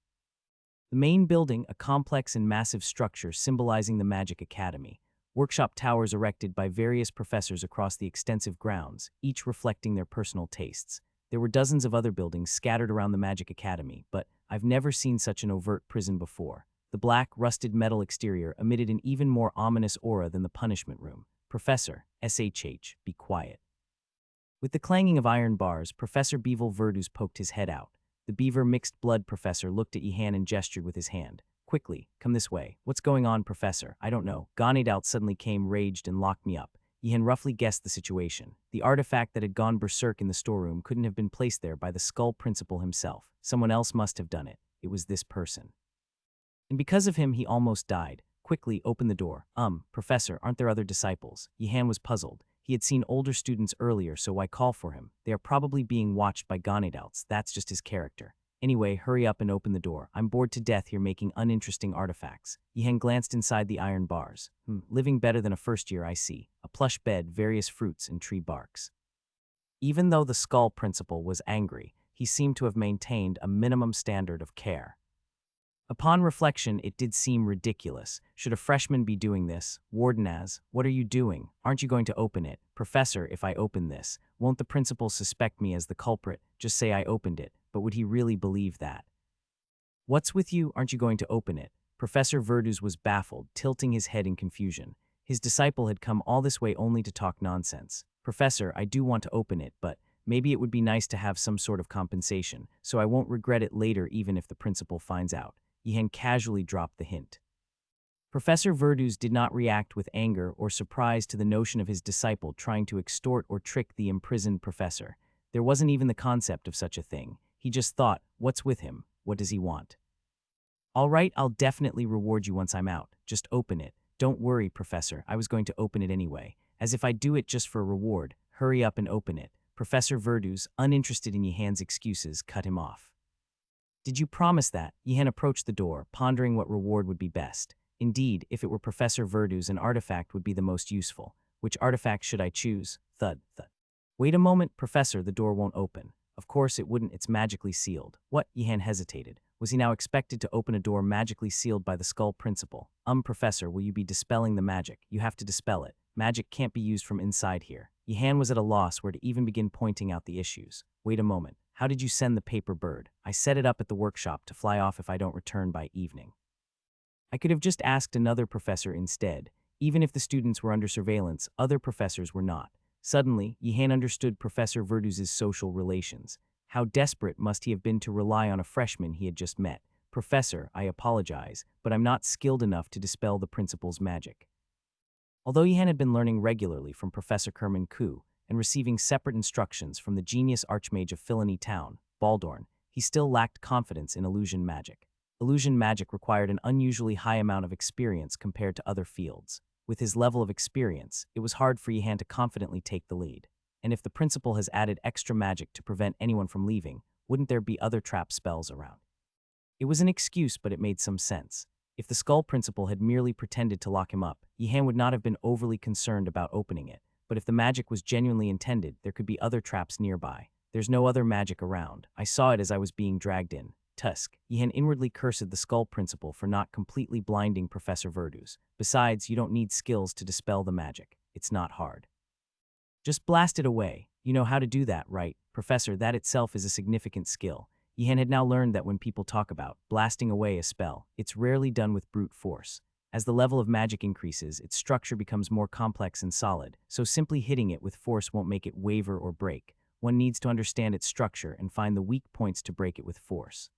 The main building, a complex and massive structure symbolizing the Magic Academy. Workshop towers erected by various professors across the extensive grounds, each reflecting their personal tastes. There were dozens of other buildings scattered around the Magic Academy, but I've never seen such an overt prison before. The black, rusted metal exterior emitted an even more ominous aura than the punishment room. Professor, SHH, be quiet. With the clanging of iron bars, Professor Bevel Verdus poked his head out. The beaver mixed blood professor looked at Yihan and gestured with his hand. Quickly, come this way. What's going on, Professor? I don't know. Ganidalt suddenly came, raged, and locked me up. Yihan roughly guessed the situation. The artifact that had gone berserk in the storeroom couldn't have been placed there by the Skull Principal himself. Someone else must have done it. It was this person. And because of him, he almost died. Quickly, open the door. Professor, aren't there other disciples? Yihan was puzzled. He had seen older students earlier, so why call for him? They are probably being watched by Ganidalts. That's just his character. Anyway, hurry up and open the door. I'm bored to death here making uninteresting artifacts. Yihan glanced inside the iron bars. Living better than a first year, I see. A plush bed, various fruits, and tree barks. Even though the Skull Principal was angry, he seemed to have maintained a minimum standard of care. Upon reflection, it did seem ridiculous. Should a freshman be doing this? Wardenaz, what are you doing? Aren't you going to open it? Professor, if I open this, won't the principal suspect me as the culprit? Just say I opened it, but would he really believe that? What's with you? Aren't you going to open it? Professor Verdus was baffled, tilting his head in confusion. His disciple had come all this way only to talk nonsense. Professor, I do want to open it, but maybe it would be nice to have some sort of compensation, so I won't regret it later even if the principal finds out. Yihan casually dropped the hint. Professor Verdus did not react with anger or surprise to the notion of his disciple trying to extort or trick the imprisoned professor. There wasn't even the concept of such a thing. He just thought, what's with him? What does he want? All right, I'll definitely reward you once I'm out. Just open it. Don't worry, Professor. I was going to open it anyway. As if I'd do it just for a reward. Hurry up and open it. Professor Verdus, uninterested in Yihan's excuses, cut him off. Did you promise that? Yihan approached the door, pondering what reward would be best. Indeed, if it were Professor Verdus, an artifact would be the most useful. Which artifact should I choose? Thud, thud. Wait a moment, Professor, the door won't open. Of course it wouldn't, it's magically sealed. What? Yihan hesitated. Was he now expected to open a door magically sealed by the Skull Principal? Professor, will you be dispelling the magic? You have to dispel it. Magic can't be used from inside here. Yihan was at a loss where to even begin pointing out the issues. Wait a moment. How did you send the paper bird? I set it up at the workshop to fly off if I don't return by evening. I could have just asked another professor instead. Even if the students were under surveillance, other professors were not. Suddenly, Yihan understood Professor Verdus's social relations. How desperate must he have been to rely on a freshman he had just met. Professor, I apologize, but I'm not skilled enough to dispel the principal's magic. Although Yihan had been learning regularly from Professor Kerman Ku and receiving separate instructions from the genius archmage of Filony Town, Baldorn, he still lacked confidence in illusion magic. Illusion magic required an unusually high amount of experience compared to other fields. With his level of experience, it was hard for Yihan to confidently take the lead. And if the principal has added extra magic to prevent anyone from leaving, wouldn't there be other trap spells around? It was an excuse, but it made some sense. If the skull principal had merely pretended to lock him up, Yihan would not have been overly concerned about opening it. But if the magic was genuinely intended, there could be other traps nearby. There's no other magic around. I saw it as I was being dragged in. Tusk. Yihan inwardly cursed the skull principal for not completely blinding Professor Verduz. Besides, you don't need skills to dispel the magic. It's not hard. Just blast it away. You know how to do that, right? Professor, that itself is a significant skill. Yihan had now learned that when people talk about blasting away a spell, it's rarely done with brute force. As the level of magic increases, its structure becomes more complex and solid, so simply hitting it with force won't make it waver or break. One needs to understand its structure and find the weak points to break it with force.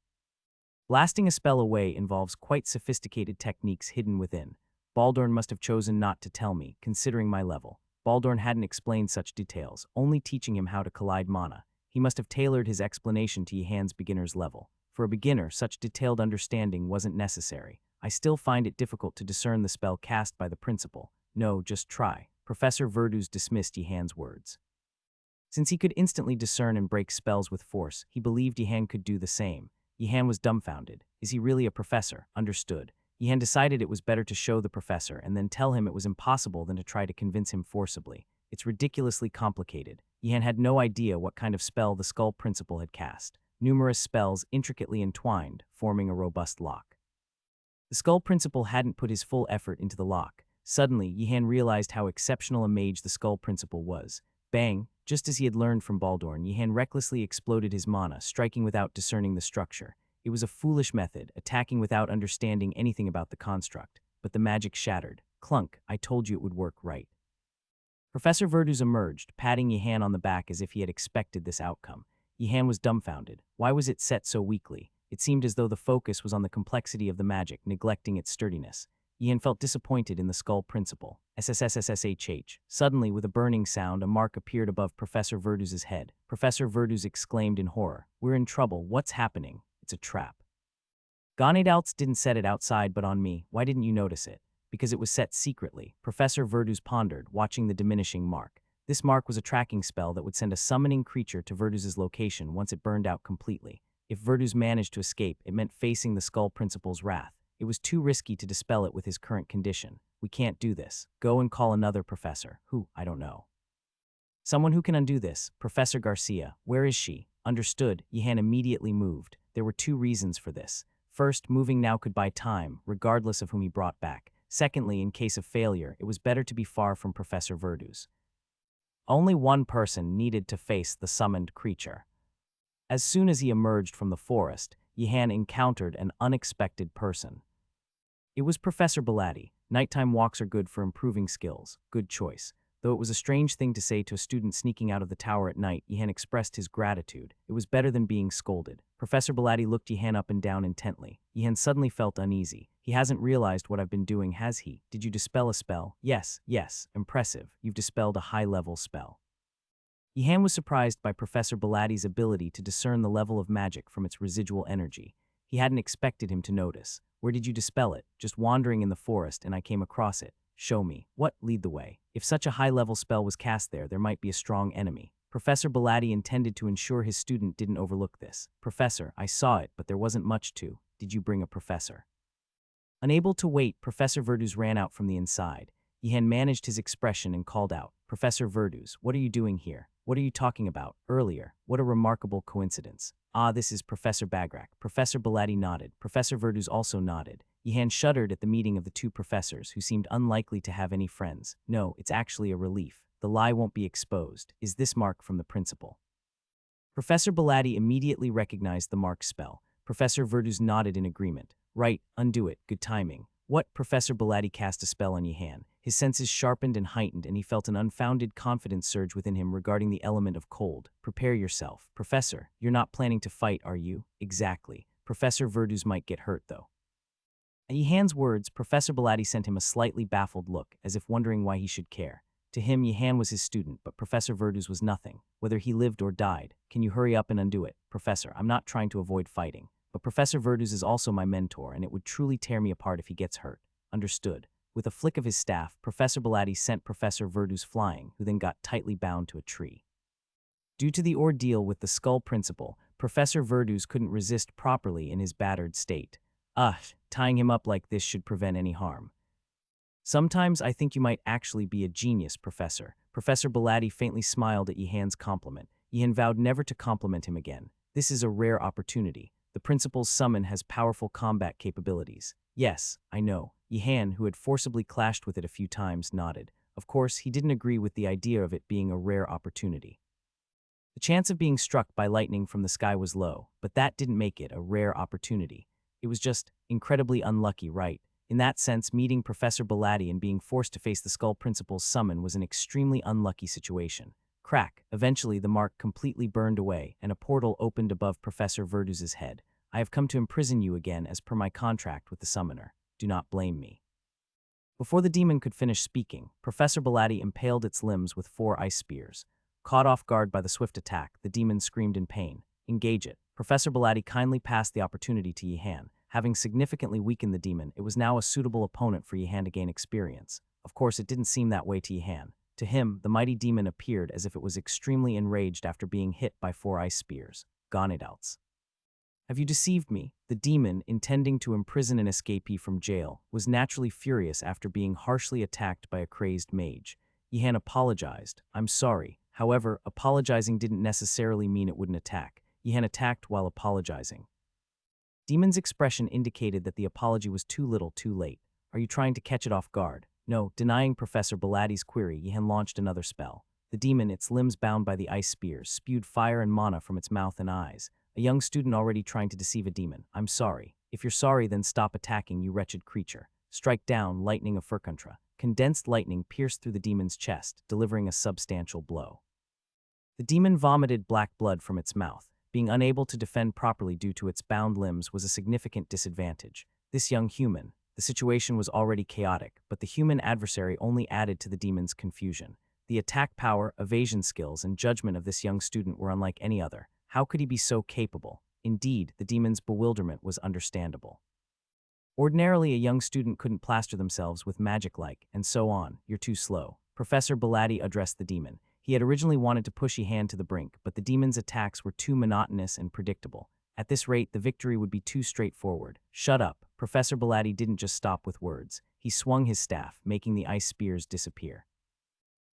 Blasting a spell away involves quite sophisticated techniques hidden within. Baldorn must have chosen not to tell me, considering my level. Baldorn hadn't explained such details, only teaching him how to collide mana. He must have tailored his explanation to Yihan's beginner's level. For a beginner, such detailed understanding wasn't necessary. I still find it difficult to discern the spell cast by the principal. No, just try. Professor Verduz dismissed Yihan's words. Since he could instantly discern and break spells with force, he believed Yihan could do the same. Yihan was dumbfounded. Is he really a professor? Understood. Yihan decided it was better to show the professor and then tell him it was impossible than to try to convince him forcibly. It's ridiculously complicated. Yihan had no idea what kind of spell the skull principal had cast. Numerous spells intricately entwined, forming a robust lock. The skull principal hadn't put his full effort into the lock. Suddenly, Yihan realized how exceptional a mage the skull principal was. Bang! Just as he had learned from Baldorn, Yihan recklessly exploded his mana, striking without discerning the structure. It was a foolish method, attacking without understanding anything about the construct. But the magic shattered. Clunk, I told you it would work, right? Professor Verduz emerged, patting Yihan on the back as if he had expected this outcome. Yihan was dumbfounded. Why was it set so weakly? It seemed as though the focus was on the complexity of the magic, neglecting its sturdiness. Yihan felt disappointed in the skull principal. SSSSSHH. Suddenly, with a burning sound, a mark appeared above Professor Verduz's head. Professor Verduz exclaimed in horror. We're in trouble. What's happening? It's a trap. Ganadalts didn't set it outside but on me. Why didn't you notice it? Because it was set secretly. Professor Verduz pondered, watching the diminishing mark. This mark was a tracking spell that would send a summoning creature to Verduz's location once it burned out completely. If Verduz managed to escape, it meant facing the skull principal's wrath. It was too risky to dispel it with his current condition. We can't do this. Go and call another professor. Who? I don't know. Someone who can undo this. Professor Garcia. Where is she? Understood. Yihan immediately moved. There were two reasons for this. First, moving now could buy time, regardless of whom he brought back. Secondly, in case of failure, it was better to be far from Professor Verduz. Only one person needed to face the summoned creature. As soon as he emerged from the forest, Yihan encountered an unexpected person. It was Professor Belatti. Nighttime walks are good for improving skills. Good choice. Though it was a strange thing to say to a student sneaking out of the tower at night, Yihan expressed his gratitude. It was better than being scolded. Professor Belatti looked Yihan up and down intently. Yihan suddenly felt uneasy. He hasn't realized what I've been doing, has he? Did you dispel a spell? Yes. Impressive. You've dispelled a high-level spell. Yihan was surprised by Professor Belatti's ability to discern the level of magic from its residual energy. He hadn't expected him to notice. Where did you dispel it? Just wandering in the forest and I came across it. Show me. What? Lead the way. If such a high-level spell was cast there, there might be a strong enemy. Professor Belatti intended to ensure his student didn't overlook this. Professor, I saw it, but there wasn't much to. Did you bring a professor? Unable to wait, Professor Verduz ran out from the inside. Yihan managed his expression and called out, Professor Verduz, what are you doing here? What are you talking about? Earlier. What a remarkable coincidence. Ah, this is Professor Bagrak. Professor Belatti nodded. Professor Verduz also nodded. Yihan shuddered at the meeting of the two professors, who seemed unlikely to have any friends. No, it's actually a relief. The lie won't be exposed. Is this mark from the principal? Professor Belatti immediately recognized the mark spell. Professor Verduz nodded in agreement. Right, undo it. Good timing. What? Professor Belatti cast a spell on Yihan. His senses sharpened and heightened, and he felt an unfounded confidence surge within him regarding the element of cold. Prepare yourself. Professor, you're not planning to fight, are you? Exactly. Professor Verduz might get hurt, though. At Yihan's words, Professor Belatti sent him a slightly baffled look, as if wondering why he should care. To him, Yihan was his student, but Professor Verduz was nothing. Whether he lived or died, can you hurry up and undo it? Professor, I'm not trying to avoid fighting, but Professor Verduz is also my mentor, and it would truly tear me apart if he gets hurt. Understood. With a flick of his staff, Professor Belatti sent Professor Verdus flying, who then got tightly bound to a tree. Due to the ordeal with the skull principle, Professor Verdus couldn't resist properly in his battered state. Tying him up like this should prevent any harm. Sometimes I think you might actually be a genius, Professor. Professor Belatti faintly smiled at Yihan's compliment. Yihan vowed never to compliment him again. This is a rare opportunity. The principal's summon has powerful combat capabilities. Yes, I know. Yihan, who had forcibly clashed with it a few times, nodded. Of course, he didn't agree with the idea of it being a rare opportunity. The chance of being struck by lightning from the sky was low, but that didn't make it a rare opportunity. It was just incredibly unlucky, right? In that sense, meeting Professor Belatti and being forced to face the Skull Principal's summon was an extremely unlucky situation. Crack. Eventually, the mark completely burned away, and a portal opened above Professor Verdus's head. I have come to imprison you again as per my contract with the summoner. Do not blame me. Before the demon could finish speaking, Professor Belatti impaled its limbs with 4 ice spears. Caught off guard by the swift attack, the demon screamed in pain. Engage it. Professor Belatti kindly passed the opportunity to Yihan. Having significantly weakened the demon, it was now a suitable opponent for Yihan to gain experience. Of course, it didn't seem that way to Yihan. To him, the mighty demon appeared as if it was extremely enraged after being hit by 4 ice spears. Gonidouts. Have you deceived me? The demon, intending to imprison an escapee from jail, was naturally furious after being harshly attacked by a crazed mage. Yihan apologized. I'm sorry. However, apologizing didn't necessarily mean it wouldn't attack. Yihan attacked while apologizing. Demon's expression indicated that the apology was too little, too late. Are you trying to catch it off guard? No, denying Professor Belatti's query, Yihan launched another spell. The demon, its limbs bound by the ice spears, spewed fire and mana from its mouth and eyes. A young student already trying to deceive a demon. I'm sorry. If you're sorry, then stop attacking, you wretched creature. Strike down, lightning of Furcontra. Condensed lightning pierced through the demon's chest, delivering a substantial blow. The demon vomited black blood from its mouth. Being unable to defend properly due to its bound limbs was a significant disadvantage. This young human, the situation was already chaotic, but the human adversary only added to the demon's confusion. The attack power, evasion skills, and judgment of this young student were unlike any other. How could he be so capable? Indeed, the demon's bewilderment was understandable. Ordinarily, a young student couldn't plaster themselves with magic like, and so on. You're too slow. Professor Belatti addressed the demon. He had originally wanted to push Yihan to the brink, but the demon's attacks were too monotonous and predictable. At this rate, the victory would be too straightforward. Shut up. Professor Belatti didn't just stop with words. He swung his staff, making the ice spears disappear.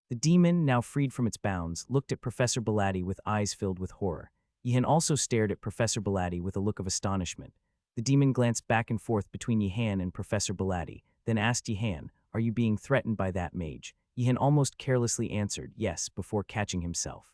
The demon, now freed from its bounds, looked at Professor Belatti with eyes filled with horror. Yihan also stared at Professor Belatti with a look of astonishment. The demon glanced back and forth between Yihan and Professor Belatti, then asked Yihan, "Are you being threatened by that mage?" Yihan almost carelessly answered, "Yes," before catching himself.